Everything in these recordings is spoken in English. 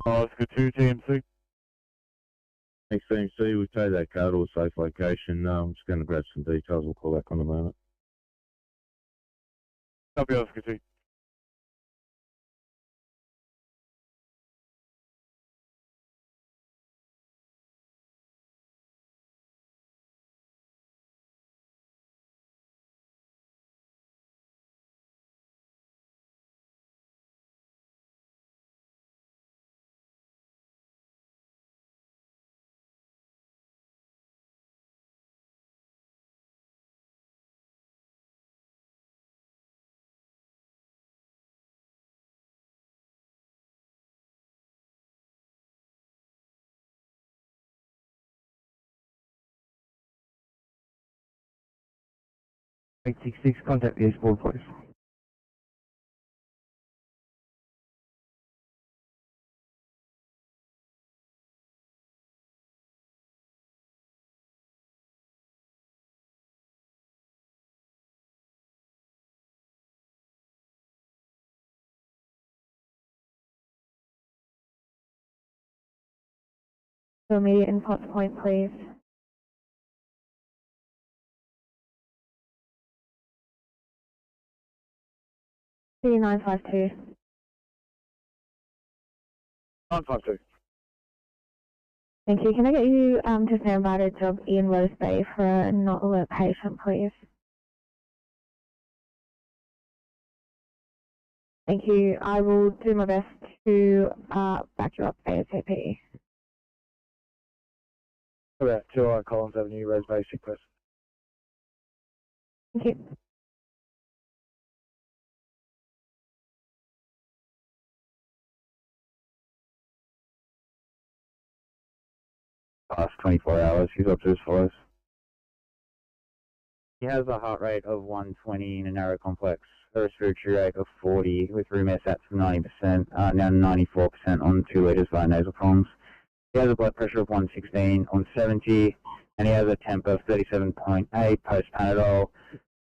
Oscar 2 TMC. Thanks, TMC. We've taken that car to a safe location. I'm just going to grab some details. We'll call back on a moment. Copy, Oscar 2. Contact the S board, please. Immediate impulse point, please. C952. 952. Thank you. Can I get you to stand by to job Ian Rose Bay for a not alert patient, please? Thank you. I will do my best to back you up ASAP. About 2 Collins Avenue, Rose Bay, request. Thank you. Past 24 hours, he's up to as follows. He has a heart rate of 120 in a narrow complex, a respiratory rate of 40 with room air sats of 90%, now 94% on 2 litres via nasal prongs. He has a blood pressure of 116 on 70, and he has a temp of 37.8 post-Panadol.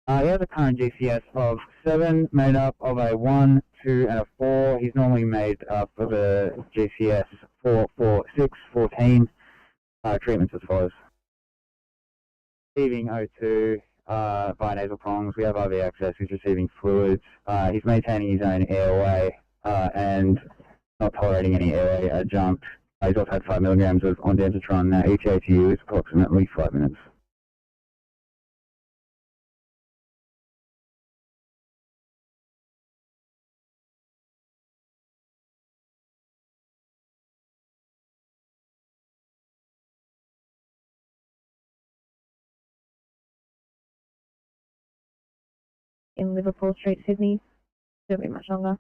He has a current GCS of 7, made up of a 1, 2, and a 4. He's normally made up of a GCS 4, 4, 6, 14. Treatments as follows. Receiving O2 via nasal prongs. We have IV access. He's receiving fluids. He's maintaining his own airway and not tolerating any airway adjunct. He's also had 5 milligrams of ondansetron. ETA to you is approximately 5 minutes. In Liverpool Street, Sydney. Don't be much longer.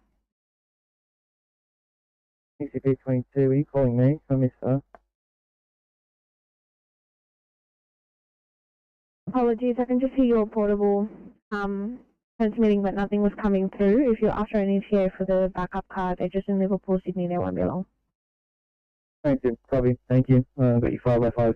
CCP 22, are you calling me? I missed that. Apologies, I can just hear your portable transmitting, but nothing was coming through. If you're after an ETA for the backup car, they're just in Liverpool, Sydney, they won't be long. Thank you, copy, thank you. Got you 5 by 5.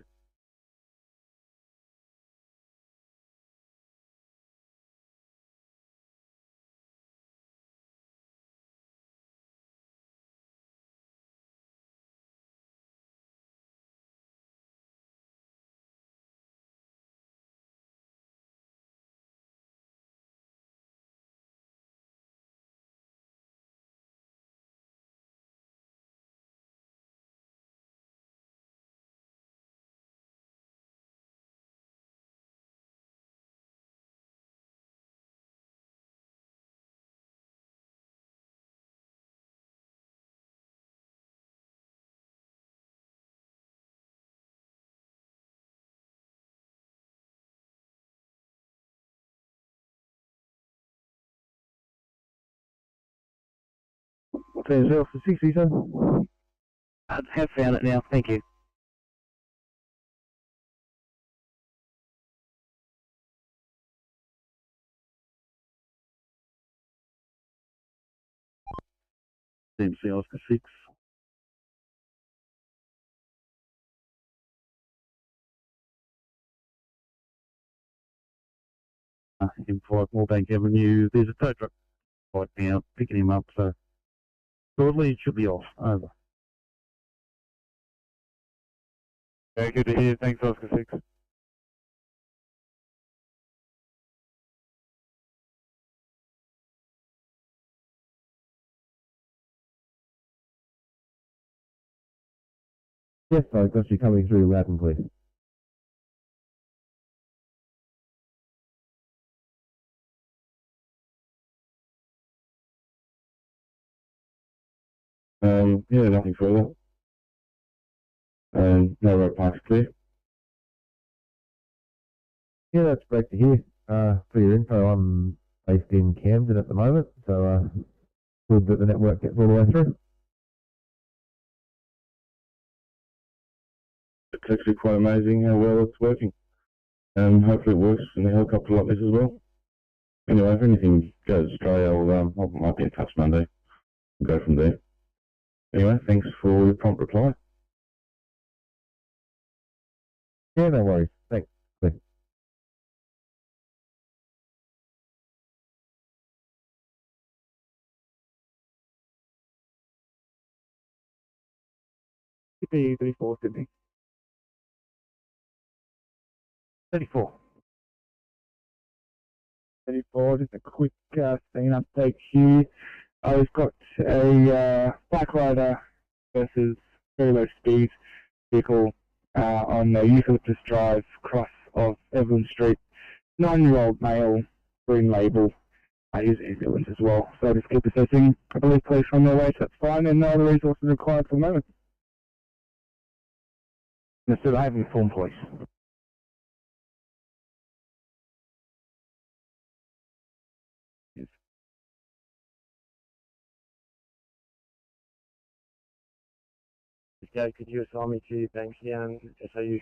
Okay, 0 for 67. I have found it now. Thank you. TMC Oscar 6. M5 Moorebank Avenue. There's a tow truck right now picking him up, so shortly it should be off. Over. Yeah, good to hear. Thanks, Oscar 6. Yes, I got you coming through loud and clear. Yeah, nothing further. No road park's clear. Yeah, that's great to hear. For your info, I'm based in Camden at the moment, so good that the network gets all the way through. It's actually quite amazing how well it's working. Hopefully it works in the helicopter like this as well. Anyway, if anything goes astray, I might be in touch Monday and go from there. Anyway, thanks for your prompt reply. Yeah, no worries. Thanks. Bye. CP 34, Sydney. 34. 34, just a quick scene update here. We've got a bike rider versus very low speed vehicle on the Eucalyptus Drive cross of Evelyn Street. 9-year-old male, green label. Use ambulance as well. So just keep assessing. I believe police are on their way, so that's fine, and no other resources required for the moment. Understood, I have informed police. Yes. Joe, could you assign me to Banksia and SAU?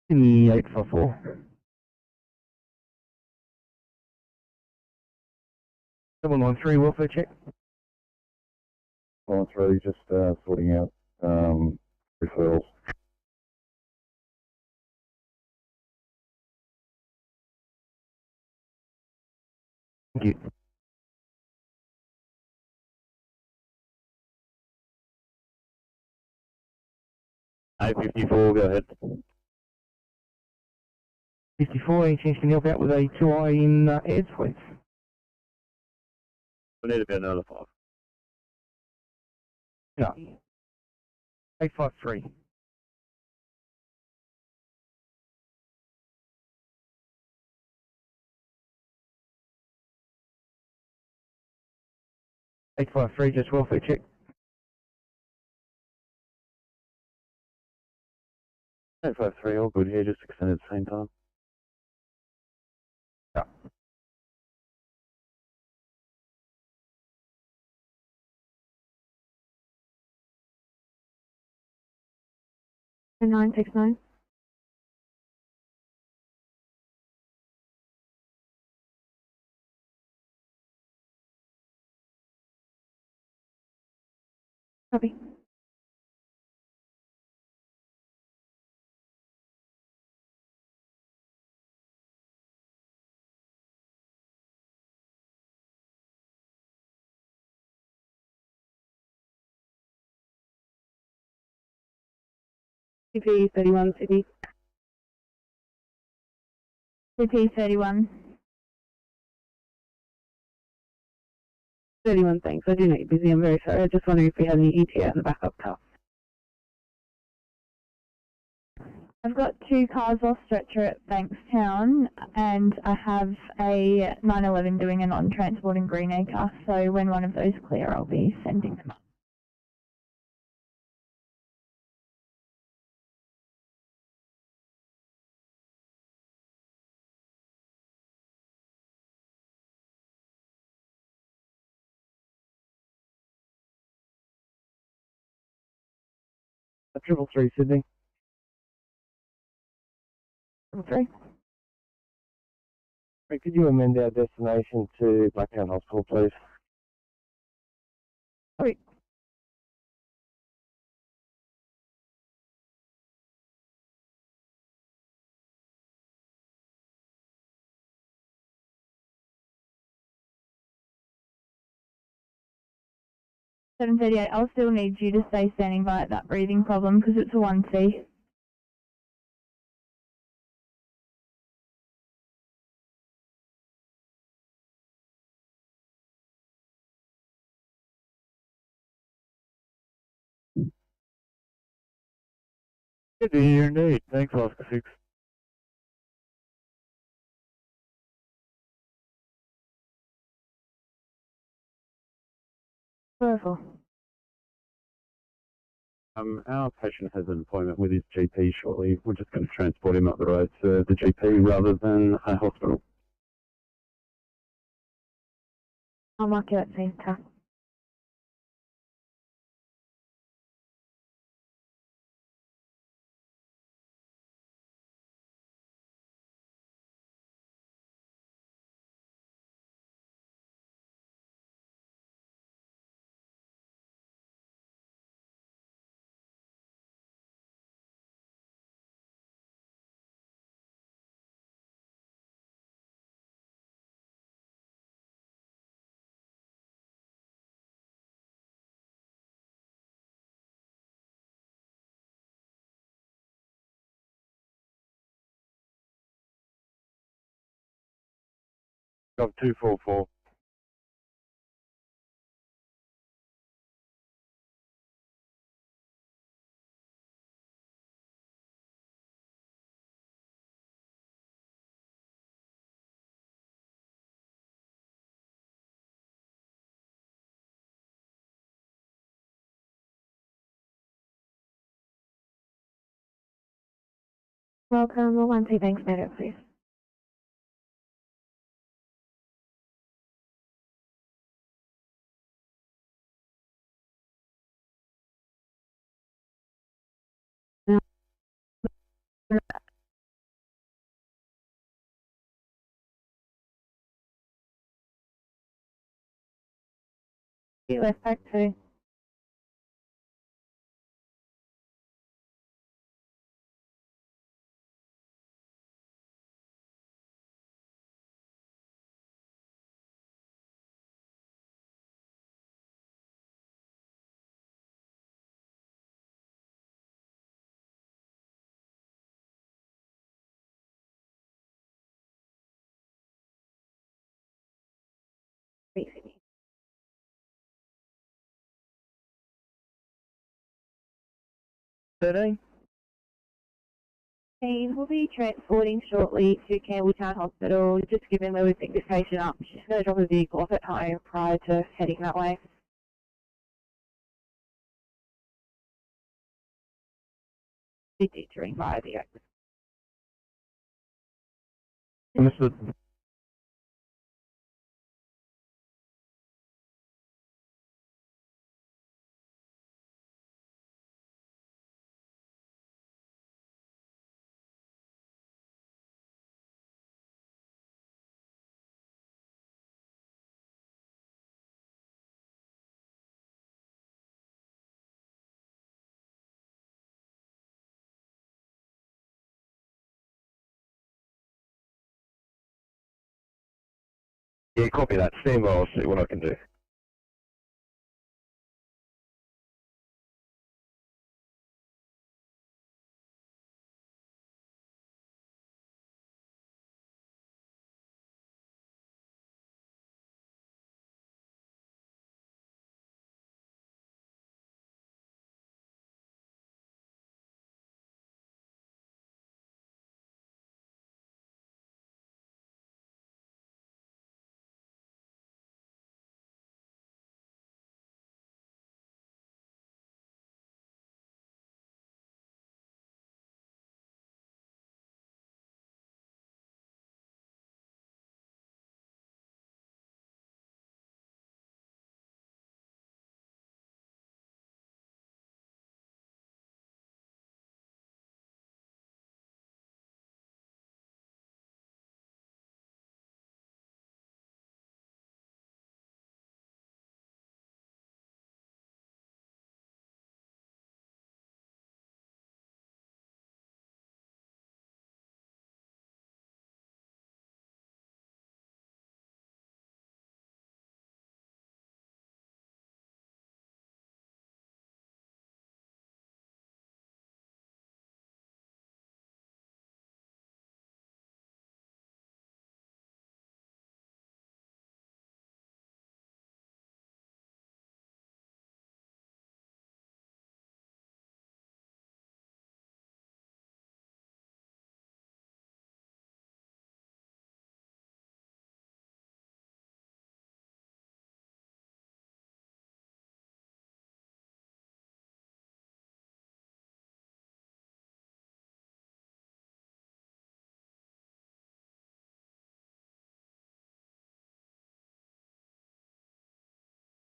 In the 854. 713, welfare check. 113, just sorting out referrals. Thank you. A54, go ahead. 54, any chance you can help out with a 2i in Eds, please? We need to be another 5. No. 853. Just welfare check. 853, all good here, just extended at the same time. Yeah. And 969. Copy. CP 31 City. CP 31. 31, thanks. I do know you're busy. I'm very sorry. I just wondering if we had any ETA in the backup car. I've got 2 cars off stretcher at Bankstown, and I have a 911 doing an on-transport in Greenacre, so when one of those clear, I'll be sending them up. A 333, Sydney. 3. Could you amend our destination to Blacktown Hospital, please? Sorry. $7:38. I'll still need you to stay standing by at that breathing problem because it's a 1C. Good to hear your need. Thanks, Oscar 6. Wonderful. Our patient has an appointment with his GP shortly. We're just going to transport him up the road to the GP rather than a hospital. I'll mark you at same time. Got 244. Welcome, the 1C thanks medic, please. US back to. Sydney. Team will be transporting shortly to Campbelltown Hospital. Just given where we picked this patient up, she's going to drop a vehicle off at home prior to heading that way. Detouring via the exit. Understood. Yeah, copy that. Stand by, I'll see what I can do.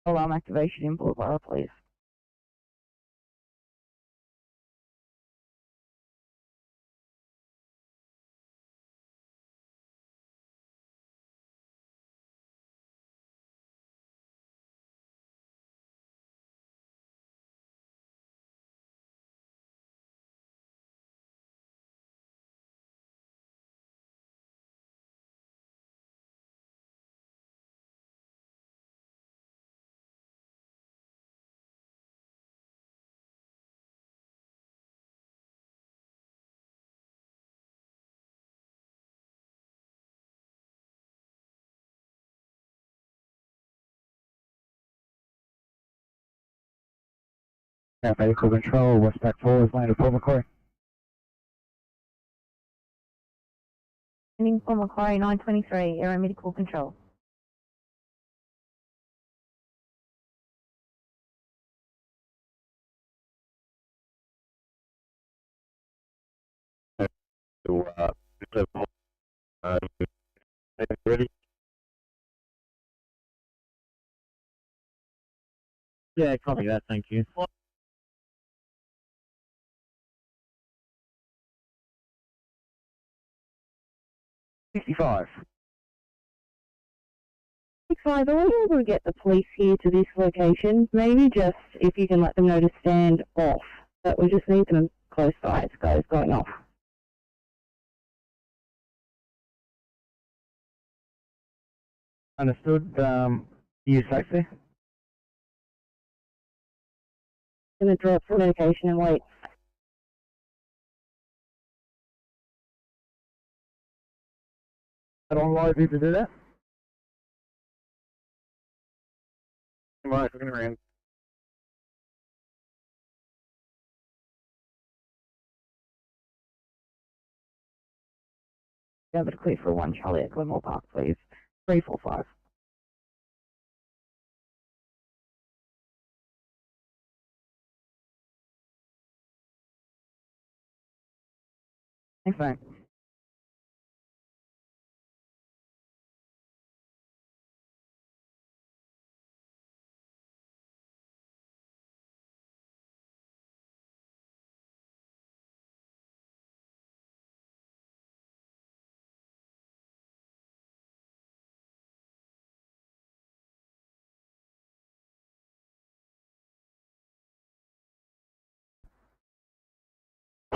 Alarm activation in Boorborough, please. Medical control, Westpac 4 is landed Port Macquarie. Landing for Macquarie 923, Aero Medical Control. Ready? Yeah, copy that, thank you. 65. 65, are we able to get the police here to this location? Maybe just if you can let them know to stand off. But we just need them close by. It's guys going off. Understood. Use taxi. Gonna drop for medication and wait. I don't like you to do that. Right, we're going to ring. Yeah, but clear for 1 Charlie at Glenmore Park, please. 345. Thanks, mate.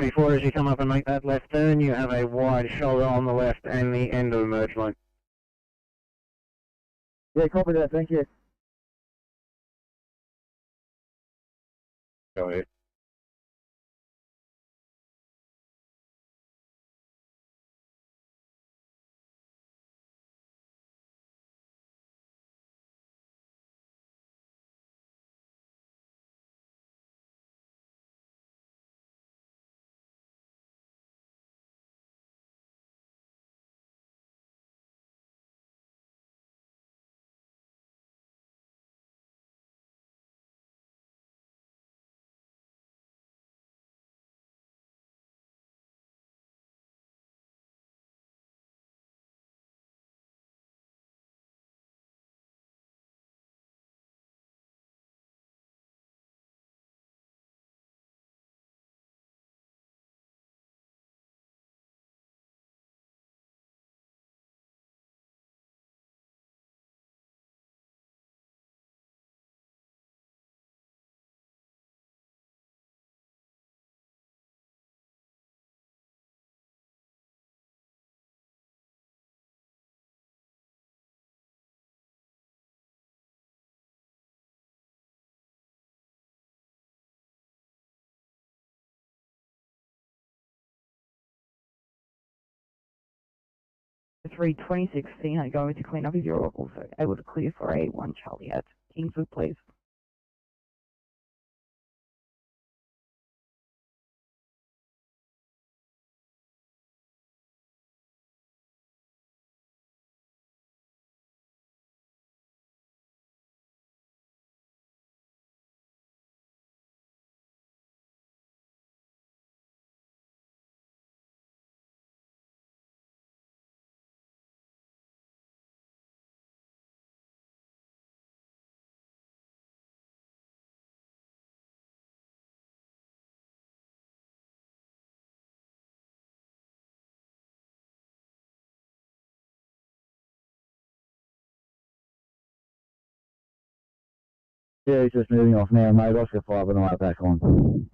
Before, as you come up and make that left turn, you have a wide shoulder on the left and the end of the merge line. Yeah, copy that, thank you. Go ahead. The 326, seeing how you're going to clean up if you're also able to clear for a 1 Charlie at Kingswood, please. Yeah, he's just moving off now, mate. Oscar 5 and the way back on.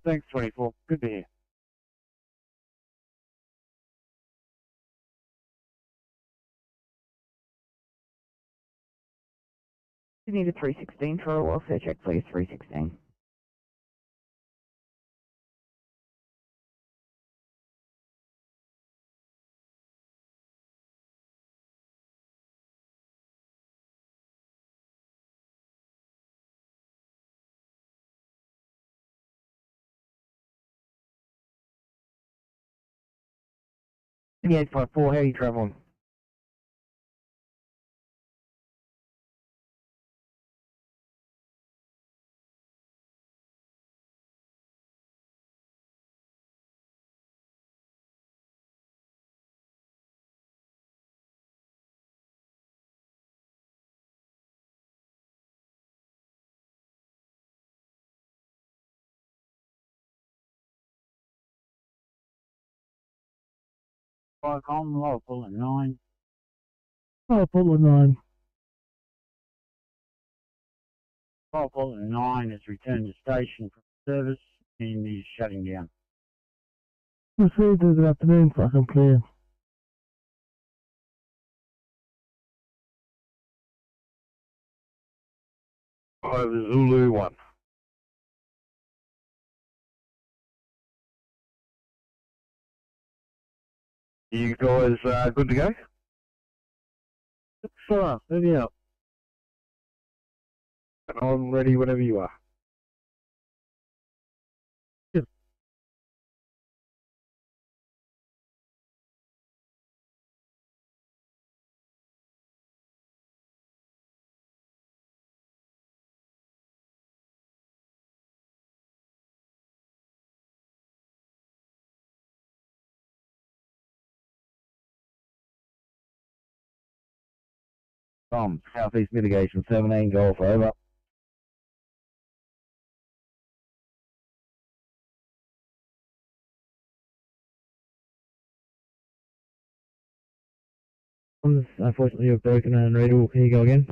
Thanks, 24. Good to hear. You need a 316 for a welfare check, please. 316. Yeah, 854, how are you travelling? Fire com, lower pull at 9. Oh, pull at 9. Lower pull at 9 has returned to station from service and is shutting down. Received this afternoon, fucking clear. Over Zulu 1. You guys good to go? Sure, let me out. I'm ready whenever you are. Yes. Southeast Mitigation 17 Golf, over. Unfortunately, you're broken and unreadable. Can you go again?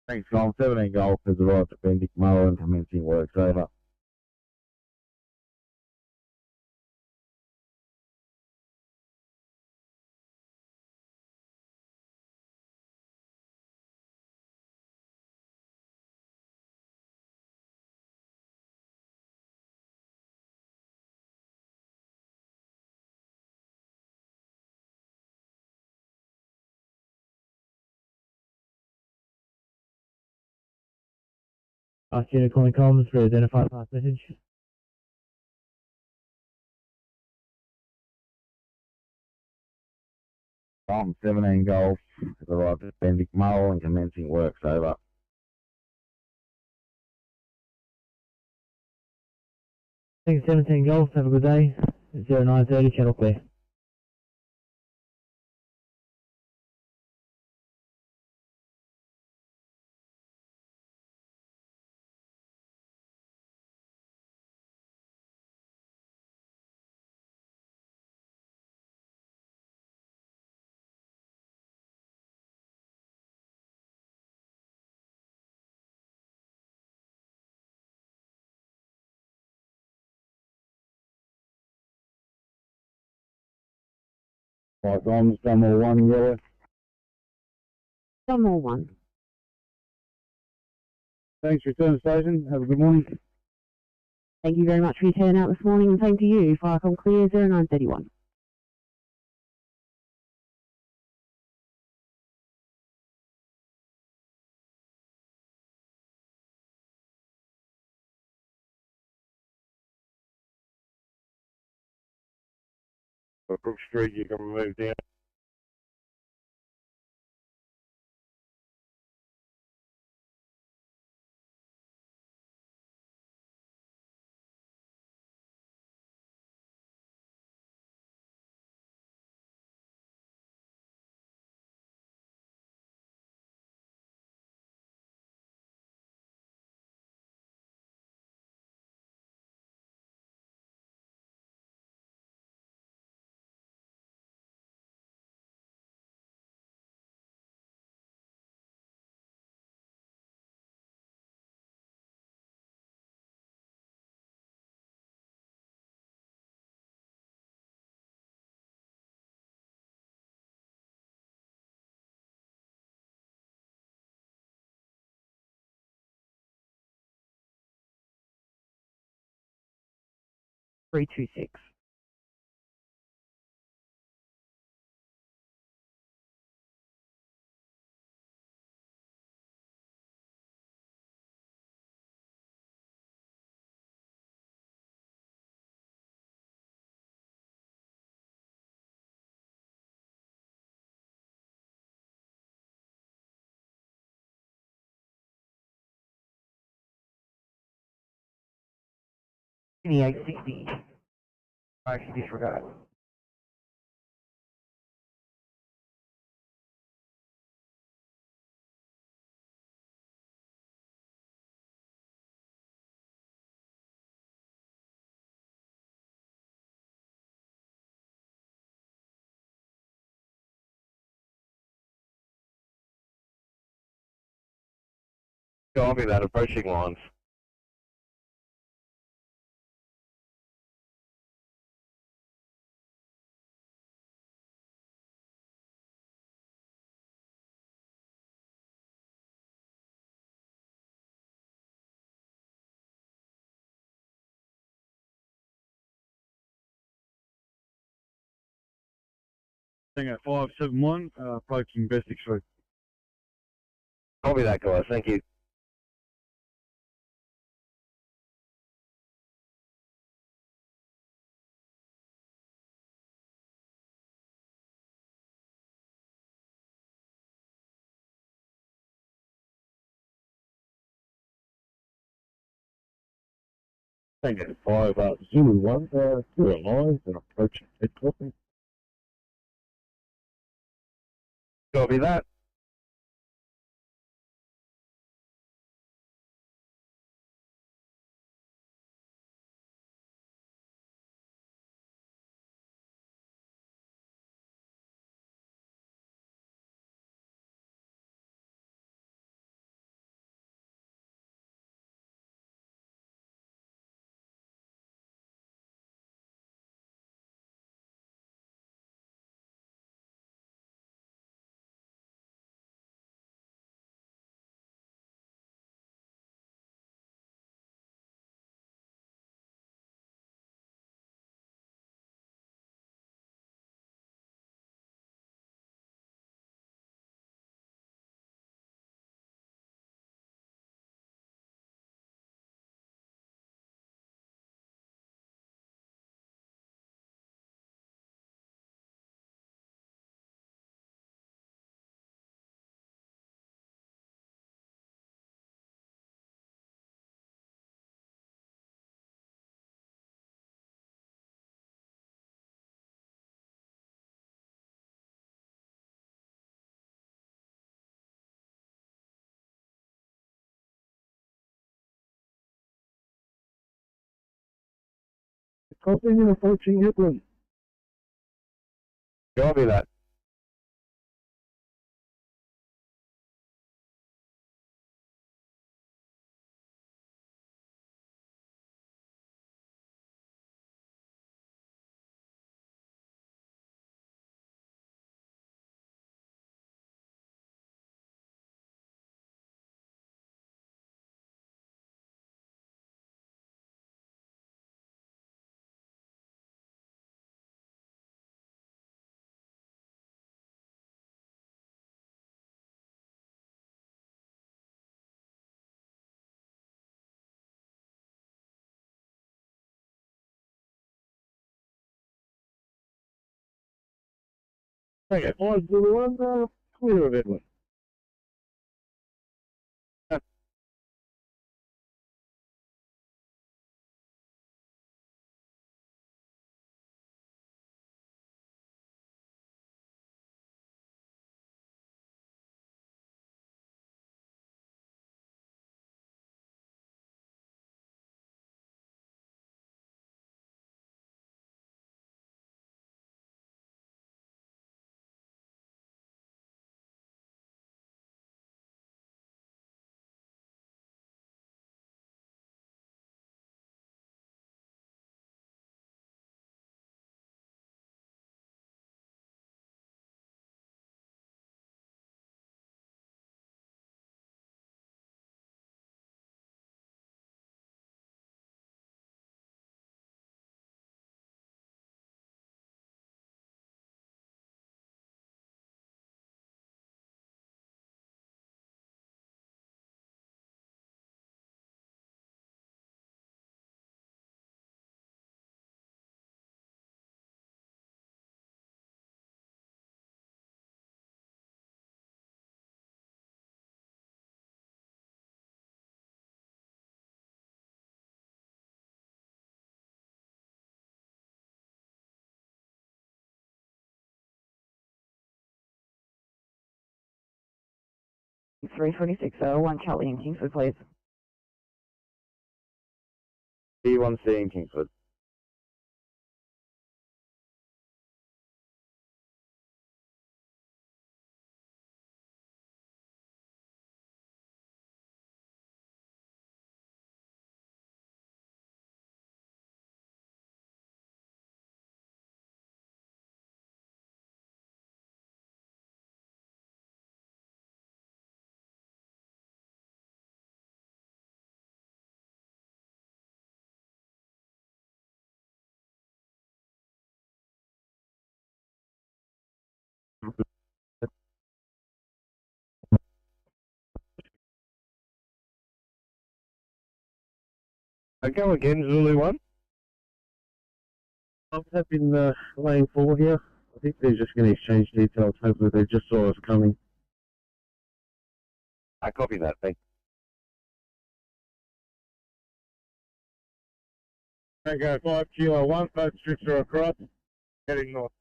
Thanks, Tom. 17 Golf has arrived at Bendick Mower and commencing works, over. Ask you to calling comms for identified pass message. Tom, 17 Golf has arrived at Bendick Mower and commencing works, over. Thanks, 17 Golf. Have a good day. 0930, channel clear. Right, Tom, Dunmore 1, yellow. Dunmore 1. Thanks, return to station. Have a good morning. Thank you very much for your turnout this morning, and same to you. Firecom clear 0931. Brook Street, you can move down. 326. Sydney 860. Actually disregard. Copy that, approaching lines. Thing at 571, approaching Bestic Street. Copy that, guys, thank you. Thank you, 5 Zulu 1, clear lines and approaching head copy. Copy that. Copy and approaching Headland. Copy that. Okay, 5 Zulu 1, clear of Headland. 346 1 Charlie in Kingsford, please. B1C in Kingsford. Come again, Zulu 1. I've been laying 4 here. I think they're just going to exchange details. Hopefully they just saw us coming. I copy that, thanks. Okay, 5 Kilo 1, both strips are across, heading north.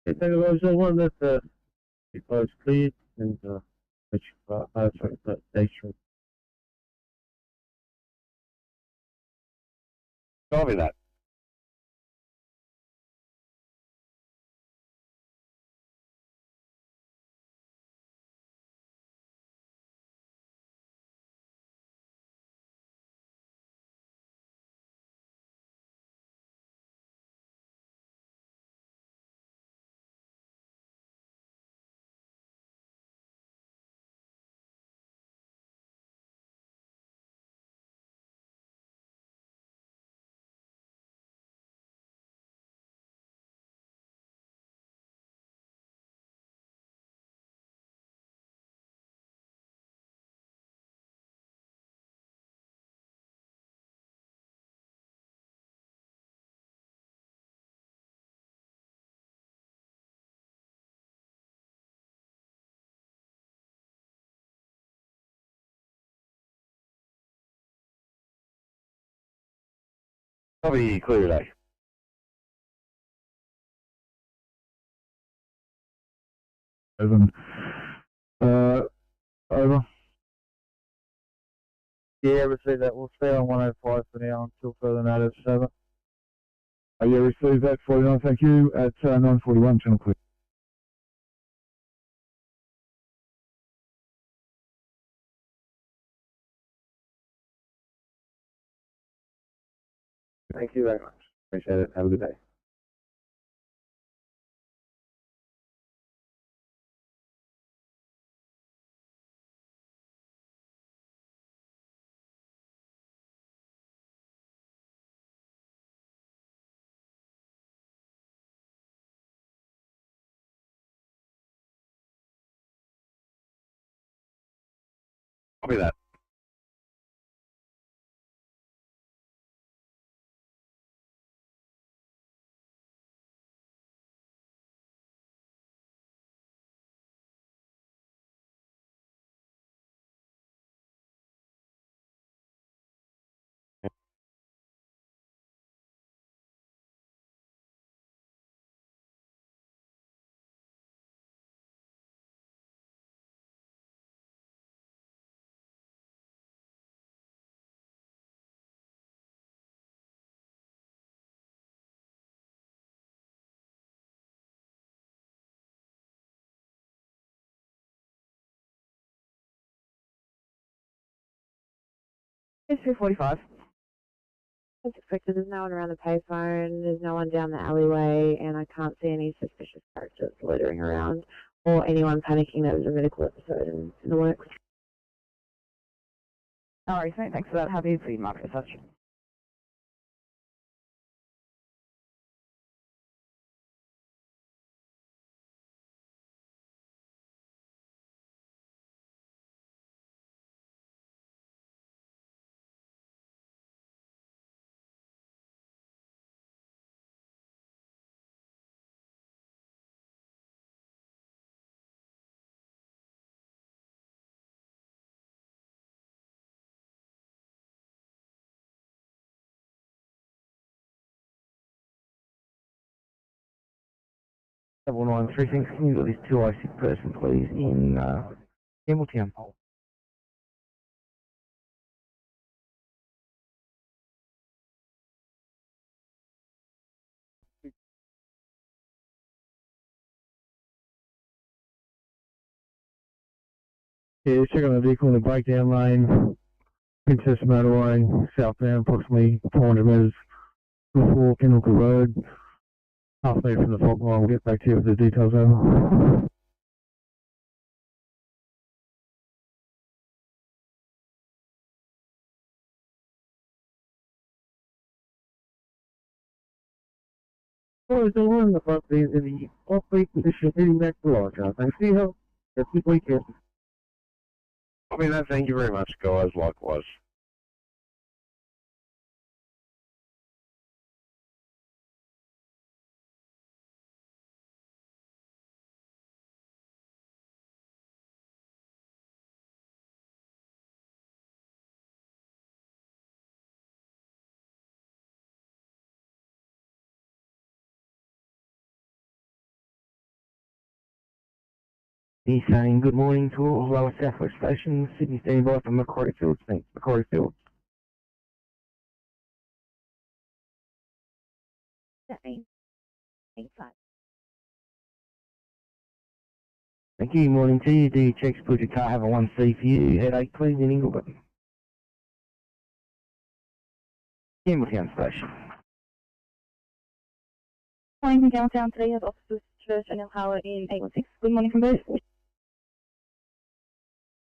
Thank you very much. One that it was clear and which station. Copy that. Copy, clear today. Over. Over. Yeah, receive that. We'll stay on 105 for now until further notice. Over. Yeah, receive that 49, thank you, at 941, channel clear. Thank you very much. Appreciate it. Have a good day. Copy that. It's 345. As expected, there's no one around the payphone, there's no one down the alleyway, and I can't see any suspicious characters loitering around or anyone panicking that there's a medical episode in the works. No worries, mate. Thanks for that. Happy to see you, Mark, as such. 993, thanks. Can you got this 206 person, please, in Campbelltown? Yeah, check on the vehicle in the breakdown lane, Princess Motorway, southbound, approximately 400 metres before Kendall Road. Half metre from the fault line. We'll get back to you with the details over. Well, don't worry about the off-brake position heading back to Large. Thanks for your help. Have a good weekend. I mean, thank you very much, guys. Likewise. He's saying good morning to all Lower Southwest Station, Sydney standing by from Macquarie Fields. Thanks, Macquarie Fields. Thank you, morning to you. Do your checks, put your car, have a 1C for you. Headache, please, in Ingleburn. Campbelltown Station. Morning from Campbelltown today, as officers Church and Howard in 816. Good morning from both.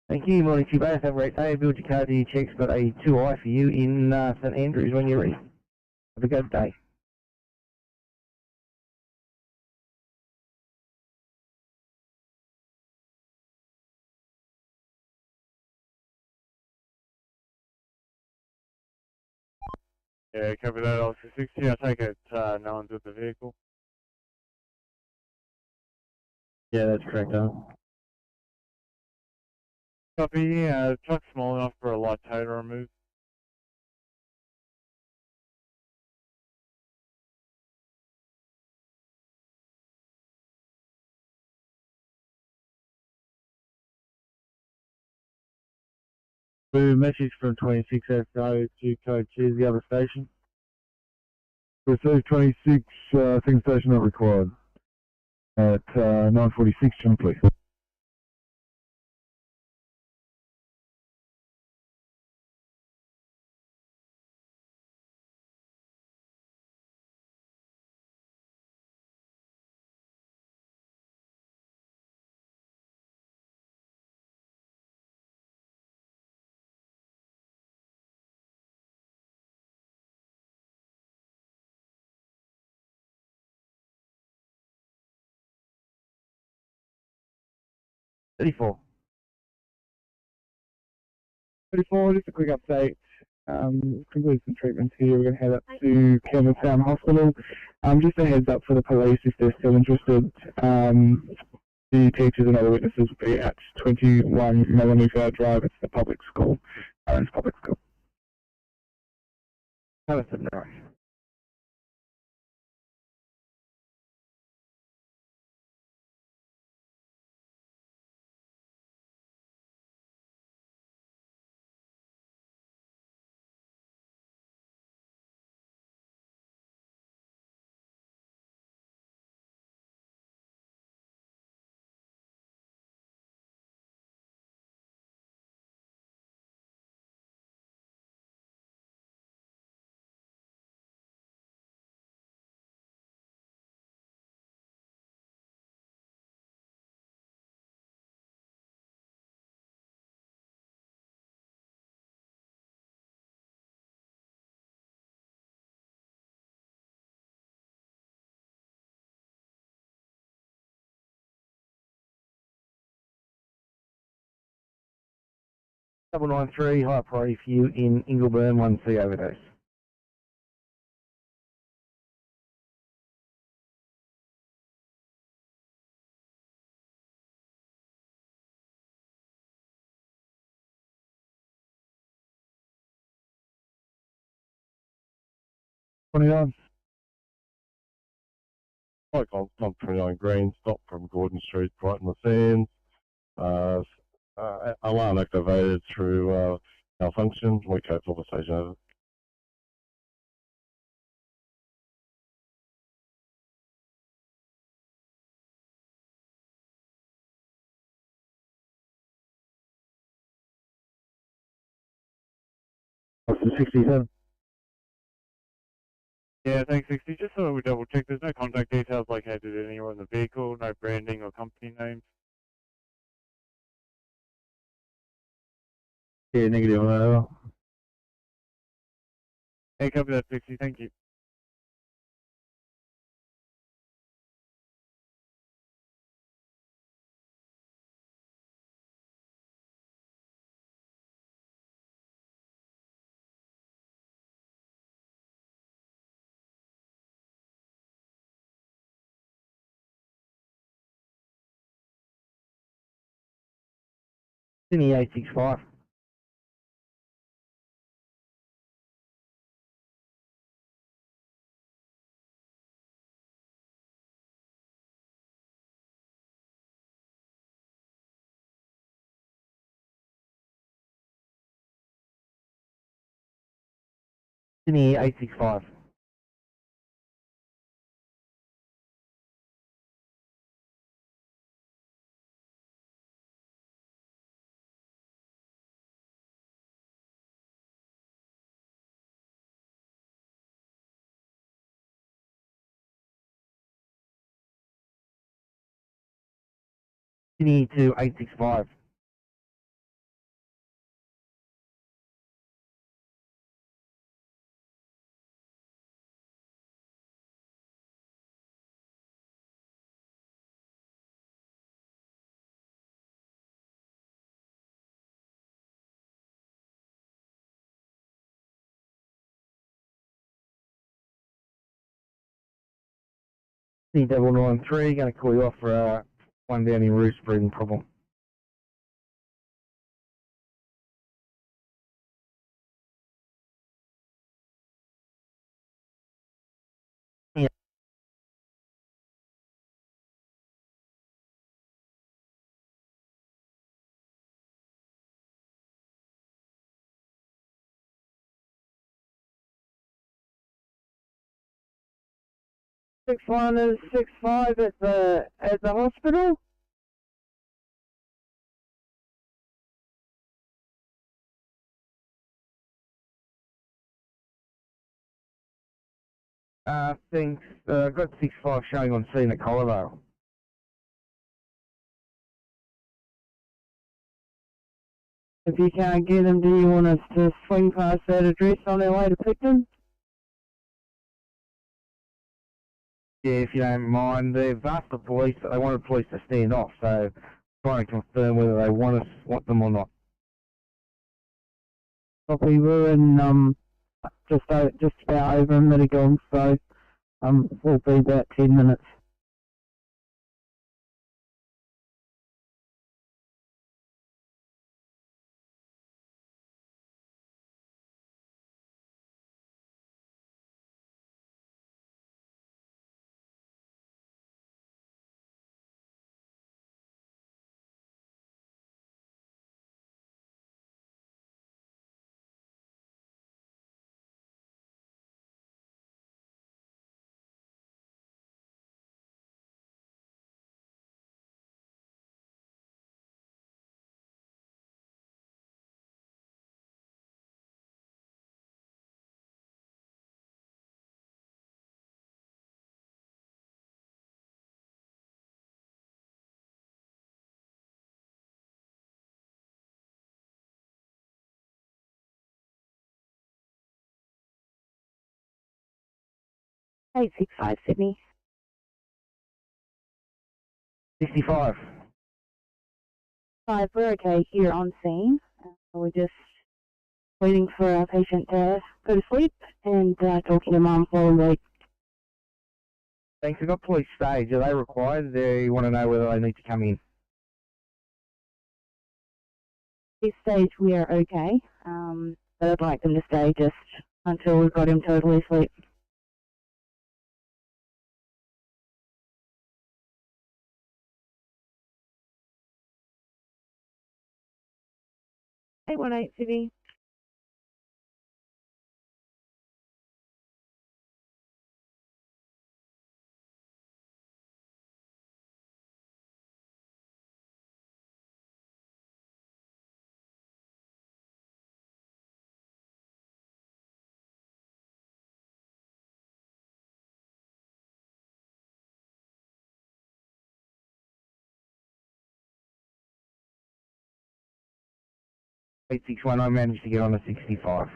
Thank you, morning to you both. Have a great day. Build your car, do your checks. Got a 2i for you in St Andrews when you're ready. Have a good day. Yeah, copy that, Officer 60. I take it no one's with the vehicle. Yeah, that's correct, Copy, truck's small enough for a light tow to remove. Blue message from 26 SO to code 2, the other station. Received 26, thing station not required. At 9:46, John, please. Thirty-four. 34, just a quick update. Completed some treatments here. We're going to head up to Campbelltown Hospital. Just a heads up for the police if they're still interested. The teachers and other witnesses will be at 21 Melanie Drive. It's the public school, Aaron's public school. Hamilton, no. Double 93, high priority for you in Ingleburn, 1C overdose. Cyclone 29 Green, stop from Gordon Street, Brighton the Sands. Alarm activated through malfunction. We code for the station over. Officer 67. Yeah, thanks, 60. Just so we double check, there's no contact details located anywhere in the vehicle, no branding or company names. Yeah, negative on that. Over. Yeah, copy that, 60. Thank you. Sydney 865. Sydney 865. Sydney to 865. Sydney 993, going to call you off for one down in Roost breathing problem. Yeah. Six one is 65 at the hospital. Thanks. Got 65 showing on scene at Colorado. If you can't get them, do you want us to swing past that address on our way to pick them? Yeah, if you don't mind. They've asked the police, they wanted police to stand off, so trying to confirm whether they want them or not. Copy, we're in just about over a minute gone, so we'll be about 10 minutes. Eight 65 Sydney. 65. 5, we're okay here on scene. We're just waiting for our patient to go to sleep and talking to mum while we wait. Thanks, I've got police stage. Are they required? They want to know whether they need to come in. At this stage we are okay, but I'd like them to stay just until we've got him totally asleep. 818 Sydney. I managed to get on a 65.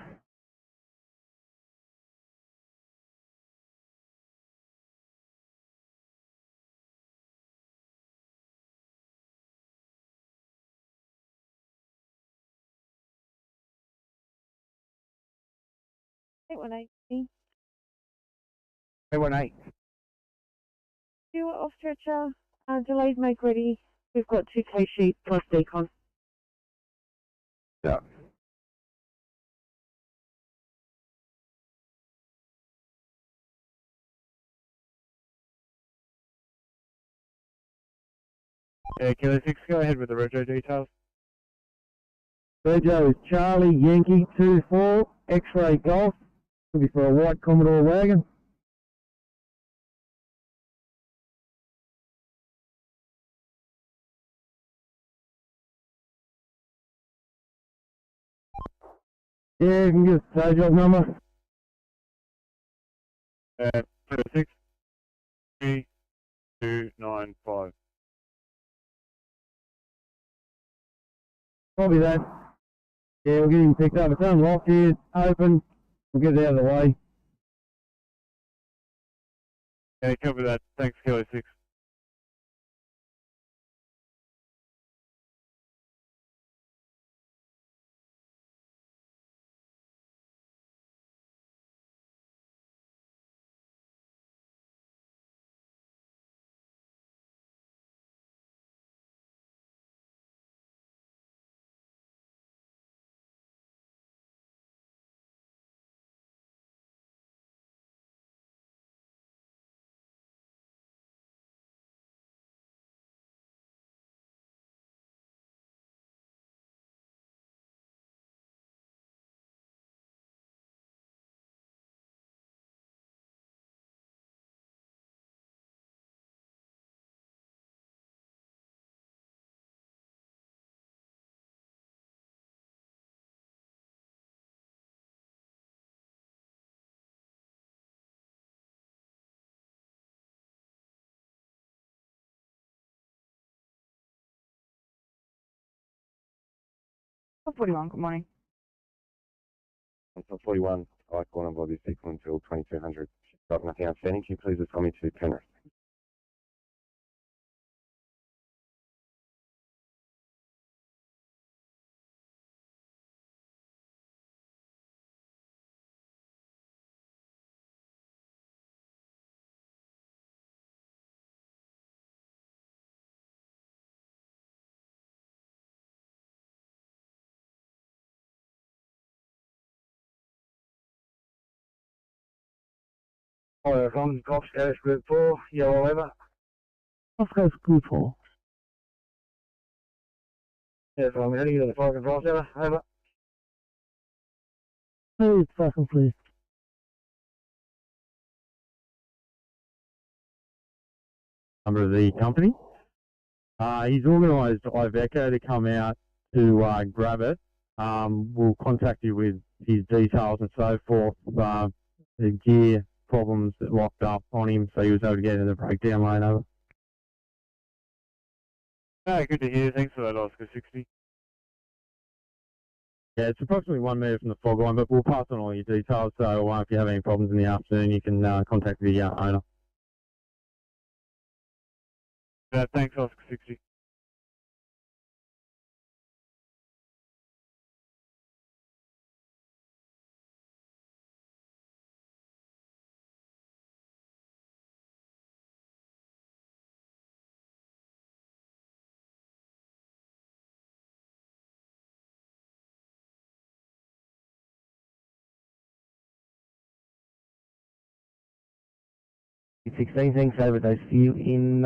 Eight one eight Sydney. 818. Do off stretcher. Delayed make ready. We've got 2 K sheets plus decon. Yeah. Yeah, Kilo 6, go ahead with the retro details. Rego is Charlie Yankee 24, X-ray Golf. Could be for a white Commodore wagon. Yeah, you can give us the tow job number. 6 3 2 9 5. Copy that. Yeah, we'll get him picked up. It's unlocked here, open. We'll get it out of the way. Yeah, copy that. Thanks, Kilo 6. Oh, 41, good morning. Until 41, I call on Bobby Sequel until 2200. She's got nothing outstanding. Can you please just call me to Penrith? Hi, from Golf Scouts Group 4, Yellow Lever. Golf Scouts Group 4. Yes, I'm heading to the Fire and Rescue. Over. Please, second, please. Number of the company. He's organised Iveco to come out to grab it. We'll contact you with his details and so forth. The gear problems that locked up on him, so he was able to get in the breakdown lane over. Good to hear. Thanks for that, Oscar 60. Yeah, it's approximately 1 metre from the fog line, but we'll pass on all your details, so if you have any problems in the afternoon, you can contact the owner. Thanks, Oscar 60. $16, thanks, over those for you in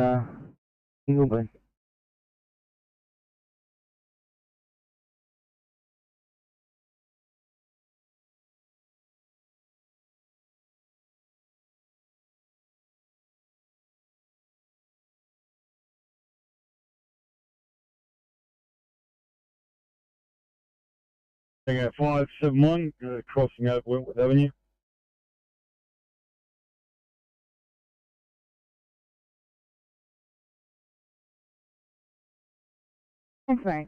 Ingleburn. At 571, crossing over Wentworth Avenue. Thanks, mate.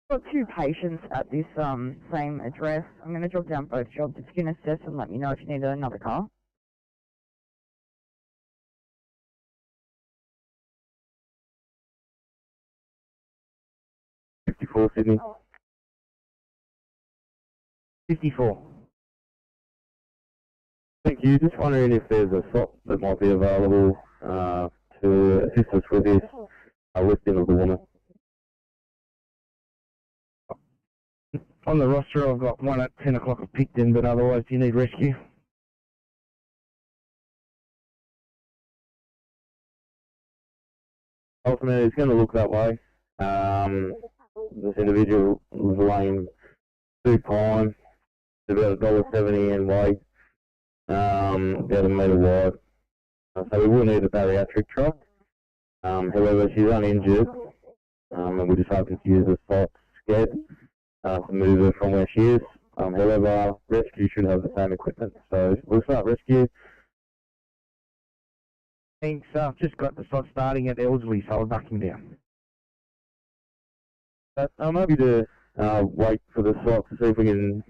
I've got 2 patients at this same address. I'm going to drop down both jobs. If you can assess and let me know if you need another car. Sydney. 54. Thank you. Just wondering if there's a SOP that might be available to assist us with this lifting of the woman. On the roster, I've got one at 10 o'clock at Picton, but otherwise, do you need rescue? Ultimately, it's going to look that way. This individual was laying supine, about $1.70 in weight, about a metre wide. So we will need a bariatric truck. However, she's uninjured, and we're just hoping to use the SOP sked to move her from where she is. However, rescue should have the same equipment, so we'll start rescue. Thanks, I've just got the slot starting at Elsley, so I'll back him down. But I'm happy to wait for the slot to see if we can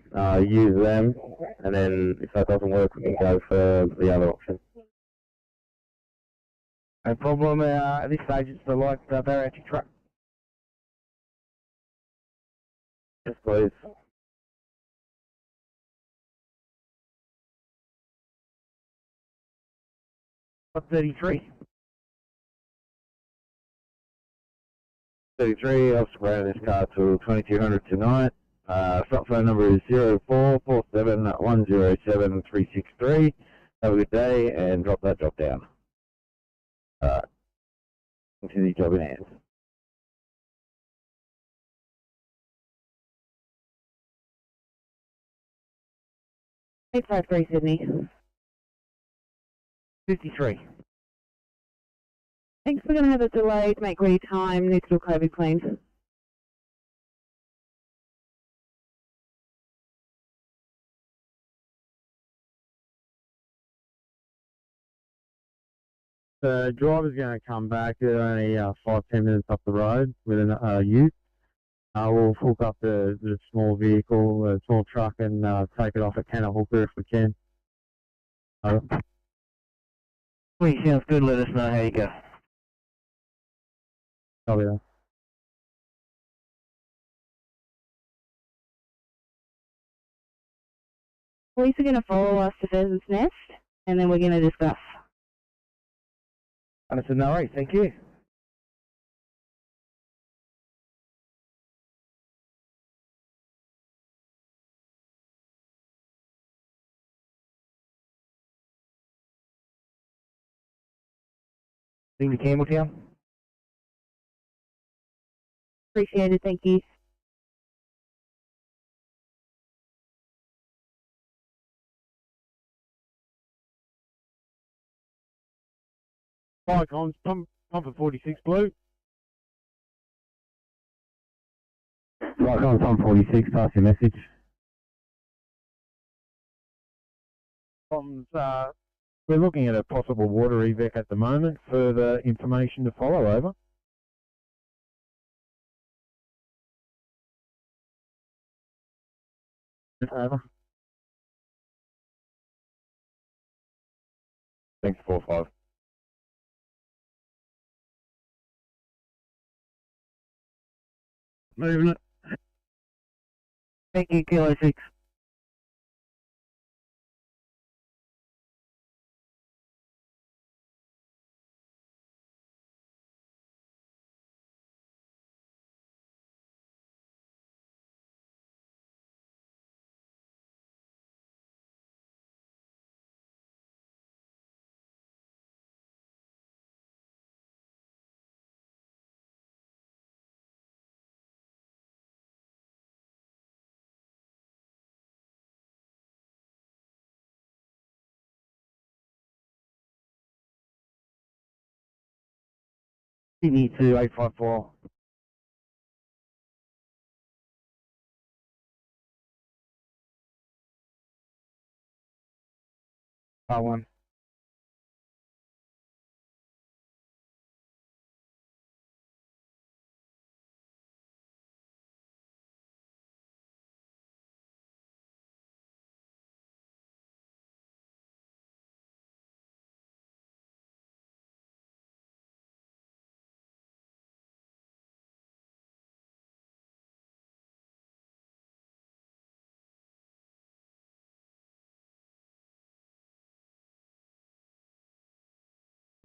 use them, and then if that doesn't work, we can go for the other option. No problem, at this stage it's the light bariatric truck. Yes, please. What 33? 33, I'll spray this car to 2200 tonight. Stop phone number is 0447107363. Have a good day and drop that job down. Continue job in hand. 853 Sydney. 53. Thanks, we're going to have a delay to make ready time. Needs to COVID cleaned. The driver's going to come back. They're only 5-10 minutes up the road with a youth. We'll hook up the small vehicle, the small truck, and take it off at Kenner Hooker if we can. Well, sounds good. Let us know how you go. Copy that. Police are going to follow us to Pheasant's Nest, and then we're going to discuss. Understood, no worries. Thank you. Bring to Campbelltown. Appreciate it, thank you. Hi, comms. Pump for 46 blue. Right, on pump 46, pass your message. Comms, we're looking at a possible water evac at the moment. Further information to follow, over. Over. Thanks, 4-5. Moving it. Thank you, Kilo 6. Sydney to 854. R1.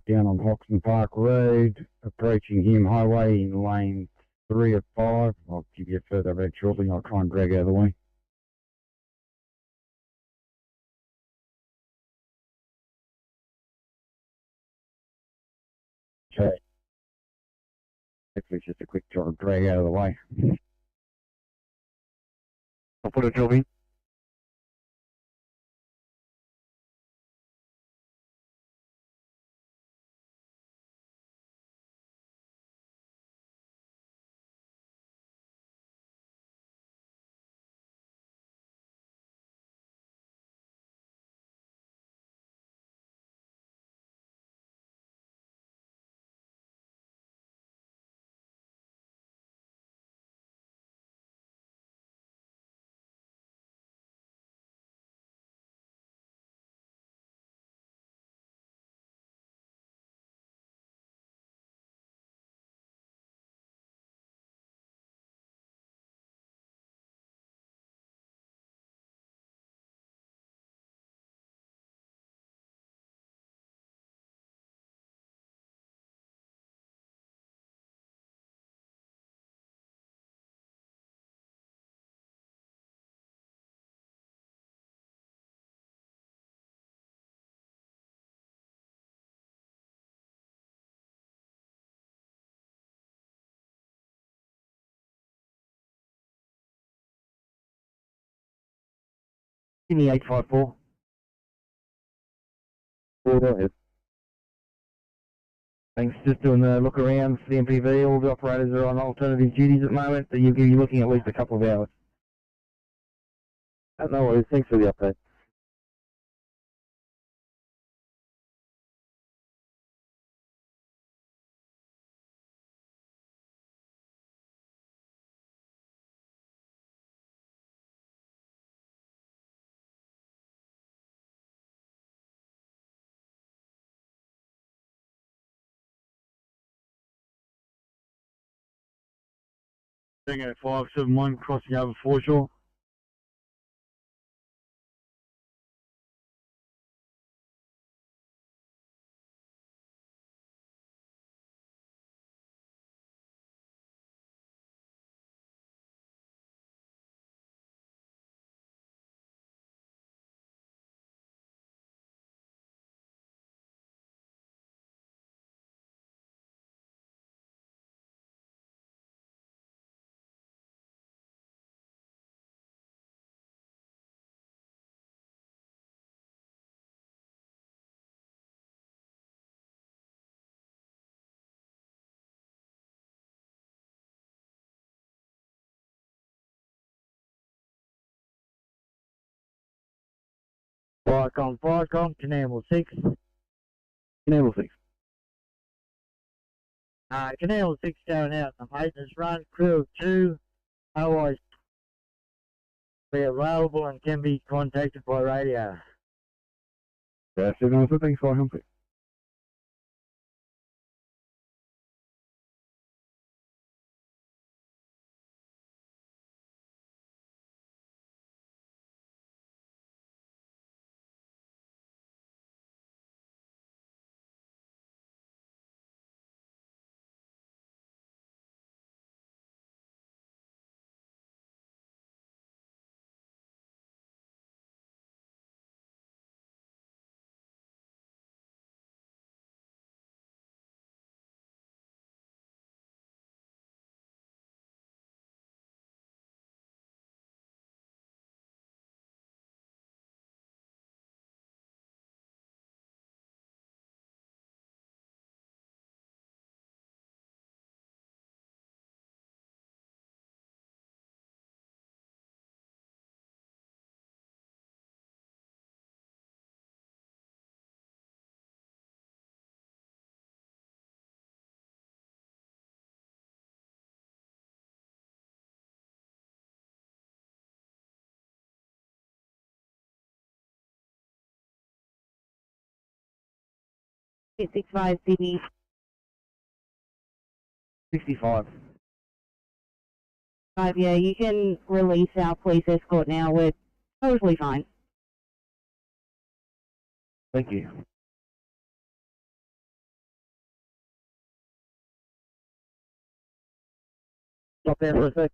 Down on Hoxton Park Road, approaching Hume Highway in lane 3 of 5. I'll give you a further update shortly. I'll try and drag out of the way. Okay. Hopefully it's just a quick drag out of the way. I'll put a job in. In the 854. Go ahead. Thanks, just doing the look around for the MPV. All the operators are on alternative duties at the moment, so you're looking at least a couple of hours. No worries, thanks for the update. Tango 571 crossing over foreshore. Firecom, Canal 6. Canal 6. Canal 6 going out on the maintenance run, crew of 2, otherwise be available and can be contacted by radio. Yeah, thanks for helping. 865 Sydney. 65. Yeah, you can release our police escort now. We're totally fine. Thank you. Stop there for a sec.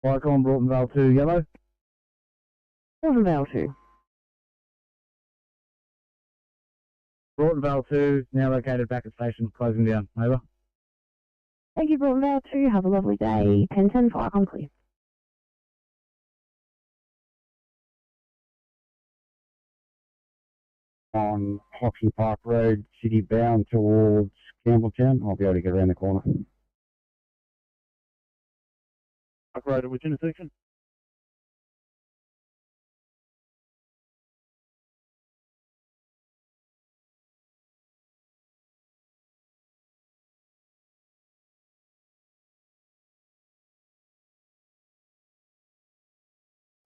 Icon Broughton Vale 2, yellow. Broughton Vale 2. Broughton Vale 2, now located back at station, closing down. Over. Thank you, Broughton Vale 2. Have a lovely day. 10-10, fire on clear. On Hoxton Park Road, city bound towards Campbelltown. I'll be able to get around the corner. Park Road at which intersection?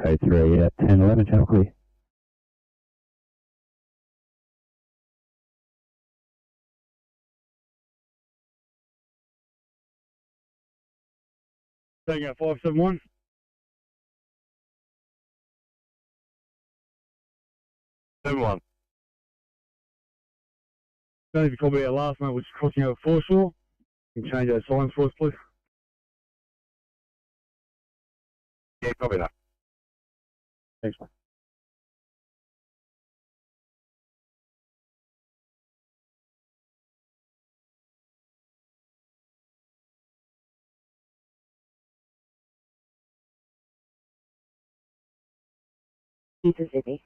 Code 3 at 1011, channel clear. Taking out 571. One. Don't know if you called me out last night, which is crossing over foreshore. You can change those signs for us, please. Yeah, probably not. Thanks, mate. Mississippi.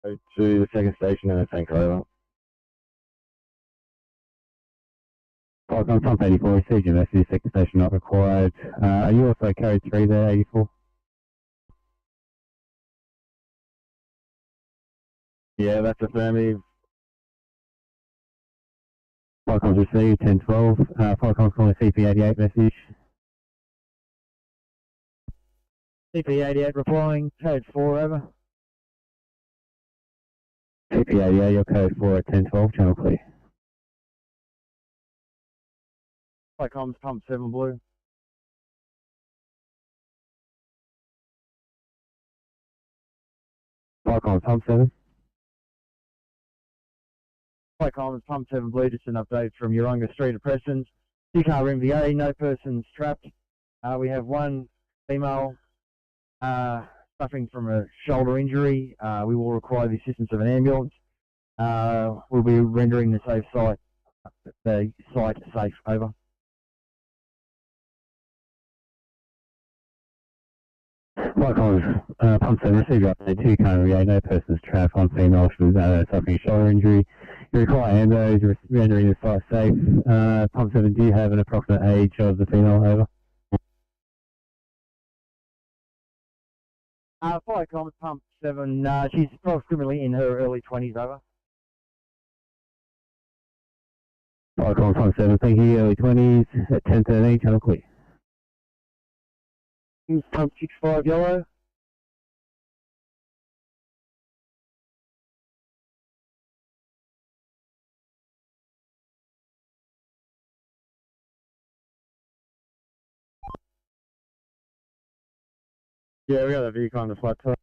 Go to the second station and a tanker over. Icon Pump 84, received your message, second station not required. Are you also carried 3 there, 84? Yeah, that's affirmative. Icons received, 1012. Icons calling CP88 message. CP88 replying, code 4 over. CP88, your code 4 at 1012, channel clear. Icons Pump 7 blue. Icons Pump 7. Icons Pump 7 blue, just an update from Urunga Street at Preston's. 2-car MVA, no persons trapped. We have one female suffering from a shoulder injury. We will require the assistance of an ambulance. We'll be rendering the site safe, over. Icons Pump 7, receive your update, 2-car MVA, no persons trapped, one female, she was suffering a shoulder injury. You require ambos, rendering the site safe. Pump 7, do you have an approximate age of the female, over? Icons Pump 7, she's approximately in her early 20s, over. Icons Pump 7, thank you, early 20s, at 10:13, channel clear. Pump 65 yellow. Yeah, we got a vehicle on the flat top.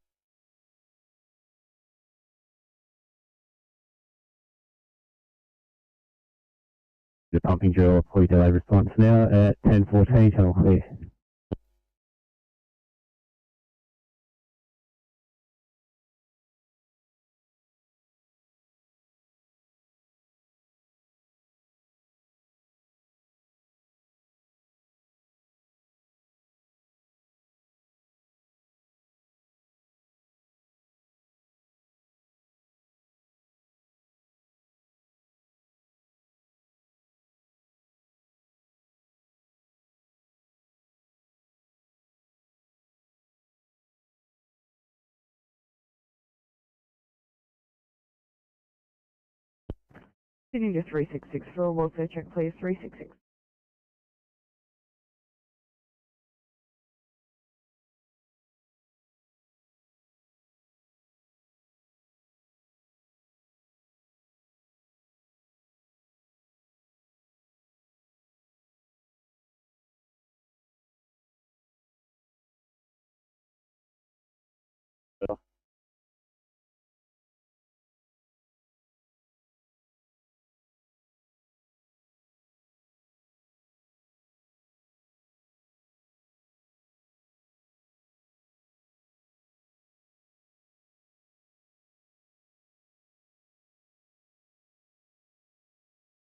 The pumping drill, fully delayed response now at 10:14, channel clear. Sitting to 366 for a welfare check, please. 366.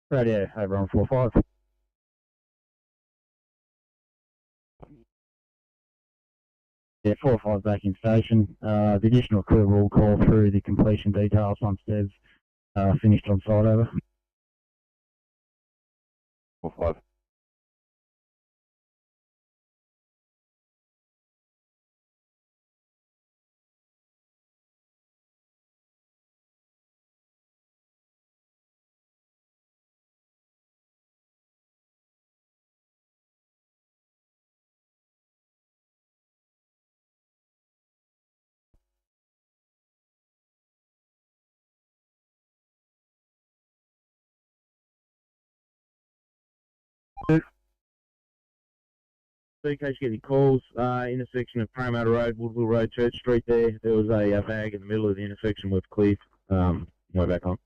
Radio, over on 4-5. Yeah, 4-5 back in station. The additional crew will call through the completion details once they've finished on site, over. 4-5. So in case you get any calls, intersection of Parramatta Road, Woodville Road, Church Street there was a bag in the middle of the intersection with Cliff, way back on.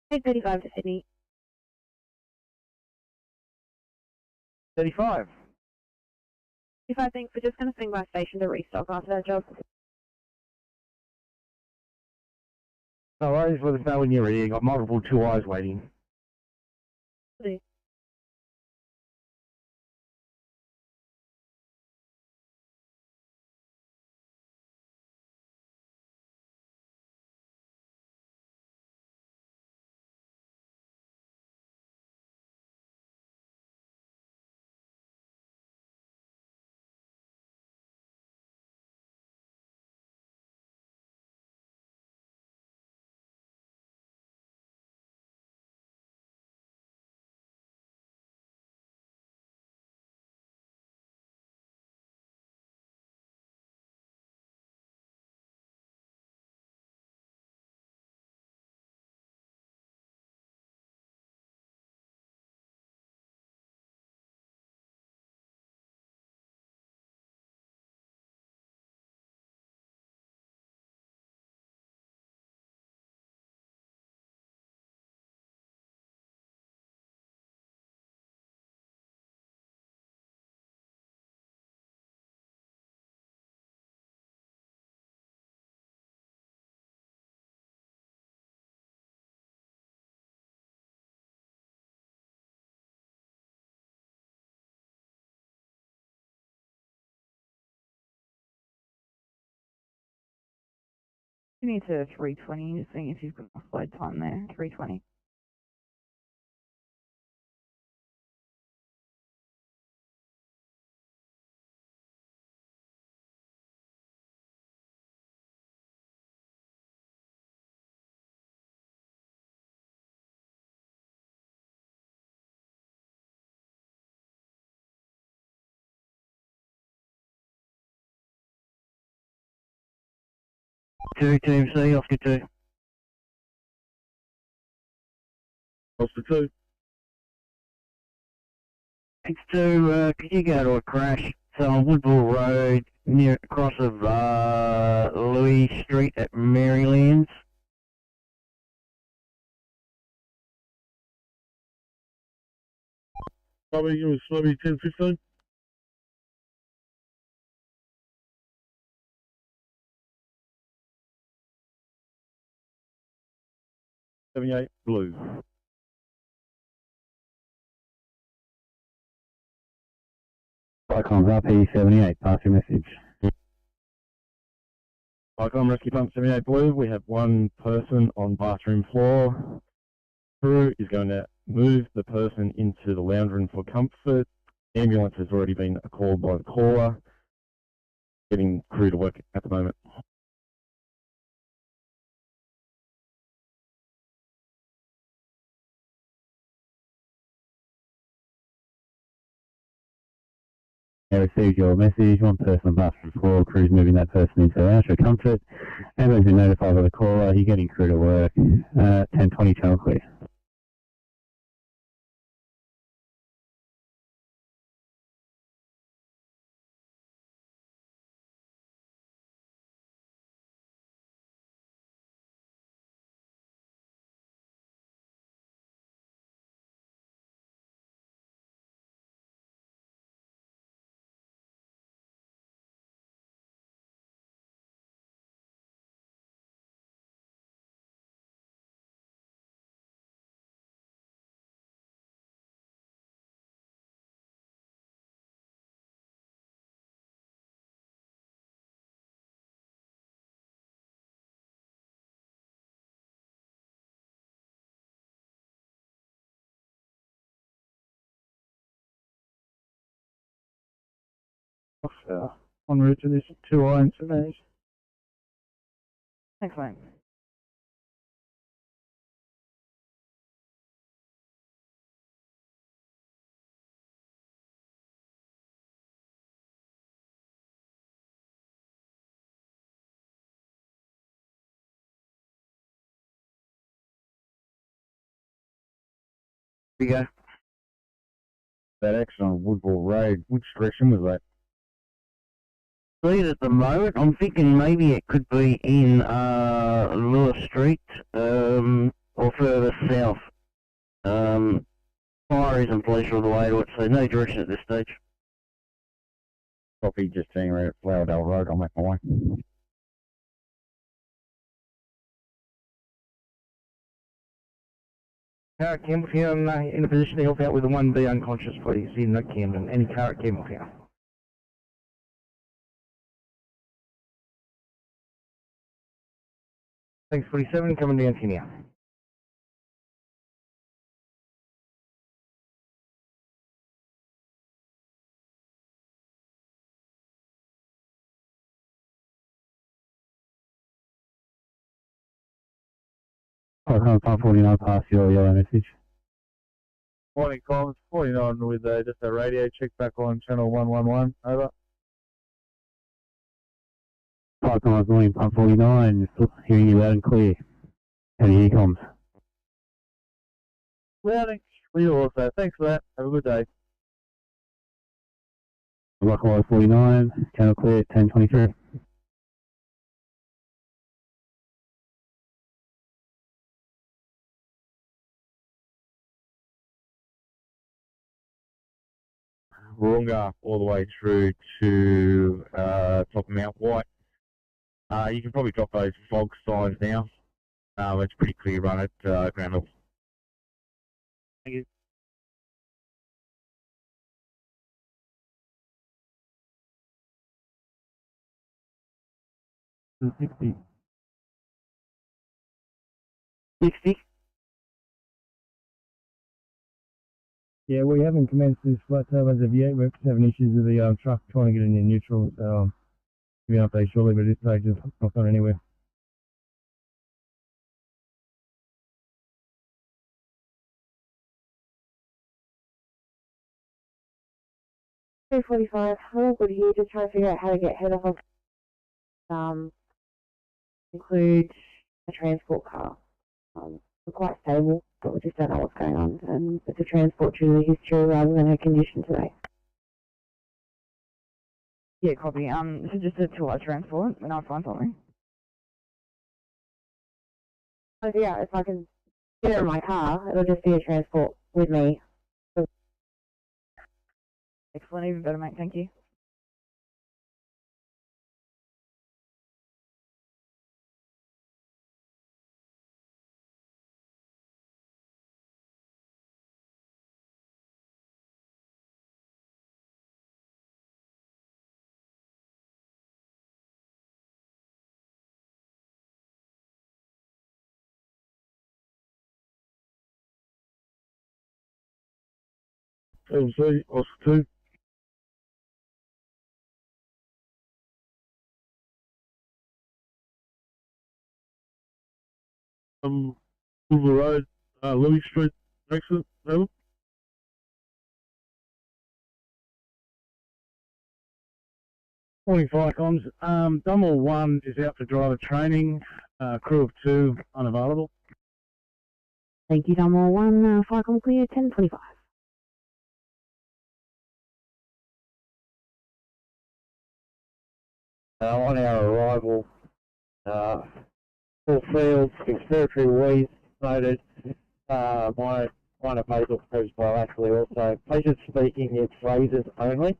Hey, 35 to Sydney. 35. 35, thanks. We're just going to swing by station to restock after that job. No worries, let us know when you're ready. You've got multiple 2Is waiting. See. You need to 320, just seeing if you've got enough load time there. 320. Two, Team C, Oscar 2. Oscar 2. X2, could you go to a crash? So on Woodville Road, near across of Louis Street at Marylands. Slobby, you was Slobby 1015? $78 blue. Icons RP78, pass your message. Icon Rescue Pump 78 blue, we have one person on bathroom floor. Crew is going to move the person into the lounge room for comfort. Ambulance has already been called by the caller. Getting crew to work at the moment. I received your message. One person on bus from 4, crew's moving that person into outer comfort. Everyone's been notified by the caller. You're getting crew to work. 10:20 channel clear. En route to this 2 irons today. Thanks, mate. We go. That action on Woodville Road, which direction was that? Lead at the moment. I'm thinking maybe it could be in Lewis Street or further south. Fire isn't police all the way to it, so no direction at this stage. Copy, just seeing around at Flowerdale Road. I'll make my way. Car at Campbelltown in a position to help out with the 1B unconscious, please, in Camden. Any car at Campbelltown. Thanks, 47, coming down to now. I can't 49 past your yellow message. Morning, Collins. 49 with just a radio check back on channel 111. Over. 5 times morning, pump 49. Still hearing you loud and clear. How do you hear comms? Loud and clear also. Thanks for that. Have a good day. Likewise 49, channel clear, 10:23. Warunga all the way through to top of Mount White. You can probably drop those fog signs now. It's pretty clear run at ground level. Thank you. $60. 60. Yeah, we haven't commenced this flat tail as of yet. We're just having issues with the truck trying to get in neutral, so give you an update shortly, but at this stage it's not gone anywhere. Hey, 45, all good here, just trying to figure out how to get head off. Include a transport car. We're quite stable, but we just don't know what's going on, and it's a transport due to the history rather than her condition today. Yeah, copy. This is just a 2-hour transport when I find something. So yeah, if I can get her in my car, it'll just be a transport with me. Excellent, even better, mate. Thank you. LC, Oscar 2. Silver Road, Louis Street accident, over. Morning, Fire Comms. Dunmore 1 is out for driver training. Crew of 2 unavailable. Thank you, Dunmore 1, Fire clear, 10:25. On our arrival, full field, expiratory wheeze noted. My minor basal profile actually also. Patient speaking in phrases only.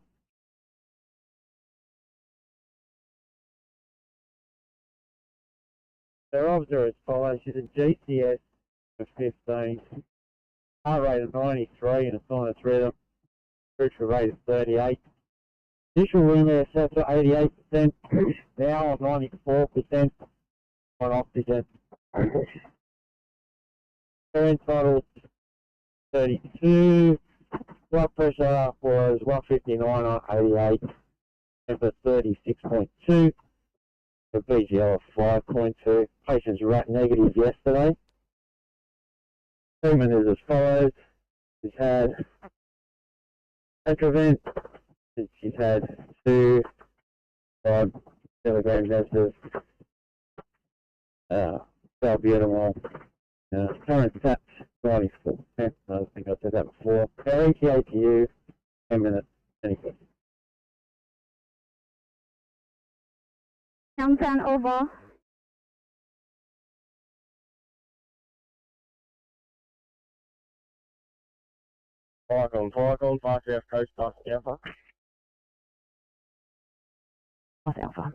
Their obs are as follows. She's a GCS of 15, heart rate of 93 and a sinus rhythm, respiratory rate of 38. Initial room air pressure 88%, now 94% on oxygen. Current vitals 32, blood pressure was 159 on 88, and for 36.2. The BGL of 5.2. Patient's rat negative yesterday. Treatment is as follows. She's had Atrovent. She's had 2 milligrams of salbutamol. Current SAP's 94%. I think I said that before. Our ETA to you, 10 minutes, 24. Downtown over. Fire on, far south coast, past Alpha. Plus Alpha.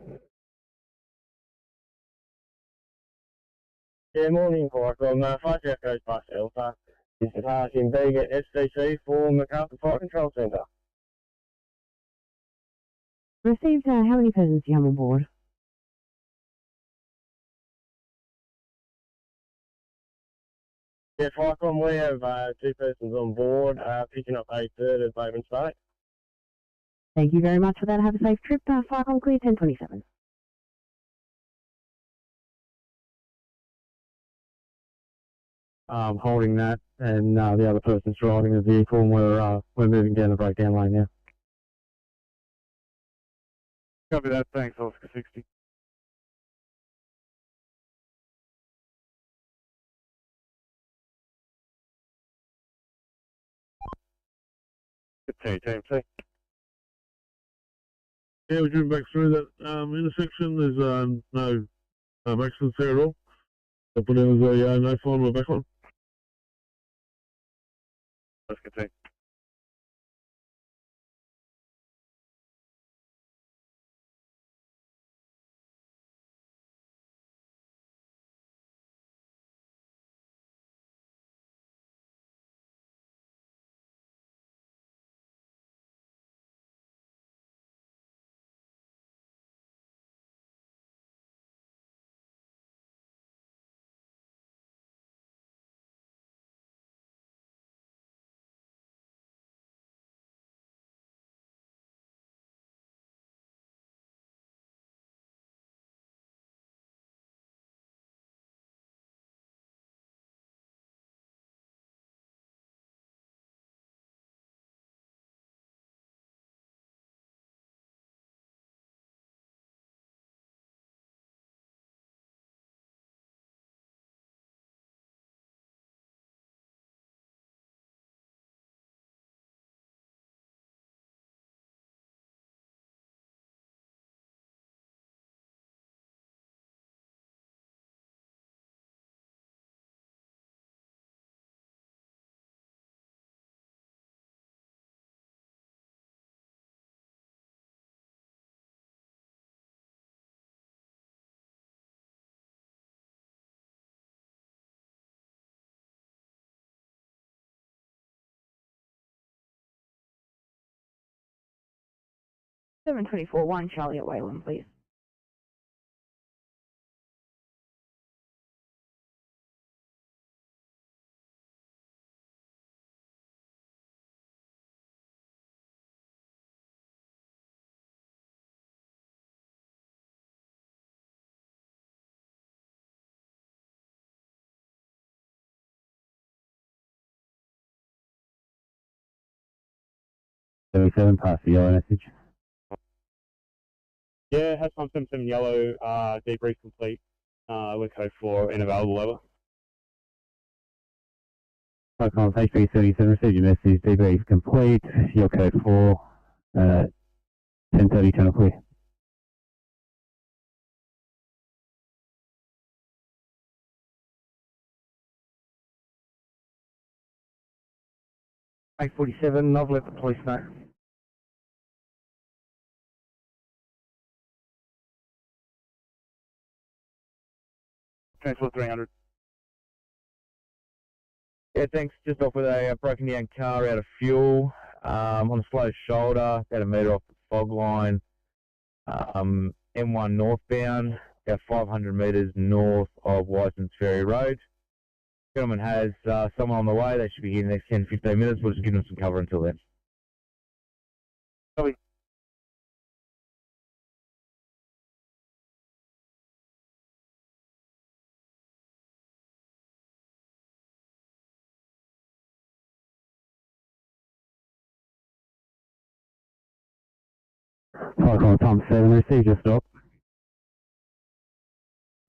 Yeah, morning, Fire far south coast, past Alpha. This is passing big at SDC for MacArthur Fire Control Centre. Received, how many persons do you have on board? Yeah, Firecom, we have 2 persons on board, picking up a third at Bowman State. Thank you very much for that. Have a safe trip. Firecom clear, 10:27. Holding that, and the other person's driving the vehicle, and we're moving down the breakdown lane now. Copy that, thanks, Oscar 60. Good TMC. Yeah, we're driven back through that intersection. There's no accidents there at all. I'll put in as a no fine on the back one. Let's continue. Seven 24-1 Charlie at Wayland, please. 77, pass the yellow message. Yeah, has 177 yellow, debrief complete. We're code 4 and available over. Icon HP 77, received your message, debrief complete, your code 4, 10:30, channel clear. Eight 47, I've let the police know. Transport 300. Yeah, thanks. Just off with a broken down car out of fuel, on a slow shoulder, about a metre off the fog line, M1 northbound, about 500 metres north of Ferry Road. Gentleman has someone on the way. They should be here in the next 10-15 minutes. We'll just give them some cover until then. Copy. Icon pump 7, received your stop.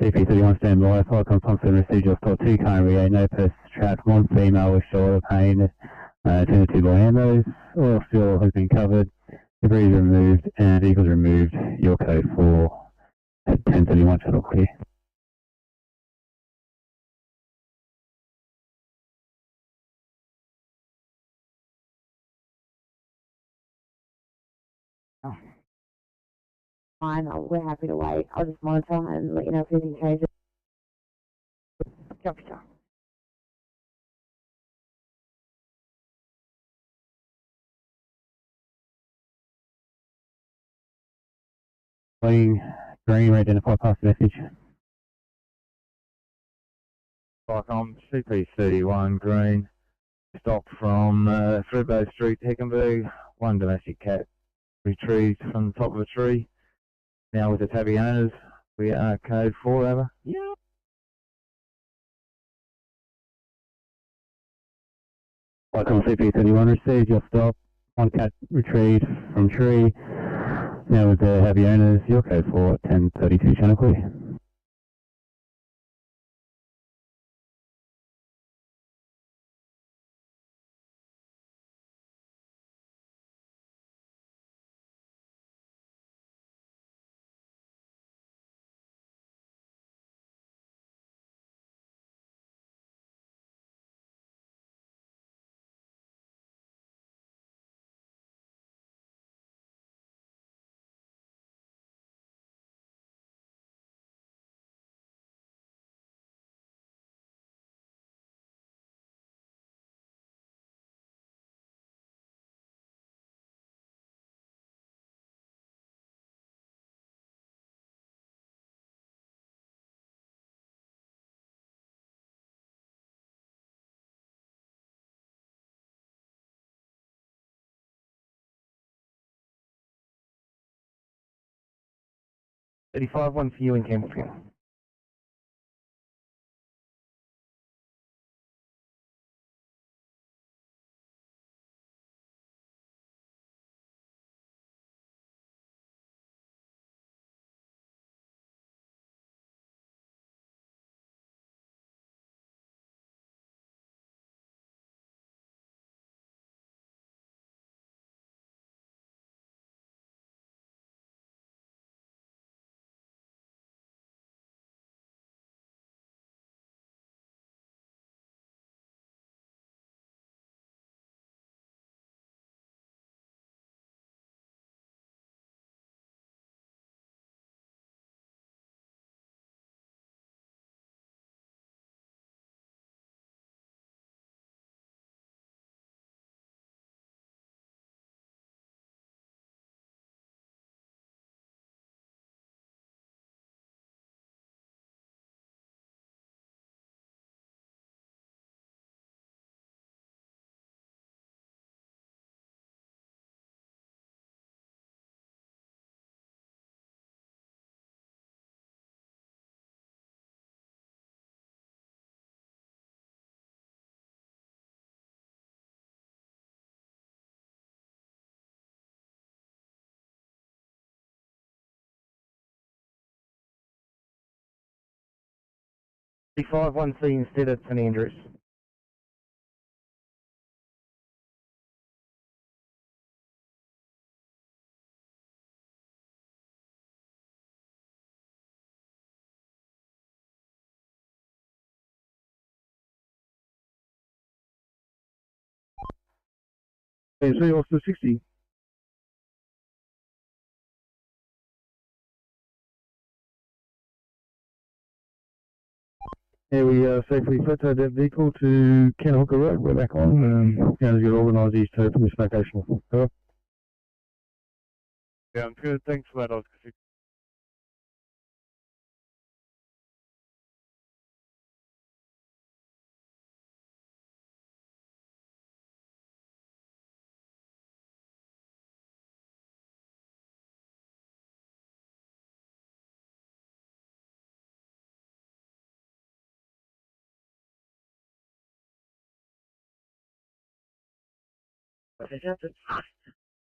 DP31 standby, Icon pump 7, received your stop. 2 current relay, no persons trapped, 1 female with shoulder pain, attended to by ambos. Oil spill has been covered, debris removed, and vehicles removed. Your code 4 at 10:31, shuttle clear. Fine, we're happy to wait. I'll just monitor and let you know if anything changes. Copy, sir. Waiting, green, identify pass message. Icon CP31 green. Stop from Threadbow Street, Heckenberg. 1 domestic cat retrieved from the top of a tree. Now with its happy owners. We are code 4, over. Yeah. Icon CP31 received your stop. 1 cat retrieved from tree. Now with the happy owners, your code 4 at 10:32, channel clear. One for you in Campbelltown. 51C instead of St Andrews. NSW also 60. Yeah, we safely flitted that vehicle to Hooker Road. We're back on. Going to get organised these two from this location. Yeah, I'm good. Thanks for that.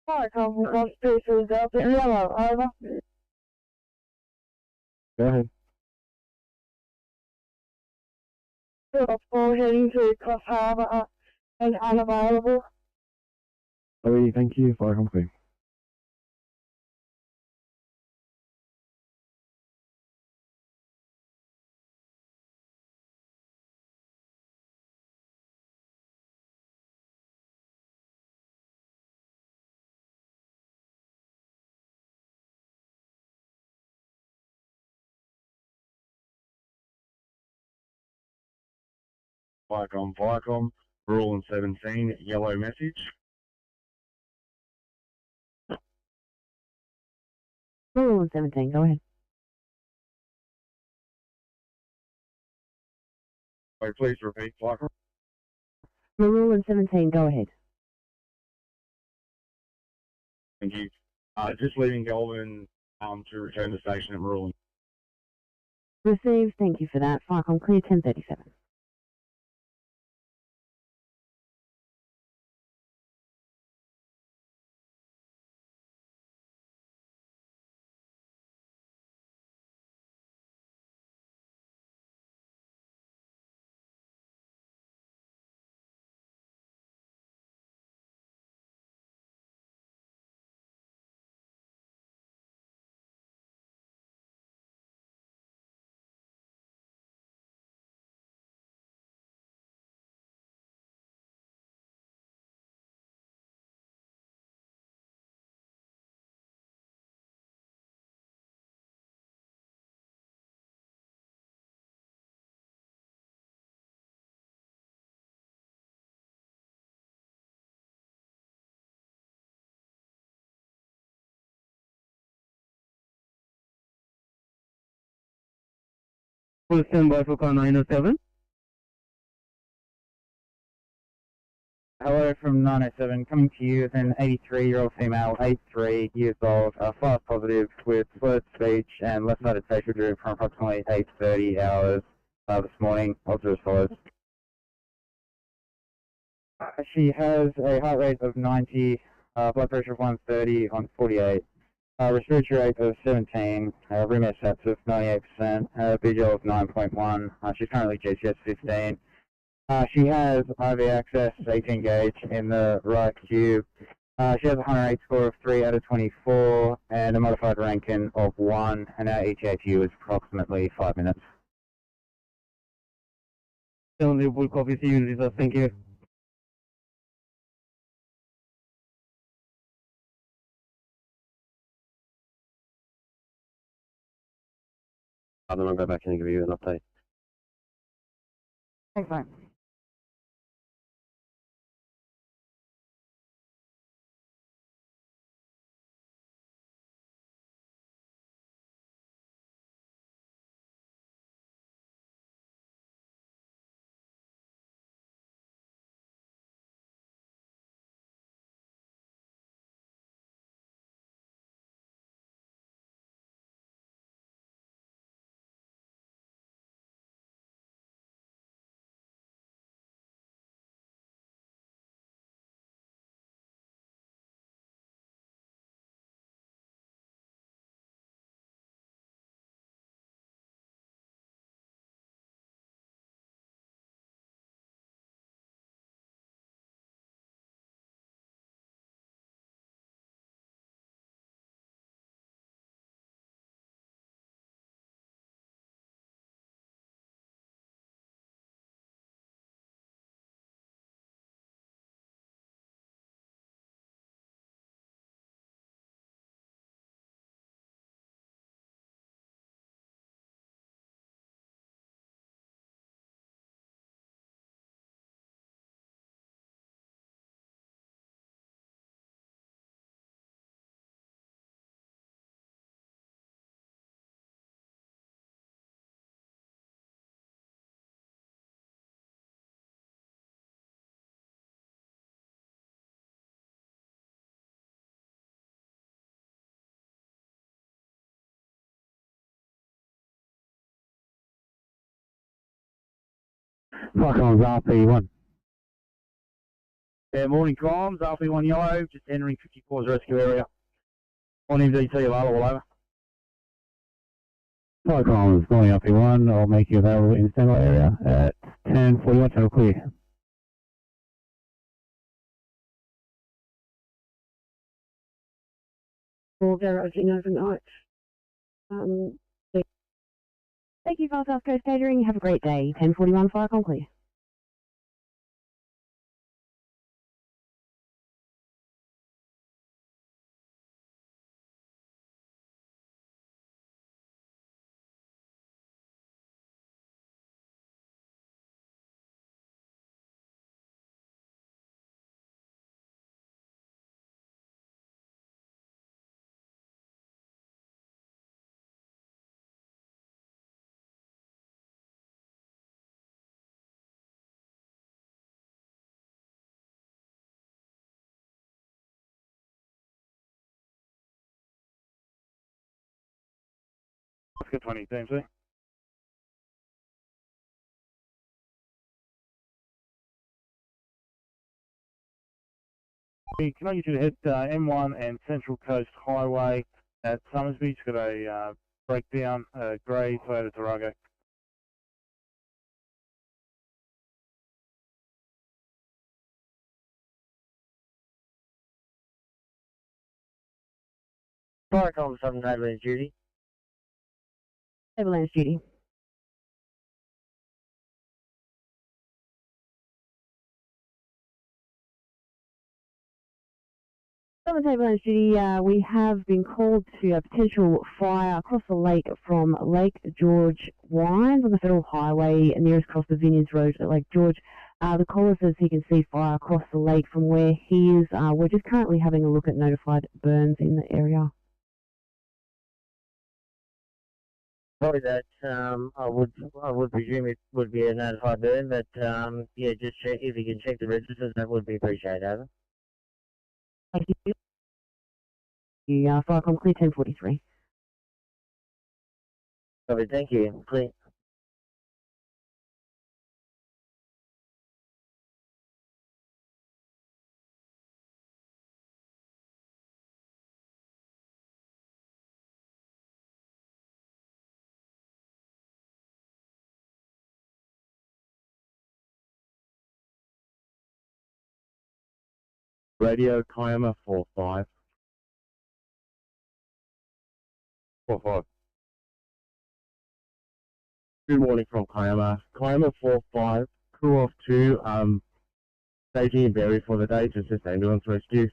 Fire company spaces up in yellow, over. Go ahead. Four heading to Cross Harbour and unavailable. Sorry, thank you. Fire company. Viacom, rural and 17, yellow message. Rural and 17, go ahead. So please repeat, Viacom. Rural and 17, go ahead. Thank you. Just leaving Goulburn to return to station at Rural. Received, thank you for that. Viacom clear 1037. Full standby for car 907. Hello from 907, coming to you as an 83-year-old female, 83 years old, fast positive with slurred speech and left-sided facial droop from approximately 8:30 hours this morning. I'll do as follows. She has a heart rate of 90, blood pressure of 130 on 48, respiratory rate of 17, room air sats of 98%, BGL of 9.1. She's currently GCS 15. She has IV access, 18 gauge in the right tube. She has a 108 score of 3 out of 24 and a modified Rankin of 1, and our ETA is approximately 5 minutes. Still on the full copy, see you, Lisa. Thank you. Then I'll go back and give you an update. Thanks, mate. Fire comms RP1. Yeah, morning comms, RP1 yellow, just entering 54's rescue area. On MDT available, over. Fire comms, morning RP1, I'll make you available in standby area at 10:41, channel clear. Or garaging overnight. Thank you, Far South Coast Catering. Have a great day. 10:41 fire com clear. Let's get 20, TMC. Can I get you to hit M1 and Central Coast Highway at Summersby? It's got a breakdown, grey Toyota Tarago. Fire call 7 Ambulance duty. Ambulance duty. Summit Ambulance duty, we have been called to a potential fire across the lake from Lake George Wines on the Federal Highway nearest across the Vineyards Road at Lake George. The caller says he can see fire across the lake from where he is. We're just currently having a look at notified burns in the area. Probably that, I would presume it would be a notified burn, but yeah, just check, if you can check the registers, that would be appreciated, over. Thank you. Fire com clear 10:43. Copy, thank you. Clear. Radio Kiama 45. 45. Good morning from Kiama. Kiama 45, crew off to staging in Ferry for the day to assist ambulance rescue.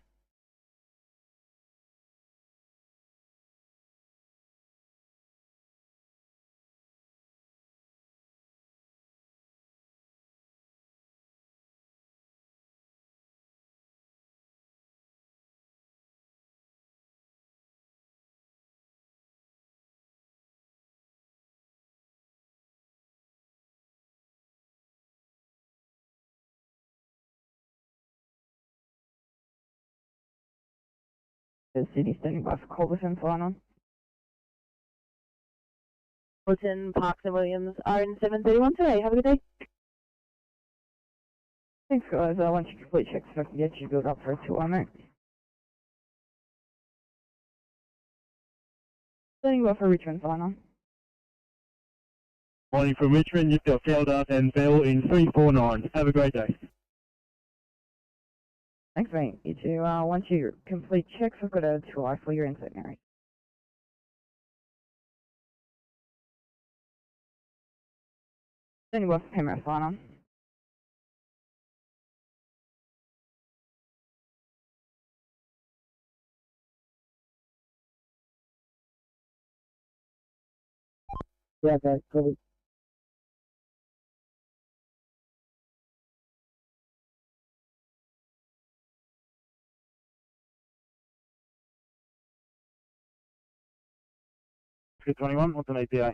The city standing by for Culberson sign on. Fulton, Parks and Williams, RN 731 today. Have a good day. Thanks, guys. Once you complete checks, I can get you built up for a 2 on it. Standing by for Richmond sign on. Morning from Richmond, you've got Felder and Bell in 349. Have a great day. Thanks, mate. You too. Once you complete checks, I've got a 2I for your inset, Mary. Standing by for Penrith sign on. Yeah, okay, cool. Good 21, what's an APA?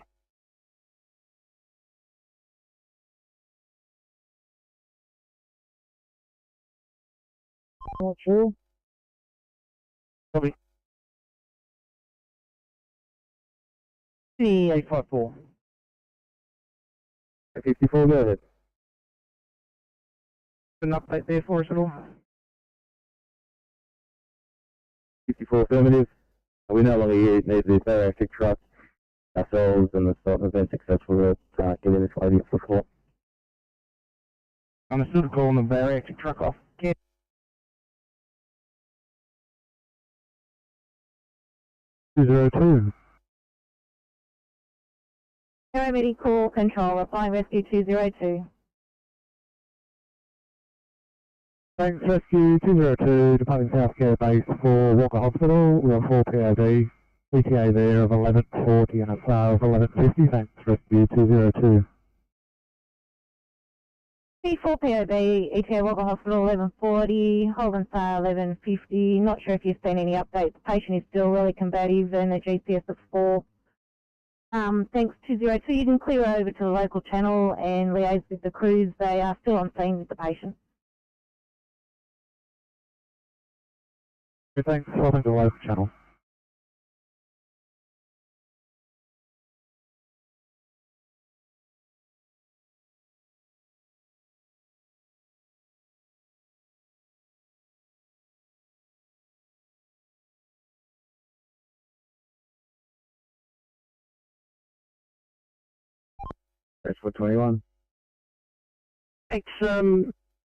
Not true. Copy. 854. 54, go ahead. An update there for us at all? 54 affirmative. We no longer need the bariatric truck ourselves, and the start has been successful at getting this lady off the floor. I'm still calling the bariatric truck off. Yeah. $202. Paramedical control, applying rescue 202. Thanks, Rescue 202, departing South Care Base for Walker Hospital. We have 4 POV, ETA there of 11:40 and a SAR of 11:50. Thanks, Rescue 202. C4 POB, ETA Walker Hospital 1140, Holden Star 1150. Not sure if you've seen any updates. The patient is still really combative and a GPS of 4. Thanks 202. You can clear over to the local channel and liaise with the crews. They are still on scene with the patient. Okay, thanks, welcome to the local channel. That's for 21. Thanks,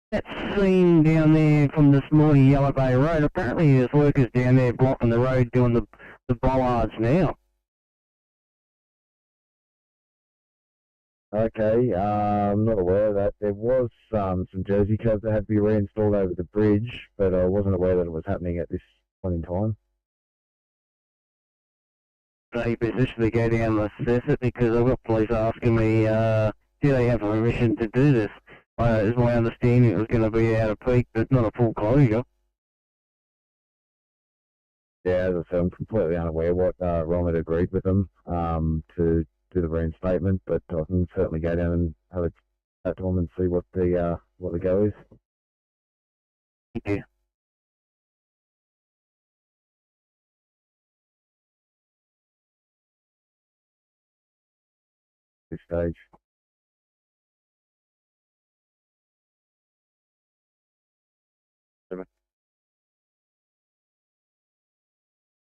that scene down there from this morning, Yellow Bay Road, apparently there's workers down there blocking the road doing the bollards now. Okay, I'm not aware of that. There was some Jersey curbs that had to be reinstalled over the bridge, but I wasn't aware that it was happening at this point in time. They position to go down and assess it because I've got police asking me, do they have permission to do this? It's my understanding it was going to be out of peak, but not a full closure. Yeah, as I said, I'm completely unaware what Ron had agreed with them to do the reinstatement, but I can certainly go down and have a chat to them and see what the go is. Thank you. This stage.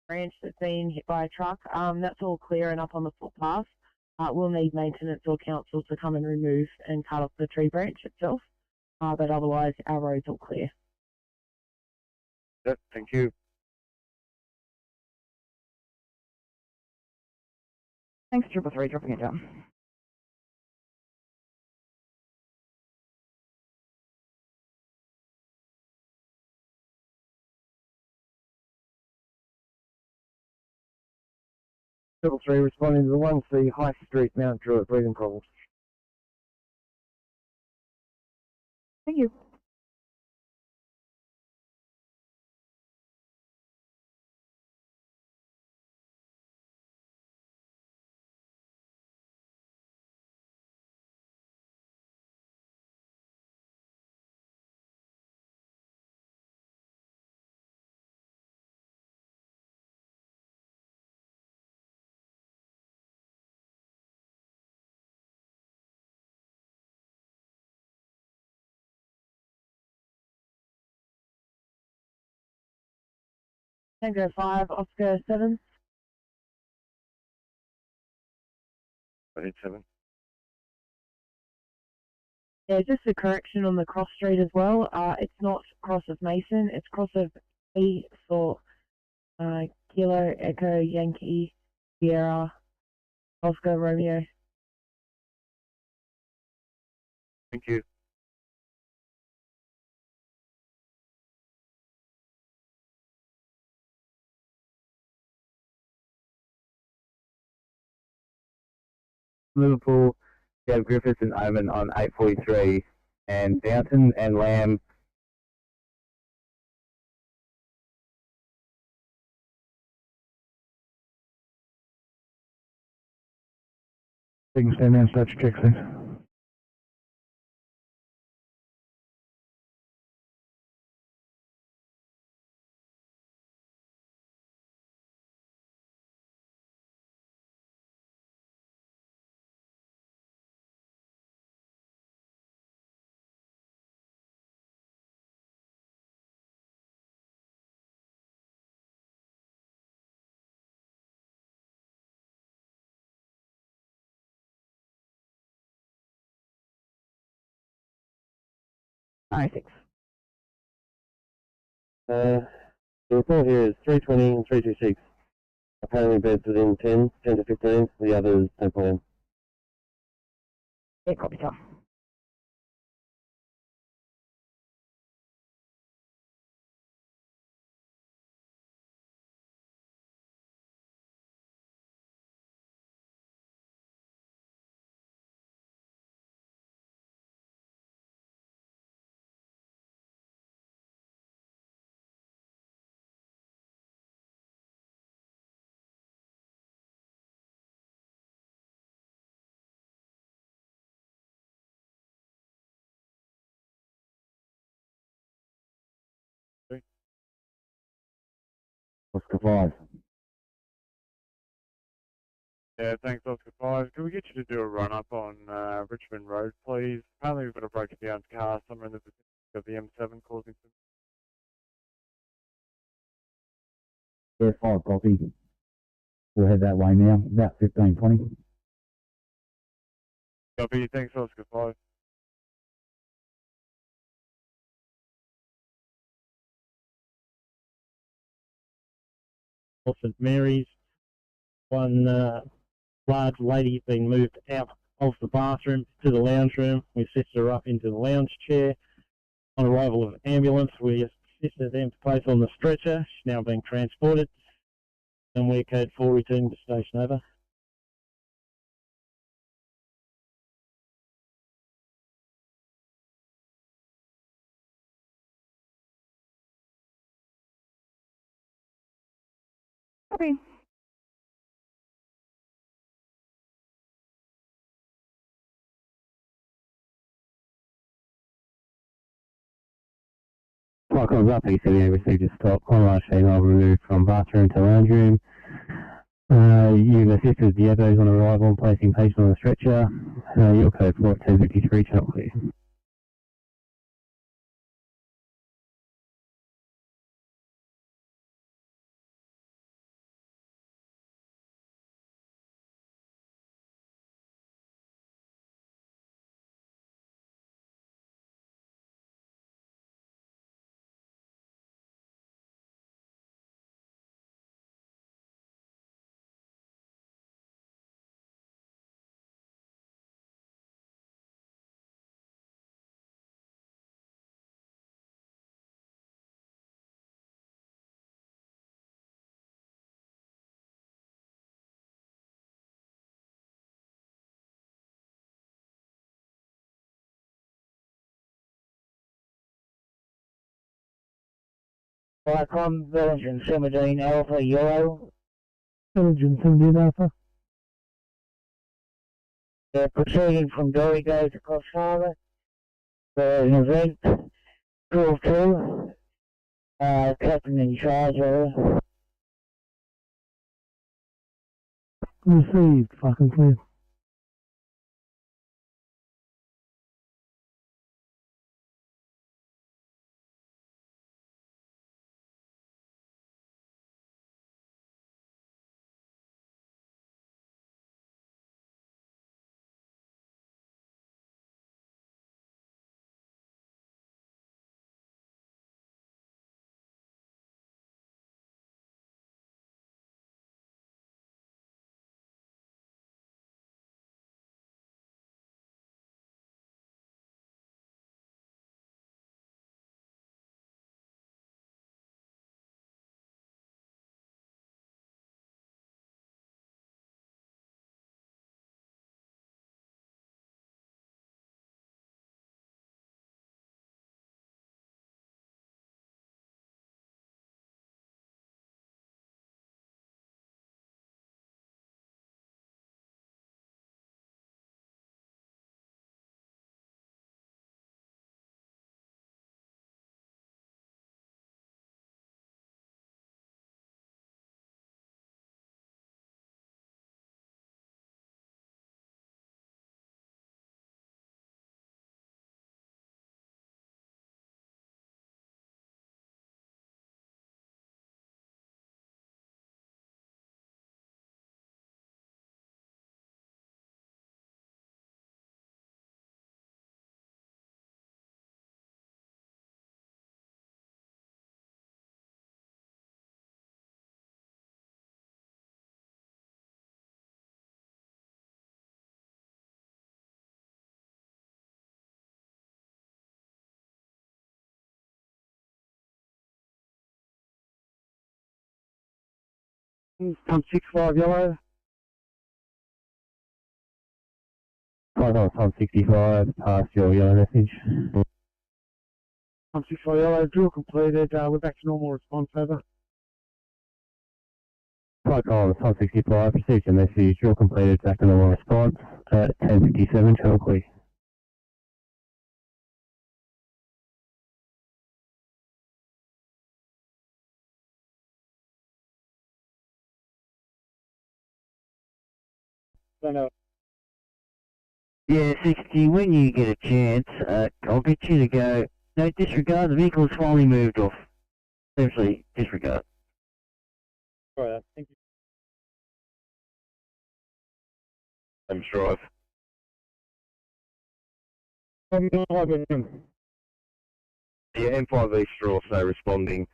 Branch that's been hit by a truck. That's all clear and up on the footpath. We'll need maintenance or council to come and remove and cut off the tree branch itself. But otherwise, our road's all clear. Yep, thank you. Thanks, 333, dropping it down. Triple 3 responding to the 1C High Street, Mount Druitt, breathing problems. Thank you. Tango 5, Oscar 7. 7. Yeah, just a correction on the cross street as well. It's not cross of Mason, it's cross of E for Kilo, Echo, Yankee, Sierra, Oscar, Romeo. Thank you. Liverpool, you have Griffiths and Omen on 8:43, and Downton and Lamb. Taking stand and such checks in. 906. The report here is 320 and 326. Apparently beds within 10 to 15, the others no plan. Yeah, copy, sir. Oscar 5. Yeah, thanks, Oscar 5. Can we get you to do a run-up on Richmond Road, please? Apparently we've got a broken down car somewhere in the vicinity of the M7 causing some... Yeah, 5 copy. We'll head that way now, about 15:20. Copy, thanks, Oscar 5. St Mary's. One large lady being moved out of the bathroom to the lounge room. We assisted her up into the lounge chair. On arrival of ambulance, we assisted them to place on the stretcher. She's now being transported. And we're code 4 returning to station, over. Copy. Flight calls up, ECA received a stop on large female removed from bathroom to lounge room. You've assisted the EVOs on arrival and placing patient on the stretcher. Your code 4 at 10:53, channel clear. Flightcom, Belgian 17 Alpha Euro. Belgian 17 Alpha. They're proceeding from Dorrigo to Coffs Harbour for an event. 12-2. Captain in charge, over. Received, fucking clear. Pump 65 yellow. Pump 65, pass your yellow message. Pump 65 yellow, drill completed. We're back to normal response, over. Pump 65, received your message, drill completed, back to normal response at 10:57, channel clear. Yeah, 60, when you get a chance, I'll get you to go. No, disregard, the vehicle has finally moved off. Seriously, disregard. Alright, thank you. James Drive. Yeah, M5 East are also responding.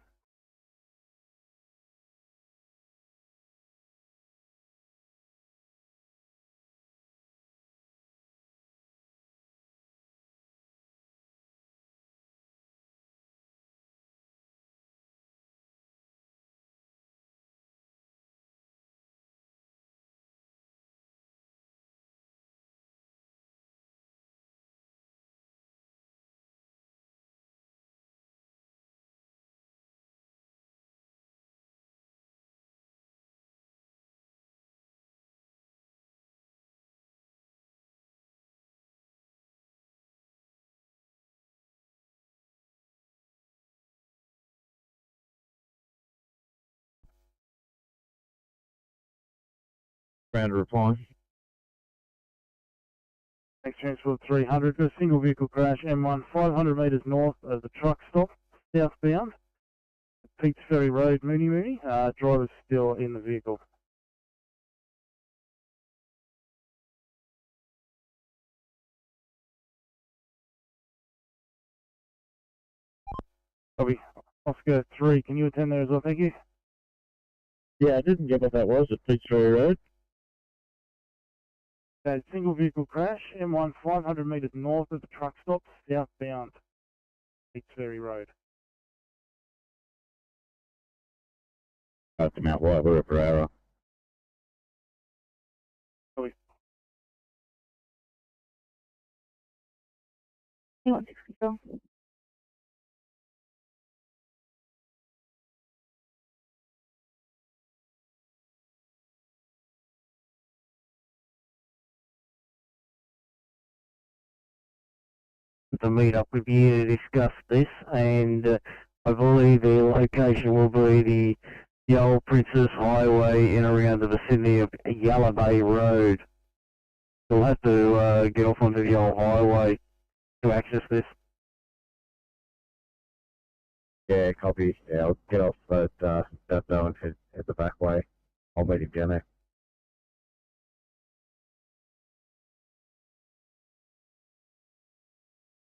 Ground reply. Next transport 300, a single vehicle crash, M1 500 metres north of the truck stop, southbound. Peaks Ferry Road, Mooney. Driver's still in the vehicle. Copy. Oscar 3, can you attend there as well, thank you? Yeah, I didn't get what that was at Peach Ferry Road. Okay, single vehicle crash, M1 500 metres north of the truck stop, southbound, Peaks Ferry Road. That's Mount White, we're per hour. Copy. 164. To meet up with you to discuss this, and I believe the location will be the old Princess Highway in around the vicinity of Yellow Bay Road. You'll have to get off onto the old highway to access this. Yeah, copy. Yeah, I'll get off at that though and head the back way. I'll meet him down there.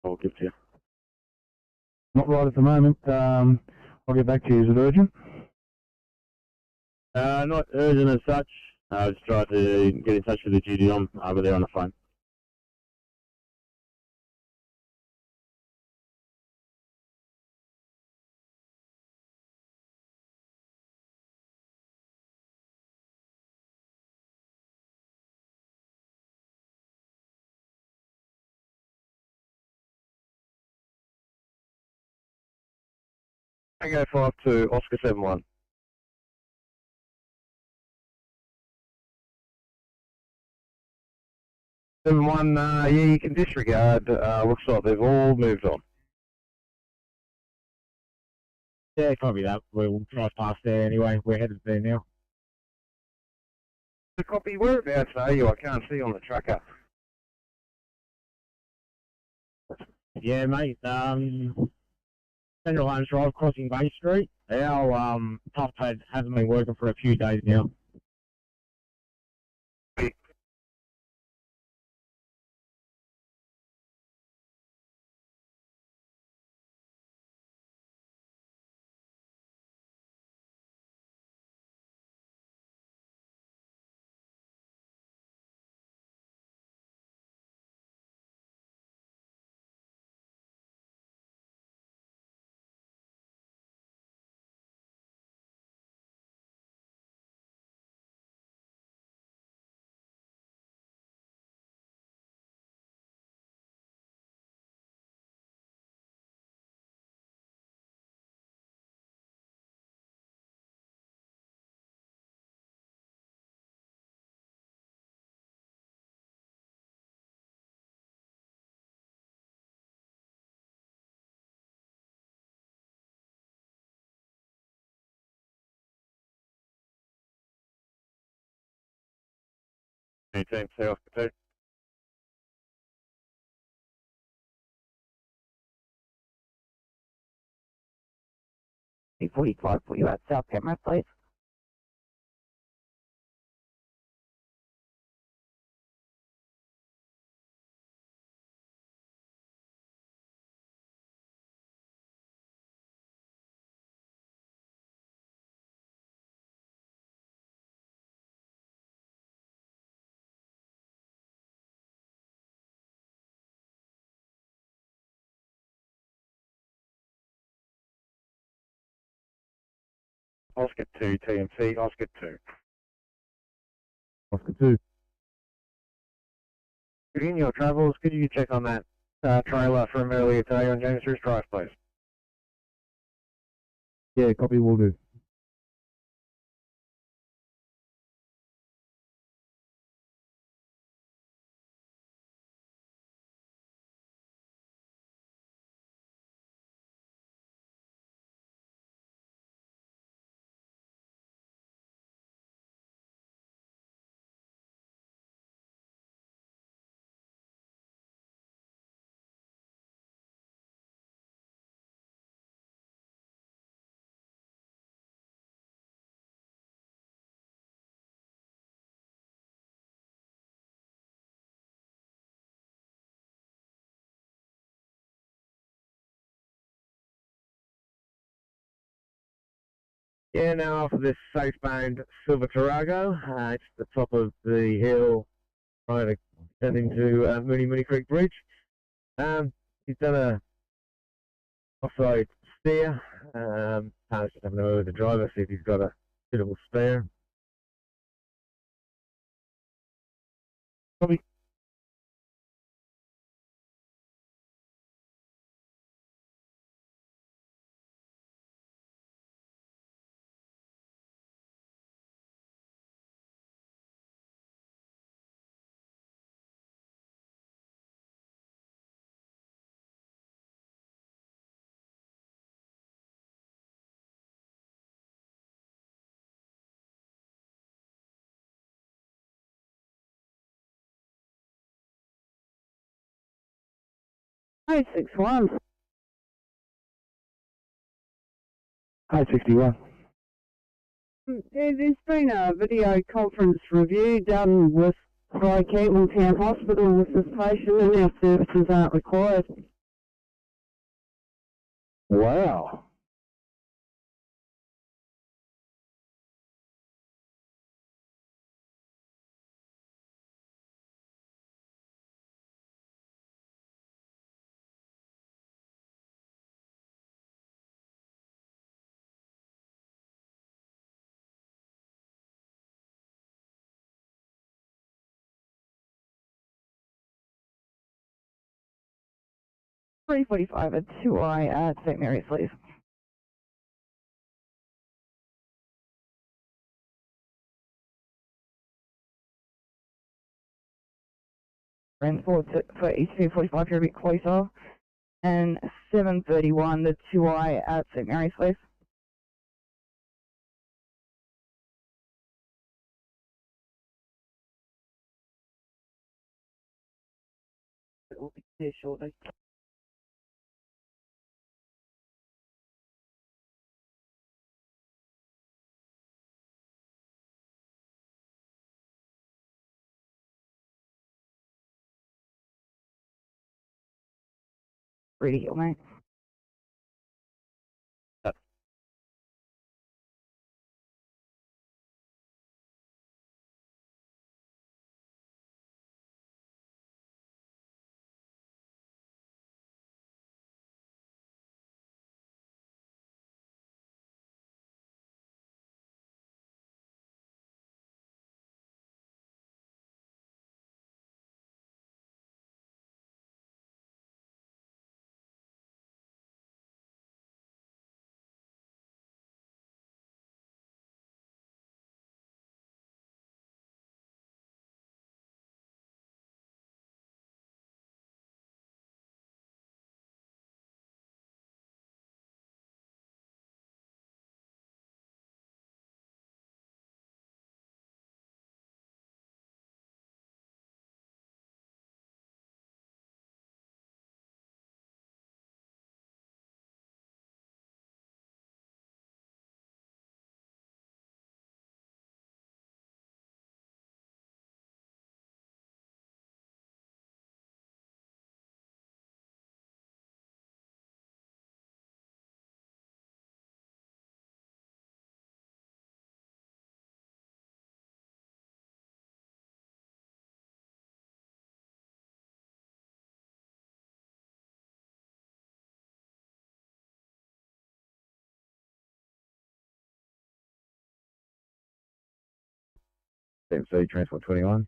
I'll give to you. Not right at the moment. I'll get back to you. Is it urgent? Not urgent as such. I just tried to get in touch with the duty on over there on the phone. Tango 5 to Oscar 71. Yeah, you can disregard. Looks like they've all moved on. Yeah, probably that. We'll drive past there anyway. We're headed there now. The copy, whereabouts are you? I can't see on the tracker. Yeah, mate. Central Holmes Drive, crossing Bay Street. Our top pad hasn't been working for a few days now. Team C, Oscar 45 for you at South Camera, please. Oscar 2, TMC, Oscar 2. Oscar 2. In your travels, could you check on that trailer from earlier today on James Bruce Drive, please? Yeah, copy, will do. Yeah, now off of this southbound Silver Tarago, it's the top of the hill, trying to turn into Mooney Creek Bridge. He's done a offside steer. Just having a word with the driver, see if he's got a suitable spare. Probably. Hi, 61. Hi, 61. There's been a video conference review done with by Campbelltown Hospital with this patient, and our services aren't required. Wow. $3.45 at 2I at St. Mary's, please. Transport for East 45, you're a bit closer. And 7:31, the 2I at St. Mary's, please. It will be here shortly. Ready to go, mate. TMC Transport 21.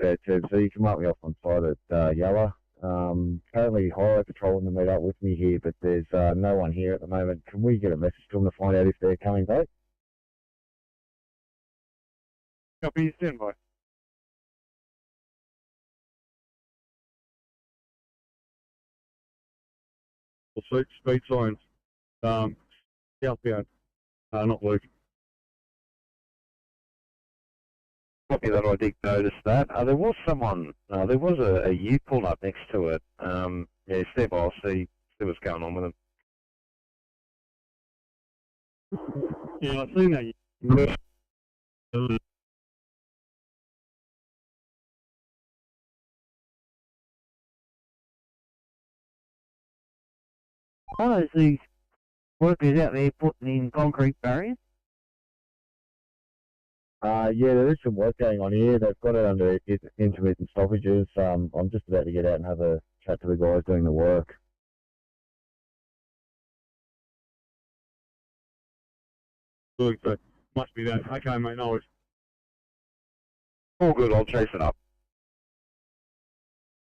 TMC, you can mark me off on site at Yalla. Currently highway patrol to meet up with me here, but there's no one here at the moment. Can we get a message to them to find out if they're coming back? Copy, stand by. Speed signs. Southbound. Not working. Copy that, I did notice that. There was someone, there was a U pulled up next to it. Yeah, step by, I'll see what's going on with them. Yeah, I've seen that. Oh, there's these workers out there putting in concrete barriers. Yeah, there is some work going on here. They've got it under intermittent stoppages. I'm just about to get out and have a chat to the guys doing the work. Good, but must be that. Okay, mate, no worries. All good, I'll chase it up.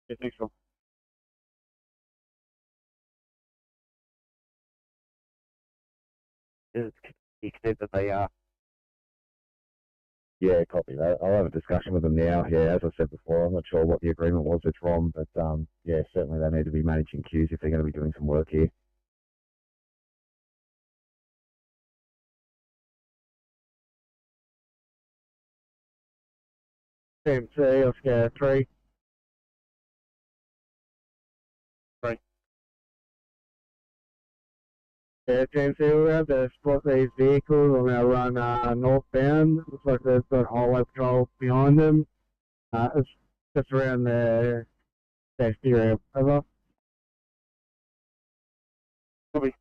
Yeah, thanks, Phil. To the extent that they are. Yeah, copy that. I'll have a discussion with them now. Yeah, as I said before, I'm not sure what the agreement was with Rom, but yeah, certainly they need to be managing queues if they're going to be doing some work here. TMC, Oscar 3. Right. Yeah, TMC, we're about to spot these vehicles on our run northbound. Looks like they've got highway patrol behind them. It's just around the safety area. Over. Copy.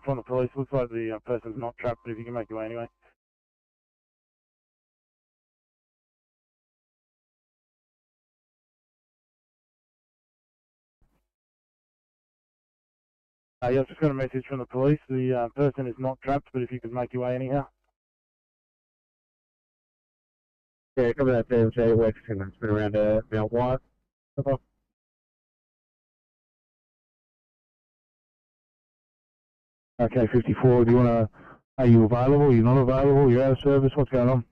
From the police, looks like the person's not trapped, but if you can make your way anyway. Yeah, I've just got a message from the police. The person is not trapped, but if you could make your way anyhow. Yeah, coming out TMC, West, and it's been around Mount White. Over. Okay, 54, do you want to, are you available, you're not available, you're out of service, what's going on?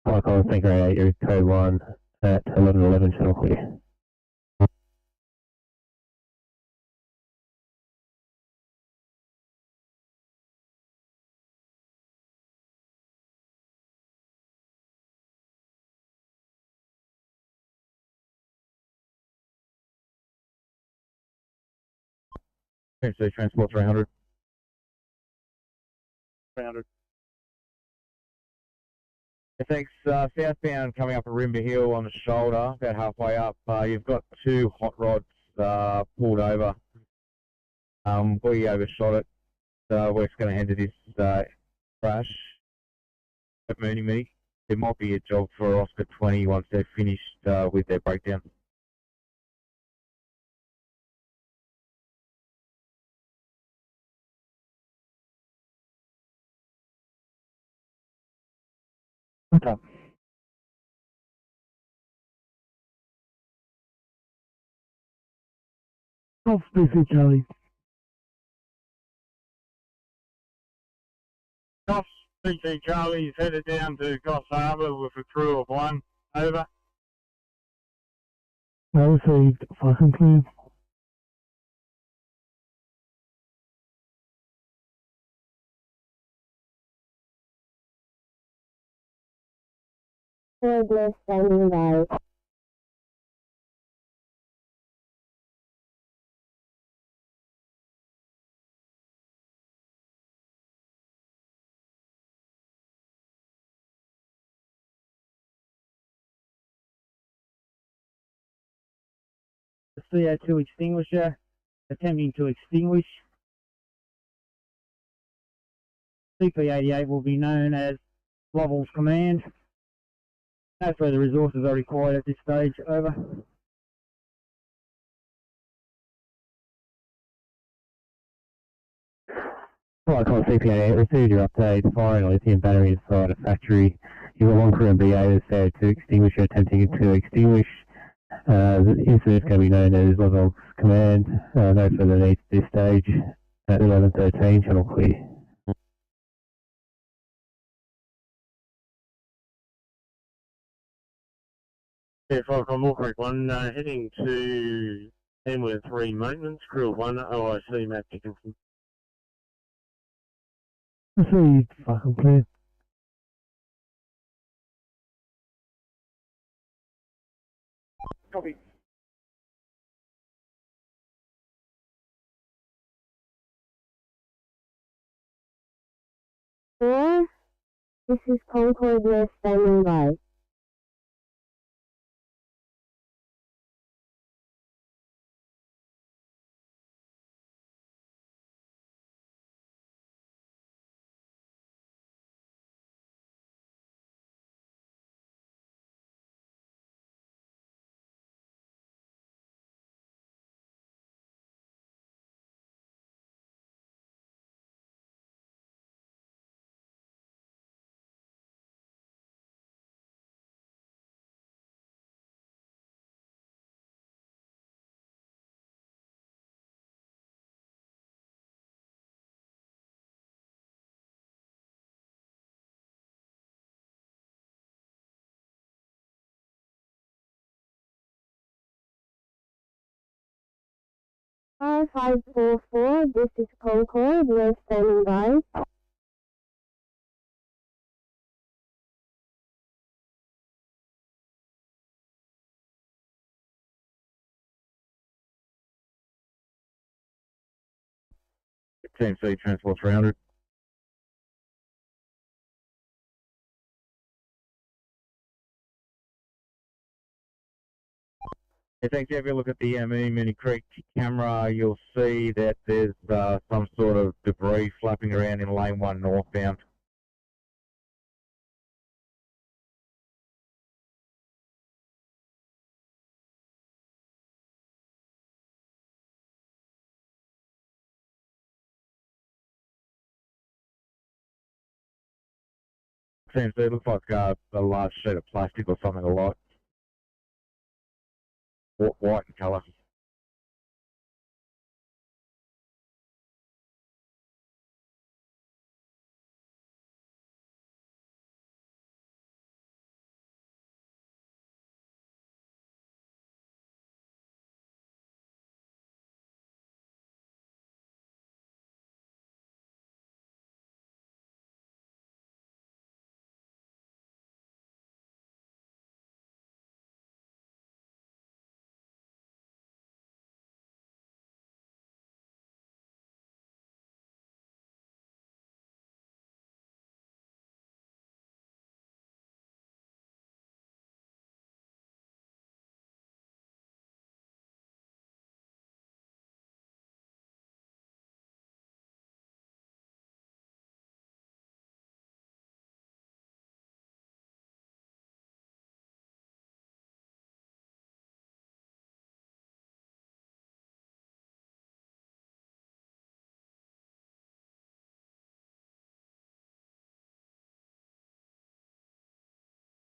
Michael, thank you, your code 1 at 1111, channel clear. TMC Transport 300. 300. Thanks. Southbound coming up Arimba Hill on the shoulder, about halfway up. You've got two hot rods pulled over. We overshot it. We're just going to head to this crash at Mooney. There might be a job for Oscar 20 once they're finished with their breakdown. Okay. Off BC Charlie. Cops, BC Charlie is headed down to Goss Harbour with a crew of 1. Over. I received fucking clear. Progress standing by. The CO2 extinguisher attempting to extinguish. CP88 will be known as Lovell's command. As for the resources are required at this stage, over. Flight Con CPA, received your update. Firing a lithium battery inside a factory. You've got one crew and BA that's there to extinguish. You're attempting to extinguish. The incident can be known as Level Command. No further needs at this stage. At 11:13, channel clear. Yeah, Flight Con More Correct 1, heading to Hamlet 3 maintenance, crew of 1, OIC Matt Dickinson. Received, fucking clear. Copy. Four, this is Concord West standing by. R544, this is Concord, we're standing by. Team C, transport 300. I think if you look at the Mooney Creek camera, you'll see that there's some sort of debris flapping around in lane 1 northbound. Seems it looks like a large sheet of plastic or something a lot. White in colour.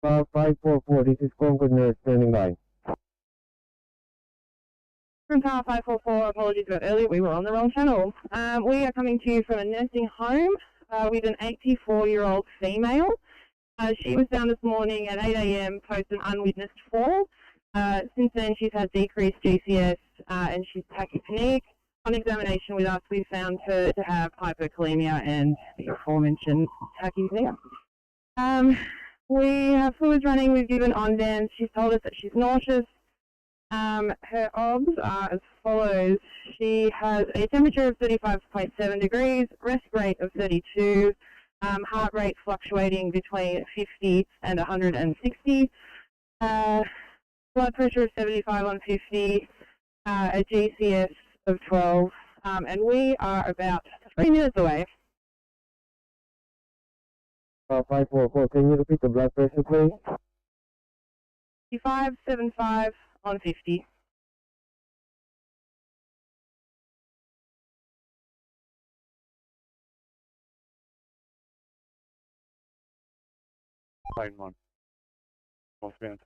Car 544, this is Concord North standing by. From car 544, apologies about earlier, we were on the wrong channel. We are coming to you from a nursing home with an 84-year-old female. She was found this morning at 8 AM post an unwitnessed fall. Since then, she's had decreased GCS and she's tachypneic. On examination with us, we found her to have hypokalemia and the aforementioned tachypnea. We have fluids running, we've given ONDAMs. She's told us that she's nauseous. Her obs are as follows. She has a temperature of 35.7 degrees, rest rate of 32, heart rate fluctuating between 50 and 160, blood pressure of 75 on 50, a GCS of 12, and we are about 3 minutes away. 544, can you repeat the blood pressure, please? 5575 on 50. Plane 1. Northbound.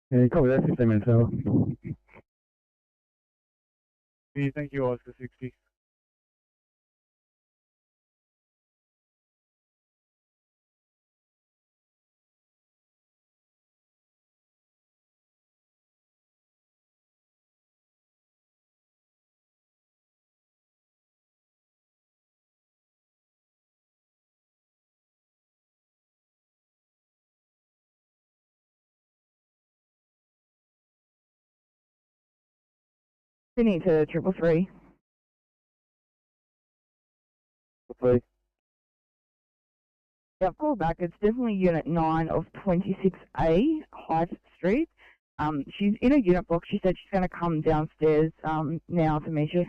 Yeah, copy that, 15 minutes over. Thank you, Oscar 60. Sydney to 333. Please. Yeah, I've called back. It's definitely Unit 9 of 26A, Hyde Street. She's in a unit block. She said she's going to come downstairs now to meet you.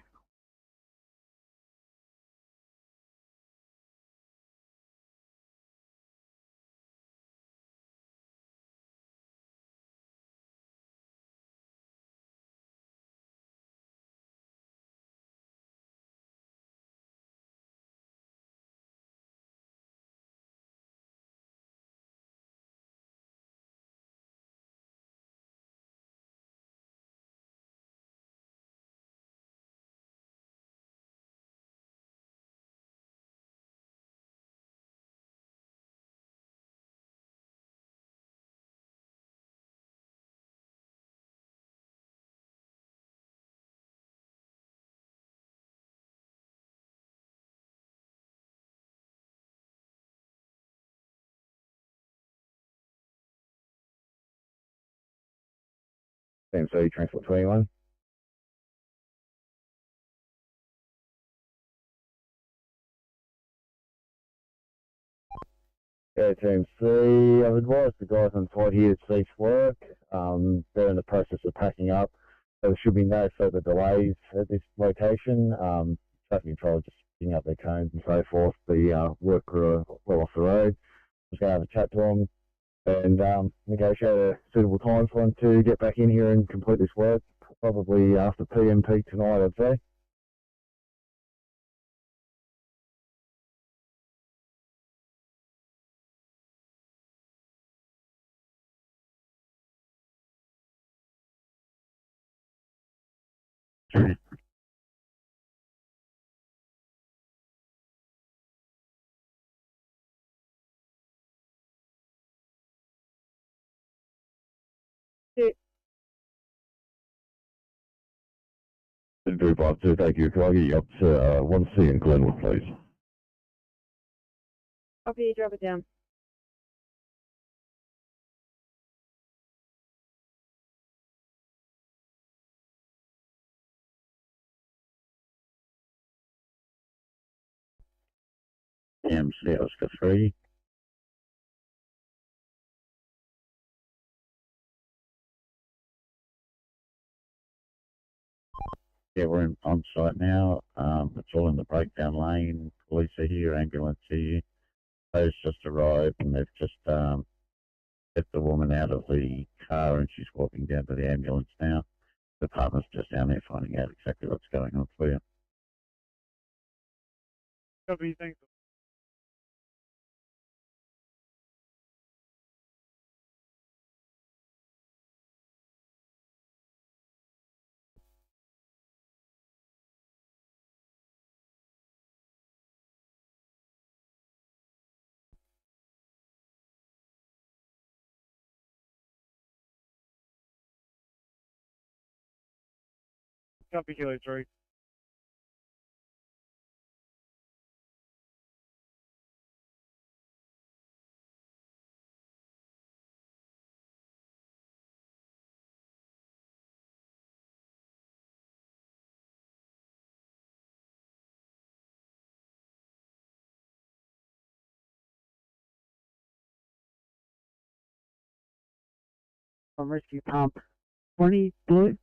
NSW Transport 21. Yeah, Team C, I've advised the guys on site here to cease work. They're in the process of packing up. So there should be no further delays at this location. Traffic control just picking up their cones and so forth. The work crew are well off the road. Just going to have a chat to them and negotiate a suitable time for them to get back in here and complete this work. Probably after PM peak tonight, I'd say. Group 52, thank you. Can I get you up to 1C in Glenwood, please? Copy, drop it down. MC Oscar 3. Yeah, we're on site now. It's all in the breakdown lane. Police are here, ambulance here. Those just arrived and they've just let the woman out of the car and she's walking down to the ambulance now. The partner's just down there finding out exactly what's going on for you. Copy, thanks. Copy, Kilo 3. From Rescue Pump 20, Blue.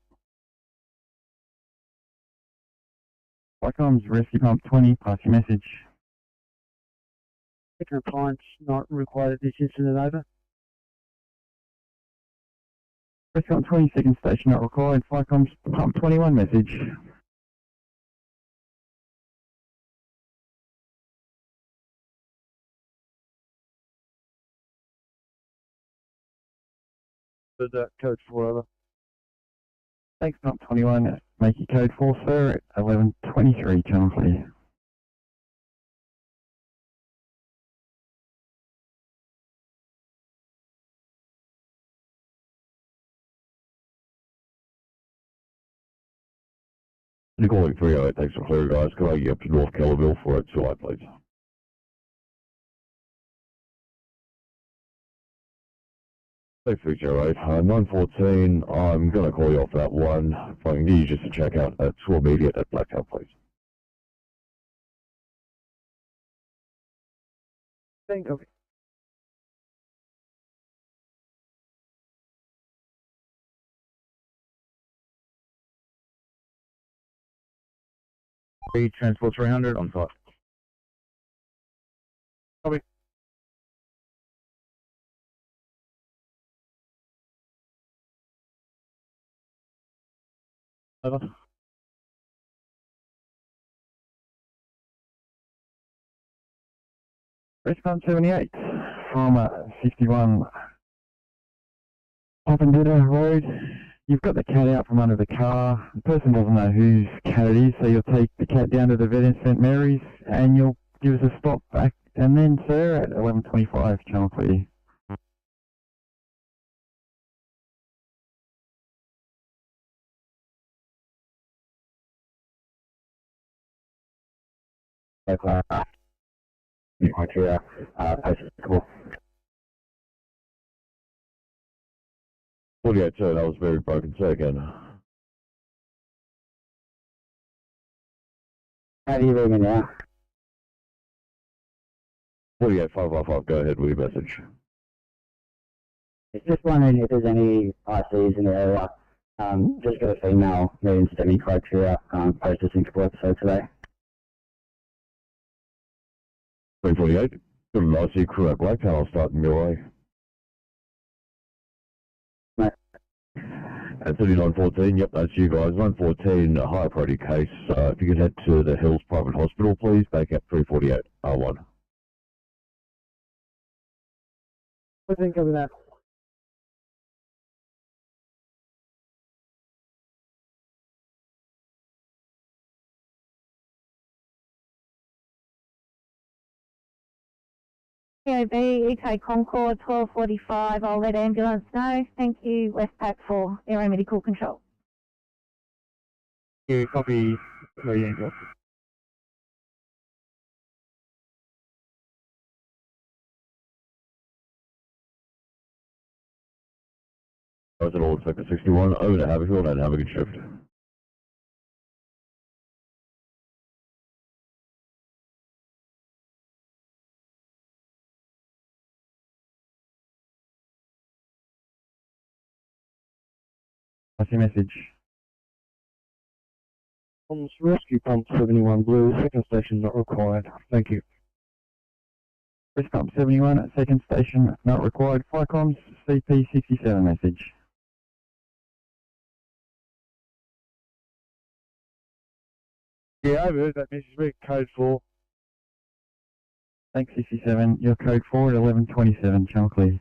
Wycombe's Rescue Pump 20, pass your message. Second appliance not required at this incident, over. Restaurant 22nd station not required. Firecoms pump 21 message. Did that code 4 over. Thanks, pump 21. Make your code 4, sir, at 11:23, channel clear. You're calling 308, thanks for clearing, guys. Can I get up to North Kellerville for it, so please? Hey, 308, 914, I'm going to call you off that one. If I can get you just to check out at 2 immediate at Blackout, please. Thank you. Transport 300 on site. Copy. Over. Restaurant 78 from 51 Poppendita Road. You've got the cat out from under the car. The person doesn't know whose cat it is, so you'll take the cat down to the vet in St Mary's and you'll give us a stop back. And then, sir, at 11:25, channel clear. Criteria, cool. 48, sir, that was very broken. Say again. How do you hear me now? 48, 555, go ahead with your message. It's just wondering if there's any ICs in the area. Just got a female needing STEMI criteria processing for episode today. 348, got an IC crew at Blacktown, I'll start in your way. At 3914, yep, that's you guys. 114, a high priority case. If you could head to the Hills Private Hospital, please, back at 348, R1. What do you think of that? POB, UK Concord, 12:45. I'll let ambulance know. Thank you. Westpac for aeromedical control. You copy where you go. I was at all Sector 61, over to Haverhill and have a good shift. What's your message? Rescue pump 71 blue, second station not required. Thank you. Rescue pump 71 at second station not required. Firecoms CP 67 message. Yeah, over. That message me code 4. Thanks 67. Your code 4 at 11:27. Channel clear.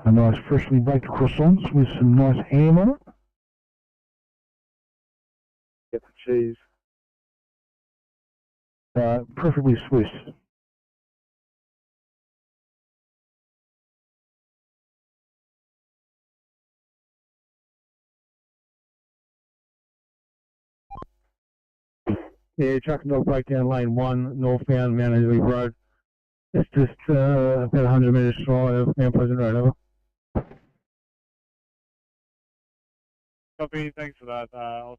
A nice freshly baked croissants with some nice ham on it. Get the cheese. Preferably Swiss. Yeah, truck and dog breakdown lane 1, northbound Mount Angeles Road. It's just about 100 metres shy of Mount Pleasant Road, over. Copy, thanks for that. I'll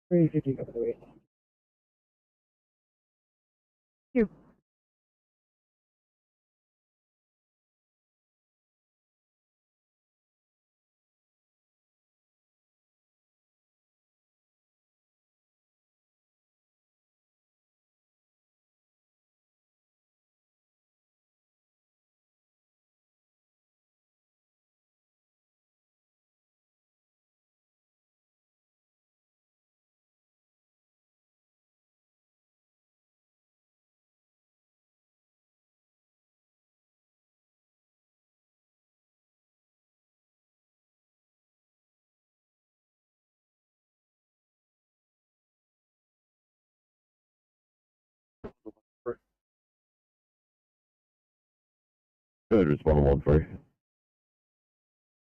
350 got the way. You. Go ahead, respond on 1-3.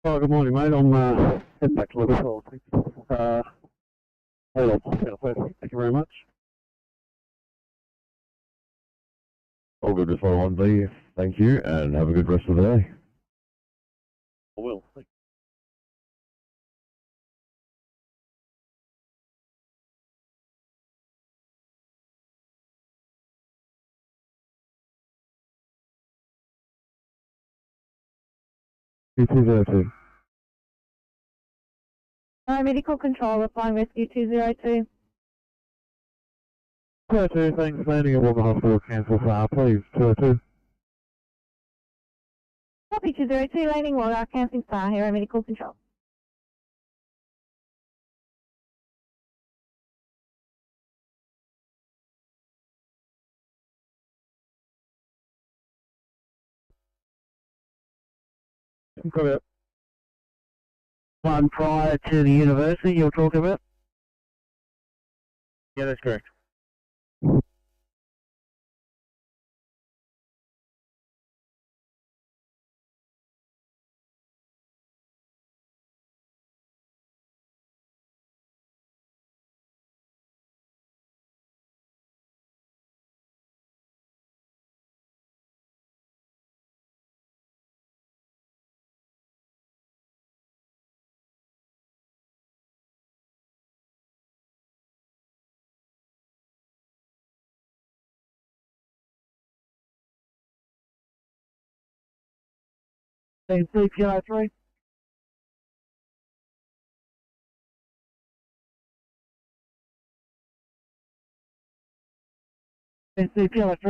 Oh, good morning, mate. I'm heading back to Liverpool. Hold on. Thank you very much. All good, respond on 1-3. Thank you, and have a good rest of the day. I will. Two. Medical control, applying rescue 202. 202, thanks. Landing at Walker Hospital, cancel fire, please. 202. Copy 202, landing water, cancelling fire, here medical control. Copy that. One prior to the university you're talking about? Yeah, that's correct. Same 3 3,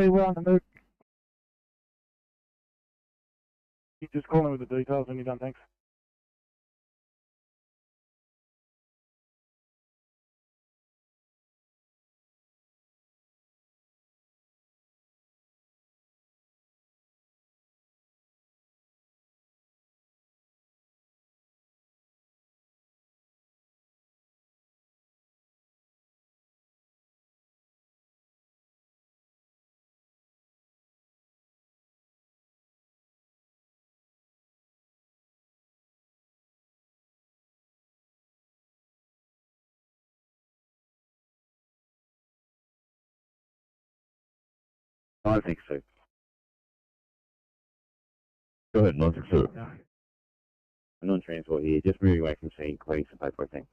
we're on the move. You just call in with the details when you're done, thanks. I don't think so. Go ahead, 962. I'm on transport here, just moving away from scene, collecting some paperwork, thanks.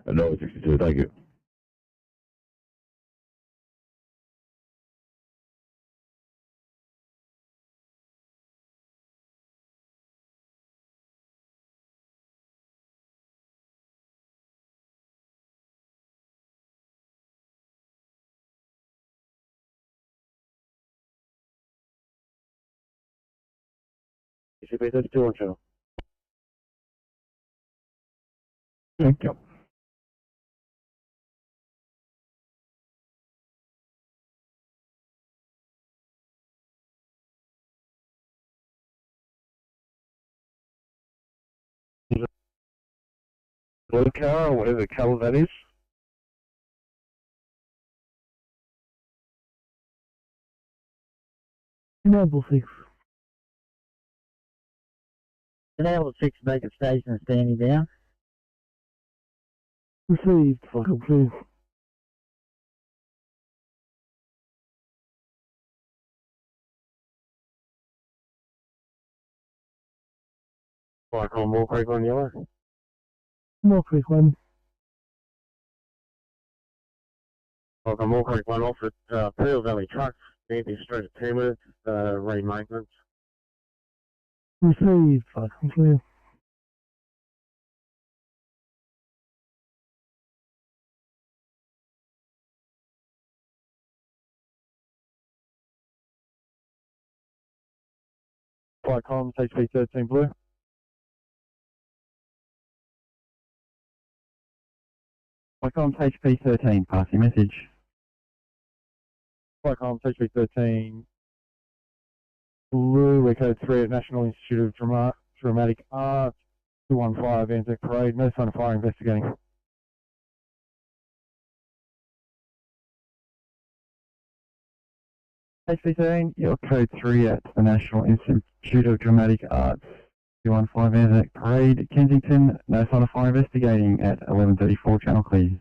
And 962, thank you. You should be those two on channel. Thank you. Blue car, or whatever colour that is. Noble 6. Level 6 Baker Station standing down. Received, fucking please. Like on Moore Creek on yellow. More quick one. Like on Moore Creek one off at Peel Valley Trucks, Anthony Street at 10 minutes, re-maintenance. Received, fucking clear. Flight comms, HP 13 blue. Flight comms, HP 13, passing message. Flight comms, HP 13 blue, we code 3 at National Institute of Dramatic Art, 215 Anzac Parade, no sign of fire, investigating. H15, you're code 3 at the National Institute of Dramatic Arts. 215 Anzac Parade, Kensington. No sign of fire investigating at 11:34. Channel clear.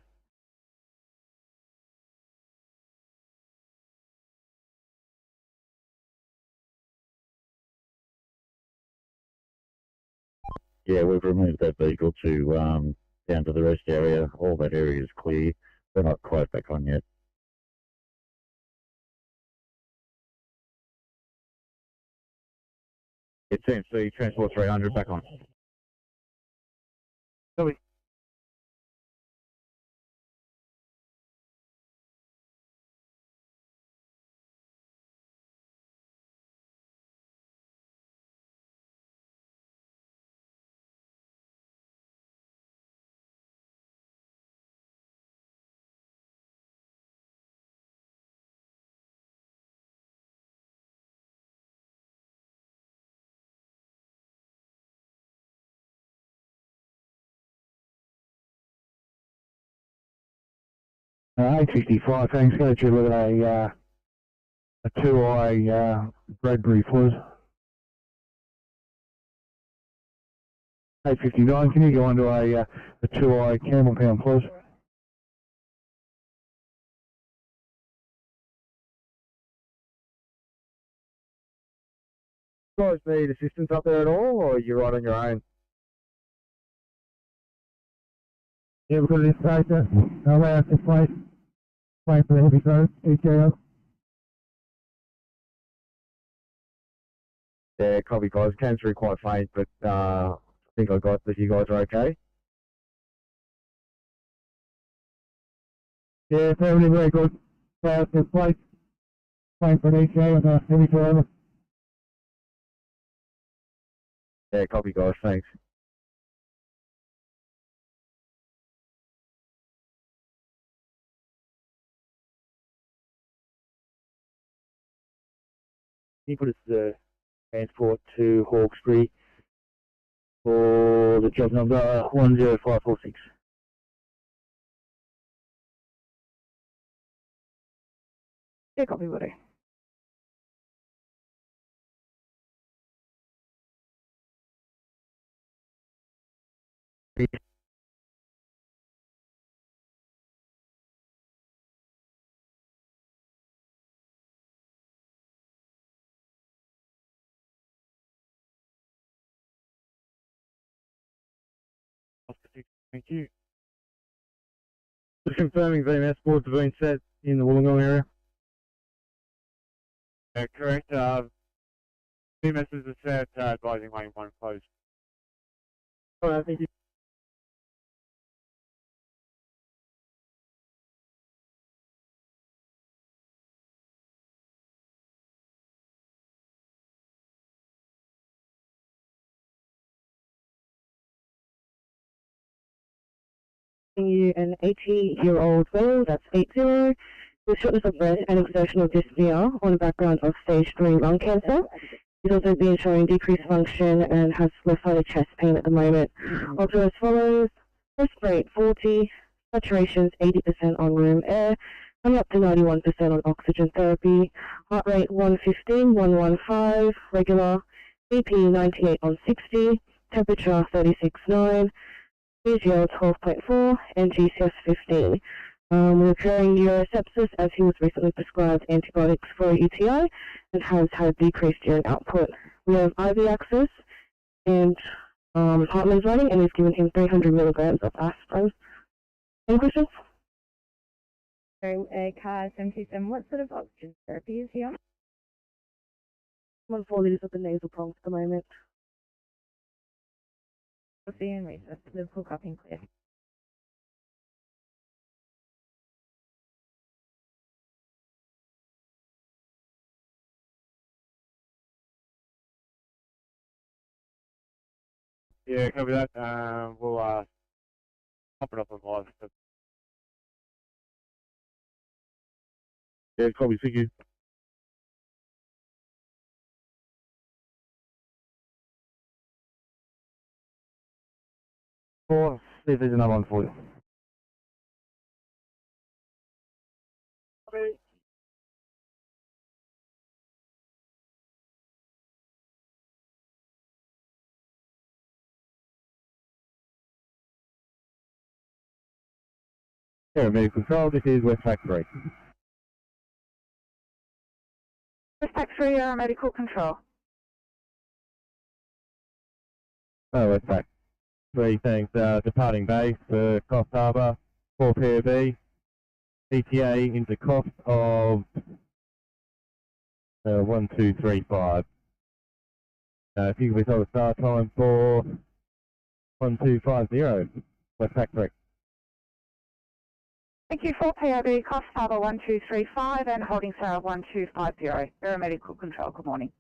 Yeah, we've removed that vehicle to down to the rest area. All that area is clear. They're not quite back on yet. It seems to be Transport 300 back on. Copy. A55, thanks. Go to look at a 2i Bradbury, please. 859, can you go onto a 2i Campbelltown, please? Guys need assistance up there at all, or are you right on your own? Yeah, we've got this data. Allow us to play for the heavy growth, EKO. Yeah, copy guys. Came through quite faint, but I think I got that you guys are okay. Yeah, family very good. Allow us to play for an EKO with a heavy driver. Yeah, copy guys. Thanks. Can you put us the transport to Hawkesbury for the job number 10546? Yeah, copy, buddy. Thank you. Just confirming VMS boards have been set in the Wollongong area. Correct. Two messages are set, advising lane 1 closed. Alright, thank you. You an 80-year-old male, that's 80, with shortness of breath and exertional dyspnea on the background of stage 3 lung cancer. He's also been showing decreased function and has left-sided chest pain at the moment. Also as follows: pulse rate 40, saturations 80% on room air, and up to 91% on oxygen therapy. Heart rate 115, 115, regular. BP 98 on 60, temperature 36.9. BGL 12.4 and GCS 15. Recurring urosepsis as he was recently prescribed antibiotics for UTI and has had decreased urine output. We have IV access and Hartman's running and he's given him 300 milligrams of aspirin. Any questions? So, car 77, what sort of oxygen therapy is he on? 1 4 litres of the nasal prongs at the moment. We'll see you in recess. Liverpool cupping clear. Yeah, copy that. We'll pop it up on live. Yeah, copy. Thank you. Or see if there's another one for you. Here, medical control, this is Westpac 3. Westpac 3, medical control. Oh, Westpac 3, thanks. Departing base for Coffs Harbour, 4 POB, ETA into cost of 1235. If you can be told the start time for 1250, Westpac 3. Thank you for POB, Coffs Harbour 1235 and holding Sarah 1250. Paramedical control, good morning.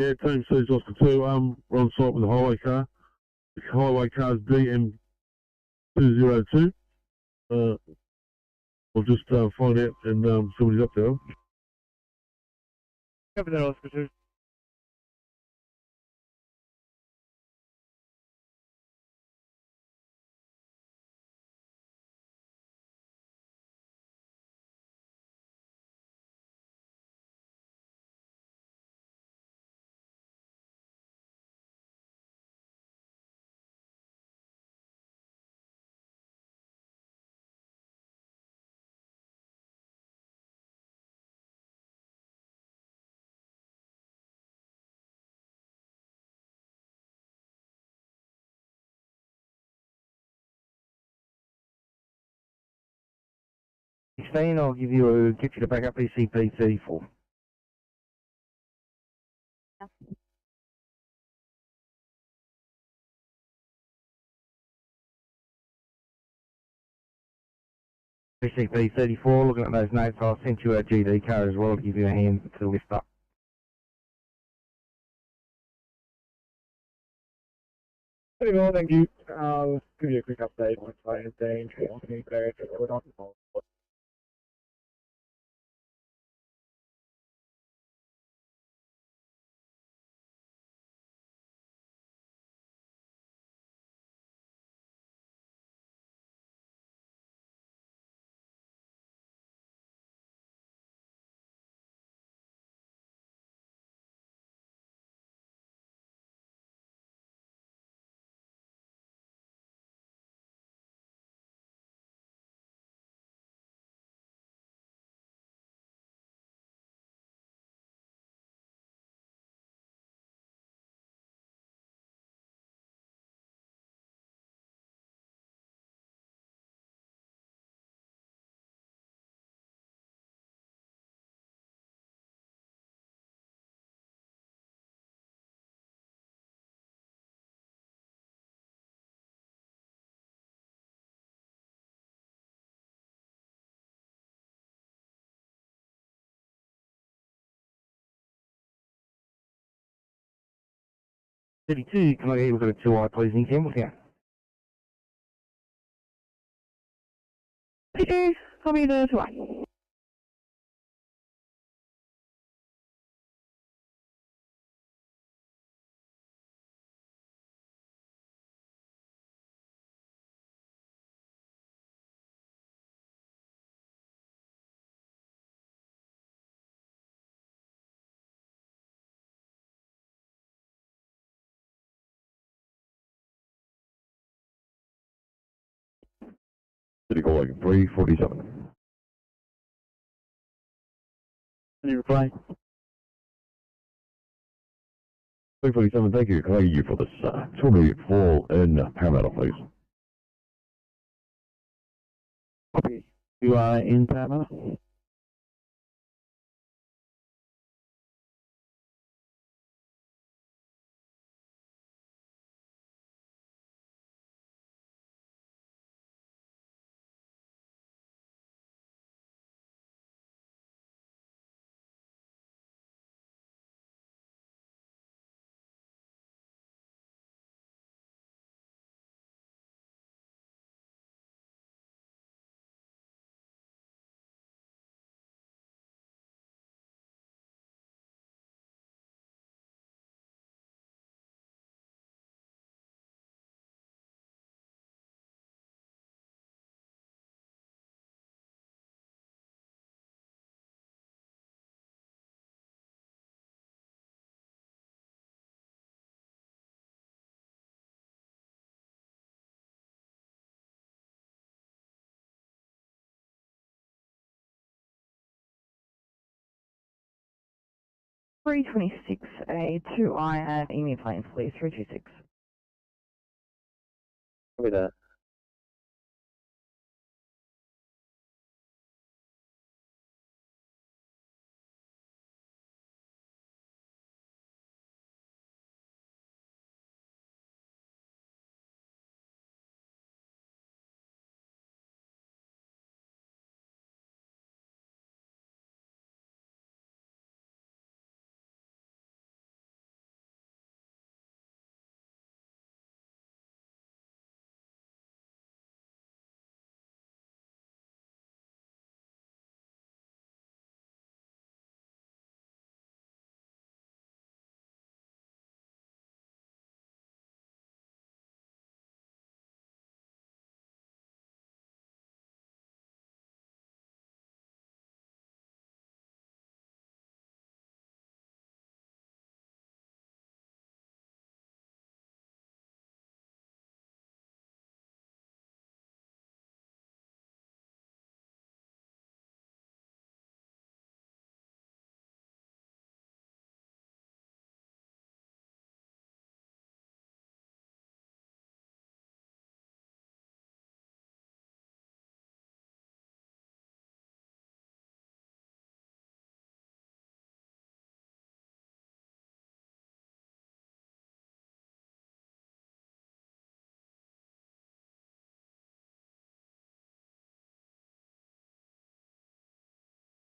Yeah, Team C's Oscar 2, we're on site with the highway car. The highway car is DM202. We'll just find out and see what he's up to. Copy that, Oscar 2. I'll get you to back up ECP 34. ECP 34, looking at those notes, I'll send you a GD car as well to give you a hand to lift up. Pretty well, thank you. I'll give you a quick update once I have the entry on the Can I get you a 2i please in Campbelltown? Thank you, copy the 2-1. City call like 347. Any reply? 347, thank you. Can I get you for this 2 fall in Paramount, please? Copy. You are in Paramount? 326A, 2I, and Emu Plains, please, 326. Copy that.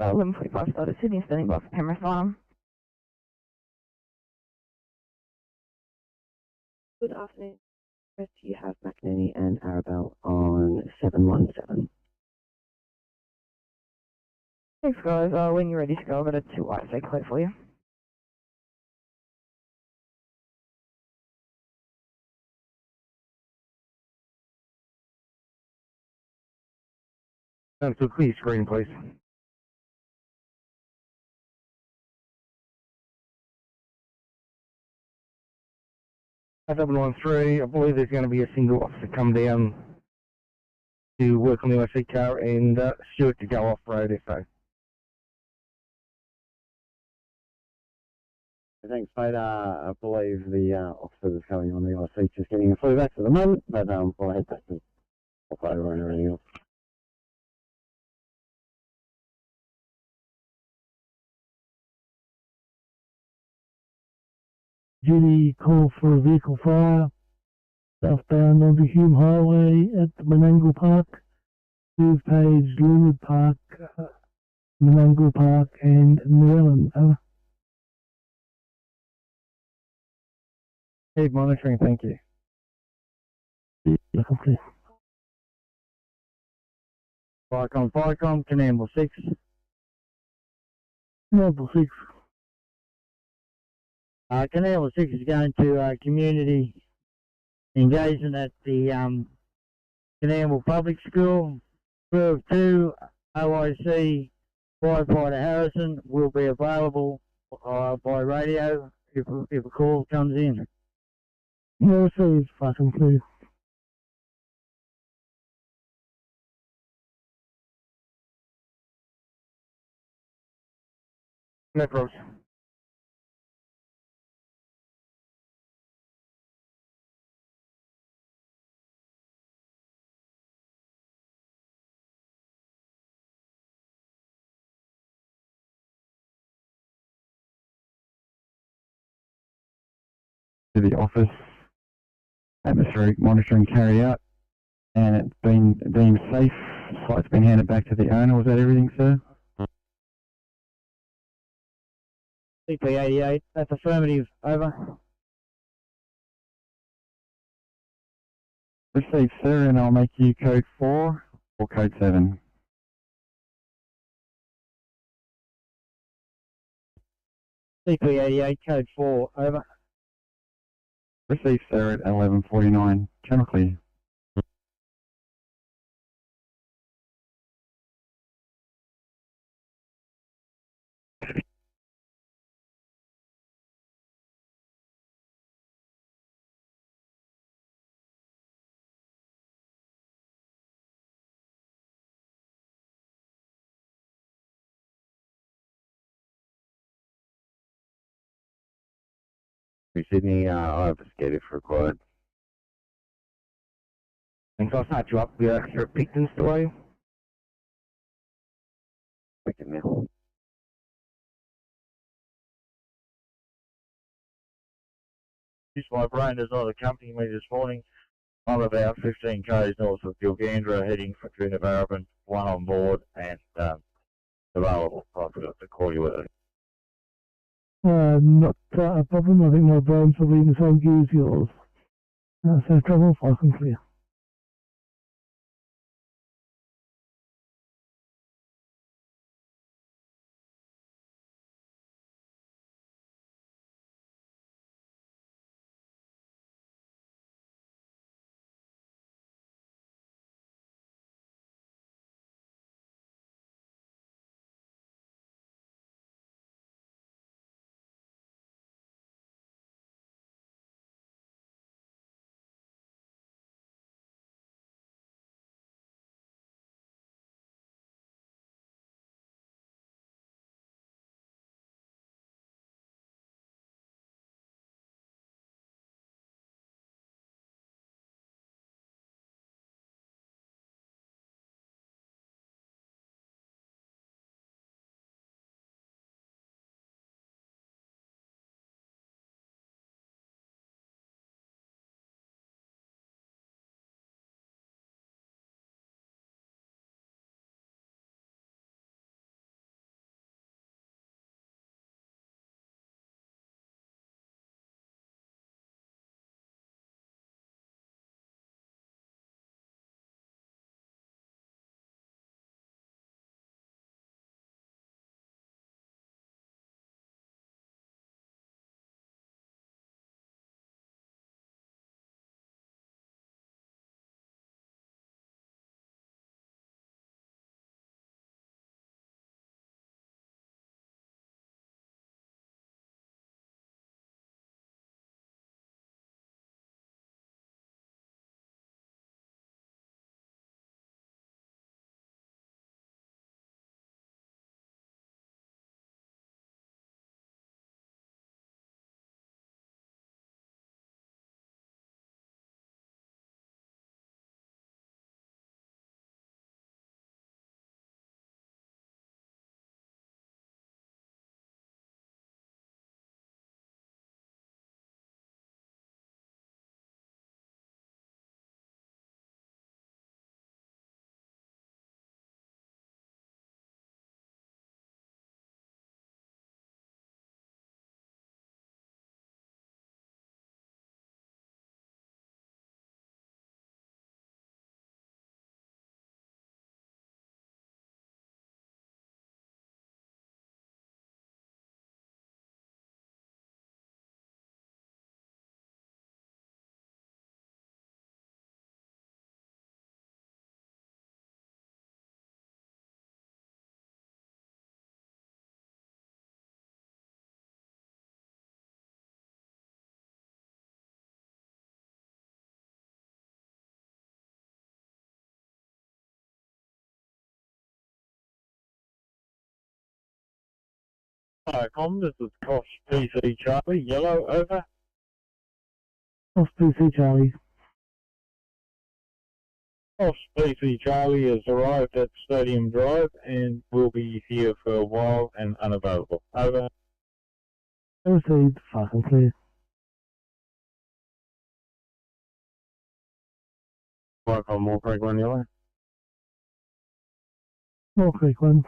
About 11:45 started Sydney, standing by for Penrith Farm. Good afternoon. First, you have McNerney and Arabelle on 717. Thanks, guys. When you're ready to go, I've got a 2I stay clear for you. So please screen, please. At 713, I believe there's going to be a single officer come down to work on the IC car and Stuart to go off-road if so. Thanks, mate. I believe the officer that's coming on the IC just getting a flu back at the moment, but we'll head back to over and everything else. Duty call for a vehicle fire southbound onto Hume Highway at the Menangle Park, Move Page, Linwood Park, Menangle Park, and Llewellyn. Over. Keep monitoring, thank you. Okay. Firecom, Canamble 6. Canamble 6. Canal 6 is going to community engagement at the Canamble Public School. Crew of 2, OIC, firefighter Harrison will be available by radio if a call comes in. No, please, fucking please. No problems. To the office, atmospheric monitoring carried out, and it's been deemed safe. Site's been handed back to the owner. Was that everything, sir? CP88, that's affirmative, over. Received, sir, and I'll make you code 4 or code 7. CP88, code 4, over. Received, sir, at 11:49. Channel clear. Sydney, I investigate if required. And can I start you up with extra Picton's delay? Picton now. My brain does not accompany me this morning. I'm about 15 k's north of Gilgandra, heading for Trinidad, one on board and available. I forgot to call you with it. Not a problem. I think my brain's probably in the same gear as yours. Safe travel, far and clear. Hi, Com, this is Kosh PC Charlie, yellow, over. Off PC Charlie. Kosh PC Charlie has arrived at Stadium Drive and will be here for a while and unavailable. Over. Received, far and clear. Work on Moore Creek 1 yellow. More quick one.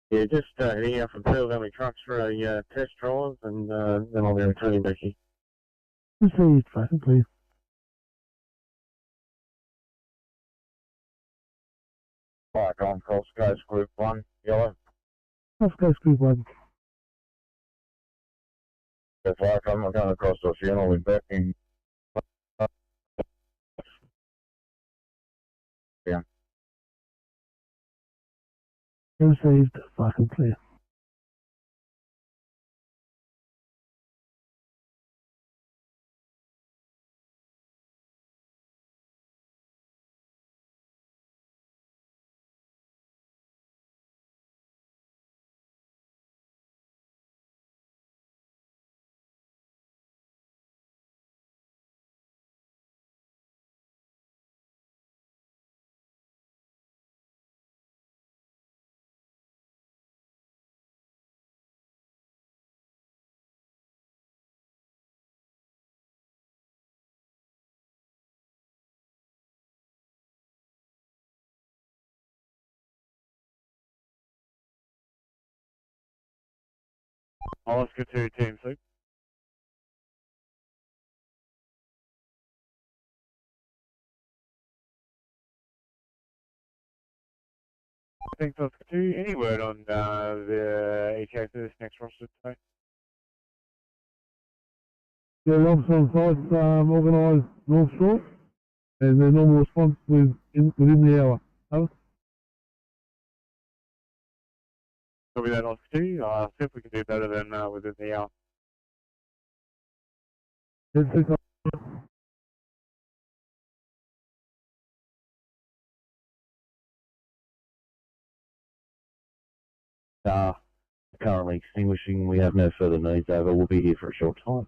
Yeah, just heading out from Field Valley Trucks for a test drive and then I'll be returning back here. Received, far and clear. Fire on Coast Coast Group 1, yellow. Off Coast Group 1. The fire on, I'm going across the ocean, I'll be back in. Yeah. Received, far and clear. Oscar 2, Team C. Thanks, Oscar 2. Any word on the ETA for this next roster today? Yeah, the officer on site organised North Shore, and their normal response within the hour. Over. Copy that, Oscar 2. See if we can do better than within the hour. Currently extinguishing. We have no further needs over. We'll be here for a short time.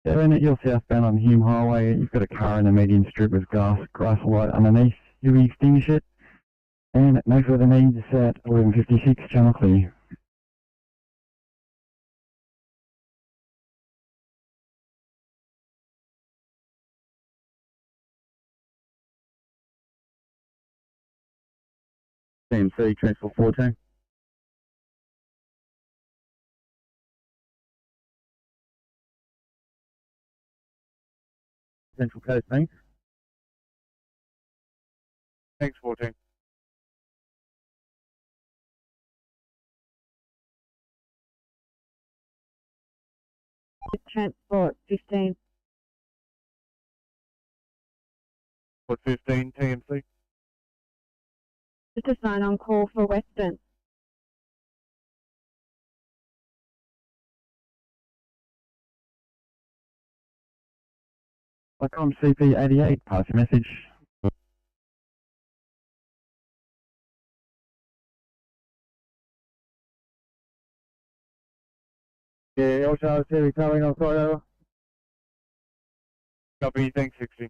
When you're southbound on Hume Highway, you've got a car in the median strip with grass light underneath. You'll extinguish it. And no further needs at 11:56, channel clear. CMC, Transport 14. Central Coast, thanks. Thanks, 14. Transport 15. What 15, TMC? Just a sign on call for Western. Icon CP88, pass your message. Yeah, also Ferry coming on site, over. Copy, thanks, 60.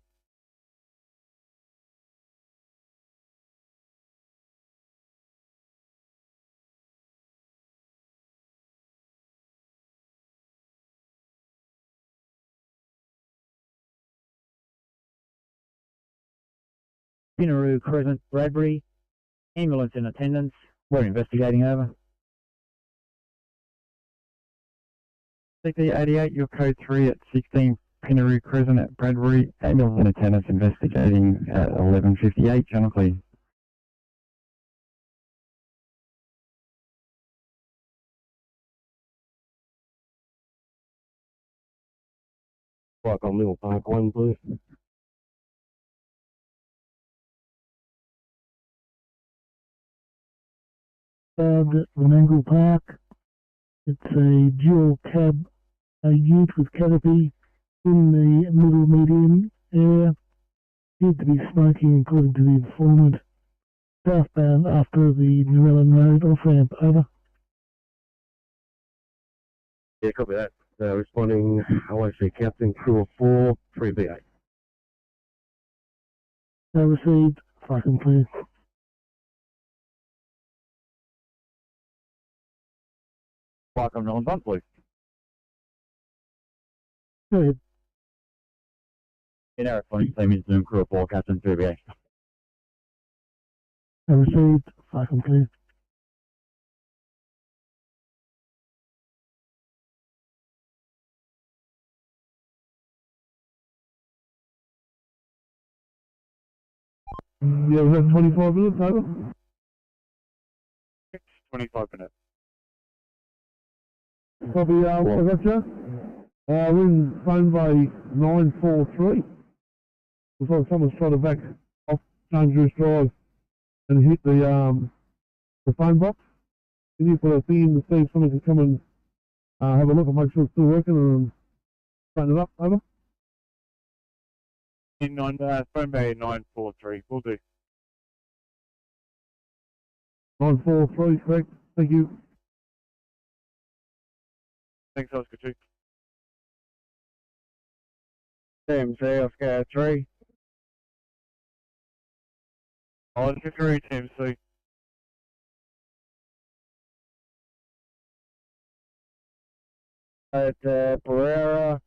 Pinaroo Crescent, Bradbury. Ambulance in attendance. We're investigating, over. CP88, your code 3 at 16 Pinaroo Crescent at Bradbury. Ambulance in attendance investigating at 11:58, channel clear. Like on Middle Park 1, please. At Menangle Park. It's a dual cab, a ute with canopy in the middle median area. Appeared to be smoking according to the informant. Southbound after the Newellen Road off-ramp, over. Yeah, copy that. Responding, OIC Captain, crew of 4, 3BA. Received, fucking clear. Welcome, Nolan Bunt, please. Go ahead. In our phone, same as Zoom, crew of 4, Captain 3BA. Received, fucking clear. Yeah, was that 25 minutes, over? 25 minutes. Copy, what was that, Joe? We're phoned by 943. Looks like someone's trying to back off Dangerous Drive and hit the phone box. Can you put a thing in to see if someone can come and have a look and make sure it's still working and phone it up, over? In on phone bay 943, will do. 943, correct. Thank you. Thanks, Oscar 2. CMC, Oscar 3. Oscar 3, TMC. At Pereira,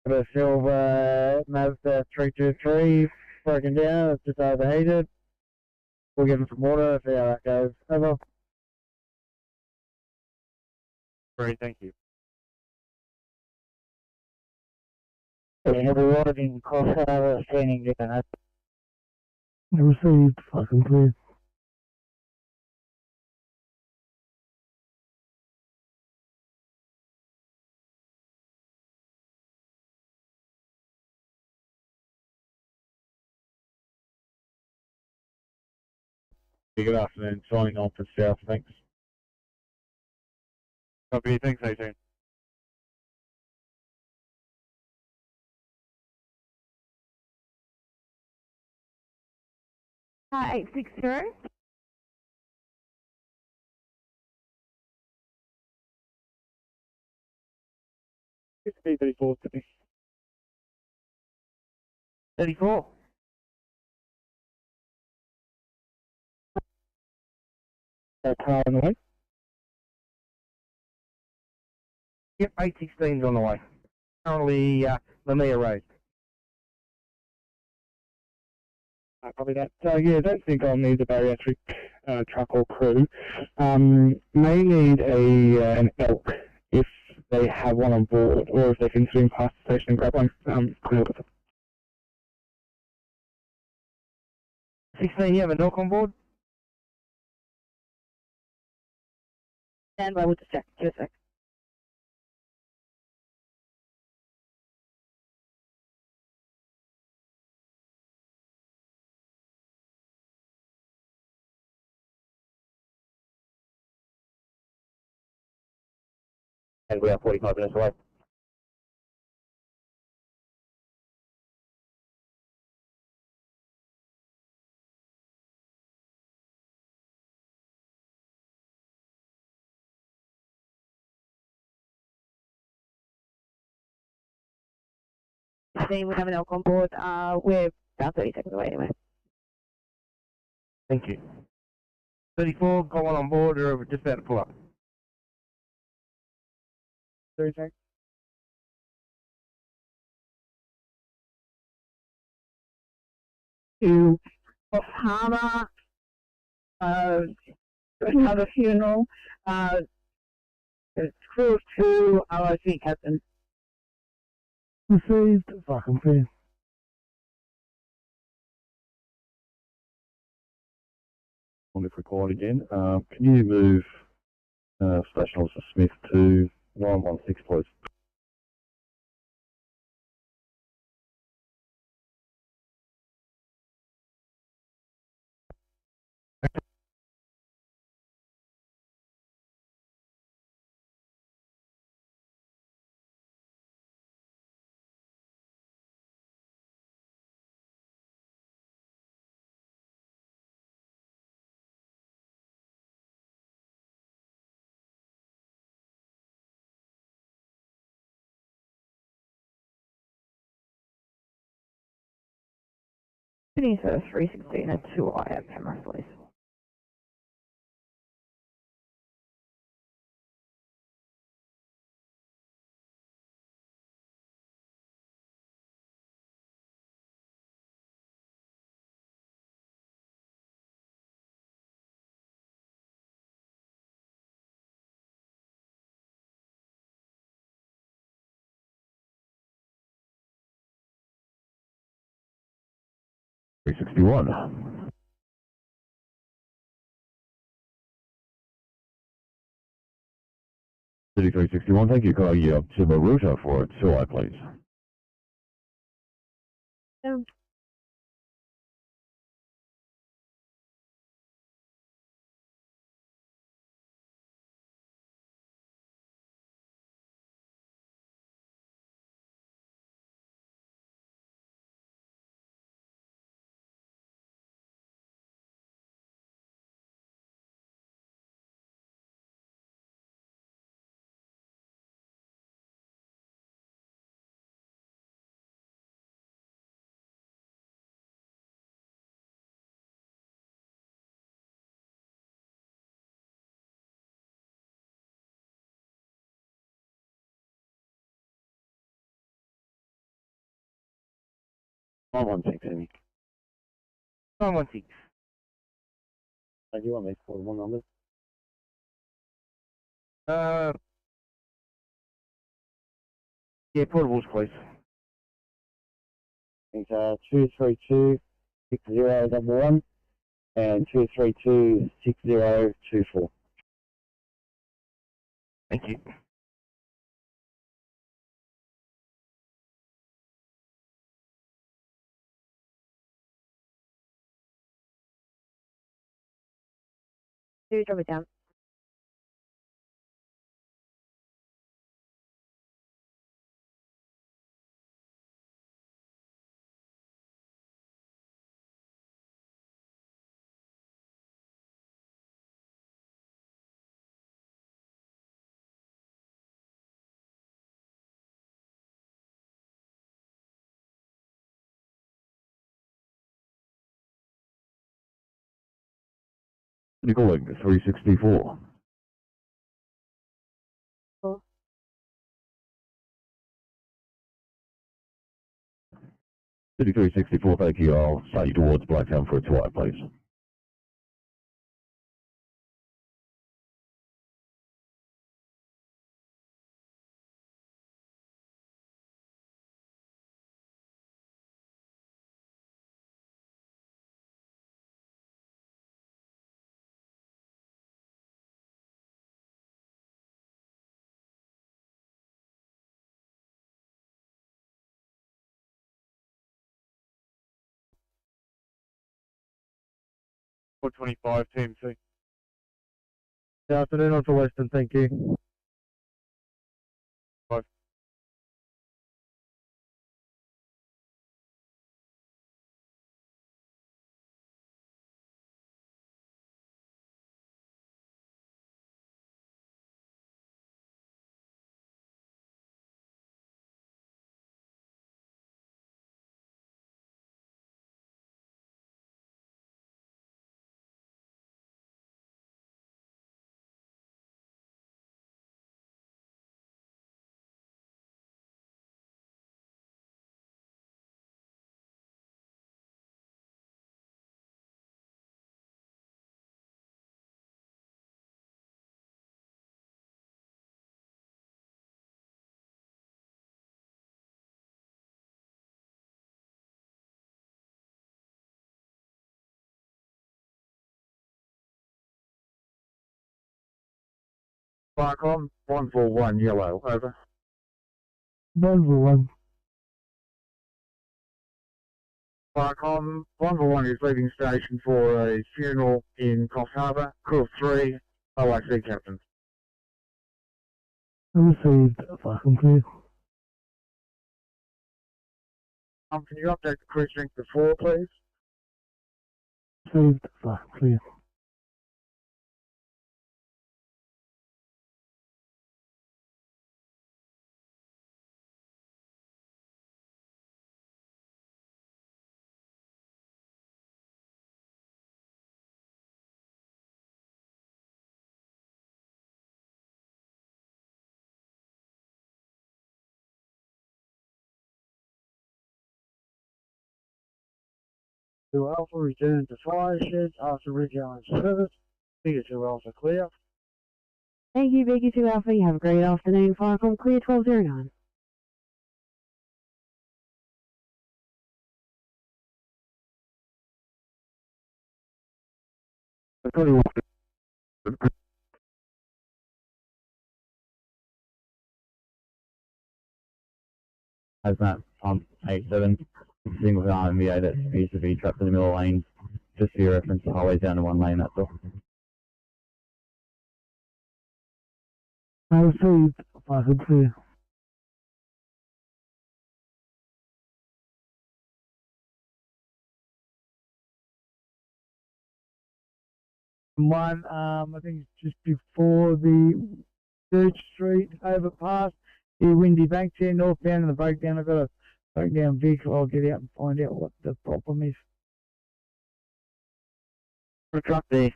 Got a silver Mazda 323 broken down, it's just overheated. We'll give them some water, see how that goes. Over. Great, thank you. We have a water in crossover, scanning different. I received fucking clear. Good afternoon, signing on for South, thanks. Copy, thanks, 18. Hi, 860. It's B34 today. 34. Car on the way. Yep, 816's on the way. Currently, Lamia Road. Probably that. Yeah, I don't think I'll need a bariatric truck or crew. May need an elk if they have one on board, or if they can swing past the station and grab one. 16, you have an elk on board? Stand by with the check. Give a sec. And we are 45 minutes away. We have an elk on board. We're about 30 seconds away anyway. Thank you. 34, got one on board, they're just about to pull up. 30 seconds. To Off Harbour, another funeral, crew of 2, ROC captain. Received fucking clear. On if required again. Can you move Station Officer Smith to 916, please? Sydney Service 316 at 2I at Penrith, please. $361. 3361, thank you. Call you up to Baruta for 2I, please. 916, Amy. 916. Do you want me to call one number? Yeah, portables, please. It's 232-6011 and 232-6024. Thank you. Do drop it down. Nicolleg 364. Cool. 364, thank you. I'll start you towards Blacktown for a tour, please. Four 25 TMC. Good afternoon, on to Western, thank you. Five. Barcom 141 yellow, over. 941. Barcom 141 is leaving station for a funeral in Coffs Harbour. Crew of 3, OIC captain. I received Falcon clear. Can you update the crew strength to 4, please? Received Falcon clear. To Alpha, return to fire sheds after rejoining service. Figure 2 Alpha clear. Thank you, Biggie 2 Alpha. You have a great afternoon. Firecom clear 1209. Hazmat pump 87, single car MVA that appears to be trapped in the middle lane. Just for your reference, the highway's down to one lane, that's all. I received Falcon clear. One, I think it's just before the Church Street overpass, the Windy Bank there, northbound in the breakdown. I've got a breakdown vehicle. I'll get out and find out what the problem is. The truck there.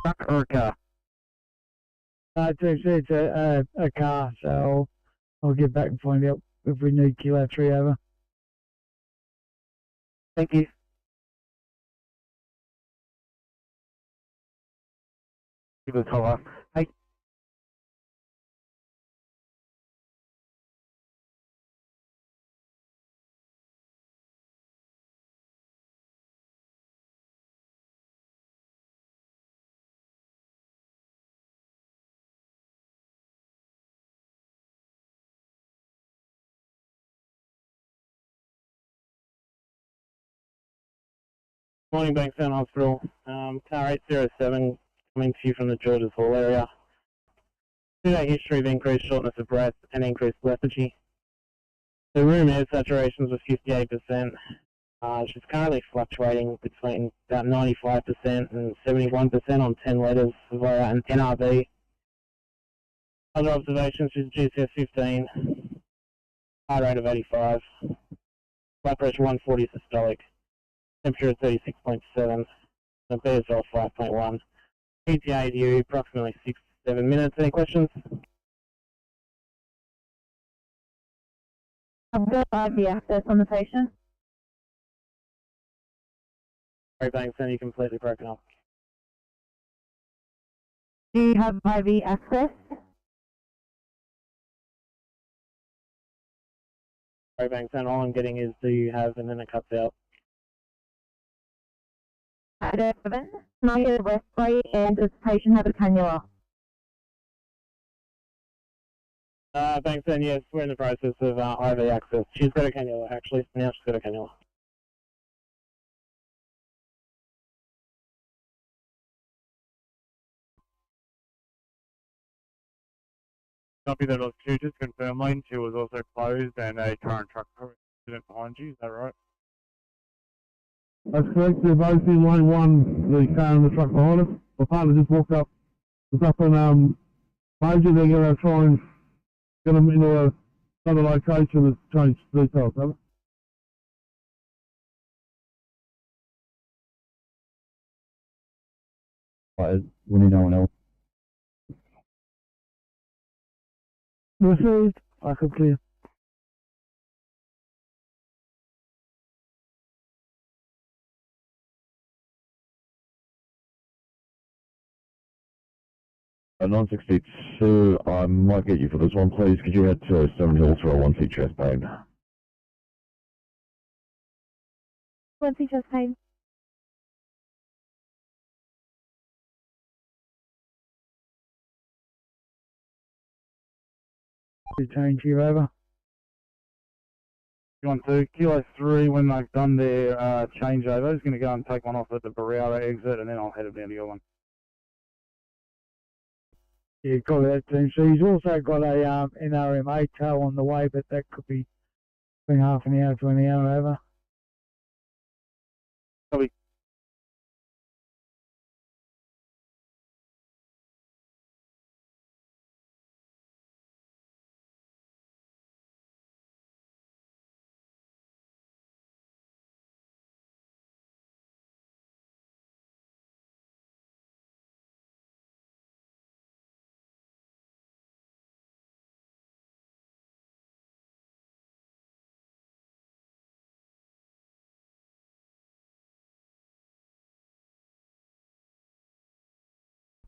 Truck or a car? It's a car, so I'll get back and find out if we need Kilo 3 over. Thank you. Give us a call. Hey. Morning, Bankstown Hospital. Car 807 coming to you from the Georges Hall area. 2-day history of increased shortness of breath and increased lethargy. The room air saturations were 58%. She's currently fluctuating between about 95% and 71% on 10 litres via an NRV. Other observations, she's GCS 15, heart rate of 85, blood pressure 140 systolic. Temperature of 36.7, and BSL 5.1. ETA due approximately 6 to 7 minutes. Any questions? I've got IV access on the patient. Great, thanks, and you're completely broken up. Do you have IV access? Great, thanks, and all I'm getting is do you have, and then it cuts out. Can I get a respite and does the patient have a cannula? Thanks, and yes, we're in the process of IV access. She's got a cannula, actually. Now she's got a cannula. Copy that was 2, just confirm lane 2 was also closed and a car and truck accident behind you, is that right? That's correct, they're both in lane 1, the car and the truck behind us. My partner just walked up, was up in Major, they're going to try and get them into another location that's changed details, have it? We need no one else. Received. I could clear. At 962, I might get you for this one, please. Could you head to 7 Hills for a 1C chest pain? 1C chest pain. Change you over. You want to Kilo 3 when they've done their changeover. He's going to go and take one off at the Barriera exit, and then I'll head it down to your one. Yeah, got that team. So he's also got a NRMA tow on the way, but that could be between half an hour to an hour over. Copy.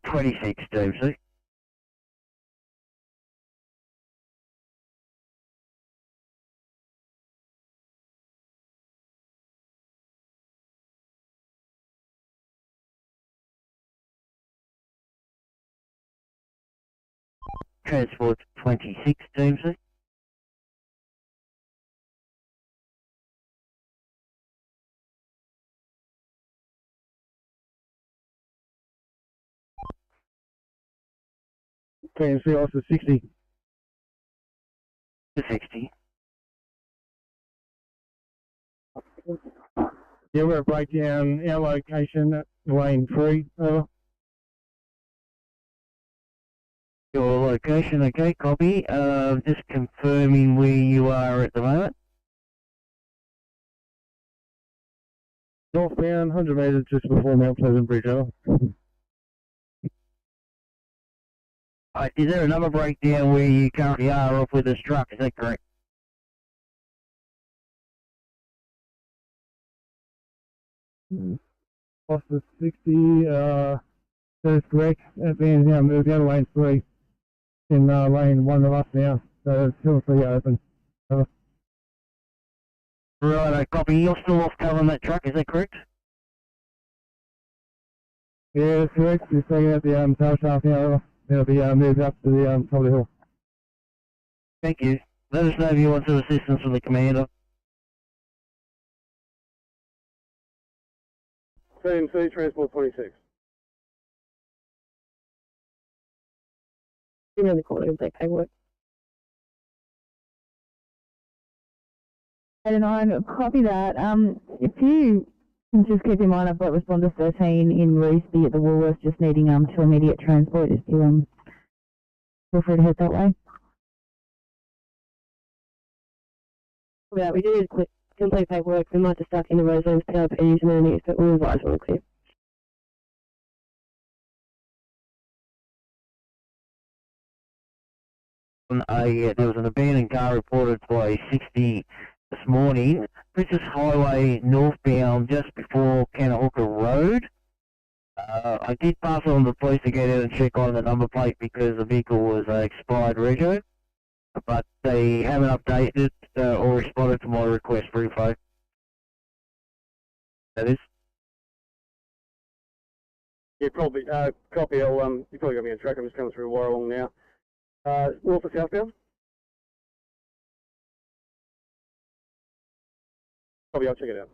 $26, Dempsey. Transport 26, Dempsey. PMC also 60. To 60. Yeah, we're going to break down our location at lane 3. Over. Your location, okay, copy. Just confirming where you are at the moment. Northbound, 100 metres just before Mount Pleasant Bridge. Over. Is there another breakdown where you currently are off with this truck? Is that correct? Off the 60, that is correct. At the end now, moved out of lane 3 in lane 1 of us now. So it's still 3 open. Right, I copy. You're still off covering that truck, is that correct? Yeah, that's correct. Just taking out the tail shaft now. It'll be moved up to the top of the hill. Thank you. Let us know if you want some assistance from the commander. CMC, Transport 26. You know the corner of that paperwork. 89, copy that. If you can just keep in mind, I've got responder 13 in Reesby at the Woolworths, just needing to immediate transport. Just to feel free to head that way. Yeah, we do complete paperwork. We might just stuck in the road zones, PRPs and enemies, but we'll advise when we're clear. There was an abandoned car reported by 60 this morning, Princess Highway northbound just before Kanahooka Road. I did pass on to the police to get in and check on the number plate because the vehicle was expired rego, but they haven't updated or responded to my request for info. That is? Yeah, probably, copy, you probably got me on track, I'm just coming through Warralong now. North or southbound? Copy, I'll check it out.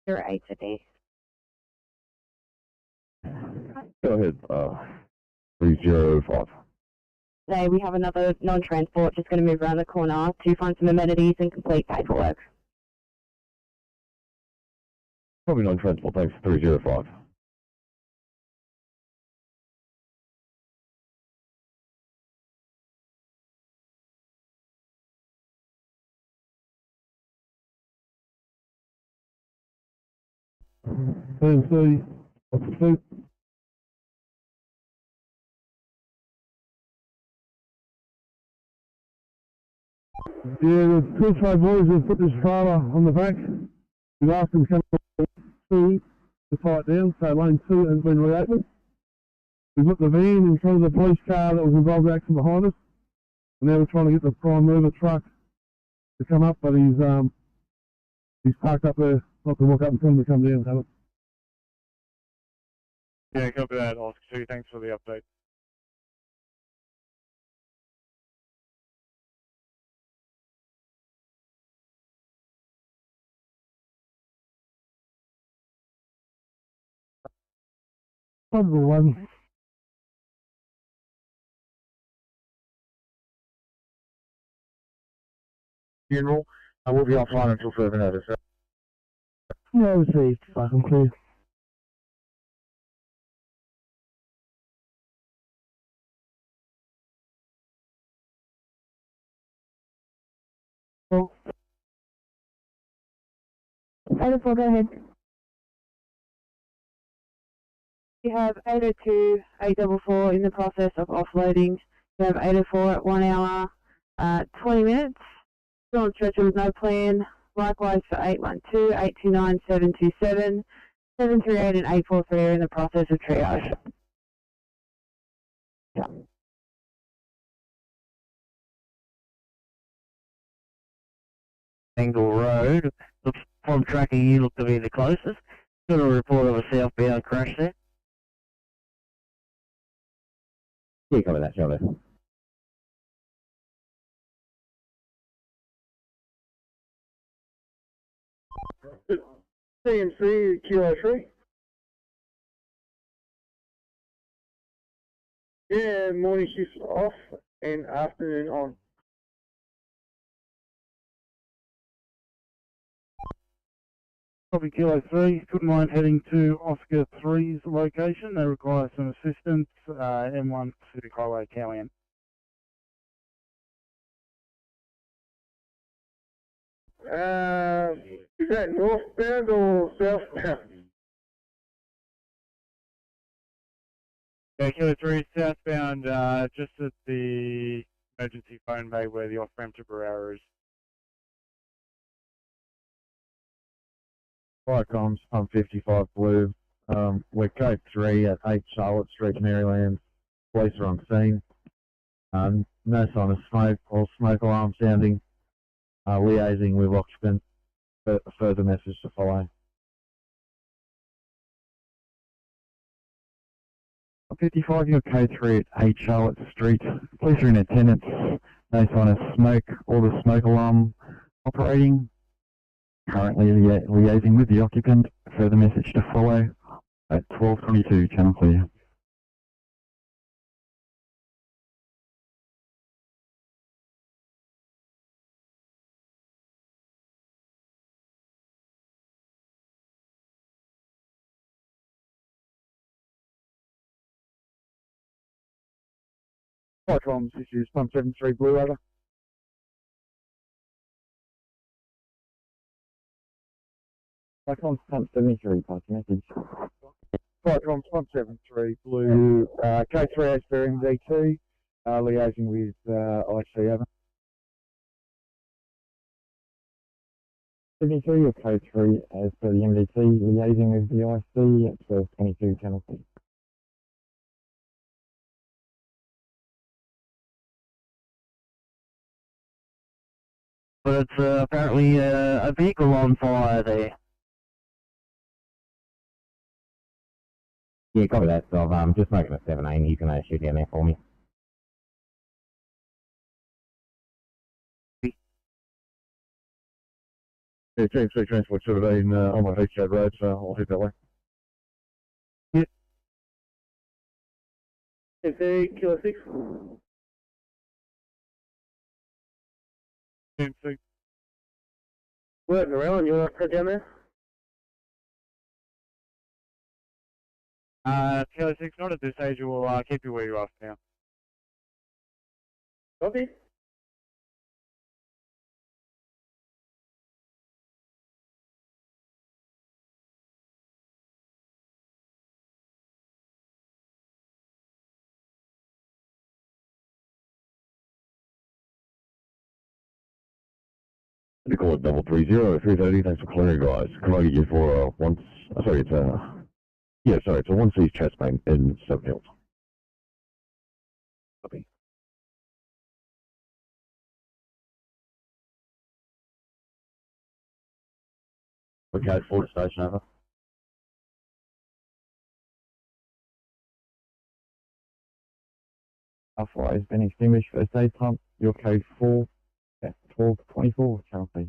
You're 8 today. Go ahead, 305. Today we have another non-transport just going to move around the corner to find some amenities and complete paperwork. Probably non-transport, thanks, 305. CMC, what's the suit? Yeah, the two trade boys have put this trailer on the back. We've asked them to come through to tie it down, so lane 2 has been reopened. We put the van in front of the police car that was involved in the accident behind us. And now we're trying to get the prime mover truck to come up, but he's parked up there, not to walk up and tell him to come down, have it. Yeah, copy that, Oscar 2. Thanks for the update. Probably one. Funeral, I will be offline until further notice. Yeah, received. Fucking clear. Well, 804, go ahead. We have 802, 844 in the process of offloading. We have 804 at 1 hour, 20 minutes. Still on stretcher with no plan. Likewise for 812, 829, 727, 738 and 843 are in the process of triage. Yeah. Angle Road. Looks from tracking you look to be the closest. Got a report of a southbound crash there. Yeah, cover that, Charlie. CMC Kilo 3. Yeah, morning shift off and afternoon on. Copy Kilo 3, couldn't mind heading to Oscar 3's location. They require some assistance, M1 Pacific Highway, Cowan. Is that northbound or southbound? Yeah, Kilo 3 southbound, just at the emergency phone bay where the off-ramp to Barrow is. Fire comms, pump 55 blue. We're code 3 at 8 Charlotte Street, Maryland. Police are on scene. No sign of smoke or smoke alarm sounding. Liaising with occupants. Further message to follow. 55, you're code 3 at 8 Charlotte Street. Police are in attendance. No sign of smoke or the smoke alarm operating. Currently liaising with the occupant. Further message to follow at 12:22. Channel clear. Fire comms, this is pump 73 blue, over. Fire comms, pump 73, pass message. Fire comms, pump 73 blue, code 3 as per MD2, liaising with IC, over. 73, you're code 3 as per the MDT, liaising with the IC at 12:22. Channel clear. But it's apparently a vehicle on fire there. Yeah, copy that. So I'm just making a 7-8. You can shoot down there for me. Yeah, TMC Transport should have been on my Heathcote Road, so I'll head that way. Yep. CMC Kilo 6. CMC. Working around, you want to go down there? Kilo 6, not at this stage. We'll keep you where you are for now. Copy. You call it 330 330. Thanks for clearing, guys. Can I get you for one? Sorry, it's yeah, sorry, it's a 1C chest pain in 7 Hills. Copy. Okay, forward station, over. Alpha has been extinguished for the aid pump. Your code 4 at 12:24. Channel clear.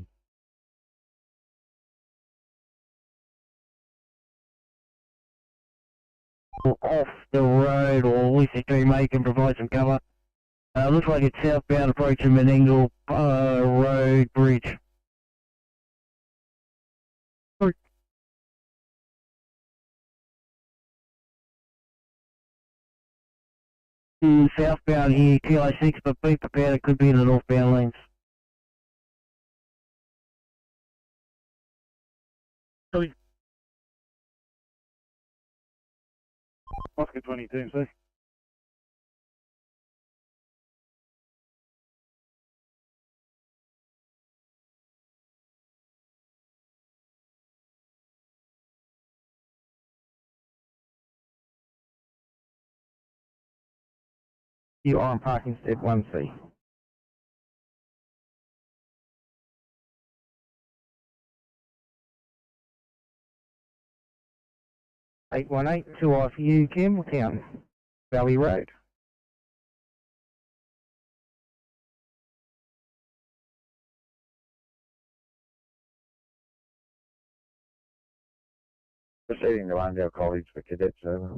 Off the road, or at least if you can provide some cover. Looks like it's southbound approaching Menangle Road Bridge. Southbound here, Kilo 6, but be prepared, it could be in the northbound lanes. Oscar 22, see? You are on parking shed 1C. Eight 2 off you, Campbelltown, Valley Road. Proceeding to Londale College for cadets, over.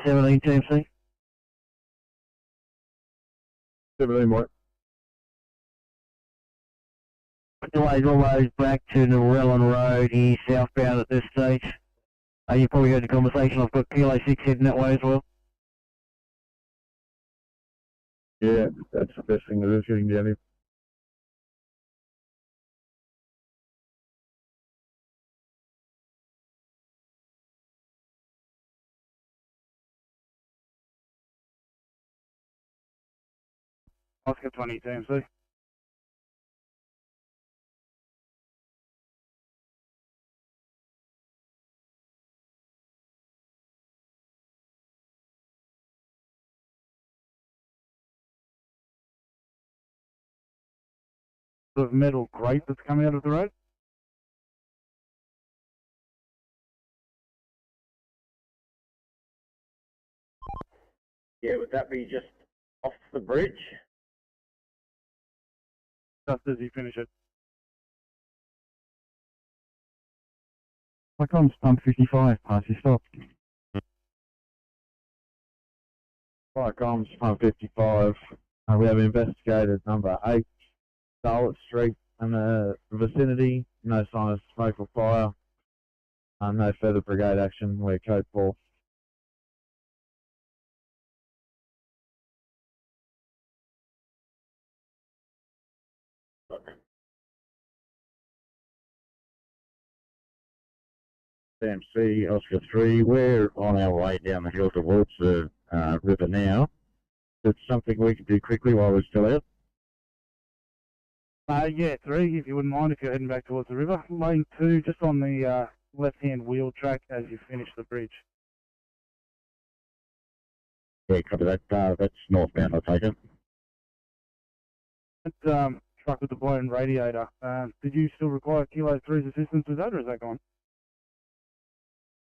Team C. 17 what? Delays almost back to Narellan Road. He's southbound at this stage. You probably heard the conversation. I've got Kilo 6 heading that way as well. Yeah, that's the best thing to do, shooting down here. Oscar 20, Team C. The metal grate that's coming out of the road. Yeah, would that be just off the bridge? Just as you finish it. Icons pump 55, pass your stop. Fire comms, pump 55. We have investigated number 8, Charlotte Street and the vicinity. No sign of smoke or fire. No further brigade action. We're code 4. CMC, Oscar 3, we're on our way down the hill towards the river now. It's something we can do quickly while we're still out. Yeah, 3, if you wouldn't mind, if you're heading back towards the river. Lane 2, just on the left-hand wheel track as you finish the bridge. Yeah, copy that. That's northbound, I take it. That truck with the blown radiator, did you still require Kilo 3's assistance with that, or is that gone?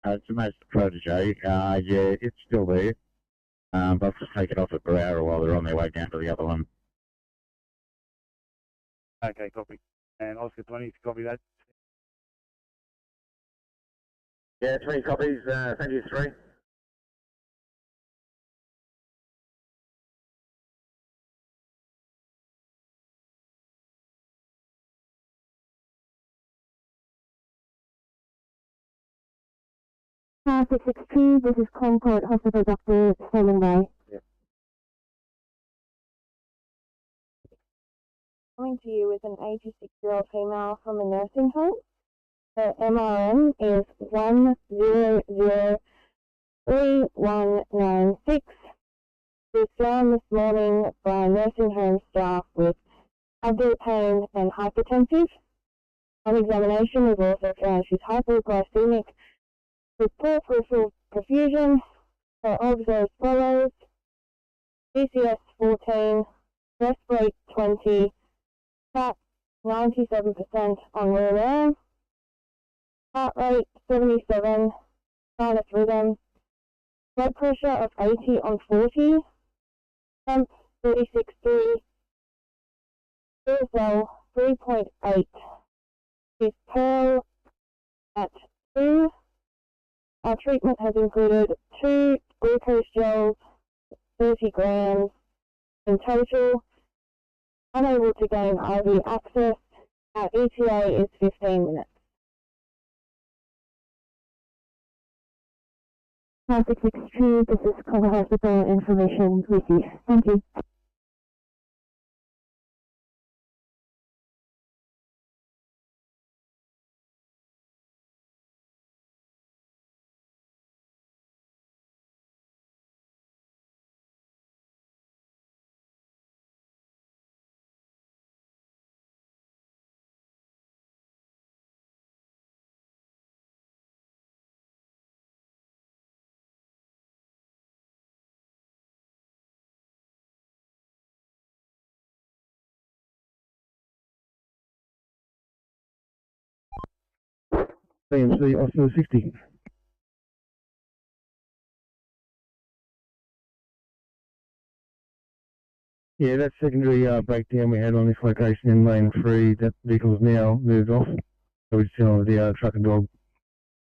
It's a most protege. Yeah, it's still there. But I'll just take it off at Barara while they're on their way down to the other one. Okay, copy. And Oscar 20, copy that. Yeah, 20 copies. Thank you, 3. Car 662, this is Concord Hospital Doctor Sterling Bay. Coming to you with an 86-year-old female from a nursing home. Her MRN is 1003196. She was found this morning by nursing home staff with abdominal pain and hypertensive. On examination, we've also found she's hypoglycemic with poor peripheral perfusion. Her obs are as follows: BCS 14, breast rate 20, fat 97% on rear arm, heart rate 77, sinus rhythm, blood pressure of 80 on 40, temp 36.3, cortisol 3.8. is Pearl at 2. Our treatment has included 2 glucose gels, 30 grams in total. Unable to gain IV access. Our ETA is 15 minutes. Traffic 62, this is Colour Hospital information with you. Thank you. CMC Oscar 60. Yeah, that secondary breakdown we had on this location in lane 3, that vehicle's now moved off. So we're still on the truck and dog.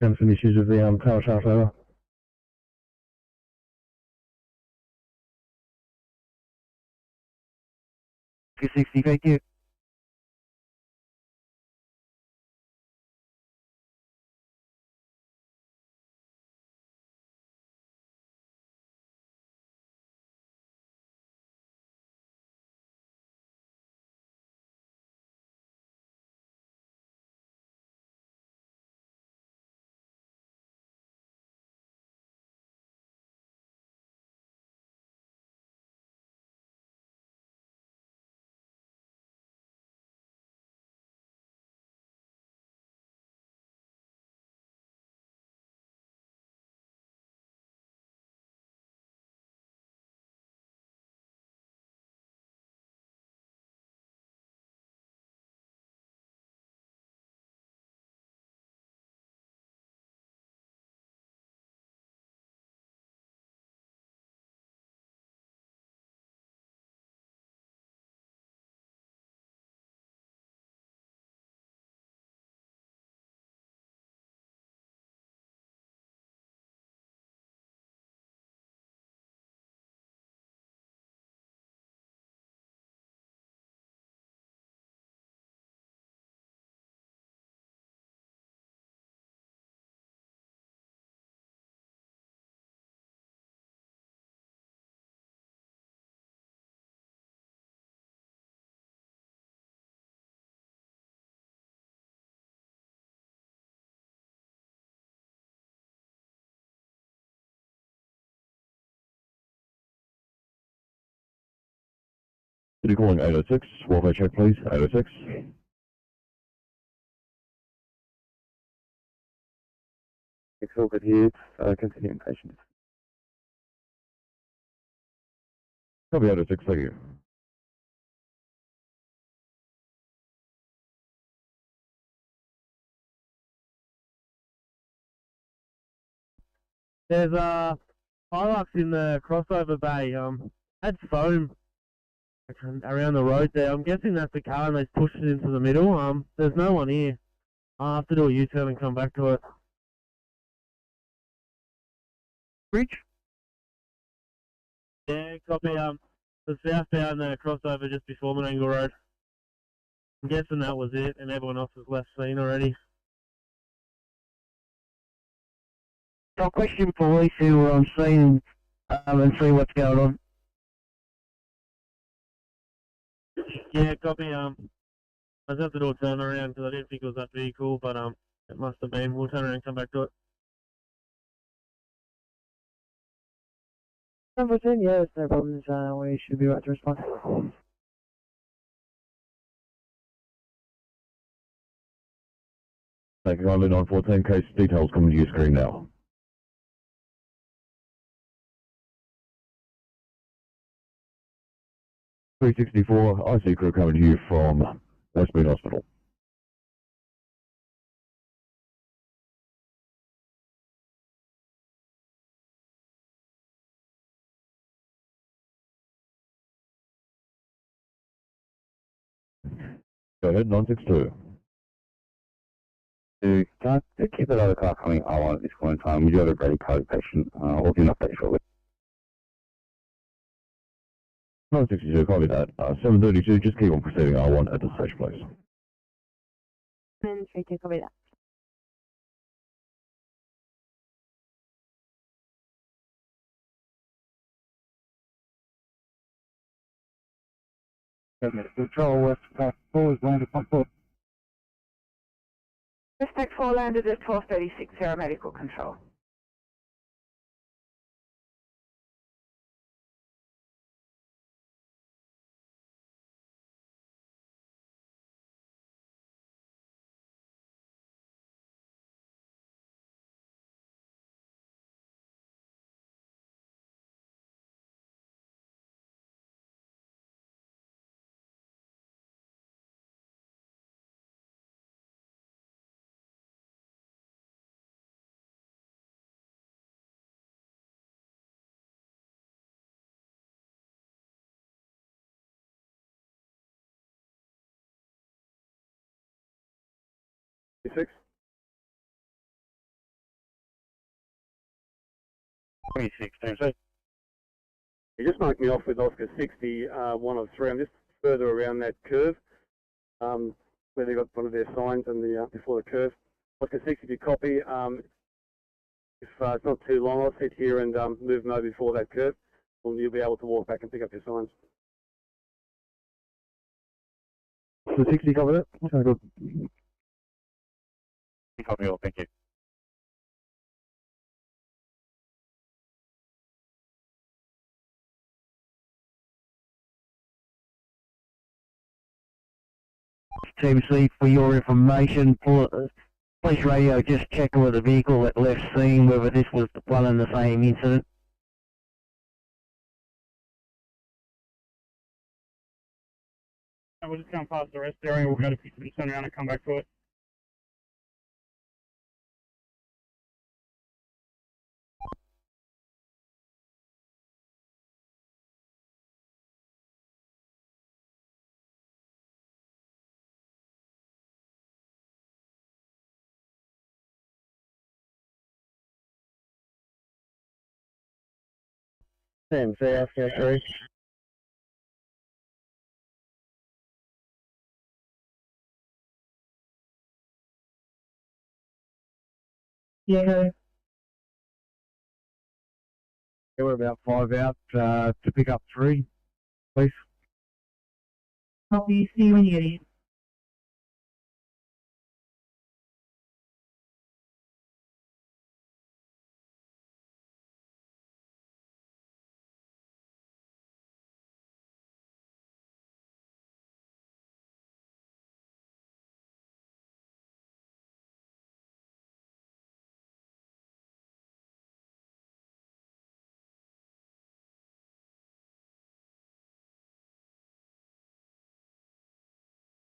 Found some issues with the power shaft over. 60, thank you. City calling 806, welfare check please, 806. It's all good here. Continuing patient. Copy 806, thank you. There's Hilux in the crossover bay. Had foam around the road there. I'm guessing that's the car and they pushed it into the middle. There's no one here. I'll have to do a U-turn and come back to it. Bridge? Yeah, copy. The southbound crossover just before Menangle Road. I'm guessing that was it, and everyone else has left scene already. I'll question police who are on scene and see what's going on. Yeah, copy. I was have to do a turnaround because I didn't think it was that vehicle, but it must have been. We'll turn around and come back to it. Number 10, yeah, it's no problems. We should be right to respond. Taking on Lynn on 14, case details coming to your screen now. .364, IC crew coming to you from Westmead Hospital. Go ahead, 962. Can I keep that other car coming on at this point in time? We do have a ready code patient. We'll do an update shortly. 962, copy that. 732, just keep on proceeding R1 at the stage, please. 732, copy that. Control West 4 is landed on 4. Suspect 4 landed at 1236, medical control. Six. 26, so. You just marked me off with Oscar 60, 1 of 3. I'm just further around that curve, where they got one of their signs and before the curve. Oscar 60, if you copy, if it's not too long, I'll sit here and move them over before that curve, and you'll be able to walk back and pick up your signs. So 60, cover that. Okay, good. Copy all, thank you. Team C, for your information, police radio just checking with the vehicle that left scene whether this was the one and the same incident. We'll just come past the rest area, we'll go to fix it, turn around and come back to it. Same, say after Ferry. Yeah. Okay, we're about 5 out to pick up 3, please. Copy, see you when you get in.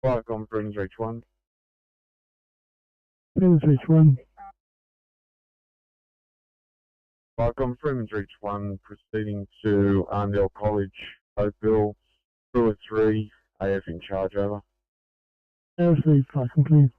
Welcome, Brings Reach 1. Brings Reach 1. Welcome, Freeman's Reach 1, proceeding to Arndale College, Oakville, 2 or 3, AF in charge, over. LC, fucking clear.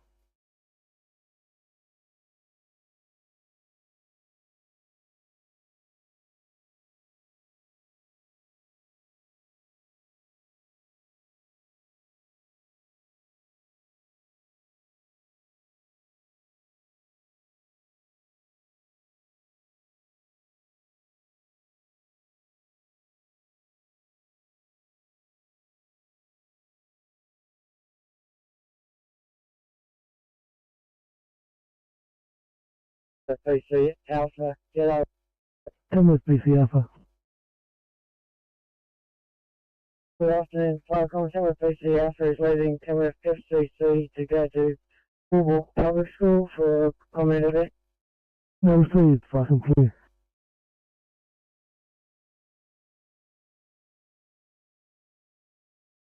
PC Alpha, get up. Tamworth PC Alpha. Good afternoon, Falcon. Tamworth PC Alpha is leaving Tamworth FCC to go to Woolwell Public School for a comment event. LC, fucking clear.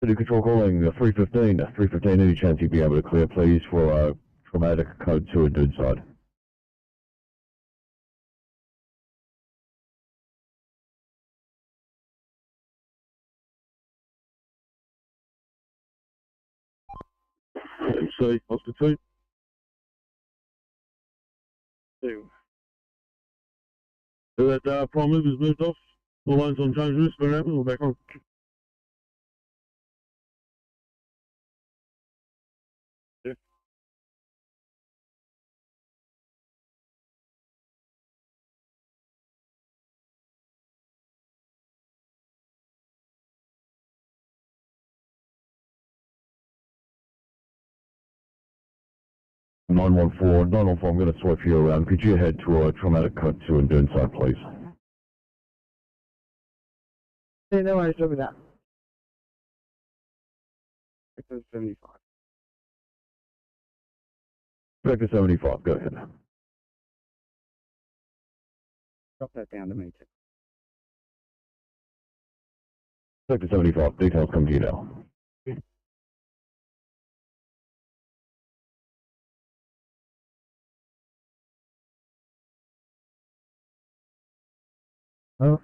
City Control calling 315. 315, any chance you'd be able to clear, please, for traumatic code 2 and dude side? C, Oscar 2. So that prime mover's moved off. All lines on change routes, very happy, we're back on. Yeah. Nine one four. I'm going to swipe you around. Could you head to a traumatic cut 2 and do inside, please? Yeah, no worries, over that. 75. Sector 75, go ahead. Drop that down to me, too. Sector 75, details come to you now. Oh.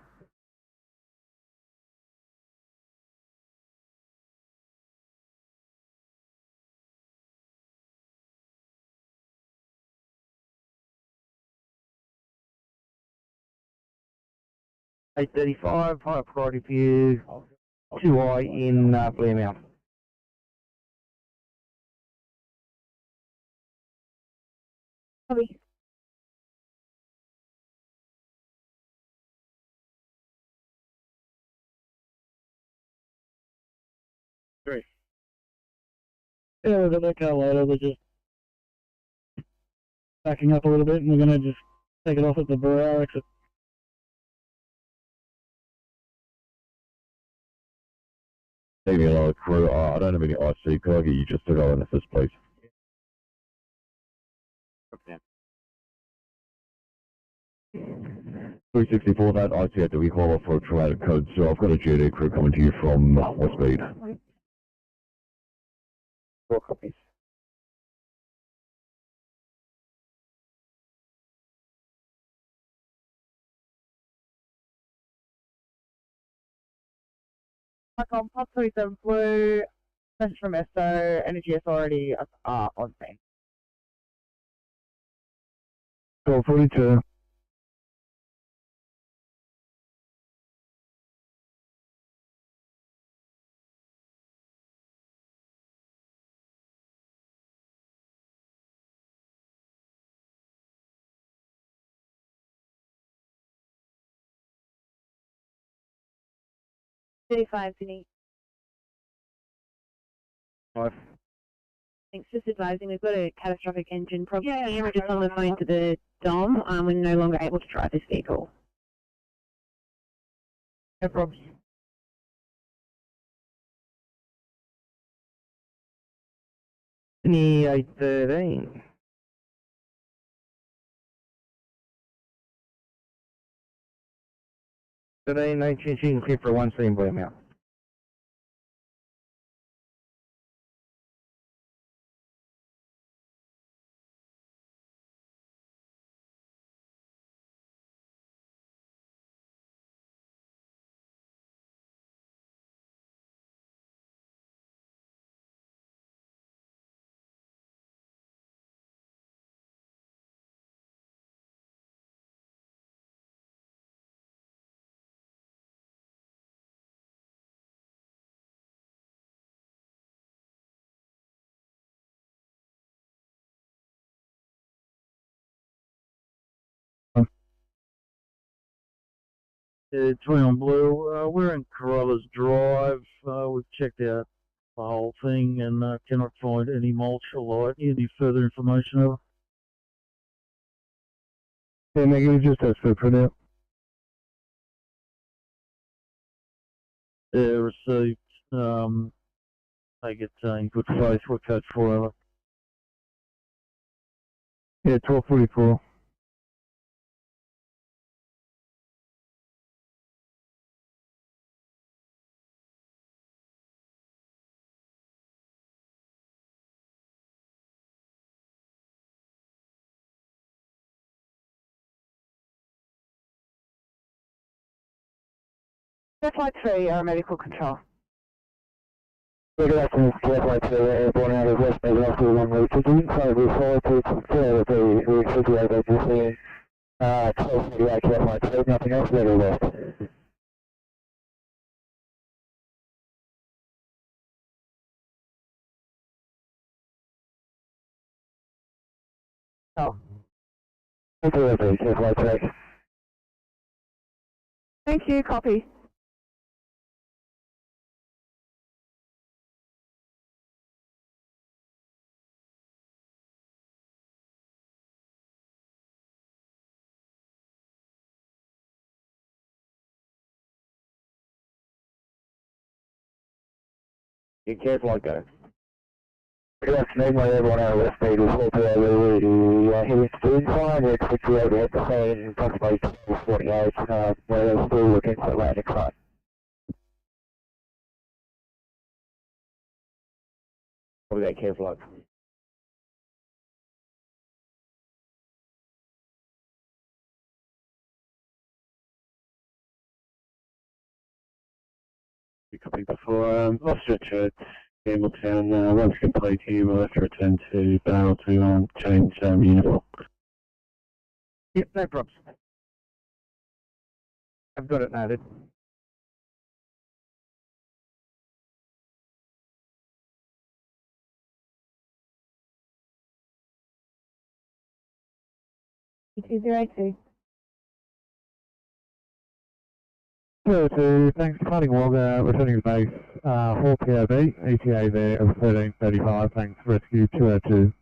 $835, higher priority for you. 2I in Blair Mount. Copy. Great. Yeah, we're going to go later. We're just backing up a little bit, and we're going to just take it off at the Barrow exit. Taking another crew. I don't have any IC. Could I get you just to go in this place? Okay. 364, that IC had to be called off for a traumatic code, so I've got a GD crew coming to you from Westmead. 4 copies. Icon, Pop 37 Blue, message from SO, Energy Authority on scene. 1242. Sydney. Five. Thanks, just advising we've got a catastrophic engine problem. Yeah, we're just on the phone to the Dom. We're no longer able to drive this vehicle. No problems. Sydney 813. Today, 19 clear for 1 scene, Blair Mount. Twin on Blue, we're in Carruthers Drive. We've checked out the whole thing and cannot find any mulch or light. Any further information over? Yeah, negative, just as for printout. Yeah, received. Take it in good faith. We're code 4 over. Yeah, 1244. Flight 3, medical control. Good afternoon, Careflight to airborne out of West Bay, after the long route to June, so we follow to consider the refrigerator agency, 1238 Careflight to nothing else, better left. Oh. Careflight track. Thank you, copy. Be careful like that. Good afternoon, my everyone out of West Bay, we hope you are heading to the incline, we're quickly over at the plane, approximately 1248, we're still looking for landing climb. Probably that careful like. Copy before, lost stretcher at Campbelltown, once complete here, we'll have to return to Barrel to change uniform. Yep, no problems. I've got it noted. Two. 202, thanks for finding Wagga, returning to base, 4 POB, ETA there of 1335, thanks, rescue 202.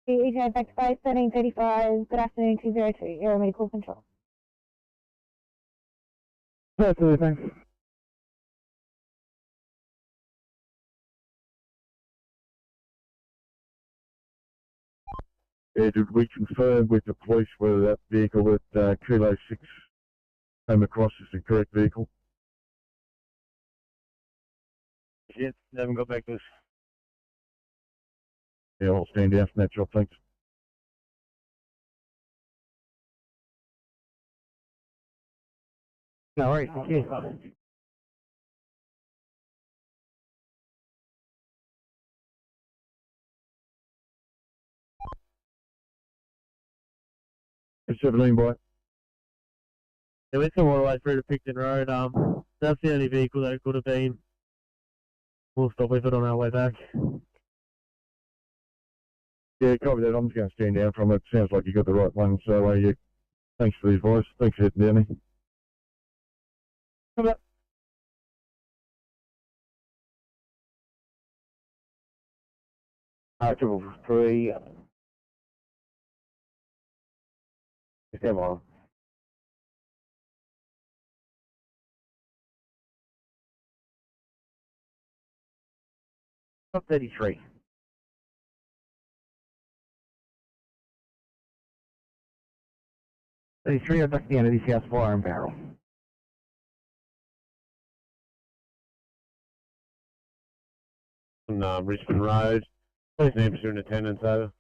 EJ back to base 1335. Good afternoon, 202. Aero Medical Control. 202, thanks. Yeah, did we confirm with the police whether that vehicle at Kilo 6 came across as the correct vehicle? Yes, they haven't got back to us. Yeah, I'll stand down from that job, thanks. No worries, cheers. It's 17 by. They went some all the way through to Picton Road. That's the only vehicle that it could have been. We'll stop with it on our way back. Yeah, copy that. I'm just going to stand down from it. Sounds like you got the right one. So, yeah, thanks for the advice. Thanks for heading down there. Come up. Triple three. Stand by. Top 33. 33, I'm back at the end of DCS Fire and Barrel. On Richmond Road, please name in attendance, over.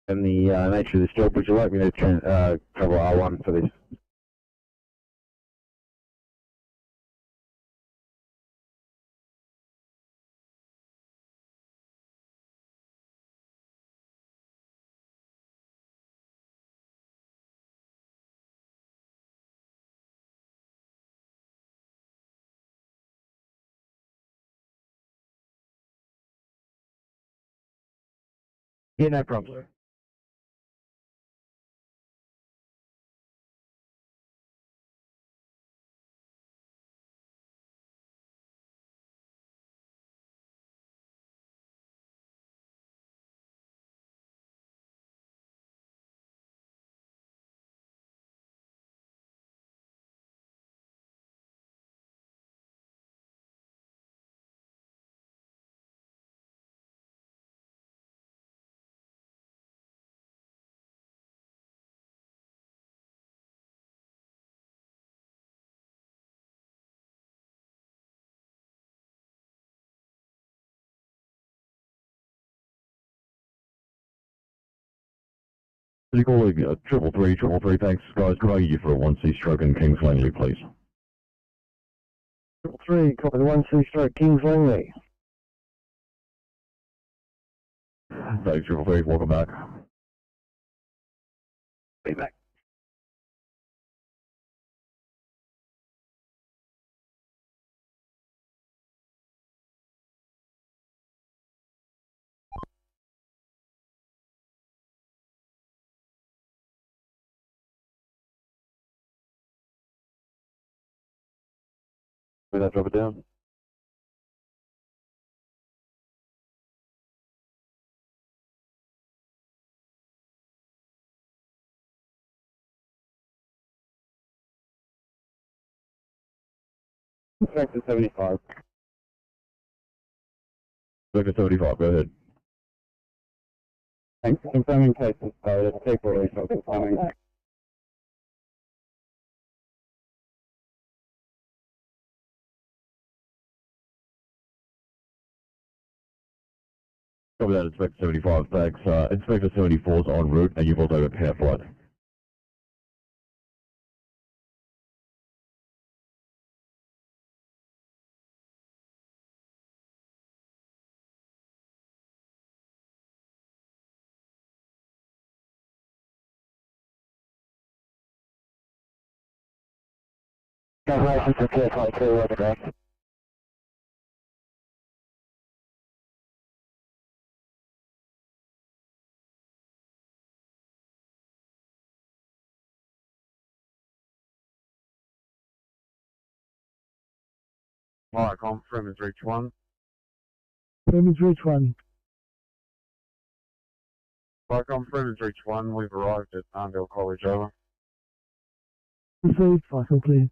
And the nature of this job, would you like me to cover R1 for this? Yeah, no problem. City calling 333, thanks guys. Could I get you for a 1C stroke in Kings Langley, please? 333, copy the 1C stroke, Kings Langley. Thanks, 333, welcome back. Be back. Will that drop it down? Sector 75. Sector 75, go ahead. Thanks. Confirming cases code. Take release of confirming. Copy that, Inspector 75, thanks. Inspector 74 is en route, and you've also got pair flight. Calculations for Pier 22, over there. Viacom, Freeman's Reach 1. Freeman's Reach 1. Viacom, Freeman's Reach 1, we've arrived at Arndale College, over. Received, Viacom clear.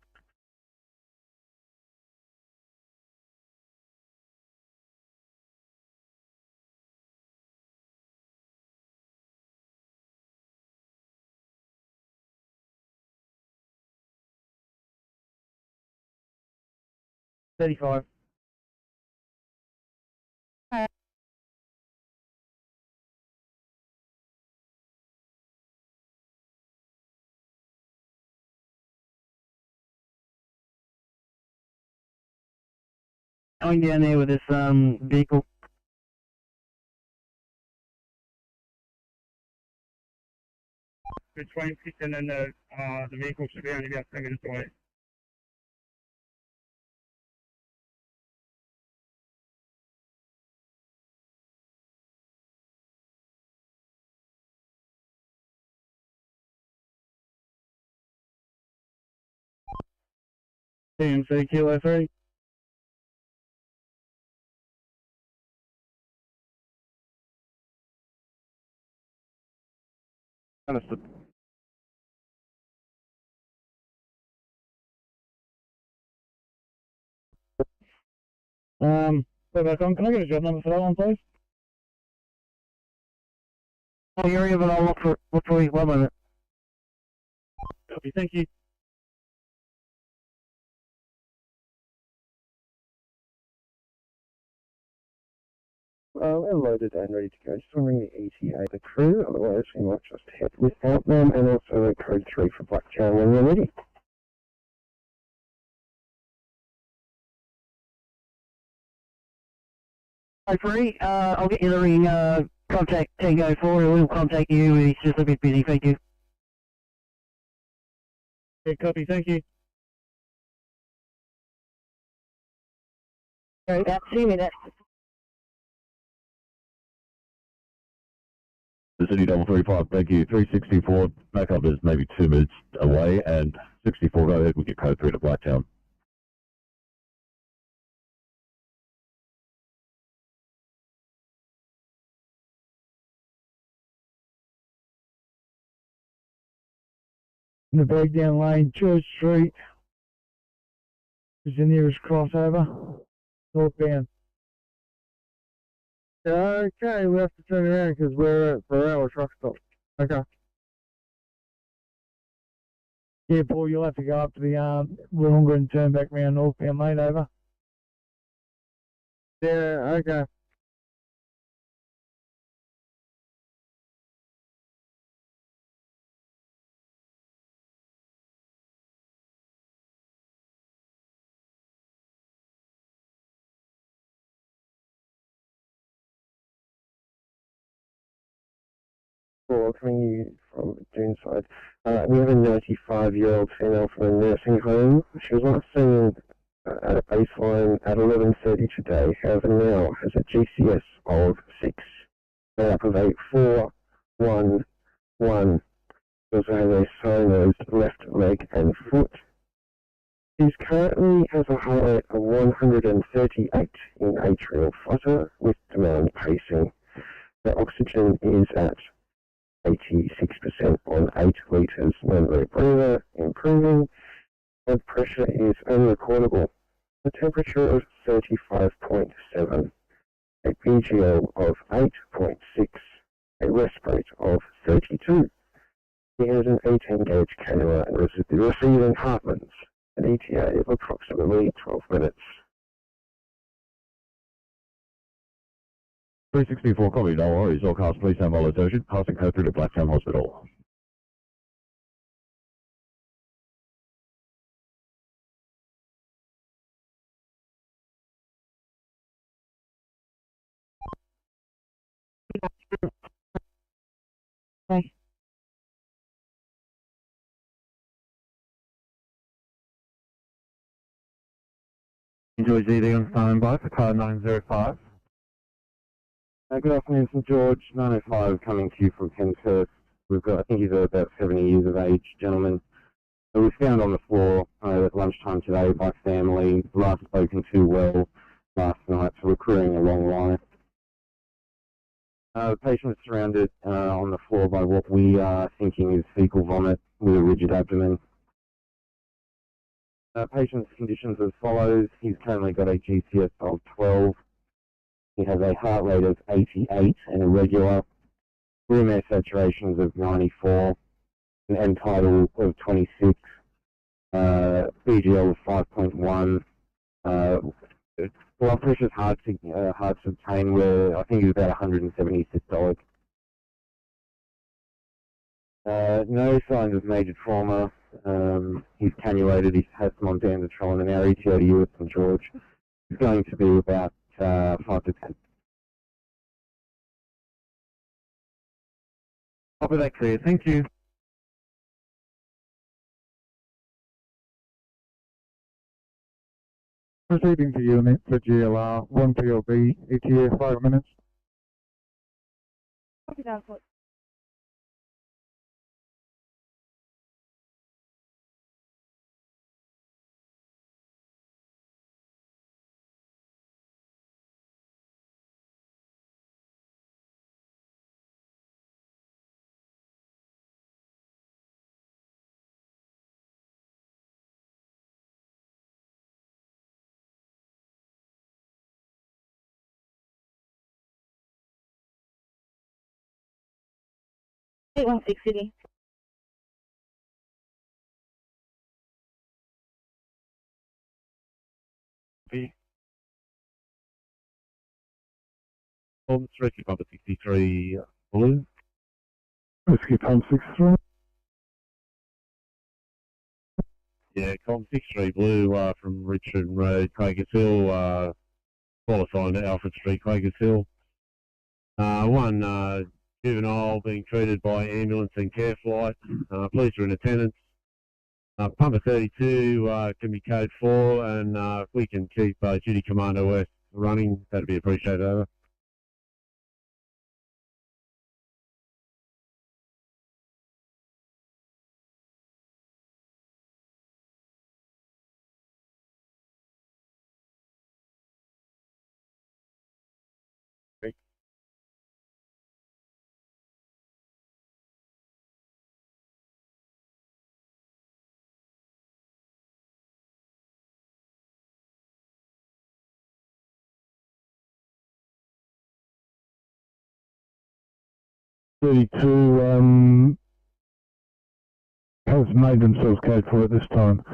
$35. Going down there with this vehicle. Between 6 and then the vehicle should be only about 10 minutes away. TMC Kilo 3. Understood. Go back on. Can I get a job number for that one, please? Oh, you're here, but I'll look for you. 1 minute. Copy, thank you. We're loaded and ready to go. Just wondering the ETA, the crew, otherwise we might just head without them, and also the code 3 for Blacktown when we're ready. Hi, Ferry. I'll get you the ring. Contact Tango 4. We'll contact you. He's just a bit busy. Thank you. Yeah, copy, thank you. Okay, about 2 minutes. The City 35, thank you. 364, back up is maybe 2 minutes away, and 64, go ahead, we get code 3 to Blacktown. In the breakdown lane, Church Street is the nearest crossover, northbound. Okay, we have to turn around because we're at our truck stop. Okay. Yeah, Paul, you'll have to go up to the Wollonga and turn back round northbound lane, over. Yeah, okay. 4 coming you from June side. We have a 95-year-old female from a nursing home. She was last seen at a baseline at 11:30 today. However, now has a GCS of 6. Made up of a 4, 1, 1. She also has a cyanosed left leg and foot. She currently has a heart rate of 138 in atrial flutter with demand pacing. Her oxygen is at 86% on 8 litres. Non-breather breather improving. Blood pressure is unrecordable. A temperature of 35.7. A PGL of 8.6. A rest rate of 32. He has an 18-gauge cannula and receiving Hartman's. An ETA of approximately 12 minutes. 364 copy, no worries. All cars, please stand by attention. Passing code through to Blacktown Hospital. Bye. Enjoy GD on standby for car 905. Good afternoon, St George, 905 coming to you from Penshurst. We've got, I think he's about 70 years of age, gentleman. He was found on the floor at lunchtime today by family. Last spoken to well last night, so we're querying a long life. The patient was surrounded on the floor by what we are thinking is fecal vomit with a rigid abdomen. Patient's conditions as follows. He's currently got a GCS of 12. He has a heart rate of 88 and irregular. Room air saturations of 94. An end tidal of 26. BGL of 5.1. Blood pressure is hard to obtain. Where I think he's about 170 systolic. No signs of major trauma. He's cannulated. He has some ondansetron, and our ETA to you at St George is going to be about 5 to 10. Copy that clear. Thank you. Proceeding to unit for GLR 1 PLB, ETA 5 minutes. Copy that. Eight 816 Sydney. Rescue Pump 63 Blue. Rescue Pump 63. Yeah, Com 63 Blue from Richard Road, Quakers Hill, qualifying to Alfred Street, Quakers Hill. One juvenile being treated by ambulance and care flight. Police are in attendance. Pumper 32 can be code 4, and if we can keep Duty Commander West running, that'd be appreciated. Over. .32 has made themselves code for it this time.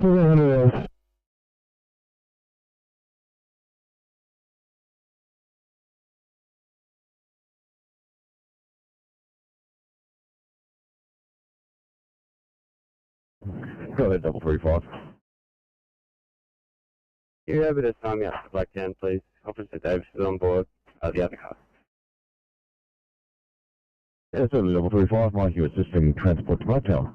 400 else. Go ahead, 335. You have a bit of time out to Blacktown, please. Officer Davis is on board. The other car. Yeah, certainly level 35, Mike, you assisting transport to Mudtown.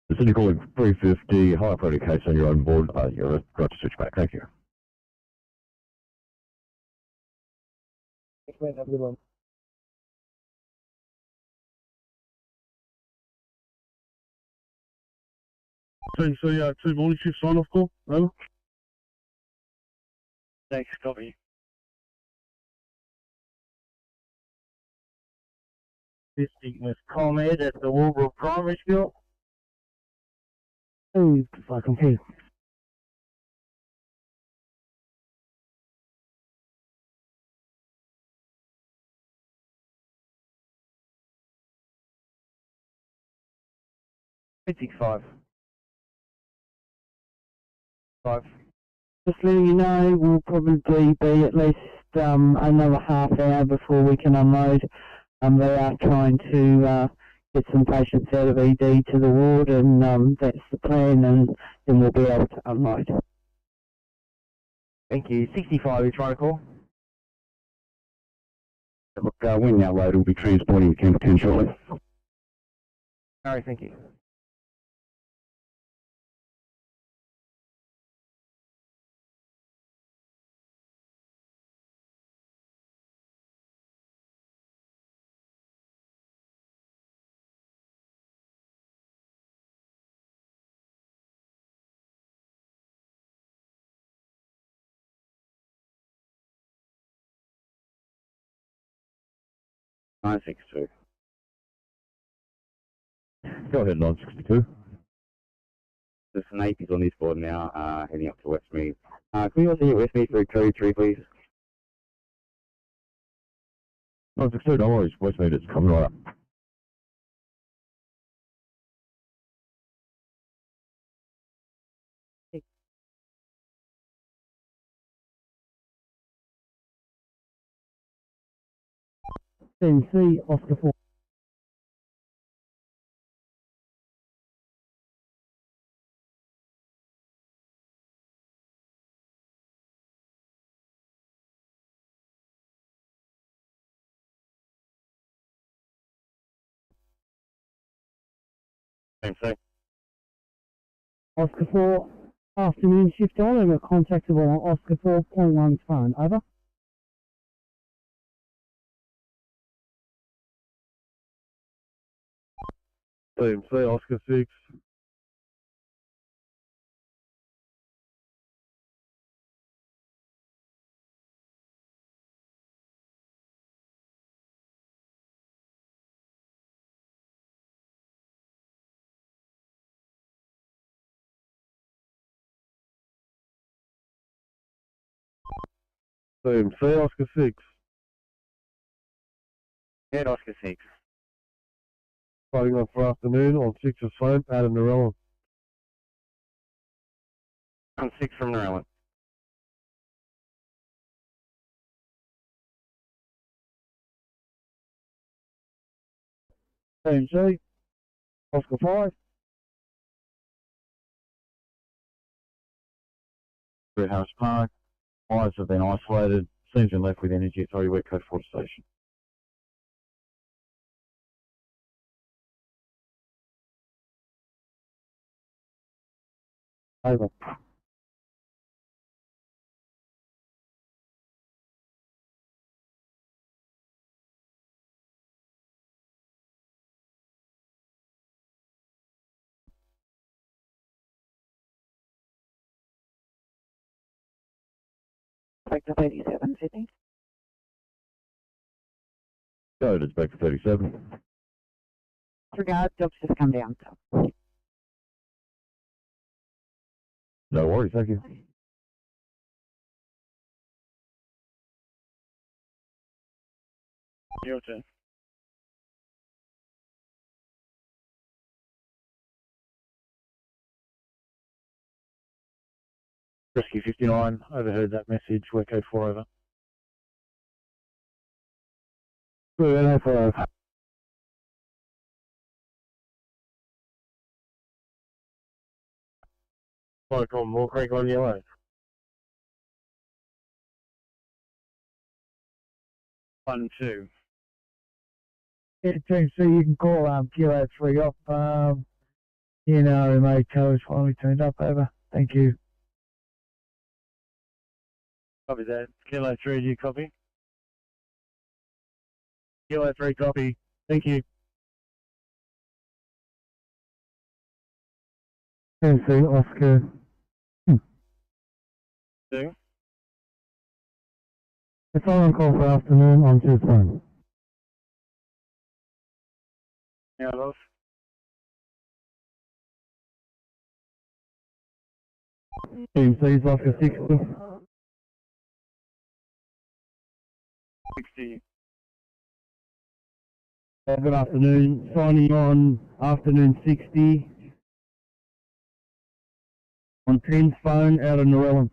The Sydney calling 350, high priority case on your own board. You're got to switch back. Thank you. Thanks, mate. Have a good one. So, two morning shift sign off call. Over. Thanks, copy. Visiting with ComEd at the Walbrook Primary School. Oh, fucking hell. Five. Just letting you know, we'll probably be at least another half hour before we can unload. They are trying to get some patients out of ED to the ward, and that's the plan, and then we'll be able to unload. Thank you. 65, you're trying to call? Look, when now load, we'll be transporting to Camp 10 shortly. Alright, thank you. Nine 62. Go ahead, 962. There's an APs on this board now, heading up to Westmead. Can we also hit Westmead for code 3, please? 962, no worries. Westmead, it's coming right up. CMC, Oscar 4. CMC. Oscar 4, afternoon shift on, and we're contactable on Oscar 4.1's phone. Over. CMC, Oscar 6. CMC, Oscar 6. Head Oscar 6. Fighting on for afternoon on 6's phone, Adam Narella. On 6 from Narellan. CMC, Oscar 5. Red Harris Park. Fires have been isolated. Scene's been left with Energy Authority Wet Coast Water Station. Over. Back to 37, Sydney. Go, it's back to 37. Regard, jobs just come down. So. No worries, thank you. Your turn. Rescue 59, overheard that message, we're code 4 over. Blue NO5. Cyclone Moore Creek on yellow. One, two. Yeah, Team C, you can call Kilo 3 off. RMA codes finally turned up, over. Thank you. Copy that. Kilo 3, do you copy? Kilo 3, copy. Thank you. Team C, Oscar. Two. It's on call for afternoon on 2 Now, off. Team C's Oscar 60. 60. Good afternoon. Signing on afternoon 60 on 10's phone out of Norellan.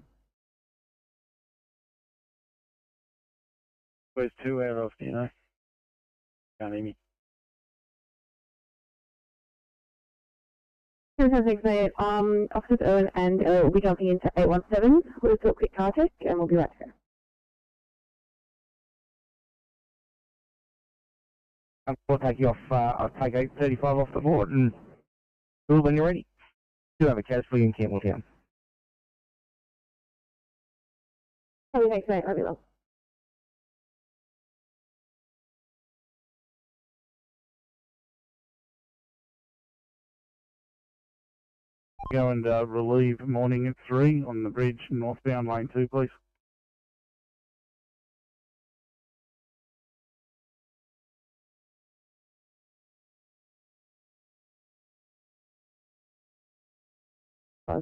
Where's 2 out of, do you know? Can't hear me. Fantastic, mate. Officers Owen and will be jumping into 817. We'll do a quick car check and we'll be right there. We'll take you off, I'll take 835 off the board and do it when you're ready. Do have a casualty in Campbelltown. Oh, thanks, mate. Love you, love. Go and relieve morning at 3 on the bridge, northbound lane 2, please.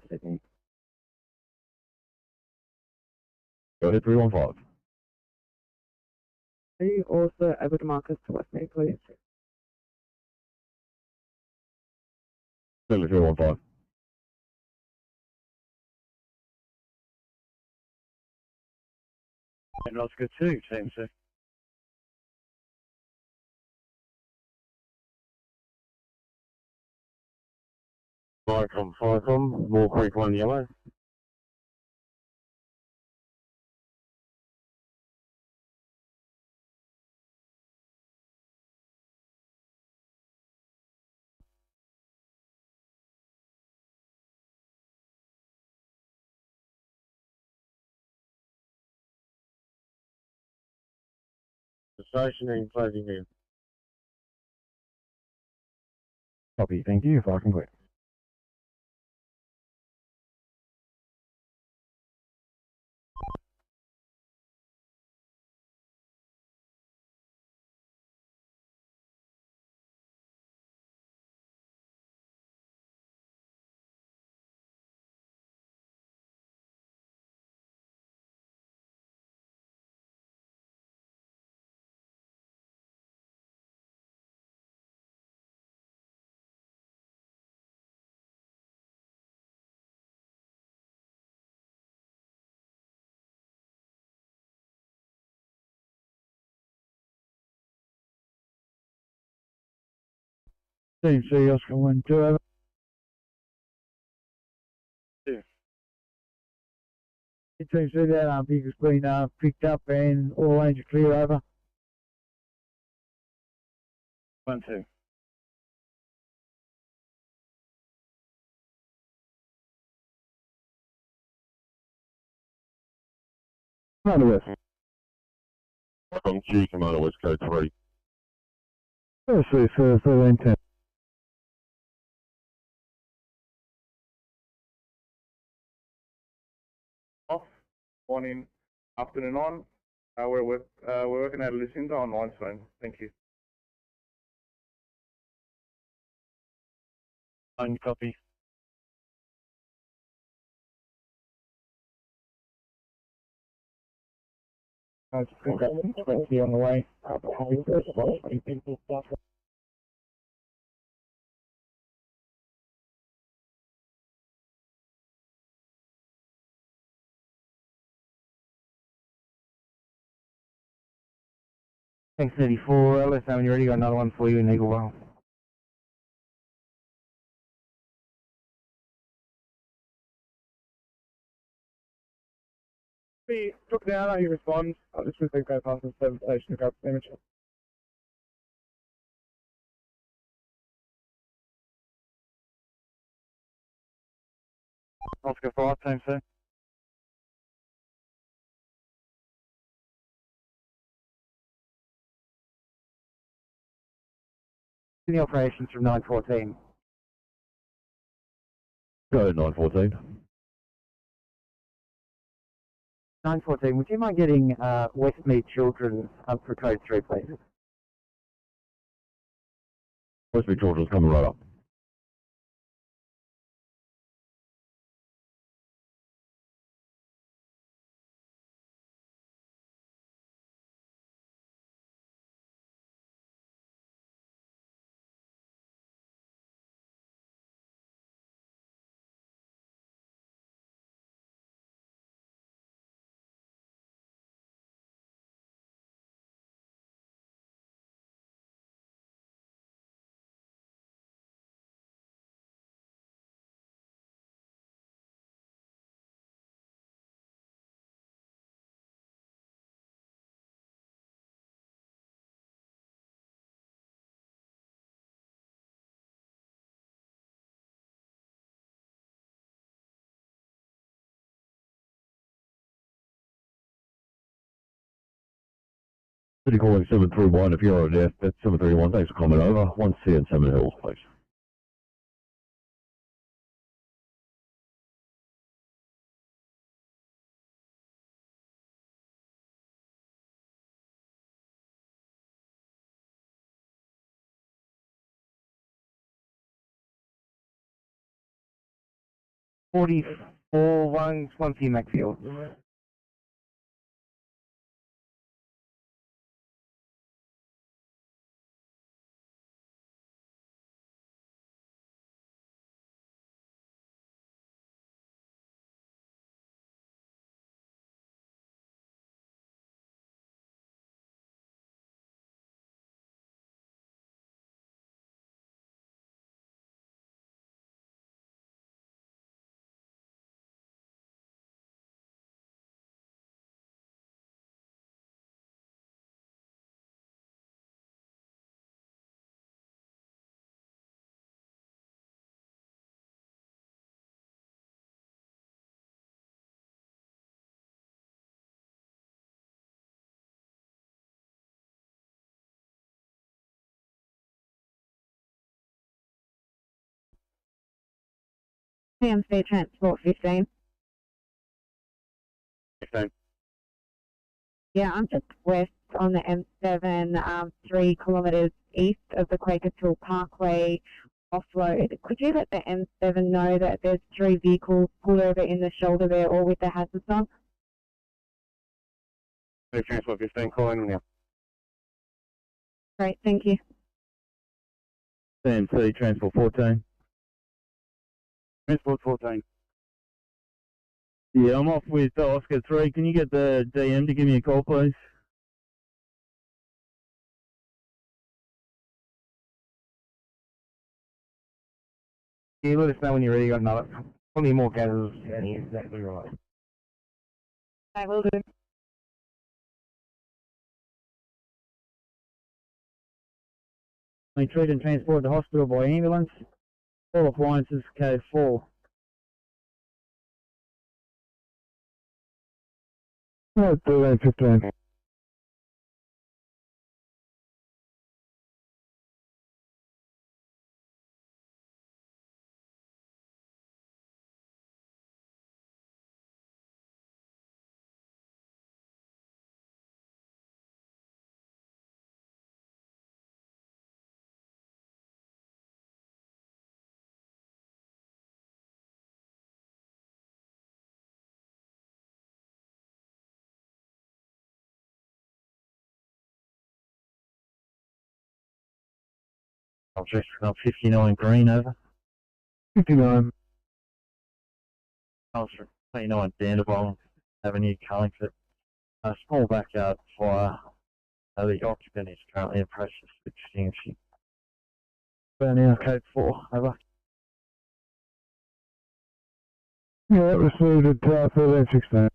Sydney. Go ahead, 315. Are you also able to mark us to West me, please? Certainly 315. And Oscar 2, Team C. Cyclone, Moore Creek 1 yellow. Stationing, closing in. Copy, thank you, far complete. Team C, Oscar 1, 2 over. 2. Team C, that vehicle's been picked up and all lanes are clear, over. 1, 2. Commander West. From Q, Commander West Code 3. Firstly, for 1310. Off. Morning, afternoon on. We're working at Lucinda on line phone. Thank you. Phone copy. I just think that's 20 on the way. Thanks 34, let us know when you're ready, got another one for you in Eagle Well. Be took down, how you respond. I'll just quickly go past the service station to grab the image. Oscar 5, team C. The operations from 914. Go 914. 914, would you mind getting Westmead Children up for code 3, please? Westmead Children's coming right up. City calling 731 if you're on death, that's 731, thanks for coming over. 1C and 7 Hills, please. Forty-four 120 Maxfield. CMC Transport 15. 15. Yeah, I'm just west on the M7, 3 kilometres east of the Quakertool Parkway off-road. Could you let the M7 know that there's 3 vehicles pulled over in the shoulder there, all with their hazards on? Transport 15 calling now. Great, thank you. CMC Transport 14. Transport 14. Yeah, I'm off with Oscar 3. Can you get the DM to give me a call, please? Yeah, let us know when you're ready. Got another. Plenty more gathers down here. Exactly right. I will do. I treat and transport to hospital by ambulance. All appliances code 4. Right, 15. I'm just up 59 green over. 59. I was 29 Dandenong Avenue, Carlingford. A small backyard fire. The occupant is currently in process of extinguishing. Burning out code 4, over. Yeah, received at 1316.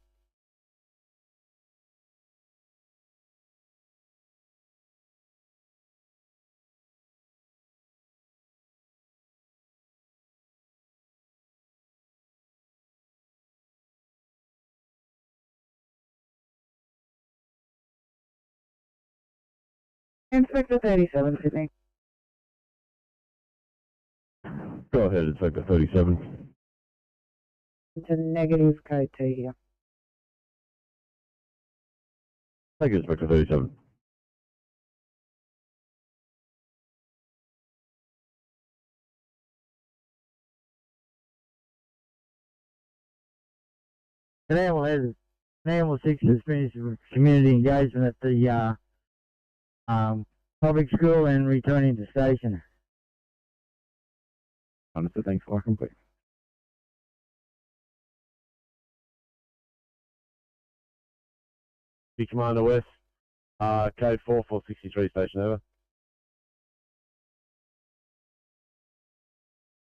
Inspector 37, Sydney. Go ahead, Inspector 37. It's a negative code 2 here. Thank you, Inspector 37. Animal 6 has finished with community engagement at the public school and returning to station. Understood, thanks for complete. Commander West, code 4463 station, over.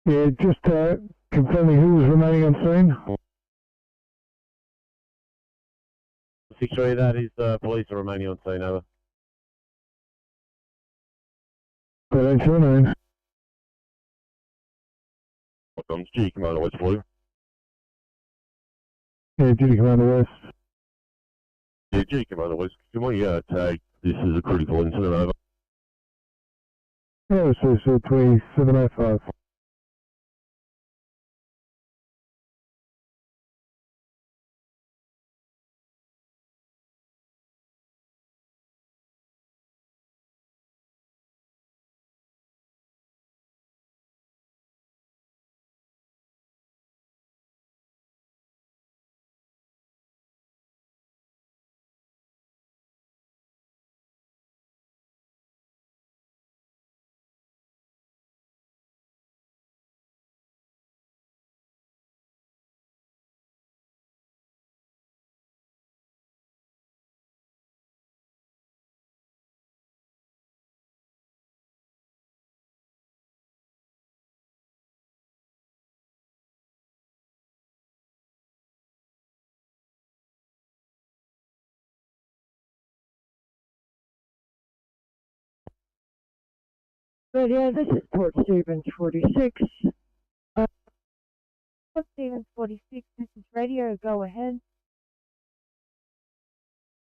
Yeah, just confirming who was remaining on scene. 63, that is the police are remaining on scene, over. 1329. Welcome, G Commander West for you. Yeah, Duty Commander West. Yeah, G Commander West, can we tag this is a critical incident, over? Oh, so 2705. But yeah, this is Port Stevens 46. Port Stevens 46, this is radio, go ahead.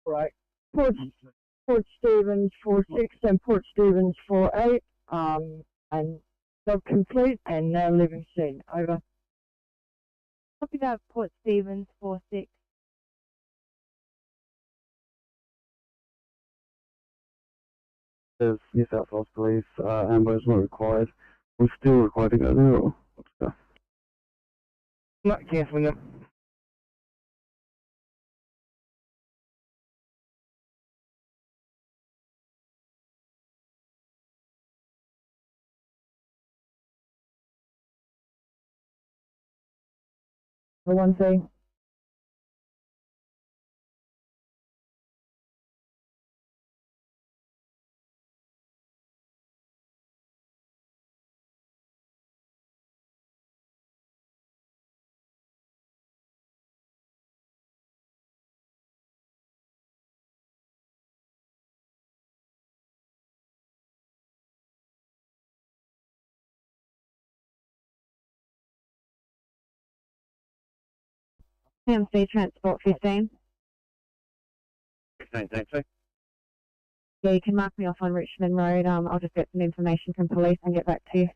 Right. Port Stevens 46 and Port Stevens 48, and job complete and now living scene, over. Copy that, Port Stevens 46. There's New South Wales Police, ambos not required. We're still required to go there, or what's that? Not cancelling them. The one thing. PMC Transport 15. 15, thanks, sir. Yeah, you can mark me off on Richmond Road. I'll just get some information from police and get back to you.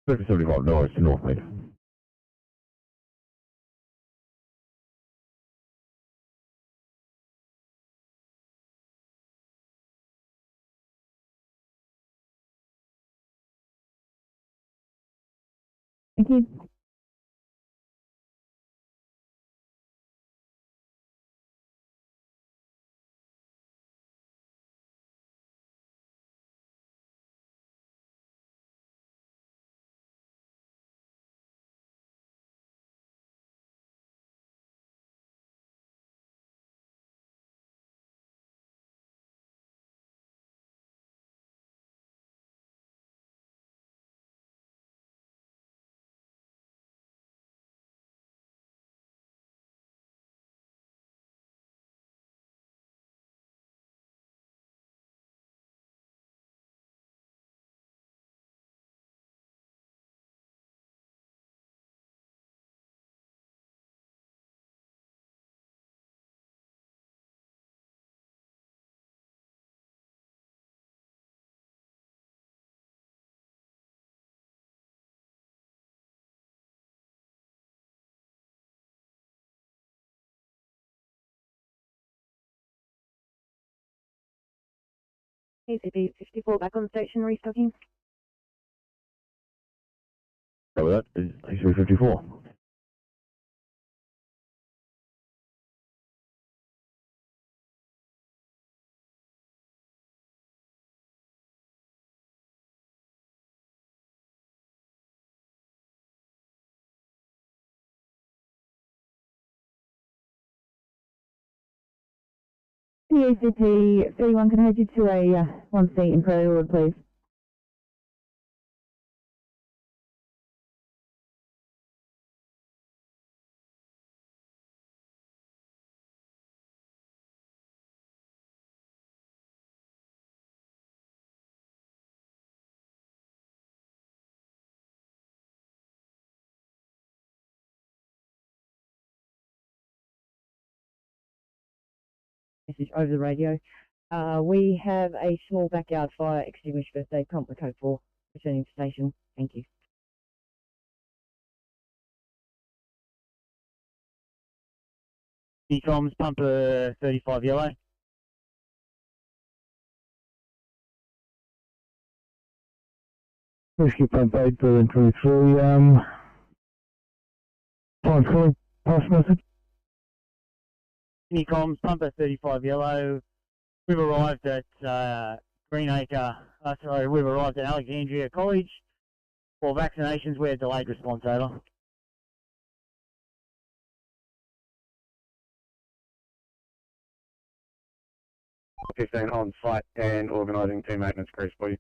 Circa 75 Norris to North Mead. Thank you. ACB 54 back on station restocking. So that is AC54. PACP 31, can I head you to a one seat in Ferry Ward, please? Message over the radio. We have a small backyard fire extinguished birthday pump with code 4 returning to station. Thank you. Comms pumper 35 yellow. Rescue pump 8 and 23, fine calling, pass message. Comms pumper 35 yellow. We've arrived at Greenacre, we've arrived at Alexandria College for vaccinations. We're delayed response, over. 15 on site and organising team maintenance crews for you.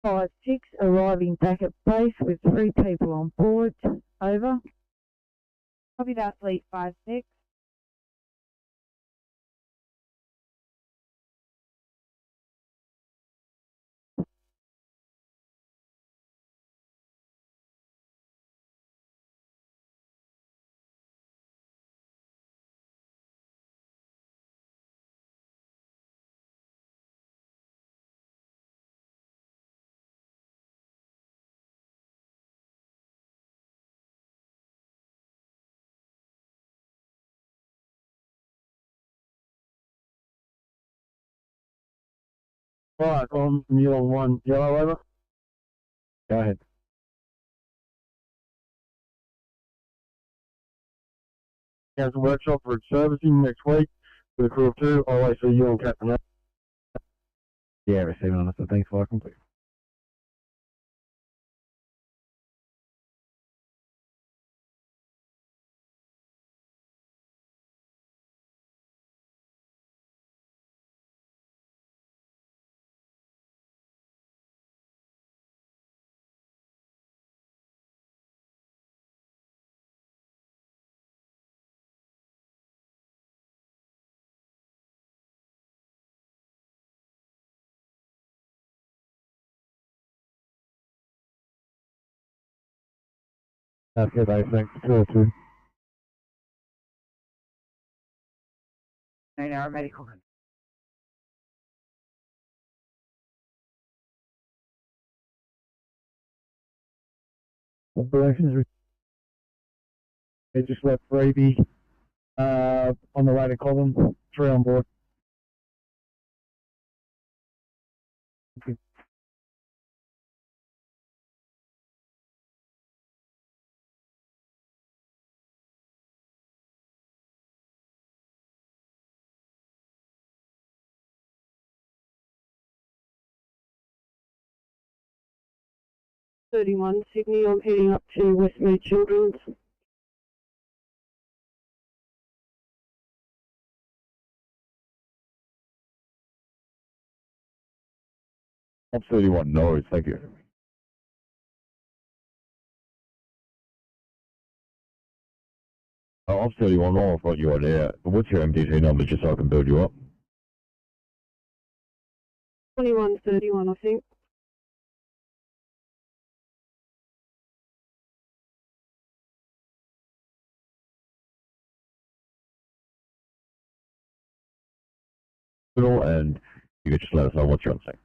Five 6 arriving back at base with 3 people on board. Over. Copy that, fleet 5-6. Alright, from you on 1 yellow, over. Go ahead. Cancel workshop for servicing next week with a crew of 2. I'll wait for you on Captain. Yeah, receiving on us, so thanks for complete. Okay, thanks. 202. 9-hour medical. Operations. They just left Raby on the right column. 3 on board. Thank you. Sydney, I'm heading up to Westmead Children's. Op 31, no worries, thank you. Op 31, I've got you on here. What's your MDT number just so I can build you up? 2131, I think. And you can just let us know what you're on saying.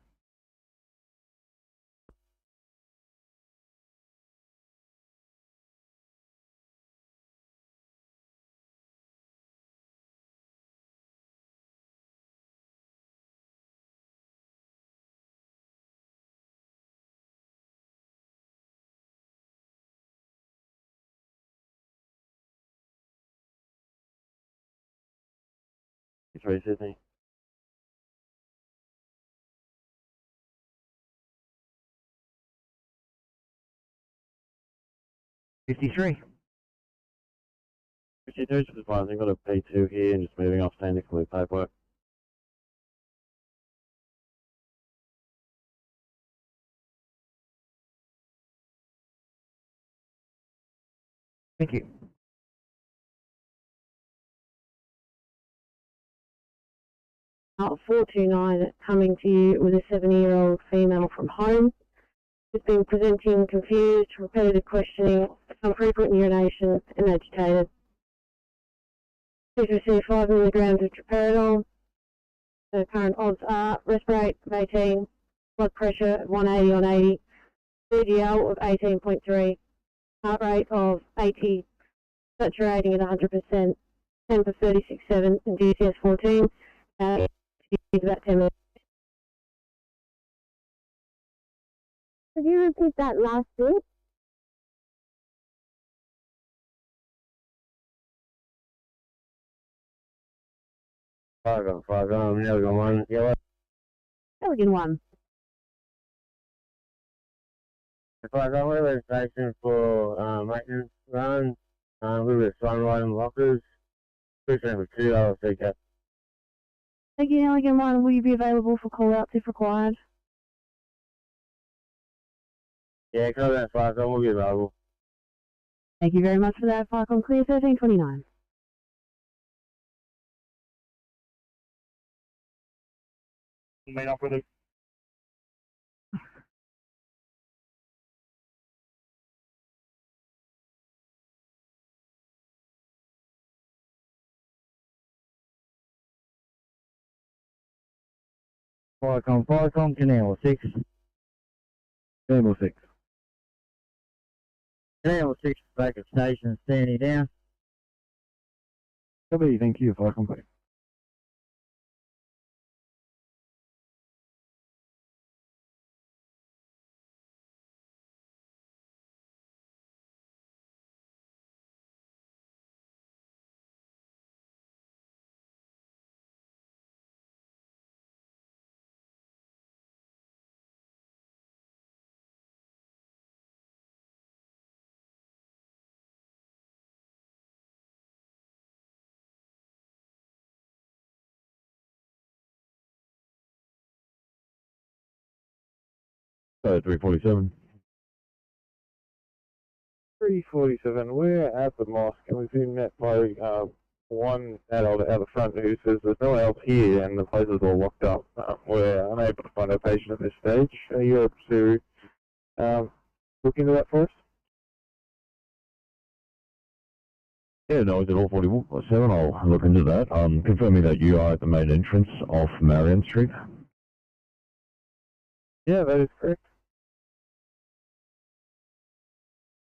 Sorry, Sydney. $53. 52 is fine. I've got a P2 here and just moving off standing for paperwork. Thank you. Out 429 coming to you with a 7-year-old female from home. Has been presenting confused, repetitive questioning, some frequent urination and agitated. She's received 5 milligrams of droperidol. The current odds are respirate of 18, blood pressure of 180 on 80, CGL of 18.3, heart rate of 80, saturating at 100%, temp of 36.7 and GCS 14. About 10 minutes. Could you repeat that last bit? Flag on, Elegant 1, yellow. Elegant 1. Flag on, we're registration for maintenance run, a little bit of sunlight and lockers. 2 for $2 CK. Thank you, Elegant 1. Will you be available for call-outs if required? Yeah, cover that flag on, we'll be available. Thank you very much for that. Falcon Clear 1329. Main operative. Falcon, Canal 6. Canal 6. Canal 6 back at station, standing down. Copy, thank you, Falcon. So 347. 347, we're at the mosque and we've been met by one adult out the front who says there's no one else here and the place is all locked up. We're unable to find our patient at this stage. Are you able to look into that for us? Yeah, no, it's at all 41.7. I'll look into that. Confirming that you are at the main entrance of Marion Street. Yeah, that is correct.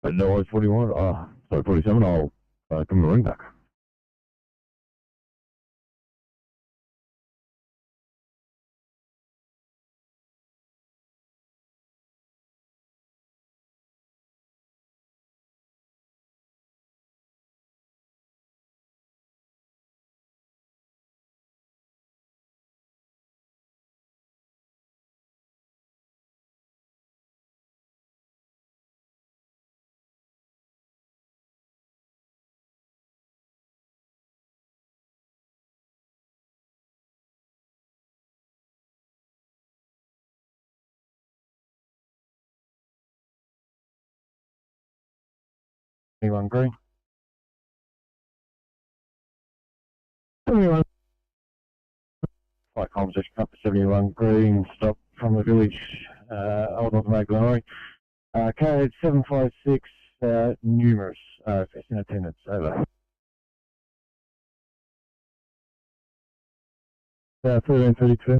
No, it's 41. Sorry, 47. I'll give him a ring back. Anyone green? 71. Flight conversation up to 71 green, stop from the village, Old North Maglory. Code 756, numerous, it's in attendance, over. 1332.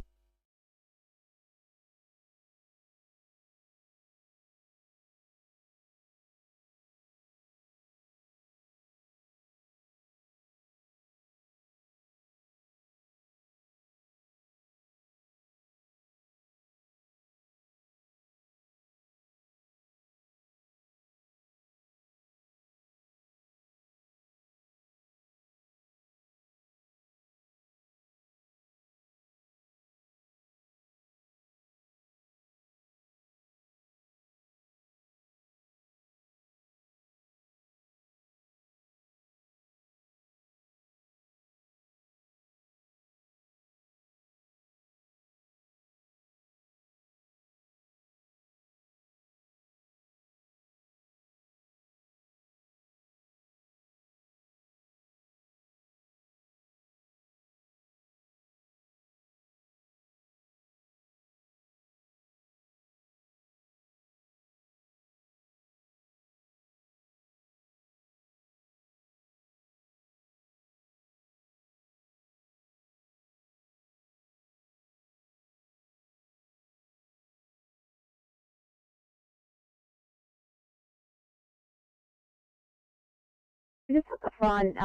Just at the front,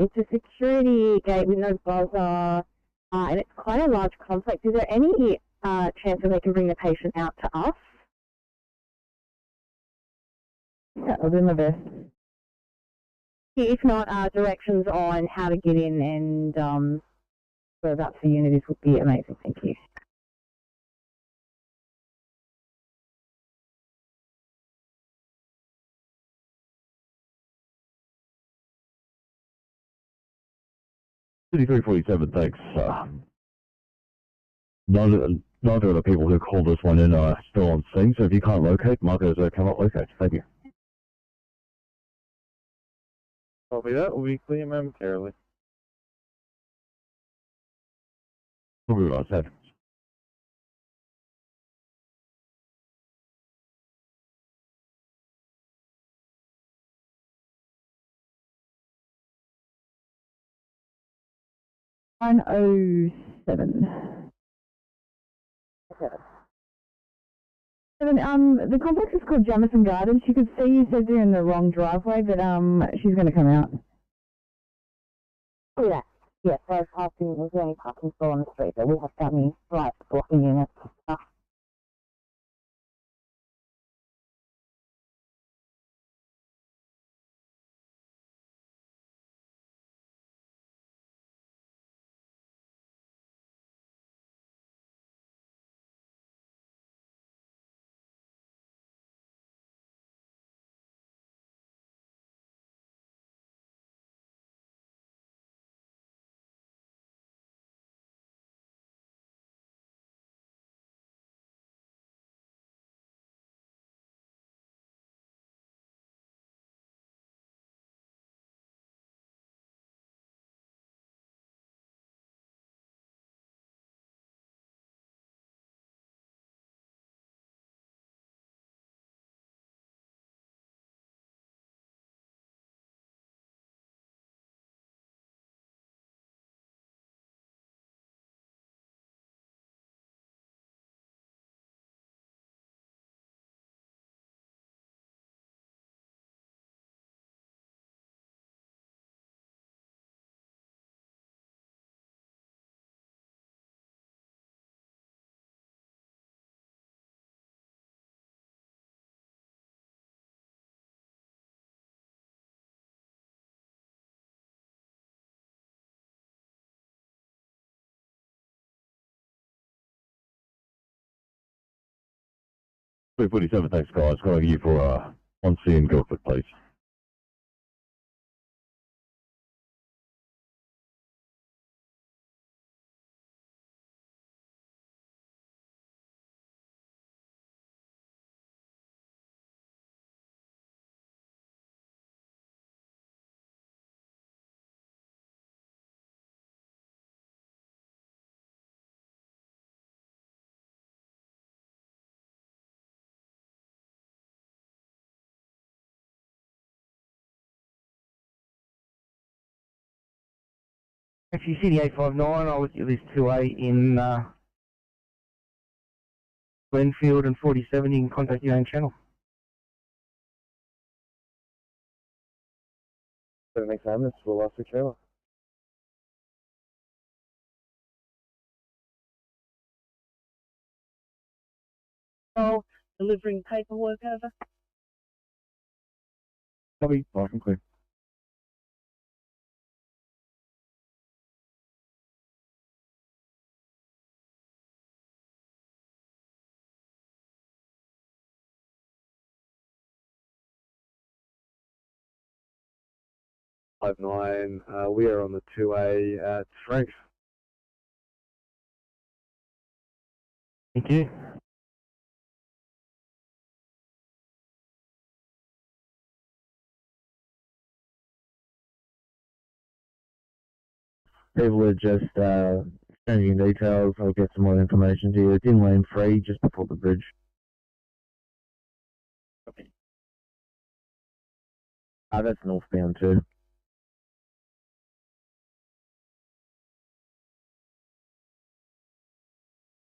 it's a security gate with no buzzer, and it's quite a large complex. Is there any chance that they can bring the patient out to us? Yeah, I'll do my best. If not, directions on how to get in and whereabouts the unit is would be amazing. Thank you. City 347, thanks. Neither of the people who called this one in are still on scene, so if you can't locate, mark it as cannot locate. Thank you. Copy that. Will be clear momentarily. Probably what I said. Nine 07. The complex is called Jamison Gardens. You could see you said you're in the wrong driveway, but she's going to come out. Yeah. Yes, I was asking, is there any parking store on the street, but we have dummy lights blocking units. 347, thanks guys. Calling you for 1C in Guildford, please. If you see the 859, I was at this 2A in Glenfield and 47, you can contact your own channel. Thanks, Amos. We'll last switch over. Oh, delivering paperwork over. Copy, nice and clear. We are on the 2A at Frank. Thank you. People are just exchanging details. I'll get some more information to you. It's in lane 3, just before the bridge. That's northbound too.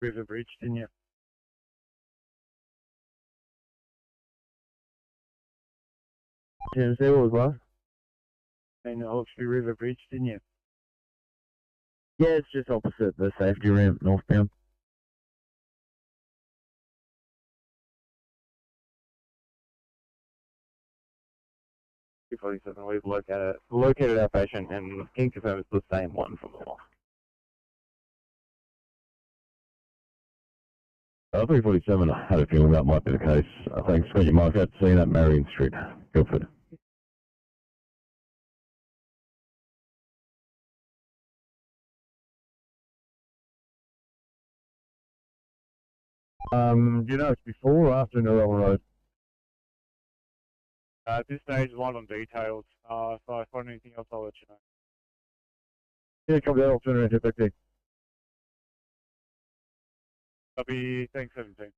River Bridge, didn't you? Tim, say what was that? In the Hawkesbury River Bridge, didn't you? Yeah, it's just opposite the safety ramp, northbound. We've located our patient and can confirm it's the same one from the last. 347, I had a feeling that might be the case. Thanks, got your mark out, seeing at Marion Street, Guildford. Do you know it's before or after Norella Road? At this stage, live on details. So if I find anything else, I'll let you know. Yeah, come down, I'll turn around and head back there. Copy, thanks 17.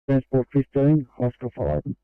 Transport 15, Oscar 5.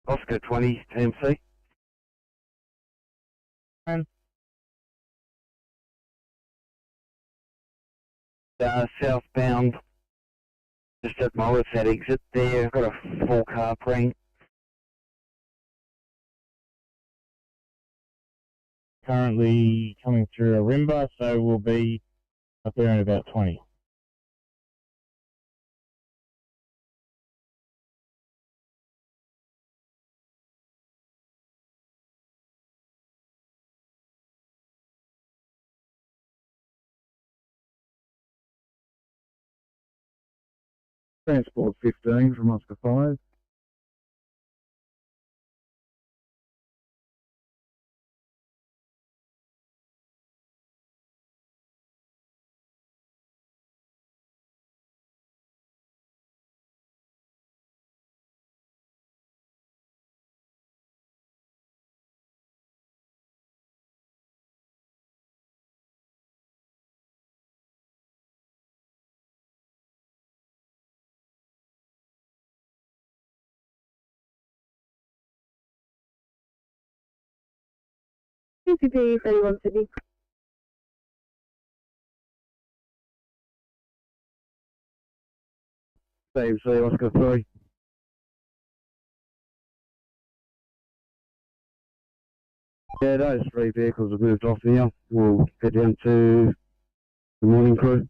Oscar 20, TMC. Southbound, just at Morris, that exit there. I've got a 4-car preen. Currently coming through Arimba, so we'll be up there in about 20. Transport 15 from Oscar 5. TCP 31 Sydney. Same, so Oscar 3. Yeah, those 3 vehicles have moved off here. We'll get down to the morning crew.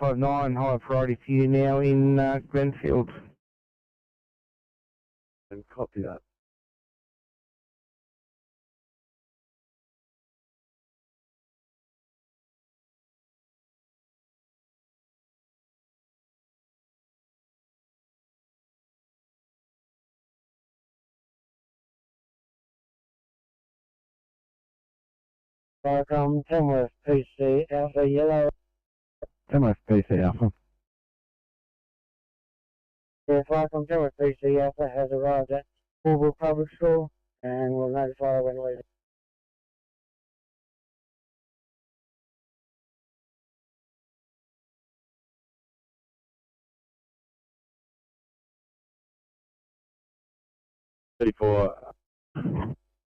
$859, higher priority to you now in Glenfield. And copy that. Welcome, Tamworth PC Alpha Yellow. Tamworth PC Alpha. Yes, welcome, Tamworth PC Alpha has arrived at Auburn Public School and will notify when leaving.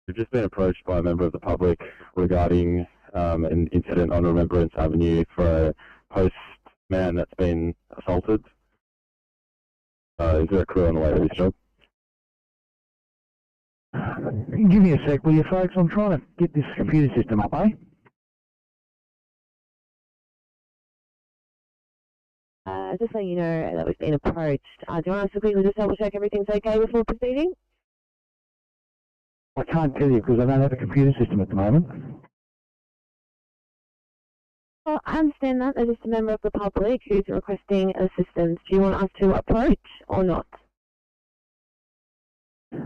We've just been approached by a member of the public regarding an incident on Remembrance Avenue for a postman that's been assaulted. Is there a crew on the way to this job? Give me a sec, will you folks? I'm trying to get this computer system up, eh? Just so you know that we've been approached. Do you want us to quickly just double check everything's okay before proceeding? I can't tell you because I don't have a computer system at the moment. Well, I understand that. They're just a member of the public who's requesting assistance. Do you want us to approach or not?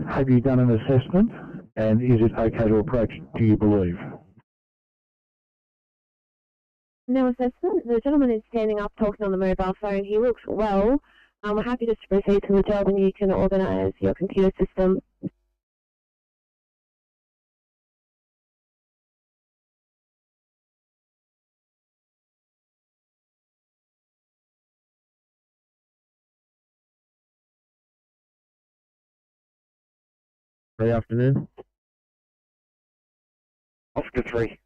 Have you done an assessment? And is it okay to approach, do you believe? No assessment. The gentleman is standing up talking on the mobile phone. He looks well. We're happy just to proceed to the job and you can organise your computer system. Good afternoon. Oscar 3.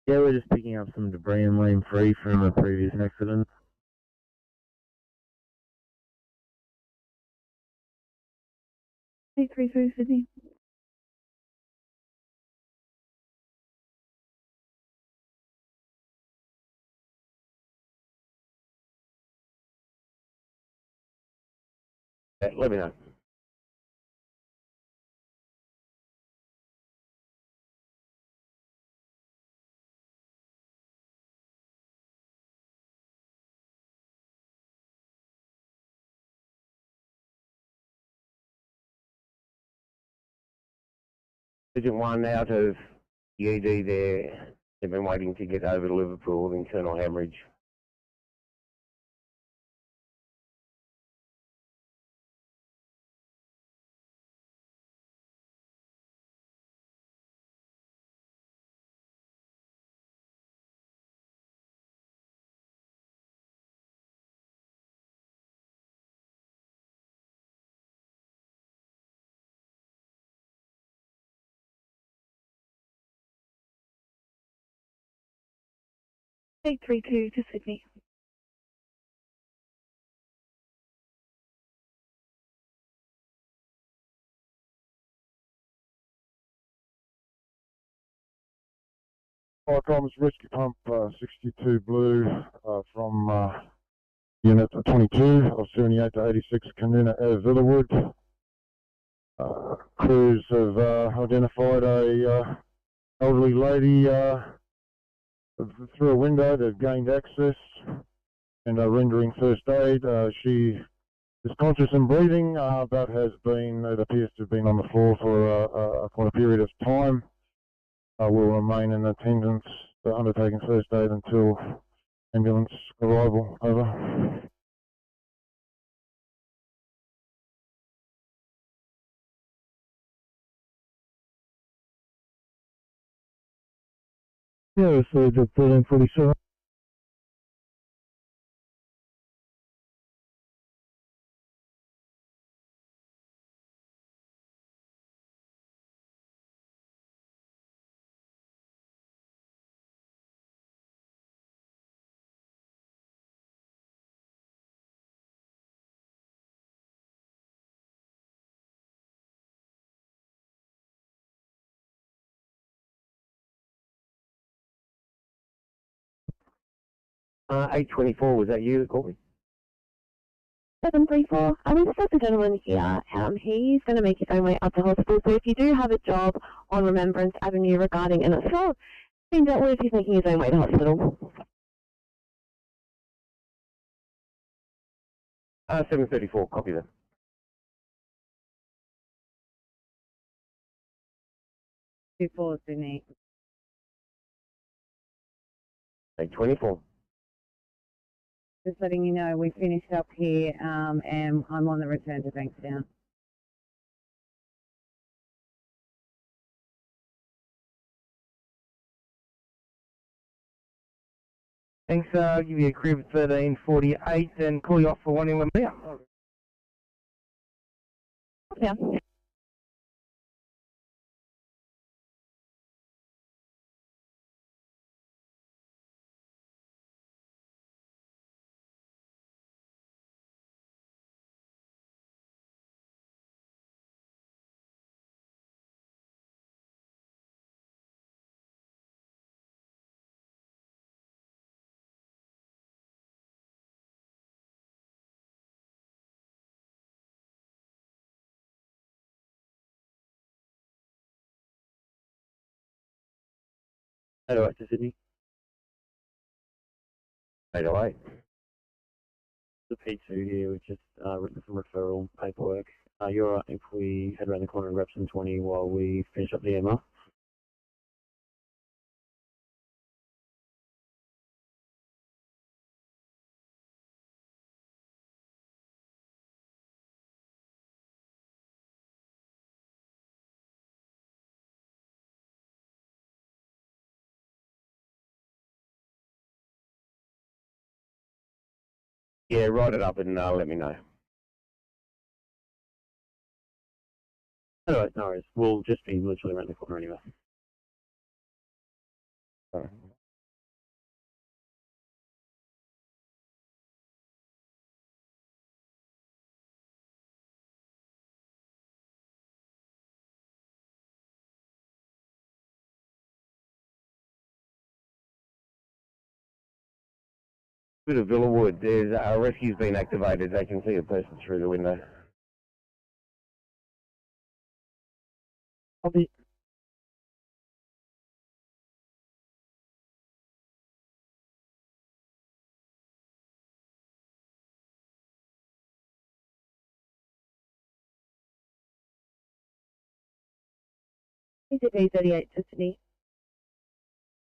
Yeah, we're just picking up some debris in lane 3 from a previous accident. Hey, 33 Sydney. Yeah, let me know. Agent 1 out of UD there. They've been waiting to get over to Liverpool with internal hemorrhage. Hey, 32 to Sydney. Fire Comms Rescue Pump 62 Blue from Unit 22 of 78 to 86 Canuna Villawood. Crews have identified a elderly lady through a window. They've gained access and are rendering first aid. She is conscious and breathing. That has been, it appears to have been on the floor for quite a period of time. Will remain in attendance, undertaking first aid until ambulance arrival. Over. Yeah, received at 13:47. $824, was that you that called me? 734. We've just got the gentleman here. He's going to make his own way up to hospital. So if you do have a job on Remembrance Avenue regarding an assault, find out if he's making his own way to hospital. 734, copy that. Sydney. 824. Just letting you know, we finished up here, and I'm on the return to Bankstown. Thanks, give you a crib at 13:48 and call you off for one in Lamia. Yeah. Hello, to Sydney. 808. The P2 here, we've just written some referral paperwork. You're all right if we head around the corner and grab some 20 while we finish up the MR? Yeah, write it up and let me know. Alright, no worries. We'll just be literally around the corner anyway. Alright. Bit of Villawood, there's a rescue's been activated, they can see a person through the window. Copy. PCP 38 to Sydney.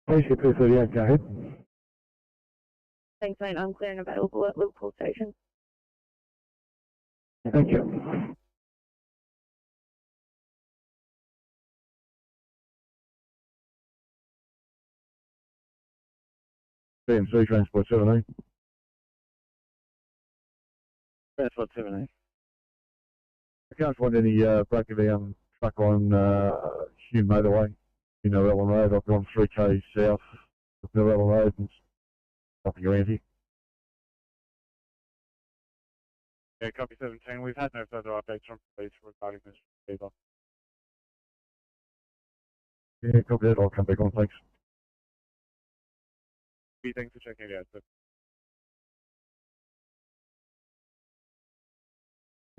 PCP 38, go ahead. Thanks, mate. I'm clear and available at Liverpool Station. Thank you. BMC Transport 17. Transport 17. I can't find any broken down truck on Hume Motorway, Ellen Road. I've gone 3k south of Ellen Road and nothing around here. Yeah, copy 17. We've had no further updates from police regarding this either. Yeah, copy that. I'll come back on. Thanks. Thanks for checking it out. But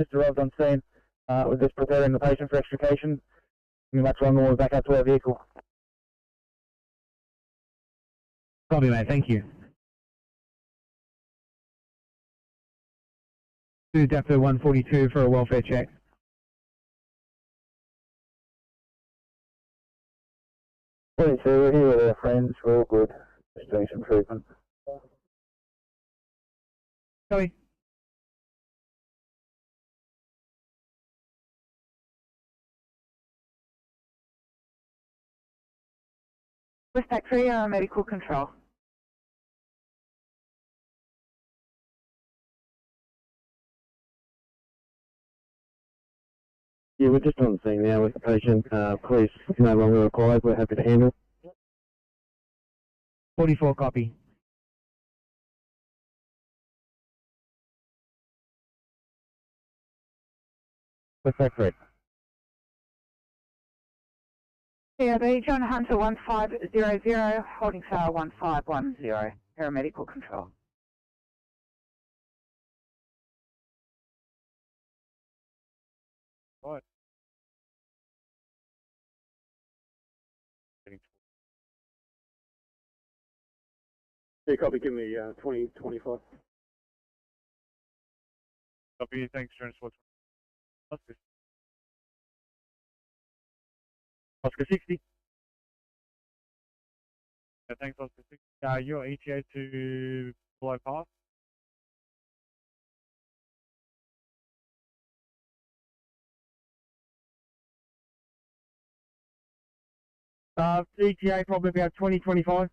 Mr. Robbs on scene. We're just preparing the patient for extrication. We might run all back up to our vehicle. Copy, mate, thank you. to Depot 142 for a welfare check. Morning, sir. We're here with our friends. We're all good. Just doing some treatment. Sorry. Respect for your medical control. Yeah, we're just on the scene now with the patient. Police no longer required. We're happy to handle. 44 copy. Respect for it. CRB, John Hunter 1500, holding cell 1510, paramedical control. Right. Yeah, copy. Give me 2025. Copy. Thanks, Transport. Oscar 60. Thanks, Oscar 60. Your ETA to below pass. ETA probably about 2025.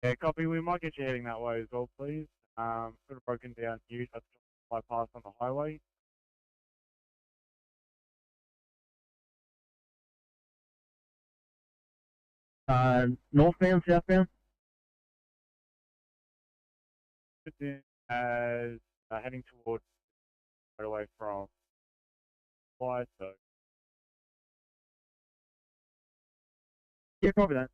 Yeah, copy. We might get you heading that way as well, please. Sort of broken down use at the bypass on the highway. Northbound, southbound? As heading towards right away from flight, so Yeah, copy that.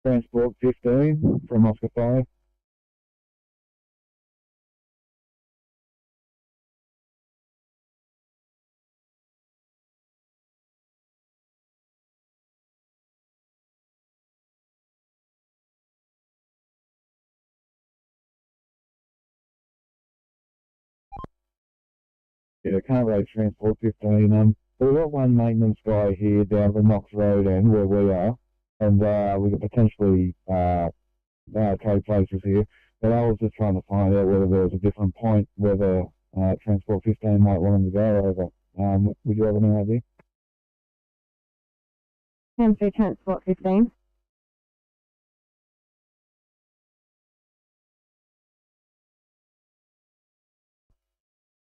Transport 15 from Oscar 5. Yeah, can't rate Transport 15. We've got one maintenance guy here down the Knox Road end where we are, and we could potentially trade places here. But I was just trying to find out whether there was a different point whether Transport 15 might want them to go over. Would you have any idea? Hampshire Transport 15.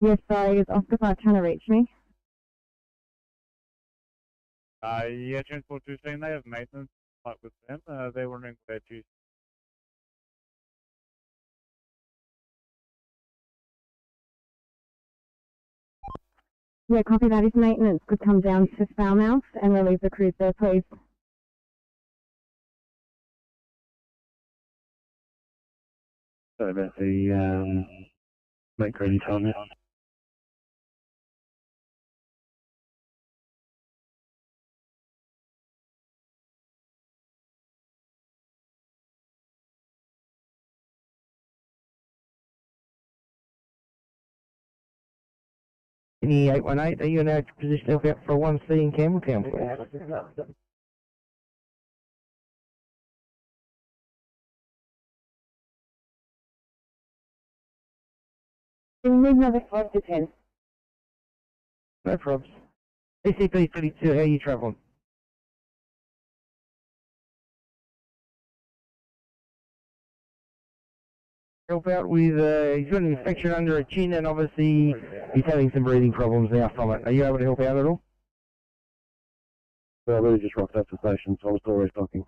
Yes, sorry, is Oscar 5 trying to reach me? yeah, Transport 15, they have maintenance like with them. They're wondering where to. Yeah, copy that. If maintenance could come down to Falmouth and relieve the crews there, please. Sorry about the make ready time now. Any 818, are you now position yourself out for a 1C in Campbelltown, please? We need another 5 to 10. No probs. ECP 32, how are you travelling? Help out with, he's got an infection under a chin and obviously he's having some breathing problems now from it. Are you able to help out at all? Well, I really just rocked up the station, so I was still restocking.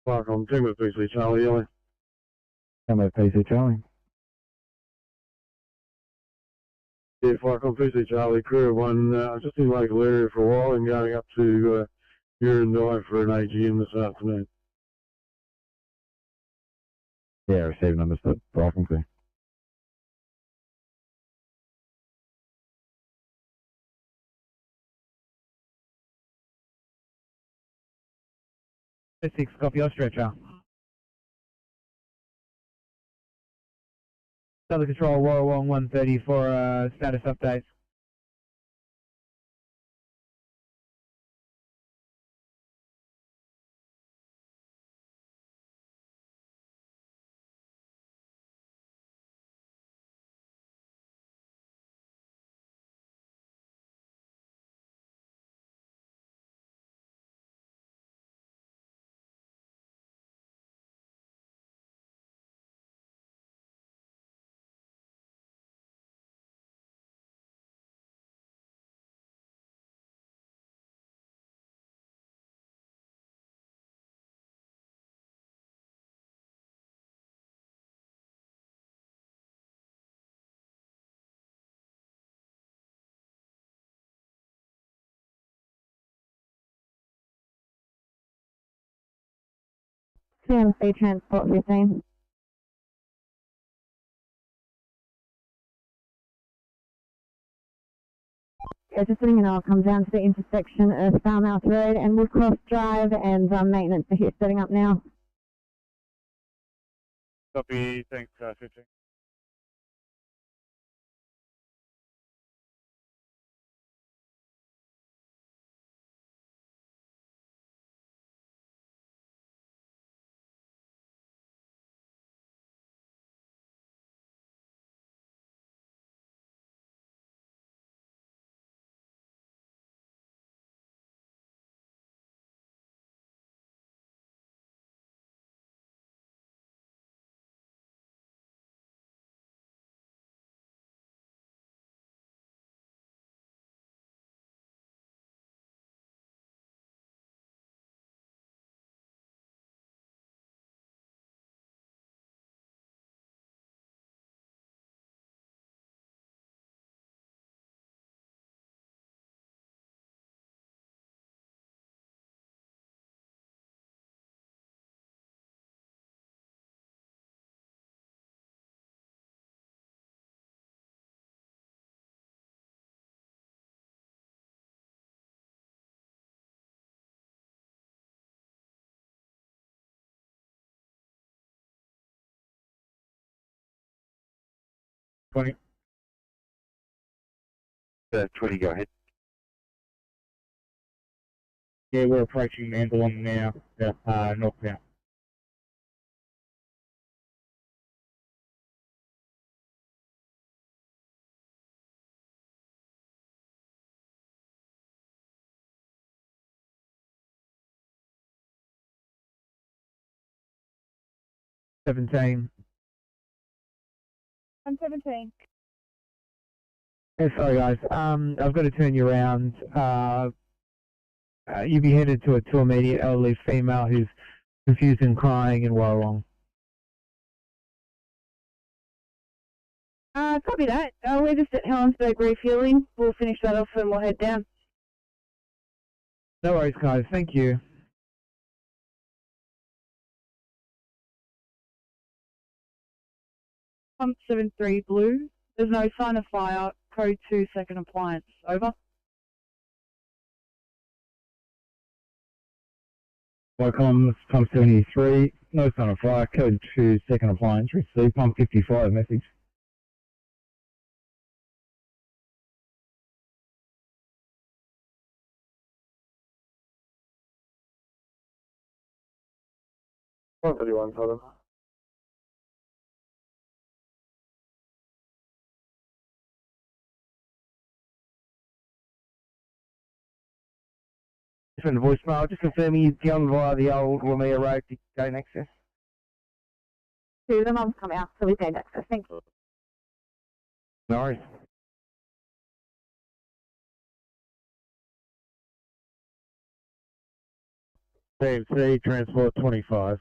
Firecom 2 with PC Charlie, Yellow. Camo PC Charlie. Yeah, Firecom PC Charlie, crew of 1, just in the local area for a while and going up to herein for an AGM this afternoon. Yeah, receiving understood. Firecom 2. Six, copy your stretcher. Southern Control, Warrawong 130 for status update. CMC Transport 15. Yeah, just letting you know, I'll come down to the intersection of Farmhouse Road and Woodcross Drive, and maintenance are here setting up now. Copy, thanks, 15. Twenty. 20, go ahead. Yeah, we're approaching Mandalong now, northbound. I'm 17. Yeah, sorry guys, I've got to turn you around. You'll be headed to a immediate elderly female who's confused and crying in Warrawong. Copy that. We're just at Helensburgh refueling. We'll finish that off and we'll head down. No worries guys, thank you. Pump 73 blue. There's no sign of fire. Code 2 second appliance. Over. Welcome, pump 73, no sign of fire, code 2 second appliance, receive pump 55 message. One 31, Southern. Just went to voicemail, just confirming you've gone via the old Lamia Road to gain access. Two of them have come out, so we've gained access. Thank you. No worries. TMC, transport 25.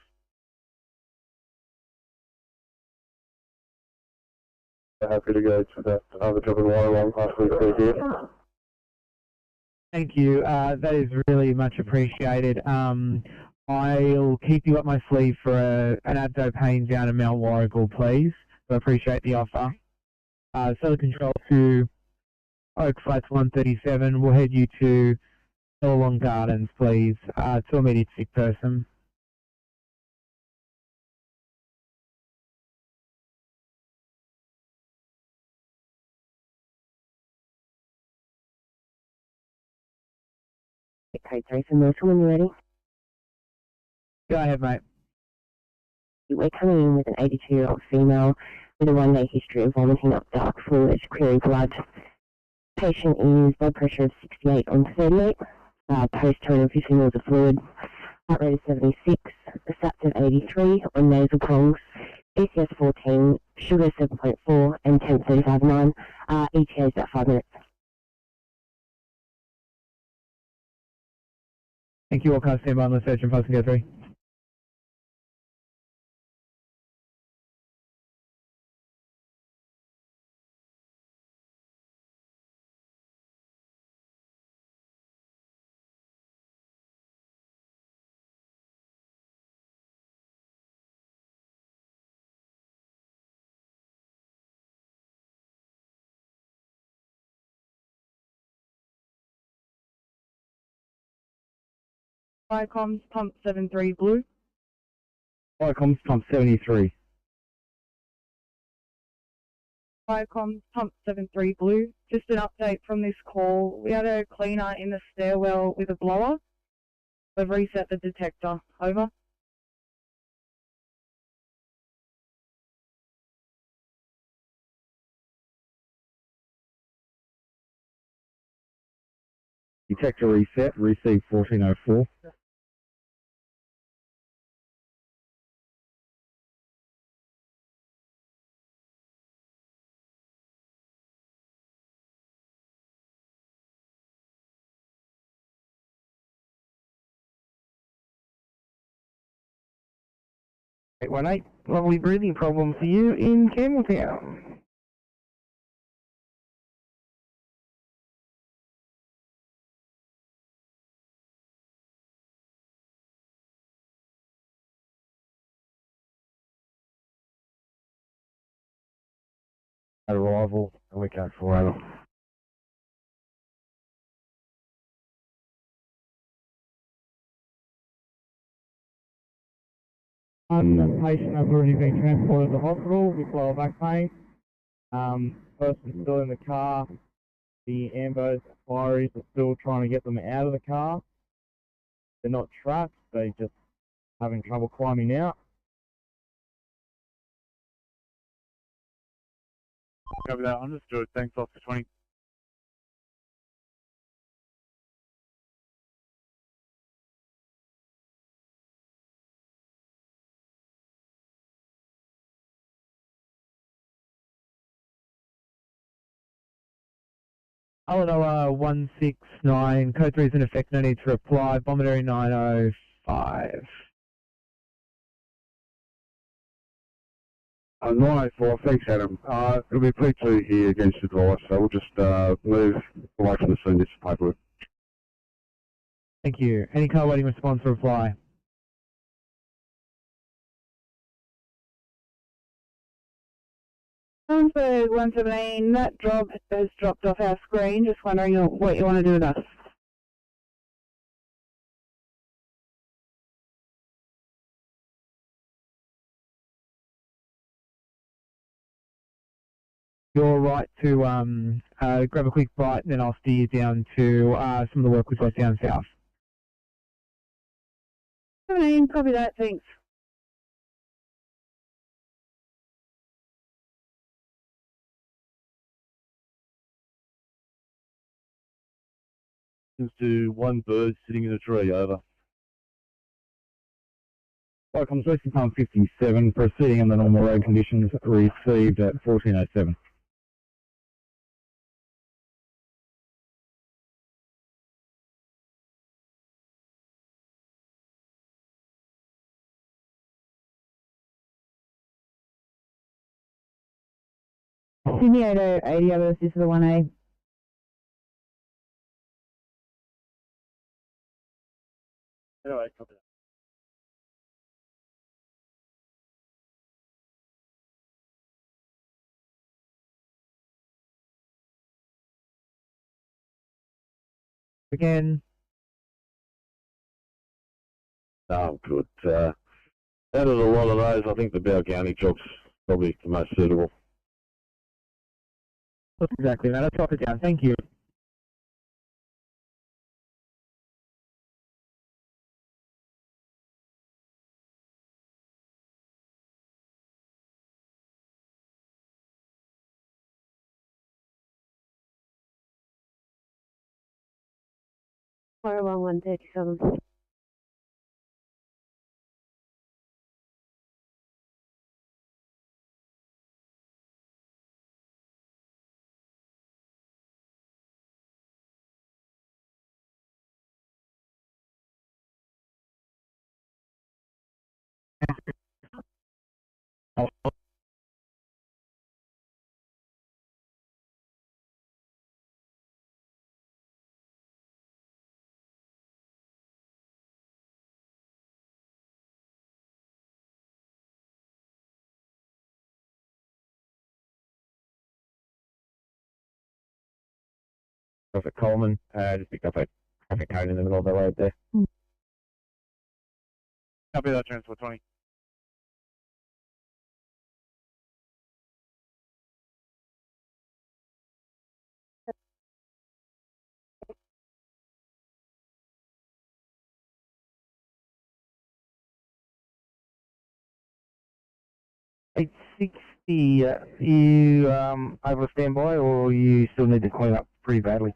Happy to go to that other job in water along halfway through here. Thank you. That is really much appreciated. I'll keep you up my sleeve for an abdo pain down in Mount Warrigal, please. I appreciate the offer. Cellar control to Oak Flats 137. We'll head you to Illawong Gardens, please, to immediate sick person. Code 3 for Myrtle when you're ready. Go ahead, mate. We're coming in with an 82-year-old female with a one-day history of vomiting up dark fluid, clearing blood. Patient is blood pressure of 68 on 38, post 250 mils of fluid, heart rate of 76, a SAPS of 83 on nasal prongs, ECS 14, sugar 7.4, and temp 35.9. ETA is about 5 minutes. Thank you. All cars stand by on the search and post and go through. Viacom's pump 73 blue. Viacom's pump 73. Viacom's pump 73 blue. Just an update from this call. We had a cleaner in the stairwell with a blower. We've reset the detector. Over. Detector reset, receive 1404. Eight 1-8. Lovely breathing problem for you in Campbelltown. At arrival, and we count 4 over. That patient has already been transported to the hospital with lower back pain. Person still in the car. The ambos inquiries are still trying to get them out of the car. They're not trapped, they're just having trouble climbing out. Copy that. Understood. Thanks, Officer 20. Illinois 169, code 3 is in effect, no need to reply, Bombardary 905. 984, thanks Adam. It'll be P2 here against advice, so we'll just move away from the scene, this paperwork. Thank you. Any car waiting response or reply? Transfer 117, that job has dropped off our screen. Just wondering what you want to do with us. You're right to grab a quick bite, and then I'll steer you down to some of the work we've got down south. 17, copy that, thanks. To one bird sitting in a tree, over. Welcome, Western Pump 57, proceeding in the normal road conditions, received at 1407. Sydney 80, over assist for the 1A. Anyway, copy that. Again. Oh, good. Out of a lot of those, I think the Balgownie job's probably the most suitable. That's exactly that. I'll drop it down. Thank you. Fire 137. Perfect, Coleman. Just picked up a traffic cone in the middle of the road there. Copy that, Transport 20. $860, you able to stand by, or you still need to clean up pretty badly?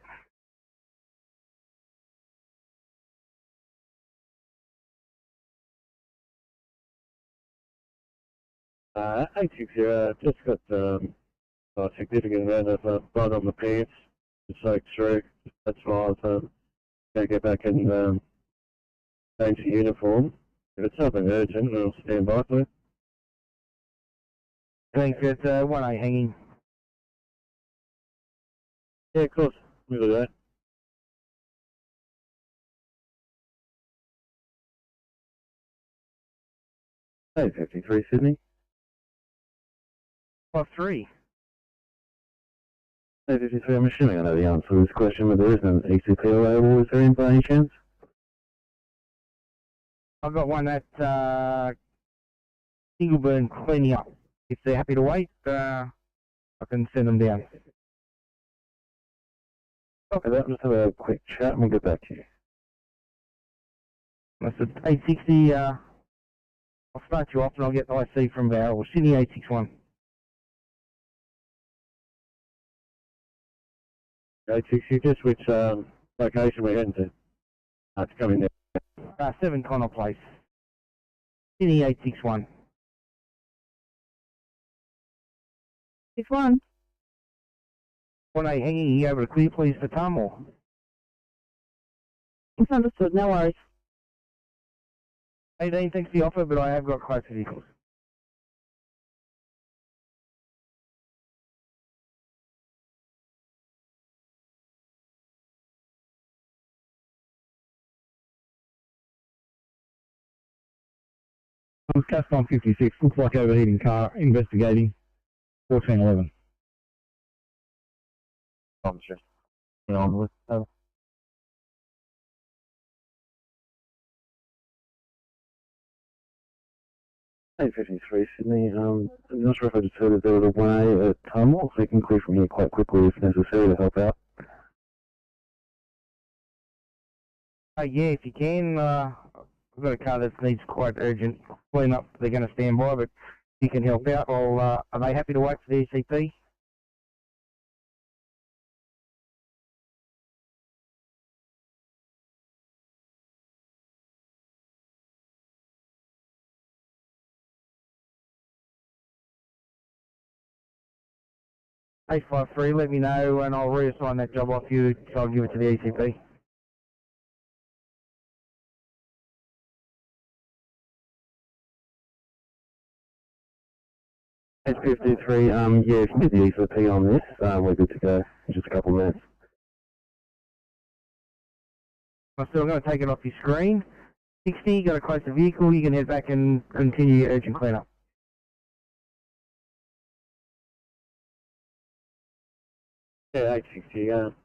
$860, just got a significant amount of blood on the pants to soak through. That's why I was going to get back and change the uniform. If it's something urgent, I'll stand by for it. Thanks, it's 1A hanging. Yeah, of course. We'll do that. Hey, 53 Sydney. 5-3. Hey, 53, I'm assuming I know the answer to this question, but there isn't an ECP available. Is there in by any chance? I've got one at Ingleburn cleaning up. If they're happy to wait, I can send them down. Okay, let's have a quick chat and we'll get back to you. I said 860, I'll start you off and I'll get the IC from Val, or Sydney 861. 860, just which location we're heading to? To come in there. 7 Connell Place. Sydney 861. 61. 1A hanging, you able to clear please for Tom, or? It's understood, no worries. 18, thanks for the offer, but I have got close vehicles. Cascon 56, looks like overheating car, investigating. 1411. I'm just on with over. Hey, 53 Sydney. I'm not sure if I just heard that there was a 1A at Tullamore, so you can clear from here quite quickly if necessary to help out. Yeah, if you can, I've got a car that needs quite urgent clean up. They're going to stand by, but if you can help out, are they happy to wait for the ECP? $853, let me know and I'll reassign that job off you, so I'll give it to the ECP. It's 53, yeah, if you get the ECP on this, we're good to go. Just a couple of minutes. I'm still going to take it off your screen. 60, got to close the vehicle, you can head back and continue your urgent cleanup. Yeah, 860,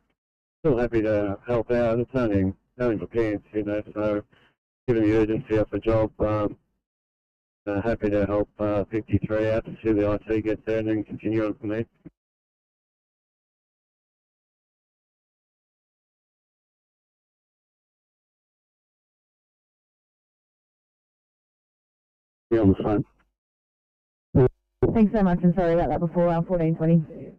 still happy to help out. It's only for pants, you know, so given the urgency of the job, happy to help 53 out to see the IT gets there and then continue on from there. Yeah, on the phone. Thanks so much, and sorry about that before, 1420.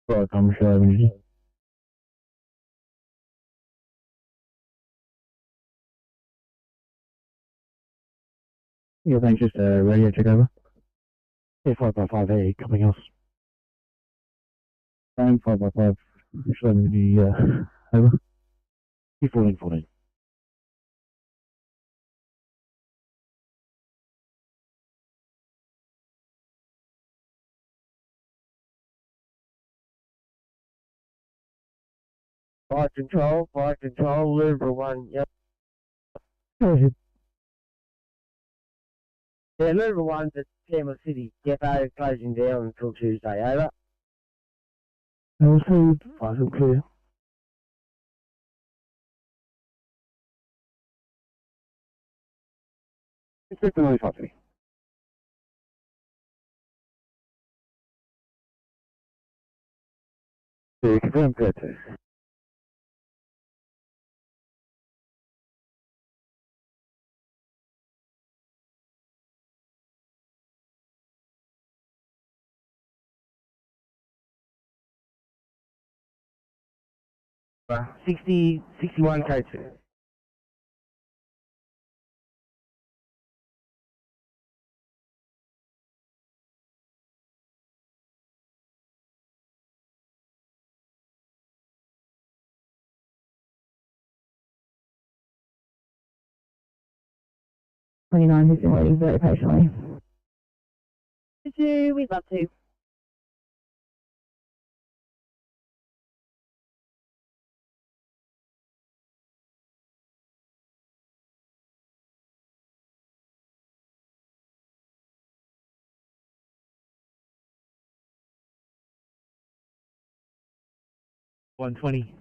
Right, I'm sure. Yeah, thanks. Just radio check over. Yeah, 5x5 here, coming else. Same 5x5. Show me the over. 1414. Fire control, Liver 1, yep. Go ahead. Yeah, Liver 1's at Tamworth City Depot, closing down until Tuesday, over. Received. File clear. It's 5950. Yeah, confirm pair 2. Uh, 61 K2. Who's been waiting very patiently. We'd love to. $120.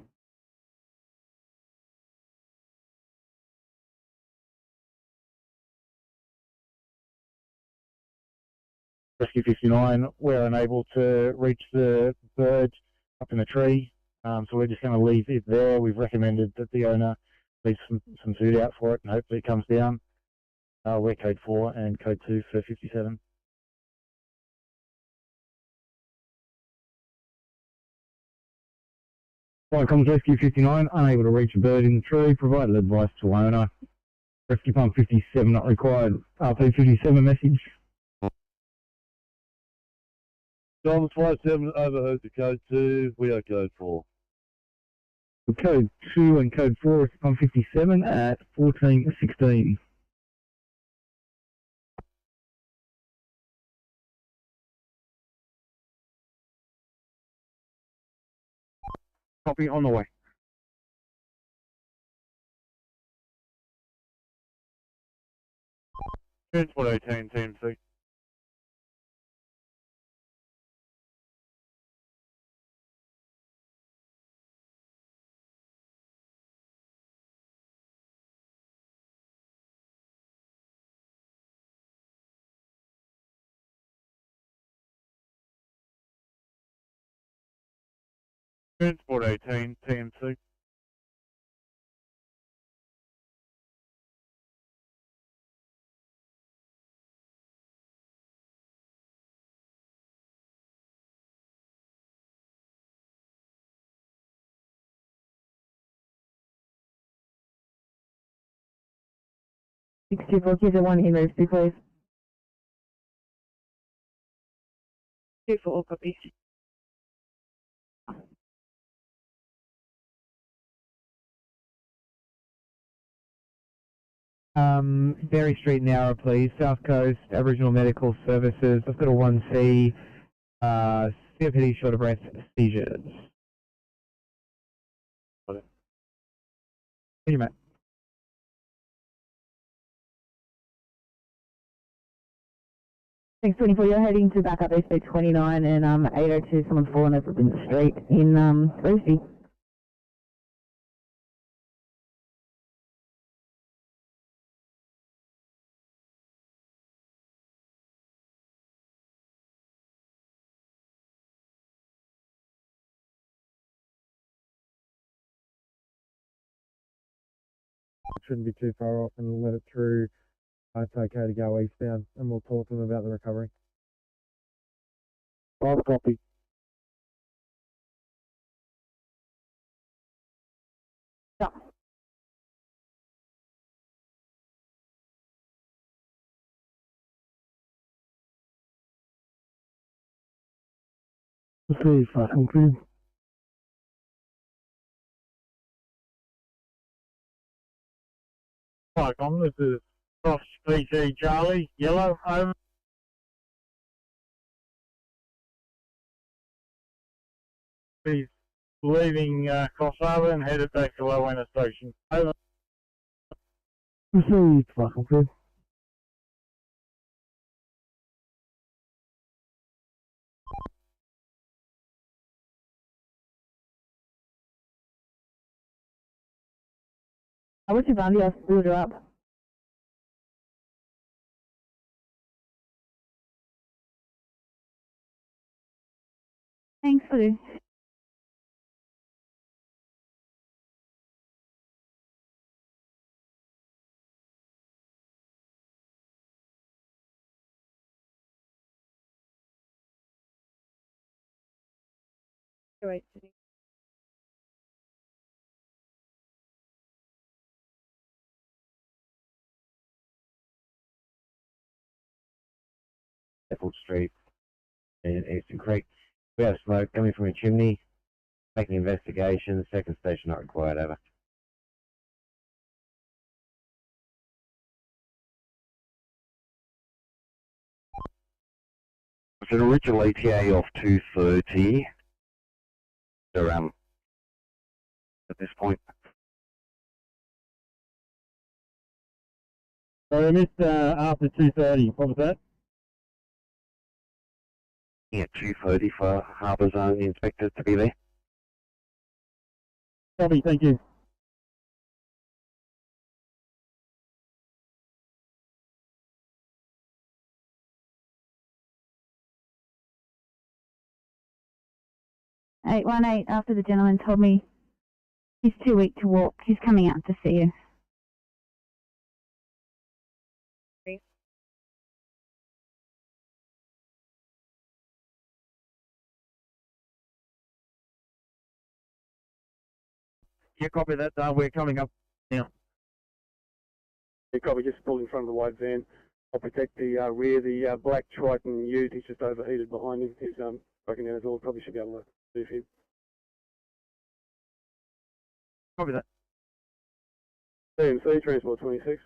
Rescue 59, we're unable to reach the bird up in the tree, so we're just going to leave it there. We've recommended that the owner leave some food out for it and hopefully it comes down. We're code 4 and code 2 for 57. Fire comms Rescue 59, unable to reach a bird in the tree, provided advice to owner. Rescue pump 57 not required. RP 57 message. Thomas 57 overheard to code 2, we are code 4. Code 2 and code 4 is pump 57 at 1416. Copy, on the way. Transport 18, TMC. Transport 18, TMC. 624, give the one in Roofsby, please. 24, copy. Ferry Street Narrow, please. South Coast Aboriginal Medical Services. I've got a 1C, COPD short of breath seizures. Thank you, mate. Thanks, 24. You're heading to back up SP 29 and 802. Someone's fallen over in the street in Rosie. Shouldn't be too far off, and we'll let it through. It's okay to go eastbound, and we'll talk to them about the recovery. 5 copy. Yeah. See if I can prove. Hi, Com. This is Cross PC Charlie, yellow, over. He's leaving crossover and headed back to Low End Station. Over. See if I can prove. I wish you found you. I screwed her up. Thanks for the... Right. Sheffield Street in Eastern Creek. We have smoke coming from a chimney. Making an investigation. Second station not required, over. It's an original ETA of 2:30. So, at this point. So I missed after 2:30. What was that? Yeah, 2:30 for Harbour Zone inspector to be there. Copy, thank you. Eight 818 after the gentleman told me he's too weak to walk. He's coming out to see you. Yeah, copy that. We're coming up now. Yeah, copy. Just pulled in front of the white van. I'll protect the rear. The black Triton Ute. He's just overheated behind him. He's broken down his oil. Probably should be able to move him. Copy that. CMC, Transport 26.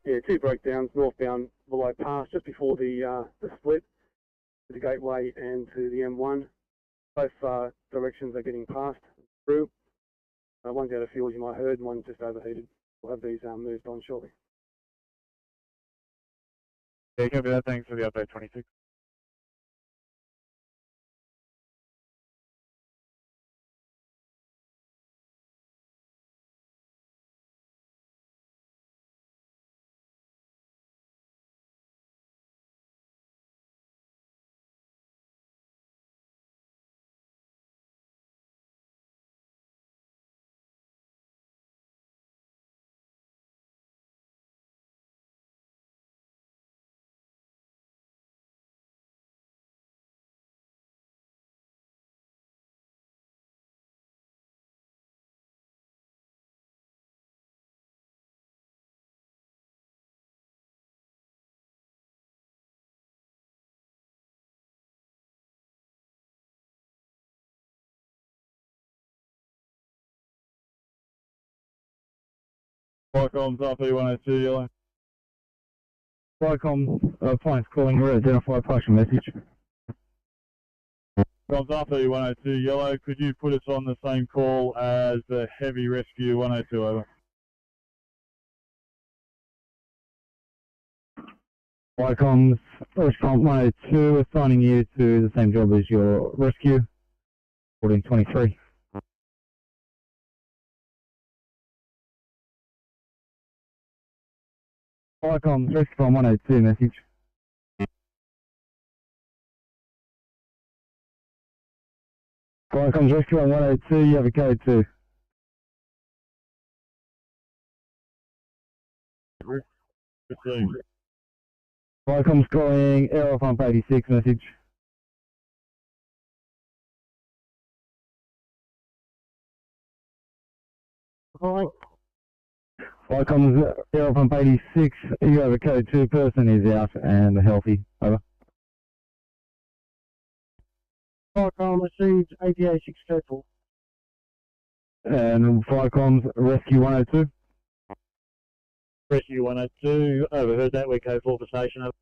Yeah, 2 breakdowns, northbound below pass, just before the split to the gateway and to the M1. Both directions are getting passed through. One's out of fuel, as you might have heard, and one's just overheated. We'll have these moved on shortly. Yeah, copy that. Thanks for the update, 26. Viacom's RP102 yellow. Viacom, client's calling, we're identify partial message. Comms RP102 yellow, could you put us on the same call as the heavy rescue 102 over? Viacom's response 102, assigning you to the same job as your rescue, 1423. Viacom's rescue from 102 message. Viacom's rescue on 102, you have a code 2. Viacom's calling error pump 86 message. Viacom's error pump 86, you have a code 2, person is out and healthy, over. Viacom received APA 634. And Viacom's rescue 102. Rescue 102, overheard that, we're code 4 for station. Over.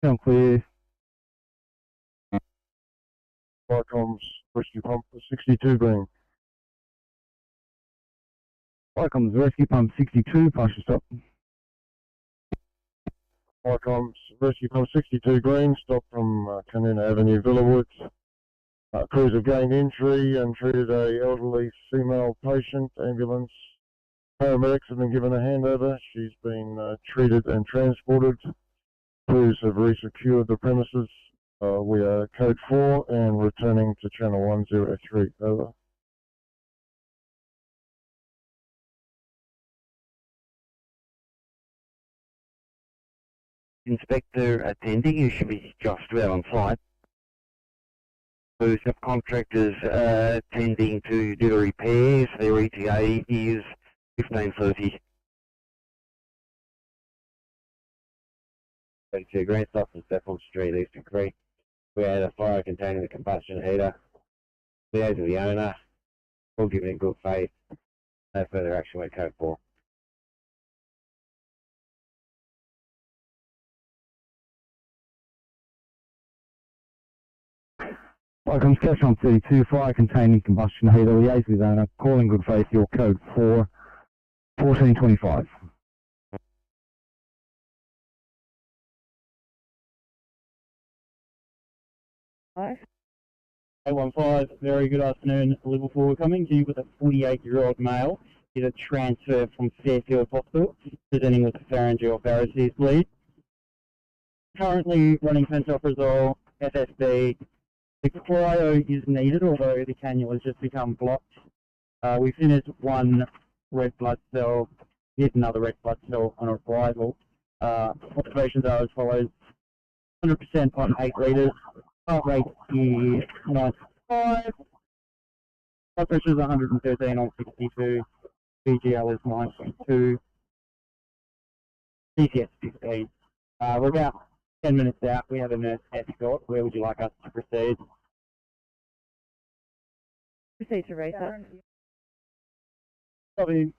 Come clear. Viacom's rescue pump 62 green. Viacom's rescue pump 62, partial stop. Viacom's rescue pump 62 green, stop from Canina Avenue, Villawoods. Crews have gained entry and treated a elderly female patient. Ambulance paramedics have been given a handover. She's been treated and transported. Crews have resecured the premises. We are code 4 and returning to channel 103. Over. Inspector attending, you should be just about on site. Those subcontractors attending to do the repairs, their ETA is 15:30. 32 Grand Stop from Stephen Street, Eastern Creek. We had a fire containing the combustion heater. Liaise with the owner. All given in good faith. No further action, we're code 4. Viacom's cash on 32, fire containing combustion heater, liaise with owner, call in good faith, your code 4, 1425. Hi. 815, very good afternoon. Level 4 coming to you with a 48-year-old male. Did a transfer from Fairfield Hospital, presenting with a pharyngeal varices bleed. Currently running pantoprazole, FSB. The cryo is needed, although the cannula has just become blocked. We finished one red blood cell, hit another red blood cell on arrival. Observations are as follows: 100% on 8 litres, heart rate is 95, blood pressure is 113 on 62, BGL is 9.2, CCS 15. We're about 10 minutes out. We have a nurse escort. Where would you like us to proceed? Proceed to research. Copy.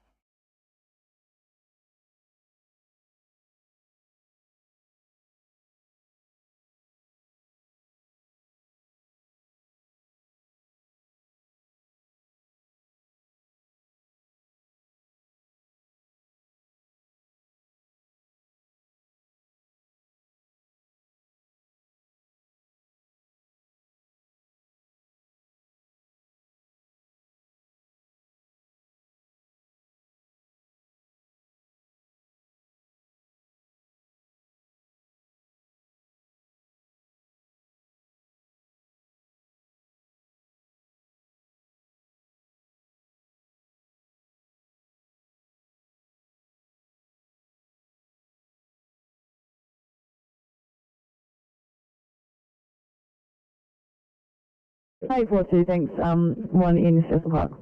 Hey, 42, thanks. One in Cecil Park.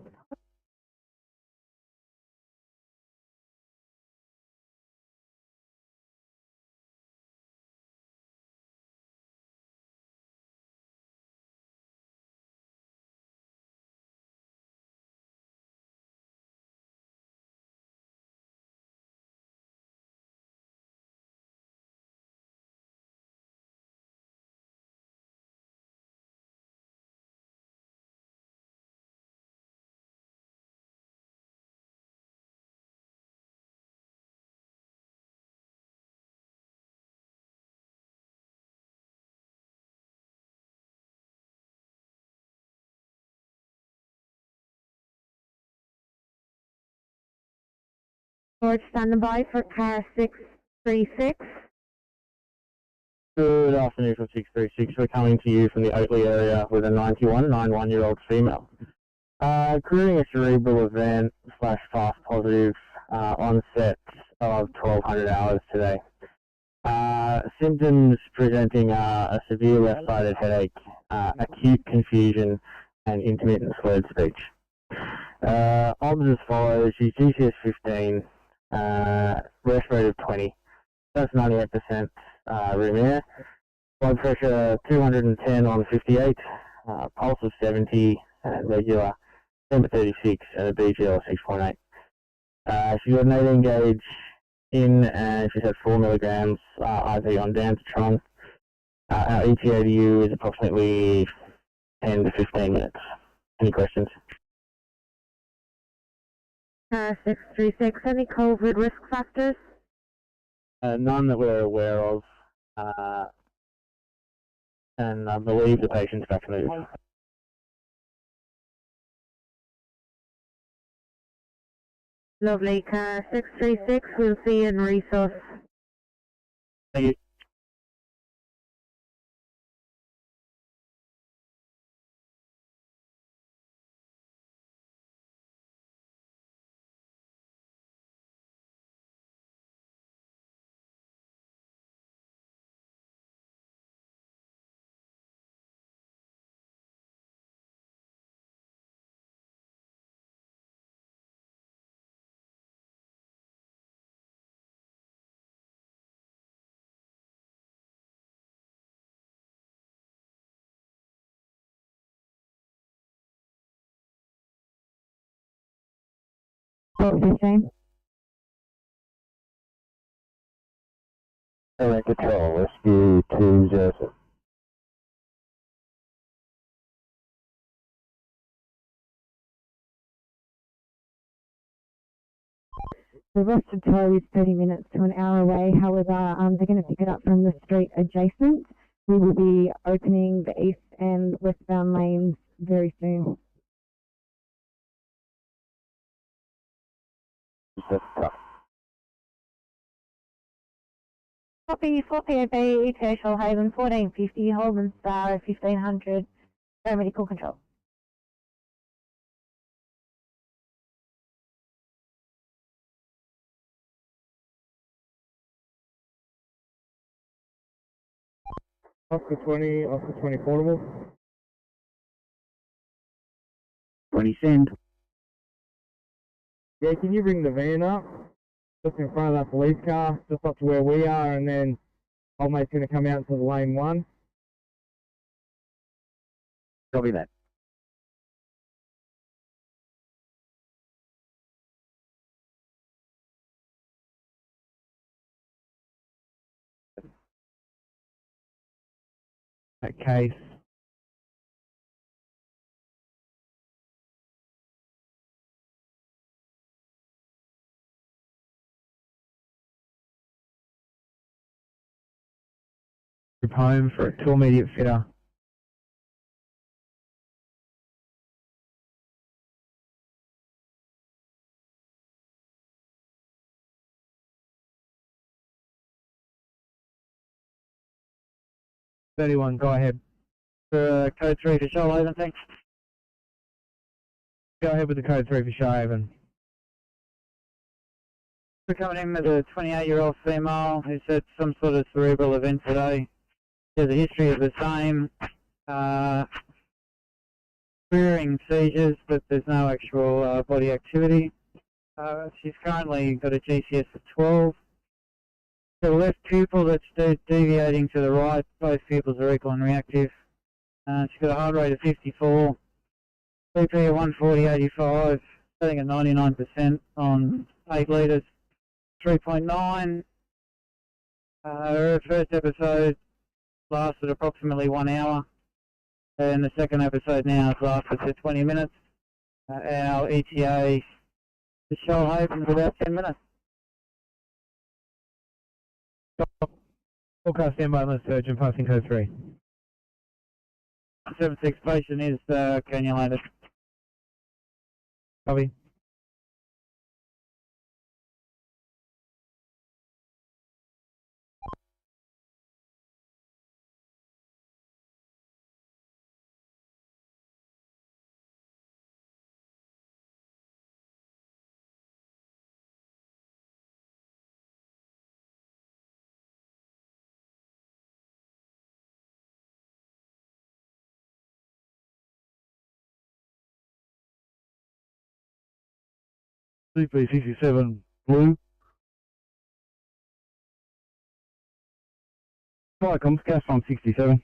George, standing by for car 636. Good afternoon from 636. We're coming to you from the Oatley area with a 91-year-old female. Querying a cerebral event / fast positive onset of 1200 hours today. Symptoms presenting a severe left-sided headache, acute confusion, and intermittent slurred speech. Obs as follows: she's GCS 15, rest rate of 20, that's 98% room air, blood pressure 210 on 58, pulse of 70, regular, temper 36, and a BGL of 6.8. She's got an 18 gauge in, and she's had 4 milligrams IV on Dantatron. Our ETA to you is approximately 10 to 15 minutes. Any questions? 636, any COVID risk factors? None that we're aware of, and I believe the patient's vaccinated. Lovely. Car 636, we'll see you in resource. Thank you. What was you saying? Ferry Control, Rescue 207. The rusted tow is 30 minutes to an hour away. However, they're going to pick it up from the street adjacent. We will be opening the east and westbound lanes very soon. Copy 4POB, ETA Shoalhaven, 1450, Holden Star, 1500, paramedical control. Oscar 20 portable. 20 send. Yeah, can you bring the van up? Just in front of that police car, just up to where we are, and then old mate's going to come out into the lane 1. Copy that. That case. Group home for a 2 immediate fitter. Go ahead. Code 3 for Shoalhaven, thanks. Go ahead with the code 3 for Shoalhaven. We're coming in with a 28-year-old female who's had some sort of cerebral event today. There's a history of the same, querying seizures, but there's no actual body activity. She's currently got a GCS of 12. The left pupil that's deviating to the right, both pupils are equal and reactive. She's got a heart rate of 54, BP of 140/85, setting at 99% on 8 litres, 3.9. Her first episode lasted approximately 1 hour, and the second episode now has lasted for 20 minutes. Our ETA to Shoalhaven is about 10 minutes. Forecast standby on the surgeon, passing code 3. 76 patient is cannulated. Copy. CP67 Blue. Firecoms, gas from 67.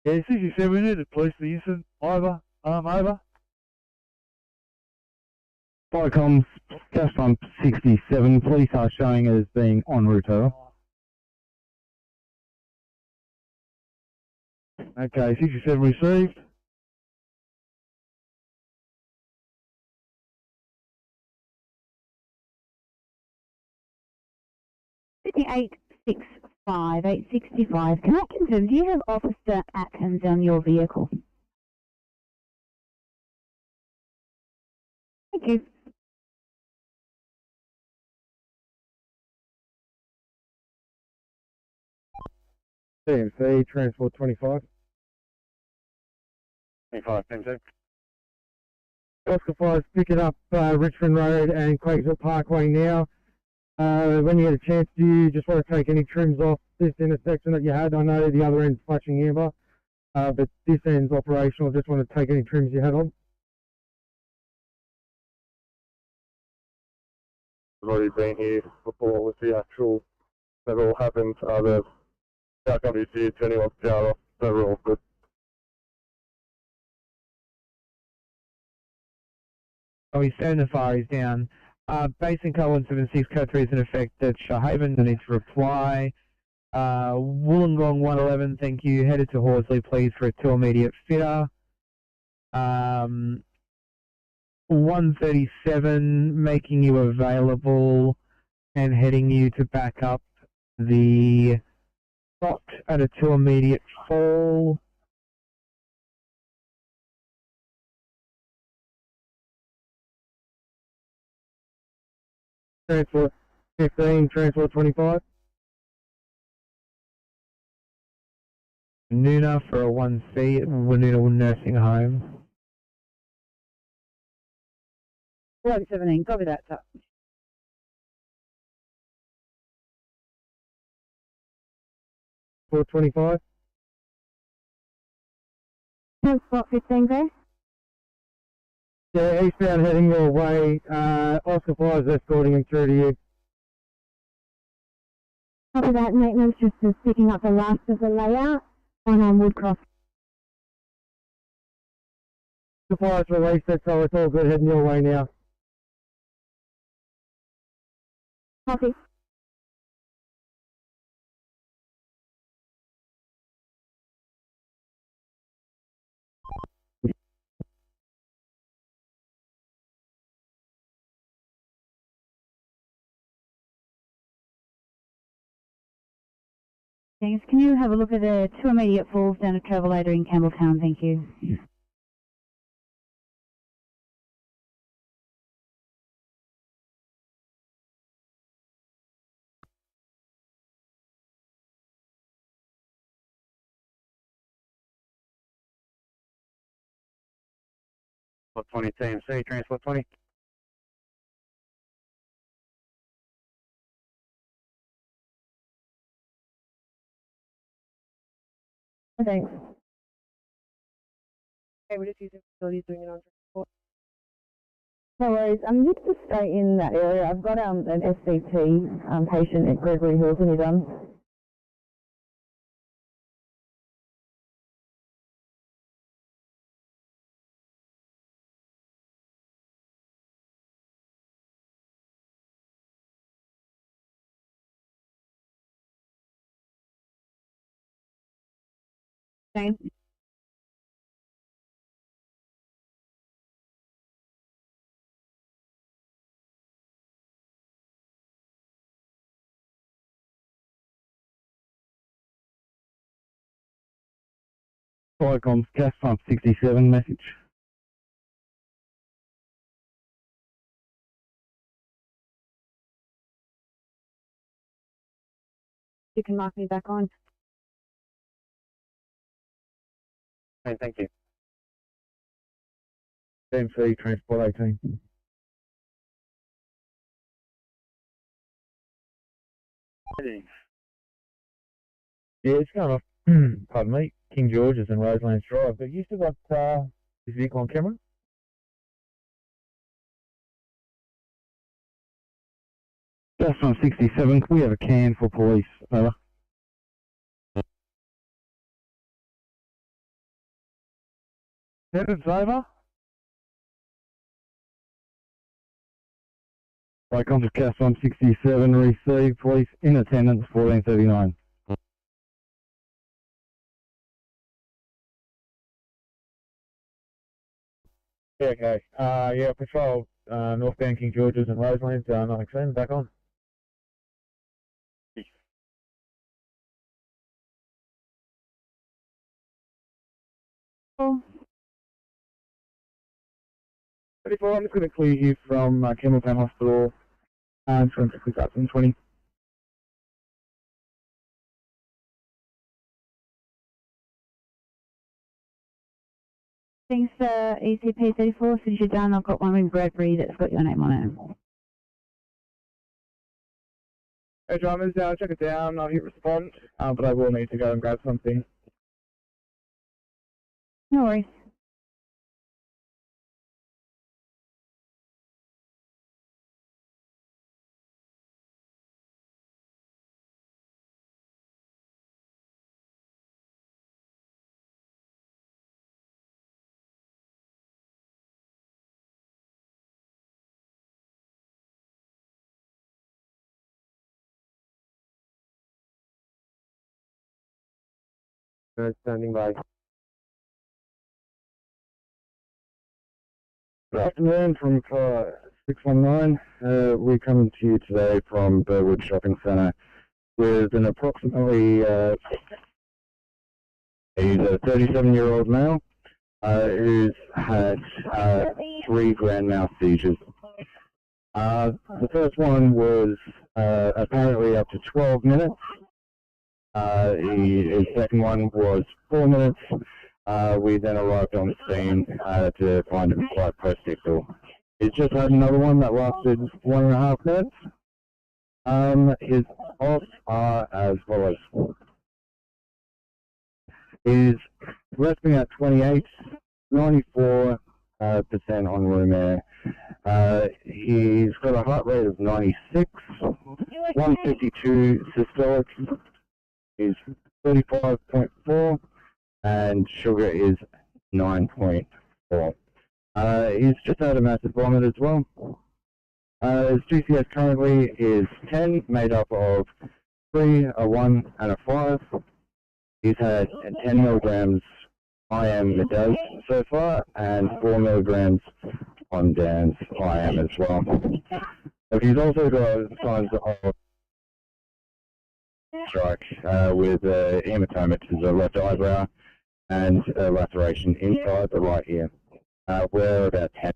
Yeah, 67 here, the police, the incident, over, over. Firecoms, gas from 67. Police are showing as being en route, over. Okay, 67 received. Sydney 865, 865. Can I confirm, do you have Officer Atkins on your vehicle? Thank you. CMC, Transport 25. 25, CMC. Oscar Fire's picking up Richmond Road and Quakesville Parkway now. When you get a chance, do you just want to take any trims off this intersection that you had? I know the other end's flashing amber, but this end's operational. Just want to take any trims you had on. I've already been here before with the actual, that all happened. The outcome is here, turning off, power off, they were all good. Oh, he's saying the fire is down. Basin code 176, code 3 is in effect at Shoalhaven. I need to reply. Wollongong 111, thank you. Headed to Horsley, please, for a 2 immediate fitter. 137, making you available and heading you to back up the spot at a 2 immediate fall. Transport 15, Transport 25. Nuna for a 1C at Woonona Nursing Home. 1117, copy that, sir. Transport 25. Transport 15, Grace. Yeah, eastbound heading your way. Oscar Fire's escorting him through to you. Copy that, maintenance just is picking up the last of the layout on Woodcroft. The fire's released it, so it's all good heading your way now. Copy. Thanks. Can you have a look at the 2 immediate falls down a Travelator in Campbelltown? Thank you. Transport 20, TMC, Transport 20. Thanks. Okay, we're just using facilities doing it on transport. No worries. You can just stay in that area. I've got an SVT patient at Gregory Hills when you're done. Jane? Firecoms, gas pump 67 message. You can mark me back on. Okay, thank you. CMC, Transport 18. Yeah, it's going off, pardon me, King George's and Roselands Drive, but you still got this vehicle on camera? Just on 67, can we have a can for police? Over. Attendance over. By contact cast 167, received, police in attendance, 1439. Yeah, okay. Yeah, patrol, northbound King George's and Roselands, 916, back on. Oh. 34, I'm just going to clear you from Campbelltown Hospital. I'm just going to quickly start from 20. Thanks for ECP 34. Since you're done, I've got one in Bradbury that's got your name on it. Hey, drummers, check it down. I'll hit respond, but I will need to go and grab something. No worries. Standing by. Good afternoon from 619. We're coming to you today from Burwood Shopping Centre with an approximately he's a 37-year-old male who's had 3 grand mal seizures. The first one was apparently up to 12 minutes. His second one was 4 minutes. We then arrived on scene to find him quite post-ictal. He's just had another one that lasted 1.5 minutes. His odds are as follows. He's resting at 28, 94% on room air. He's got a heart rate of 96, 152 systolic. Is 35.4 and sugar is 9.4. He's just had a massive vomit as well. His GCS currently is 10, made up of 3, a 1 and a 5. He's had 10 milligrams IM a day so far and 4 milligrams on Dan's IM as well. But he's also got signs of strike with hematoma to the left eyebrow and a laceration inside the right ear. We're about 10.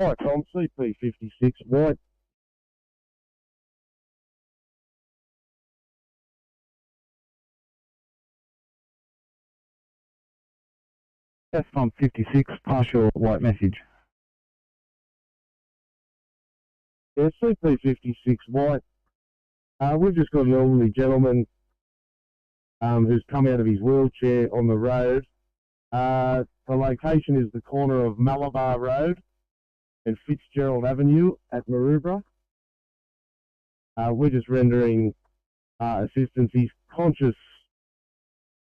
Hi Tom, CP56 White. That's from 56, partial white message. Yeah, CP56 White. We've just got an elderly gentleman who's come out of his wheelchair on the road. The location is the corner of Malabar Road and Fitzgerald Avenue at Maroubra. We're just rendering assistance. He's conscious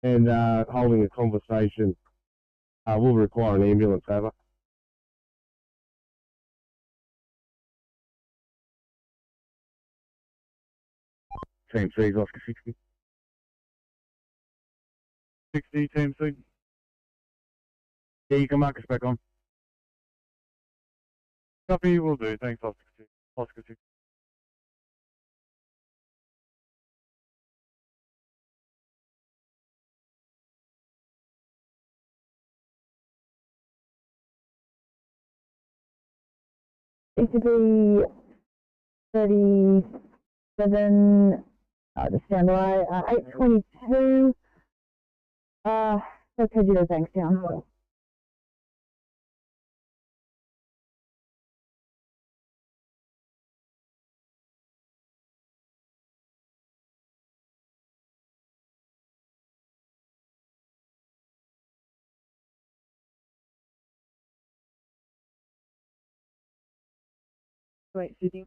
and holding a conversation. We'll require an ambulance, over. Team C's Oscar 60. 60, Team C. Yeah, you can mark us back on. Copy, will do. Thanks, Oscar 60. It should be 37, just stand by, 822, Arpeggio Bankstown. Wait, Sydney.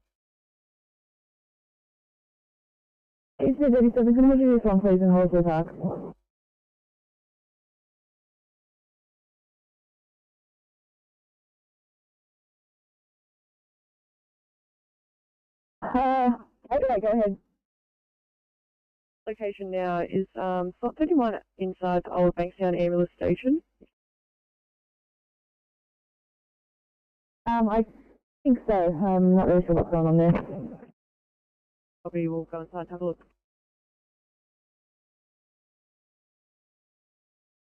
It's the 37, can I give you this one please in Horsey Park? Okay, go ahead. Location now is slot 31 inside the old Bankstown Ambulance Station. I think so. I'm not really sure what's going on there. Copy, we'll go inside and have a look.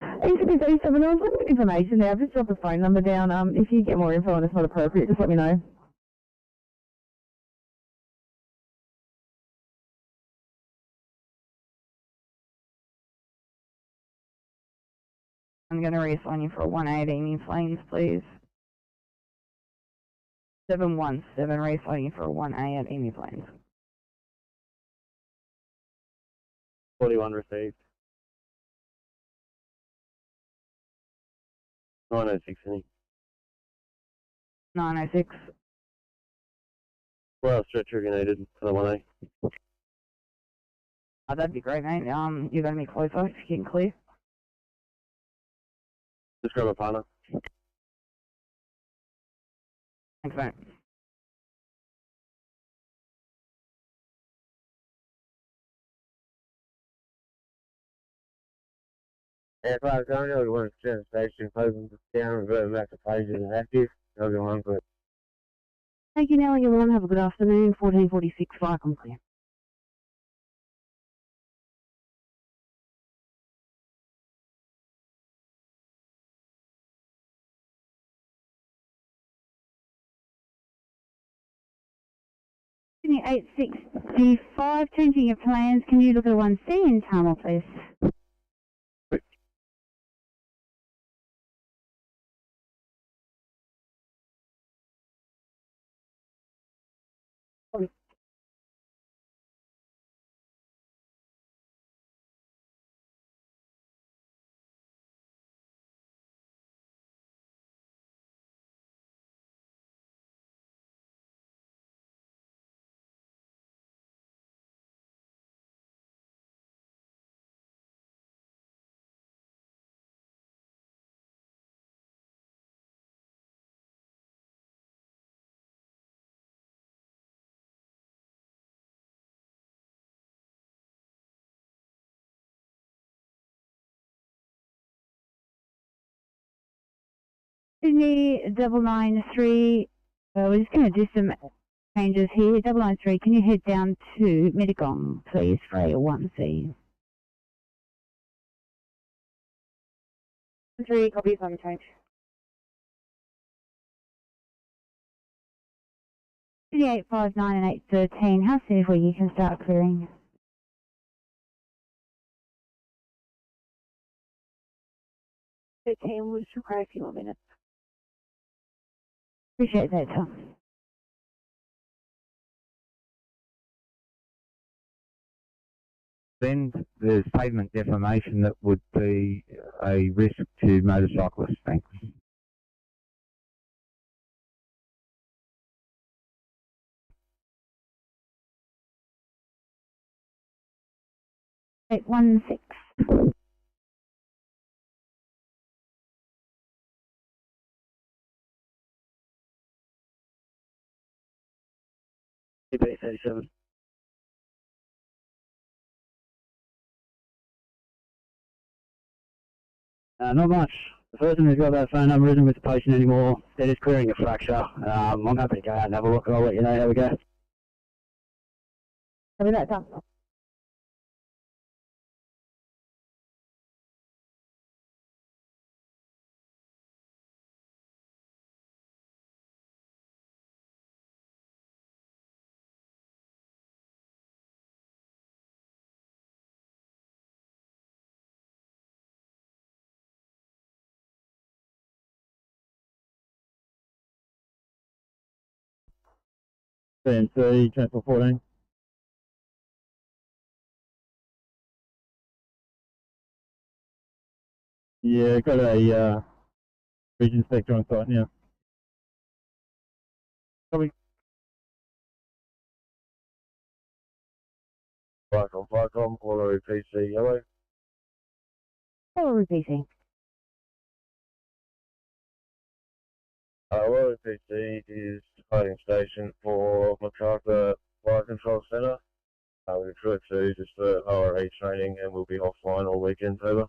It should be 37. I was looking for information there. I've just dropped the phone number down. If you get more info and it's not appropriate, just let me know. I'm going to reassign you for a 118 in Flames, please. 717, reassigning you for a 1A at Emu Plains. 41 received. 906 any. 906. Well, stretcher if you needed for the 1A. Oh, that'd be great, mate. You're going to be closer if you can clear. Just grab a partner. Thanks, mate. Yeah, if I was going, I would want to send the station, open down, revert back to pages and active. I'll go on for it. Thank you, Nellie. Everyone, have a good afternoon. 1446, Firecom clear. Sydney 865, changing your plans. Can you look at 1C in Tamil, please? Sydney 993, we're just going to do some changes here. 993, can you head down to Mittagong, please, for a 1C? 3 copies on the change. Sydney 859 and 813, how soon before you can start clearing? Will just require a few more minutes. Appreciate that, Tom. Then there's pavement deformation that would be a risk to motorcyclists. Thanks. Eight 1-6. CB 37. Not much. The person who's got that phone number isn't with the patient anymore. They're just clearing a fracture. I'm happy to go out and have a look, and I'll let you know how we go. Copy that, Tom. CNC, Transport 14. Yeah, got a bridge inspector on site now. Copy. Flycom, Auto PC yellow. Hello, PC. Auto PC is hiding station for MacArthur Fire Control Centre. We refer to just for ORE training and we'll be offline all weekend over.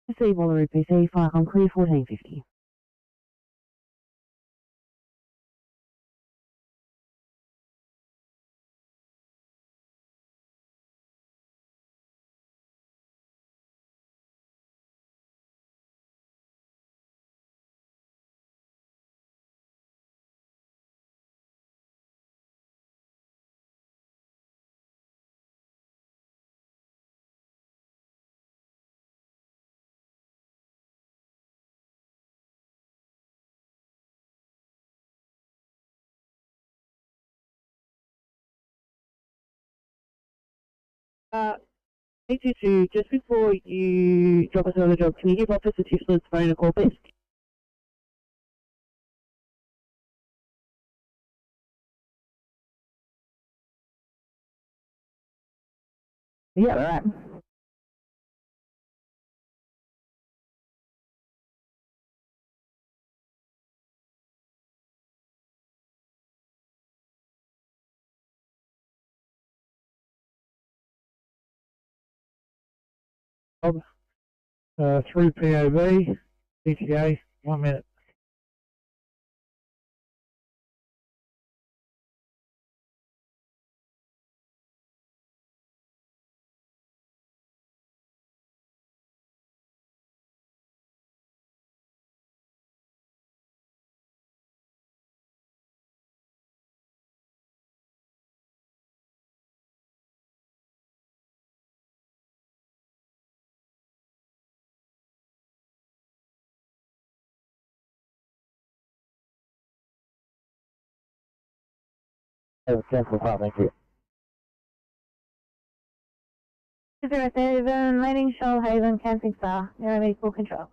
Receive Waller PC, Firecom clear 1450. ATC, just before you drop us another job, can you give Officer Tischler's phone a call, please? Yeah, alright. Through POV, CTA, 1 minute. Cancel file, thank you. 07, landing Shoalhaven, Camping Star, near equal control.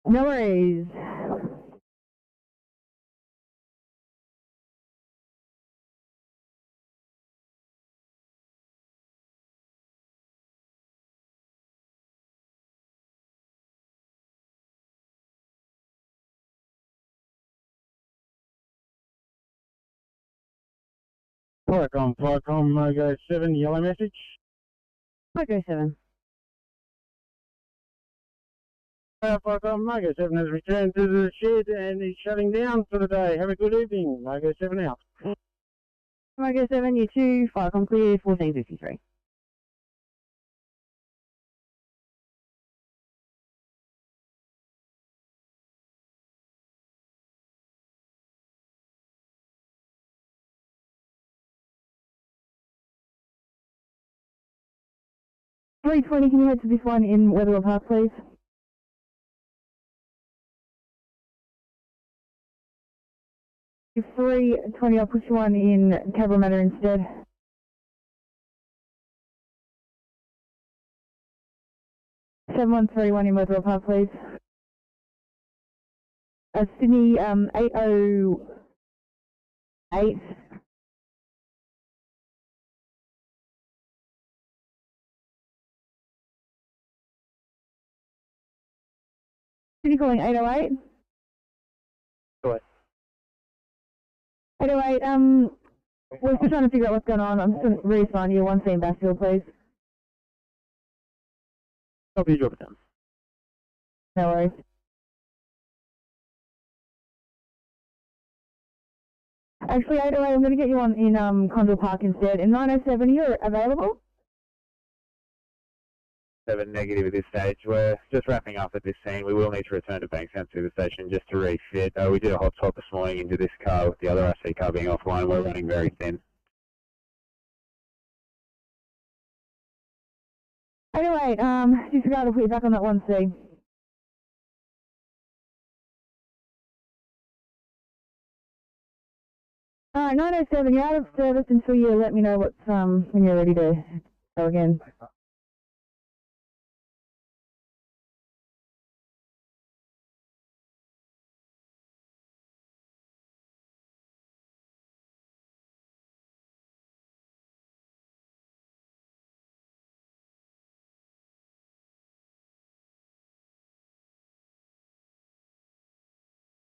No worries. Flycom, Mogo 7, yellow message. Mogo 7. Flycom, Mogo 7 has returned to the shed and is shutting down for the day. Have a good evening. Mogo 7 out. Mogo 7, you 2, Firecom clear 1453. $320, can you head to this one in Weatherall Park, please? $320, I'll push you one in Cabramatta instead. $7131 in Weatherall Park, please. Sydney 808. Sydney calling 808. Anyway, we're still trying to figure out what's going on. I'm just going to reassign you 1C in Bassfield, please. Copy, drop it down. No worries. Actually, 808, I'm going to get you on in Condor Park instead. In 907, you're available? 7 negative at this stage. We're just wrapping up at this scene. We will need to return to Bankstown Super Station just to refit. We did a hot swap this morning into this car with the other RC car being offline. We're running very thin. Anyway, disregard, I'll put you back on that 1C. Alright, 907, you're out of service until you let me know what's, when you're ready to go again.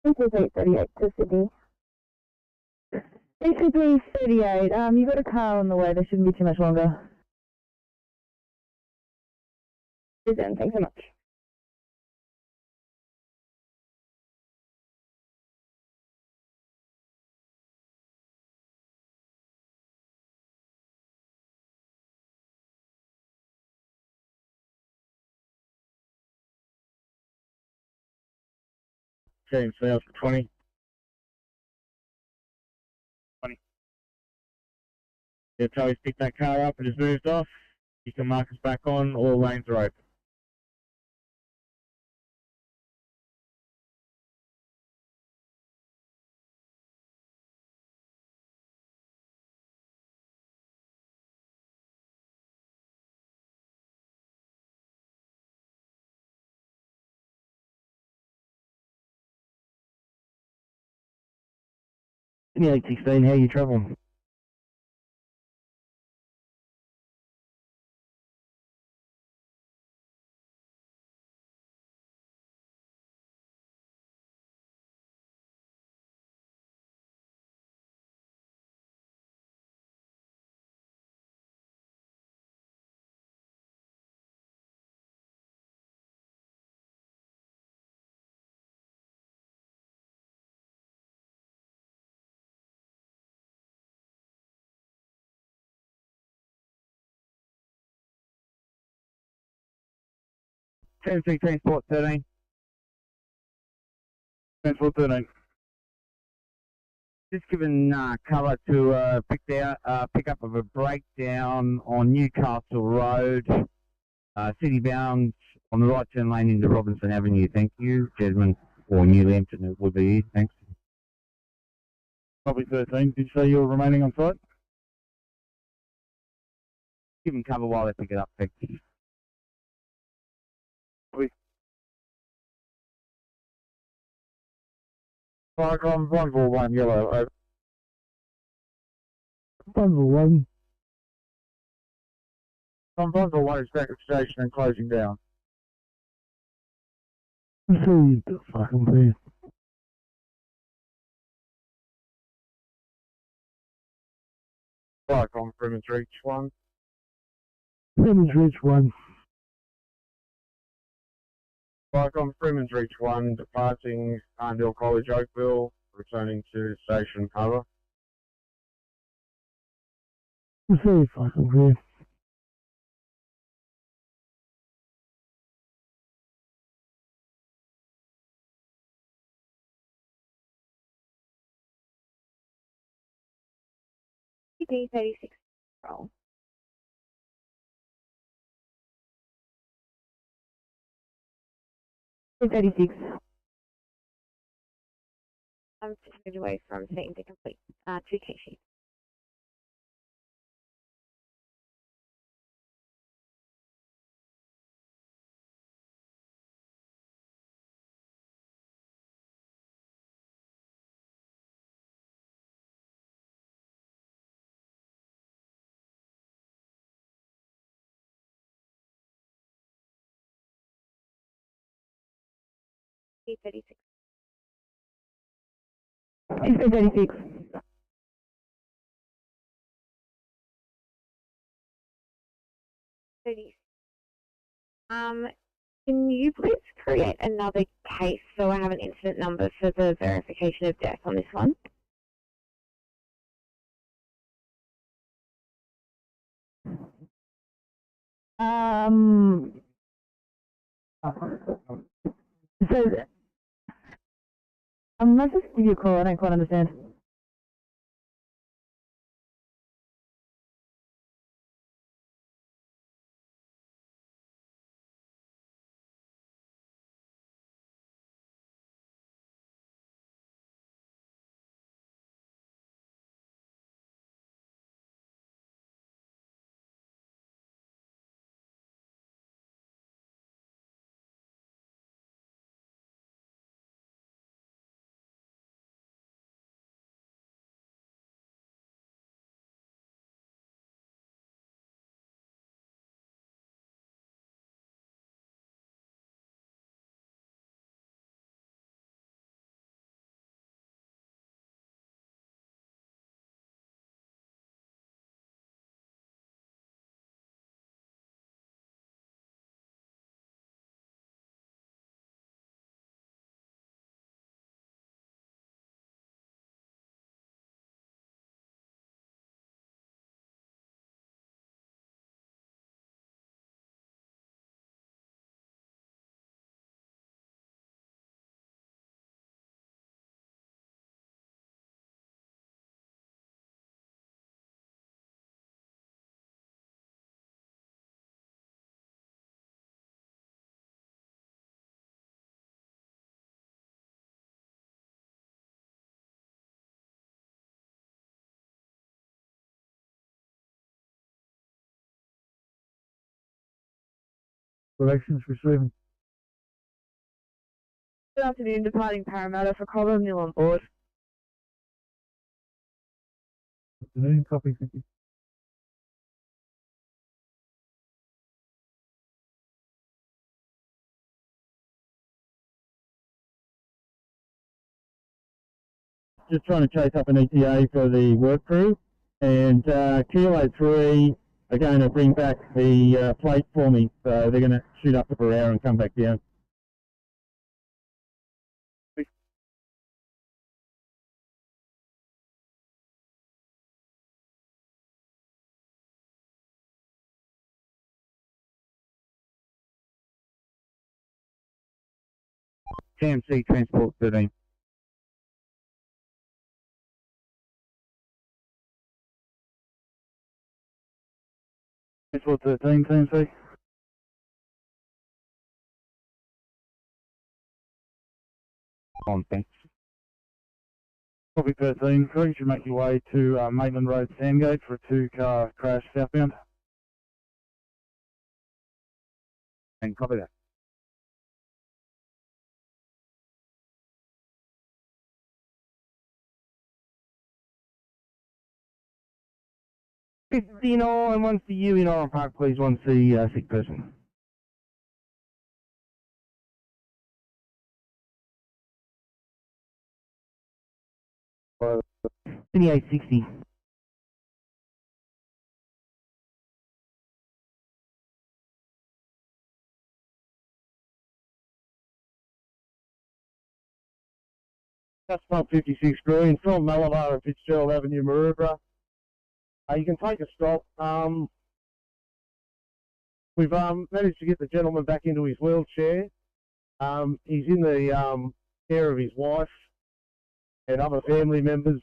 This is 838 to Sydney. ACP 38, you've got a car on the way, there shouldn't be too much longer. Then, thanks so much. Team sales for 20. 20. Yeah, Toby's picked that car up and has moved off. You can mark us back on, all lanes are open. Yeah, 16, how are you travelling? Tennessee Transport 13. Transport 13. Just given cover to pick up of a breakdown on Newcastle Road, city bound on the right turn lane into Robinson Avenue. Thank you, Desmond, or Newhampton it would be. Thanks. Copy 13. Did you say you were remaining on site? Give them cover while they pick it up. Thank you. Firecom 141 yellow over. 141. On 141 is back at station and closing down. Let's see, fucking please. Firecom Freeman's Reach 1. Freeman's Reach 1. Firecom Freeman's Reach 1, departing Arndale College, Oakville, returning to station cover. Let's see, fucking please. TP 36 roll. $36. I'm just moved away from scene to complete 2 case sheets. T36. It's 36. Can you please create another case so I have an incident number for the verification of death on this one? So, let's just give you a call. I don't quite understand. Corrections receiving. Good afternoon, departing Parramatta for Colin Nil on board. Afternoon, copy, thank you. Just trying to chase up an ETA for the work crew, and Kilo 3 are going to bring back the plate for me, so they're going to shoot up for an hour and come back down. TMC Transport 13. Transport 13, TMC. On, thanks. Copy 13, crew, you should make your way to Maitland Road, Sandgate for a 2-car crash southbound. And copy that. $59, one's for you in Oran Park, please, one's the sick person. $58.60. That's Pump 56 Green, from Malabar and Fitzgerald Avenue, Maroubra. You can take a stop. We've managed to get the gentleman back into his wheelchair. He's in the care of his wife and other family members.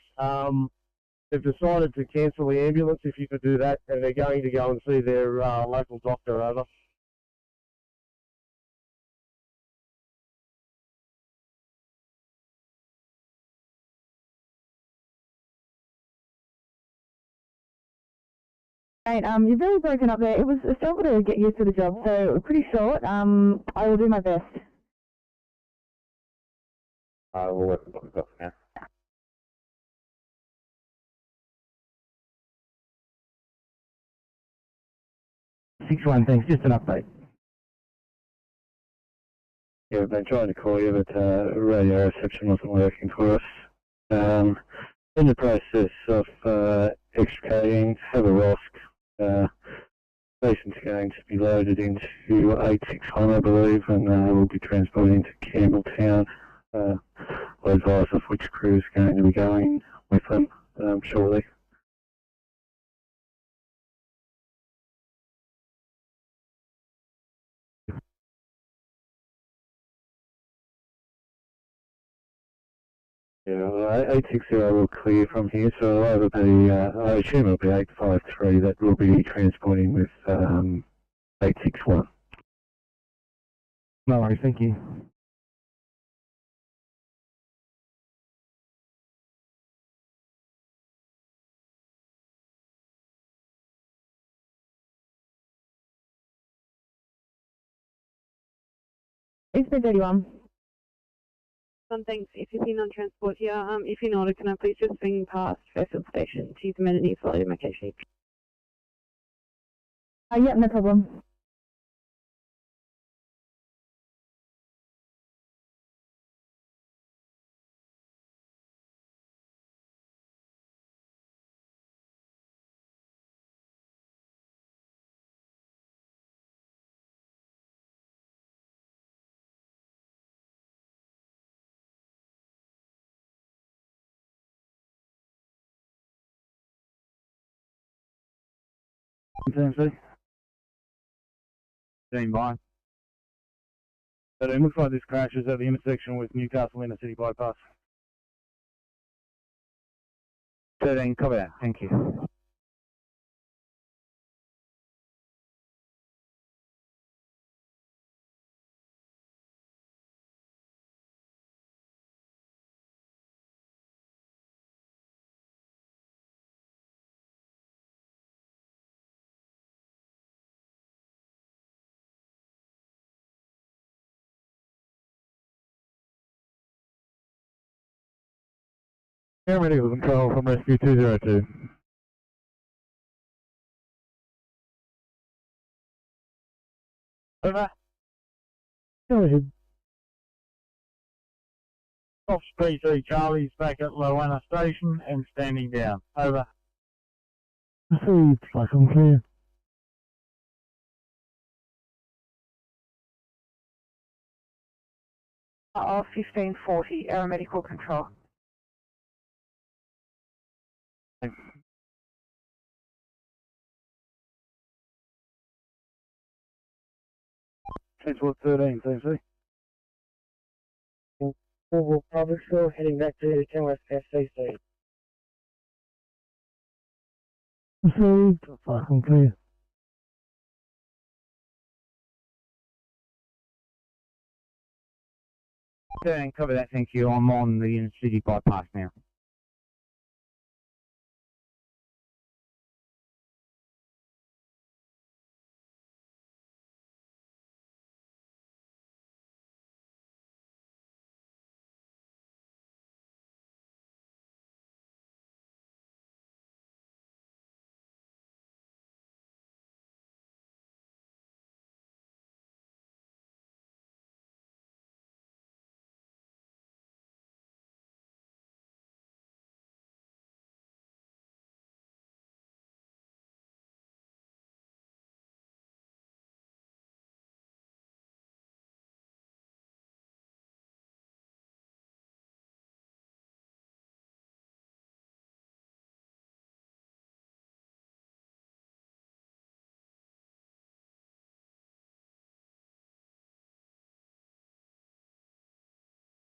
They've decided to cancel the ambulance if you could do that, and they're going to go and see their local doctor over. Right, you're very broken up there. It was a struggle to get used to the job, so pretty short. I will do my best. We'll work with what we've got for now. $61, thanks. Just an update. Yeah, we've been trying to call you, but radio reception wasn't working for us. In the process of extricating, have a ROSC. Patient's going to be loaded into 861, I believe, and will be transported into Campbelltown. I'll advise of which crew is going to be going with them shortly. Yeah, well, 860 will clear from here, so it'll either be, I assume it'll be 853 that will be transporting with 861. No worries, thank you. It's been 31. Thanks. If you've been on transport here, if you're not, can I please just swing past Fairfield Station to use amenities for loading my case? Yeah, no problem. Team by. But it looks like this crash is at the intersection with Newcastle Inner City Bypass. 13, copy that, thank you. Medical control from Rescue 202. Over. Go ahead. Off PC Charlie's back at Lowana Station and standing down. Over. Received, like I'm clear. Of 1540, aeromedical control. Transport 13, TC. Corporal Public School heading back to Kenworth FCC. Received, like I'm clear. Copy that, thank you. I'm on the Inner City Bypass now.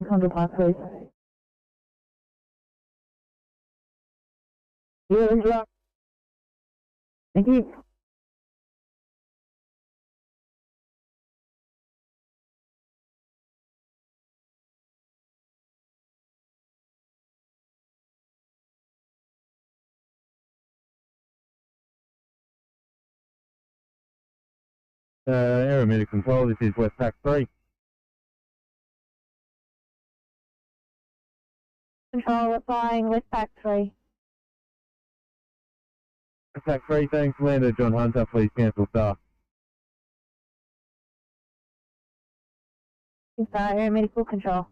Control Park, please. Yeah, Thank you. Aeromedical control, this is Westpac 3. Control, we're flying Westpac 3. Westpac 3, thanks. Lander John Hunter, please cancel staff. Aeromedical control.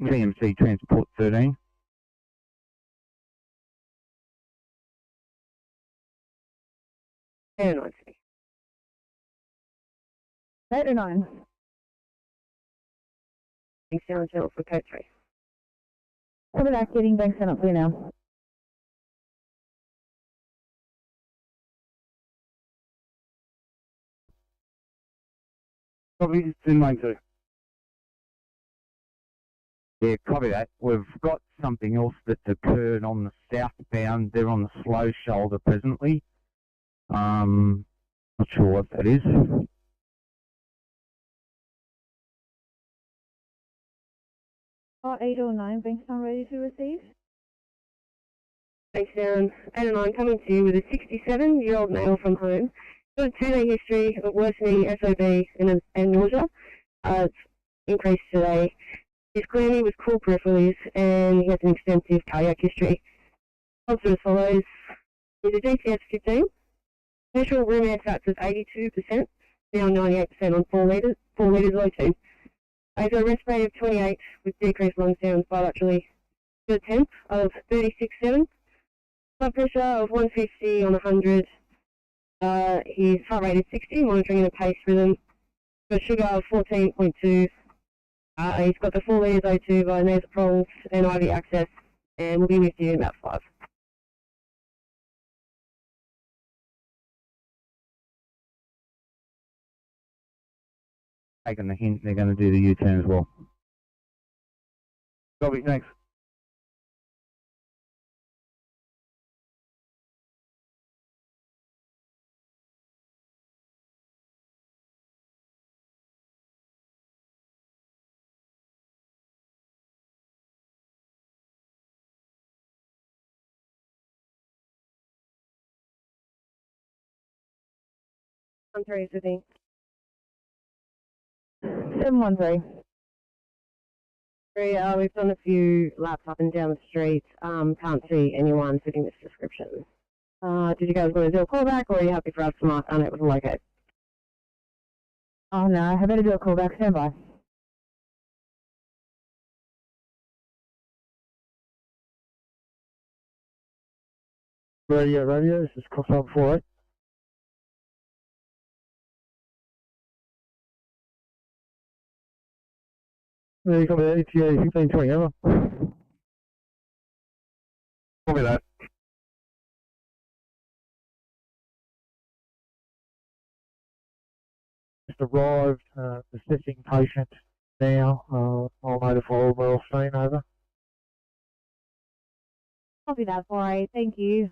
VMC Transport 13. And 90. 8 or 9. Bankstown channel for code 3. Copy that, getting Bankstown up for you now. Copy 292. Yeah, copy that. We've got something else that's occurred on the southbound. They're on the slow shoulder presently. Not sure what that is. R8 or 9, Bankstown ready to receive? Bankstown 8 or 9 coming to you with a 67-year-old male from home. Got a 2-day history of worsening SOB and nausea. It's increased today. He's clearly with cool peripherals and he has an extensive cardiac history. Odds are as follows. He's a GCS 15. Initial room air sats is 82%, now 98% on 4 litres O2. Azo respirate of 28 with decreased lung sounds bilaterally. Got a temp of 36.7. Blood pressure of 150 on 100. His heart rate is 60, monitoring in a pace rhythm. Got sugar of 14.2. He's got the 4 litres O2 via nasal prongs and IV access, and we'll be with you in about 5. Taking the hint, they're going to do the U-turn as well. Copy, thanks. I'm 3 Sydney. 713. We've done a few laps up and down the street. Can't see anyone fitting this description. Did you guys want to do a callback, or are you happy for us to mark unable to locate? Oh no, I better do a callback. Stand by. Radio, this is Crossover 48. There you go, ETA 1520, over. Copy that. Just arrived, assessing patient now. I'll notify all well seen, over. Copy that, 48. Thank you.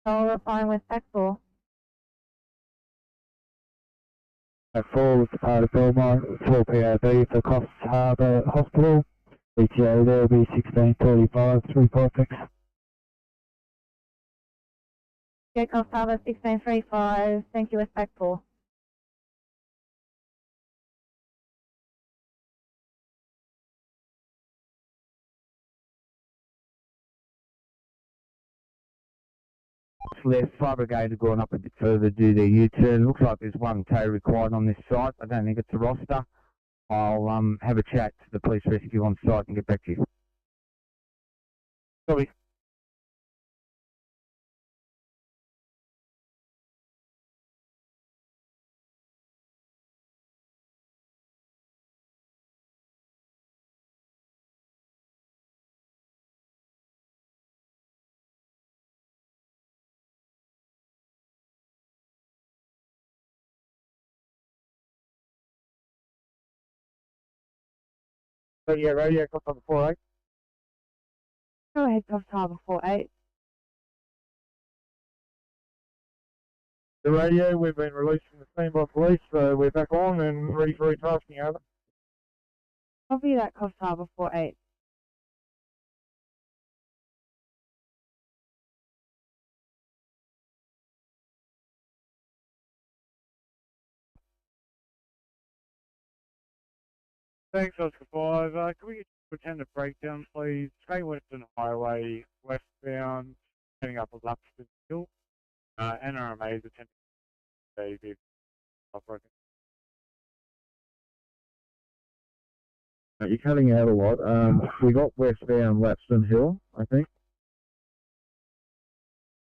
Oh, fine with X4. X4 was part of Belmont, 4 POV for Coffs Harbour Hospital. ETA there will be 1635, 346. Yeah, Coffs Harbour 1635. Thank you with X4. left. Fire brigade have gone up a bit further to do their U-turn. Looks like there's one tow required on this site. I don't think it's a roster. I'll have a chat to the police rescue on site and get back to you. Copy. Radio, Cops Harbour 48. Go ahead, Cops Harbour 48. The radio, we've been released from the scene by police, so we're back on and ready for retasking, over. Copy that, Cops Harbour 48. Thanks, Oscar 5. Can we get you to attend a breakdown, please? Great Western Highway, westbound, heading up a Lapston Hill. NRMA is attending a vehicle operating. You're cutting out a lot. We got westbound Lapston Hill, I think.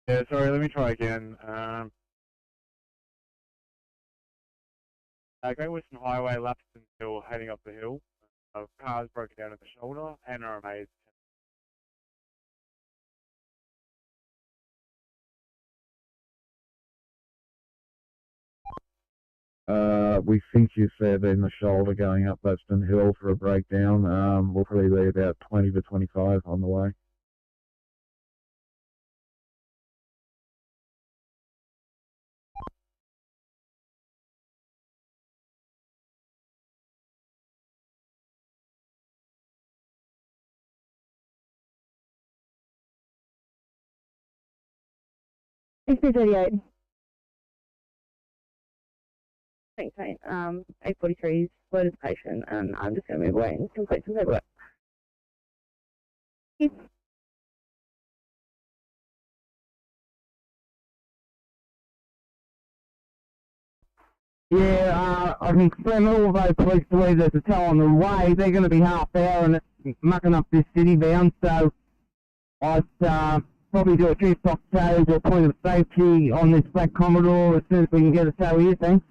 Yeah, sorry, let me try again. Great Western Highway, Lapston Hill, heading up the hill. Cars broken down at the shoulder, NRMA is We think you said in the shoulder going up Lapston Hill for a breakdown. We'll probably be about 20 to 25 on the way. XP38. Thanks, mate. 843's loaded patient, and I'm just going to move away and complete some paperwork. Yeah, I can confirm all those police believe there's a tow on the way. They're going to be half hour and it's mucking up this city bound, so I'd probably do a few soft tows or point of safety on this Black Commodore as soon as we can get a tow here, thanks.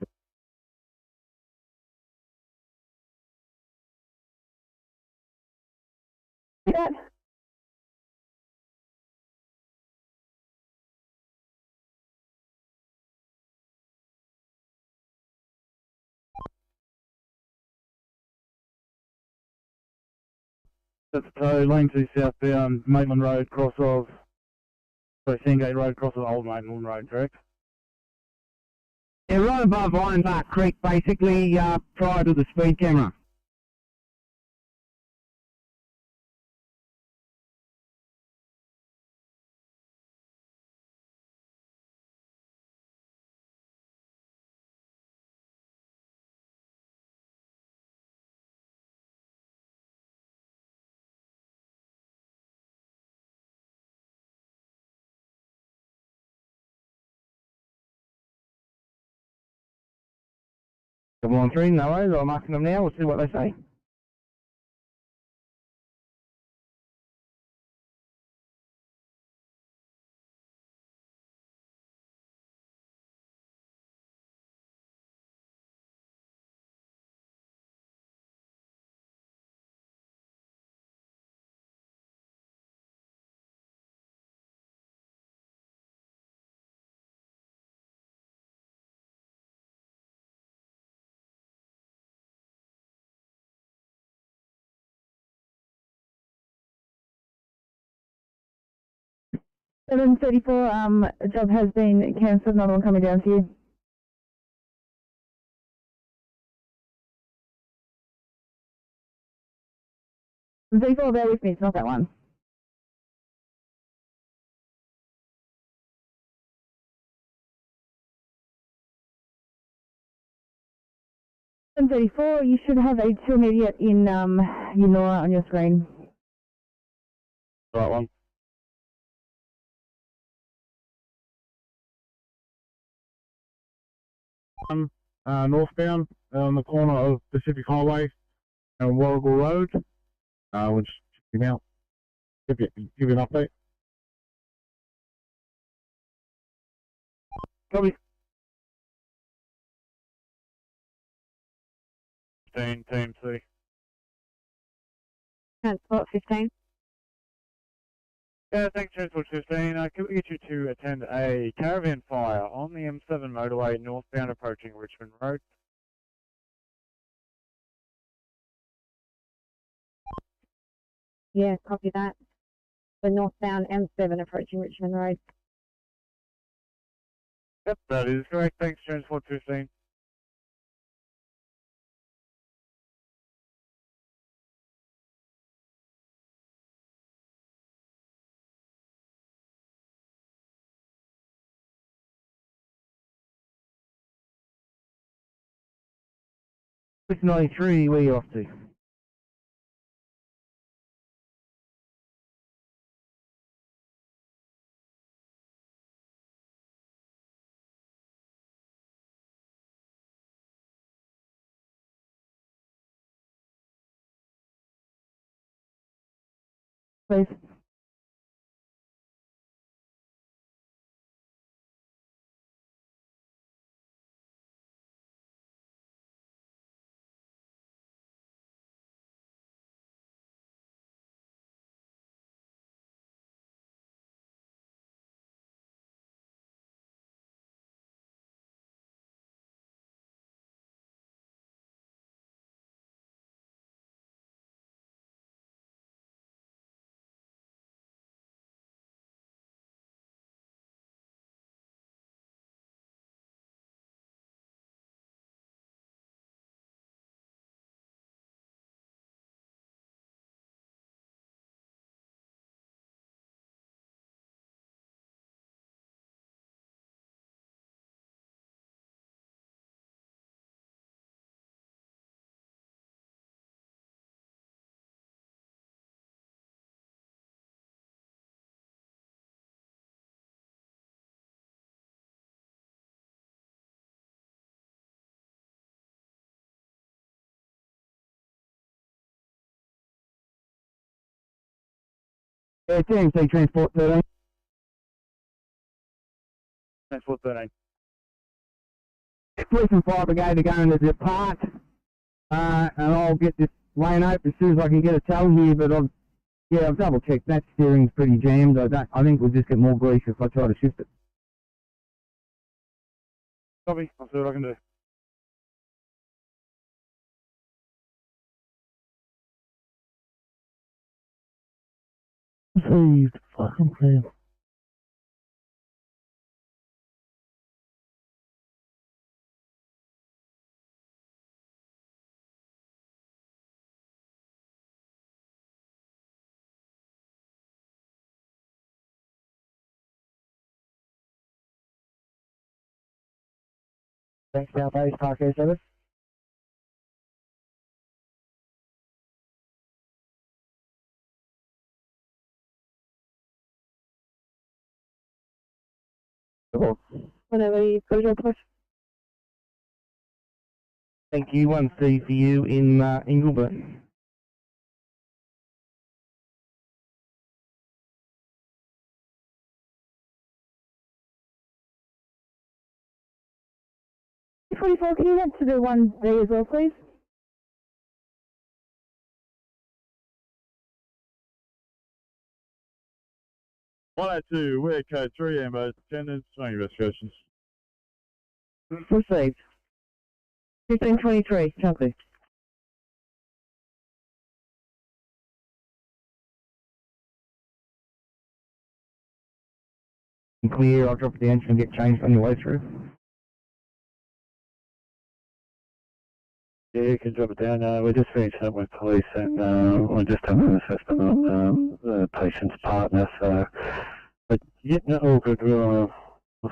Yeah. That's tow, lane 2 southbound, Maitland Road, cross of, Sandgate Road, cross of Old Maitland Road, correct? Yeah, right above Ironbark Creek, basically, prior to the speed camera. Come on through, no worries, I'm asking them now, we'll see what they say. Seven 34, a job has been cancelled, another one coming down to you. 34, bear with me, it's not that one. Seven 34, you should have a 2 immediate in Eunora on your screen. Right one. Northbound on the corner of Pacific Highway and Warrigal Road. We'll just check him out. Give you an update. Copy. 15, Team C. Transport 15. Yeah, thanks, Transport 15. Can we get you to attend a caravan fire on the M7 motorway northbound approaching Richmond Road? Yeah, copy that. The northbound M7 approaching Richmond Road. Yep, that is correct. Thanks, Transport 15. It's 93, where are you off to? Please. Yeah, TMC Transport 13. Transport 13. Police and Fire Brigade are going to depart, and I'll get this lane open as soon as I can get a tow here, but I've double checked, that steering's pretty jammed. I think we'll just get more grease if I try to shift it. Copy, I'll see what I can do. Received. Fucking clear. Thanks, South East Park Air Service. Whenever you've got your push. Thank you, 1C for you in Ingleburn. Can you get to the 1B as well, please? Two, we're code 3, Amber, attendance, swing investigations. Received. 1523, copy. Clear, I'll drop it down and get changed on your way through. Yeah, you can drop it down. We're just finishing up with police and we're just having an assessment on the patient's partner. So, but yeah, no, all good. We'll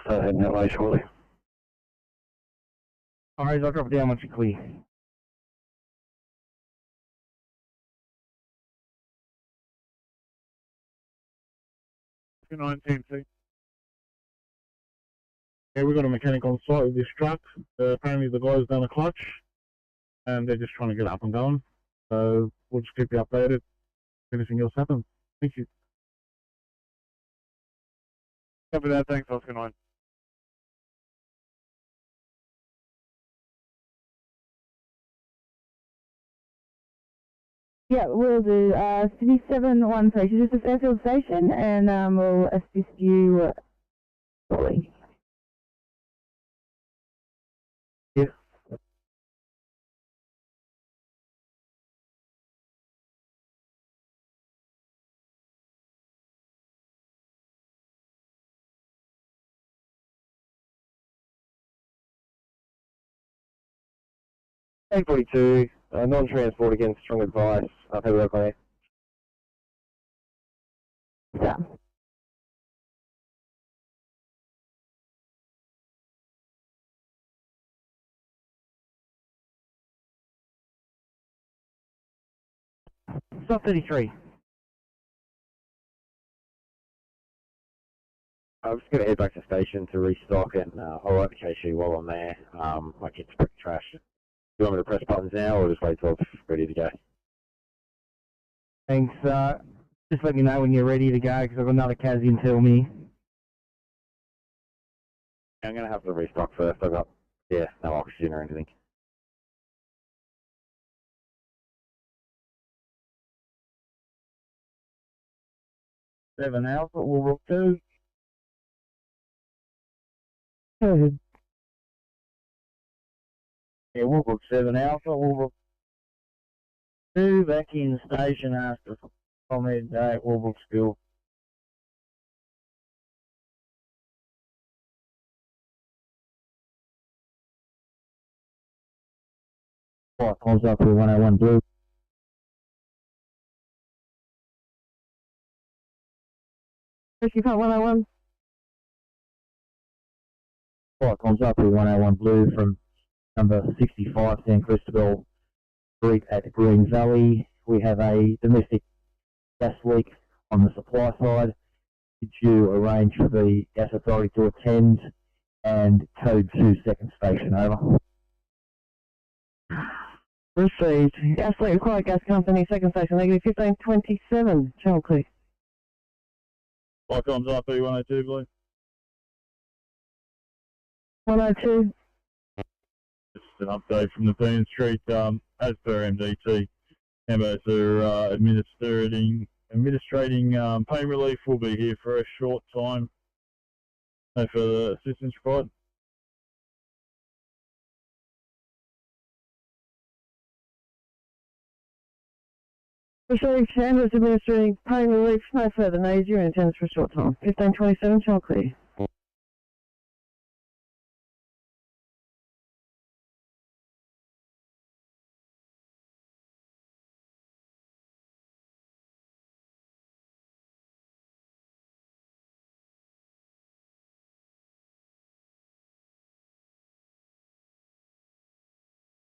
start heading that way shortly. Alright, I'll drop it down once you're clear. Good night, Team C. Yeah, we've got a mechanic on site with this truck. Apparently the guy's done a clutch and they're just trying to get it up and going. So we'll just keep you updated if anything else happens. Thank you. Copy that, thanks, Oscar 9. Yeah, we'll do. City 713, she's just a Fairfield station, and we'll assist you shortly. Yeah. A42, non-transport against strong advice. I'll have a look on it. Yeah. Stop 33. I'm just going to head back to the station to restock, and I'll write the case sheet while I'm there. My kit's pretty trash. Do you want me to press buttons now, or just wait till it's ready to go? Thanks. Just let me know when you're ready to go, because I've got another Kaz in tell me. I'm going to have to restock first. I've got, no oxygen or anything. Seven Alpha, we'll look 2. Go ahead. Yeah, we'll book 7 Alpha, we'll book 2 back in station after comment date, we'll book still. Right, time's up for 101 blue. Rescue Part 101. Right, time's up for 101 blue from number 65 San Cristobal Street at Green Valley. We have a domestic gas leak on the supply side. Did you arrange for the gas authority to attend and code to second station, over? Received. Gas leak required, gas company, second station, negative 1527. Channel clear. Icons RP 102, blue. 102. Just an update from the Dean Street. As per MDT, members are administrating pain relief. Will be here for a short time. No further assistance required. Received. Ambulance administering pain relief. No further needs. You're in attendance for a short time. 1527. Channel clear.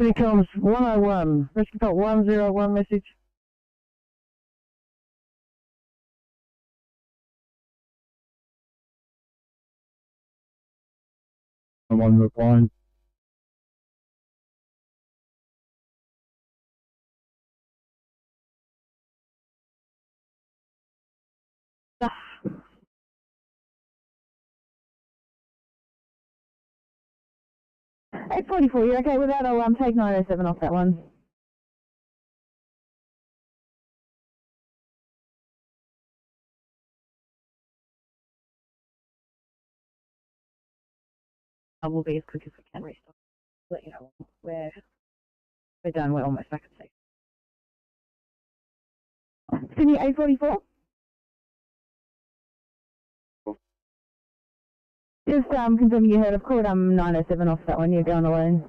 City comms 101. Rescue Part 101 message. Someone replying. Ah. 844, you okay with that? I'll take 907 off that one. I will be as quick as we can restock. Let you know we're done. We're almost back at station. Sydney 844. Just confirming you heard. I've called 907 off that one. You're going alone.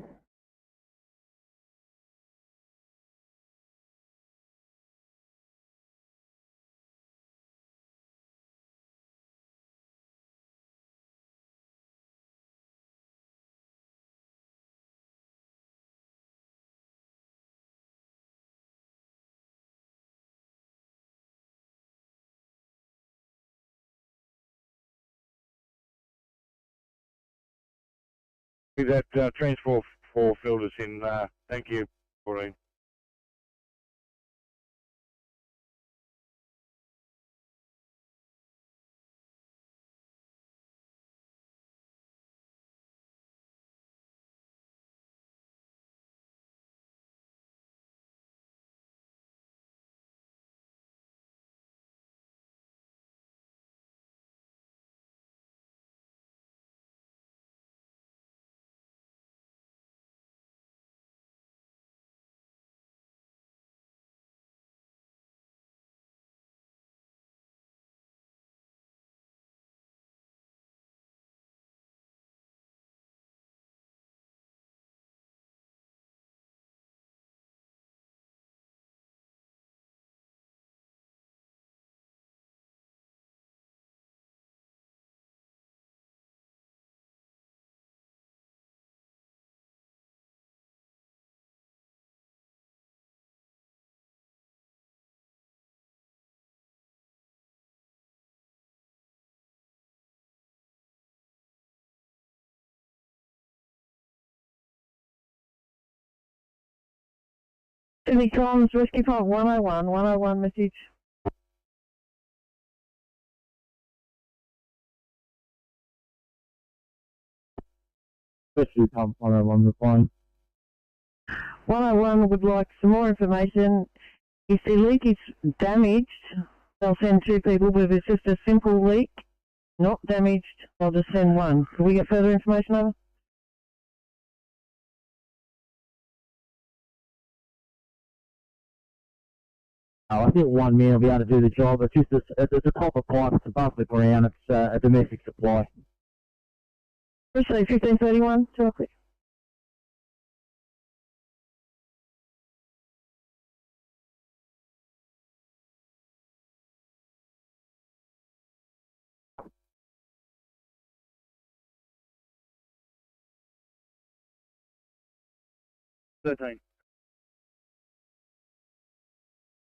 That transport for filters in. Thank you, Pauline. Sydney Comms, Rescue Point 101 message. Rescue Pump 101 replying. 101 would like some more information. If the leak is damaged, they'll send 2 people, but if it's just a simple leak, not damaged, they'll just send 1. Can we get further information over? I think 1 man will be able to do the job. It's just it's a copper pipe, it's above the ground, it's a domestic supply. Receive 1531, so quick.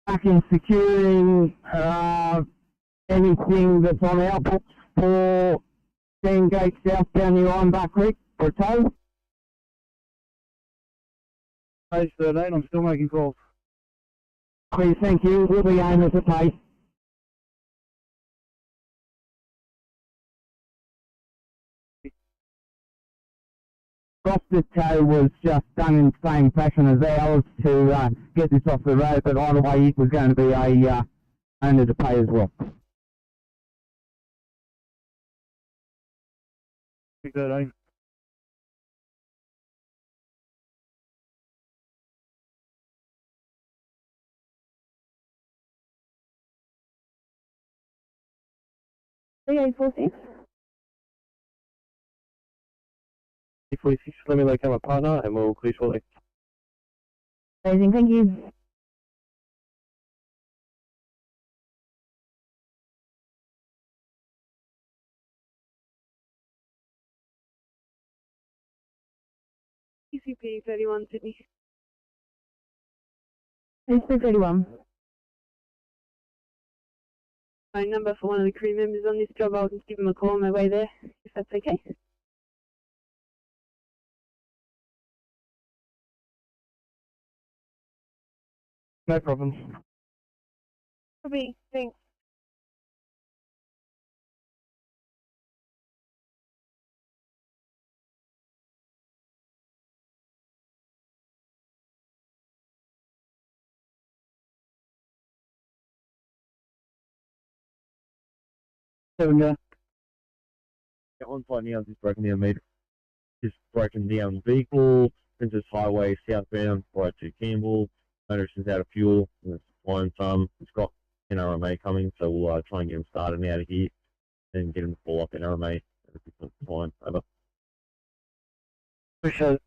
Back in securing anything that's on our books for 10 gates southbound the Ironbark Creek for a tow. Page 13, I'm still making calls. Please, thank you. We'll be aiming for pace. Foster's tow was just done in the same fashion as ours to get this off the road, but either way it was going to be a owner to pay as well. 13. C846. 46, let me locate my partner and we'll clear shortly. Amazing, thank you. ECP 31 Sydney. ECP 31. Phone number for one of the crew members on this job. I'll just give them a call on my way there, if that's okay. No problem. Copy, thanks. Got one point now, just broken down meter. Just broken down vehicle, Princess Highway southbound, right to Campbell. Motorist out of fuel, and it's supplying some. It's got NRMA coming, so we'll try and get them started out of here and get them to pull up NRMA at a different time. Over. Appreciate it.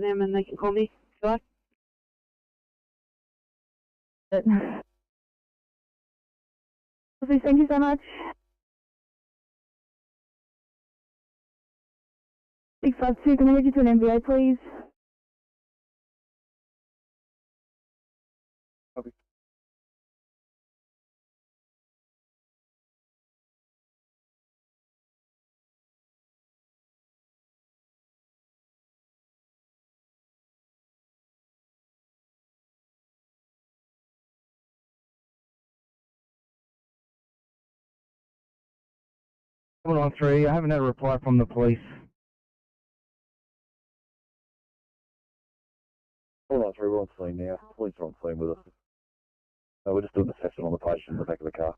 Them and they can call me if you like. Thank you so much. 652, can I head you to an MVA, please? Copy. Coming on 3, I haven't had a reply from the police. 493, we're on scene now. Police are on scene with us. We're just doing an assessment on the patient in the back of the car.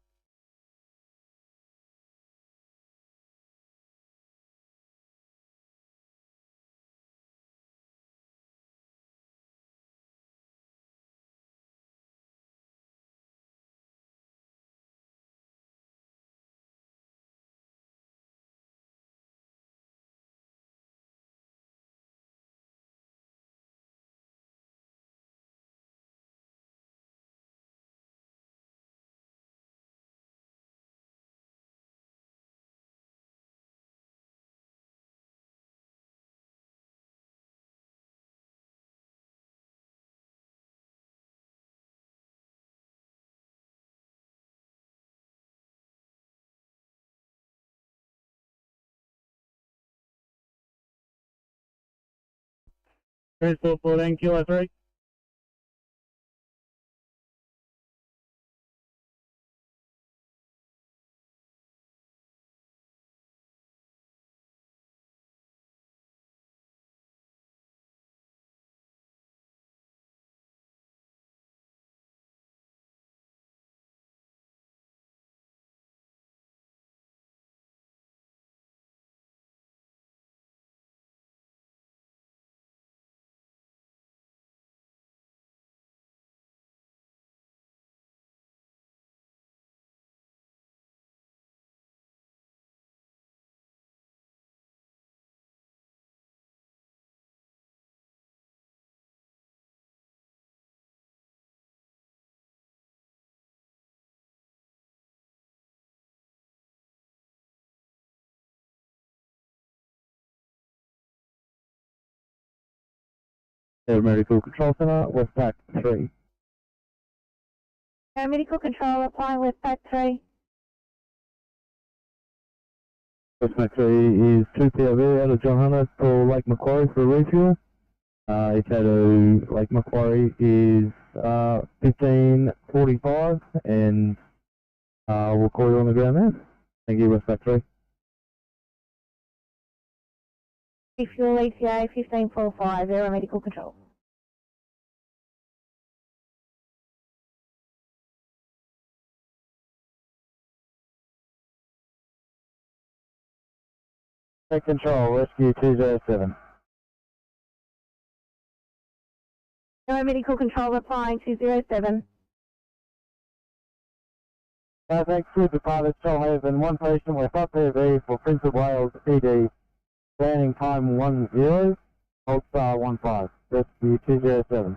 Transport 14, Kilo 3. Medical Control Center, Westpac 3. Medical control applying with Pack 3. Westpac 3 is 2 POV out of John Hunter for Lake Macquarie for refuel. It's out of Lake Macquarie is 15:45, and we'll call you on the ground there. Thank you, Westpac 3. Fuel ETA 1545, Aero Medical Control. Take control, Rescue 207. Aero Medical Control applying 207. Thanks to the pilot, Shoalhaven, one patient with up PV for Prince of Wales ED. Standing time 10, hold star 15, Rescue 207.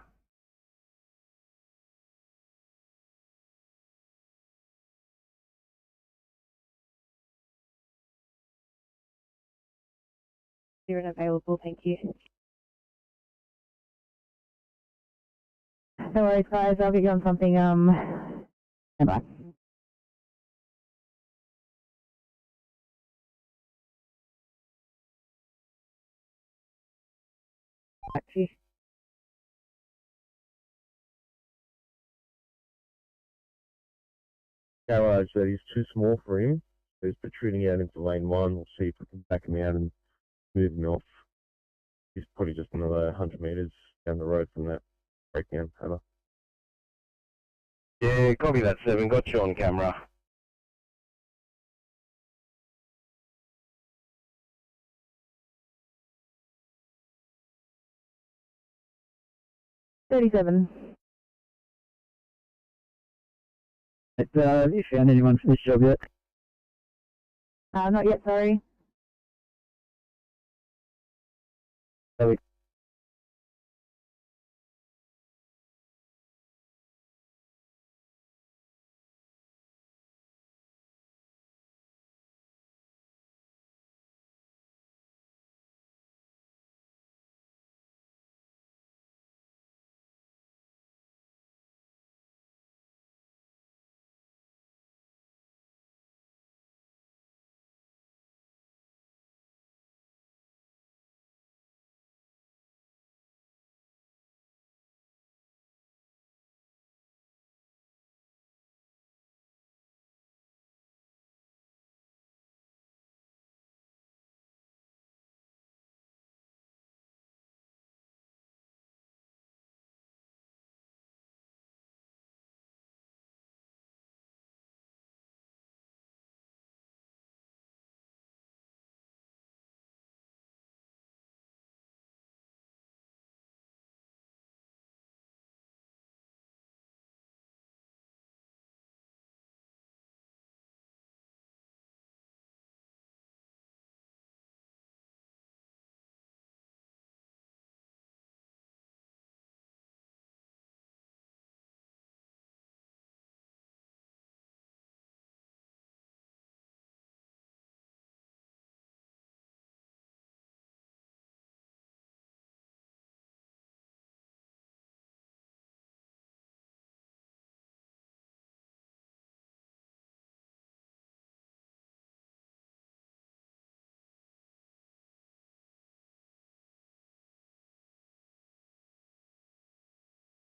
You're unavailable, thank you. No worries, guys. I'll get you on something. Stand by. Back to you. Garage that is too small for him. So he's protruding out into lane 1. We'll see if we can back him out and move him off. He's probably just another 100 metres down the road from that breakdown. Over. Yeah, copy that 7. Got you on camera. $37. Have you found anyone for this job yet? Not yet, sorry. Sorry.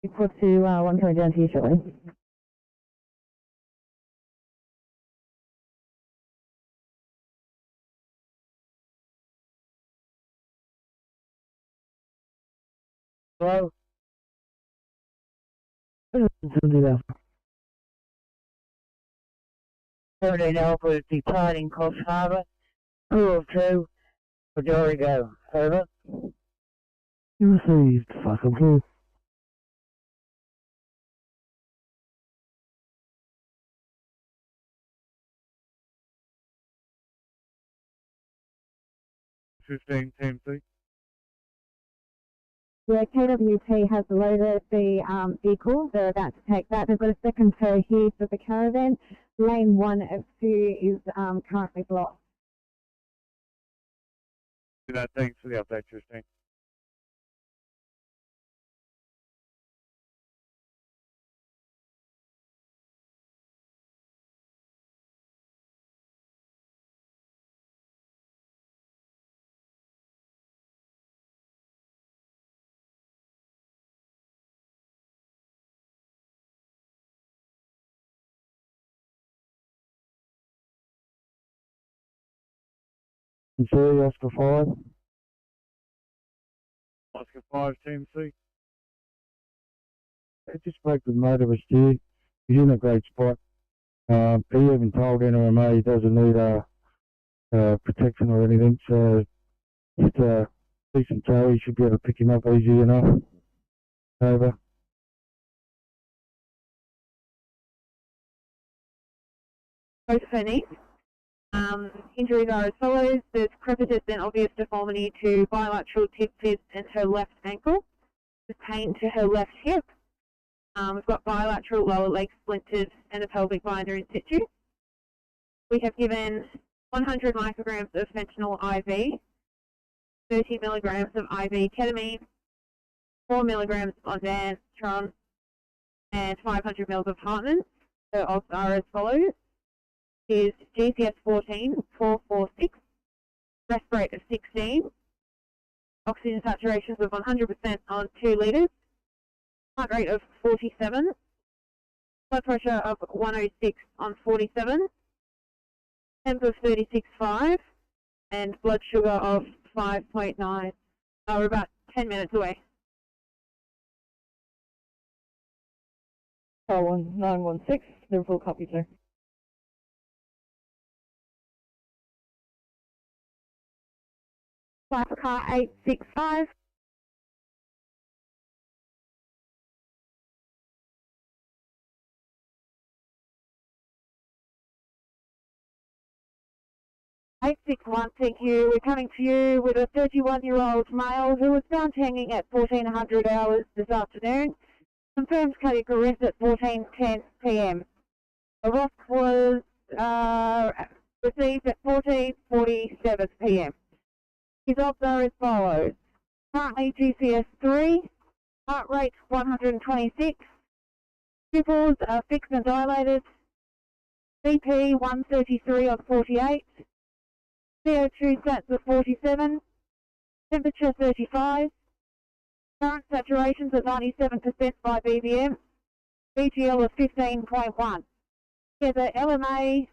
Report to one coming down to you shortly. Hello? Somebody else. 17 Alpha is departing Coffs Harbour. Crew of 2 for Dorigo. Over. You received, fucking blue. Team C. Yeah, KWP has loaded the vehicle. They're about to take that. They've got a second tow here for the caravan. Lane 1 of 2 is currently blocked. Thanks for the update, Christine. Ferry, Oscar 5. Oscar 5, Team C. I just spoke with motorist here. He's in a great spot. He even told NRMA he doesn't need protection or anything, so just decent tow, he should be able to pick him up easy enough. Over. Both Ferny. Injuries are as follows. There's crepitus and obvious deformity to bilateral tib fibs and her left ankle. There's pain to her left hip. We've got bilateral lower leg splinters and a pelvic binder in situ. We have given 100 micrograms of fentanyl IV, 30 milligrams of IV ketamine, 4 milligrams of ondansetron, and 500 mils of Hartmann. The odds are as follows. Is GCS 14, 446, breath rate of 16, oxygen saturations of 100% on 2 litres, heart rate of 47, blood pressure of 106 on 47, temp of 36.5, and blood sugar of 5.9. We're about 10 minutes away. Call 916, Liverpool copy, sir. Fly for car 865. Thank you. We're coming to you with a 31-year-old male who was found hanging at 1400 hours this afternoon. Confirmed cardiac arrest at 14:10 p.m. A ROSC was received at 14:47 p.m. His odds are as follows. Currently GCS 3, heart rate 126, pupils are fixed and dilated, BP 133 on 48, CO2 stats of 47, temperature 35, current saturations at 97% by BBM, BGL of 15.1. He has a LMA,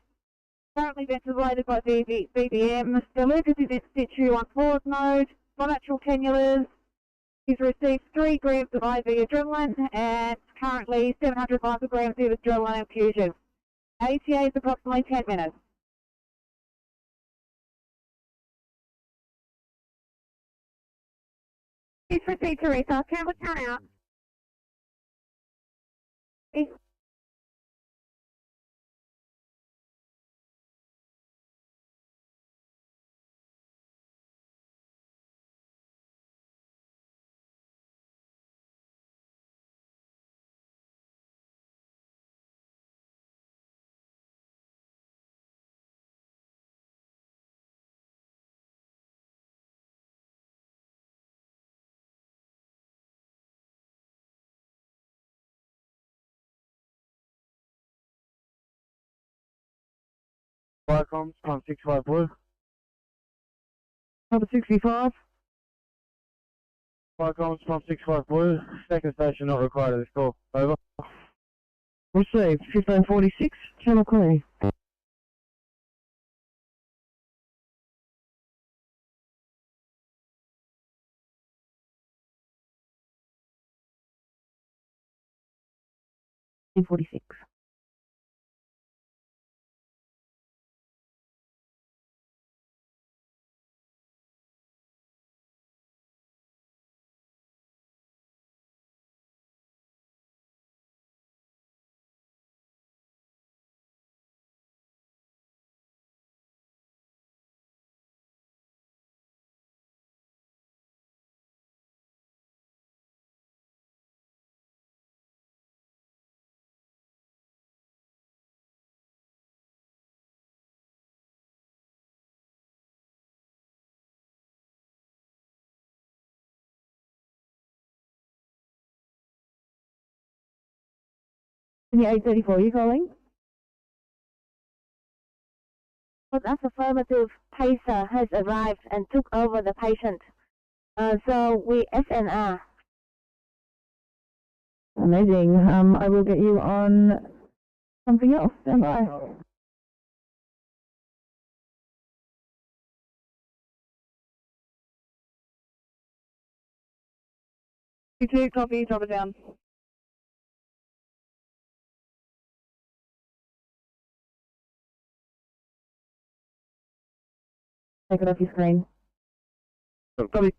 currently ventilated by BBM, the Lucas is in situ on pause mode, bilateral cannulas. He's received 3 grams of IV adrenaline and currently 700 micrograms of adrenaline infusion. ATA is approximately 10 minutes. Please proceed to restart. Camera turn out. Please. Firecoms, time 65 blue. Number 65. Fire comms from 65 Blue. Second station not required at this call. Over. Received. 1546. Channel clear. In 46. Sydney 834, you calling? That's affirmative. Pacer has arrived and took over the patient. So we SNR. Amazing. I will get you on something else. Stand by. Two copy, drop it down. Take it off your screen. Copy.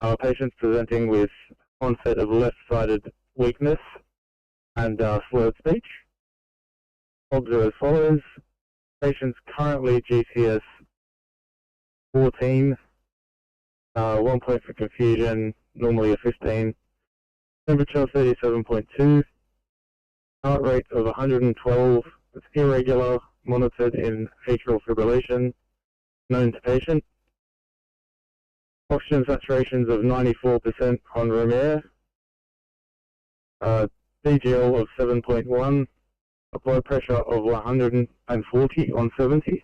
Our patients presenting with onset of left-sided weakness and slurred speech. Odds are as follows. Patients currently GCS 14, 1 point for confusion, normally a 15. Temperature 37.2, heart rate of 112, it's irregular, monitored in atrial fibrillation, known to patient. Oxygen saturations of 94% on room air, BGL of 7.1, a blood pressure of 140 on 70.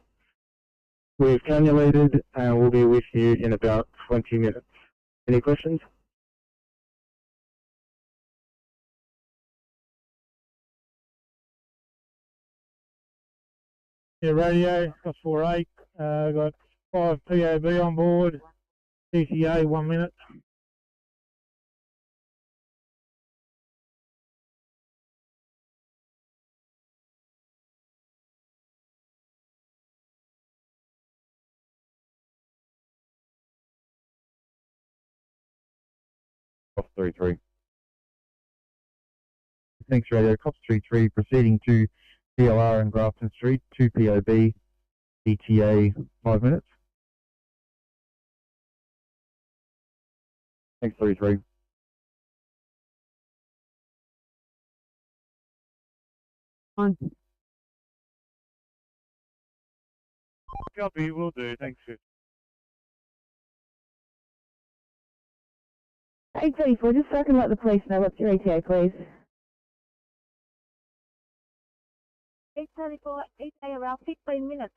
We've cannulated and we'll be with you in about 20 minutes. Any questions? Yeah, radio, got 48, got 5 POB on board, CCA 1 minute. Cops 33. Thanks, radio. Cops 33 proceeding to PLR and Grafton Street, 2 POB, ETA 5 minutes. Thanks, 33. On. Copy, will do, thanks. 834, just so I can let the police know. What's your ETA, please? 834, ETA around 15 minutes.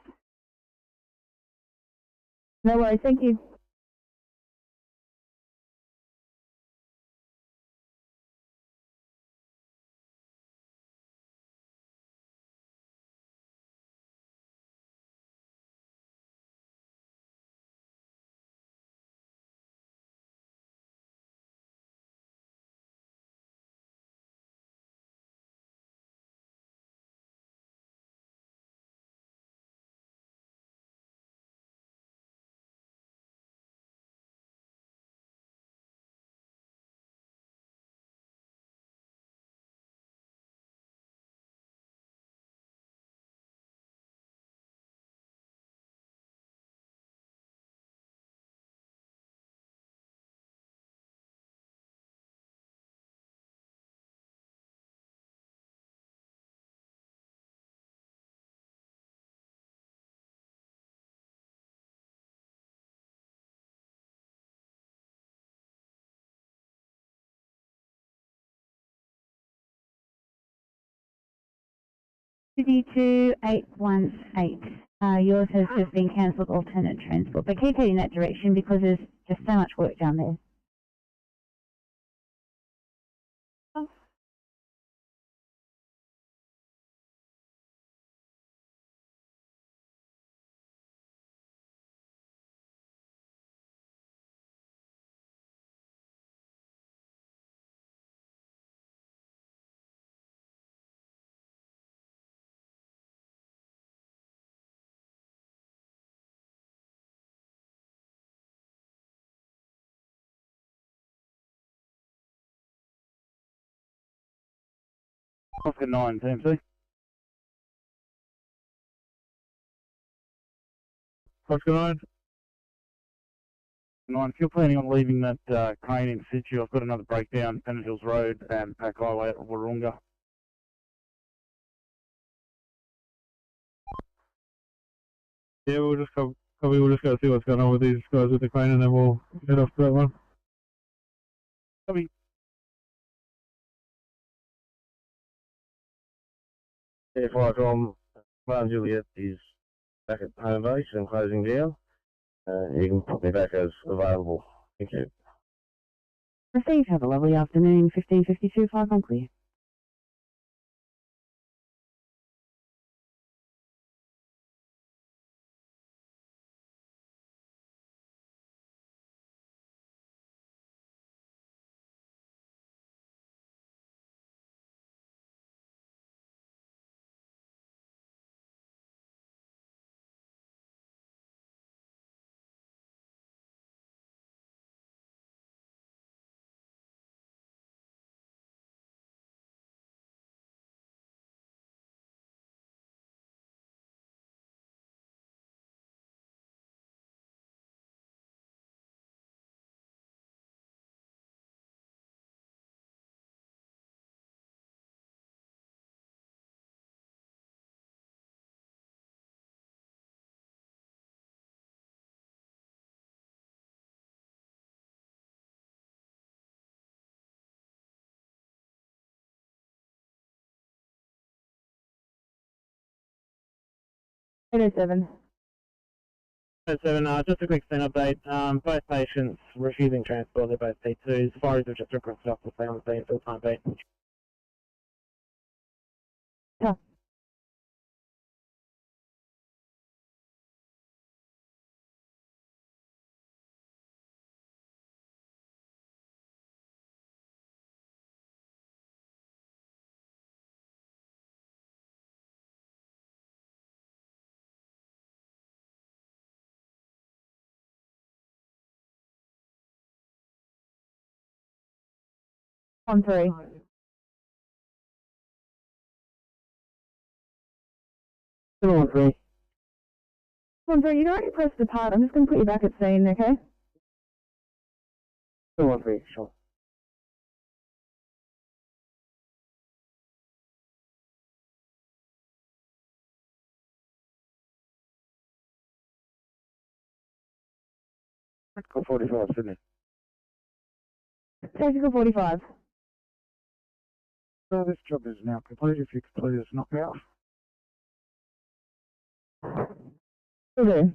No worries, thank you. Sydney 2818. Yours has just been cancelled, alternate transport. But keep heading that direction because there's just so much work down there. Oscar 9, TMC. Oscar 9. 9, if you're planning on leaving that crane in situ, I've got another breakdown, Pennant Hills Road and Pack Highway at Wahroonga. Yeah, we'll just go see what's going on with these guys with the crane and then we'll head off to that one. Copy. Yeah, Fire Com, Martin Juliet is back at home base and closing down. You can put me back as available. Thank you. Received. Have a lovely afternoon. 1552, 5 on clear. NSW. Just a quick scene update. Both patients refusing transport, they're both P2s. Safaris have just requested off the stay on scene for the time being. Yeah. On 3. Come on, Free. On 3, you can already press the part. I'm just going to put you back at scene, okay? Come on, Free, sure. Go 45, Sydney. Tactical 45. This job is now complete. If you could please knock me out. Okay.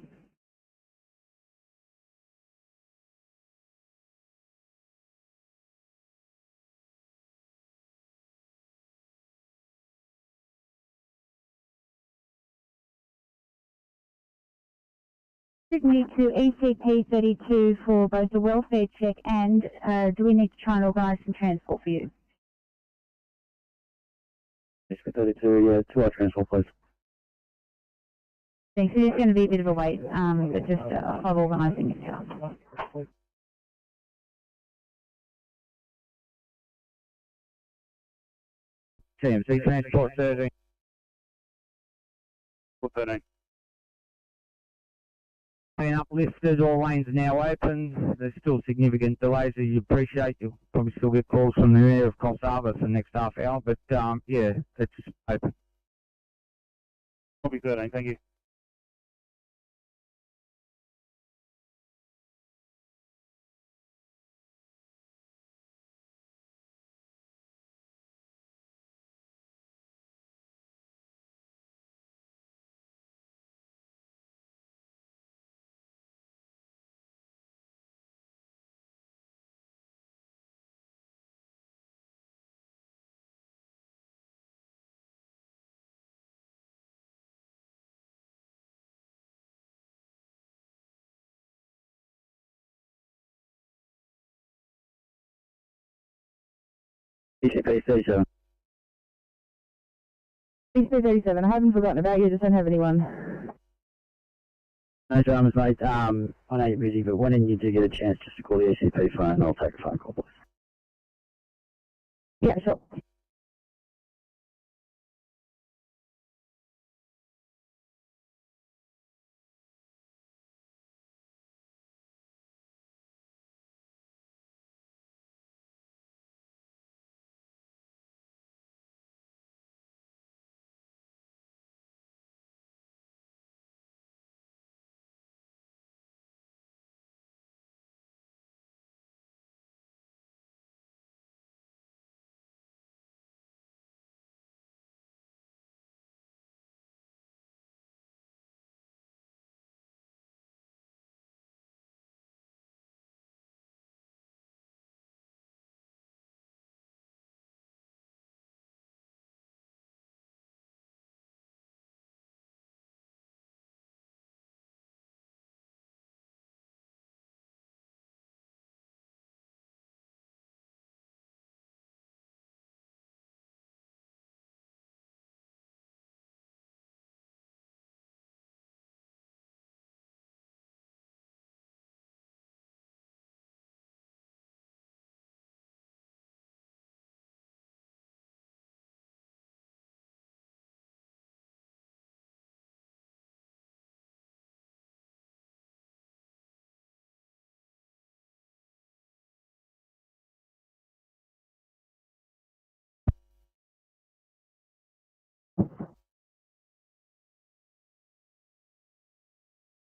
Sydney to ECP 32 for both the welfare check and do we need to try and organise some transport for you? ECP 32, yeah, 2 hour transport, please. Thanks. It is going to be a bit of a wait, but just of organising it now. TMC Transport 13. 13. Being uplifted, all lanes are now open. There's still significant delays, as you appreciate. You'll probably still get calls from the area of Coffs Harbour for the next half hour, but yeah, it's open. Copy 13, thank you. ECP 37. ECP 37, I haven't forgotten about you, just don't have anyone. No dramas, mate. I know you're busy, but when you do get a chance just to call the ECP phone, I'll take a phone call, please. Yeah, sure.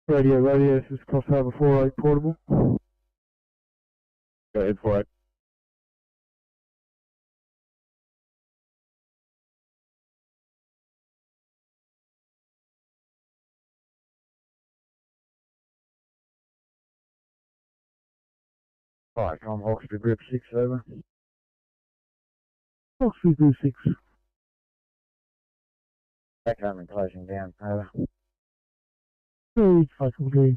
Radio, this is Crossover 48 Portable. Go ahead, 48. Alright, I'm Oxford Group 6, over. Oxford Group 6. Back home and closing down, over. Very fucking good.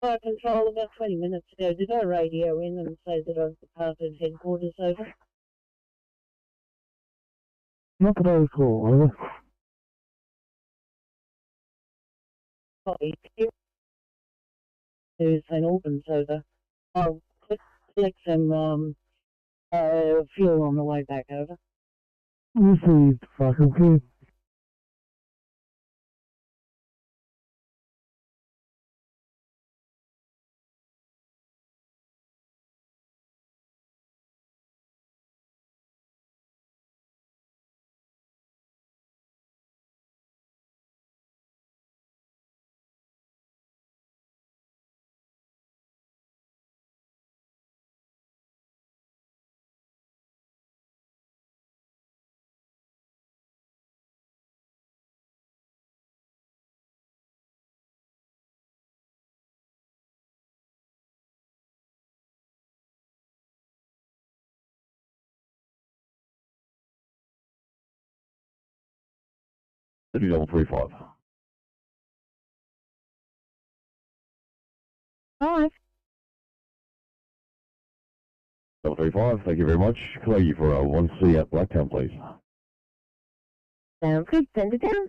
Fire control about 20 minutes ago. Did I radio in and say that I've departed headquarters, over? Not that I recall, over. Copy. To St. Albans, over. I'll collect some fuel on the way back, over. Received, fucking good. Level 35. Alright. Level 35, thank you very much. Call you for 1C at Blacktown, please. Sounds good, send it down.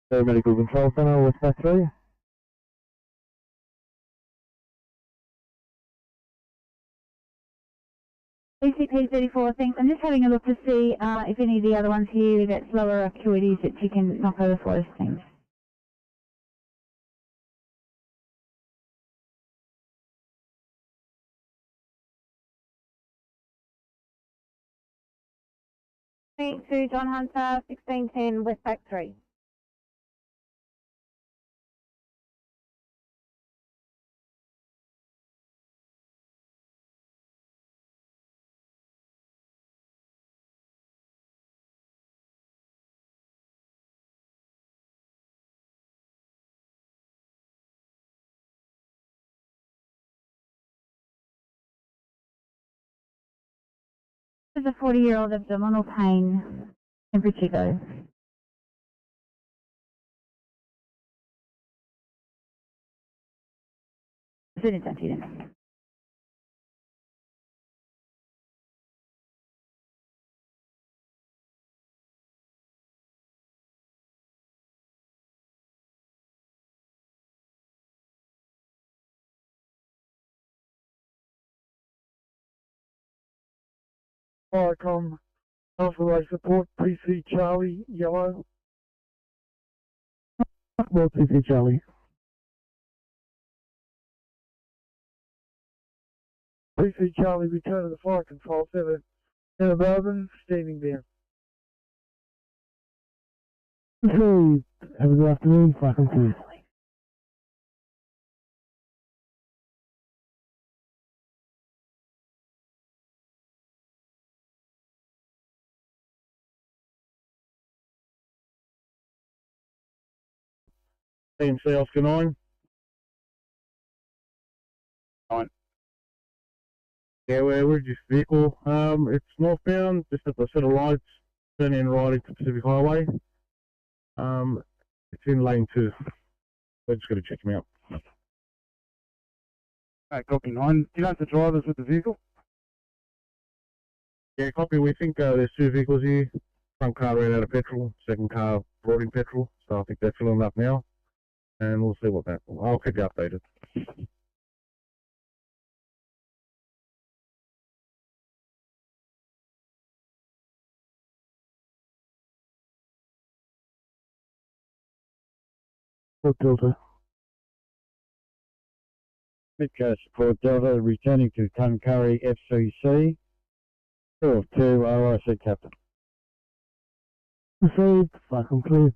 Medical Control Center, West Pack 3. BCP 34, thanks. I'm just having a look to see if any of the other ones here get slower acuities that you can knock over for us, thanks. To John Hunter, 1610 West Pack 3. There's a 40-year-old abdominal pain. Temperature go. Sit in touch with him. Firecom, Alpha Life Support, PC Charlie, yellow. Well, PC Charlie. PC Charlie, return to the fire control center. Center Melbourne, standing there. Okay, have a good afternoon, fire control. Team C Oscar 9. 9. Yeah, where's this vehicle? It's northbound, just at the set of lights, turning in right into Pacific Highway. It's in lane 2. We're just going to check him out. Alright, copy 9. Do you know if the driver's with the vehicle? Yeah, copy. We think there's 2 vehicles here. Front car ran out of petrol, second car brought in petrol, so I think they're filling up now. And we'll see what that. I'll keep you updated. Delta. Midcoast Support Delta, returning to Tuncurry FCC. 2 of 2, RIC Captain. Received, fire complete.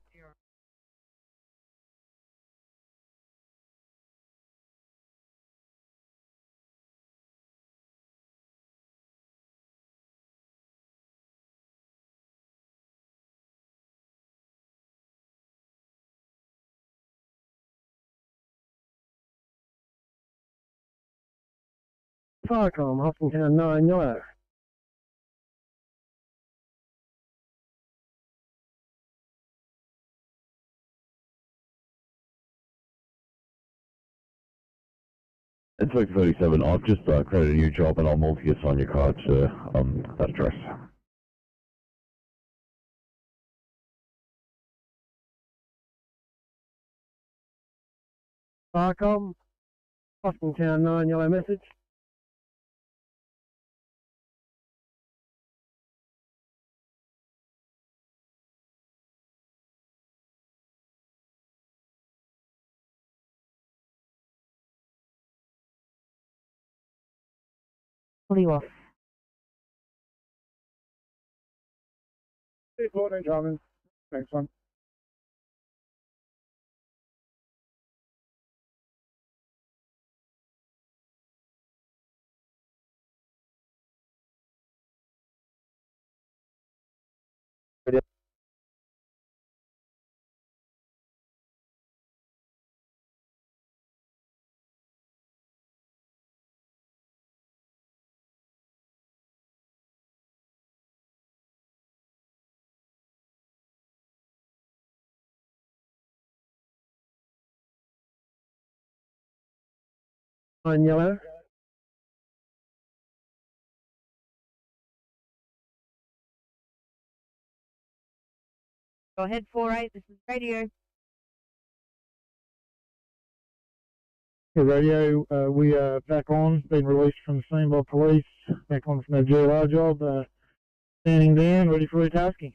Firecom, Hoffingtown 9 yellow. It's like 37. I've just created a new job and I'll multi-assign your card to that address. Firecom, Hoffingtown 9 yellow message. Fully off. 14 driving. Next one. On yellow. Go ahead, 4-8, this is radio. Yeah, radio, we are back on, been released from the scene by police, back on from our GLR job, standing down, ready for retasking.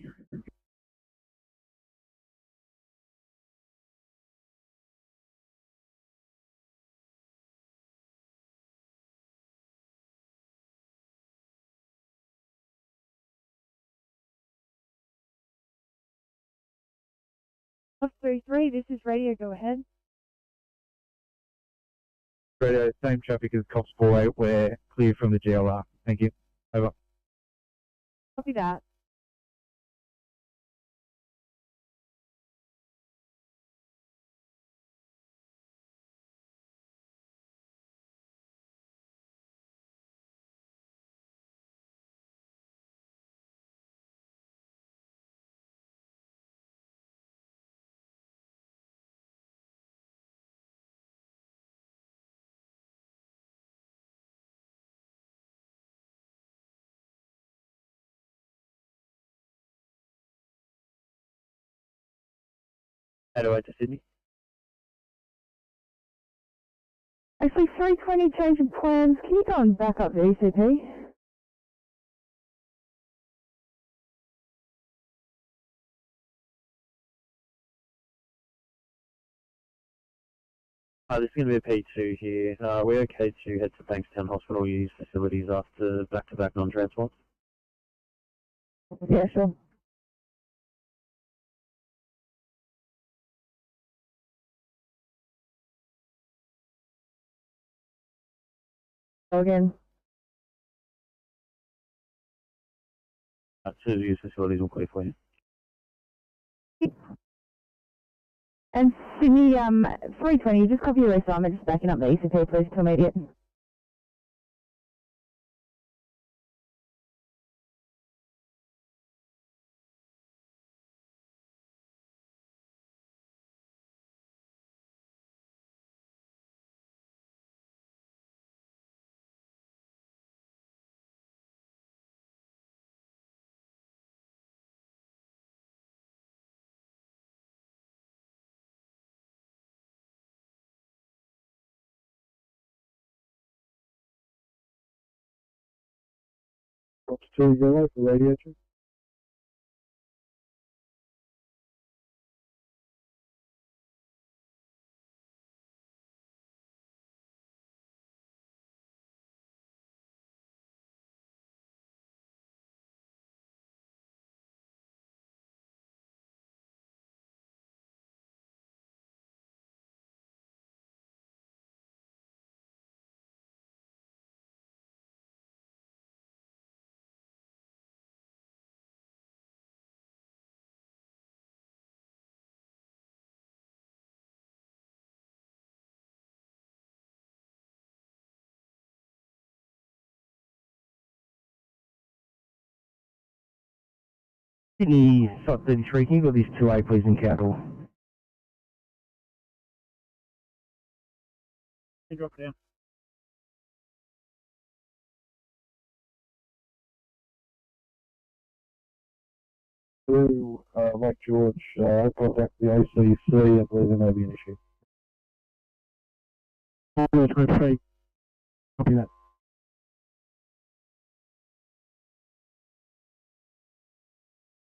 Plus 33, this is radio, go ahead. Radio, same traffic as Cops 48, we're clear from the GLR. Thank you. Over. Copy that. Adelaide to Sydney. Actually, 320 change of plans. Can you go and back up the ECP? This is going to be a P2 here. We're okay to head to Bankstown Hospital, use facilities after back-to-back non-transports. Yeah, sure. Go again. To use facilities will clear for you. And Sydney, 320, just copy your assignment, just backing up the ECP, please, to immediate. Cops 2, yellow for radio check. Sydney, site 33, can you got these 2A please in capital? Hey, drop down. Through Lake George, contact the ACC, I believe there may be an issue. Copy that.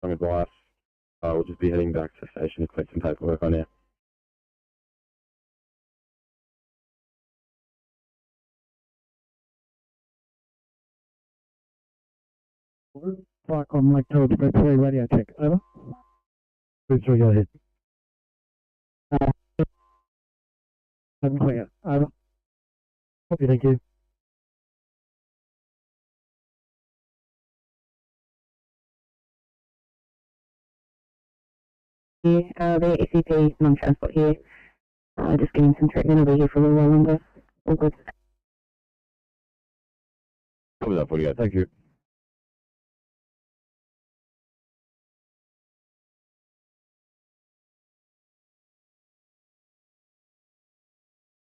I'm advice. We'll just be heading back to the station to collect some paperwork on you. Park on Lake George, Bed 3, radio check, over. 3, go ahead. Open clear, over. Copy, thank you. The ECP non-transport here. Just getting some treatment. I'll be here for a little while longer. All good. Copy that, 48. Thank you.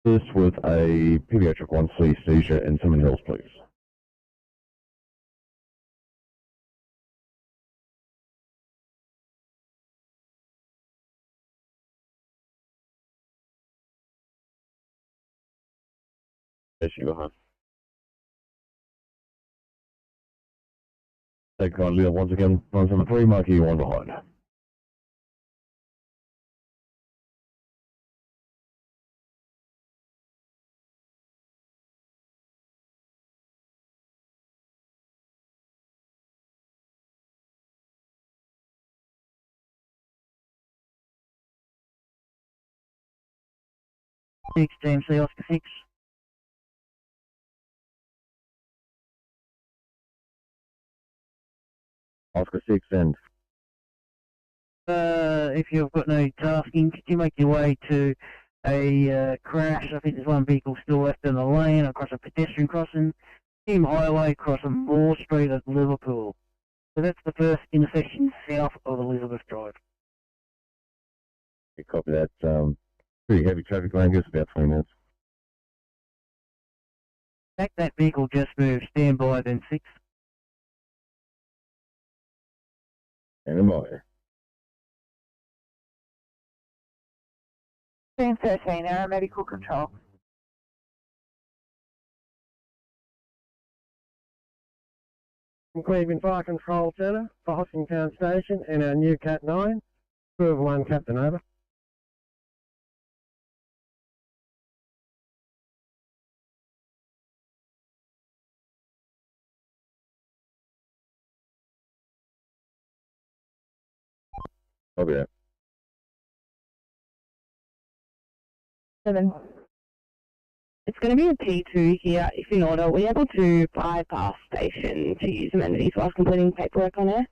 This with a pediatric 1C seizure in Simon Hills, please. Station behind. Take kindly once again, 173, marking you one behind. TMC Oscar 6. Oscar 6 and If you've got no tasking, could you make your way to a crash? I think there's one vehicle still left in the lane across a pedestrian crossing. Team Highway crossing Moore Street at Liverpool. So that's the first intersection south of Elizabeth Drive. you copy that. Pretty heavy traffic lane, gives about 20 minutes. Back that vehicle just moved. Stand by then 6. And by. Team 13, Aero Medical Control. From Cleveland Fire Control Centre for Hoskingtown Station and our new Cat 9. Crew of 1, Captain over. Copy that. 7. It's going to be a P2 here. If in order, we're able to bypass station to use amenities whilst completing paperwork on air.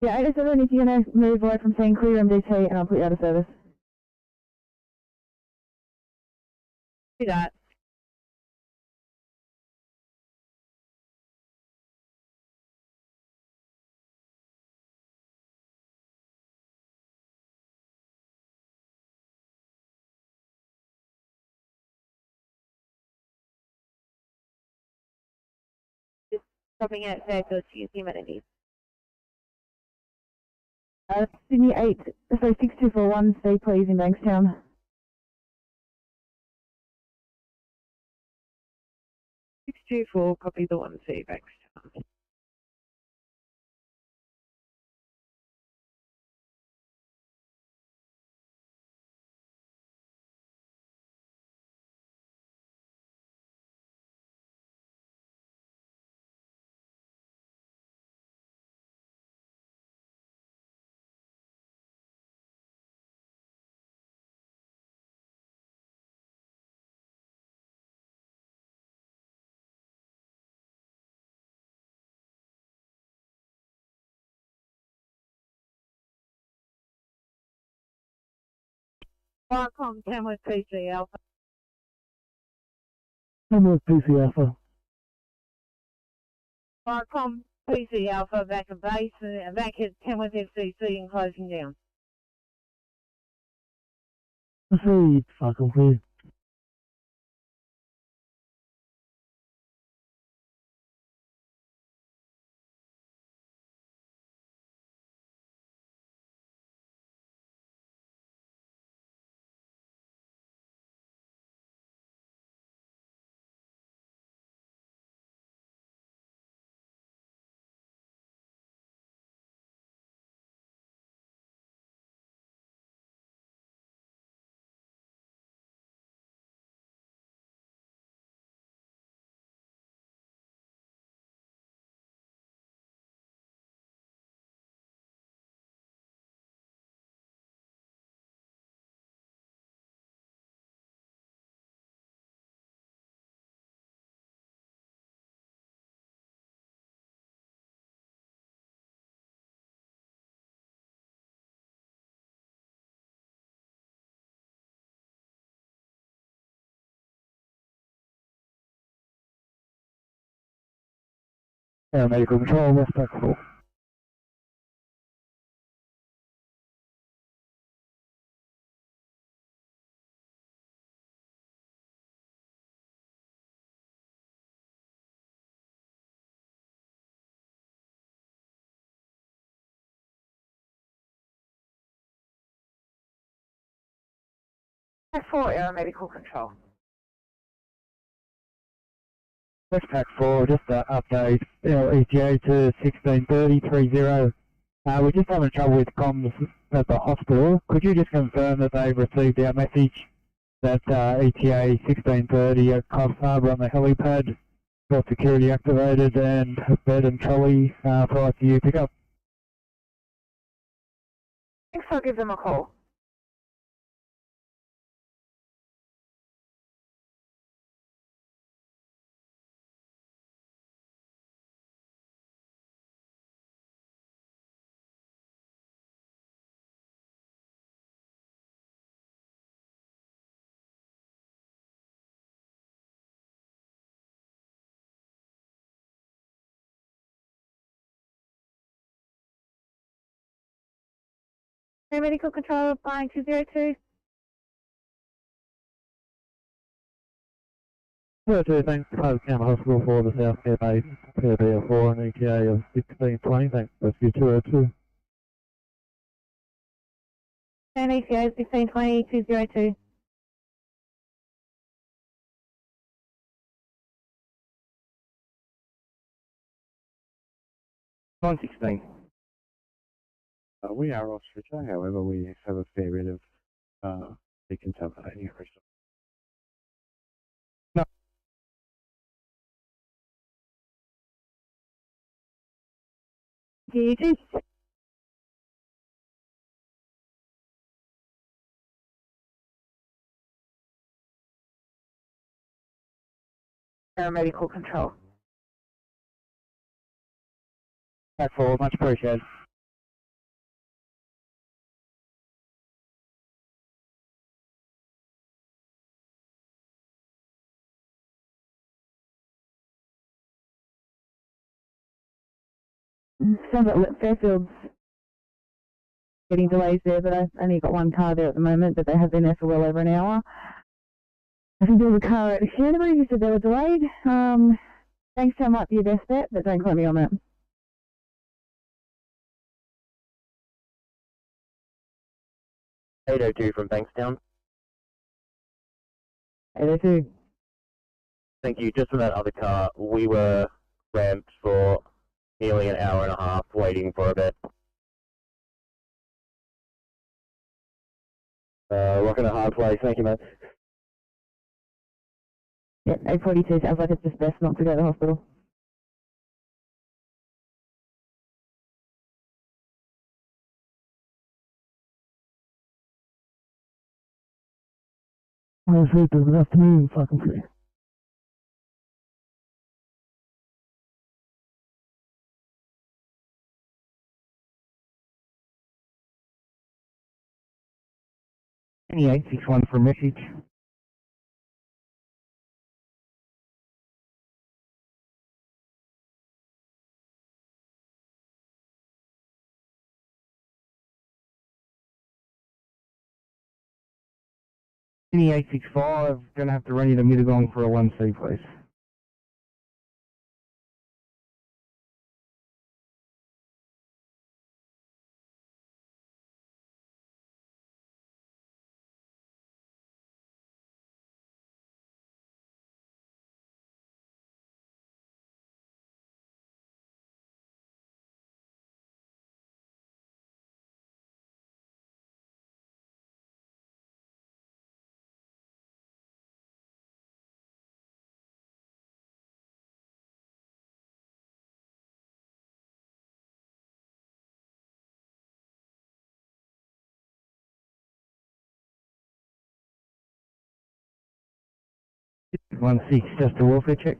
Yeah, 87, if you're going to move away from saying clear MDT, and I'll put you out of service. Do that. Just stopping at vehicles to use the amenities. Sydney 8, so 6241, stay please in Bankstown. 624, copy the 1C Bankstown. Viacom, Tamworth PC Alpha. Tamworth PC Alpha. Viacom, PC Alpha, back at base, back at Tamworth FCC and closing down. I see, fucking clear. Medical Control, West Backville. Pack 4, aeromedical control. Westpac 4, just an update, ETA to 163030. We're just having trouble with comms at the hospital. Could you just confirm that they've received our message that ETA 1630 at Coffs Harbour on the helipad got security activated and bed and trolley for ICU pickup? Thanks, I'll give them a call. Medical control, flying 202. 202, thanks. Close County Hospital for the South Care Base, POB of 4 and ETA of 1620, thanks. Rescue 202. And ETA 1620, 202. Line 16. We are off switcher, however, we have a fair bit of decontaminating crystal. No. Do you do? Medical control. Pack 4, much appreciated. Sounds like Fairfield's getting delays there, but I've only got one car there at the moment, but they have been there for well over an hour. I think there's a car at Canterbury who said they were delayed. Bankstown might be your best bet, but don't quote me on that. (802) from Bankstown. 802. Thank you. Just for that other car, we were ramped for nearly an hour and a half waiting for a bed. Rocking a hard place. Thank you, mate. Yeah, 842 sounds like it's just best not to go to the hospital. I said good afternoon, fucking free. Any 861 for message. Any 865, gonna have to run you to Mittagong for a 1C, please. One six, just a welfare check.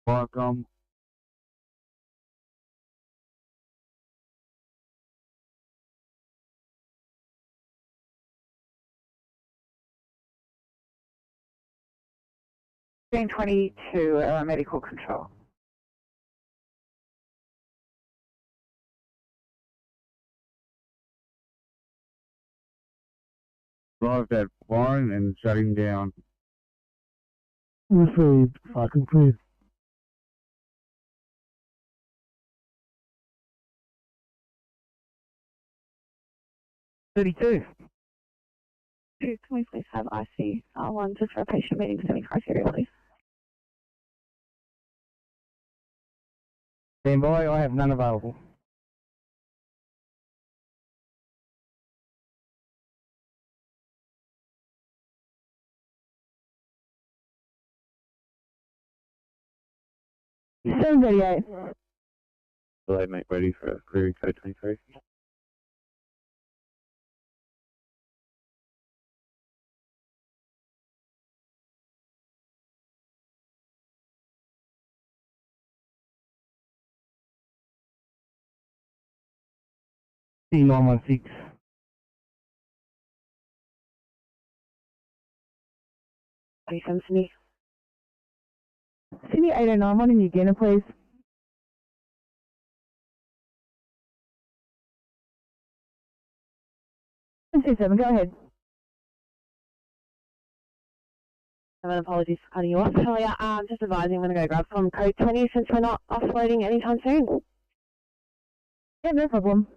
Welcome. Train 22, medical control. Drive that firing and shut him down. Received, fucking free. 32. Can we please have IC1 just for a patient meeting semi-criteria, please? Stand by, I have none available. $738. Delay mate ready for query code 23. C916. From Sydney. Sydney 809, one in Uganda, please. 727, go ahead. Apologies for cutting you off earlier. Just advising I'm going to go grab some code 20 since we're not offloading anytime soon. Yeah, no problem.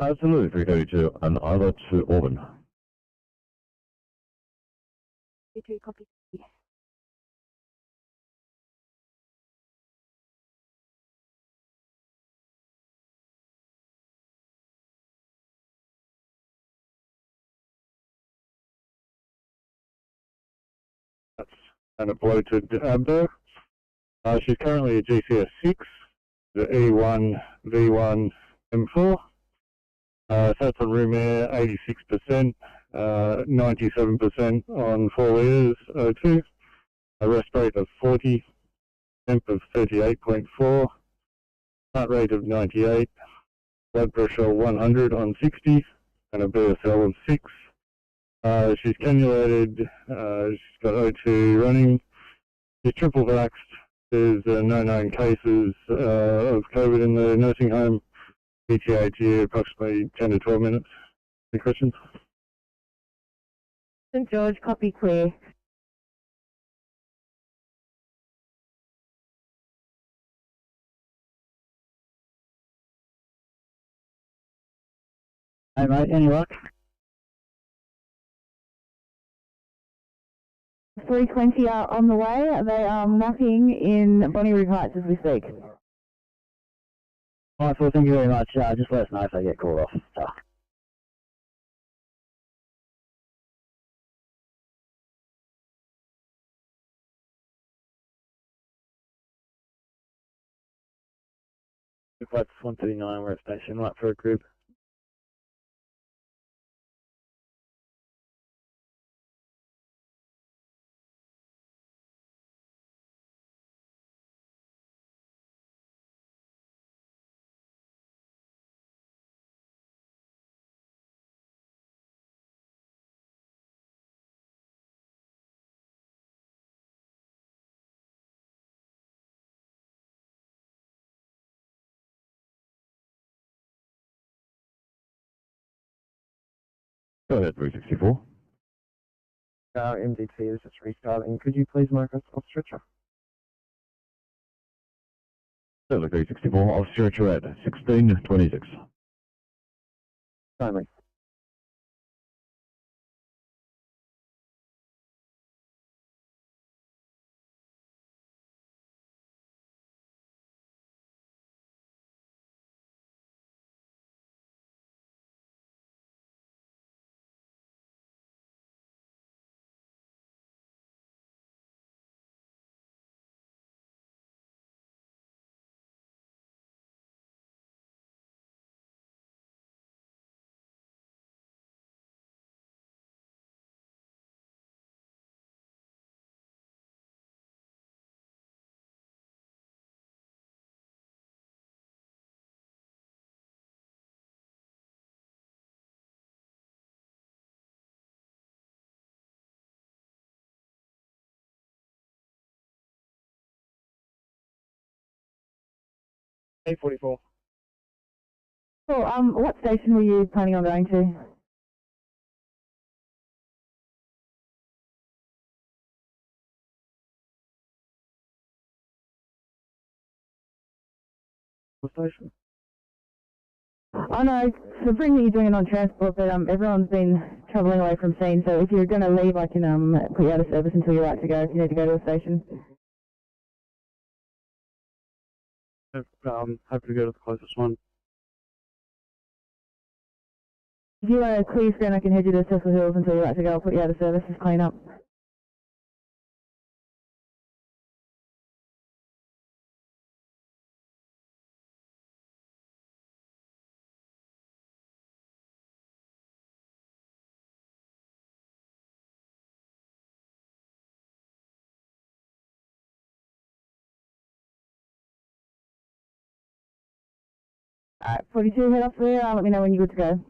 Absolutely, 332, and either to Auburn. 32, copy. And a bloated abdo. She's currently a GCS 6, the E1 V1 M4. Sats on room air 86%, 97% on 4 litres O2, a rest rate of 40, temp of 38.4, heart rate of 98, blood pressure 100 on 60, and a BSL of 6. She's cannulated, she's got O2 running, she's triple vaxxed, there's no known cases of COVID in the nursing home. ETA to you approximately 10 to 12 minutes. Any questions? St George, copy clear. Hey mate, any luck? 320 are on the way. They are mapping in Bonnyrigg Heights as we speak. Alright, well, thank you very much. Just let us know if they get called off. So. Flight 139, we're at station right for a group. Go ahead, 364. MDT is just restarting. Could you please mark us off stretcher? Certainly, 364, I'll stretcher at 1626. Timely. 844. Cool. What station were you planning on going to? What station? I know, so bring that you're doing it on transport, but everyone's been travelling away from scene, so if you're going to leave, I can put you out of service until you're right to go, if you need to go to a station. Happy to go to the closest one. If you want a clear screen, I can head you to Cecil Hills until you're right to go. I'll put you out of service, just clean up. Alright, 42, head off there. Let me know when you're good to go.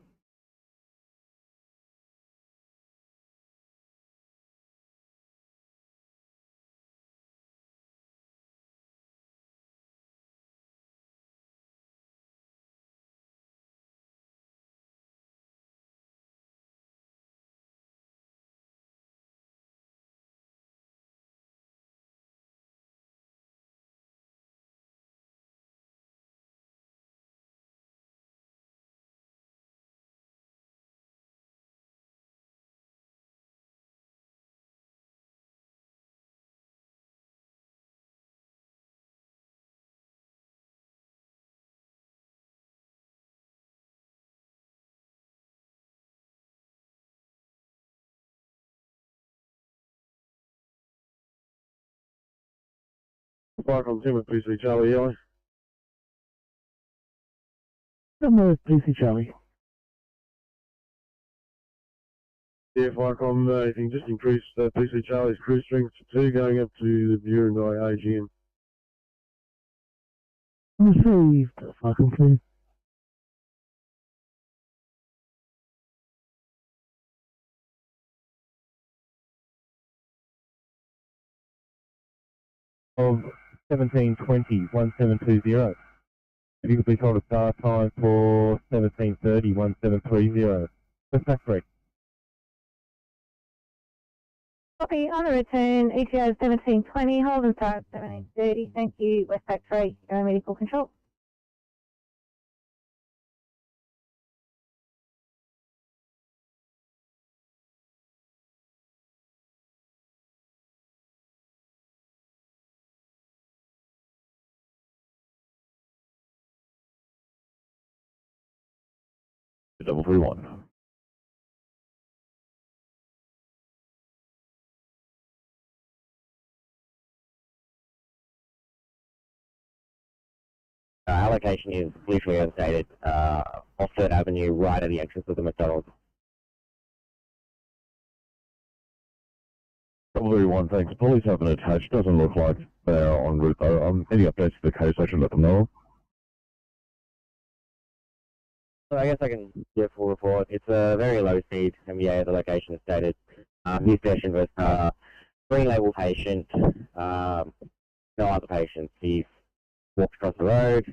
Fire from Tim with PC Charlie Yellow. Somewhere with PC Charlie. Yeah, Firecom, you can just increase PC Charlie's cruise strength to 2 going up to the Burundai AGM. Received. Fucking please. Of 1720-1720. If you could please hold a start time for 1730-1730. The factory. Copy, on the return, ETA 1720, hold and start 1730. Thank you, West Factory, medical control. Double 31. Allocation is literally as stated, off 3rd Avenue, right at the entrance of the McDonald's. Double 31, thanks. Police haven't attached. Doesn't look like they're en route though. Any updates to the case, I should let them know. So I guess I can give a full report. It's a very low speed MBA at the location is stated. New session with green label patient, no other patients. He's walked across the road.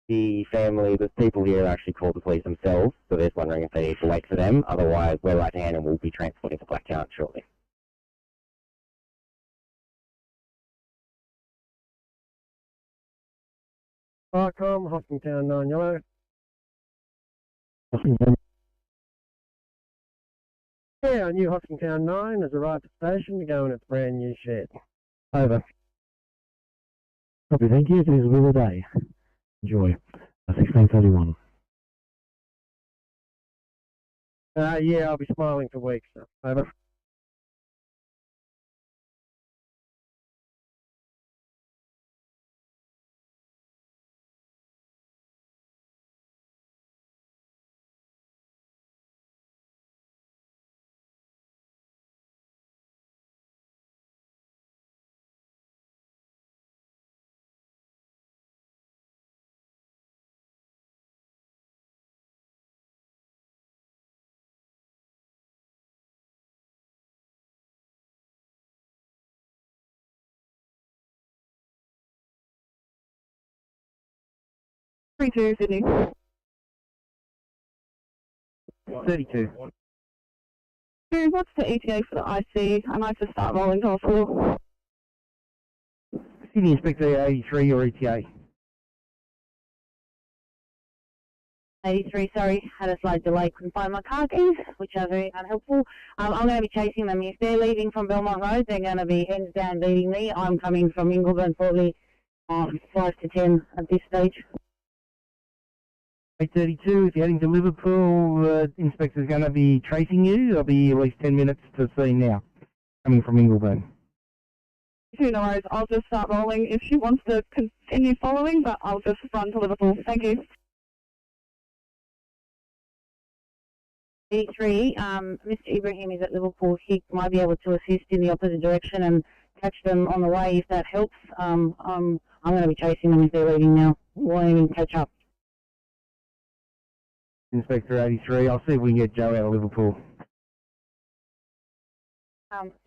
The family, the people here actually called the police themselves, so they're just wondering if they need to wait for them. Otherwise, we're right hand and we'll be transporting to Blacktown shortly. Firecom, Hoskingtown 9 Yellow. Yeah, new Hoskingtown 9 has arrived at the station to go in its brand new shed. Over. Copy, thank you. It is a real day. Enjoy. 1631. Yeah, I'll be smiling for weeks. Over. 32, Sydney. 32. What's the ETA for the IC? I might just start rolling to hospital. Sydney Inspector 83 or ETA. 83, sorry, had a slight delay, couldn't find my car keys, which are very unhelpful. I'm going to be chasing them. If they're leaving from Belmont Road, they're going to be heads down beating me. I'm coming from Ingleburn, probably 5 to 10 at this stage. 8:32, if you're heading to Liverpool, the inspector's going to be tracing you. I'll be at least 10 minutes to see now, coming from Ingleburn. No worries, I'll just start rolling if she wants to continue following, but I'll just run to Liverpool. Thank you. 83, Mr. Ibrahim is at Liverpool. He might be able to assist in the opposite direction and catch them on the way if that helps. I'm going to be chasing them if they're leaving now. Won't even catch up. Inspector 83, I'll see if we can get Joe out of Liverpool.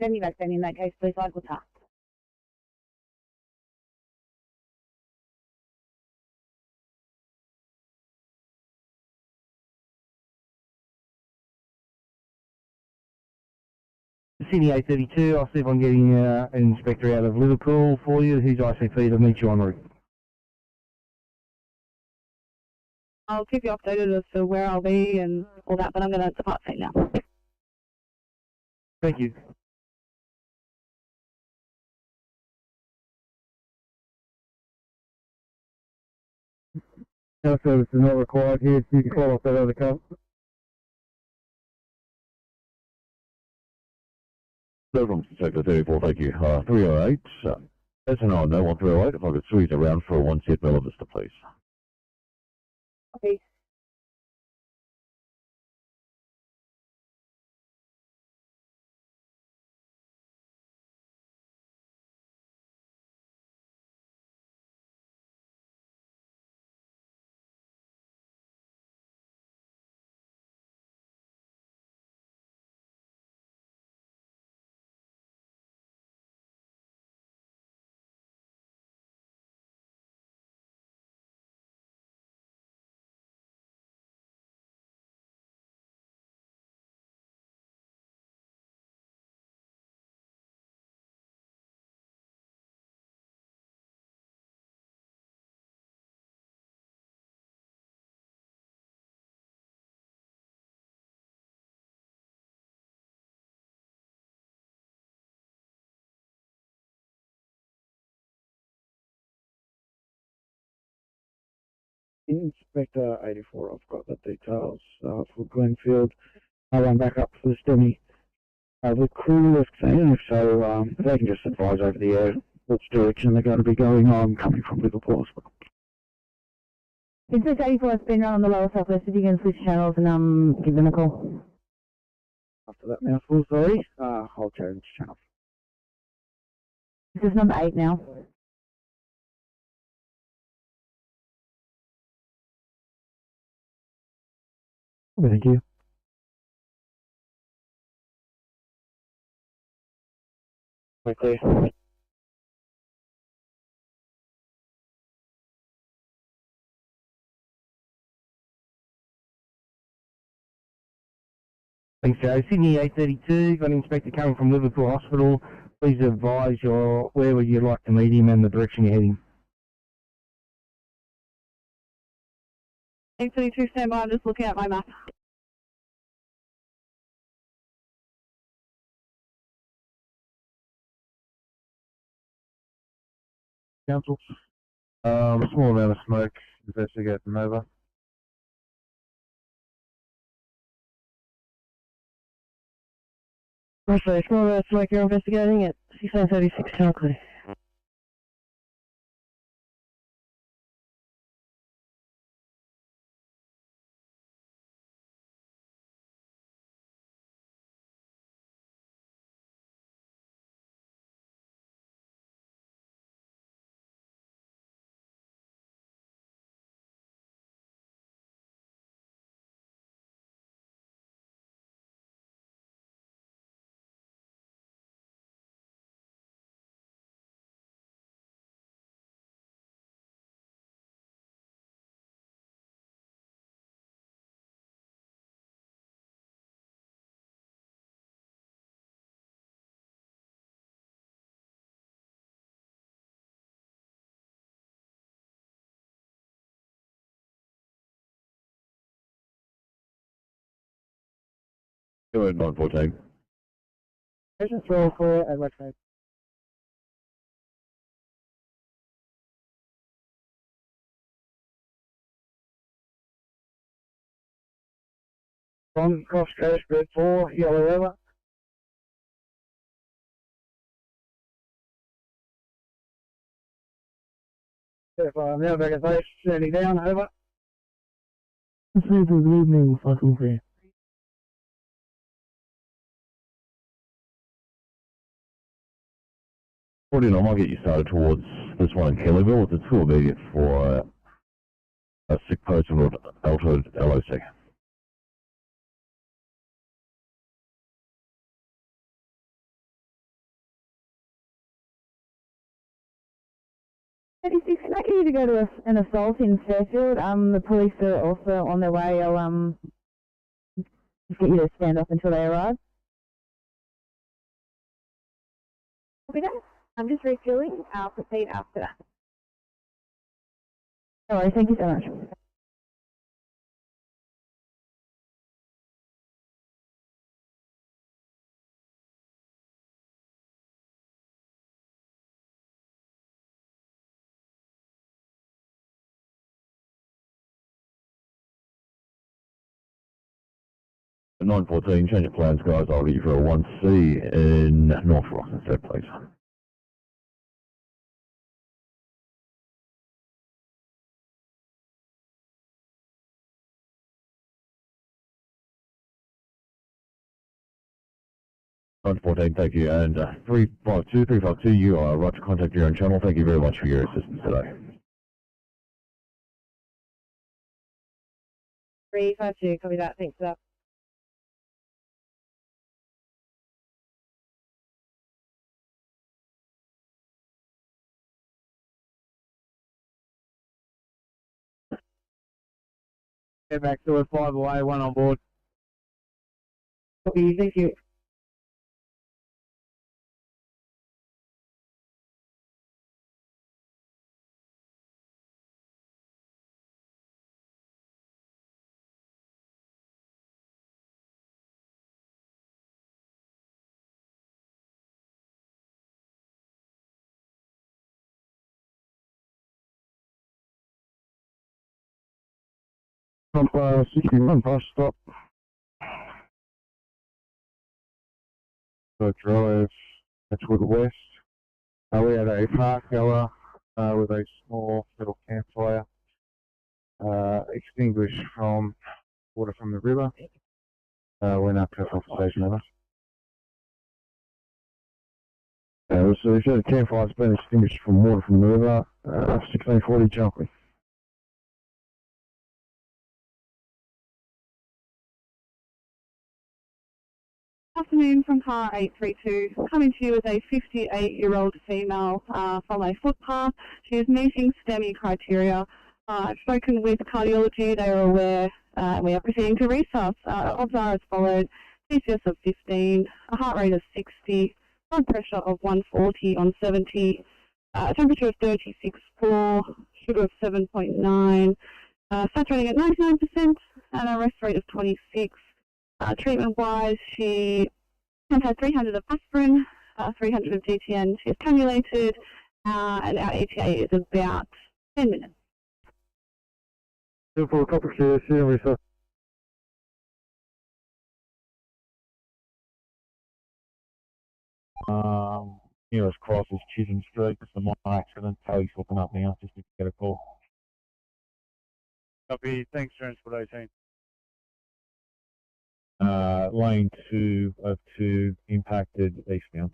Send me back then in that case, please, local task. Sydney 832, I'll see if I'm getting an inspector out of Liverpool for you. Who's ICP to meet you en route? I'll keep you updated as to where I'll be and all that, but I'm going to depart right now. Thank you. No service is not required here, so you can call off that other car. No problem, Sector 34, thank you. 308, that's an no 1308, if I could squeeze around for a 1 set Bella Vista, please. Okay. Inspector 84, I've got the details for Glenfield. I'll run back up for the STEMI. The crew left saying, if so, they can just advise over the air which direction they're going to be going. I'm coming from Liverpool as well. Inspector 84 has been run on the lower southwest, if you can switch channels and give them a call. After that mouthful, sorry, I'll change channel. This is number 8 now. Thank you. Quickly. Thanks, Joe. Sydney 832, got an inspector coming from Liverpool Hospital. Please advise where would you like to meet him and the direction you're heading. 832, stand by, I'm just looking at my map. Council. Small amount of smoke, investigate them over. Roger, small amount of smoke you're investigating at 1636 Talcley. Go ahead, 914. Patients are all clear and let's go. From cross coast, bed 4, yellow river. Now back at base, standing down, over. This is good evening, fucking clear. I might get you started towards this one in Kellyville. It's too immediate for a sick person or altered LOC. 36, can I get you to go to an assault in Fairfield? The police are also on their way. I'll just get you to stand off until they arrive. Copy that. I'm just refueling. I'll proceed after that. No worries, thank you so much. At 914, change of plans, guys. I'll get you for a 1C in North Rock instead, please. Nine 14, thank you. And 352, you are right to contact your own channel. Thank you very much for your assistance today. 352, copy that. Thanks for that. Get back to it, 5 away, 1 on board. Copy, thank you. Number 61, bus stop. So drive to the west. We had a park goer with a small little campfire extinguished from water from the river. Went up to a station over. So we said the campfire's been extinguished from water from the river. 1640 jumping. Afternoon from car 832. Coming to you as a 58-year-old female from a footpath. She is meeting STEMI criteria. I've spoken with cardiology. They are aware. We are proceeding to resus. Odds are as followed. TCS of 15, a heart rate of 60, blood pressure of 140 on 70, temperature of 36.4, sugar of 7.9, saturating at 99%, and a rest rate of 26. Treatment-wise, she has had 300 of aspirin, 300 of GTN. She is cannulated, and our ETA is about 10 minutes. For a couple of shares, resus. Nearest cross is Chisholm Street. It's a minor accident. Tony's looking up now just to get a call. Copy. Thanks, Transport 18. Lane 2 of 2 impacted eastbound.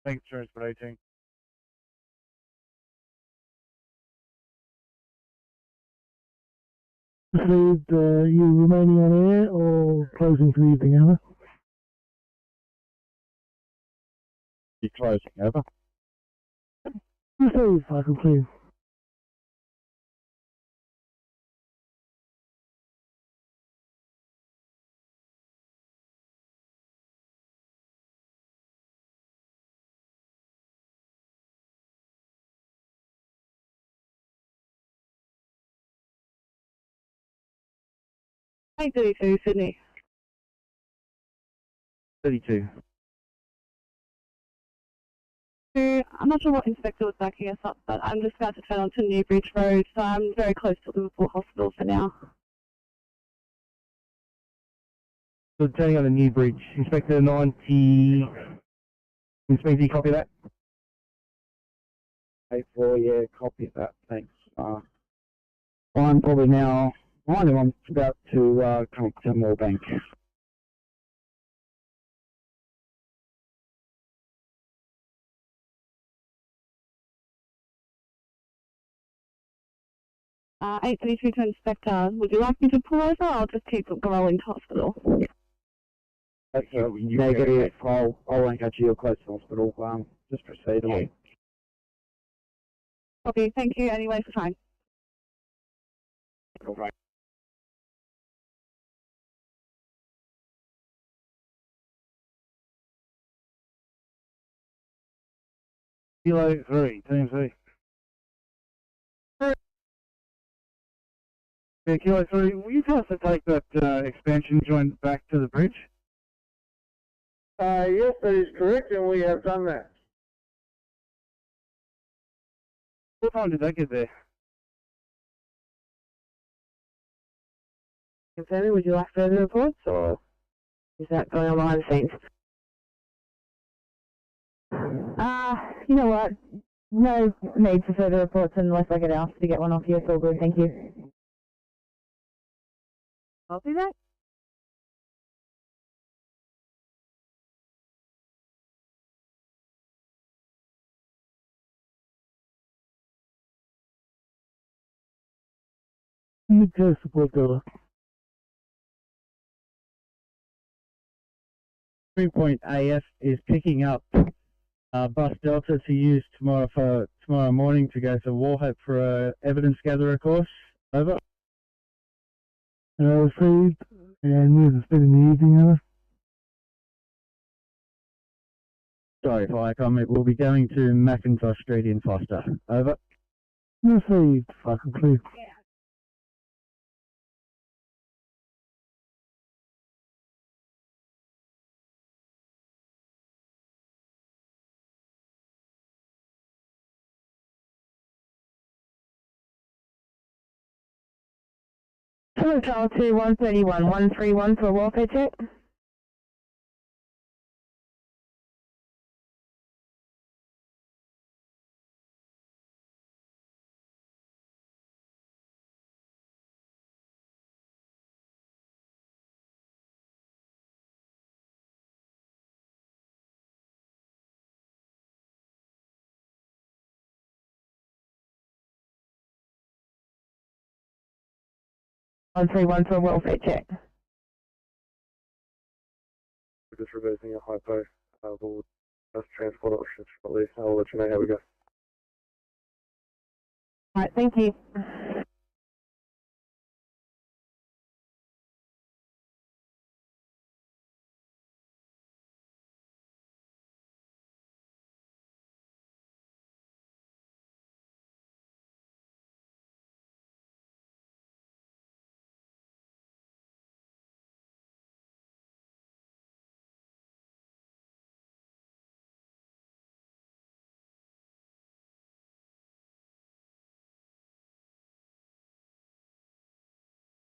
Thanks, Transport 18. Received, you remaining on air or closing for the evening, over? You're closing, over. Received, I can please. 832, Sydney. 32. I'm not sure what inspector was backing us up, but I'm just about to turn onto New Bridge Road, so I'm very close to Liverpool Hospital for now. So turning on the New Bridge, Inspector 90. Inspector, copy that? 84, yeah, copy that, thanks. I'm probably now, I'm about to come to Moorebank. Uh, 832 to Inspector, would you like me to pull over or I'll just keep rolling to hospital? Negative, I won't catch you close to hospital, just proceed along. Copy, thank you anyway for trying. All right. Kilo 3, TMC. Yeah, Kilo 3, will you tell us to take that expansion joint back to the bridge? Yes, that is correct, and we have done that. What time did that get there? Ferry, would you like further reports, or is that going on behind the scenes? You know what? No need for further reports unless I get asked to get one off you. It's all good, thank you. I'll do that. Mid-coast support Delta. 3-point AF is picking up bus Delta to use tomorrow morning to go to Warhope for a evidence gatherer course. Over. Received, and we'll spend the evening, over. Sorry, Firecom, it will be going to McIntosh Street in Foster. Over. Received, fucking clear. Total to 131, 131 for a welfare check. One three one for a welfare check. We're just reversing a hypo. We'll just transport options shortly. I'll let you know how we go. Alright, thank you.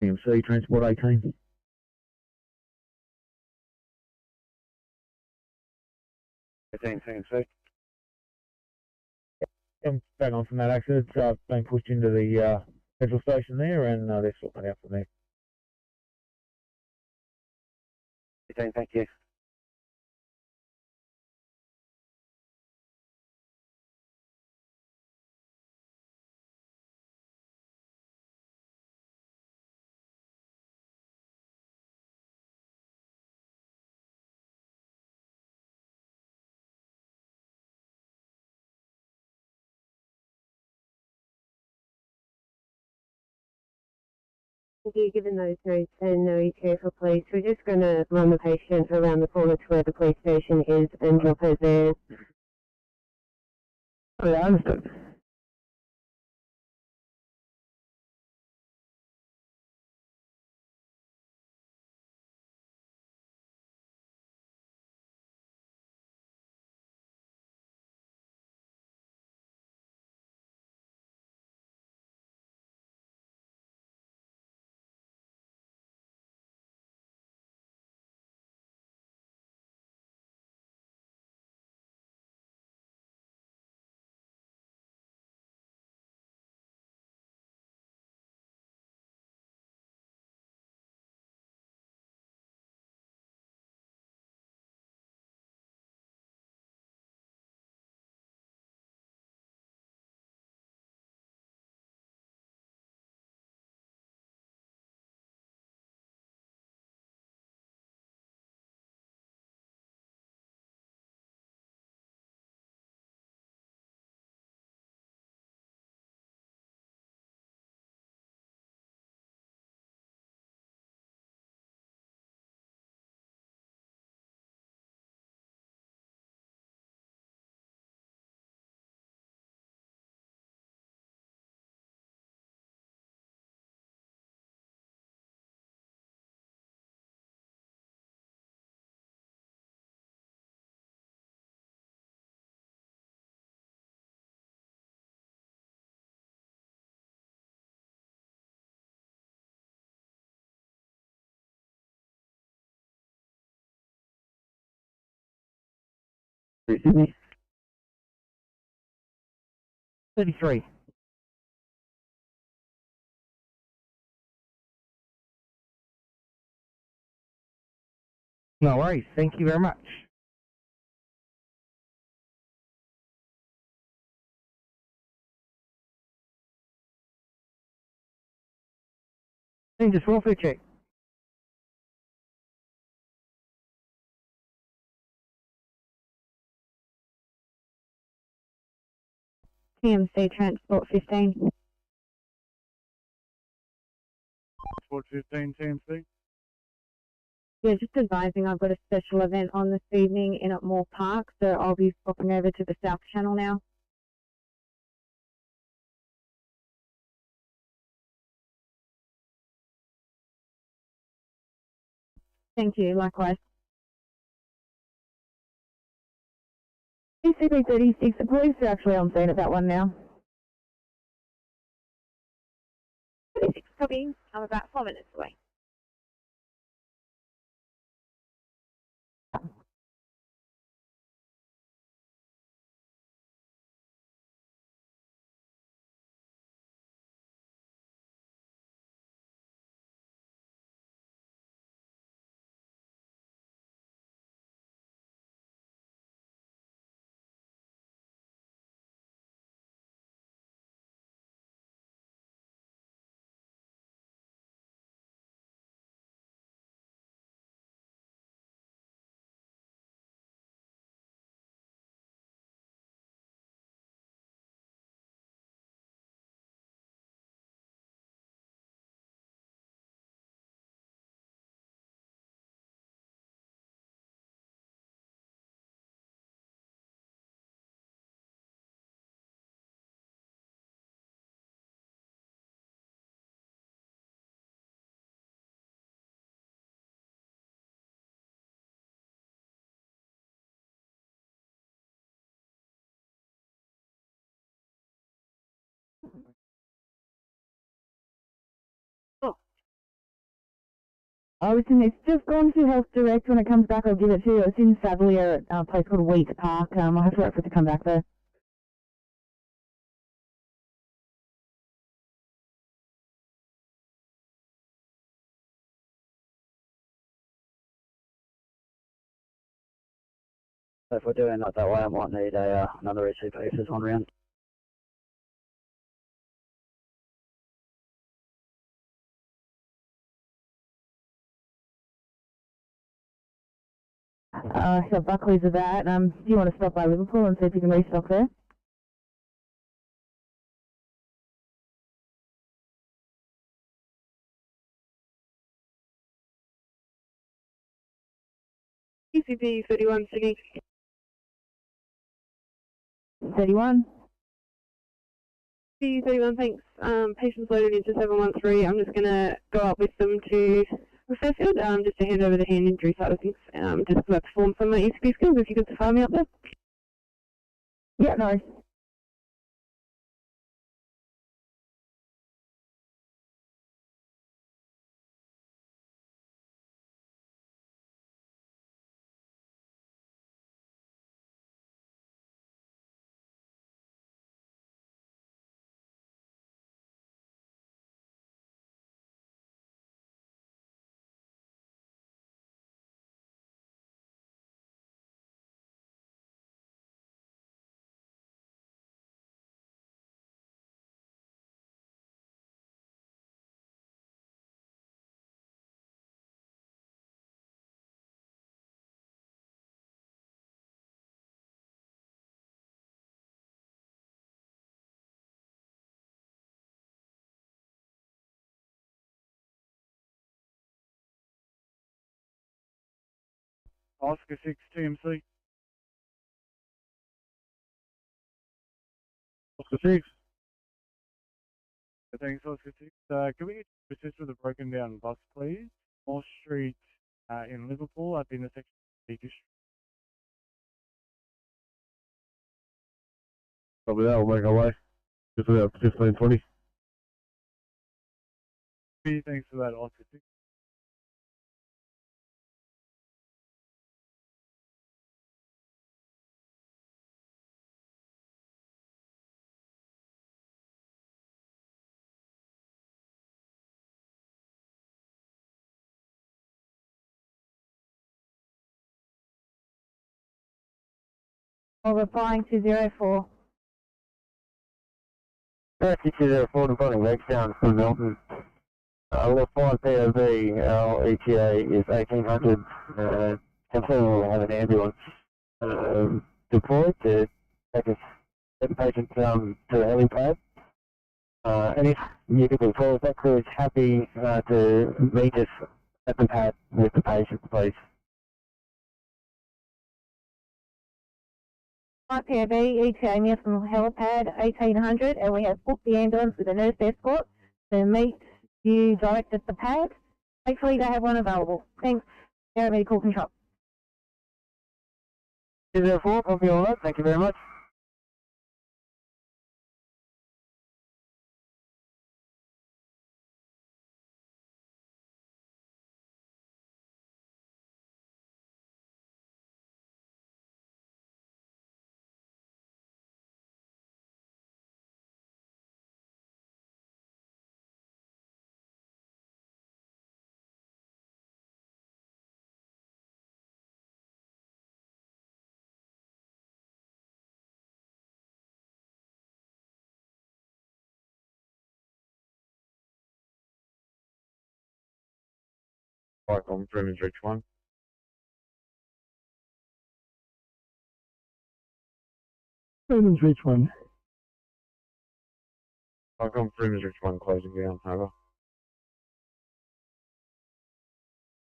TMC, Transport 18. TMC. I'm back on from that accident. Been pushed into the petrol station there, and they're sorting out from there. Thank you. Given those notes and no ETA for police, we're just going to run the patient around the corner to where the police station is and drop her there. Oh, yeah, understood. Sydney. 33. No worries. Thank you very much. Just welfare check. TMC Transport 15. Transport 15, TMC. Yeah, just advising I've got a special event on this evening in at Moore Park, so I'll be popping over to the South Channel now. Thank you, likewise. PCB 36, the police are actually on scene at that one now. 36 copy. I'm about 4 minutes away. It's just gone to Health Direct. When it comes back, I'll give it to you. It's in Savalier at a place called Wheat Park. I'll have to wait for it to come back though. So if we're doing it that way, I might need another ECP for this one round. So Buckley's are that. Do you want to stop by Liverpool and see if you can restock there? PCB 31 Sydney. 31. PCB 31, thanks. Patients loaded into 713. I'm just going to go up with them to Fairfield, just to hand over the hand injury side of things. Just to perform some of my ECP skills, if you could fire me up there. Yeah, no worries. Oscar 6, TMC. Oscar 6. Thanks, Oscar 6. Can we get you to assist with a broken down bus, please? Moore Street in Liverpool at the intersection of Beaker Street. Probably that will make our way. Just about 15:20. Thanks for that, Oscar 6. Over flying 204. Rescue 204 reporting breakdown from Milton. We're 5 POV, our ETA is 1800. Confirm we'll have an ambulance deployed to take us, get the patient to the helipad. And if you could call if that crew is happy to meet us at the pad with the patient, please. 5 POV, ETA near from helipad 1800, and we have booked the ambulance with a nurse escort to meet you direct at the pad. Hopefully they have one available. Thanks. Ferry Medical Control. 204, copy all that. Thank you very much. Vicom, Freeman's Ridge 1. Freeman's Ridge 1. Vicom, Freeman's Ridge 1, closing down, over.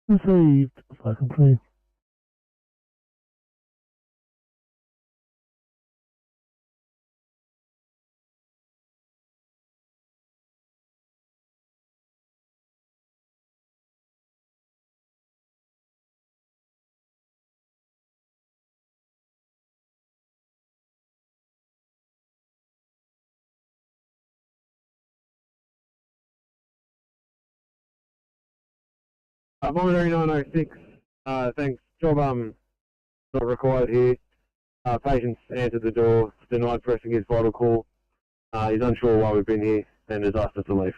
Received. Falcon 3. Monitoring 906, thanks. Job not required here. Patient's answered the door, denied pressing his vital call. He's unsure why we've been here and has asked us to leave.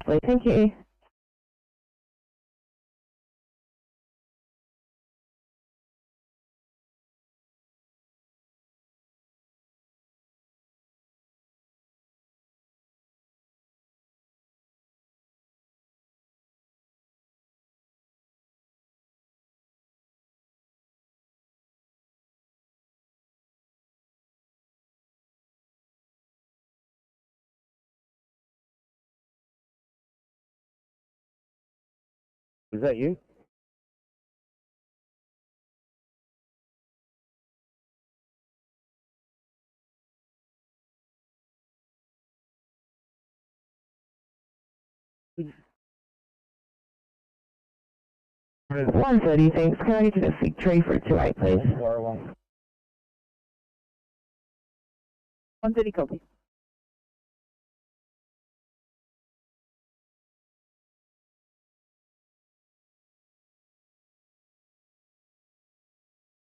Thank you. Is that you? It's 130, thanks. Can I get you to seek tree for 28, please? 130, copy.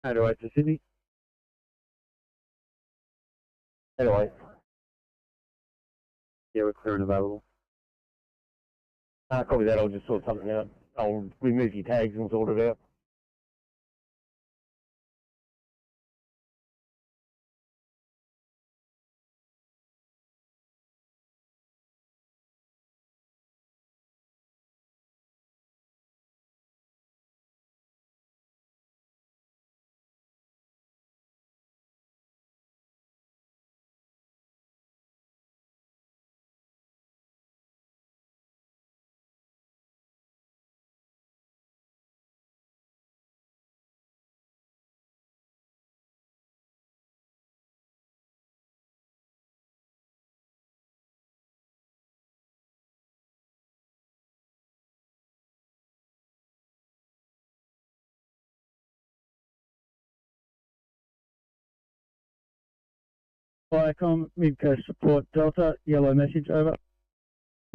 Anyway, to Sydney. Anyway. Yeah, we're clear and available. Copy that, I'll just sort something out. I'll remove your tags and sort it out. Viacom, Midcoast Support Delta, yellow message, over.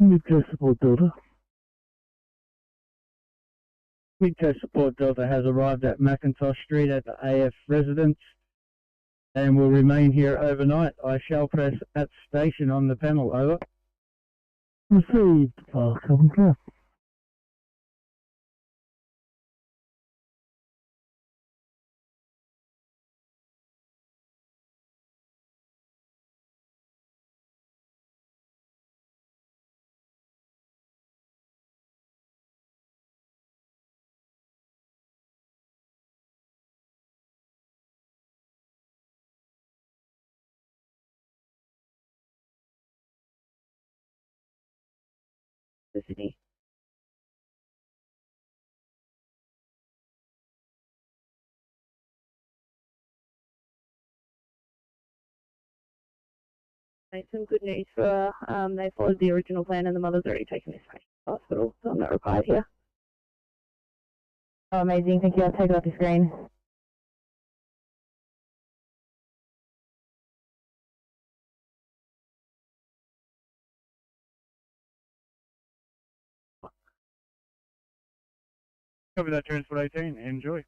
Midcoast Support Delta. Midcoast Support Delta has arrived at McIntosh Street at the AF residence and will remain here overnight. I shall press at station on the panel, over. Received, Viacom. to Sydney. Some good news for her. They followed the original plan and the mother's already taken this patient to hospital, so I'm not required here. Oh, amazing. Thank you. I'll take it off the screen. Copy that, Transport 18. Enjoy.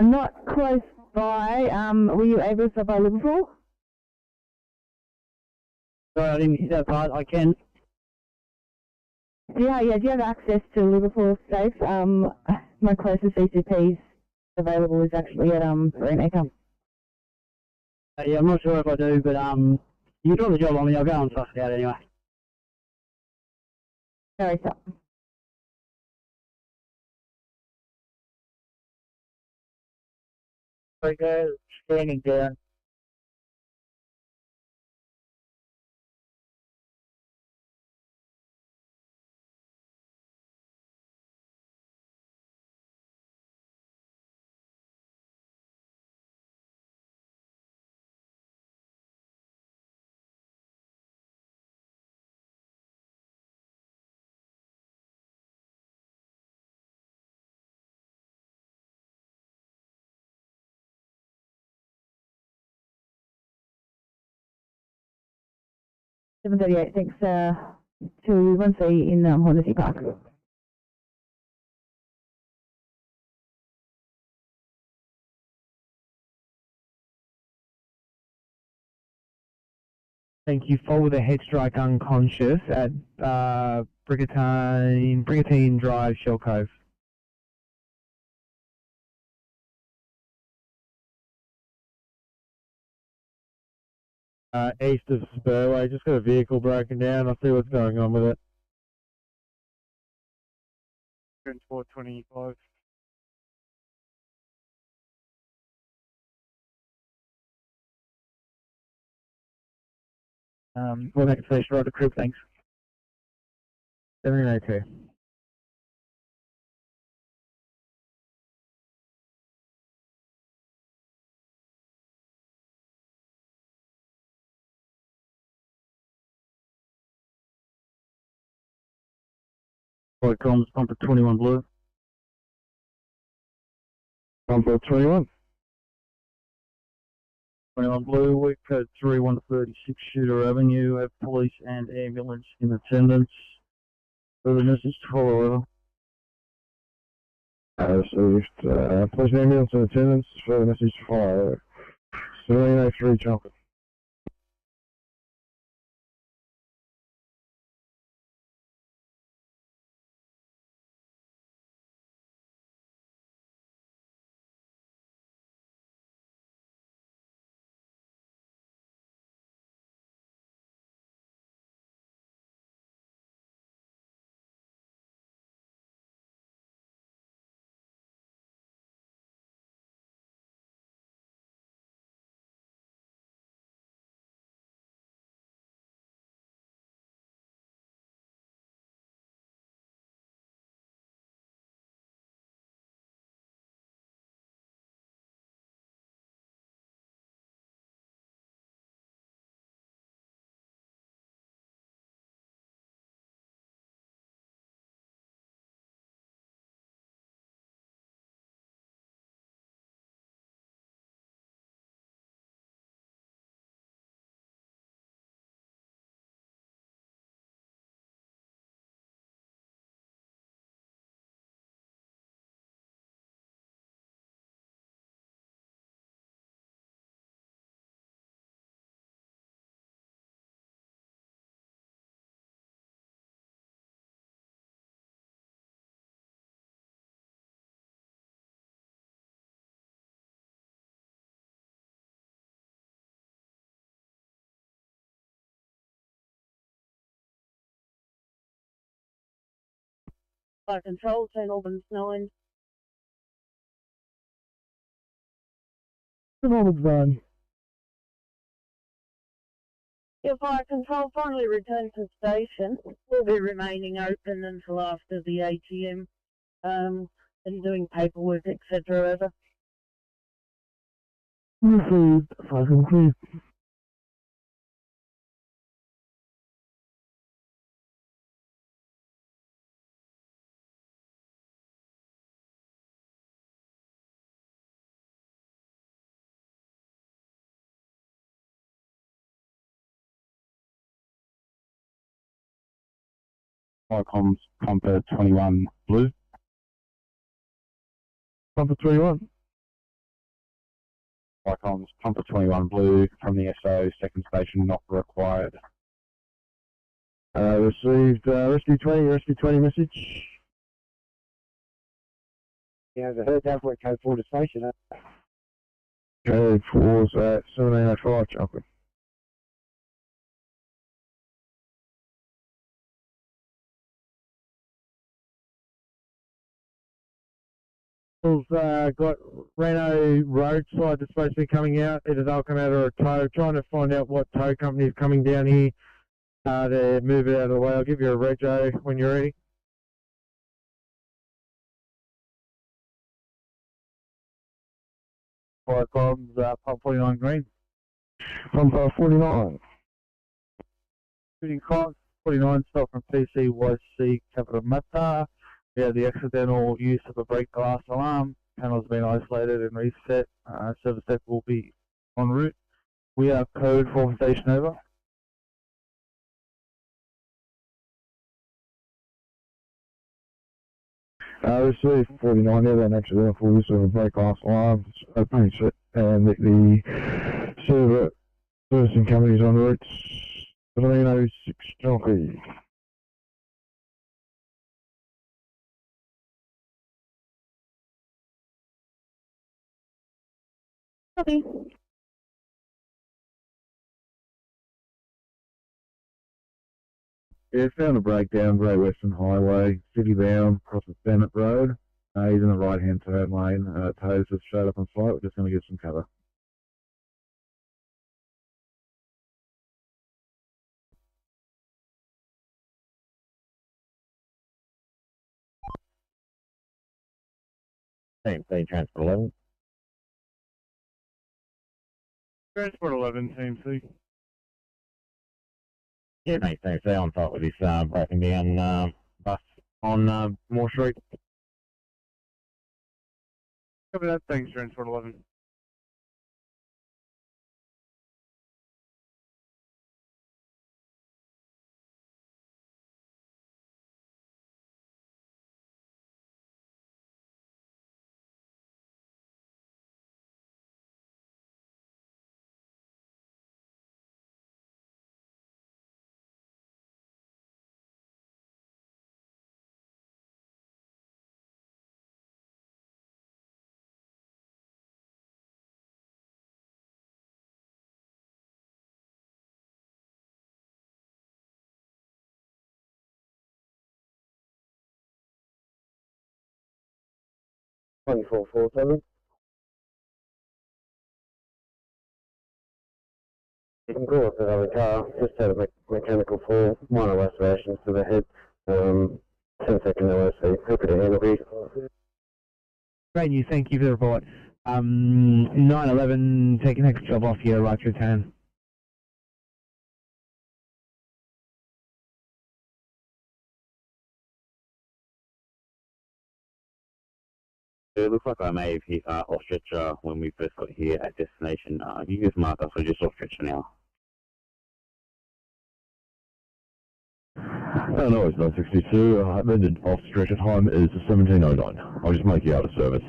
Not close by. Were you able to stop by Liverpool? Sorry, I didn't hit that part. I can. Yeah, do you have access to Liverpool Safe? My closest CCPs available is actually at Greenacre. Yeah, I'm not sure if I do, but you got the job on me. I'll go and suss it out anyway. Sorry, stop. Okay, scanning down. $7:38. Thanks. To 1C in Hornsey Park. Thank you. Follow the head strike unconscious at Brigantine Drive, Shell Cove. East of Spurway. Just got a vehicle broken down. I'll see what's going on with it. Transport 25. We'll make a first right to crib, thanks. 1702. Right, comms, pump at 21 blue. Pump at 21. 21 blue, we've code 3136 Shooter Avenue, have police and ambulance in attendance. Further message to follow over. Received. Police and ambulance in attendance. Further message to follow. 1703 Jumping. Fire Control, St Albans 9. St Albans 9. Your Fire Control finally returned to station. Will be remaining open until after the AGM and doing paperwork, etc. Over. Received. Fire complete. Comms, Comfort 21 Blue. Comfort 21. Comms, Comfort 21 Blue from the SO, second station not required. Received Rescue 20 message. Yeah, I heard that went code 4 to station. Code 4's at 1705 jumping. We've got Reno roadside that's supposed to be coming out. Either they'll come out or a tow. Trying to find out what tow company is coming down here to move it out of the way. I'll give you a rego when you're ready. Fire comms, pump 49 green. Pump 49. Shooting comms, 49 stop from PCYC Capital Mata. We have the accidental use of a break glass alarm. Panel's been isolated and reset. Service deck will be en route. We have code for station over. Received 49 there, then accidental use of a break glass alarm. Opening set, and the servicing company's en route. 1706 Jockey. Copy. Yeah, found a breakdown, Great Western Highway, city bound, across the Bennett Road. He's in the right hand turn lane. Tows have showed up on site. We're just going to get some cover. Same thing, Transport 11. Transport 11, Team C. Yeah, mate, thanks. They're on top of this breaking down bus on Moore Street. Copy that, thanks, Transport 11. One 447. I'm going with another car. Just had a mechanical fall. Minor lacerations to the head. 10-second LOC. Happy to handle these. Great news, thank you for the report. 911, take the next job off here, right through 10. It looks like I may have hit off stretcher when we first got here at destination. You just mark us, we're just off stretcher now. No, it's 962. Amended off stretcher time is 1709. I'll just make you out of service.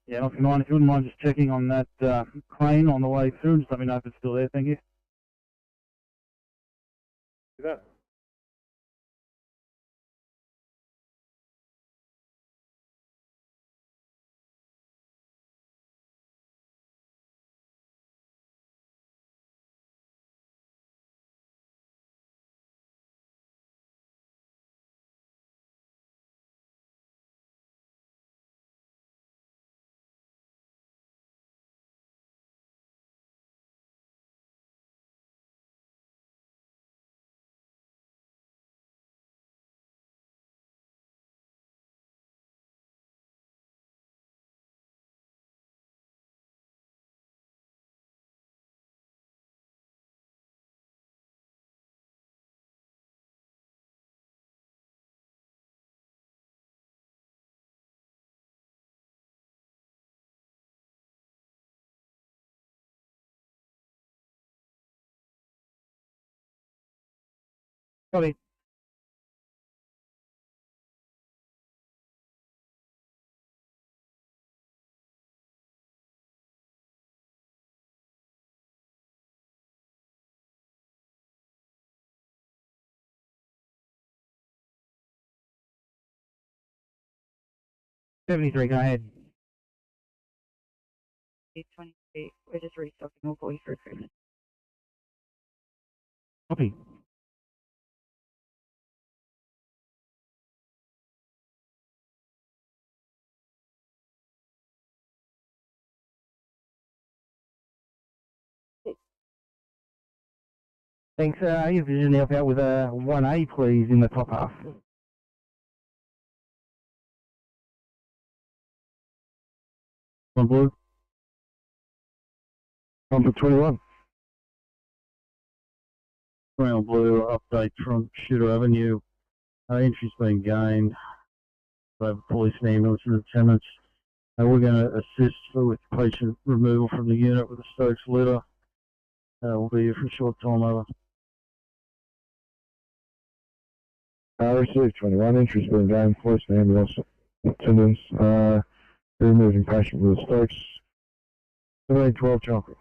Yeah, Knox 9, if you wouldn't mind just checking on that crane on the way through, just let me know if it's still there, thank you. Do that. Copy. $73, go ahead. 23. We're just restocking all 40 for recruitment. Copy. Thanks. If you can help out with 1A, please, in the top half. One blue. Number 21. Brown blue update from Shooter Avenue. Entry's been gained. Over police and ambulance and attendants. We're going to assist with patient removal from the unit with a Stokes litter. We'll be here for a short time, over. Received 21. Entry's been gained. Police and ambulance attendants. Removing patient with a Stokes. 1712 chocolate.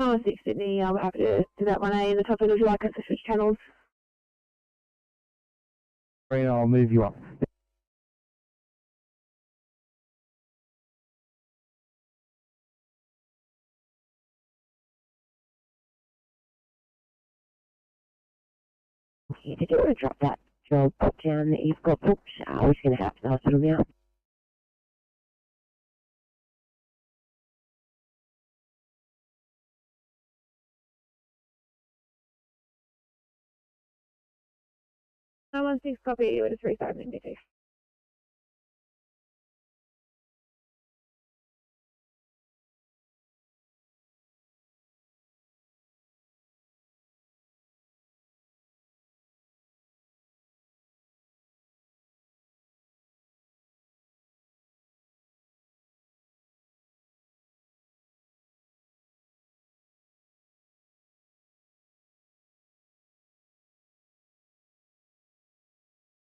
Oh, 6 Sydney, I'm happy to do that 1A in the top end. Would you like us to switch channels? Right, I'll move you up. Okay, did you want to drop that job down that you've got booked? We're just going to have to the hospital now. No 16 copy with a 35 indicator.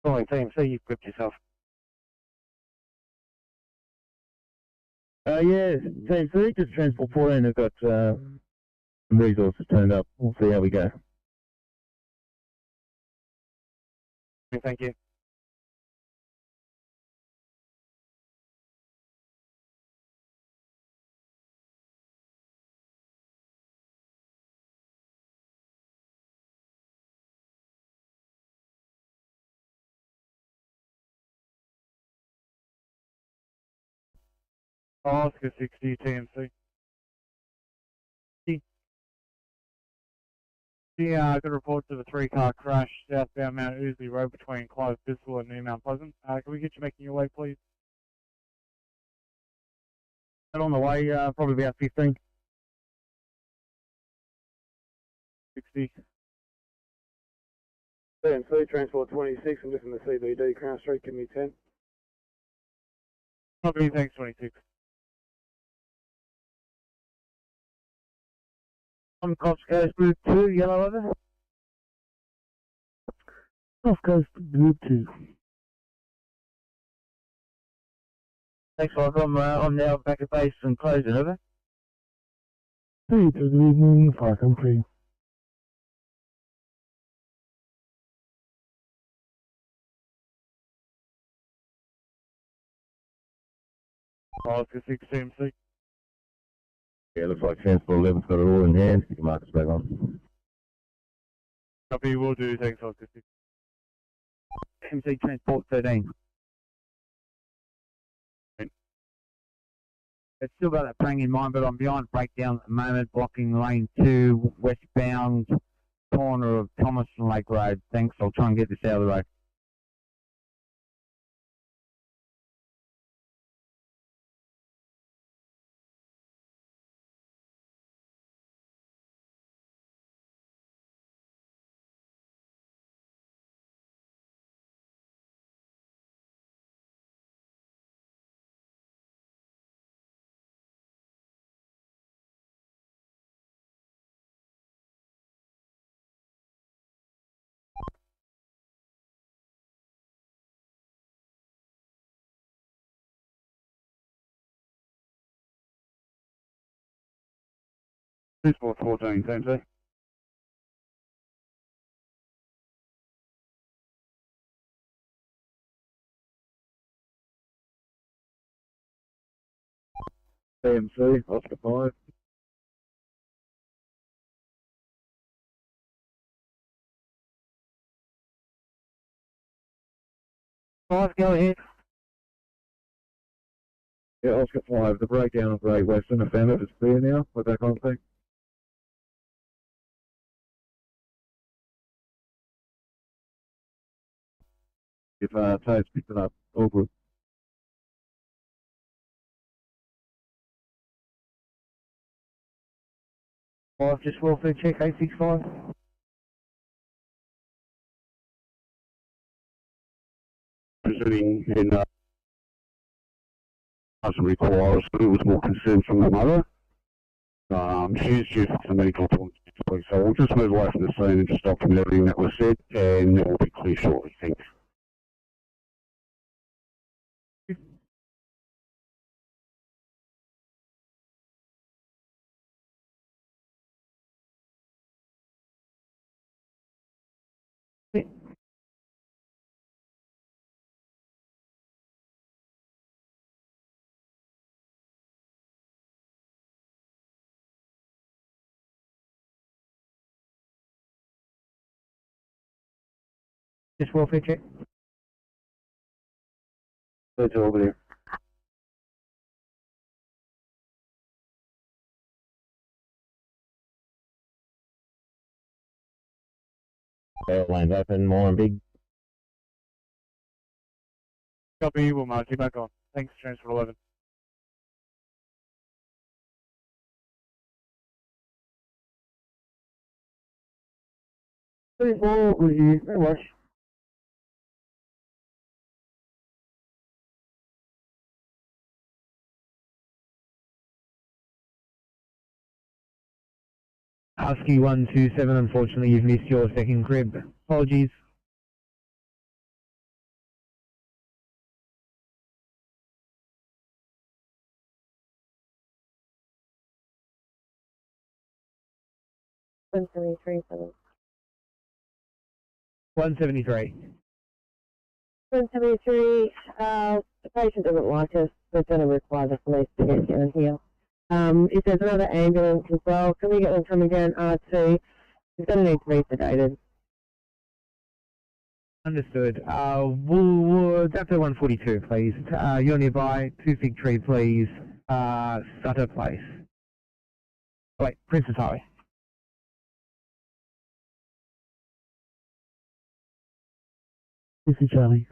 Calling team, so you've gripped yourself. Yeah, team C, just transport 14 have got some resources turned up. We'll see how we go. Thank you. Oscar 60 TMC. Yeah, I got a report of a 3-car crash southbound Mount Ousley Road between Clive Bissell and New Mount Pleasant. Can we get you making your way, please? On the way, probably about 15. 60. CMC, Transport 26, I'm just in the CBD, Crown Street, give me 10. Copy, thanks 26. On Cops Coast Group 2, yellow over. Off Coast Group 2. Thanks, Bob. I'm now back at base and closing, over. Hey, good evening, Falcon 3. Oscar 6 TMC. Yeah, looks like Transport 11's got it all in hand. You can mark us back on. Copy, will do, thanks Oscar 6. MC Transport 13. It's still got that bang in mind, but I'm behind breakdown at the moment, blocking lane 2, westbound corner of Thomas and Lake Road. Thanks, I'll try and get this out of the road. Transport 14, TMC. TMC, Oscar 5. Five, go ahead. Yeah, Oscar 5, the breakdown of Great Western, I found it is clear now with that contact. If Tate's picked it up, all good. Five, just welfare check, 865. Presenting in doesn't require us, but it was more concern from the mother. She's due for some medical appointments this week, so we'll just move away from the scene and just document everything that was said, and it will be clear shortly. Thanks. Just welfare check. That's over there. Lane's open, more and big. Copy, we'll mark you back on. Thanks, Transport 11. Well, with you, no rush. Husky 127, unfortunately you've missed your second crib. Apologies. One 73. 173. 173, the patient doesn't like us. We're going to require the police to get down here. If there's another ambulance as well, can we get them coming down R2? He's going to need to be sedated. Understood. Dapper 142, please. You're nearby. 2 Fig Tree, please. Sutter Place. Oh, wait, Princess Highway. This is Charlie.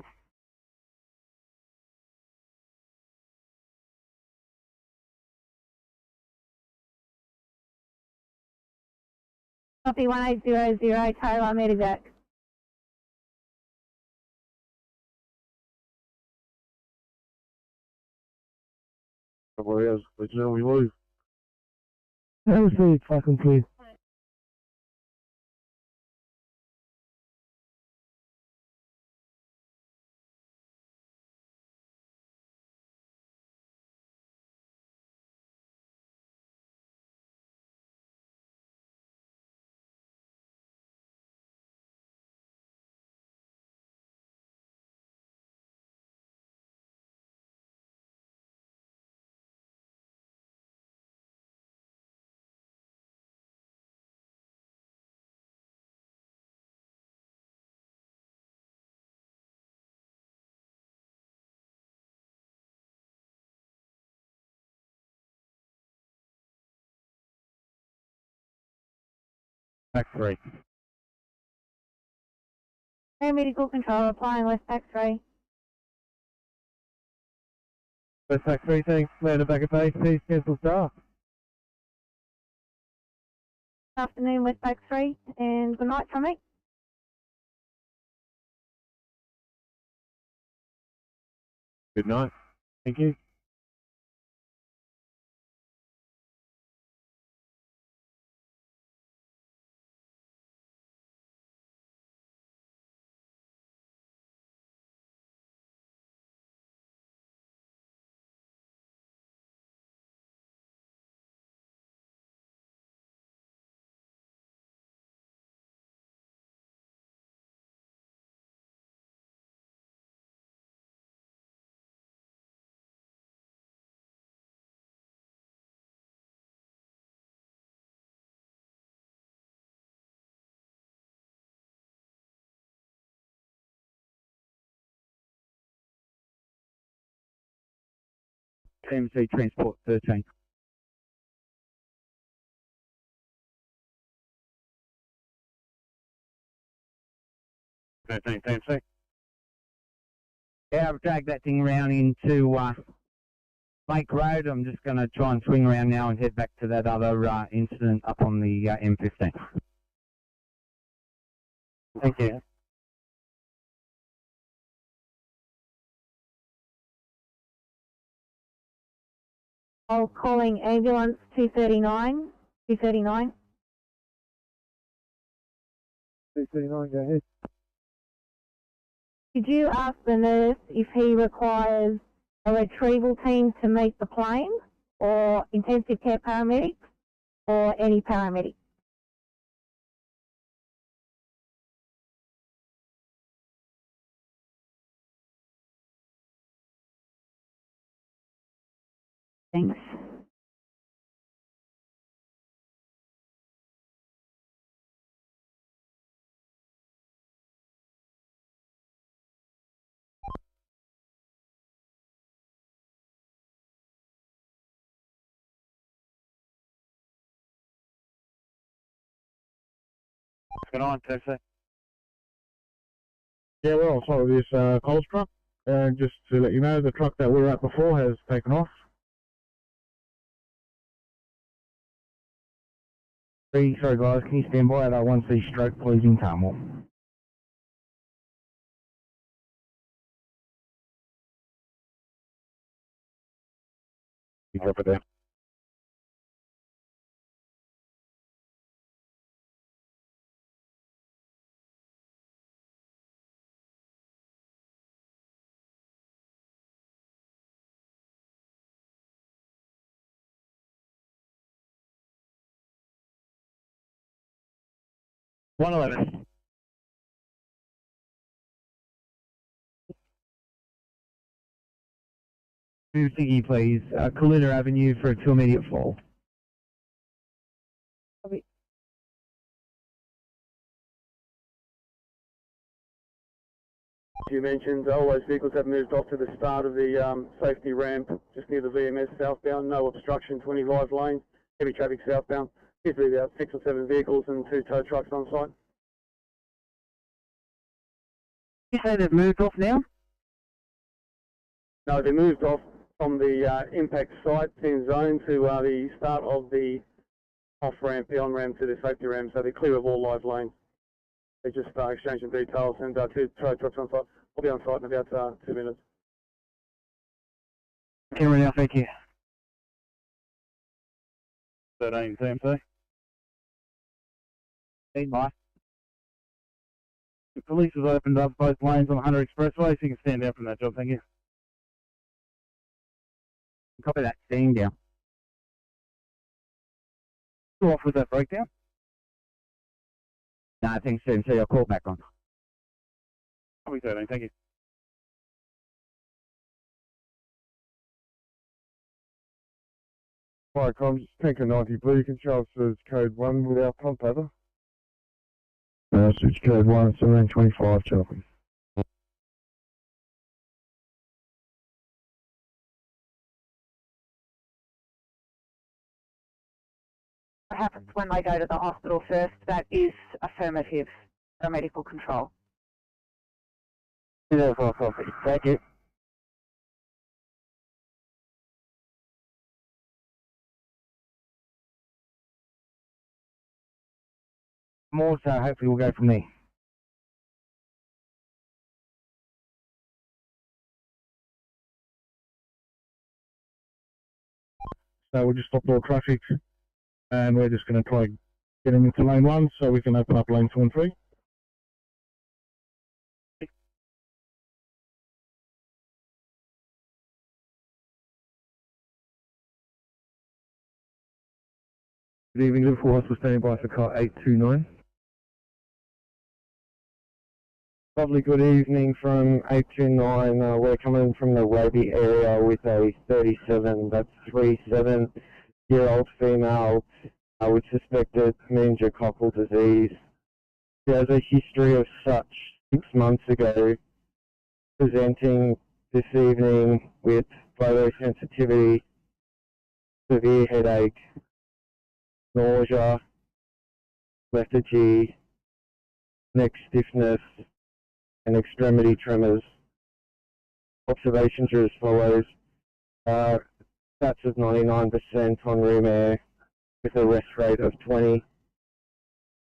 Copy 1800, Taylor, Medivac. Somewhere else, let you know we move. That was really fucking clear. Back 3. Paramedical control applying West Pack 3. West Pack 3, thanks. Land back at base, please cancel star. Afternoon, West Pack 3, and good night from me. Good night. Thank you. TMC Transport 13. 13, TMC. Yeah, I've dragged that thing around into Lake Road. I'm just going to try and swing around now and head back to that other incident up on the M15. Thank you. I'm calling ambulance 239. 239. 239, go ahead. Could you ask the nurse if he requires a retrieval team to meet the plane, or intensive care paramedics, or any paramedic? Thanks. What's going on, TMC? Yeah, we're on site with this coals truck. Just to let you know, the truck that we were at before has taken off. Sorry guys, can you stand by at our 1C stroke please in Carmel? You drop it down. $111. Move thingy please, Kaluna Avenue for a 2 immediate fall. You mentioned all those vehicles have moved off to the start of the safety ramp just near the VMS southbound, no obstruction, 25 lanes, heavy traffic southbound. Appears to be about 6 or 7 vehicles and 2 tow trucks on site. You say they've moved off now? No, they moved off from the impact site in zone to the start of the off-ramp, the on-ramp to the safety ramp, so they're clear of all live lanes. They just exchanging details and 2 tow trucks on site. I'll be on site in about 2 minutes. Camera now, thank you. 13, TMC. Bye. The police have opened up both lanes on the Hunter Expressway, so you can stand down from that job, thank you. Copy that, standing down. Go off with that breakdown. No, thanks, CMC, I'll call back on. Copy 13, thank you. Fire comms, Tanker 90 Blue, control surge code 1 without pump over. Switch code 1, 1725, chopping. what happens when they go to the hospital first, that is affirmative medical control. Thank you. More so, hopefully we'll go from there. So we'll just stop all traffic and we're just going to try getting into lane 1 so we can open up lane 2 and 3. Good evening, Liverpool Hospital standing by for car 829. Lovely good evening from 829. We're coming from the Raby area with a 37-year-old female with suspected meningococcal disease. She has a history of such 6 months ago, presenting this evening with photosensitivity, severe headache, nausea, lethargy, neck stiffness, and extremity tremors. Observations are as follows. Stats of 99% on room air with a rest rate of 20,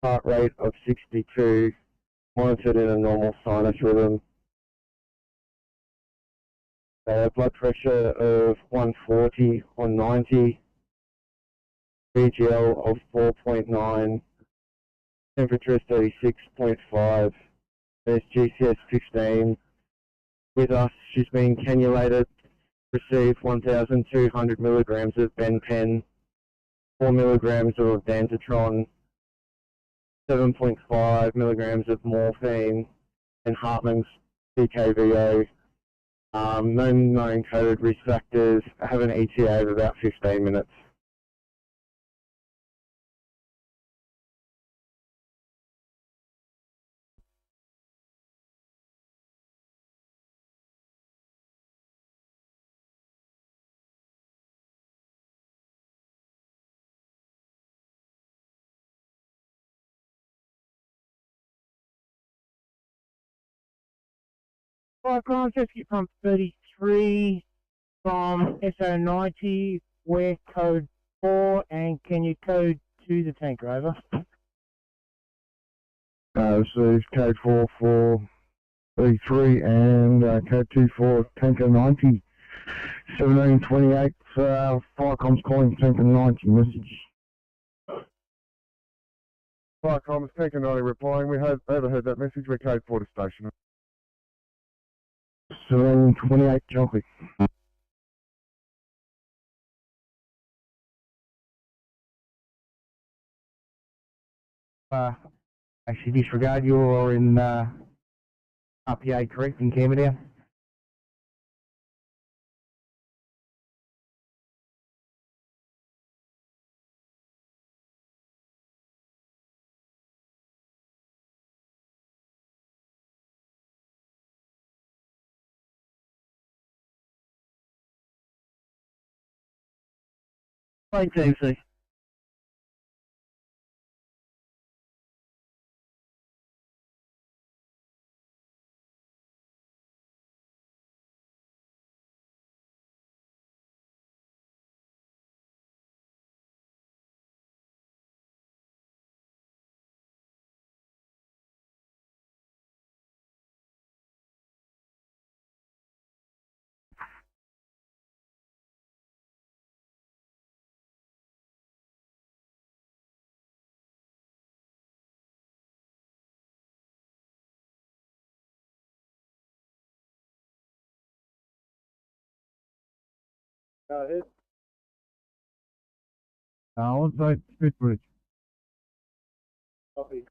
heart rate of 62, monitored in a normal sinus rhythm. Blood pressure of 140 on 90, VGL of 4.9, temperature is 36.5. There's GCS 15 with us. She's been cannulated, received 1,200 milligrams of benpen, 4 milligrams of dantatron, 7.5 milligrams of morphine, and Hartman's DKVO. No known coded risk factors. I have an ETA of about 15 minutes. Fire Crimes Rescue Pump 33 from SO90, we're code 4, and can you code to the tanker, over? Received code 4 for 33 and code 2 for tanker 90. 1728, Firecom's calling tanker 90 message. Firecom is tanker 90 replying. We have overheard that message. We're code 4 to station. 1728, jumping. Actually disregard, you're in RPA correct in Camberdown. Lane TMC. Go ahead. On-site Spitbridge. Copy.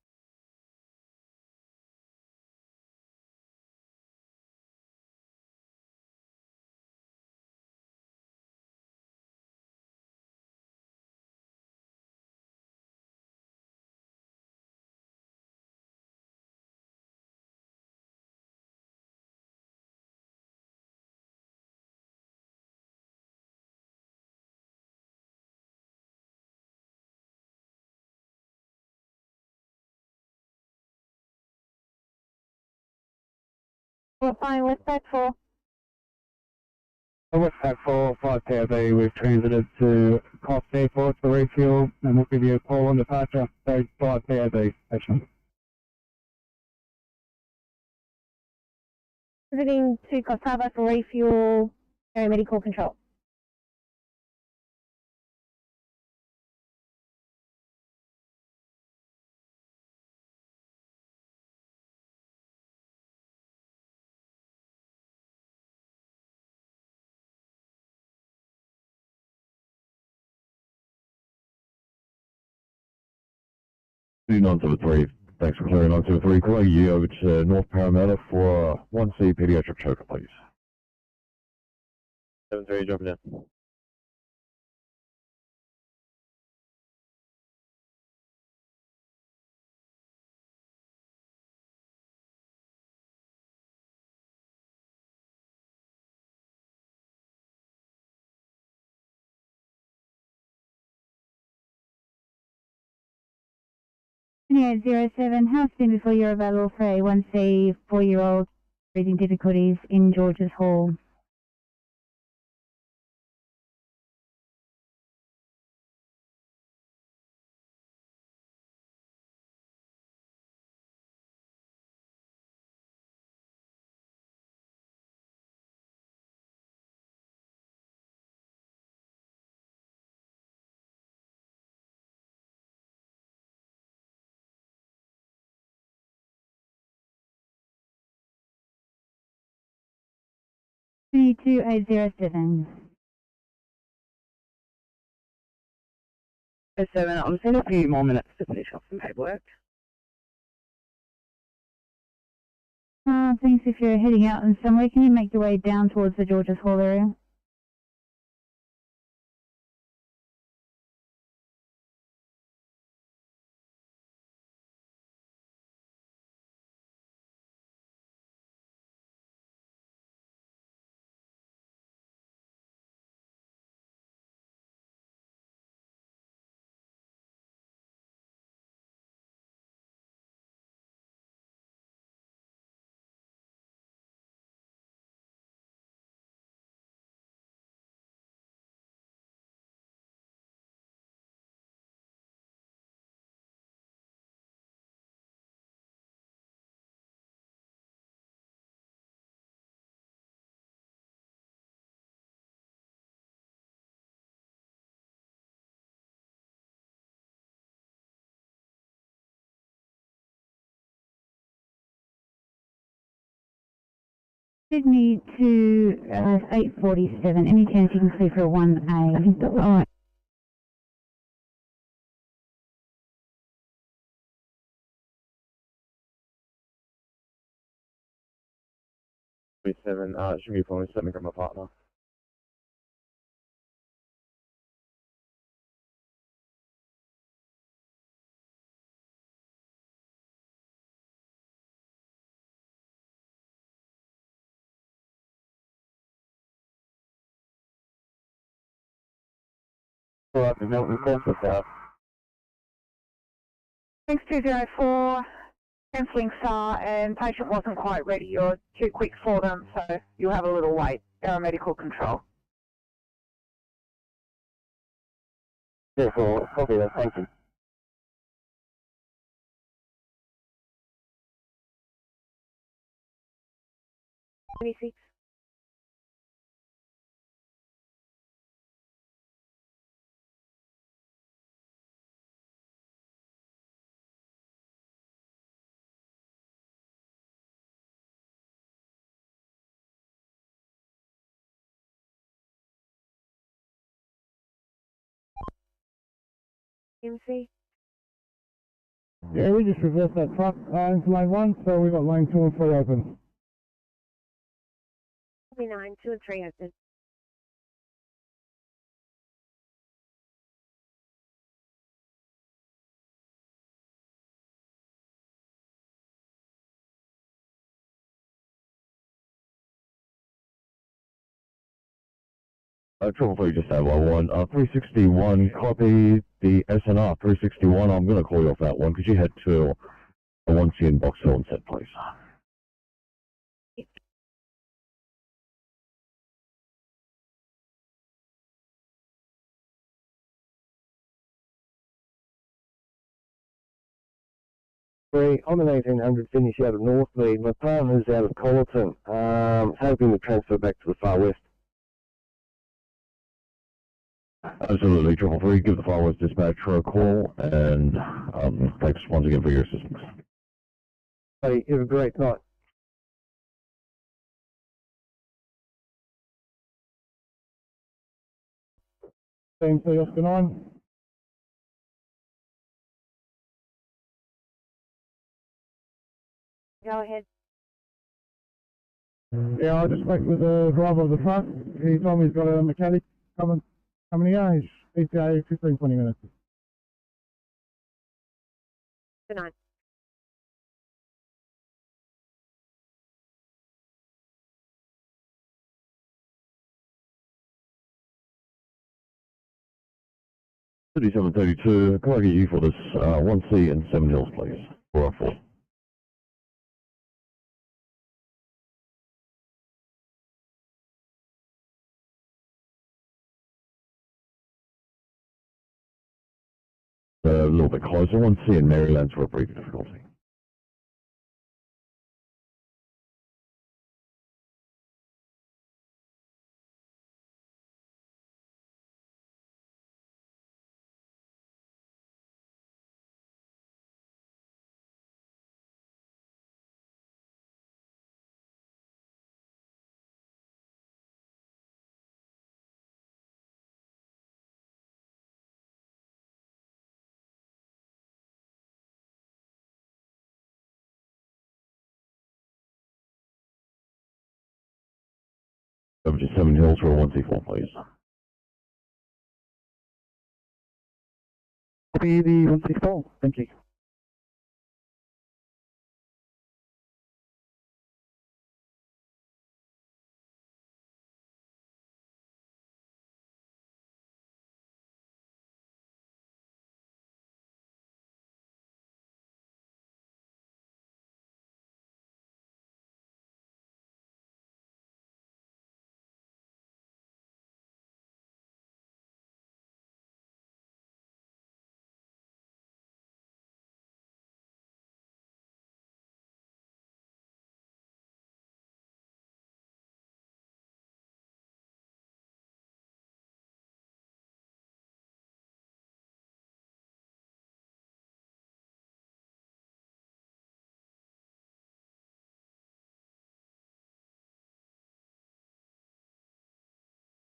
We're fine with that for. Westpac 4, 5 PRB, we've transited to Cox Airport for refuel, and we'll give you a call on departure. So 5 PRB, actually. Visiting to Costa for refuel, paramedical control. Sydney 973, thanks for clearing 973. Calling you over to North Parramatta for 1C pediatric choker, please. 73, dropping down. Sydney 807, how soon before you're available for a 1C 4-year-old breathing difficulties in George's Hall? Sydney 2807. 7, I'm seeing a few more minutes to finish off some paperwork. Thanks. If you're heading out in somewhere, can you make your way down towards the George's Hall area? Sydney to 847. Any chance you can clear for 1A? Alright. Should be fine. Let me grab my partner. Alright, Milton, call for that. Thanks 204, cancelling SAR, and patient wasn't quite ready. You're too quick for them, so you'll have a little wait. Paramedical control. Therefore, copy that, thank you. Twenty-six. MC. Yeah, we just reversed that truck into lane 1, so we've got lane 2 and 3 open. 29, 2 and 3 open. Triple three, just have one. 361, copy the SNR 361. I'm going to call you off that one because you had 2. A 1C in Box Hill and set, please. Ferry, I'm an 1800 finish out of Northmead. My partner's out of Collerton. Hoping to transfer back to the far west. Absolutely, 333. Give the Far West Dispatch for a call, and thanks once again for your assistance. Hey, you have a great night. Team C Oscar 9. Go ahead. Yeah, I just spoke with the driver of the truck. He told me he's got a mechanic coming here. He's ETA 15-20 minutes. Good night. City 732, can I get you for this 1C and 7 Hills, please? 404. A little bit closer, 1C in Maryland's for a brief difficulty. Over to 7 Hills for a 1C4, please. Copy the 164. Thank you.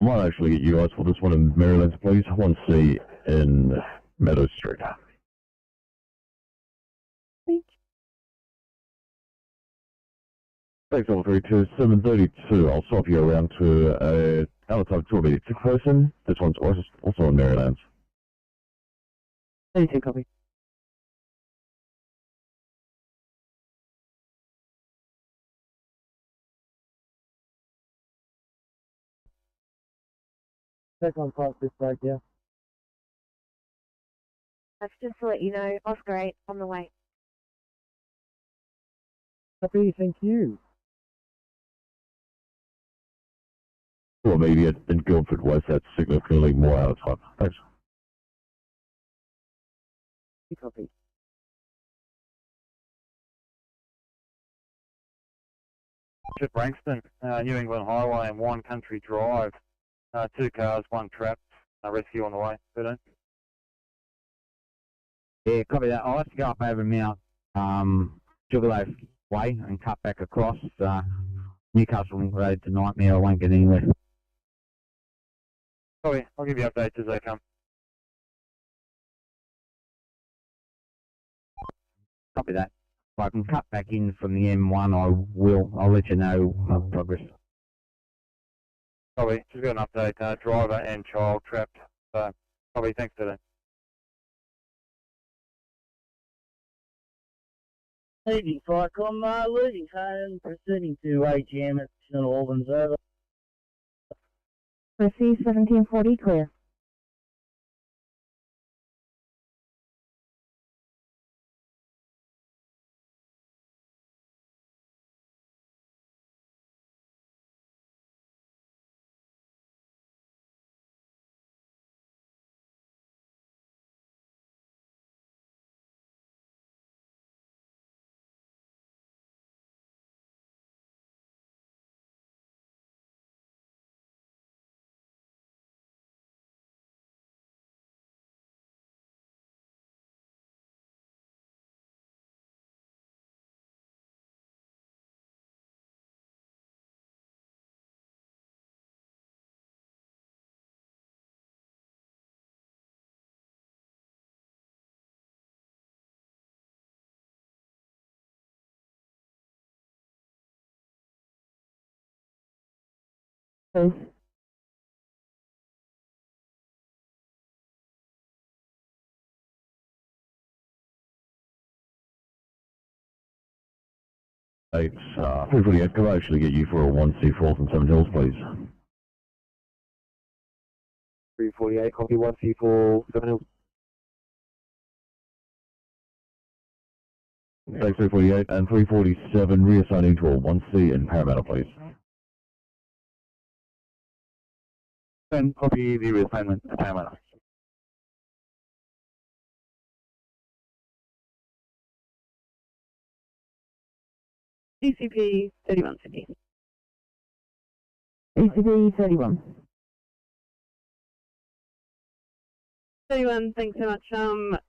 I might actually get you guys for this one in Maryland's, please. 1C in Meadow Street. Thanks, all 32, 732. I'll swap you around to another type 286 person. This one's also in Maryland. 32, copy. Check on past this break, yeah. That's just to let you know, Oscar 8 on the way. Copy, thank you. For immediate in Guildford West, that's significantly more out of time. Thanks. Copy. To Brankston, New England Highway and Wine Country Drive. 2 cars, 1 trap. Rescue on the way. 13. Yeah, copy that. I'll have to go up over Mount Sugarloaf Way and cut back across Newcastle Link Road to Nightmare. I won't get anywhere. Copy. I'll give you updates as they come. Copy that. If I can cut back in from the M1, I will. I'll let you know of progress. Copy. Just got an update. Driver and child trapped. So, copy. Thanks for that. Evening, Ficom, leaving home, proceeding to AGM at St Albans, over. Proceed 1740, clear. Please. It's 348. Could I actually get you for a 1C4 from 7 Hills, please? 348, copy 1C4, 7 Hills. Take 348 and 347, reassigning to a 1C in Parramatta, please. And copy the reassignment to Parramatta. ECP 31 Sydney. ECP 31. 31, thanks so much.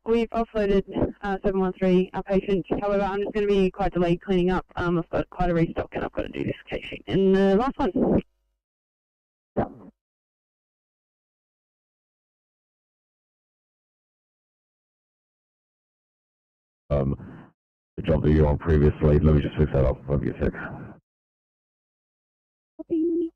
We've offloaded 713, our patient. However, I'm just going to be quite delayed cleaning up. I've got quite a restock and I've got to do this case sheet. And the last one. The job that you're on previously, let me just fix that up. I'll be a sec. Copy.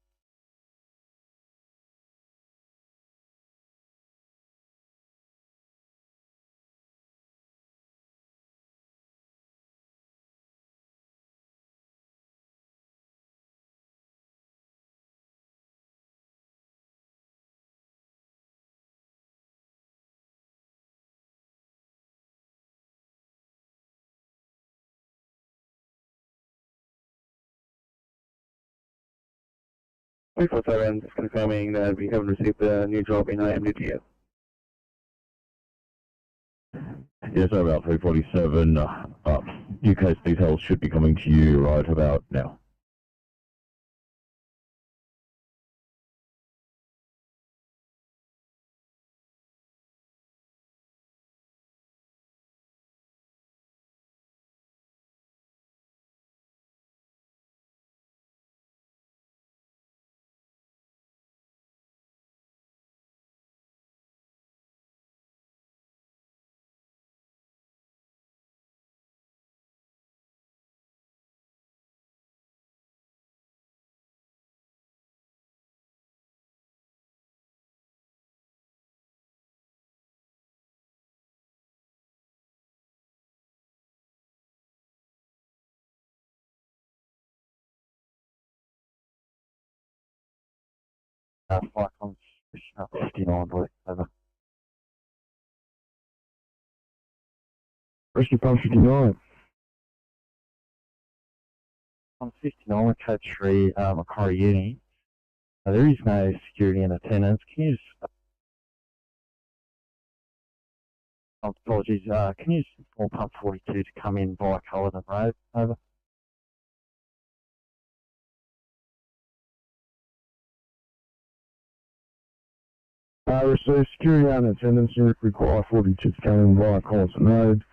I'm just confirming that we haven't received a new job in IMDT yet. Yes, about 347. New case details should be coming to you right about now. Flight on 59, please. Over. Rescue Pump 59. On 59, code 3, Macquarie Uni. There is no security in attendance. Can you just... apologies, can you just inform Pump 42 to come in via Cullinan Road? Over. Receive security out in attendance and require 42 to come in via Collison Road.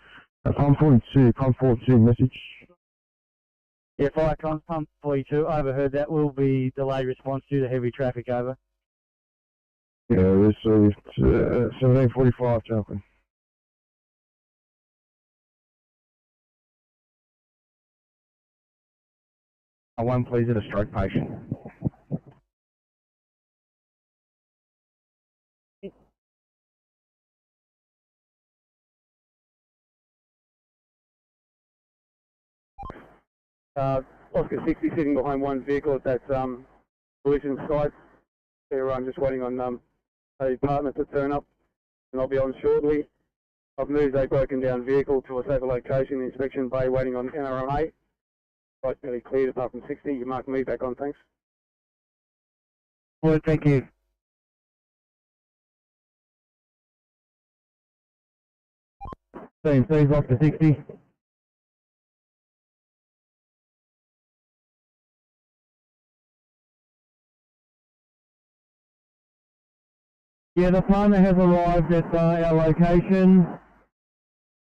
Pump 42 message. Yeah, fire comms, Pump 42, overheard that will be delayed response due to heavy traffic, over. Yeah, received 1745 jumping. One, please, at a stroke patient. Oscar 60 sitting behind one vehicle at that collision site. I'm just waiting on a department to turn up, and I'll be on shortly. I've moved a broken down vehicle to a safer location, inspection bay, waiting on NRMA. Site's nearly cleared apart from 60. You mark me back on, thanks. Well, thank you. Please, Oscar 60. Yeah, the partner has arrived at our location.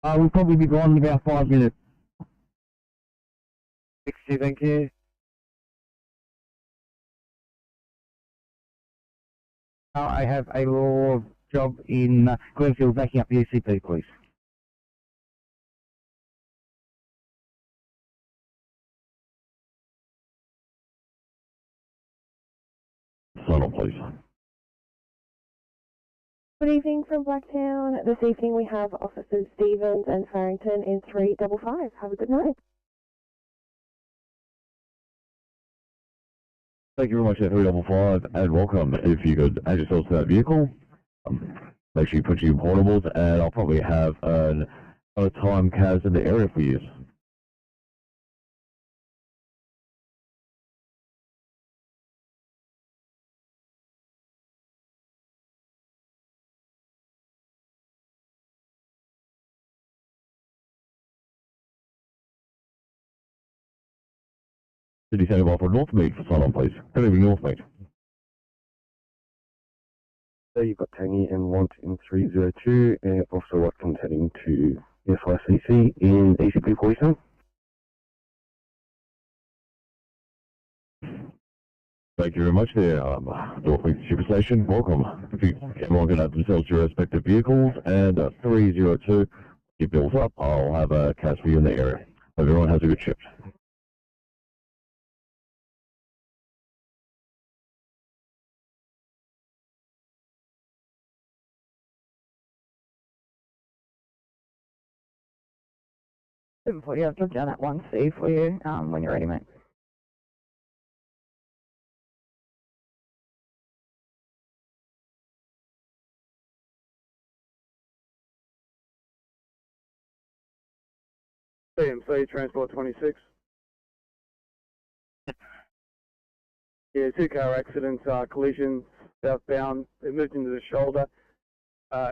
We'll probably be gone in about 5 minutes. 60, thank you. I have a law job in Glenfield backing up the ECP, please. sign off, please. Good evening from Blacktown. This evening we have Officers Stevens and Farrington in 355. Have a good night. Thank you very much, 355, and welcome. If you could add yourselves to that vehicle, make sure you put your portables, and I'll probably have another time cabs in the area for you. City Centre Bar for Northmead for sign on, please. Good evening, Northmead. So you've got Tangy and Want in 302, and Officer Watkins heading to FICC in ECP 47. Thank you very much there, Northmead Super Station. Welcome. If you, everyone can add themselves to your respective vehicles, and 302, your bills up. I'll have a cast for you in the area. Hope everyone has a good shift. I've dropped down that 1C for you when you're ready, mate. CMC, Transport 26. Yeah, two-car accidents, collisions, southbound. They moved into the shoulder.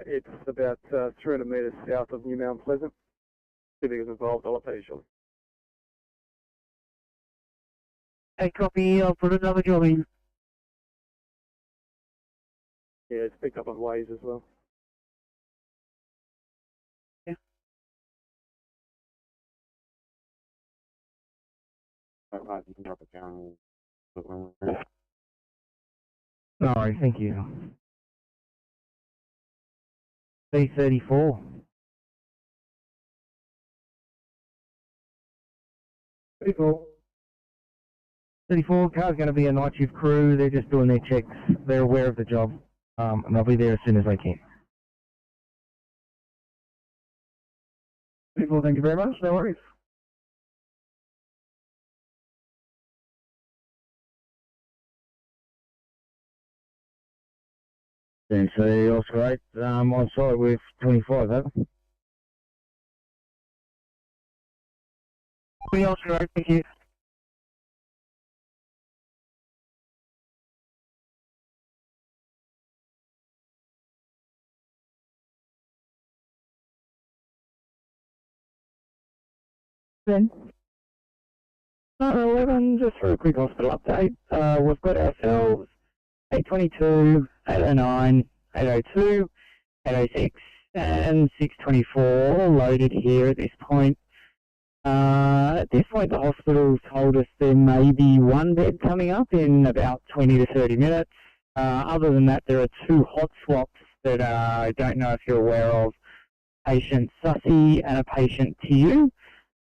It's about 300 metres south of New Mount Pleasant. Two vehicles involved, I'll update you shortly. Hey, copy, I'll put another job in. Yeah, it's picked up on ways as well. Yeah. Alright, you can drop it down. Alright, thank you. B34. 34, car's going to be a night shift crew. They're just doing their checks. They're aware of the job, and they'll be there as soon as they can. People, thank you very much. No worries. CNC, Oscar 8, on site with 25, over. Oscar 8, thank you. Then. 11, just for a quick hospital update. We've got ourselves 822, 809, 802, 806, and 624 all loaded here at this point. At this point, the hospital told us there may be one bed coming up in about 20 to 30 minutes. Other than that, there are two hot swaps that I don't know if you're aware of. Patient Sussy and a patient TU.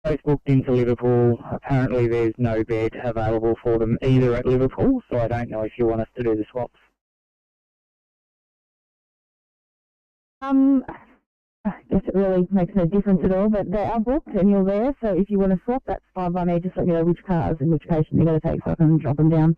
Both booked into Liverpool. Apparently there's no bed available for them either at Liverpool, so I don't know if you want us to do the swaps. I guess it really makes no difference at all, but they are booked and you're there, so if you want to swap, that's fine by me. Just let me know which cars and which patient you're going to take so I can drop them down.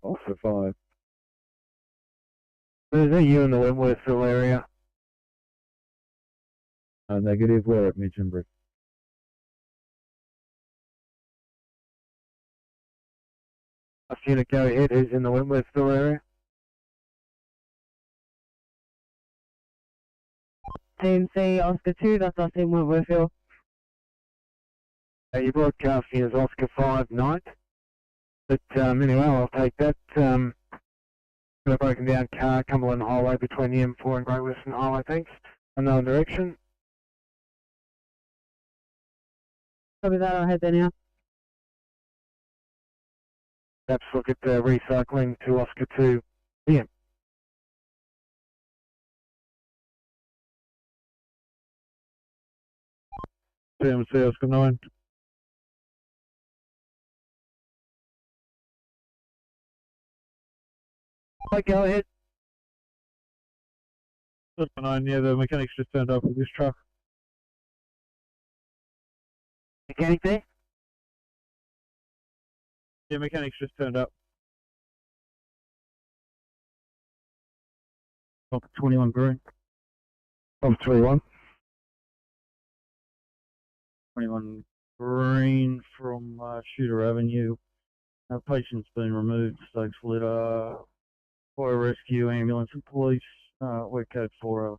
Off for 5. Is that you in the Wentworthville area? Negative, we're at Mitchenbury. I've seen it go ahead. Who's in the Wentworthville area? CMC, Oscar 2, that's us in Wentworthville. Your broadcasting is Oscar 5 night. But anyway, I'll take that. Got a broken down car, Cumberland Highway between the M4 and Great Western Highway, thanks. Unknown direction. Copy that, I'll head there now. Perhaps look at recycling to Oscar 2 PM. TMC Oscar 9. Right, go ahead. Oscar 9, yeah, the mechanic's just turned up with this truck. Mechanic there? Yeah, mechanic's just turned up. Oscar 21 green. From 21. 21 green from Shooter Avenue. Patient's been removed, stakes litter, fire rescue, ambulance and police, we're code 40.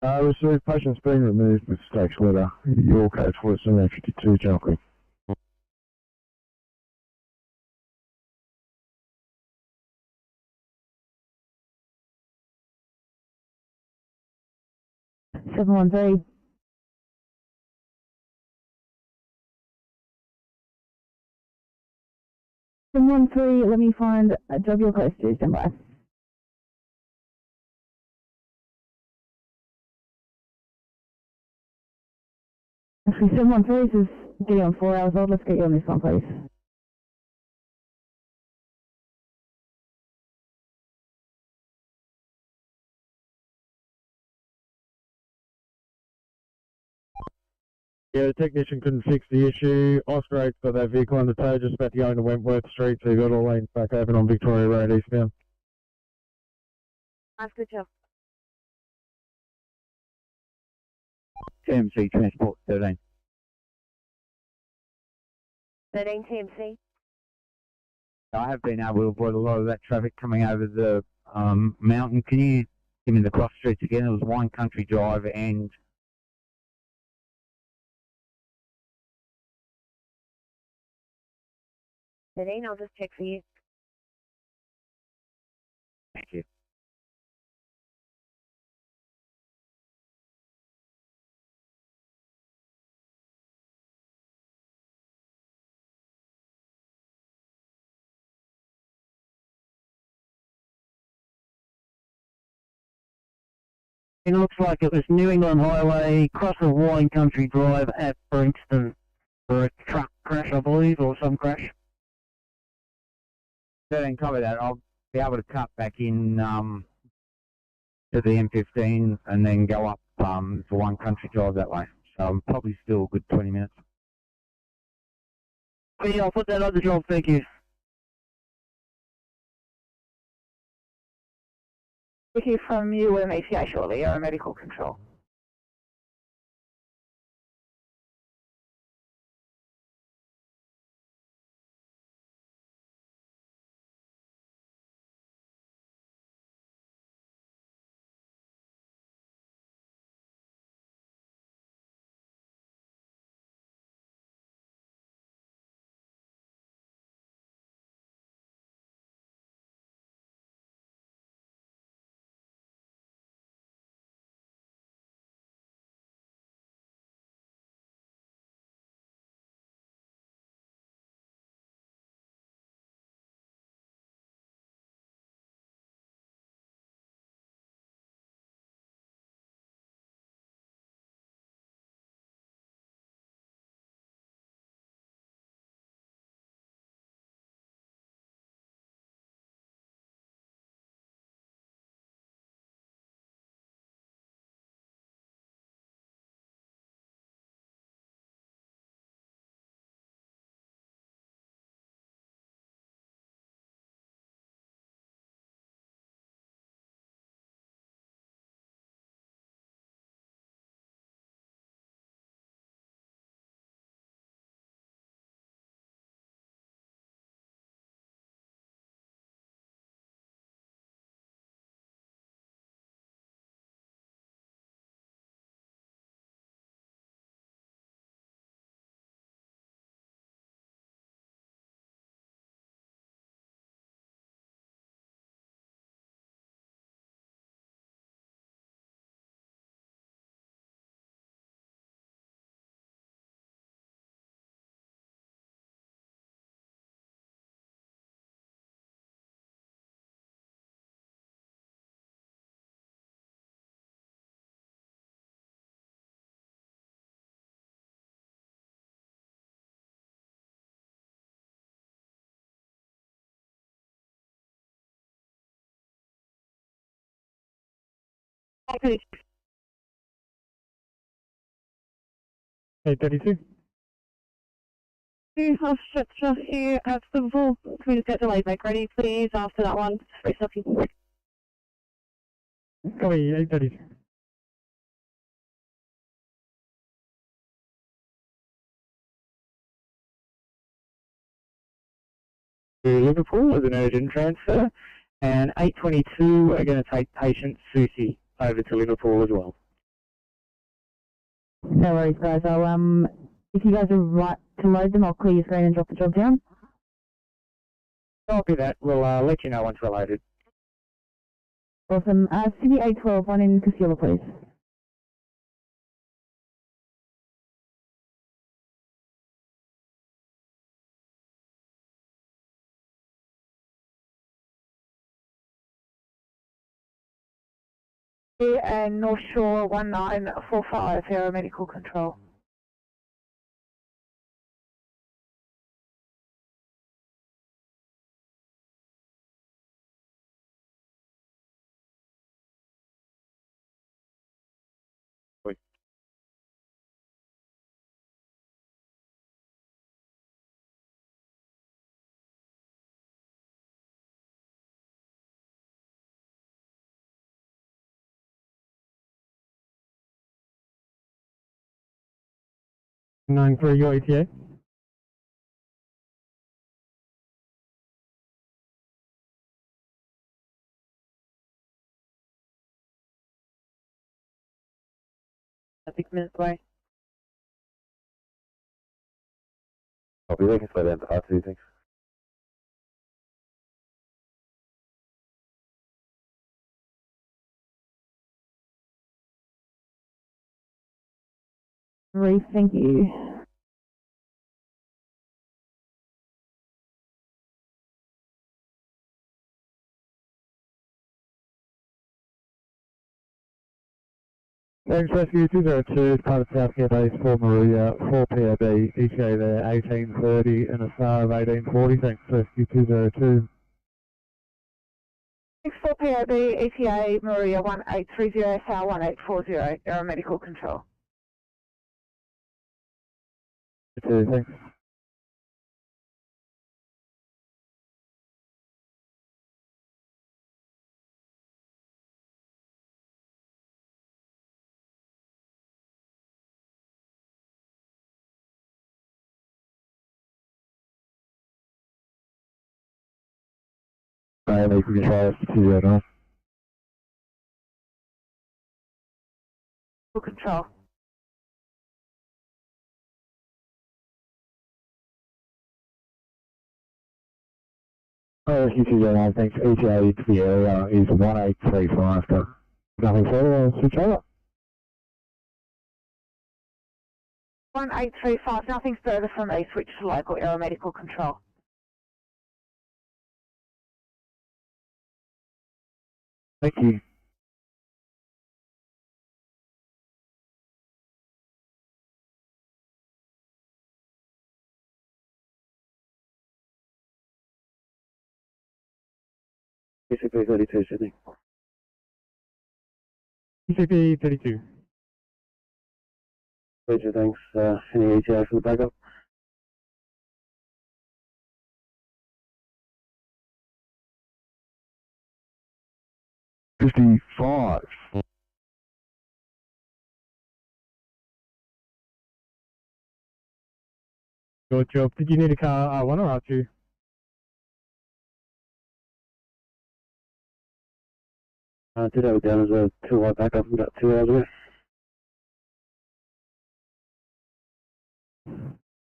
Received patient's been removed with stakes litter. Your code for 752 Junkie. Seven one three. Let me find a job you're close to. Stand by. Actually, 713 is getting on 4 hours old. Let's get you on this one, please. Yeah, the technician couldn't fix the issue. Oscar 8's got that vehicle on the tow just about to go into Wentworth Street, so you got all lanes back open on Victoria Road eastbound. That's good job. TMC Transport 13. 13 TMC. I have been able to avoid a lot of that traffic coming over the mountain. Can you give me the cross streets again? It was Wine Country Drive and 13, I'll just check for you. thank you. It looks like it was New England Highway, cross of Wine Country Drive at Brixton for a truck crash, I believe, or some crash. 13, copy that. I'll be able to cut back in to the M15 and then go up to One Country Drive that way. So I'm probably still a good 20 minutes. Yeah, I'll put that on the job, thank you. We'll hear from you with ACI shortly, or medical control. 832. Half stretcher here at Liverpool. Can we just get the layback ready, please, after that one? Copy, 832. To Liverpool as an urgent transfer, and 822 are going to take patient Susie over to Liverpool as well. No worries, guys. If you guys are right to load them, I'll clear your screen and drop the job down. Copy that. We'll let you know once we're loaded. Awesome. Sydney A12, one in Casilla, please. And North Shore 1945, aeromedical control. Nine three, your ETA. I think minutes away. Copy, they can slow down to R2, thanks. Reef, thank you. Thanks, Rescue 202, part of South Care Base, Port Maria, 4 POB, ETA there, 1830, and a SAR of 1840. Thanks, Rescue 202. 64 POB, ETA, Maria 1830, SAR 1840, aeromedical control. Thanks. Make control 209. Control. Rescue 209, thanks. ETA to the area is 1835. Nothing further, I'll switch over. 1835, nothing further from me, switch to local aeromedical control. Thank you. PCP 32, Sydney. PCP 32. Roger, thanks. Any ETA for the backup? $55. Good job. Did you need a car R1 or R2? Did have it down as a 2-light backup about 2 hours ago.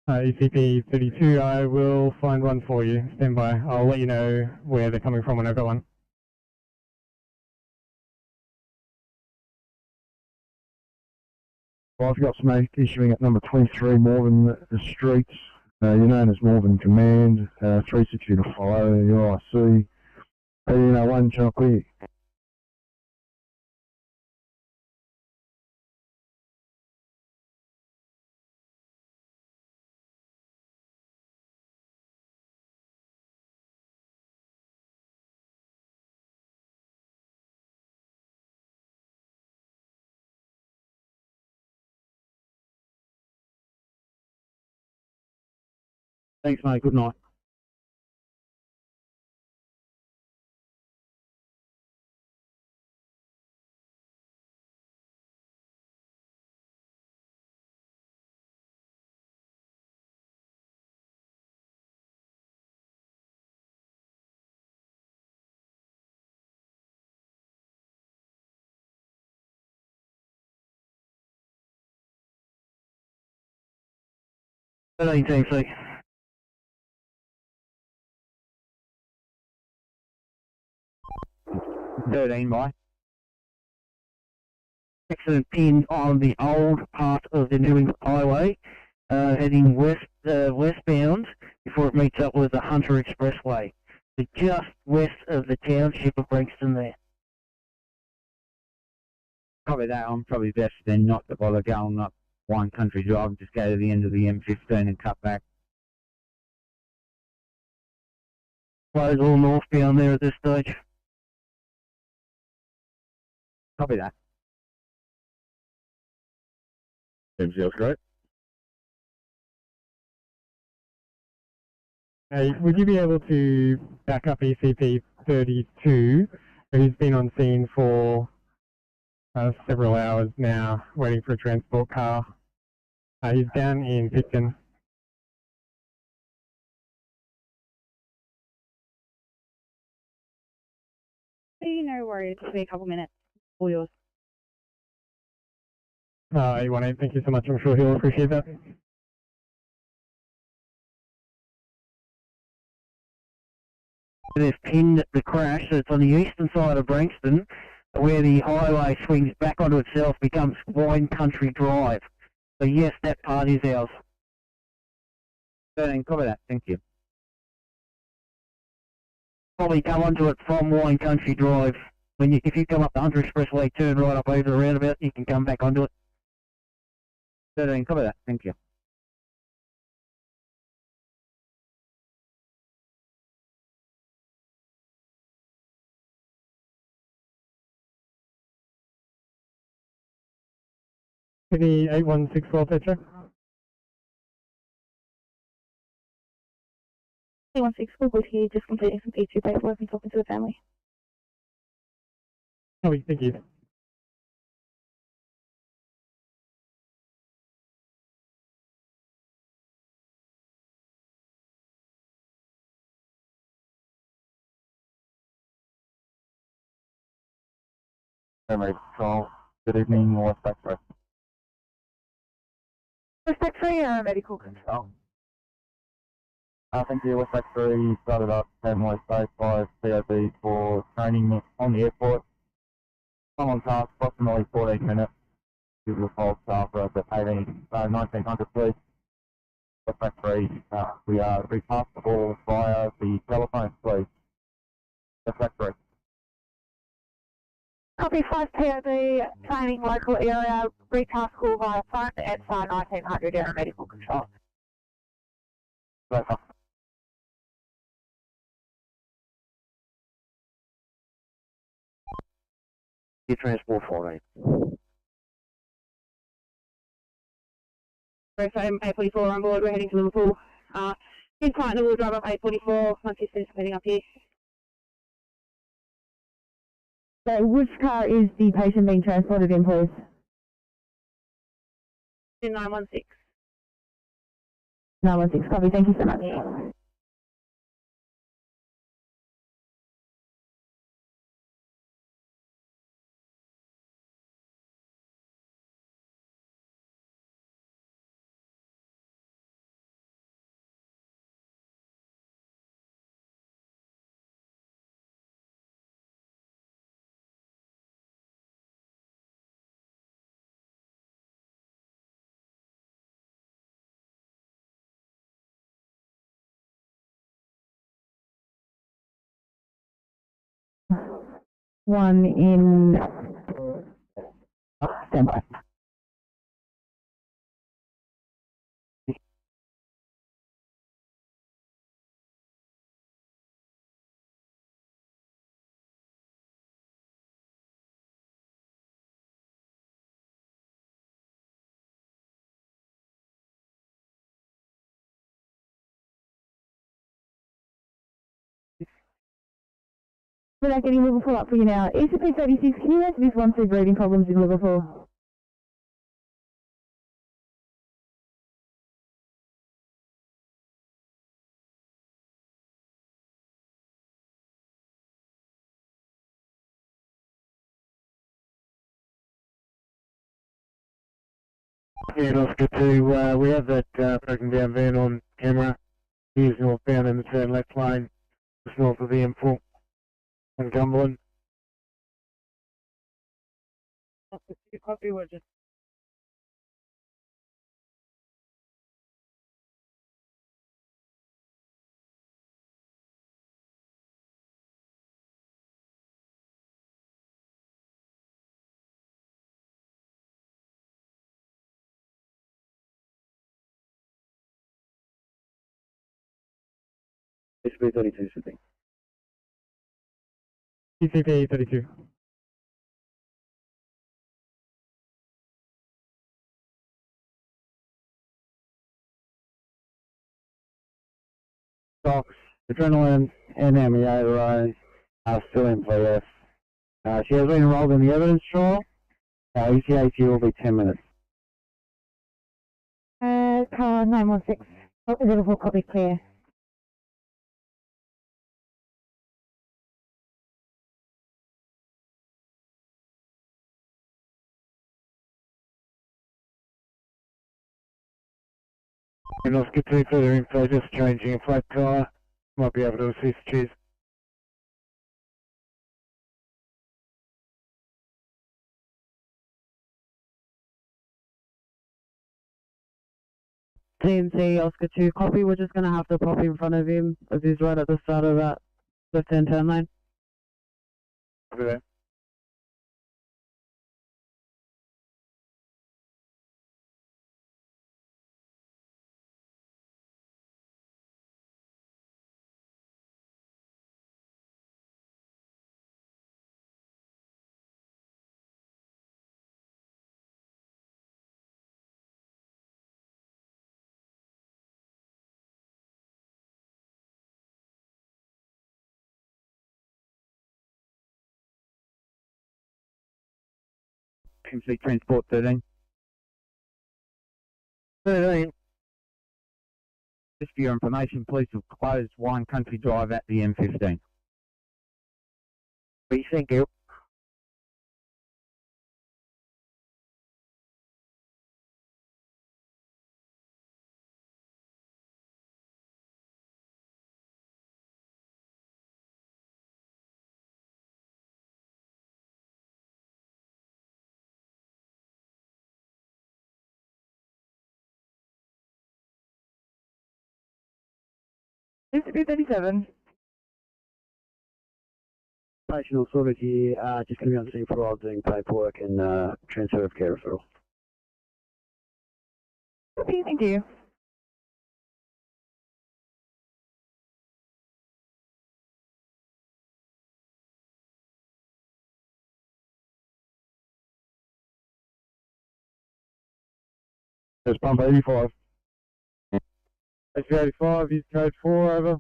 ECP 32, I will find one for you. Stand by. I'll let you know where they're coming from when I've got one. Well, I've got smoke issuing at number 23, Morven Street. You're known as Morven Command, 360 to follow, your IC. 1801, Channel Clear. Thanks, mate. Good night. TC. 13 by. Accident pin on the old part of the New England Highway, heading westbound before it meets up with the Hunter Expressway. So just west of the township of Branxton there. Probably that. I'm probably best then not to bother going up Wine Country Drive and just go to the end of the M15 and cut back. Flows all northbound there at this stage. Copy that. MCL's great. Hey, would you be able to back up ECP 32, who's been on scene for several hours now, waiting for a transport car? He's down in Picton. No worries, it'll be a couple minutes. All yours. 818, thank you so much. I'm sure he'll appreciate that. They've pinned the crash, so it's on the eastern side of Branxton, where the highway swings back onto itself, becomes Wine Country Drive. So yes, that part is ours. 13, copy that. Thank you. Probably come onto it from Wine Country Drive. If you come up the Hunter Expressway, turn right up over the roundabout, you can come back onto it. 13, copy that. Thank you. Sydney 8164, Petra. 816, good here, just completing some P2 paperwork and talking to the family. Oh, thank you. Primary Control, good evening, Westpac Press. Respect for your medical control. Thank you, Westpac 3 started up Stanley State 5 COB for training on the airport. I'm on task approximately 14 minutes. Give the false staff at 1900 please. Westpac 3, we are repassable via the telephone please. Westpac 3. Copy 5 POB, training local area, recast call via phone at 1900 air medical control. Your transport 14. Great, so 844 on board, we're heading to Liverpool. In partner, we'll drive up 844, once you're finished heading up here. So which car is the patient being transported in, please? 916. 916, copy, thank you so much. One in standby. Without getting Liverpool up for you now. ECP 36, can you answer this one through breathing problems in Liverpool? Yeah, Oscar 2, we have that broken down van on camera. He is northbound in the turn left lane, just north of the M4 on Cumberland. Copy, we're just SB 32 Sydney. ECP 32. Stocks, adrenaline, and MEA are still in PS. She has been enrolled in the evidence trial. ECAT will be 10 minutes. Car 916. Liverpool copy clear. And Oscar 2 further info, just changing a flat tyre. Might be able to assist, cheers. TMC Oscar 2 copy, we're just going to have to pop in front of him as he's right at the start of that left-hand turn lane. Copy that. MC Transport 13. 13. Just for your information, police have closed Wine Country Drive at the M15. Thank you. ECP 37. Operational sorted here, just going to be on scene for doing paperwork and transfer of care referral. Okay, thank you. There's pump 85. SB 85, use code 4, over.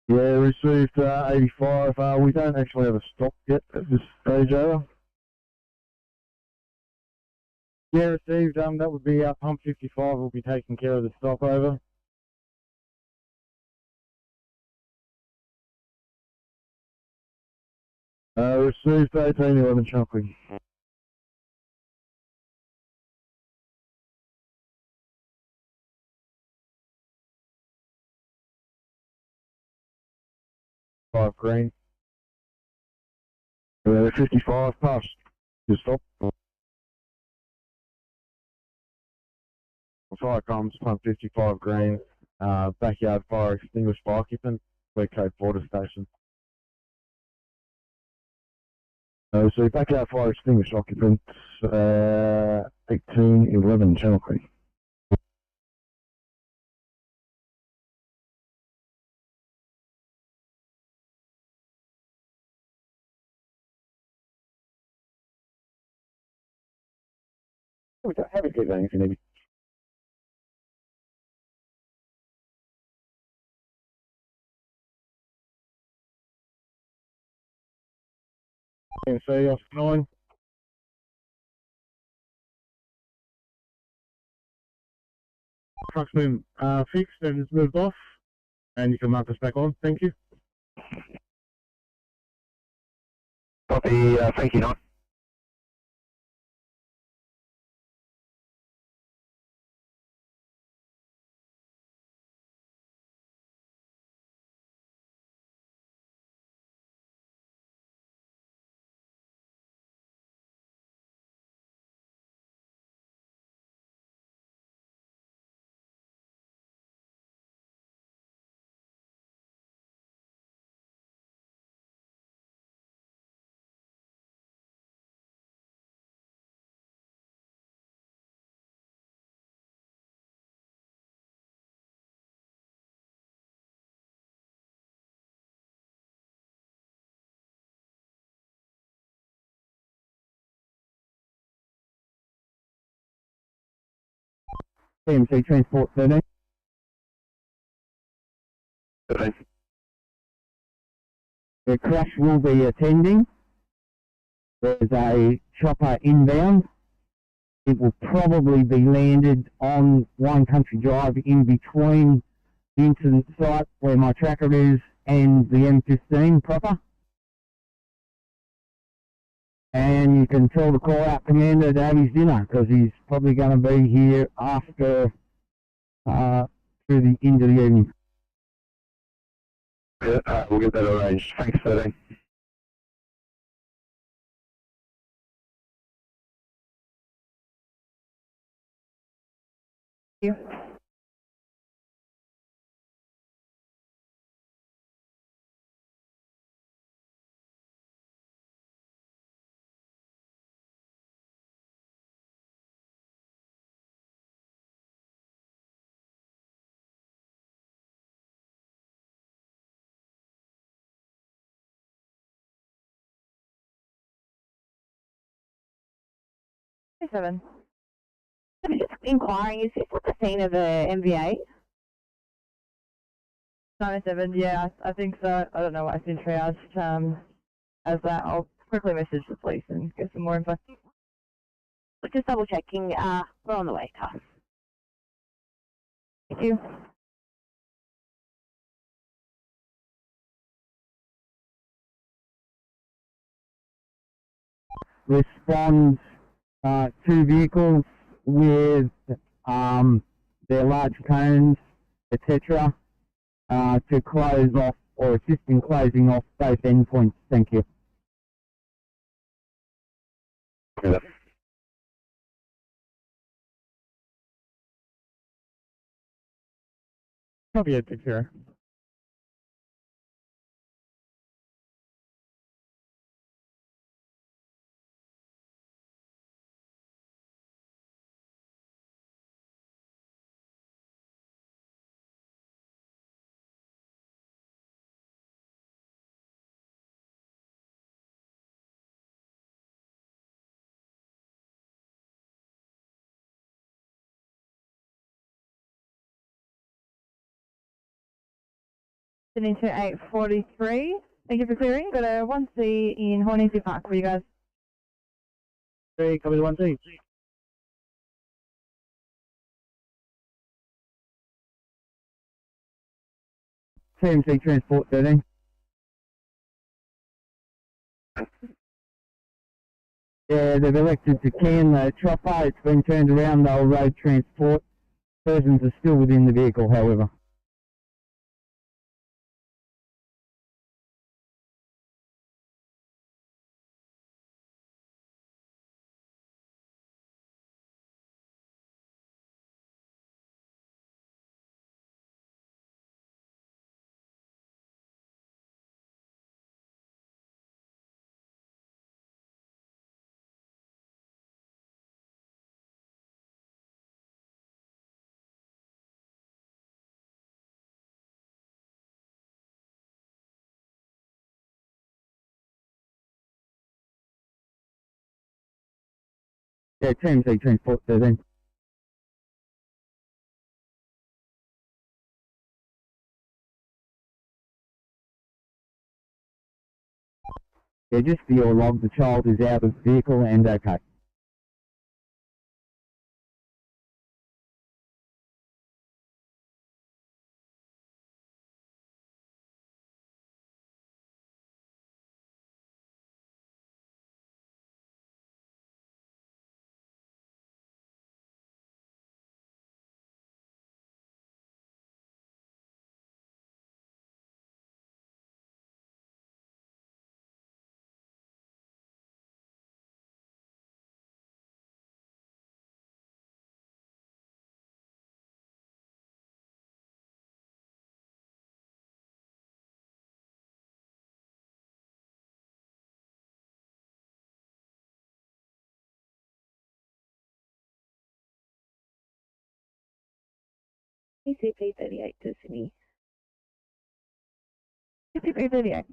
Yeah, received 85. We don't actually have a stock yet at this stage, over. Yeah, received. That would be pump 55 will be taking care of the stock, over. Received 1811 Chunkley. Five green. 55 past. Just stop. Fire comms, pump 55 green. Backyard fire extinguished by occupant. Clear code border station. So backyard fire extinguished occupants, 1811 Channel Creek. Have a good day if you need me. NC off 9. Truck's been fixed and it's moved off, and you can mark us back on. Thank you. Copy, thank you, Nine. TMC Transport 13. 13. The crash will be attending. There's a chopper inbound. It will probably be landed on One Country Drive in between the incident site where my tracker is and the M15 proper. And you can tell the call-out commander to have his dinner because he's probably going to be here after through the end of the evening. Yeah, we'll get that arranged. Thanks, 13. Thank you. Seven. I'm just inquiring, is this at the scene of a MVA? 97, yeah, I think so. I don't know why it's been triaged as that. I'll quickly message the police and get some more info. Just double checking, we're on the way, Tuss. Thank you. Respond 2 vehicles with their large cones, etc., to close off or assist in closing off both endpoints. Thank you. Yeah. Copy it, take care. Into 843. Thank you for clearing. Got a 1C in Hornsey Park for you guys. 3, copy the 1C. TMC Transport 13. Yeah, they've elected to can the chopper. It's been turned around. They'll road transport. Persons are still within the vehicle, however. Yeah, TMC Transport 13. Yeah, just for your log, the child is out of the vehicle and okay. ECP 38 to Sydney. ECP 38.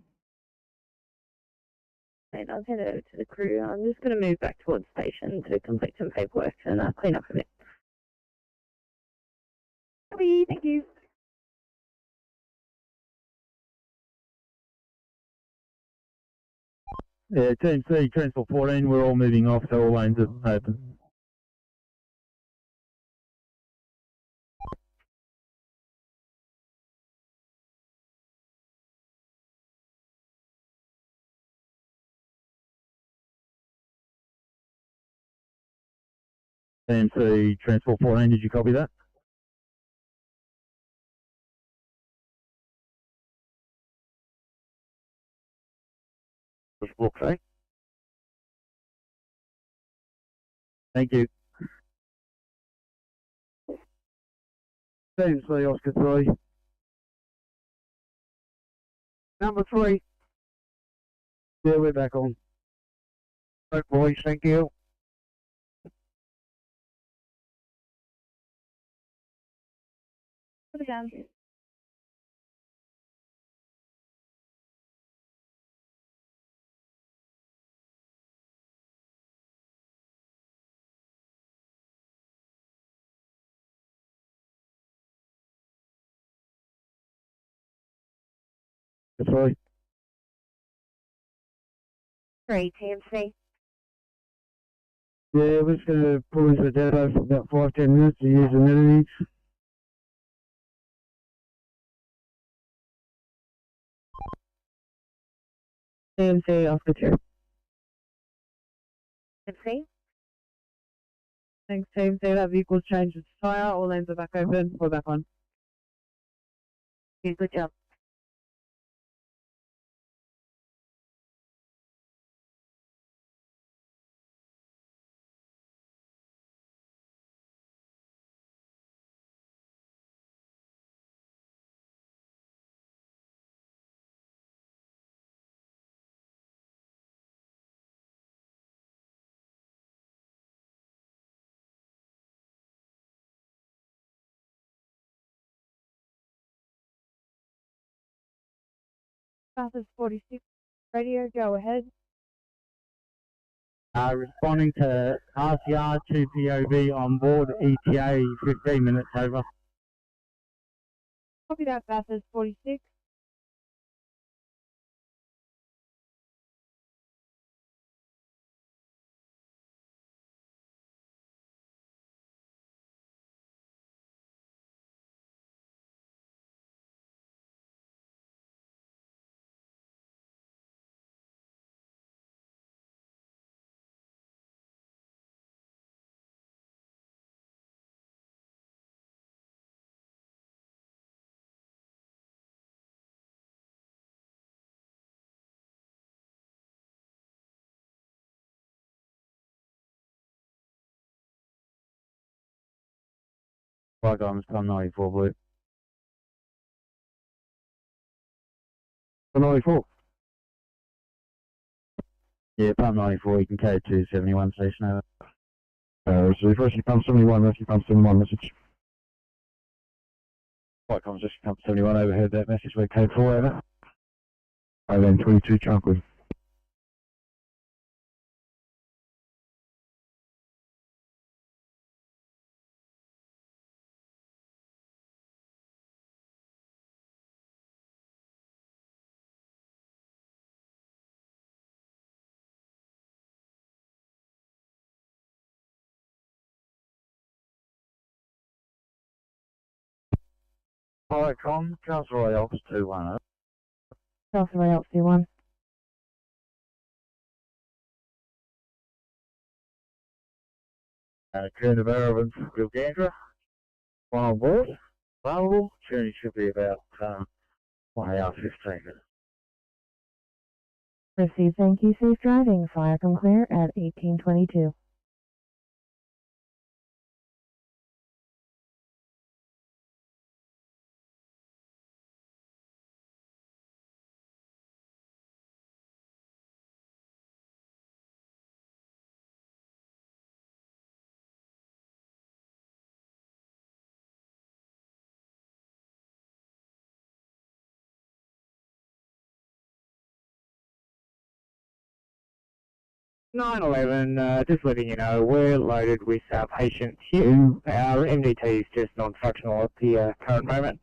And I'll head over to the crew. I'm just going to move back towards station to complete some paperwork and clean up a bit. Copy, thank you. Yeah, Team C, Transport 14, we're all moving off, so all lanes are open. Team C, Transport 14, did you copy that? Book, sorry. Thank you. Team C, Oscar 3. Number 3. Yeah, we're back on. Right, boys, thank you. Put it down. Sorry. 3 TMC. Yeah, we're just going to pull into the depot for about 5-10 minutes to use the amenities. TMC, Oscar 2. TMC. Thanks, team. So that vehicle's changed its tyre. All lanes are back open. We're back on. Yeah, good job. Bathurst 46, radio, go ahead. Responding to RCR 2 POV on board ETA 15 minutes over. Copy that, Bathurst 46. Right, guys, Palm 94 Blue. 94. Yeah, Palm 94, you can carry 271 station over. Receive Rescue Pump 71, Rescue Pump 71 message. Right, comms, Rescue Pump 71 overheard that message, we're code 4 over. Then 22 Chunkwood. Hi, Con. Council Roy Alps 210. South Roy Alps 21. Tuna Barrowans, Gilgandra. One on board. Available. Journey should be about 1 hour 15 minutes. Received, thank you. Safe driving. Fire from clear at 1822. Just letting you know, we're loaded with our patient Hugh. Our MDT is just non-functional at the current moment.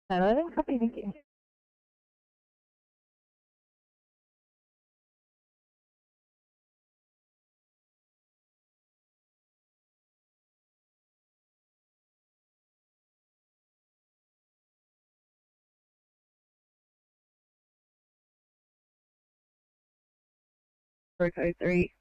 Hello, copy, thank you. Code 3.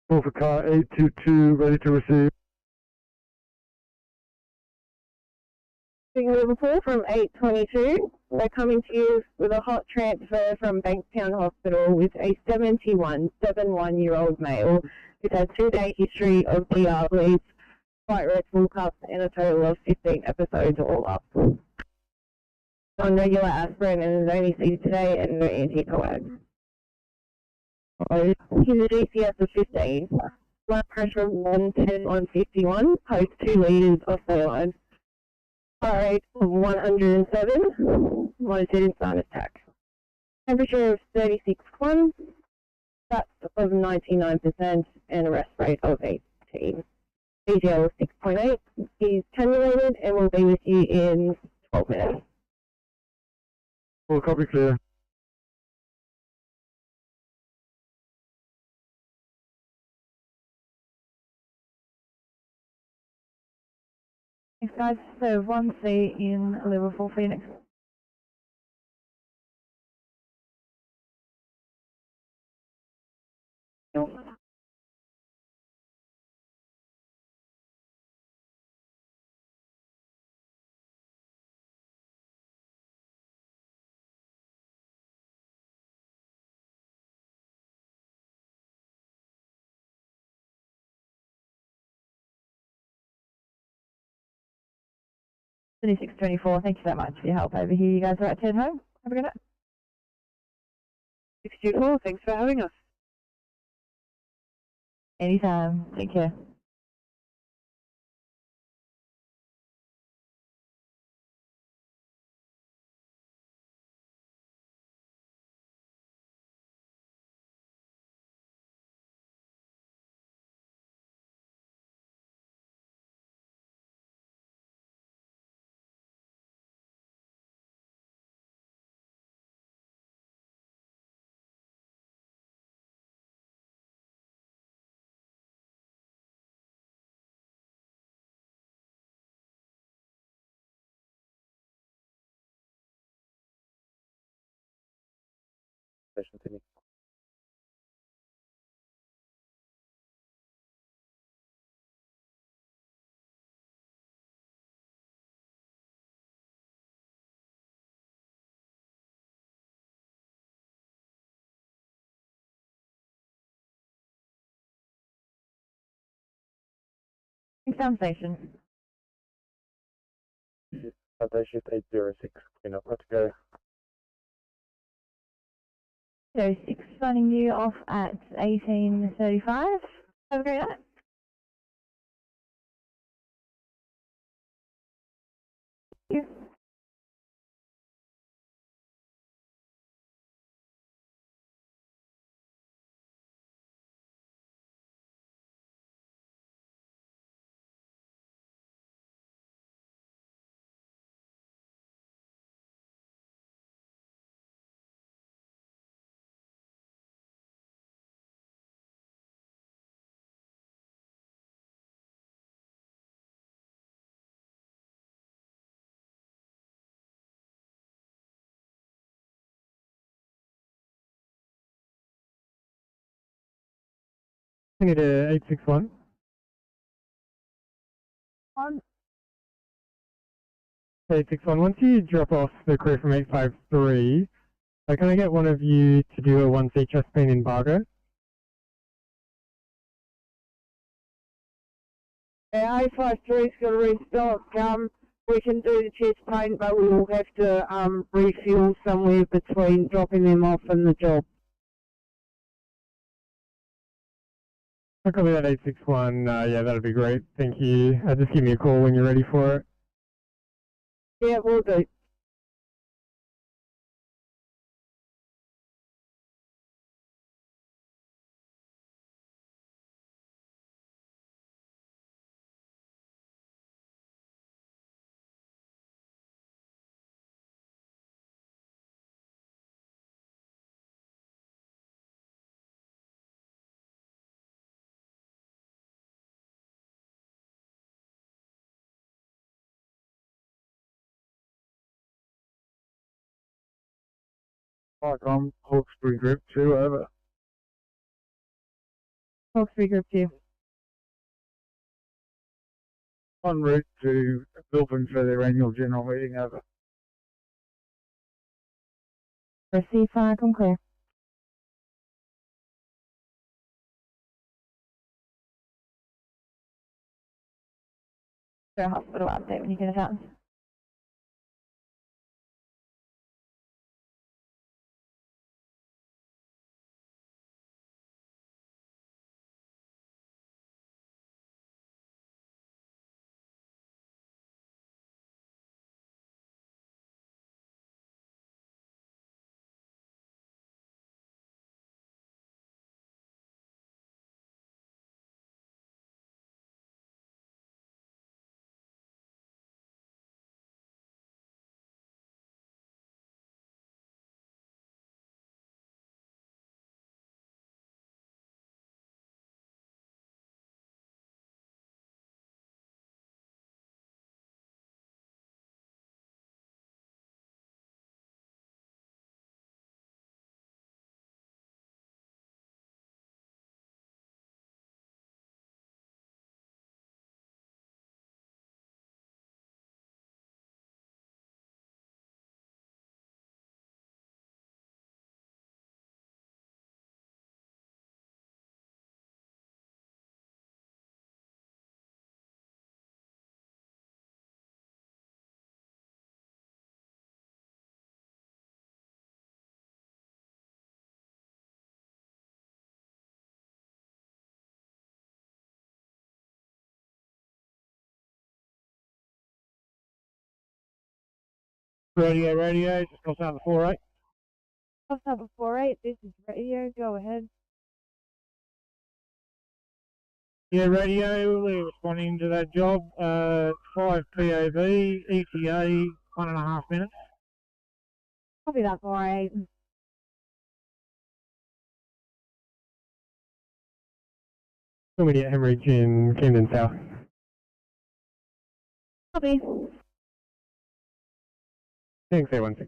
Call for car 822, ready to receive. Liverpool from 822. We're coming to you with a hot transfer from Bankstown Hospital with a 71-year-old male who's had 2-day history of DR bleeds, quite rectal cups, and a total of 15 episodes all up. On regular aspirin and is only seized today and no anticoag. He's a GCS of 15, blood pressure of 110/51, post 2 litres of saline. Heart rate of 107, monitored sinus attack. Temperature of 36.1, stats of 99%, and a rest rate of 18. BGL of 6.8. He's cannulated and will be with you in 12 minutes. Full copy, clear. Thanks guys, so 1C in Liverpool, Phoenix. $26.24, thank you so much for your help over here. You guys are right to head home. Have a good night. 624, thanks for having us. Anytime. Take care. Station Sydney. Down station. Day shift 806, clean up, right to go. So 6 running you off at 18:35. Have a great night. Thank you. I need a 861. On 861, once you drop off the crew from 853, can I get one of you to do a 1C chest pain embargo? Our A53's got to restock. We can do the chest paint, but we will have to refuel somewhere between dropping them off and the job. I'll copy that 861. Yeah, that'd be great. Thank you. Just give me a call when you're ready for it. Yeah, we'll do. Hawkcom, Hawkesbury Group 2, over. Hawkesbury Group 2. En route to Milton for their annual general meeting, over. Receive fire, come clear. So hospital update when you get a chance. Radio, just cross out the 48. Cross out the 48, this is radio, go ahead. Yeah, radio, we're responding to that job. 5 POV, ETA, 1.5 minutes. Copy that 48. Immediate hemorrhage in Camden South. Copy. Thanks, A16.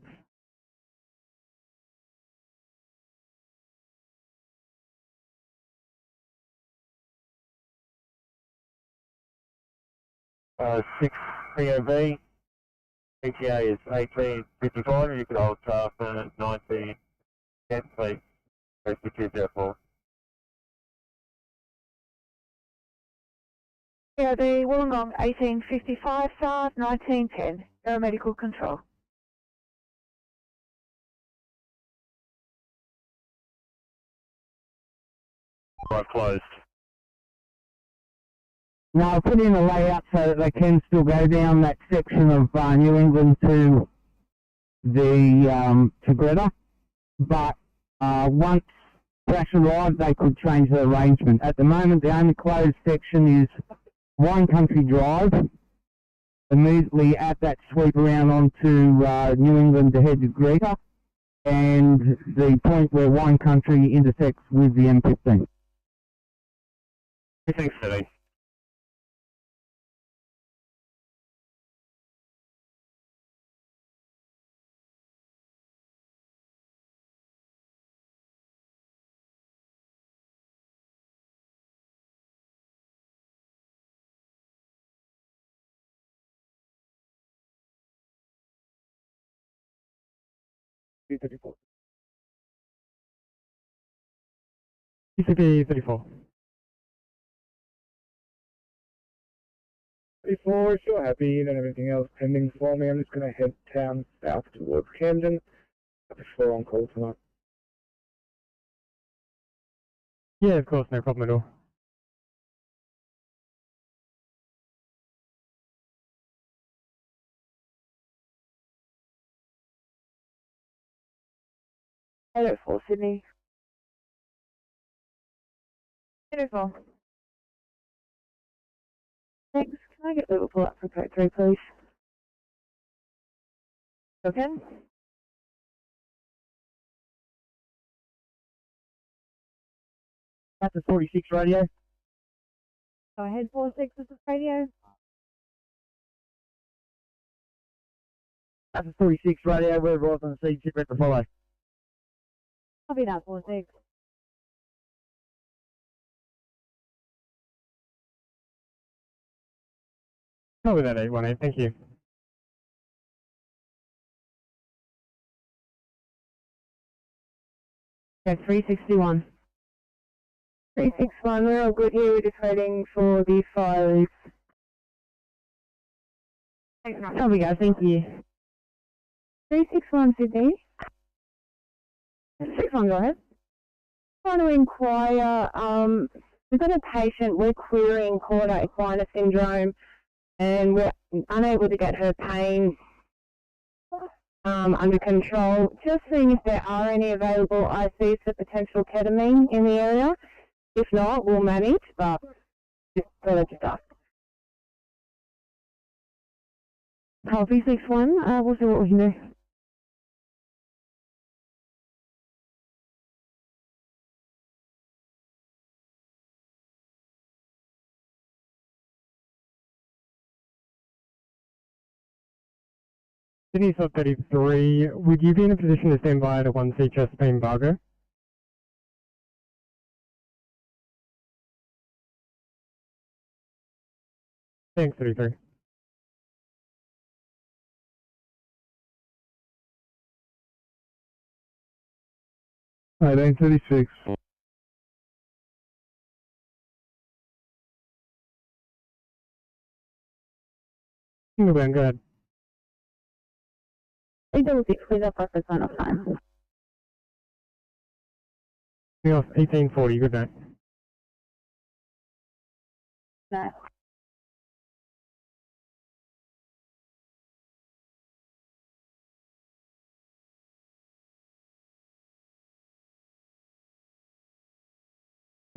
6 POV. ETA is 18:55, and you can hold for 19:10, please. Rescue 204. Yeah, the Wollongong 1855 start 1910. Aeromedical control. Drive closed. No, I put in a layout so that they can still go down that section of New England to the to Greta, but once crash arrived, they could change the arrangement. At the moment, the only closed section is One Country Drive, immediately at that sweep around onto New England to head to Greta, and the point where One Country intersects with the M15. Thanks, City. PCP 34. 34, if you're happy, then everything else pending for me. I'm just going to head down south towards Camden. Before on call tonight. Yeah, of course, no problem at all. Hello, 4 Sydney. Beautiful. Thanks. Can I get Liverpool up for code 3, please? Okay. That's a 46 radio. Go ahead, 46 is the radio. That's a 46 radio. We're right on the scene. Sit ready to follow. Copy that, 46. Copy that 818, thank you. Okay, 361. 361, we're all good here. We're just waiting for the fire. Copy, guys, thank you. 361 Sydney. 61, go ahead. I want to inquire, we've got a patient, we're querying caudate equina syndrome, and we're unable to get her pain under control. Just seeing if there are any available ICs for potential ketamine in the area. If not, we'll manage, but just thought I'd just ask. Copy 61, we'll see what we can do. Sydney Sub 33, would you be in a position to stand by the 1C chest pain embargo? Thanks, 33. Alright, 936. Single band, go ahead. 866, please up for sign off time. King off 1840, good night. No.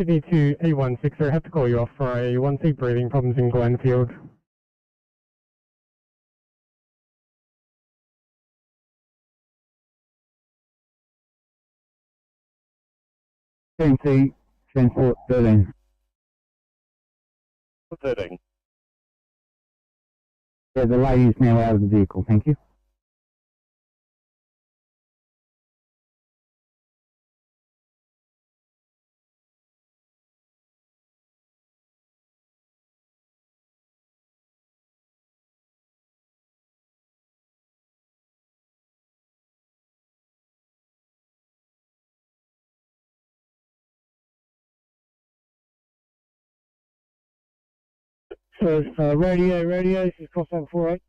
Sydney to A16, I have to call you off for a 1C breathing problems in Glenfield. TNT, transport 13. 13. Yeah, the lady is now out of the vehicle, thank you. First, radio, this is crossover 48.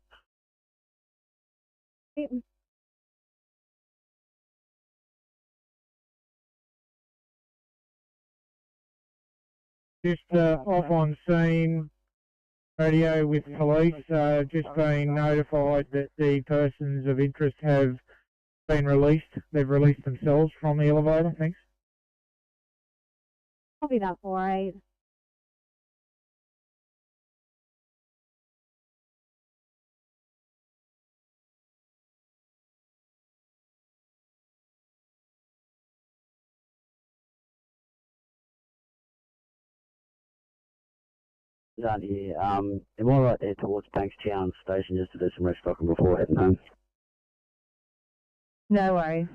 Just off on scene, radio with police, just being notified that the persons of interest have been released. They've released themselves from the elevator, thanks. Copy that, 48. Down here, they're more right there towards Bankstown Station just to do some restocking before heading home. No worries.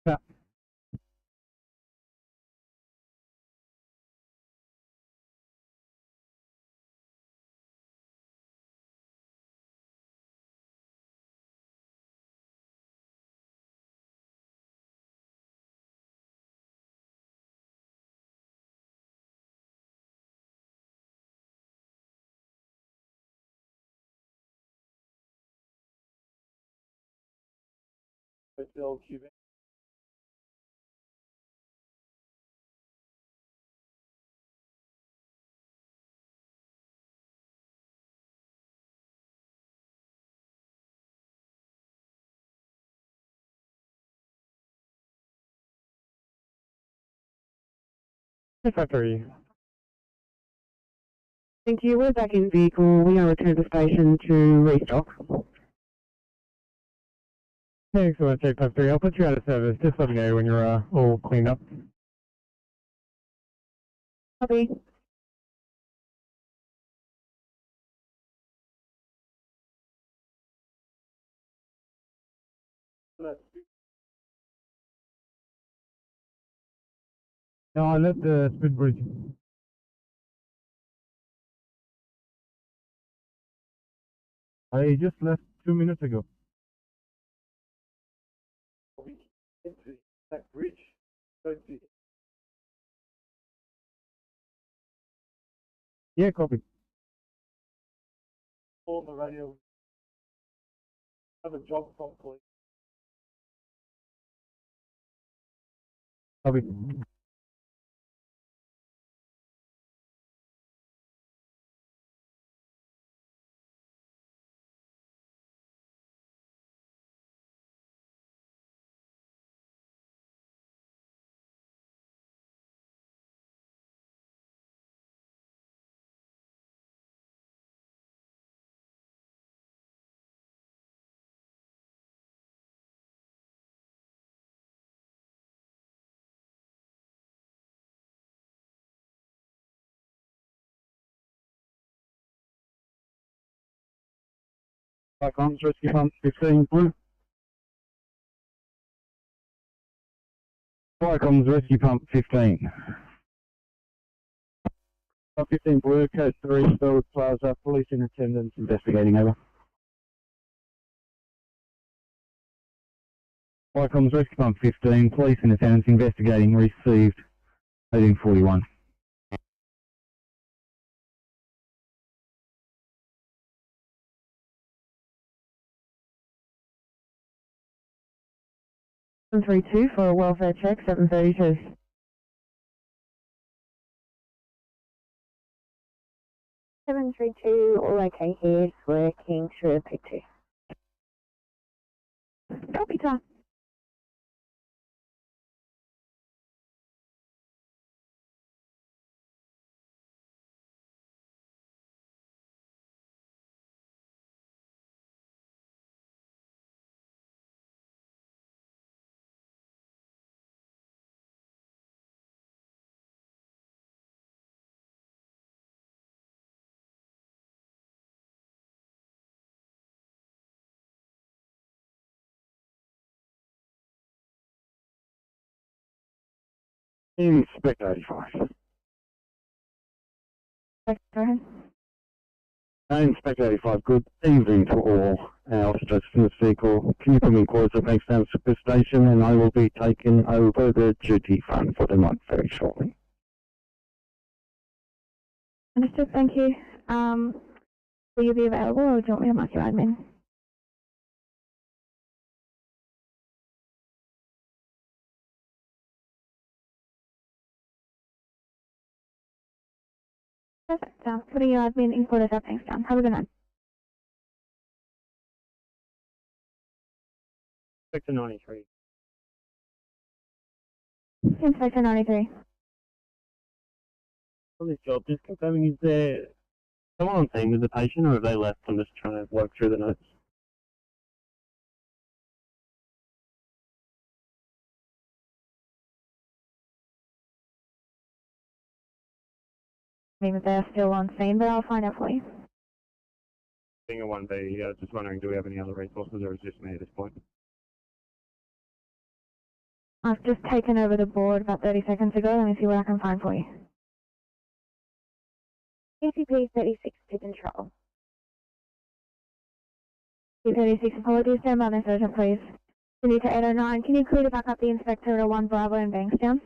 Yeah. Ferry. Thank you. We're back in vehicle. We are return to station to restock. Thanks so much, 853. I'll put you out of service. Just let me know when you're all cleaned up. Copy. No, I left the speed bridge. I just left 2 minutes ago. That bridge? Yeah, copy. On the radio. Have a job from police. Copy. Comms Rescue Pump 15 Blue. Comms Rescue Pump 15. 15 Blue, Code 3, Spellwood Plaza, police in attendance, investigating over. Comms Rescue Pump 15, police in attendance, investigating, received, 1841. (732) for a welfare check, 732. All okay here, working through pick 2. Copy, Tom. Inspector 85. Go ahead. Inspector 85, good evening to all. officers from this vehicle. Can you put me in quarters at Bankstown Super Station, and I will be taking over the duty front for the night very shortly. Understood, thank you. Will you be available, or do you want me to mark your admin? Perfect. Putting your admin in quarters at Bankstown. Have a good night. Sector 93. Inspector 93. On this job, just confirming, is there someone on scene with the patient, or have they left? I'm just trying to work through the notes. Maybe they're still on scene, but I'll find out for you. Being a 1B, just wondering, do we have any other resources, or is it just me at this point? I've just taken over the board about 30 seconds ago. Let me see what I can find for you. PCP 36 to control. P36, apologies, stand by, Sergeant, please. Sydney to 809, can you clear to back up the inspector at 1 Bravo in Bankstown?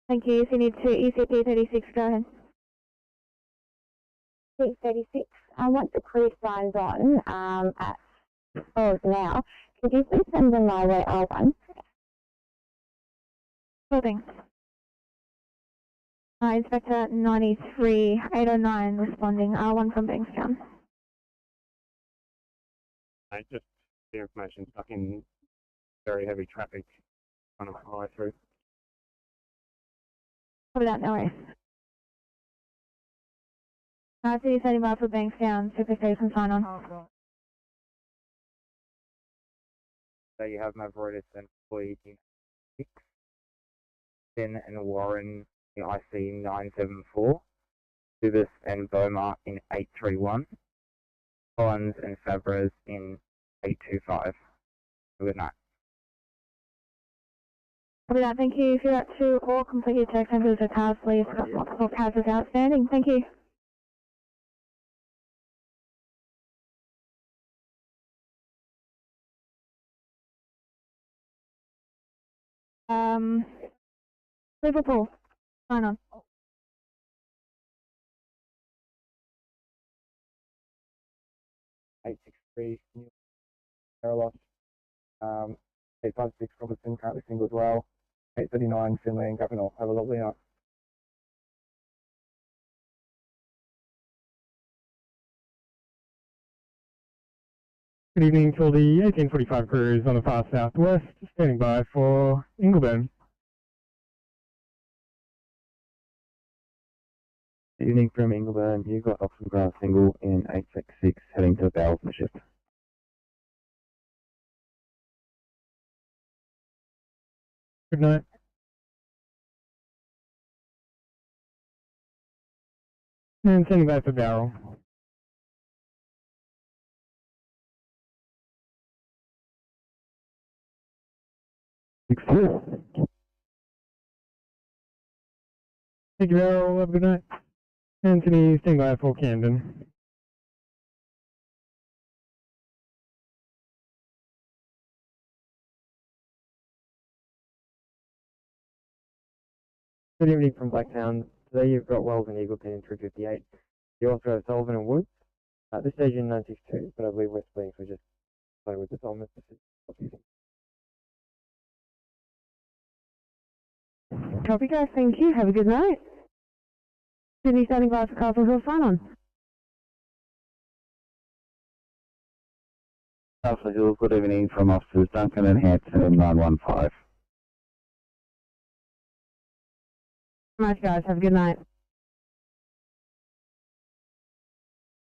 Thank you, Sydney to ECP 36, go ahead. P36, once the crew signs on at now, could you please send them my way R1? Sure thing. Inspector 93, 809 responding, R1 from Bankstown. Just the information stuck in very heavy traffic, kind of high through. Copy that, no worries. City setting by for Bankstown, Super Station sign on. So you have Mavroidis and Floyd in 6, Finn and Warren in IC 974, Subis and Beaumont in 831, Collins and Fabres in 825. Good night. Copy that, thank you. If you're at 2 or complete your check centers or cars, please. Got multiple cars is outstanding. Thank you. Liverpool, sign on. Eight 863 Carolus, 856 Robertson, currently single as well, 839 Finley and Governor. Have a lovely night. Good evening to the 1845 crews on the far southwest, standing by for Ingleburn. Evening from Ingleburn, you've got Oxford Grass single in 866 heading to Bowles for shift. Good night. And sending back to Barrel. Thank you, Barrel. Have a good night. Anthony, standing by for Camden. Good evening from Blacktown. Today you've got Wells and Eagleton in 358. You also have Sullivan and Woods. At this stage in 962, but I believe West Blinks were just playing with the Solomon. Copy, guys. Thank you. Have a good night. Sydney standing by for Castle Hill sign on. Castle Hill, good evening from officers Duncan and Hanson in 915. Nice, guys. Have a good night.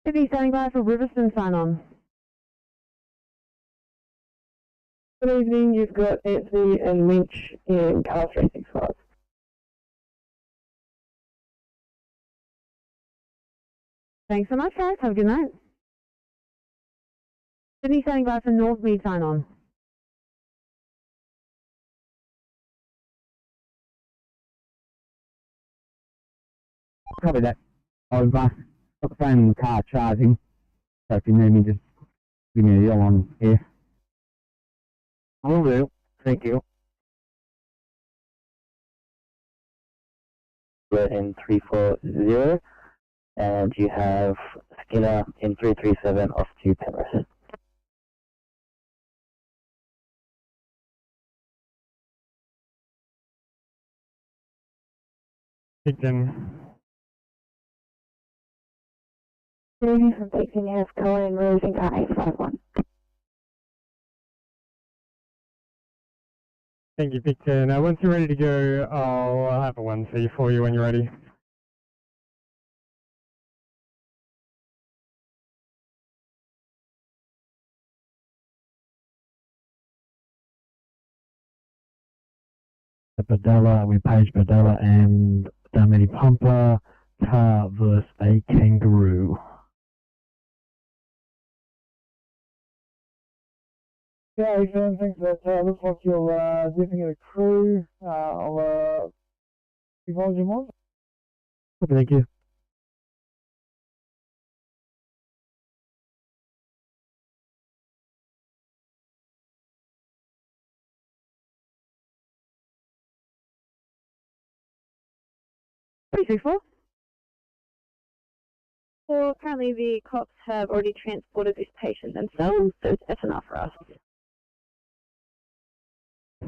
Sydney standing by for Riverston sign on. Good evening. You've got Anthony and Lynch in car 365. Thanks so much, guys. Have a good night. Sydney standing by for Northmead sign on. Copy that. I've got the phone in the car charging, so if you need me, just give me a yell on here. Will do. Thank you. In 340, and you have Skinner in 337 off to Penrith. Picton. Moving from Picton, you have Cohen Rosing car 851. Thank you, Victor. Now, once you're ready to go, I'll have a 1C for you when you're ready. Badella, we page Badella and Damity Pumper, car versus a kangaroo. Yeah, Ethan, thanks for that. Looks like you're dipping at a crew. I'll evolve you more. Thank you. Well, apparently the cops have already transported this patient themselves, so that's enough for us.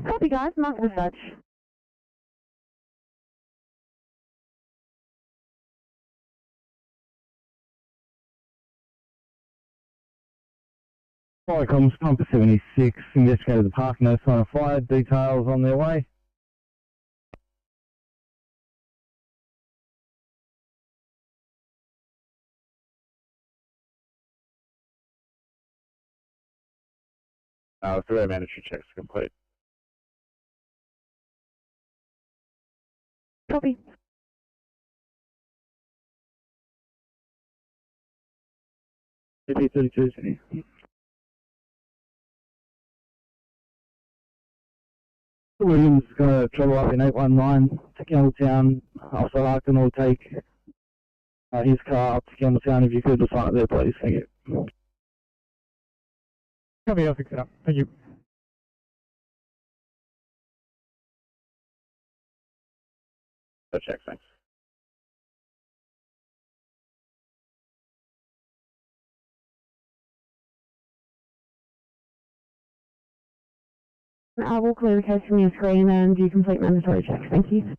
Copy, guys. Mark the such. Fire comms, Compass 76, investigated the park, no sign of fire, details on their way. Survey mandatory checks complete. Copy. CP32, Sydney. Williams is going to travel up in 819 to Campbelltown. Officer Larkin will take his car up to Campbelltown. If you could just sign it there, please. Thank you. Copy, I'll fix it up. Thank you. No checks, thanks. I will clear the case from your screen and you complete mandatory checks. Thank you.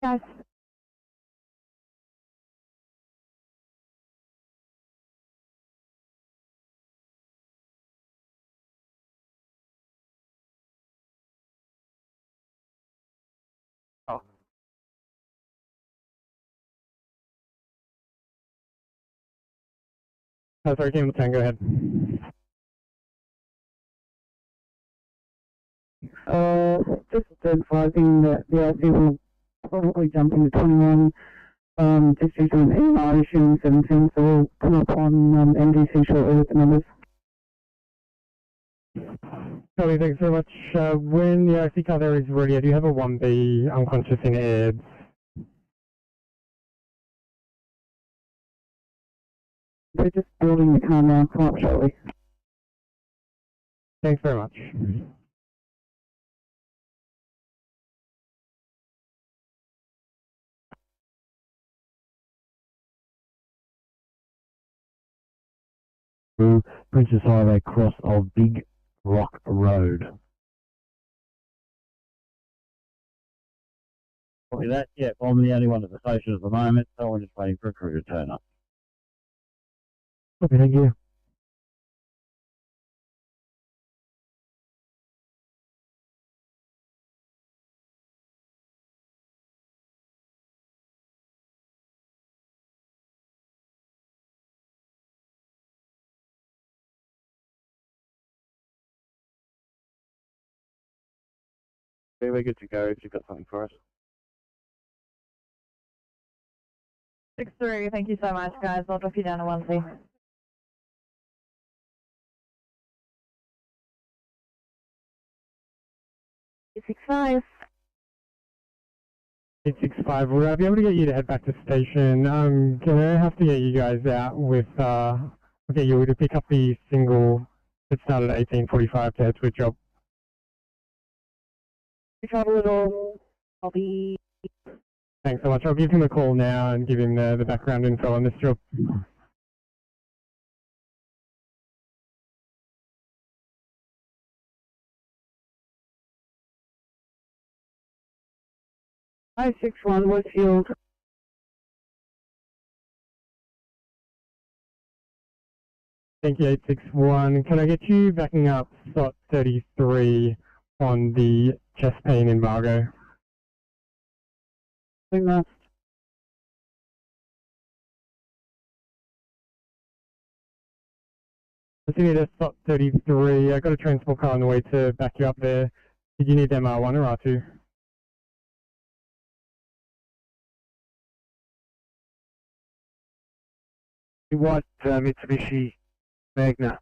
Guys. Oh. Oh, sorry, Campbelltown, go ahead. Just advising that the LC will probably jump into 21 just due to an email issue in 17, so we'll come up on MDC shortly with the numbers. Copy, thanks very much. When the IC car there is ready, I do have a 1B unconscious in ads. We're just building the car now, come up shortly. Thanks very much. Through Princess Highway cross of Big Rock Road. Copy that. Yeah, I'm the only one at the station at the moment, so I'm just waiting for a crew to turn up. Okay, thank you. Okay, we're good to go if you've got something for us. 6-3, thank you so much, guys. I'll drop you down to 1C. Six five. 865, we'll be able to get you to head back to station. I'm gonna have to get you guys out with, okay, you to pick up the single that started at 1845 to head to a job. Trouble at all. I'll be. Thanks so much. I'll give him a call now and give him the background info on this job. Five 561 Woodfield. Thank you, 861. Can I get you backing up slot 33 on the chest pain embargo? I think that's Let's see, that's slot 33. I got a transport car on the way to back you up there. Did you need MR1 or R2? What Mitsubishi Magna?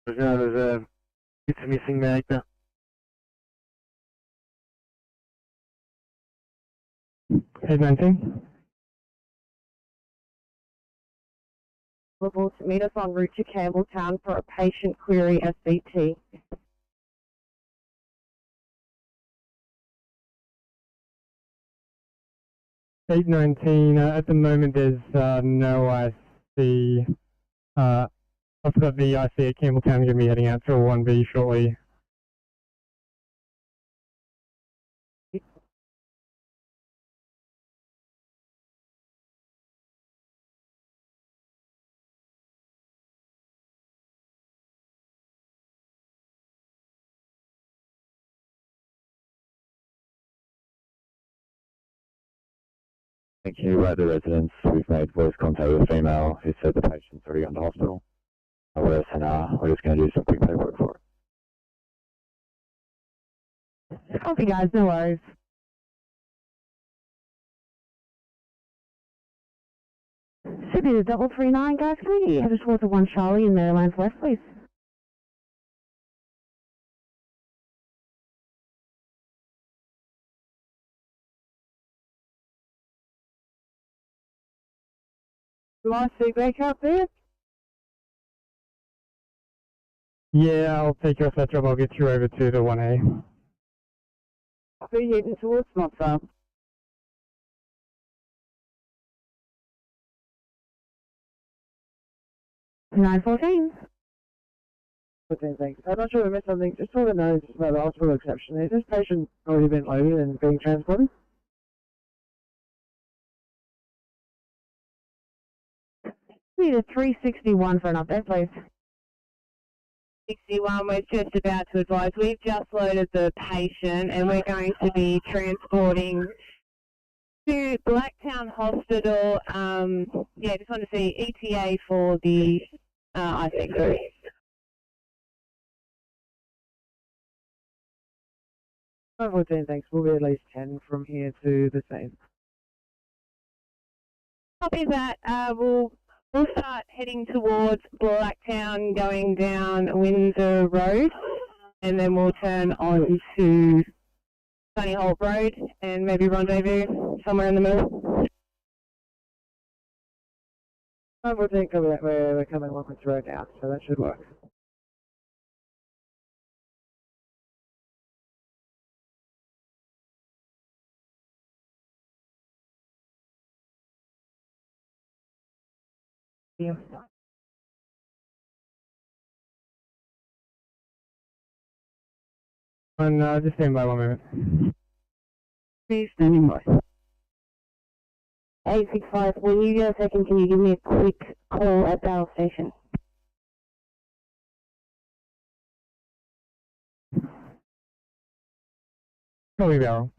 There's a it's a missing Magna. Head 19. Level to meet us en route to Campbelltown for a patient query SBT. Eight 19. At the moment, there's no IC. I've got the IC at Campbelltown going to be heading out to a 1B shortly. Thank you. At the residence, we've made voice contact with a female who said the patient's already gone to hospital. We're just going to do some quick paperwork for it. Copy, guys, no worries. Sydney to 339, guys, can we head towards the 1 Charlie in Maryland's West, please? my feedback out there. Yeah, I'll take you off that job. I'll get you over to the 1A. I'll be heading towards not far. 914. 14, thanks. I'm not sure I missed something. Just want to know about the hospital exception. Has this patient already been loaded and being transported? Need a 361 for an update, please. 61, we're just about to advise. We've just loaded the patient and we're going to be transporting to Blacktown Hospital. Yeah, just want to see ETA for the IC crew. Oh, 14, thanks. We'll be at least 10 from here to the same. Copy that. We'll start heading towards Blacktown, going down Windsor Road, and then we'll turn on to Sunny Holt Road and maybe rendezvous somewhere in the middle. Oh, 14, cover that. We're coming along this road now, so that should work. Yeah. Just stand by 1 minute. Please standing by. 865, when you get a second, can you give me a quick call at Battle Station? Copy, Barrel.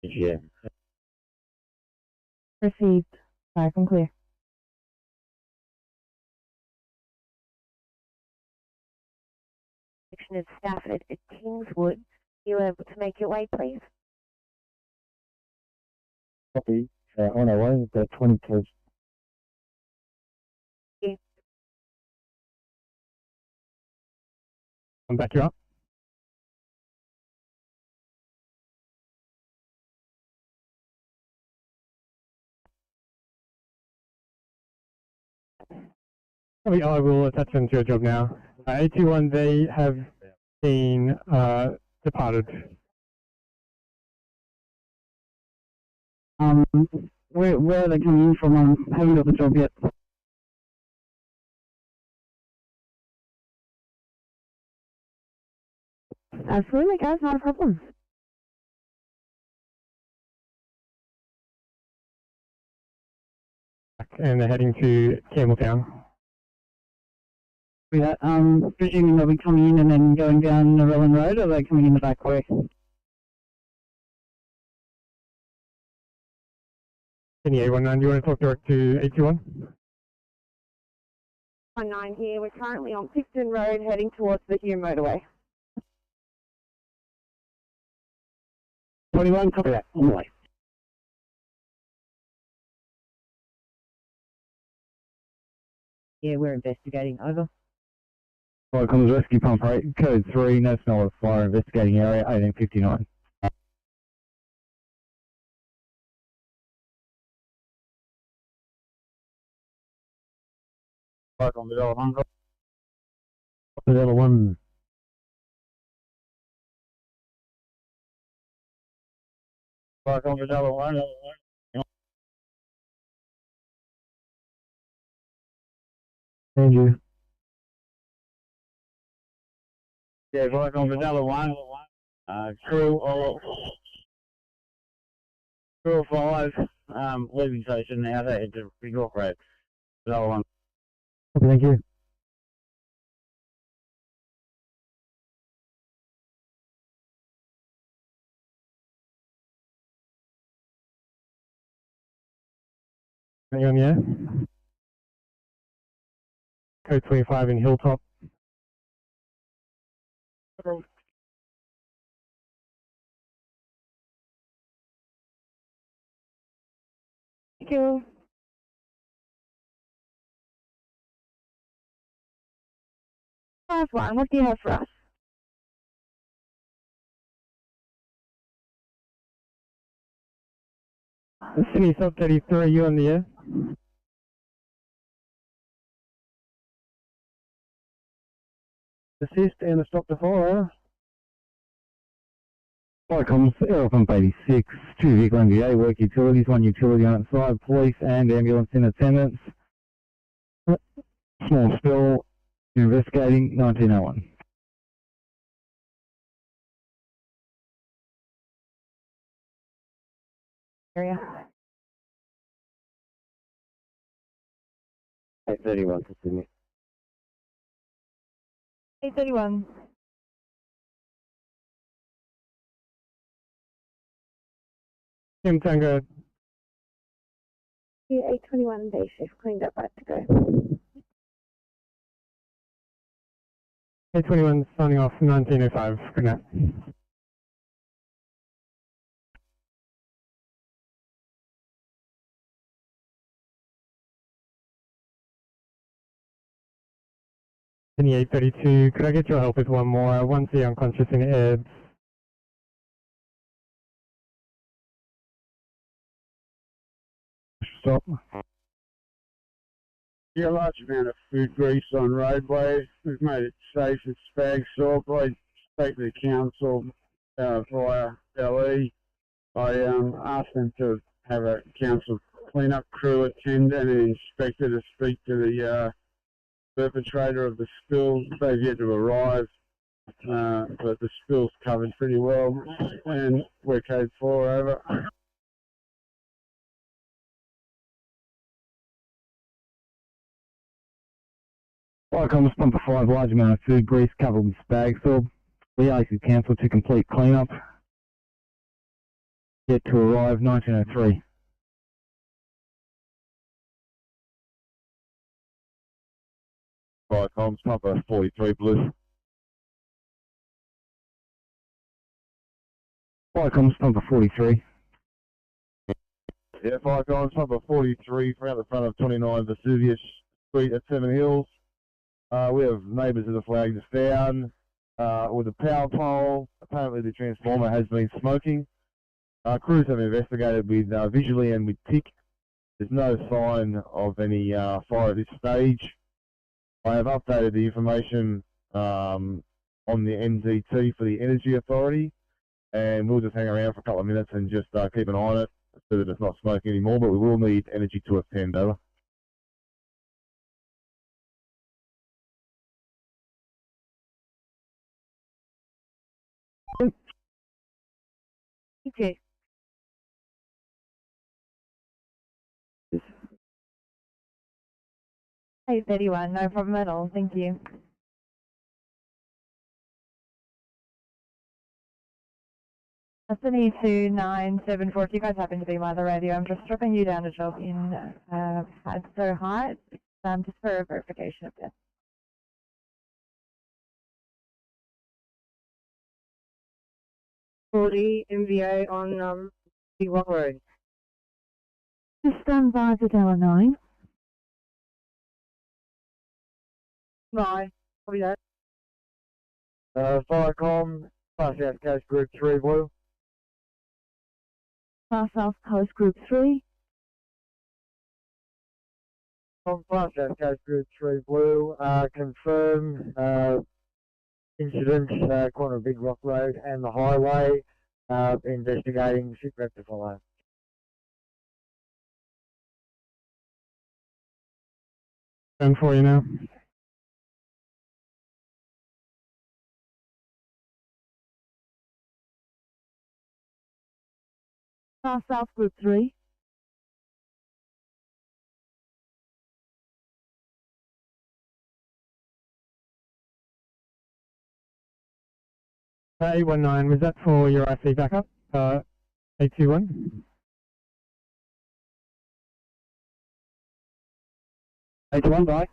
Yeah. Received. Fire from clear. Section of Stafford at Kingswood. You able to make your way, please? Copy. On our way, about 20 close. Yeah. I'll back you up. Copy, I will attach them to your job now. 821, they have been departed. Where are they coming in from? I haven't got the job yet. Absolutely, guys, not a problem. And they're heading to Campbelltown. Yeah, presuming they'll be coming in and then going down Narellan Road, or are they coming in the back way? Sydney 819, do you want to talk direct to 821? 19 here. We're currently on Picton Road heading towards the Hume motorway. 21, copy that, on the way. Yeah, we're investigating. Over. Fire comes rescue pump rate, code 3, no smell of fire, investigating area, 1859. Fire on the other one. The other one. Fire on the other one. Thank you. Yeah, fire on the other one. Crew of 5, leaving station now. They head to Big Rock Road. The other one. Thank you. Hang on, yeah? Code 25 in Hilltop. Thank you. Last one, what do you have for us? Sydney Sub 33, you on the air? Assist and a stop to fire. Fire comes, Air Pump 86, 2 vehicle MVA, work utilities, 1 utility on its side, police and ambulance in attendance. Small spill, investigating, 1901. Area. 831 to Sydney. 831. Kim Tango. Yeah, 821 day shift, cleaned up, right to go. 821 signing off 1905. Good night. Sydney 832, could I get your help with one more? One's the unconscious in Ed. Stop. Yeah, large amount of food grease on roadways. We've made it safe at Spag Salt. I spoke to the council via LE. I asked them to have a council clean-up crew attend and an inspector to speak to the perpetrator of the spill. They've yet to arrive, but the spill's covered pretty well, and we're code 4 over. Firecoms Pumper 5, large amount of food grease covered with spag sorb. Liaise with council to complete clean-up. Yet to arrive 1903. Firecoms Pumper 43 blue. Firecoms Pumper 43. Yeah, Firecoms Pumper 43 out the front of 29 Vesuvius Street at 7 Hills. We have neighbours that have flagged us down with a power pole. Apparently the transformer has been smoking. Crews have investigated with visually and with TIC. There's no sign of any fire at this stage. I have updated the information on the NZT for the Energy Authority, and we'll just hang around for a couple of minutes and just keep an eye on it so that it's not smoking anymore, but we will need energy to attend, over. Okay. Hey, 31, no problem at all, thank you. Sydney 2974, if you guys happen to be by the radio, I'm just dropping you down a job in Hadso Heights, just for verification of this. 40 MVA on Big Rock Road. Just stand by the Della 9. Bye. Copy that. Firecom, Far South Coast Group 3 blue. Far South Coast Group 3. On Far South Coast Group 3 blue, confirm incident, corner of Big Rock Road and the highway, investigating ship rectifier. Done for you now. Far South Group 3. A19, was that for your IC backup? A21? A21, bye.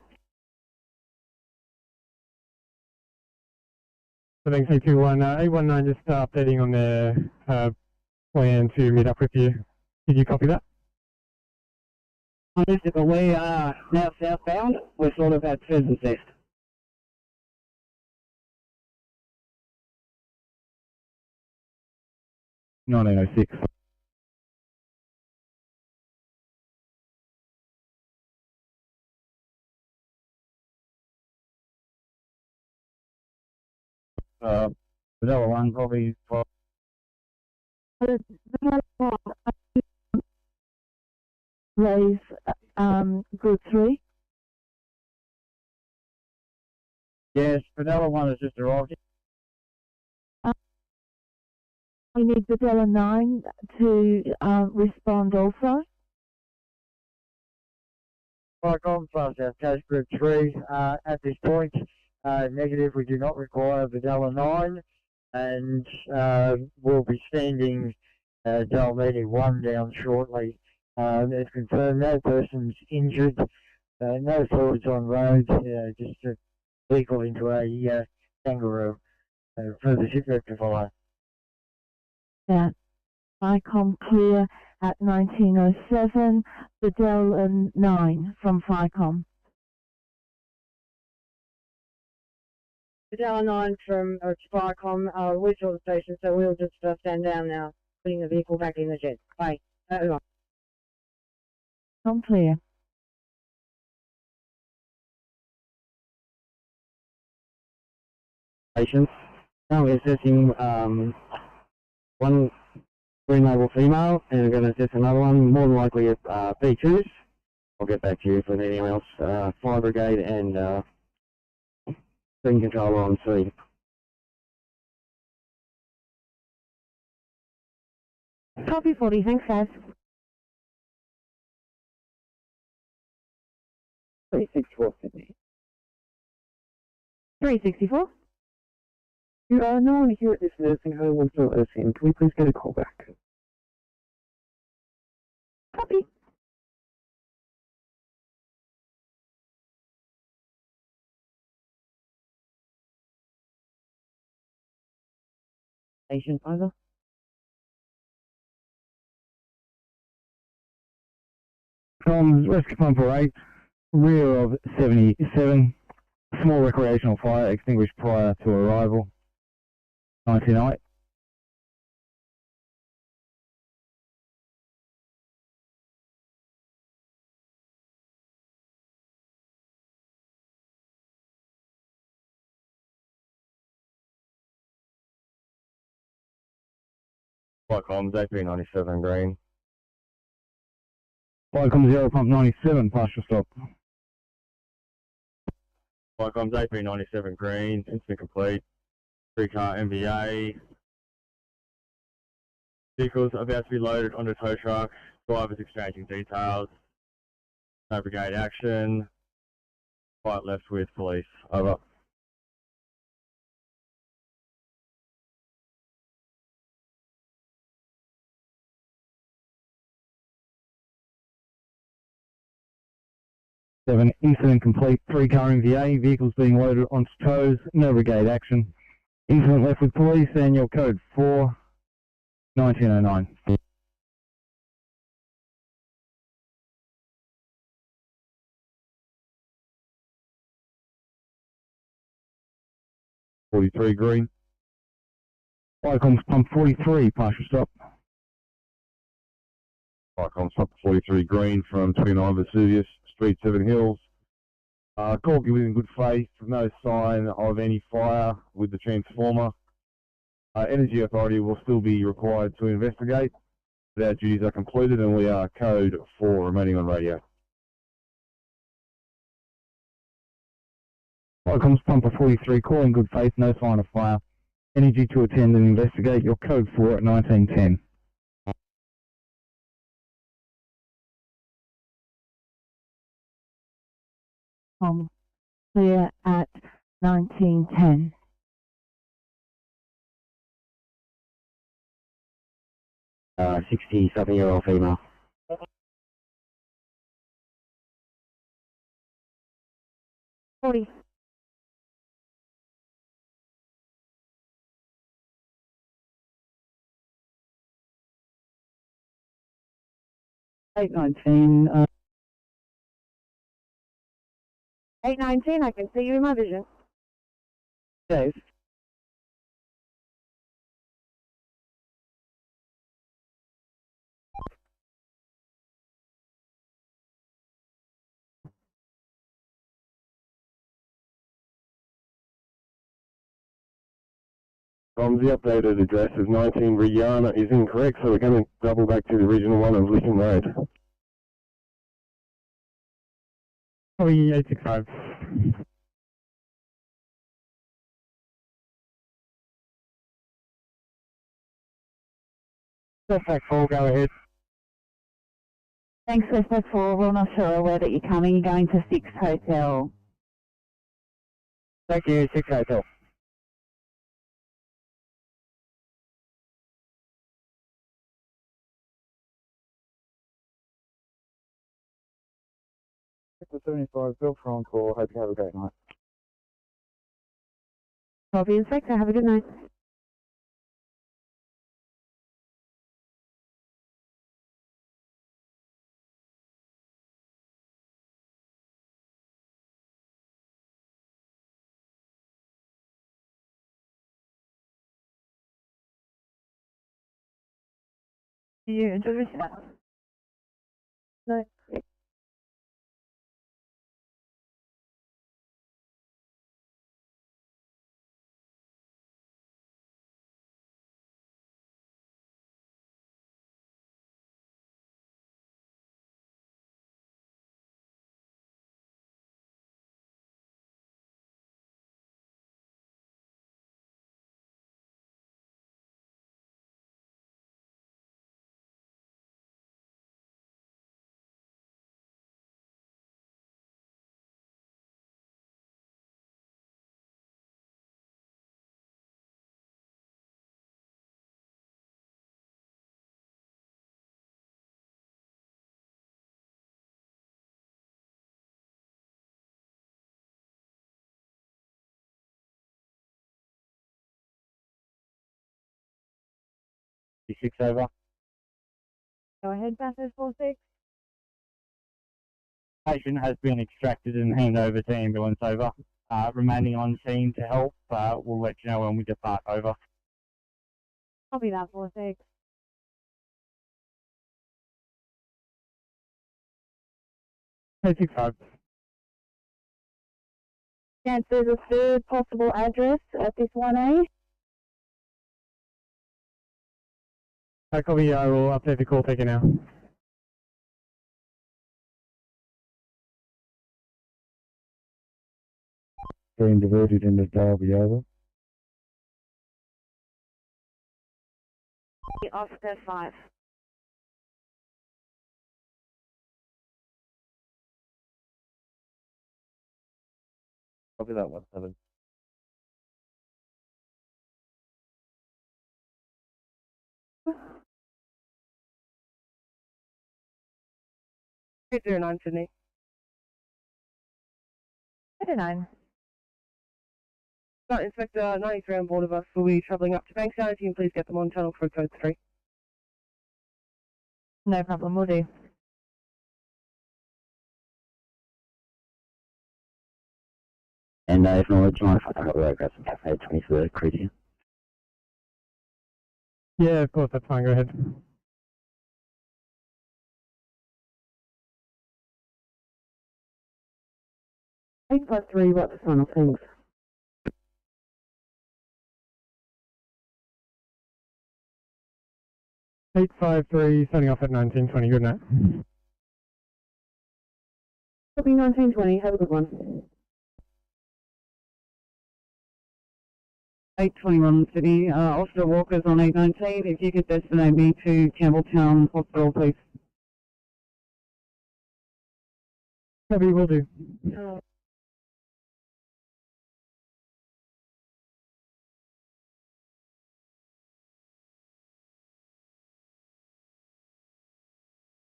So thanks, A21. A19 just updating on their plan to meet up with you. Did you copy that? I missed it, but we are now southbound. We're sort of at Pheasant's Nest. (1906). Vanilla 1, probably for Raise Group 3. yes, Vanilla 1 has just arrived. We need the Della 9 to respond also. Firecom, Far South Coast Group 3, at this point, negative, we do not require the Della 9, and we'll be standing Della meeting 1 down shortly. As confirmed, no persons injured, no fluids on road, just a vehicle into a kangaroo for the ship rectifier. That FICOM clear at 1907, the Della 9 from FICOM. The Della 9 from Firecom, we're short of the station, so we'll just stand down now, putting the vehicle back in the shed. Bye. I'm clear. Patients. Now we're assessing one green label female, and we're going to assess another one, more than likely B2s. I'll get back to you if there's anything else. Fire brigade and scene controller on scene. Copy 40, thanks guys. 364 Sydney. 364. No one here at this nursing home wants to let us in. Can we please get a call back? Copy. Patient over. From Rescue Pumper 8, rear of 77, small recreational fire extinguished prior to arrival, 1908. Flycomms, AP97 green. Flycom 0 pump 97, partial stop. Flycomms, AP97 green, instant complete. 3-car MVA. Vehicles about to be loaded onto tow truck. Drivers exchanging details. No brigade action. Fight left with police. Over. Incident complete, 3-car MVA, vehicles being loaded onto tows, no brigade action. Incident left with police and your code 4, 1909. .43 green. Flycomms pump 43, partial stop. Flycomms pump 43 green from 29 Vesuvius, Street 7 Hills. Called you in good faith, no sign of any fire with the transformer. Energy Authority will still be required to investigate. Our duties are completed and we are code 4 remaining on radio. Flycomms pumper 43, call in good faith, no sign of fire. Energy to attend and investigate, your code 4 at 1910. Clear at 1910. 60-something-year-old female. 40. Eight 19. 819, I can see you in my vision. Dave. The updated address of 19 Rihanna is incorrect, so we're going to double back to the original one of Lytton Road. Probably 865. Suspect 4, go ahead. Thanks, Suspect 4. We're not sure aware that you're coming. You're going to 6 Hotel. Thank you, 6 Hotel. Sector 75, Bill for on call. Hope you have a great night. Copy, Inspector. Have a good night. You enjoy that? No. 6 over. Go ahead, Bathurst 46. Patient has been extracted and handed over to ambulance over. Remaining on scene to help. We'll let you know when we depart over. Copy that, 46. Hey, 65. Chance there's a third possible address at this 1A. I copy. I will update the call taken now. Being diverted into Derby, over. Oscar 5. Copy that 17. Eight 09 Sydney. 9. Inspector 93 on board of us will be travelling up to Bankstown. If you can please get them on channel through code 3. No problem, we'll do. And if not, do you mind if I grab some cafe 20 for the crew here? Yeah, of course, that's fine. Go ahead. Eight 853, what's the final things? Eight 853, starting off at 1920. Good night. Copy 1920, have a good one. 821 Sydney, Officer Walker's on 819. If you could destinate me to Campbelltown Hospital, please. Copy, will do.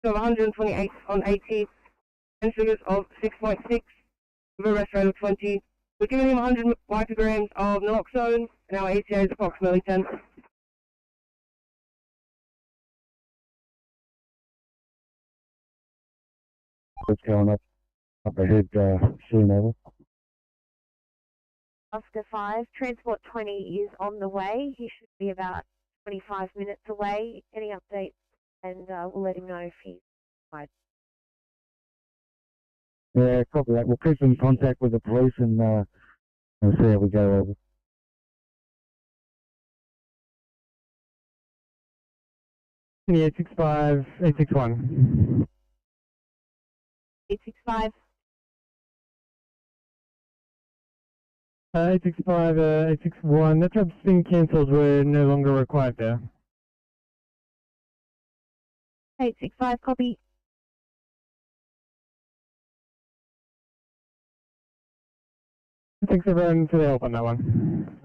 So 128 on 80, and sugars of 6.6, with a rest rate of 20. We're giving him 100 micrograms of naloxone, and our ETA is approximately 10. What's going up ahead, soon over. Oscar 5, Transport 20 is on the way. He should be about 25 minutes away. Any updates? And we'll let him know if he's fine. Yeah, copy that. We'll keep in contact with the police and we'll see how we go over. Yeah, 865, 861. 865. 865, 861. That job's been cancelled. We're no longer required there. 865, copy. Thanks everyone for the help on that one.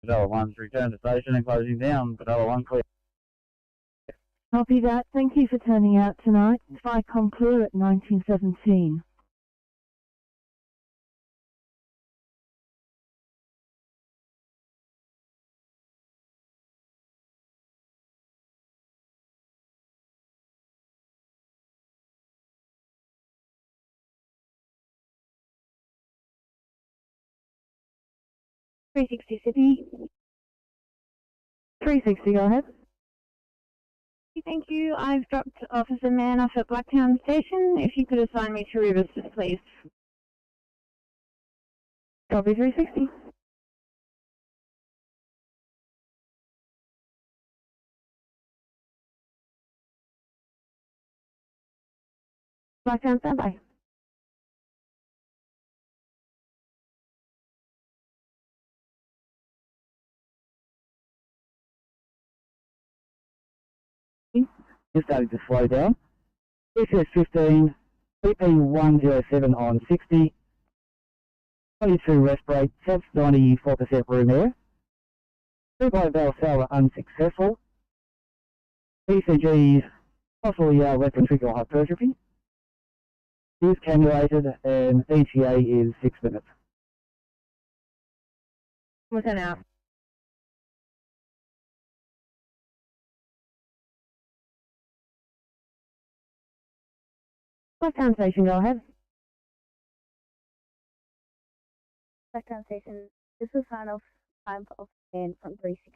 Patrol 1's return to station and closing down. Patrol 1 clear. Copy that. Thank you for turning out tonight. Vicom clear at 1917. Sydney. 360, go ahead. Thank you. I've dropped Officer Man off at Blacktown Station. If you could assign me to Riverstone, please. Copy 360. Blacktown, standby. Just starting to slow down. SS 15, BP 107 on 60, 22 rest rate, SAPS 94% room air, 2 by Valsalva unsuccessful, ECGs possibly left ventricular hypertrophy, is cannulated, and ETA is 6 minutes. What's that now? Left-hand station, go ahead. Left-hand station, this is final time of scan from 360.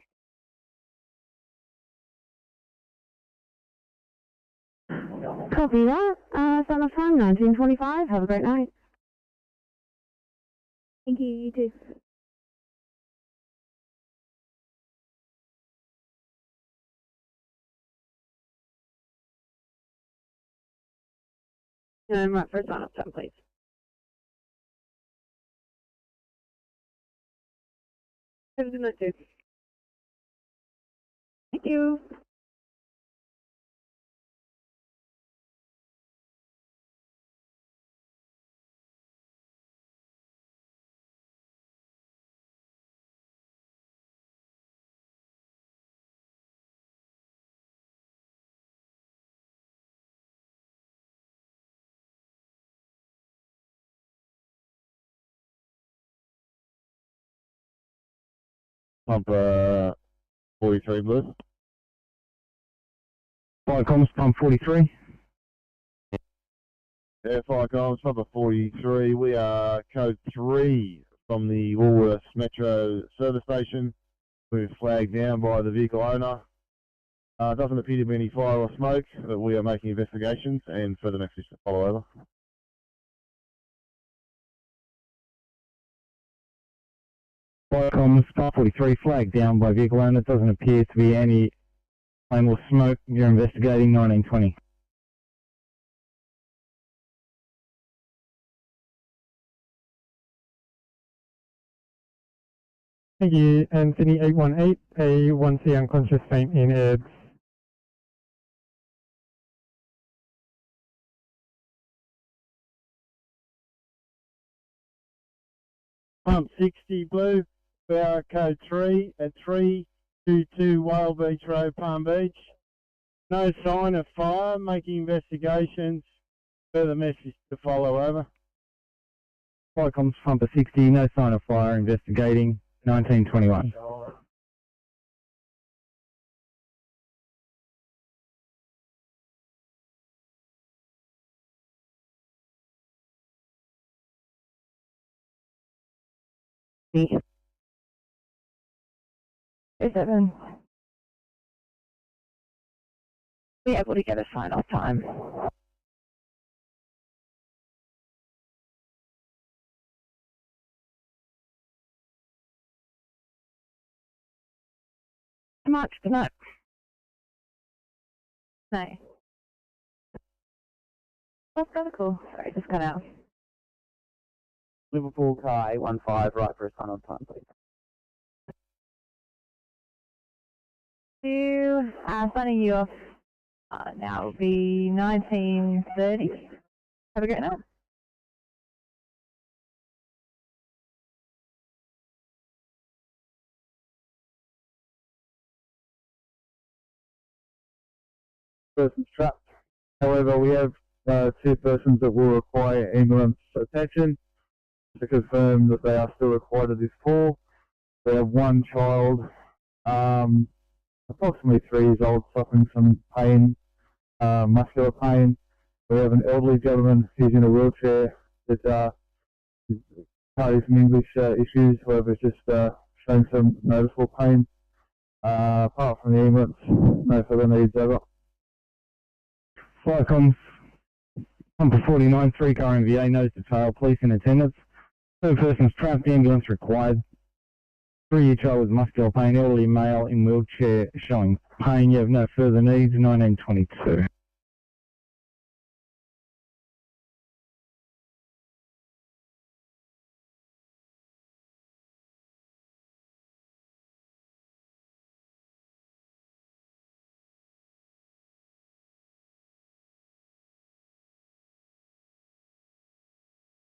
Copy that. Sign off time, 1925. Have a great night. Thank you, you too. And right for sign off time, please. Have a good night, too. Thank you. Pump 43 blue. Fire comms, pump 43. Yeah, fire comms, pump 43. We are code 3 from the Woolworths Metro service station. We're flagged down by the vehicle owner. Doesn't appear to be any fire or smoke, but we are making investigations and further messages to follow over. Fire comms, pump 43, flagged down by vehicle owner. Doesn't appear to be any flame or smoke. You're investigating 1920. Thank you. And Sydney 818, a 1C unconscious faint in EDS. Pump 60 blue, Ferry code 3 at 322 Whale Beach Road, Palm Beach. No sign of fire, making investigations. Further message to follow over. Fire comms, pump 60, no sign of fire, investigating 1921. Hey, 7. Be able to get a sign off time. Much, good night. No. That's kind of cool. Sorry, just got out. Liverpool car 815, right for a sign on time, please. Signing you off now will be 1930. Have a great night. Person's trapped. However, we have 2 persons that will require ambulance attention to confirm that they are still required at this call. We have 1 child, approximately 3 years old, suffering some pain, muscular pain. We have an elderly gentleman who's in a wheelchair that is having some English issues, however, it's just showing some noticeable pain. Apart from the ambulance, no further needs ever. Fire comms, pump 49, 3 car MVA, nose to tail, police in attendance. 2 persons trapped, ambulance required. 3-year child with muscular pain, elderly male in wheelchair showing pain. You have no further needs, 1922.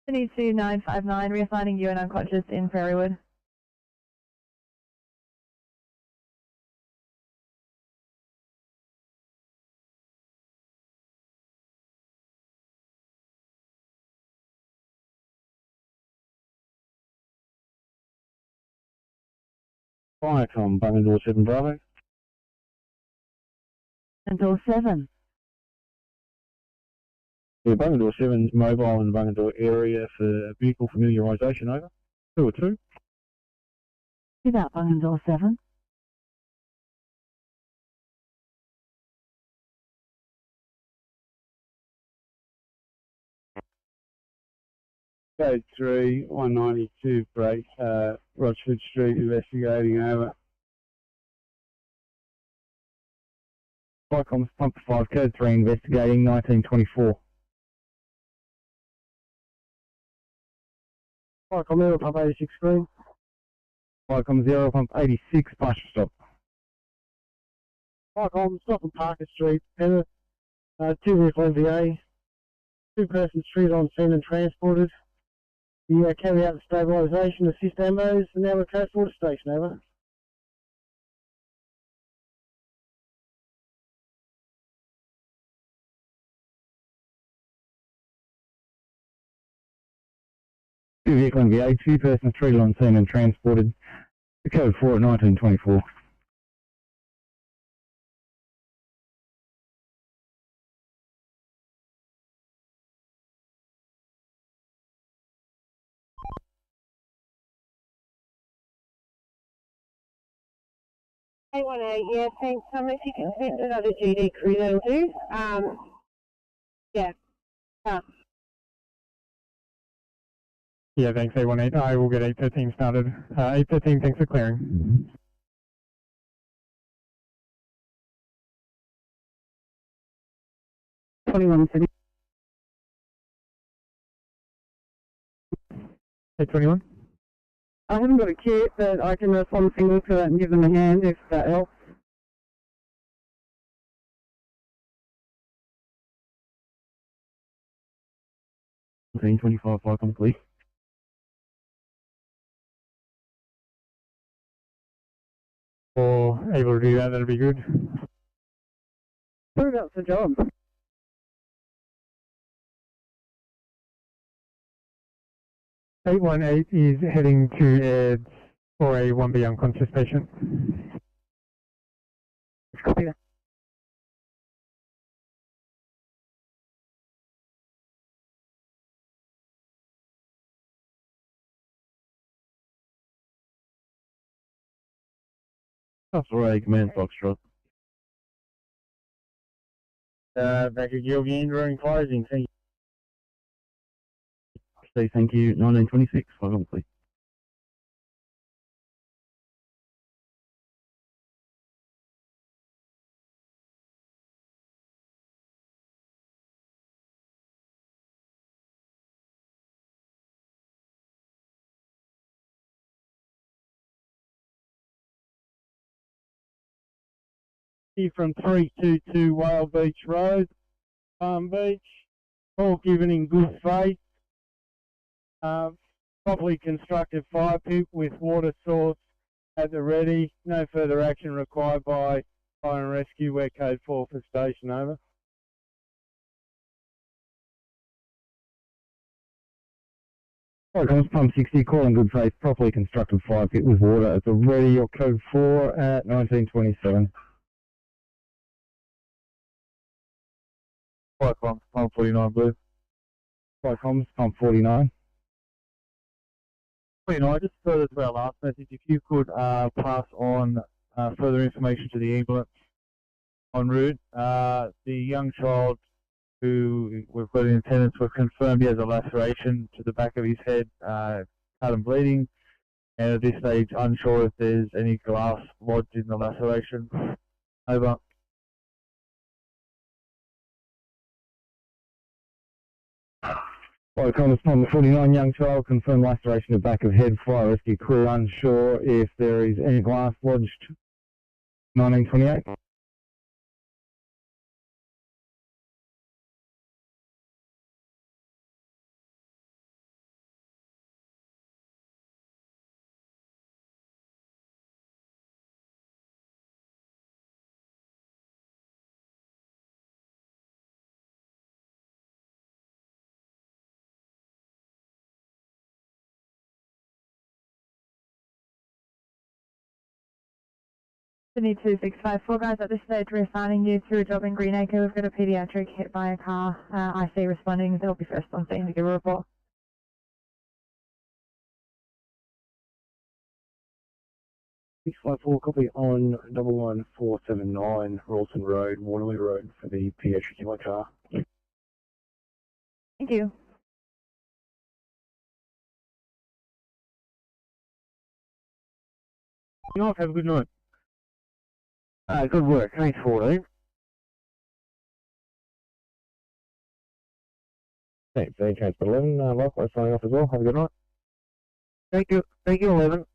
Sydney 2959, reassigning you and unconscious in Ferrywood. Viacom, Bunga Door 7 Bravo. Bunga 7. Yeah, Bunga Door 7's mobile in the Bunga Door area for vehicle familiarisation, over. 2 or 2. Is that Bunga 7? Code 3, 192 break, Rochford Street, investigating, over. Viacom's Pump 5, Code 3, investigating 1924. Viacom 0, pump 86 screen. Viacom 0, Pump 86, partial stop. Viacom, stop on Parker Street, Penrith, 2 vehicle MVA, 2 persons treated on scene and transported. We carry out the stabilisation, assist ambos, and now we're transported station, over. Two vehicle MVA, 2 persons treated on scene and transported to Code 4 at 1924. Hey, 18, yeah, thanks. If you can send another GD crew, that'll do. Yeah. Yeah, thanks, A18. I will get 813 started. 813, thanks for clearing. 21 City. 821? I haven't got a kit, but I can respond single to it and give them a hand if that helps. Okay, 25, fire complete. Or able to do that, that'd be good. Who got the job? $818 is heading to Eds for a 1B unconscious patient. Copy that. That's right, command Foxtrot. Back at Gilby Andrew and closing, thank you. Say thank you, 1926, fire complete. From 322 Whale Beach Road, Palm Beach, all given in good faith. Properly constructed fire pit with water source at the ready. No further action required by Fire and Rescue. We're code 4 for station, over. Viacom's Pump 60, calling good faith, properly constructed fire pit with water at the ready, or Code 4 at 1927. Viacom's Pump 49 blue. Viacom's Pump 49. 49, just further to our last message, if you could pass on further information to the ambulance en route. The young child who we've got in attendance, we've confirmed he has a laceration to the back of his head, cut and bleeding, and at this stage unsure if there's any glass lodged in the laceration. Over. Viacom's Pump 49, young child, confirmed laceration to back of head, fire rescue crew unsure if there is any glass lodged. 1928. Sydney 2654 guys, at this stage we're assigning you to a job in Greenacre. We've got a paediatric hit by a car. IC responding, they'll be first on scene to give a report. 654, copy on 11479 Rawson Road, Waterloo Road for the pediatric yellow car. Thank you. Have a good night. Good work. Thanks, 14. Thanks, Transport 11. Likewise signing off as well. Have a good night. Thank you. Thank you, 11.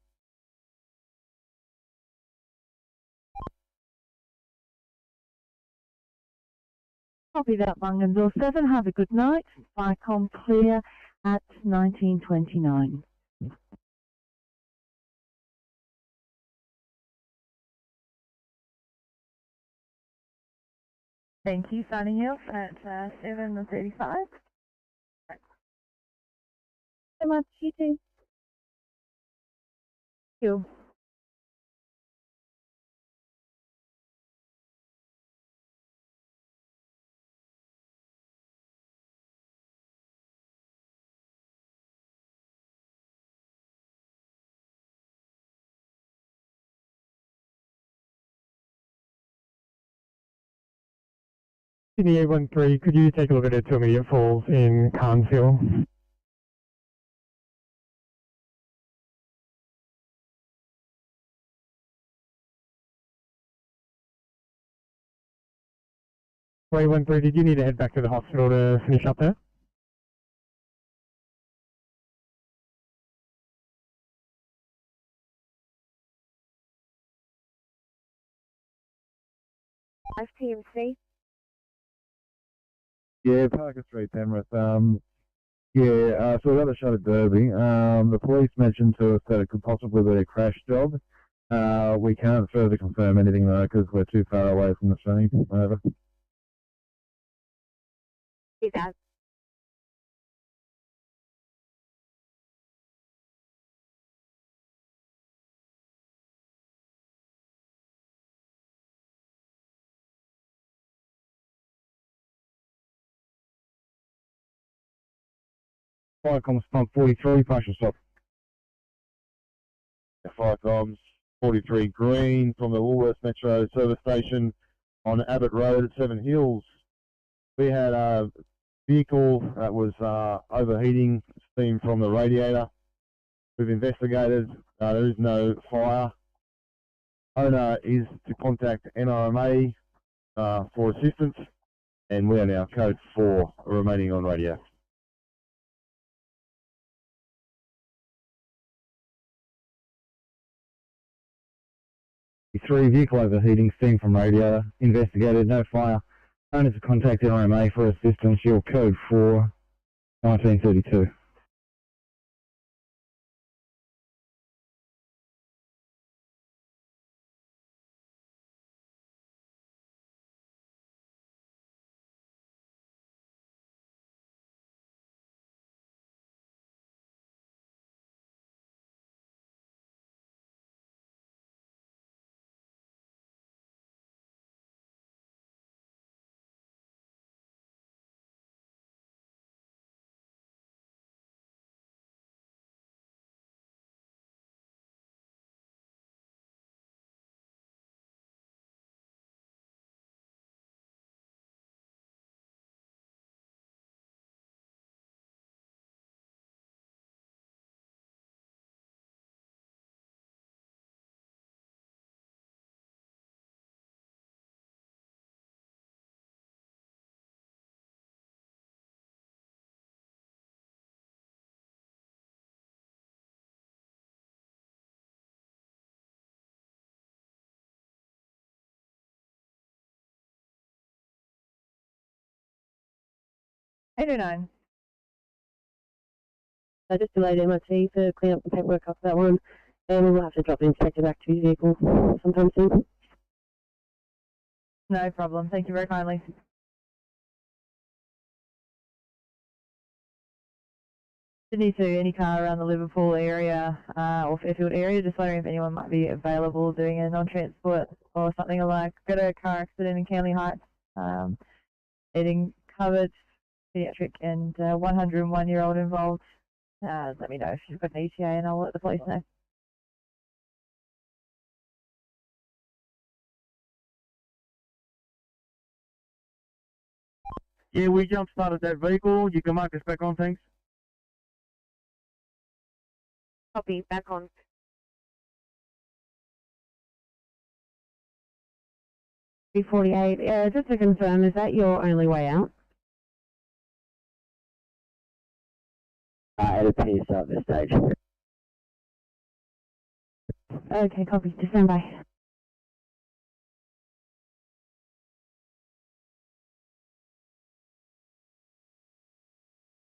Copy that, Bunganville 7. Have a good night. Vicom clear at 1929. Thank you, signing you off at 7:35. So much, you too. Thank you. Sydney 813, could you take a look at the 2 immediate falls in Carnesville? Ray 13, did you need to head back to the hospital to finish up there? TMC. Yeah, Parker Street, Penrith. So we got a shot at Derby. The police mentioned to us that it could possibly be a crash job. We can't further confirm anything though because we're too far away from the scene. Over. See that. Firecoms pump 43, partial stop. Firecoms 43 green from the Woolworths Metro service station on Abbott Road at Seven Hills. We had a vehicle that was overheating, steam from the radiator. We've investigated. There is no fire. Owner is to contact NRMA for assistance, and we are now code 4 remaining on radio. 3 vehicle overheating, steam from radiator, investigated, no fire. Owners have contacted RMA for assistance, your code 4, 1932. $89. I just delayed MOT to clean up the paperwork after that one, and we'll have to drop the inspector back to his vehicle sometime soon. No problem. Thank you very kindly. Sydney Sydney to any car around the Liverpool area or Fairfield area. Just wondering if anyone might be available doing a non-transport or something alike. Got a car accident in Canley Heights, needing covered, pediatric and 101-year-old involved. Let me know if you've got an ETA and I'll let the police know. Yeah, we jump started that vehicle. You can mark us back on, thanks. Copy, back on. B48. Just to confirm, is that your only way out? It appears so at this stage. Okay, copy. Just stand by.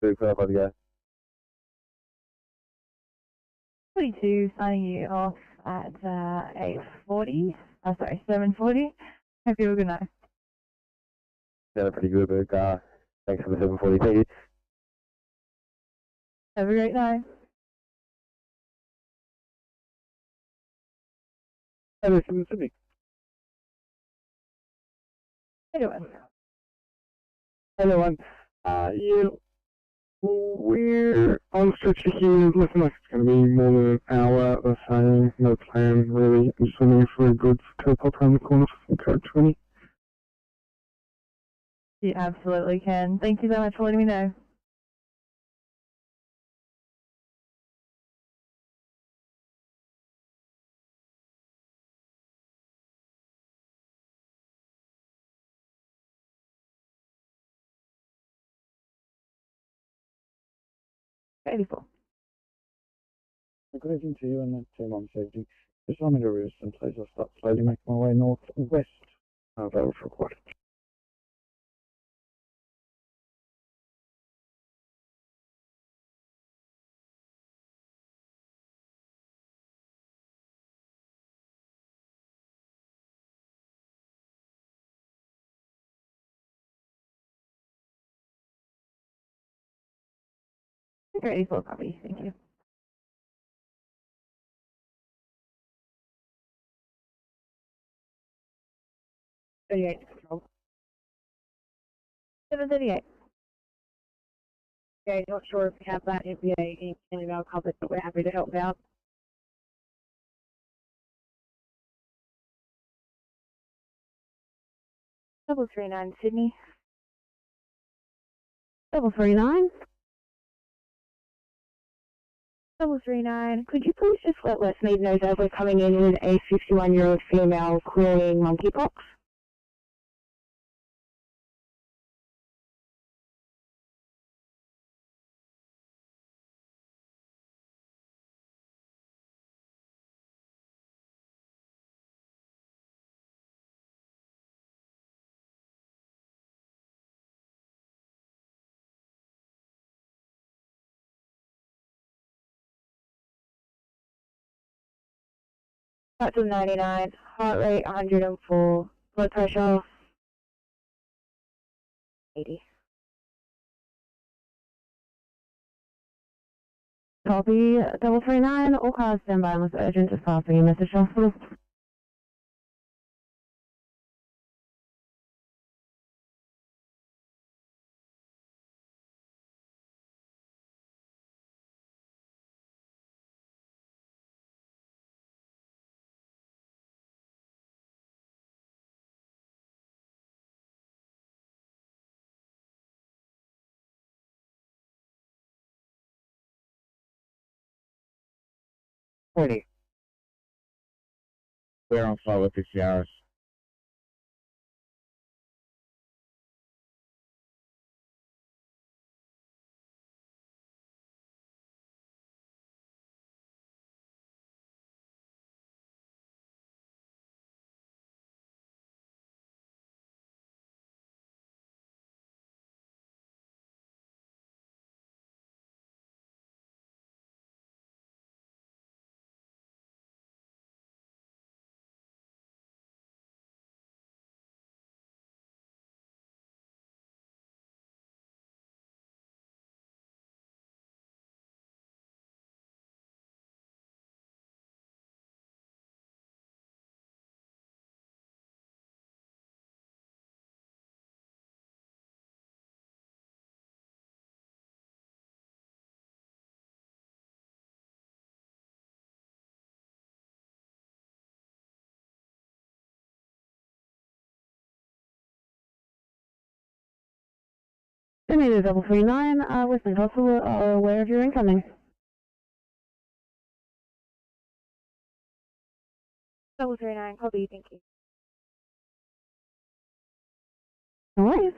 Very clear, buddy, yeah. 42 signing you off at 8:40. Sorry, 7:40. Hope you have a good night. Sounded pretty good, but thanks for the 740p. Have a great night. Hello, from Sydney. Anyway. Hello, yeah, we're on stretcher here. Looking like it's going to be more than an hour. They're saying no plan really. I'm just wondering if we're good to pop around the corner from code 20. You absolutely can. Thank you so much for letting me know. Beautiful. Good evening to you and that team on safety. Just want me to reverse some place. I'll start slowly making my way northwest. That was required. Ready for a copy. Thank you. Control. 738. Okay, not sure if we have that MPA in Canada covered, but we're happy to help out. Double 39 Sydney. 39. 39. Could you please just let Westmead know that we're coming in with a 51-year-old female querying monkeypox? That's 99, heart rate 104, blood pressure 80. Copy. 39. All cars stand by unless urgent. Just passing a message to hospital. We're on fire with 50 hours. Sydney to 339, Westmead Hospital are aware of your incoming. 39, copy, thank you. No worries.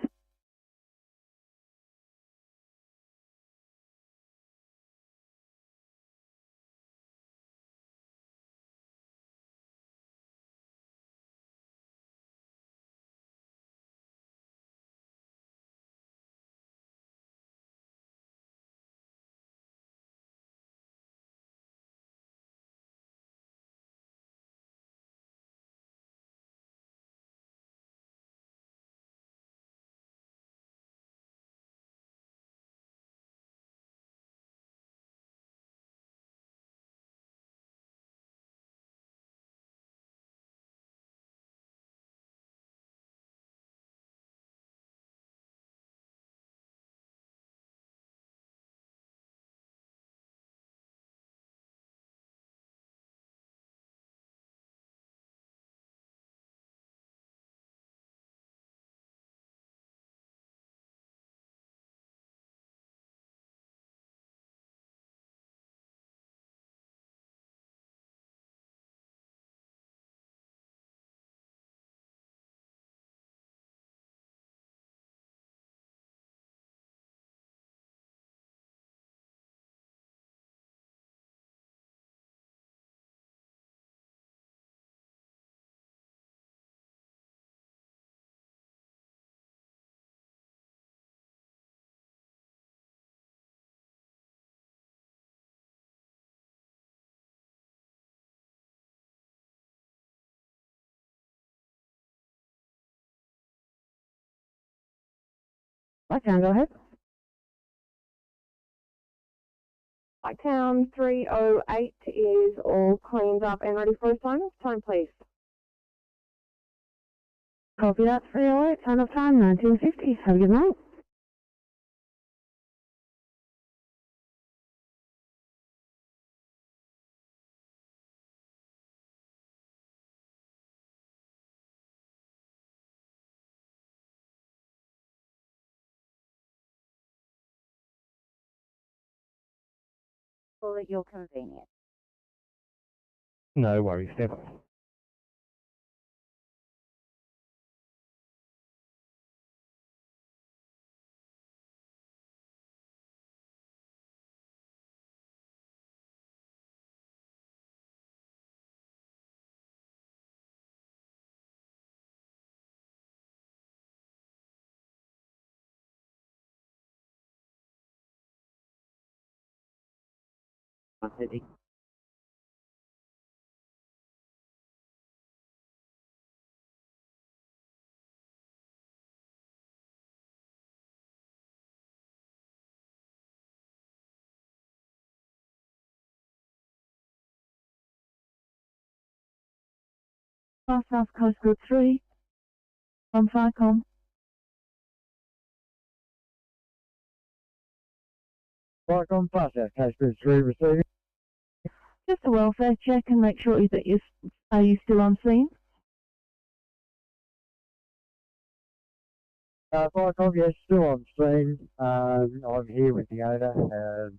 Blacktown, go ahead. Blacktown 308 is all cleaned up and ready for assignment. Time, please. Copy that, 308, turn of time, 1950. Have a good night. Call at your convenience. No worries, Steph. Sydney. South Coast Group 3 from FICOM. FICOM, South Coast Group 3 receiving. Just a welfare check and make sure that are you still on scene? FICOM, yes, still on scene. I'm here with the owner.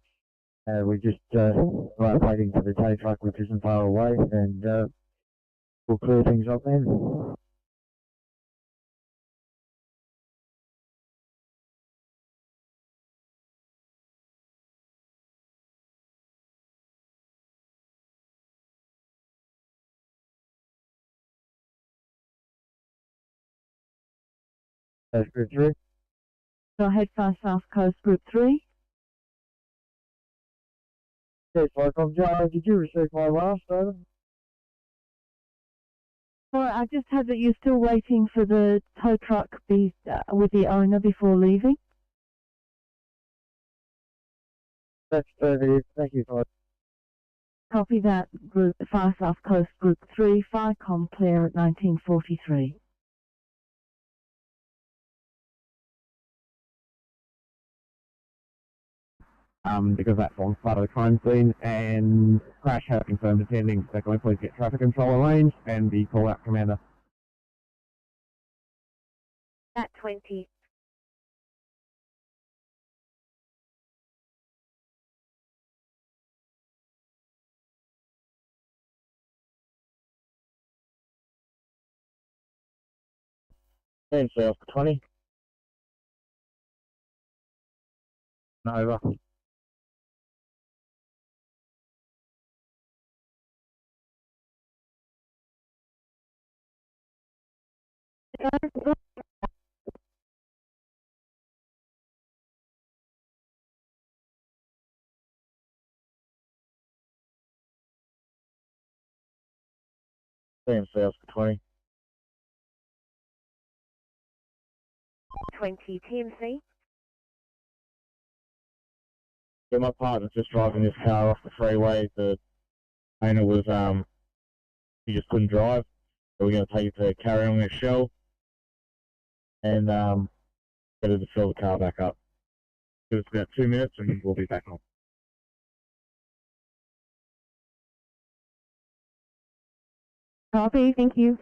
We're just waiting for the tow truck, which isn't far away, and we'll clear things up then. That's Group 3. Go ahead, South Coast Group 3. Yes, FICOM, Joe, did you receive my last, over? Sorry, I just had that you're still waiting for the tow truck with the owner before leaving. That's perfect. Thank you, FICOM. Copy that, Far South Coast Group 3, FICOM clear at 1943. Because that's on part of the crime scene, and crash has confirmed attending. So can we please get traffic control arranged and the call-out commander? At 20. Team South 20. Over. Team South 20. 20 TMC. Yeah, my partner's just driving this car off the freeway. The owner was, he just couldn't drive. So we're going to take it to carry on their shell and get her to fill the car back up. Give us about 2 minutes and we'll be back on. Copy, thank you.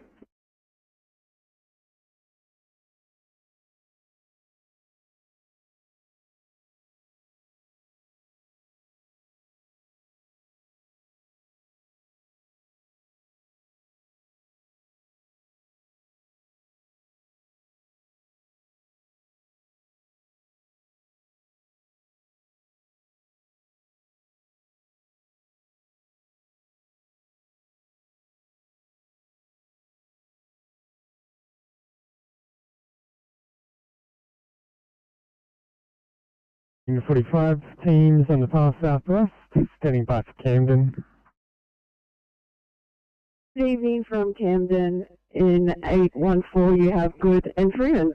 In 45 teams on the far southwest, standing by for Camden. Good evening from Camden. In 814, you have good entry and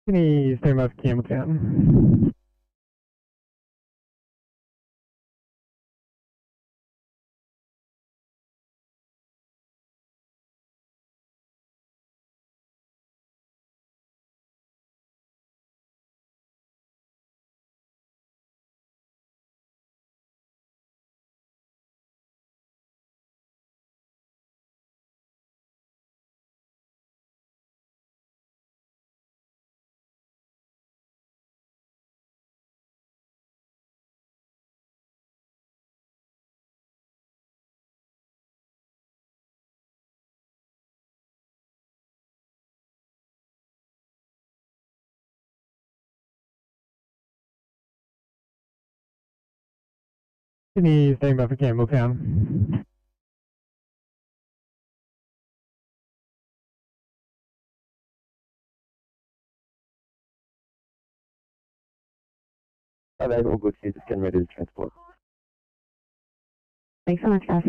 Sydney, stand by for Campbelltown. Sydney, stand by for Campbelltown. Hi there, all good. Just getting ready to transport. thanks so much, guys.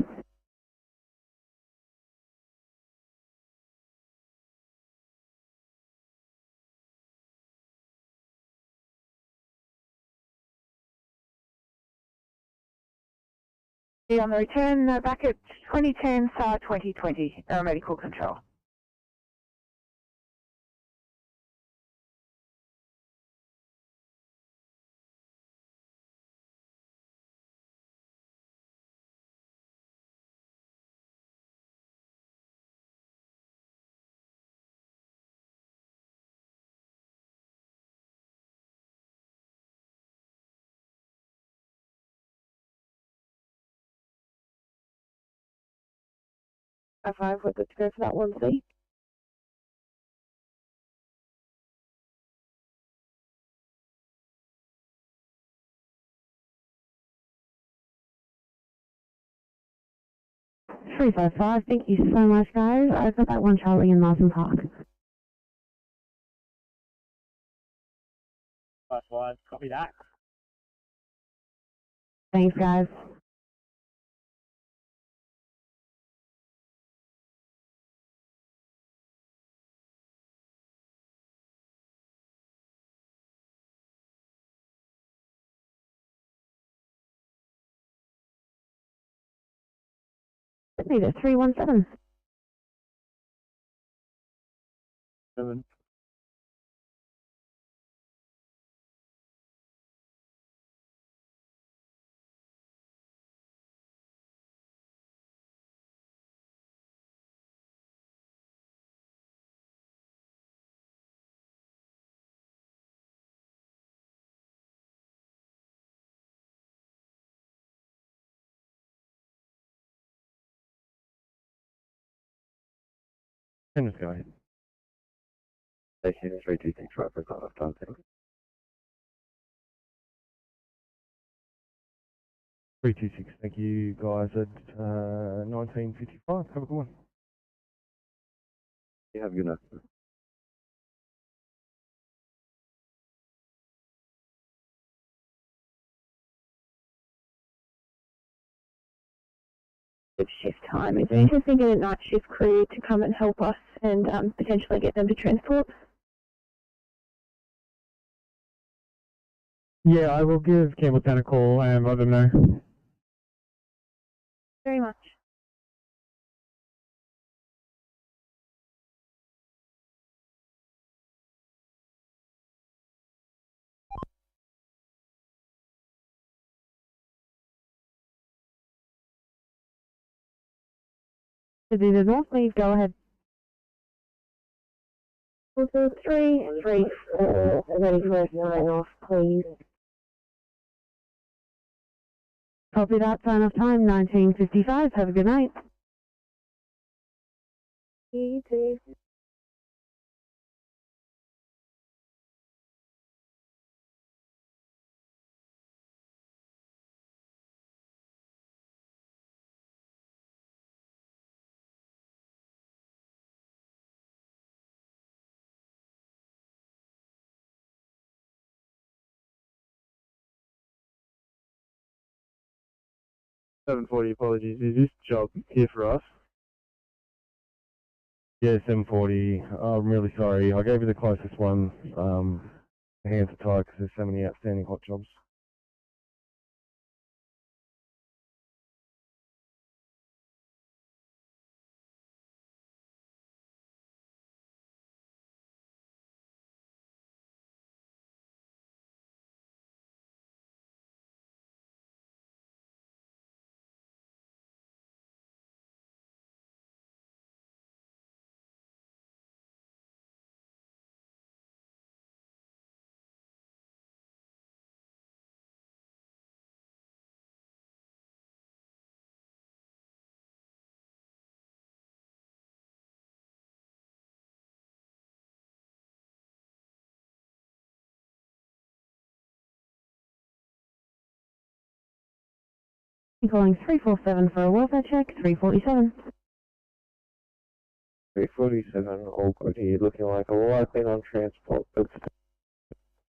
On the return, back at 2010 SAR 2020, aeromedical control. F5, we're good to go for that one, C. Three five five. Thank you so much, guys. I've got that one Charlie in Marsden Park. 5-5, copy that. Thanks, guys. Peter, 317. 7. Just go ahead. Station 326 right for cut-off time, thanks. 326, thank you guys at 1955. Have a good one. You have a good night. It's shift time. Is there anything to get a night shift crew to come and help us and potentially get them to transport? Yeah, I will give Campbelltown a call and let them know. Very much. To do the north, please go ahead. 334, ready for us 9 off, please. Copy that, sign off time, 1955. Have a good night. You too. Apologies. Is this job here for us? Yeah, 740. I'm really sorry. I gave you the closest one. Hands are tied because there's so many outstanding hot jobs. Calling 347 for a welfare check, 347. 347, all good here. Looking like a light thing on transport, but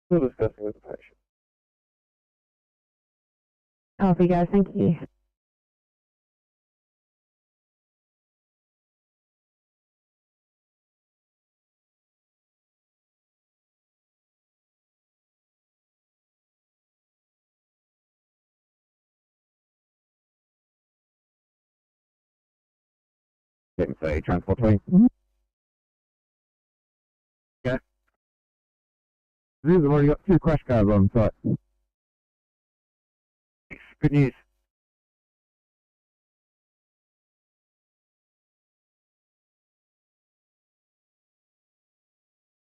still discussing with the patient. Copy, guys. Thank you. Getting say transport lane. Okay. We've already got 2 crash cars on site. Good news.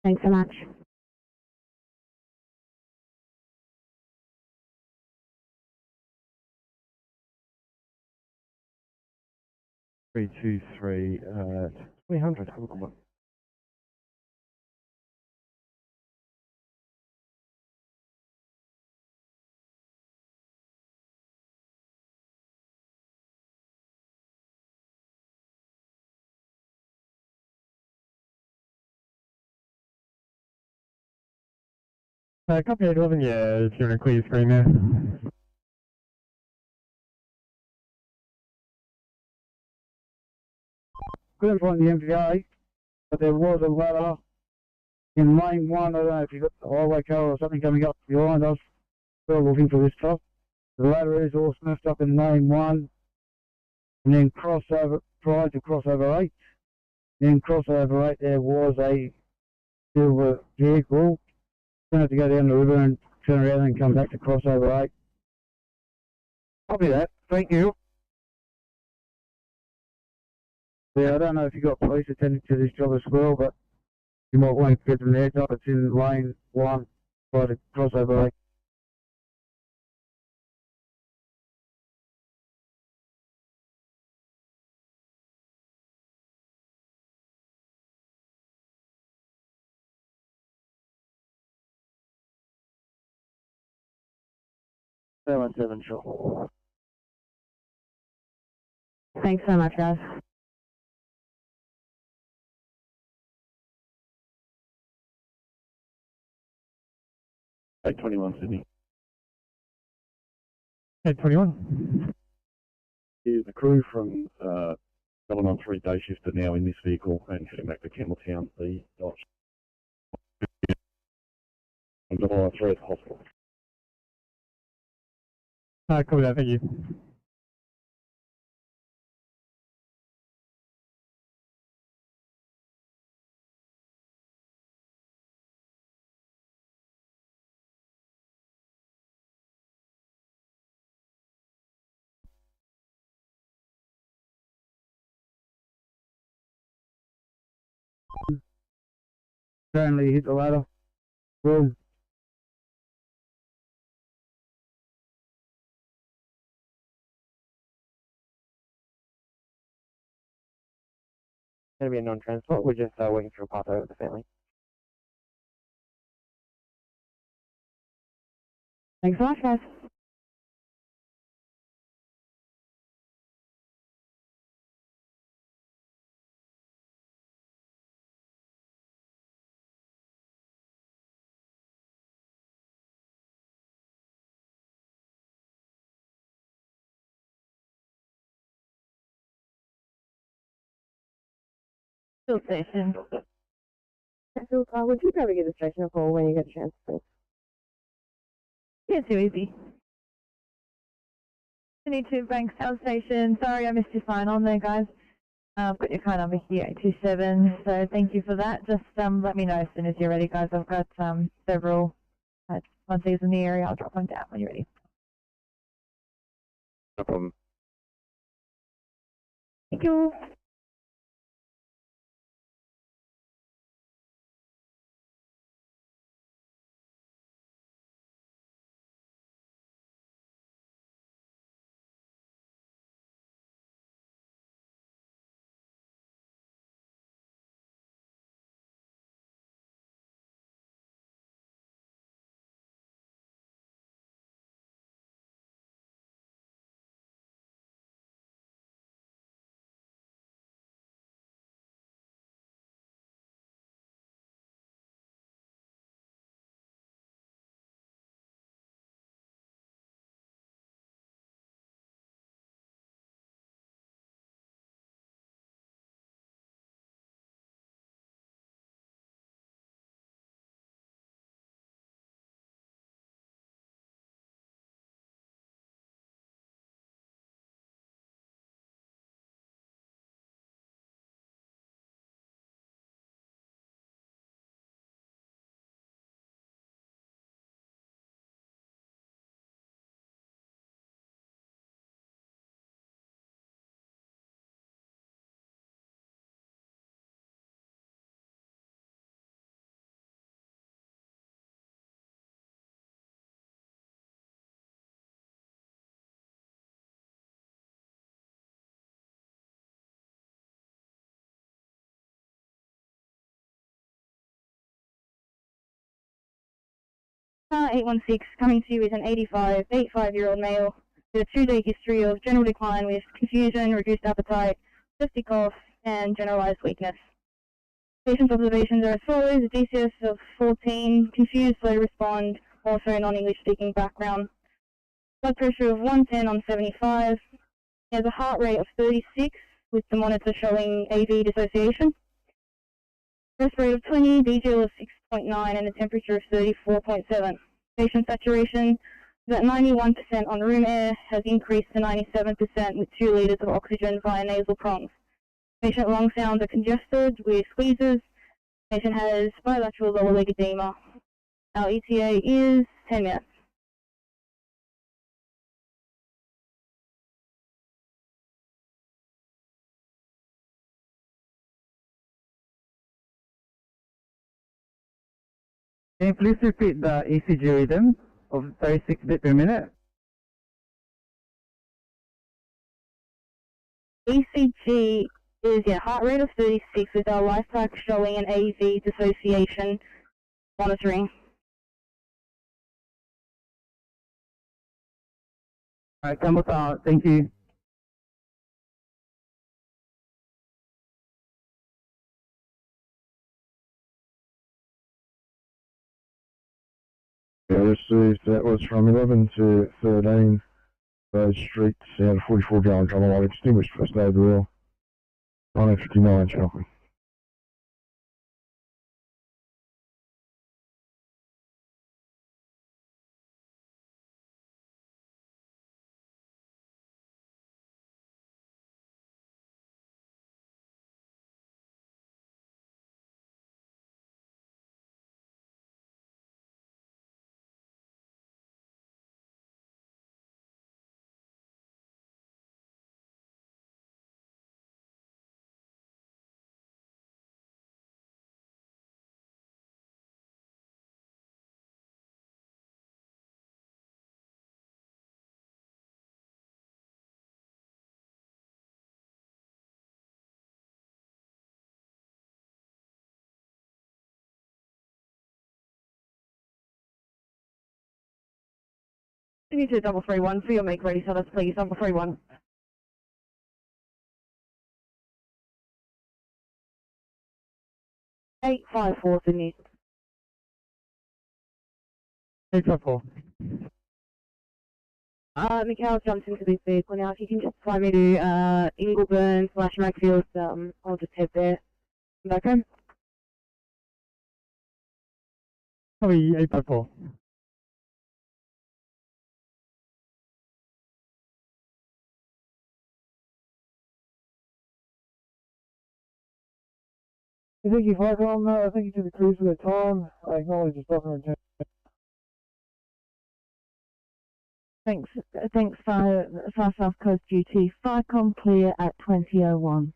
Thanks so much. Three, 300. Have a good one. Copy 811, yeah, if you want to clear your screen there. Couldn't find the MVA, but there was a ladder in lane 1. I don't know if you've got the highway car or something coming up behind us. We're looking for this truck. The ladder is all smashed up in lane 1, and then crossover, prior to crossover 8. Then crossover 8, there was a silver vehicle. Going to have to go down the river and turn around and come back to crossover 8. Copy that. Thank you. Yeah, I don't know if you got police attending to this job as well, but you might want to get them there. It's in lane 1 by the crossover 8. 717 sure. Thanks so much, guys. 821 Sydney. 821. Here's the crew from 713 day shift are now in this vehicle and heading back to Campbelltown, the Dodge. I'm 713 at the hospital. Copy that, thank you. Currently hit the ladder. Room. Going to be a non-transport. We're just working through a path over with the family. Thanks so much, guys. Field station. Phil, would you probably give the station a call when you get a chance, please? Yeah, too easy. 22 Bankstown Station. Sorry I missed your sign on there, guys. I've got your car number here, 827, so thank you for that. Just let me know as soon as you're ready, guys. I've got several once these in the area. I'll drop them down when you're ready. No problem. Thank you. Car 816 coming to you with an 85-year-old male with a 2-day history of general decline with confusion, reduced appetite, cystic cough, and generalized weakness. Patient's observations are as follows: a DCS of 14, confused, slow to respond, also non-English speaking background. Blood pressure of 110 on 75. He has a heart rate of 36 with the monitor showing AV dissociation. Breath rate of 20, BGL of 6.9, and a temperature of 34.7. Patient saturation is at 91% on room air, has increased to 97% with 2 litres of oxygen via nasal prongs. Patient lung sounds are congested with squeezes. Patient has bilateral lower leg edema. Our ETA is 10 minutes. Can you please repeat the ECG rhythm of 36 beats per minute? ECG is heart rate of 36 with our life track showing an AV dissociation monitoring. Alright, come out. Thank you. Yeah, received. That was from 11 to 13 Rose Street, out of 44 gallon drum light extinguished, first aid wheel, 1959 Chelsea. You to 331 for your make ready service, please. 331. Eight five four Sydney. 854. Mikhail jumped into this vehicle now. If you can just fly me to Ingleburn / Magfield, I'll just head there. Back home. Copy 854. Thank you, Flycom. Thank you to the crews for their time. I acknowledge the stock and return. Thanks, Far South Coast Duty. Flycom clear at 2001.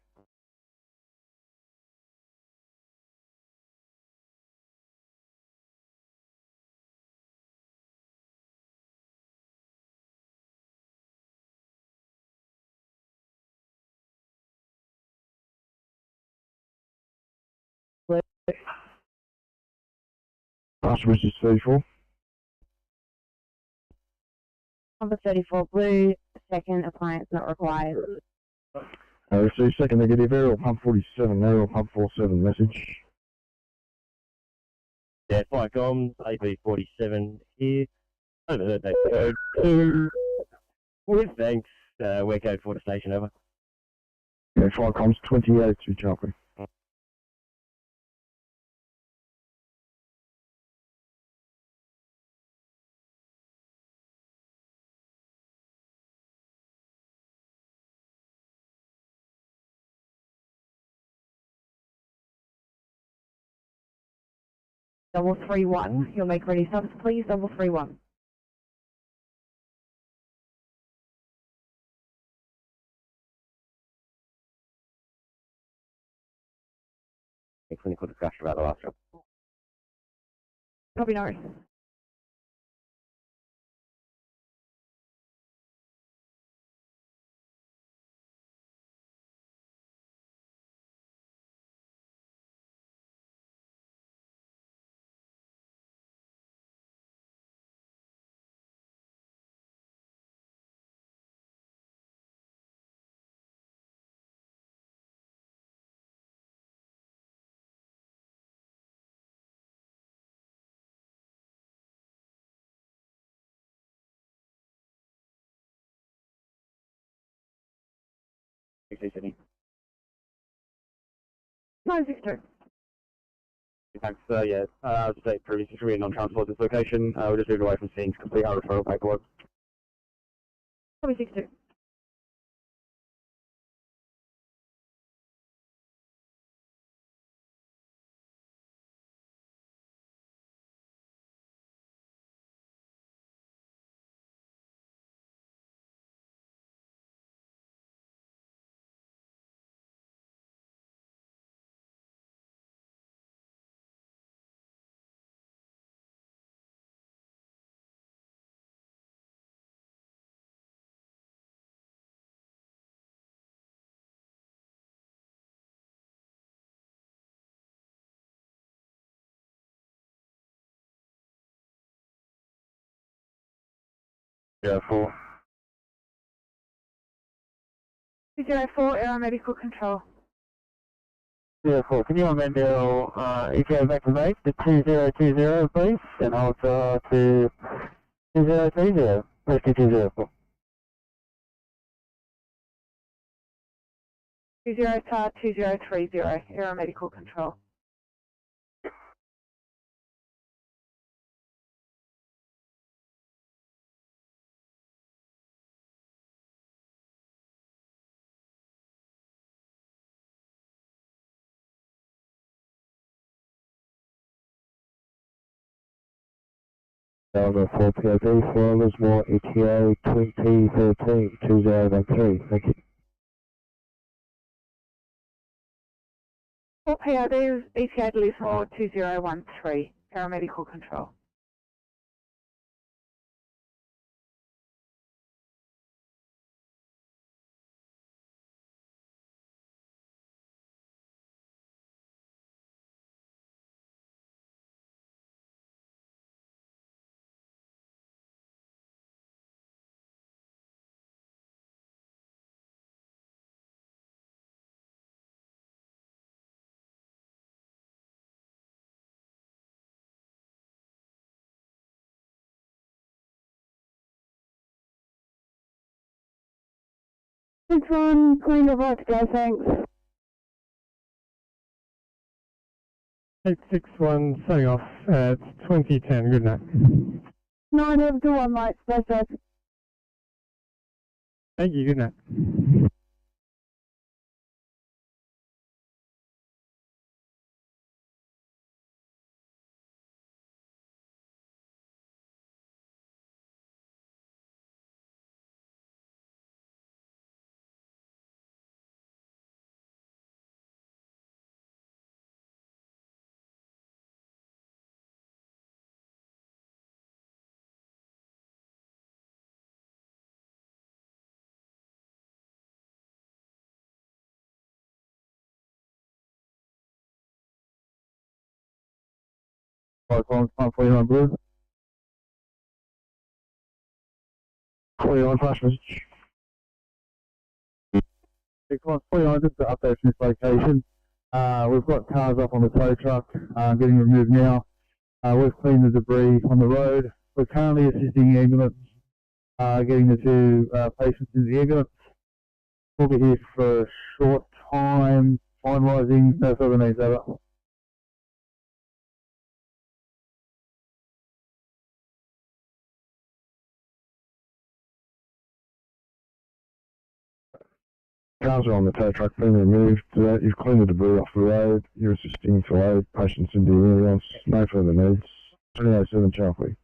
Message 34. Number 34 blue, second appliance not required. Received second negative, aerial pump 47, aerial pump 47 message. Yeah, Flycom, AB47 here. Overheard that code 2. With thanks, we're code 4 to station, over. Yeah, Flycom's 28 to Chelsea. Double 31. Your make ready service, please. 331. Clinical discussion about the last job. Copy, no. Sydney. 962. Thanks, yeah, as I say, previously we non-transport this location. We're just moved away from scene to complete our referral paperwork. Copy 62. Yeah, 4. 204, aeromedical control. 04, can you amend your ETA back to base to 2020, please, and hold to 2030, please 204. 2030, aeromedical control. Delta 4 POV, Florida's more ETA 2013 2013. Thank you. Port PRB, ETA Lismore 2013, paramedical control. This one, clean the right to go, thanks. 861, setting off at 2010, good night. 9 over to 1, mate, best up. Thank you, good night. Cyclone 149 blue. 49 flash message. Cyclone 49, just to update from this location. We've got cars up on the tow truck, getting removed now. We've cleaned the debris on the road. We're currently assisting the ambulance, getting the two patients into the ambulance. We'll be here for a short time, finalising, no further needs, over. Cars are on the tow truck being removed. You've cleaned the debris off the road. You're assisting to load patients into the ambulance. No further needs. 2007 Charlie.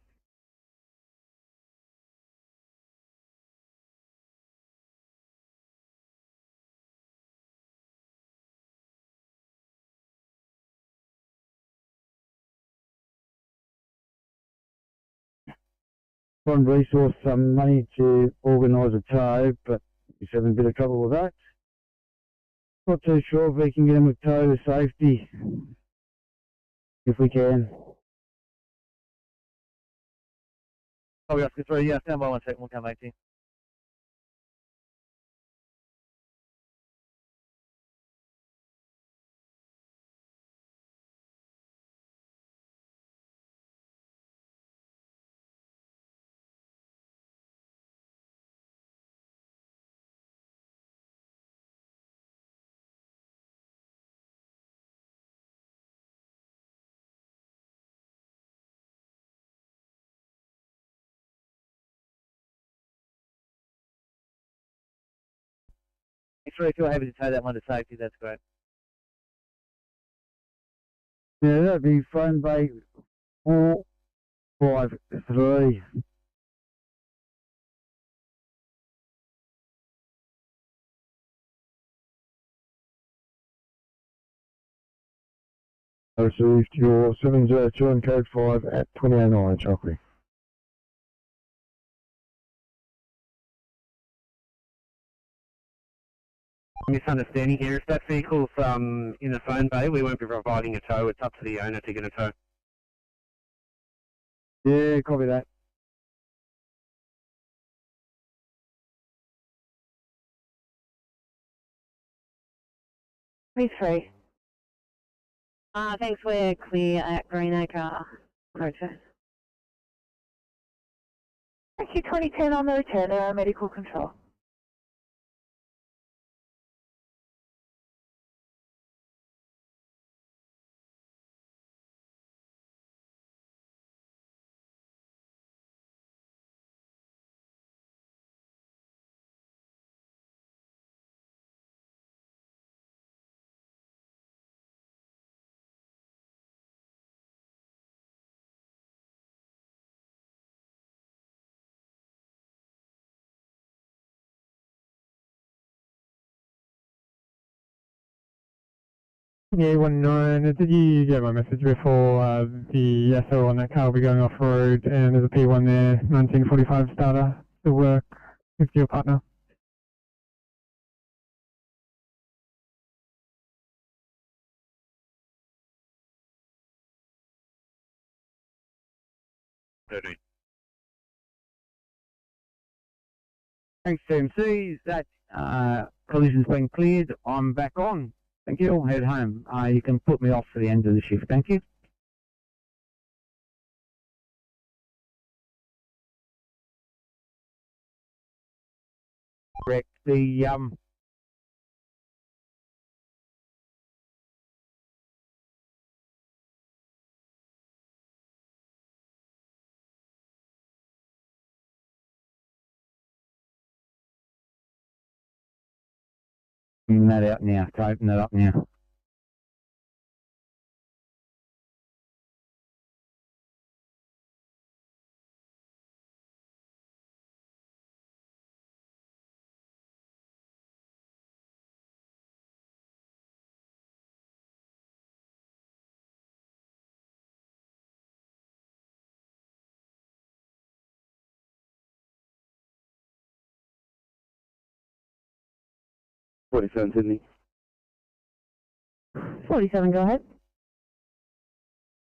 Trying to resource some money to organise a tow, but he's having a bit of trouble with that. Not too sure if we can get him a tow to safety, if we can. Oh, we got 3, yeah, stand by 1 second, we'll come back to you. If you're happy to tow that one to safety, that's great. Yeah, that'd be phone bay 453. I received your 702 and code 5 at 2009 Charlie. Misunderstanding here. If that vehicle's in the phone bay, we won't be providing a tow. It's up to the owner to get a tow. Yeah, copy that. 23. Thanks, we're clear at Greenacre protest. Thank you, 2010 on the return, medical control. Yeah, 19. Did you get my message before? The SO on that car will be going off road, and there's a P1 there, 1945 starter to work with your partner. Thanks, TMC. That collision's been cleared. I'm back on. Thank you. I'll head home. You can put me off for the end of the shift. Thank you. Correct. The that out now. Open that up now. Sydney. 47, go ahead.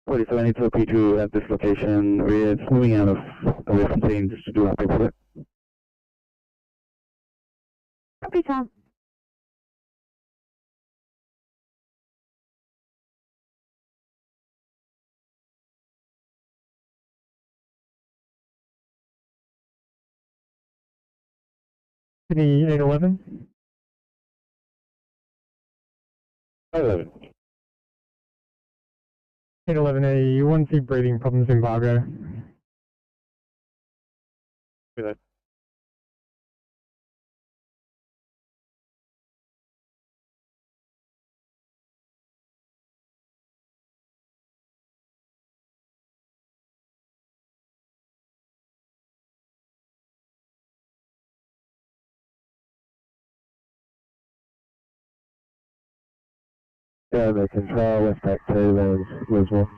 47, it's P2 at this location. We're moving out of away from scene just to do our paperwork. Copy, Tom. Sydney 811. 11. 811A, you want to see breathing problems embargo. Good. Yeah, they control West back 2, Lismore.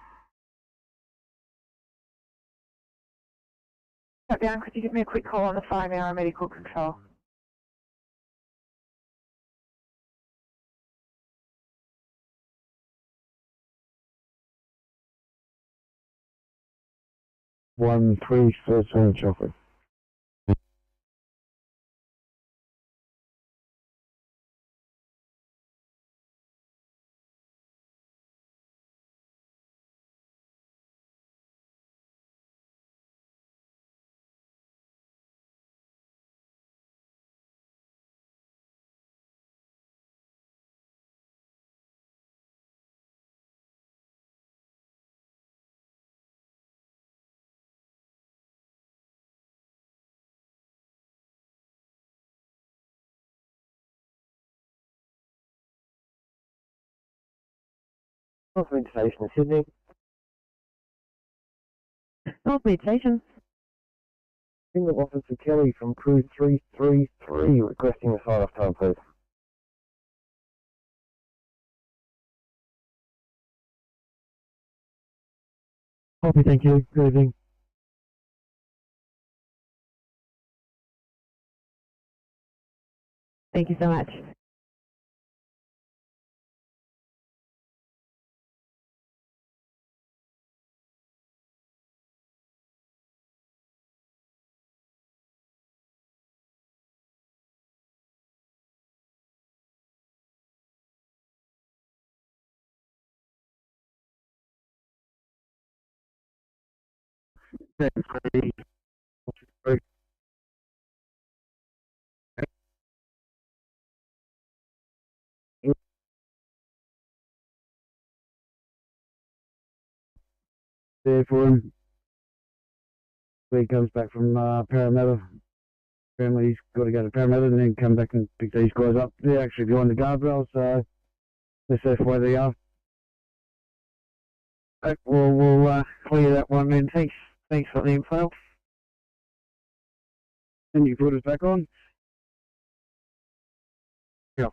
Shut down, could you give me a quick call on the 5-hour medical control? One, 3, first one, chocolate. North Mid Station, Sydney. North Mid Station. Single Officer Kelly from Crew 333 requesting a sign-off time, please. Copy, thank you. Good evening. Thank you so much. There for him. He comes back from Parramatta. Apparently he's got to go to Parramatta and then come back and pick these guys up. They're actually behind the guardrail, so that's where they are. Okay, we'll clear that one then. Thanks for the info. And you put us back on. Yeah.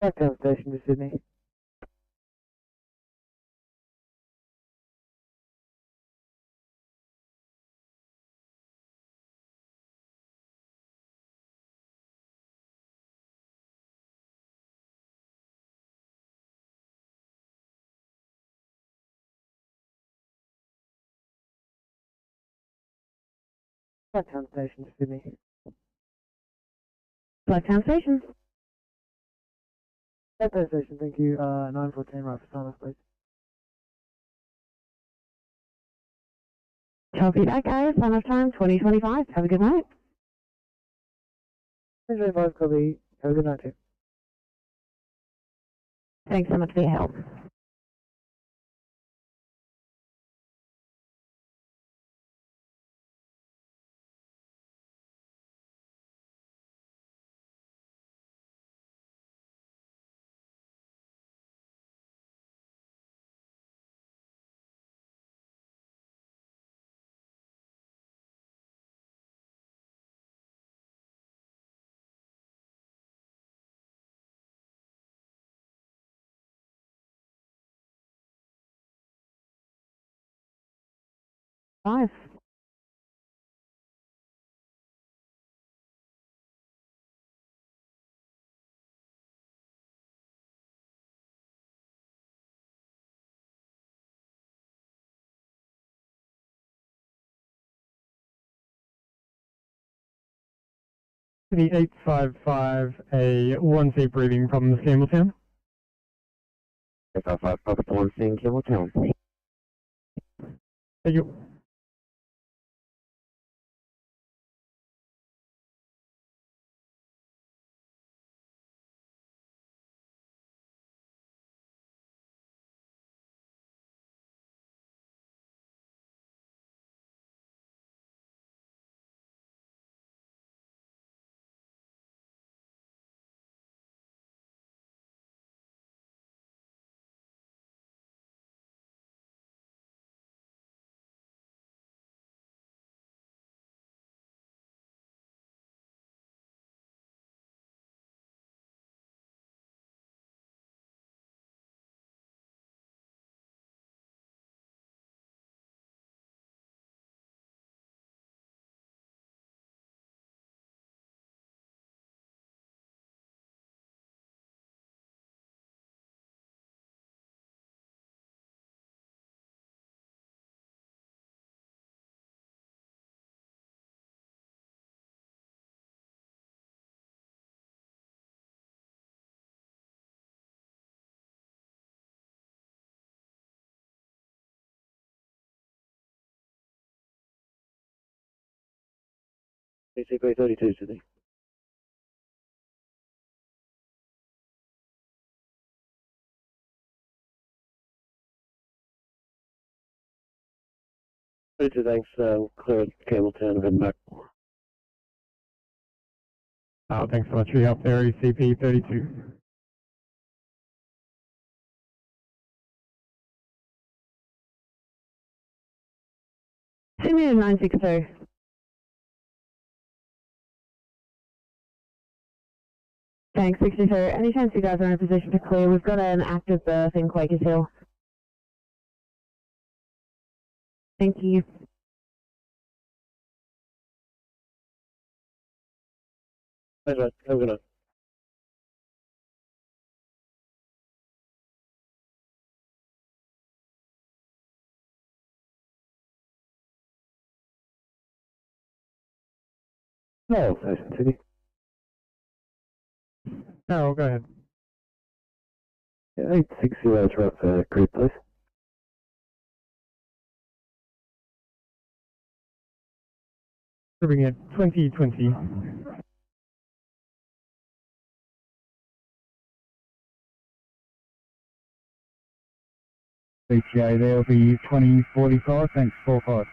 Back down station to Sydney. Blacktown Station to Sydney. Blacktown Station. Blacktown Station, thank you. 914 right for sign off, please. Copy that, guys. Sign off time 2025. Have a good night. 2025, copy. Have a good night, too. Thanks so much for your help. Five. The 855, a 1C breathing problems, Campbelltown. 855, Papa 1C in Campbelltown. Thank you. BCP 32 Sydney. Thanks, clear Campbelltown, heading back. Thanks so much for your help there, ECP 32. Sydney and 962. Thanks, 62. Any chance you guys are in a position to clear? We've got an active berth in Quakers Hill. Thank you. Thanks, mate. Have a good night. No, Station City. No, go ahead. Yeah, 860 right for group, please. Moving at 2020. BTA, there'll be 2045, thanks, 45.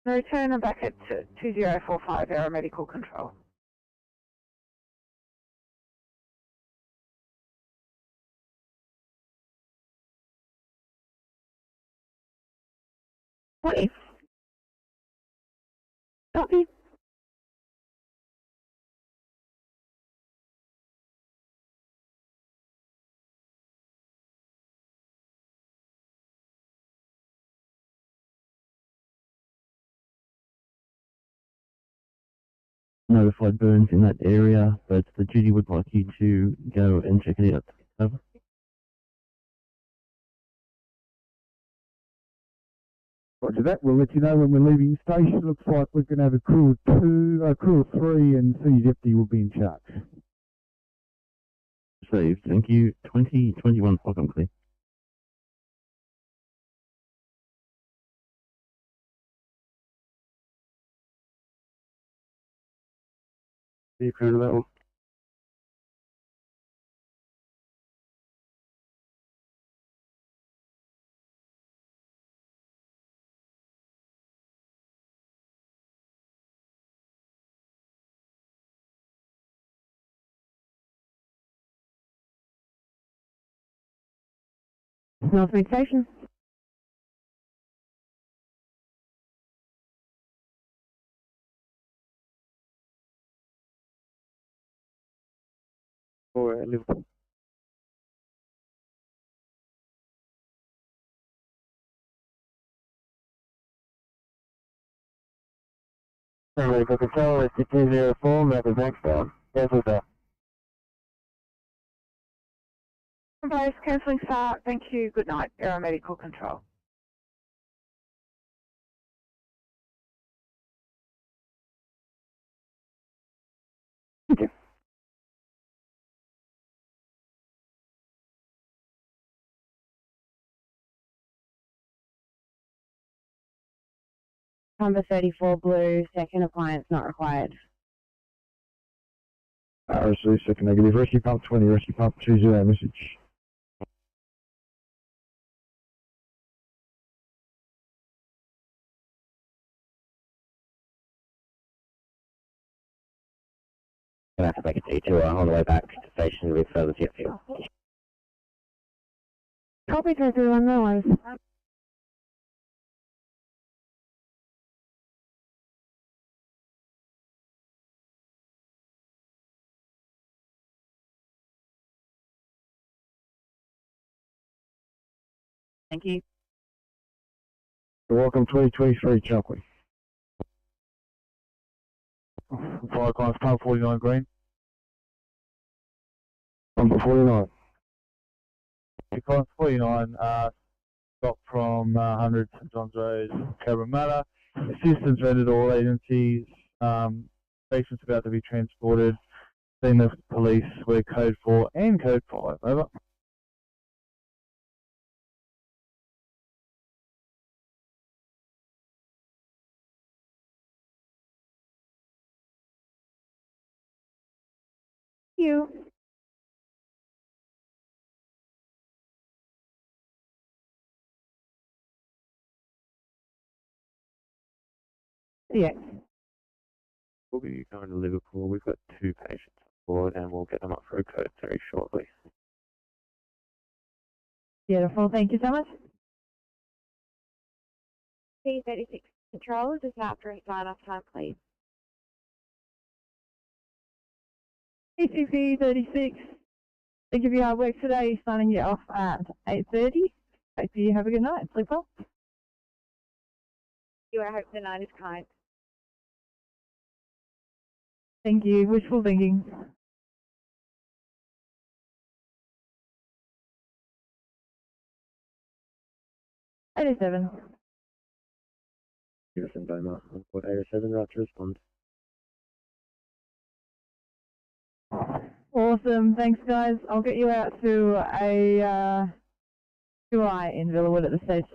Return back at 2045, aeromedical control. Copy. Copy. Notified burns in that area, but the duty would like you to go and check it out. Over. Roger that, we'll let you know when we're leaving the station. Looks like we're going to have a crew of two, a crew of three, and City Deputy will be in charge. Received. Thank you. 2021 Stockholm clear. You proud of that one? Northmead Station. Or Liverpool. Aeromedical control, it's 204, Mapper Maxwell. Cancel that. Base cancelling start. Thank you. Good night. Aeromedical control. Thank you. Number 34 blue, second appliance not required. RSC, second negative. Rescue pump 20, rescue pump 20, message. Gonna have to make a detour on the way back to the station with further jet fuel. Copy 331, no worries. Thank you. You're welcome, 2023 Chuckley. Fire clients, pump 49 green. Pump 49. Clients 49, stop from 100 St John's Road, Cabramatta. Assistance rendered all agencies. Patients about to be transported. Seen the police, we're code 4 and code 5. Over. You. Yeah. We'll be going to Liverpool. We've got 2 patients on board and we'll get them up for a code very shortly. Beautiful. Thank you so much. P36 control, just after sign off time, please. ECP 36. Thank you for your hard work today. Signing you off at 8:30. Hope you have a good night. Sleep well. I hope the night is kind. Thank you. Wishful thinking. '87. Peterson Boma, on port 807, right to respond. Awesome. Thanks, guys. I'll get you out to a QI in Villawood at the stage.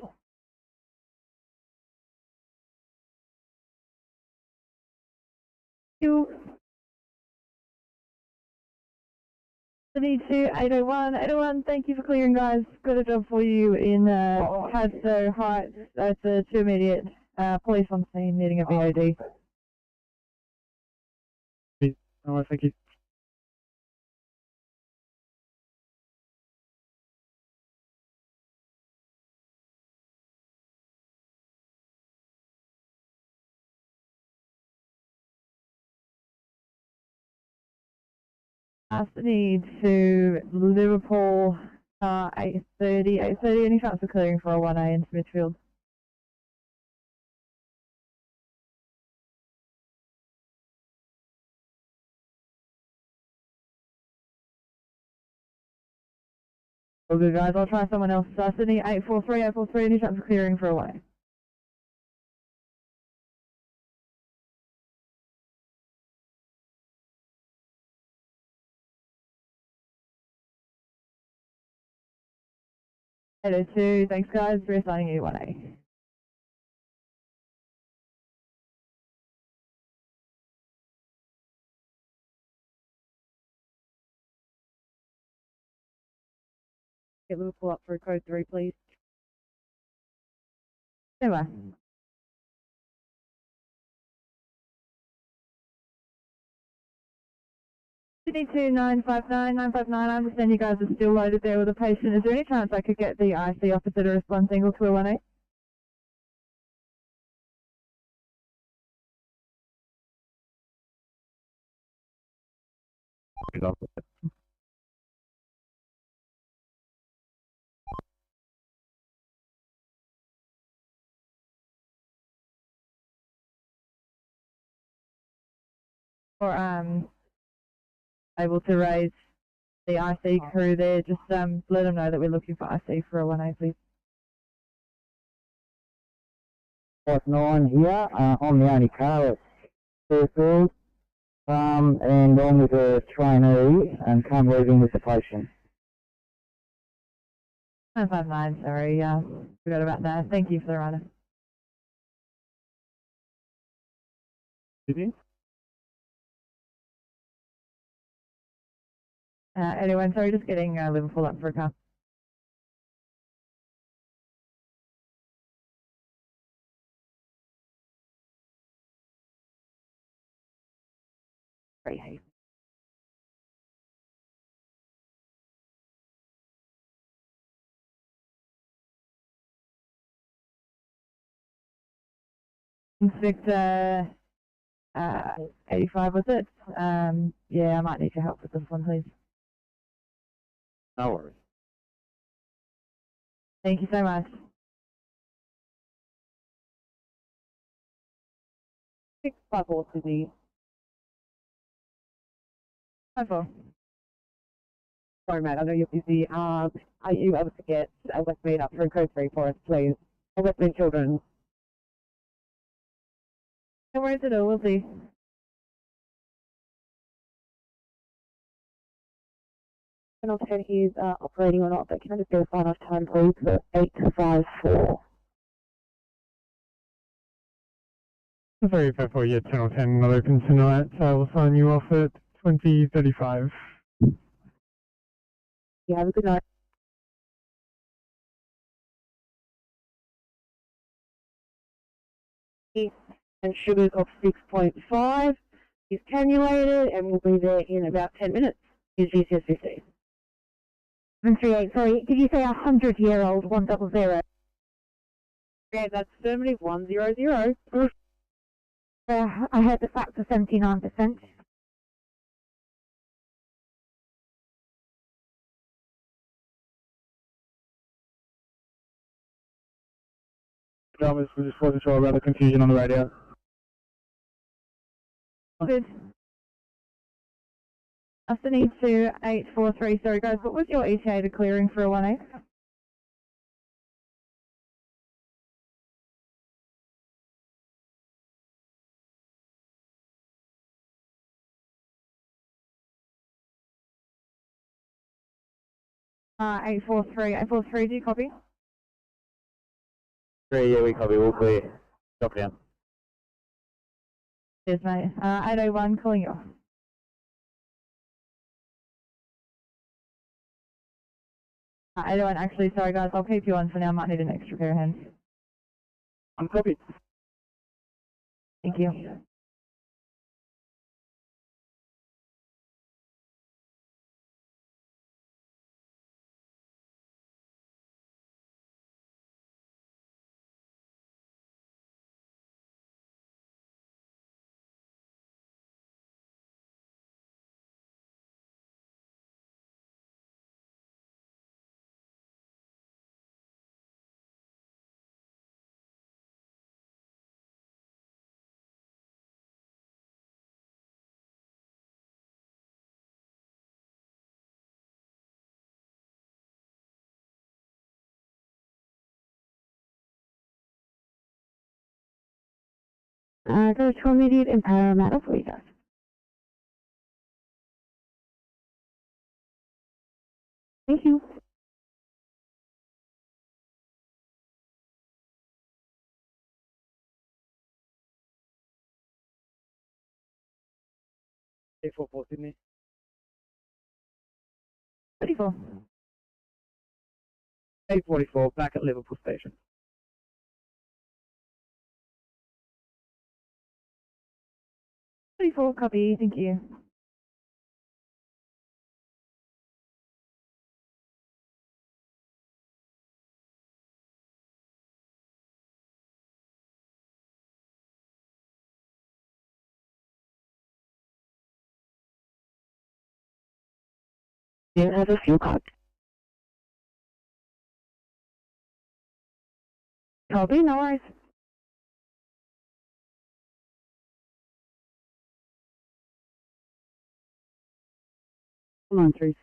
You. Sydney to 801. 801, thank you for clearing, guys. Got a job for you in Cadstow Heights. That's two immediate police on scene needing a VOD. Oh, thank you. Sydney to Liverpool, 8:30. 8:30, any chance of clearing for a 1A in Smithfield? All good, guys. I'll try someone else. Sydney, 843, 843, any chance of clearing for a 1A? Hello, 2. Thanks, guys. Reassigning you 1A. Get Liverpool up for code 3, please. Anyway. Sydney 959, 959, I understand you guys are still loaded there with a patient. Is there any chance I could get the IC officer to respond single to a 1A? Or able to raise the IC crew there, just let them know that we're looking for IC for a 1A, please. 9 here, I'm the only car at Fairfield, and I'm with a trainee and come leaving with the patient. 959, sorry, forgot about that. Thank you for the runner. Anyone, sorry, just getting Liverpool up for a car. Great. Inspector 85, was it? Yeah, I might need your help with this one, please. No worries. Thank you so much. 654 Sydney. 54. Sorry, Matt, I know you're busy. Are you able to get a Westmead up for code 3 for us, please? A Westmead children. No worries at all, we'll see. I don't know if he's operating or not, but can I just get a sign-off time, please, for 854? Sorry, 54, yeah, Channel 10 not open tonight, so I will sign you off at 20:35. You have a good night. And sugars of 6.5. He's cannulated and will be there in about 10 minutes. His GCS 15. 738, sorry, did you say 100-year-old 100? Yeah, that's affirmative 100. I heard the factor 79%. Dramas, we just wasn't sure about the confusion on the radio. Good. Sydney to 843. Sorry guys, what was your ETA to clearing for a 1-8? Uh, 843, do you copy? 3, yeah, we copy, all clear. Drop down. Cheers mate. 801, calling you off. I don't actually, sorry guys, I'll keep you on for now, might need an extra pair of hands. I'm copied. Thank you. Go to immediate and paramedic for you guys. Thank you. A44 Sydney. 34. 844 back at Liverpool Station. Copy, thank you. You have a fuel card. Copy, no worries. Come on, 3.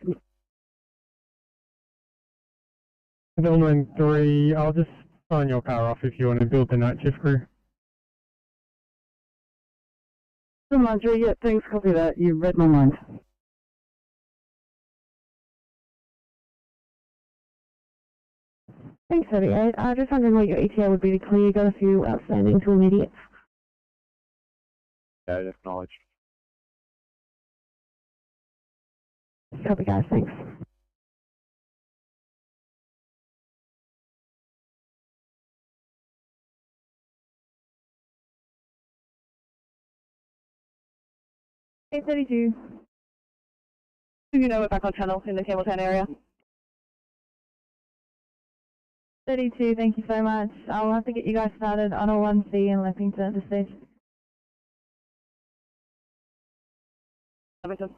793, I'll just sign your car off if you want to build the night shift crew. 793, yeah, thanks, copy that. You read my mind. Thanks, 38. Just wondering what your ETA would be to clear. You got a few outstanding to immediate. Yeah, acknowledged. Copy, guys, thanks. Hey, 32. You know we're back on channel in the Campbelltown area. 32, thank you so much. I'll have to get you guys started on a 1C in Leppington at this stage. Leppington.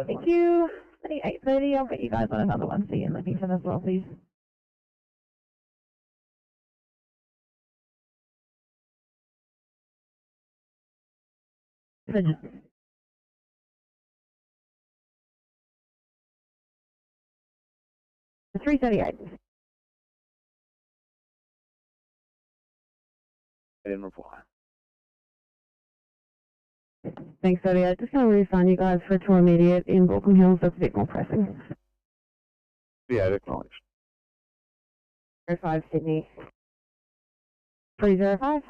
Thank you. 8:30, I'll get you guys on another 1C in Leppington as well, please. Thank you. The 338. I didn't reply. Thanks, 38. Just going to refund you guys for a tour immediate in Balcombe Hills. That's a bit more pressing. Yeah, acknowledged. 05 Sydney. 305.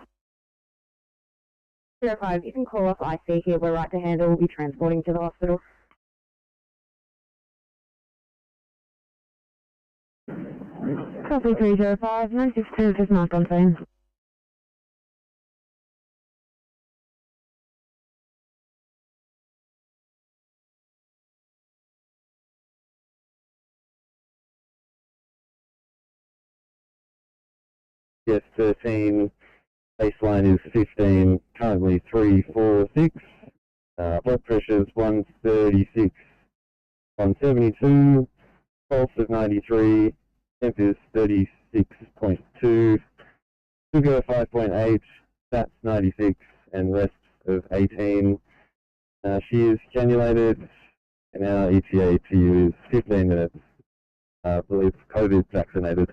05, you can call off IC here. We're right to handle. We'll be transporting to the hospital. Copy 305, 962 just marked on phone. Yes, 13, baseline is 15, currently 346, blood pressure is 136, 172, pulse of 93, temp is 36.2, sugar 5.8, stats 96, and rest of 18. She is cannulated, and our ETA to you is 15 minutes. I believe COVID vaccinated.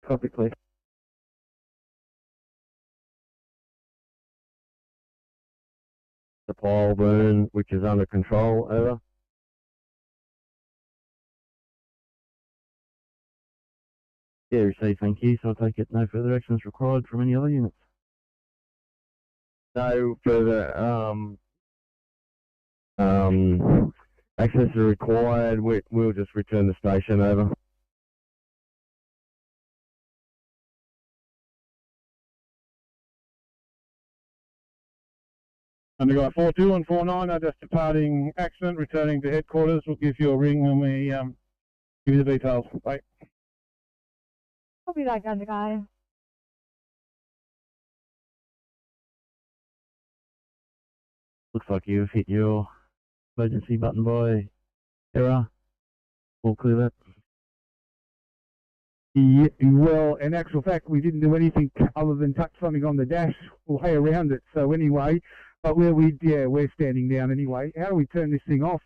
Copy, please. The pile burn, which is under control, over. Yeah, received, thank you. So I take it no further actions required from any other units. No further access is required. We'll just return the station, over. Under guy 42 and 49 are just departing accident, returning to headquarters. We'll give you a ring and we give you the details. Bye. Copy that, under guy. Looks like you've hit your emergency button by error. We'll clear that. Yeah, well, in actual fact, we didn't do anything other than touch something on the dash or lay around it. So anyway, but we're standing down anyway. How do we turn this thing off?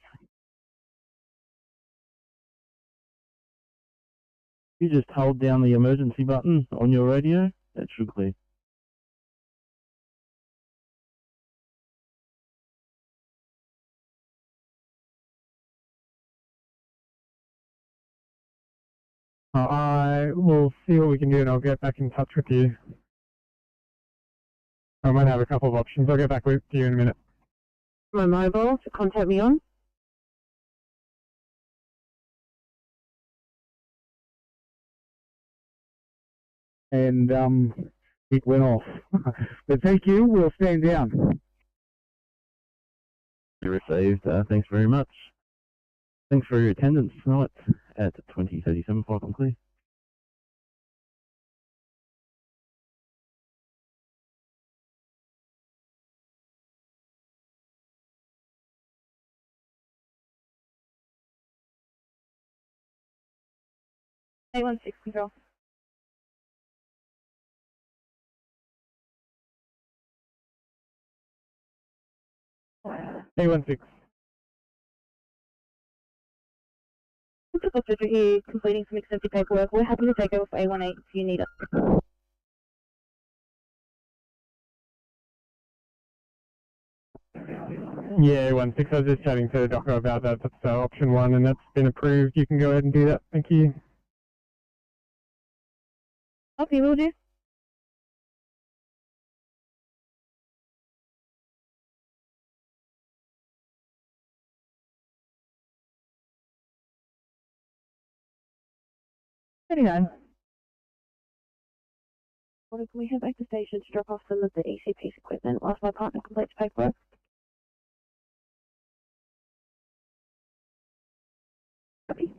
You just hold down the emergency button on your radio. That should clear. I will see what we can do and I'll get back in touch with you. I might have a couple of options. I'll get back with you in a minute. My mobile to contact me on. And it went off. But thank you. We'll stand down. You received. Thanks very much. Thanks for your attendance tonight at 20:37. Flight complete. A16 control. A16. Dr. here, completing some extensive paperwork. We're happy to take over for A18 if you need it. Yeah, 16. I was just chatting to the doctor about that. That's option 1 and that's been approved. You can go ahead and do that. Thank you. Okay, will do. Can We head back to station to drop off some of the ECP's equipment whilst my partner completes paperwork. Copy.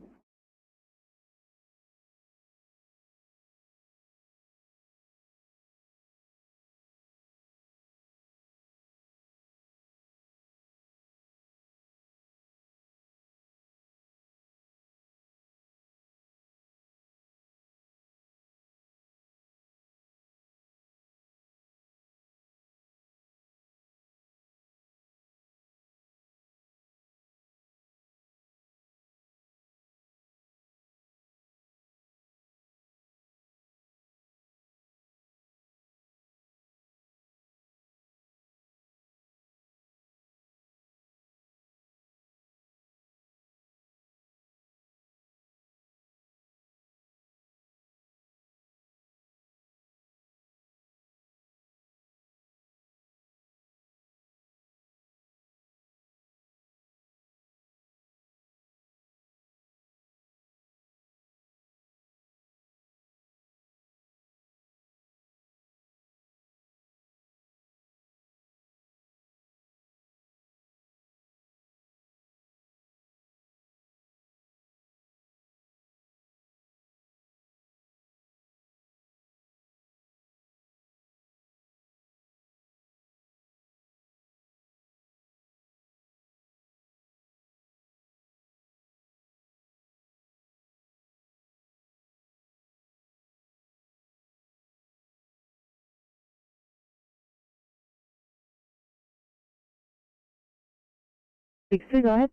62, go ahead.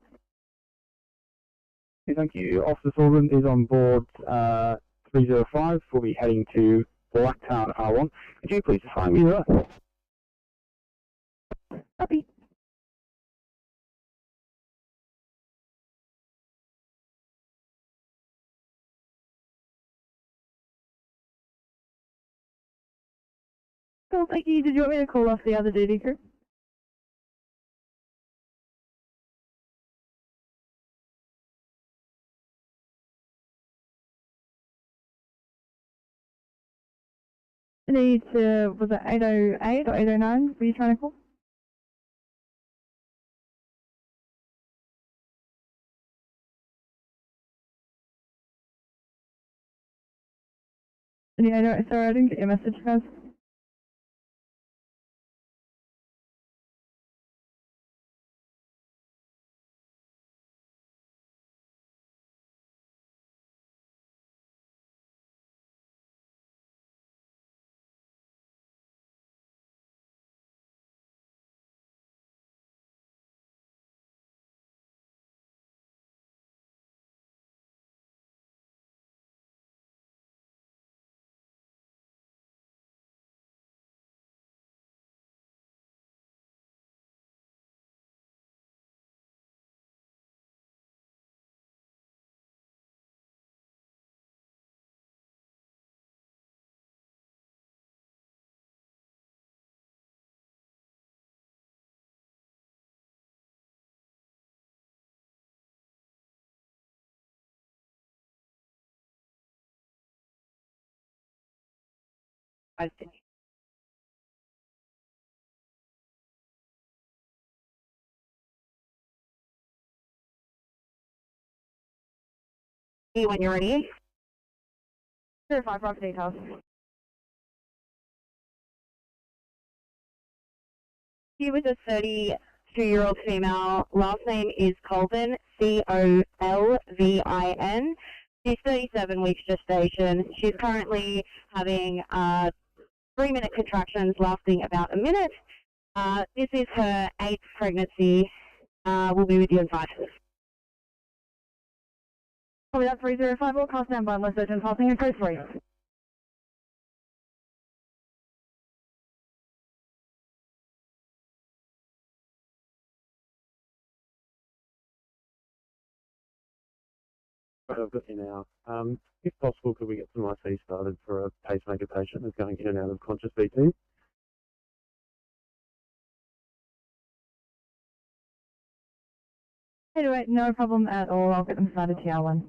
Okay, thank you. Officer Sullivan is on board 305. We'll be heading to Blacktown R1. Could you please find me there? Copy. Cool, thank you. Did you want me to call off the other duty crew? Need to, was it 808 or 809? Were you trying to call? Yeah, sorry, I didn't get your message, guys. When you're ready. 05 for details. She was a 32-year-old female. Last name is Colvin, C-O-L-V-I-N. She's 37 weeks gestation. She's currently having 3-minute contractions lasting about a minute. This is her 8th pregnancy. We'll be with you in 5. Copy that 305, all cast down by unless urgent passing and code 3. I've got you now. If possible, could we get some IC started for a pacemaker patient who's going in and out of conscious BT? Anyway, no problem at all. I'll get them started to R1.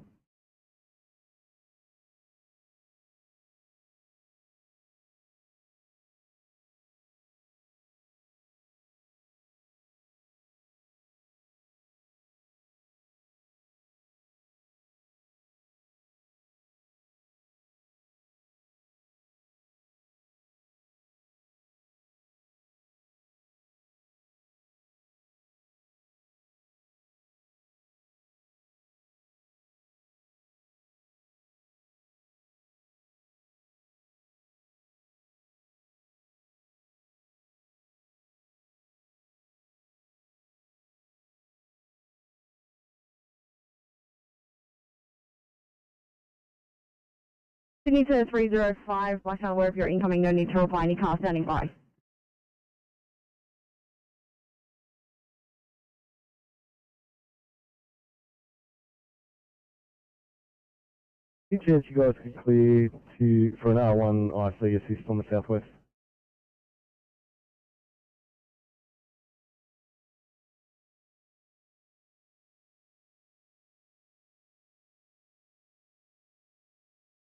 Sydney to 305, Blacktown, aware of your incoming, no need to reply, any car standing by. Any chance you guys could clear for an R1 IC assist on the southwest?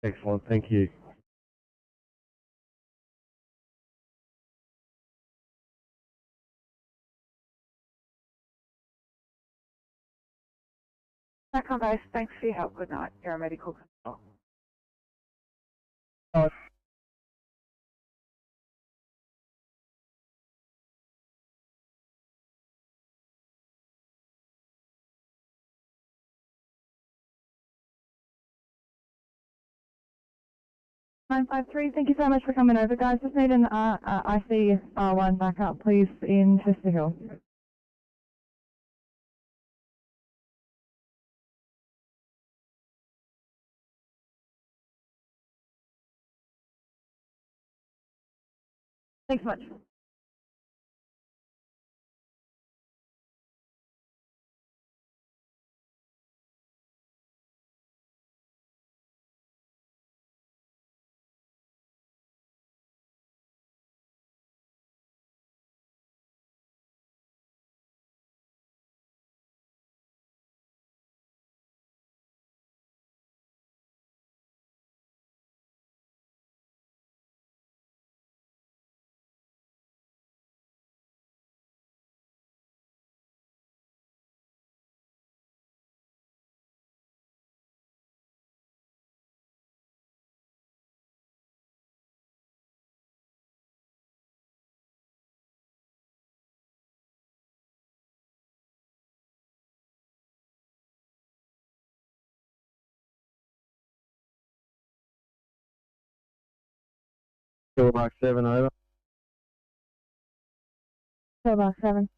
Excellent, thank you. Welcome, guys. Thanks for your help. Good night. You're a medical control. Oh. 953, thank you so much for coming over, guys. Just need an IC R1 backup, please, in Chester Hill. Thanks much. Kilomark 7 over. Kilomark 7.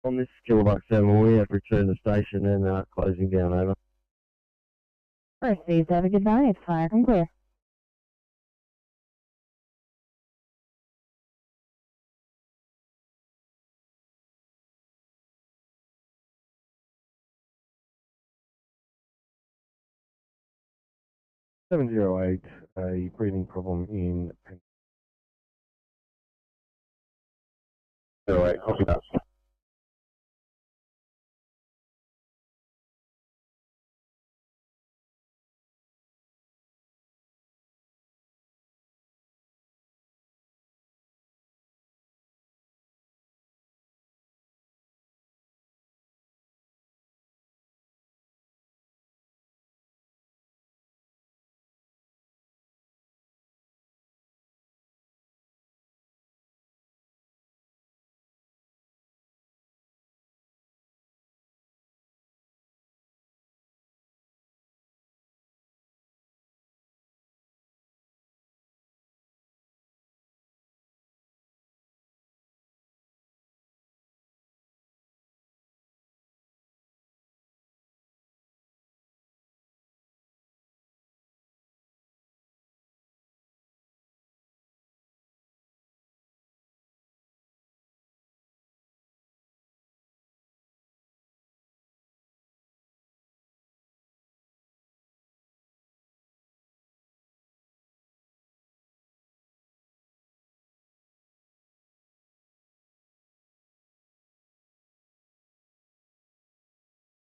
On this Kilomark 7, we have returned to station and closing down over. Received. Have a good night. Fire and clear. $708, a breathing problem in 08, copy that.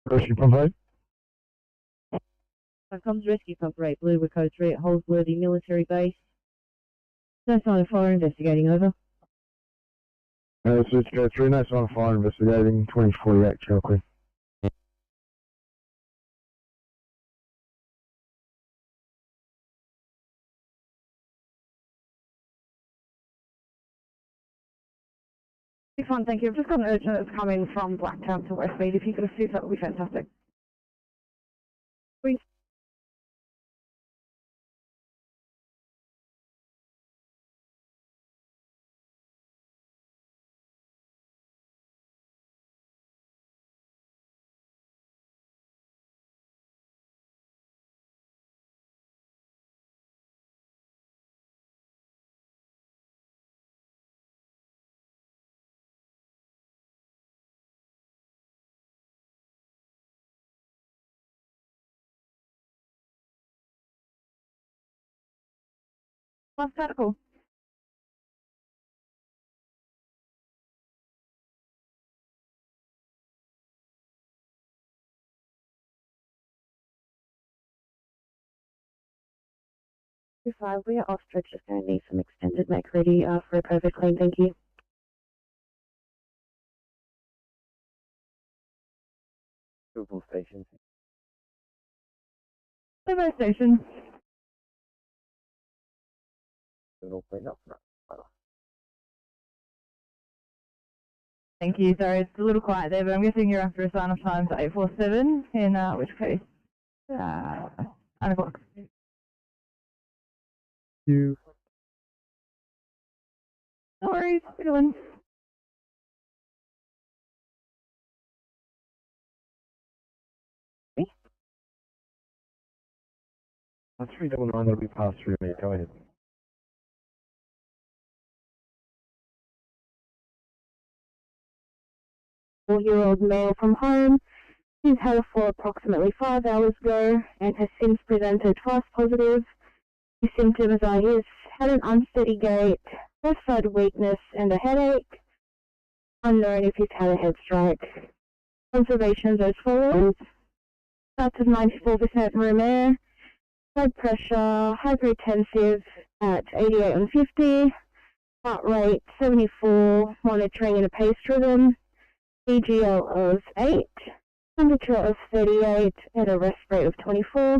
Rescue pump 8. Comes Rescue Pump 8, Blue with Code 3 at Holsworthy Military Base. No sign of fire, investigating over. Switch Code 3, no sign of fire, investigating 2048 Chalkley. Be fine, thank you. I've just got an urgent that's coming from Blacktown to Westmead. If you could assist, that would be fantastic. Please. Last article. Five, we are off stretch, just going to need some extended make ready for a COVID clean, thank you. Liverpool Station. Liverpool Station. It'll clean up. Thank you. Sorry, it's a little quiet there, but I'm guessing you're after a sign-off time for 847, in which case, 9 o'clock. You. No worries, feeling. On 399, that'll be passed through me. Go ahead. 4-year-old male from home. He's had a fall approximately 5 hours ago and has since presented false positive. His symptoms are he's had an unsteady gait, left side weakness and a headache. Unknown if he's had a head strike. Observations as follows. Starts with 94% room air. Blood pressure, hypertensive at 88 on 50. Heart rate 74, monitoring in a pace rhythm. EGL of 8. Temperature of 38 and a rest rate of 24.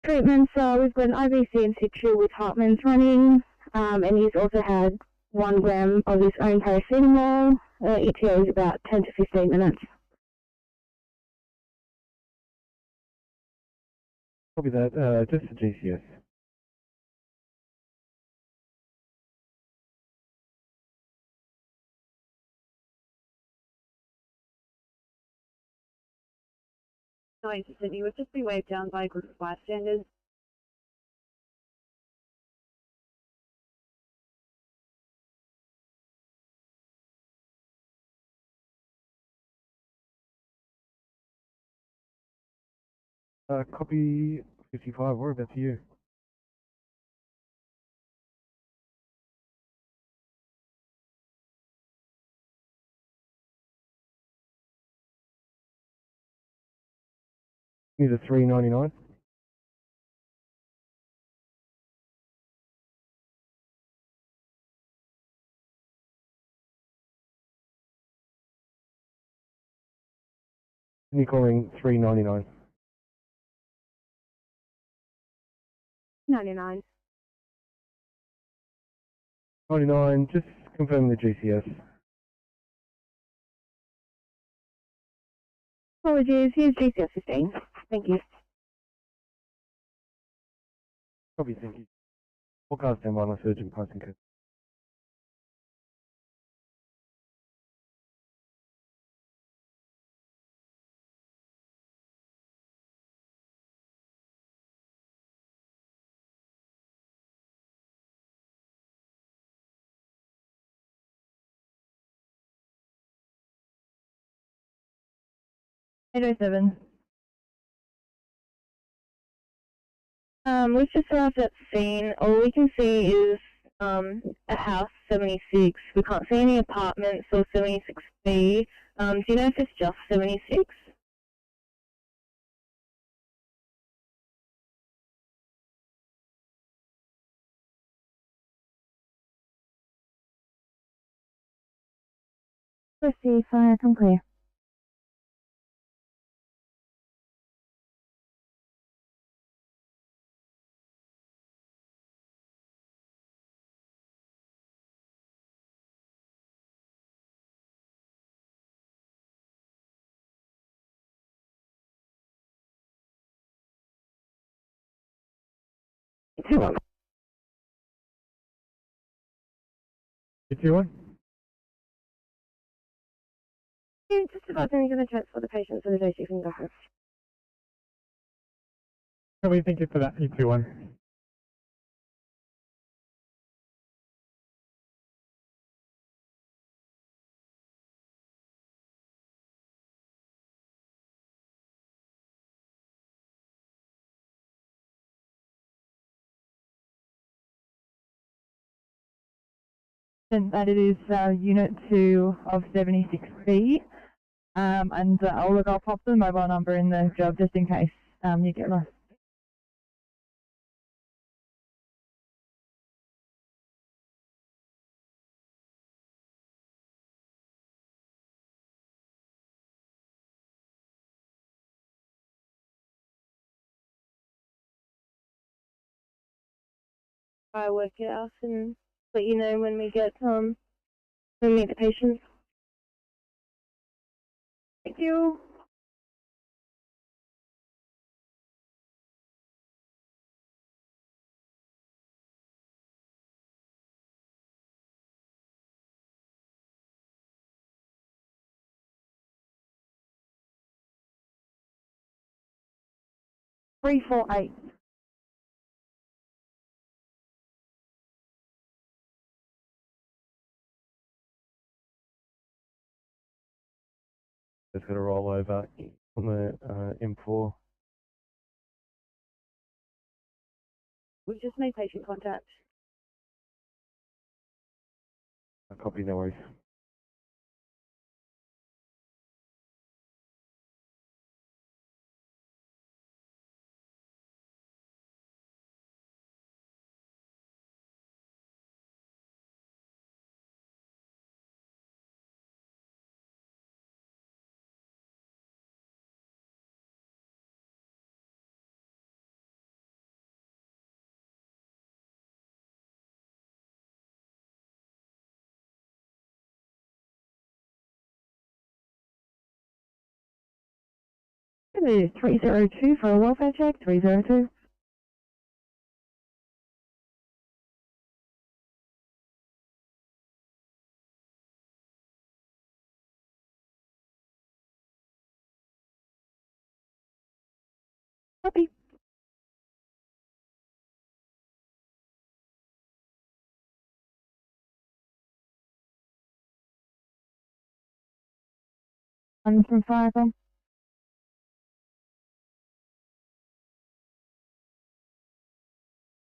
Treatments, we've got an IVC in situ with Hartmann's running, and he's also had 1 gram of his own paracetamol. ETA is about 10 to 15 minutes. Copy that. Just the GCS. Sorry, Sydney, we've just been waved down by a group of bystanders. Copy 55. What about you? Need a 399. You're calling 399. 99. 99. Just confirm the GCS. Apologies, here's GCS 15. Thank you. Copy, thank you. Forecast and one surgeon passing code. We've just arrived at the scene. All we can see is a house 76. We can't see any apartments or 76B. Do you know if it's just 76? Proceed, fire, come clear. If you want. Yeah, just about then you're going to transfer the patient so the day she can go home. Copy, thank you for that. E21. And that it is Unit 2 of 76B. And I'll pop the mobile number in the job just in case you get lost. I work it out and let you know when we get when we meet the patients. Thank you. Three, four, eight. Just got to roll over on the M4. We've just made patient contact. Copy, no worries. It is 302 for a welfare check, 302. Copy. One from Firecom.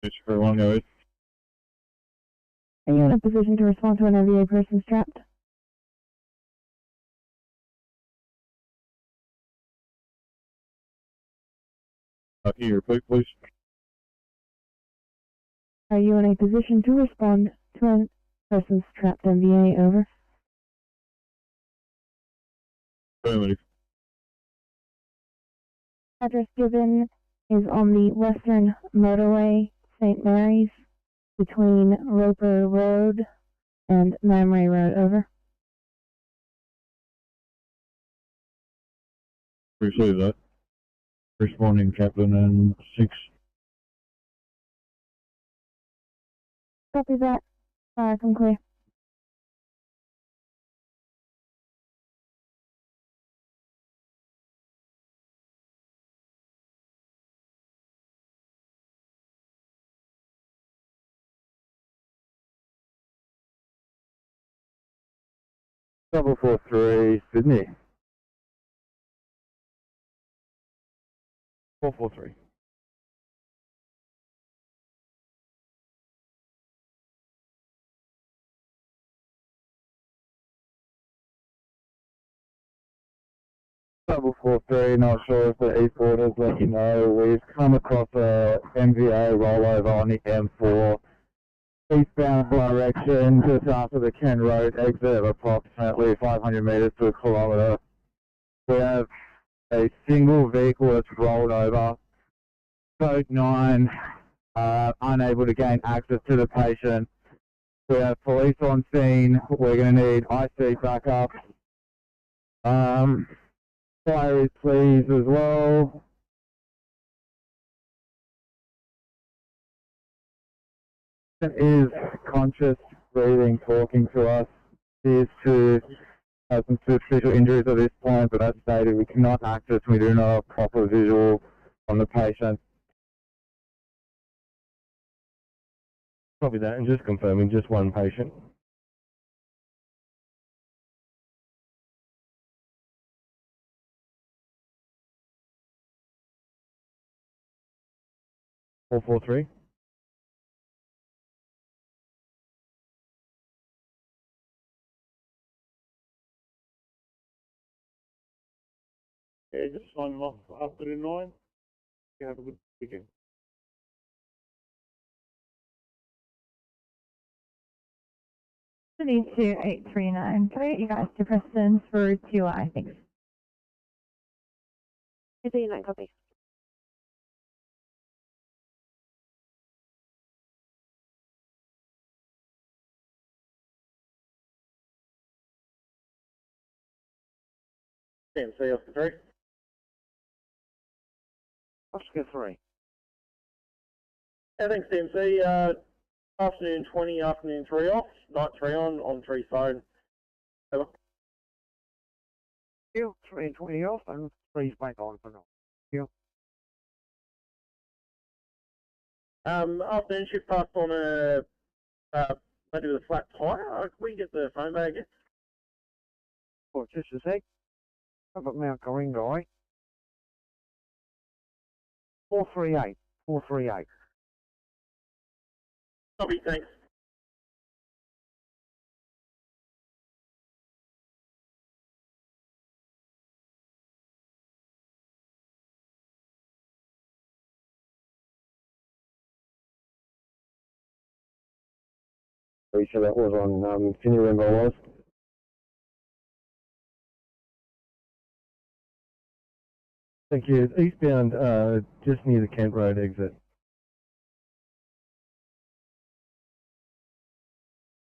It's for one, go ahead. Are you in a position to respond to an OVA person strapped? Can you repeat, please? Are you in a position to respond to a person strapped MVA? Over. Affirmative. Address given is on the Western Motorway, St. Mary's, between Roper Road and Mamre Road. Over. Receive that. Responding, Captain, and 6. Copy that. From clear. Double 43 Sydney. 443. Double 43, not sure if the E-Port has let you know, we've come across a MVA rollover on the M4 eastbound direction just after the Ken Road exit of approximately 500 metres to a kilometre. We have a single vehicle that's rolled over, code 9, unable to gain access to the patient. We have police on scene. We're going to need IC backup. Fire is please as well. Is conscious, breathing, talking to us. He is to have some superficial injuries at this point, but as stated, we cannot access, we do not have a proper visual on the patient. Copy that, and just confirming, just one patient. Four, 443. Yeah, just signing off after the 9. You have a good weekend. City 2839. Can I get you guys to Preston's for 2I, thanks. 239, copy. CMC Oscar 3. Oscar 3. Yeah, thanks CMC. Afternoon 20, afternoon 3 off, night 3 on 3 phone. Over. Yeah, 3 and 20 off and 3's back on for now. Yeah. Afternoon shift passed on a maybe with a flat tyre. We can get the phone bag. Oh, just a sec. Up at Mount Goringai. 438. 438. Copy, thanks. Pretty sure that was on Sydney and NSW. Thank you. Eastbound, just near the Kent Road exit.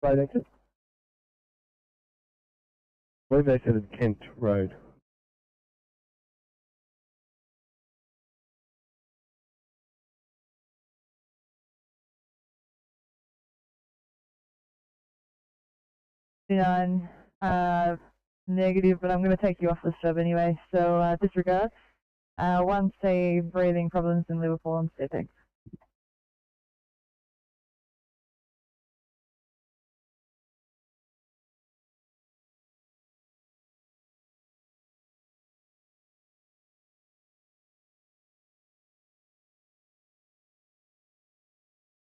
Road exit? I believe they said it's Kent Road. Negative, but I'm going to take you off this job anyway, so disregard. 1C, breathing problems in Liverpool and Stepping.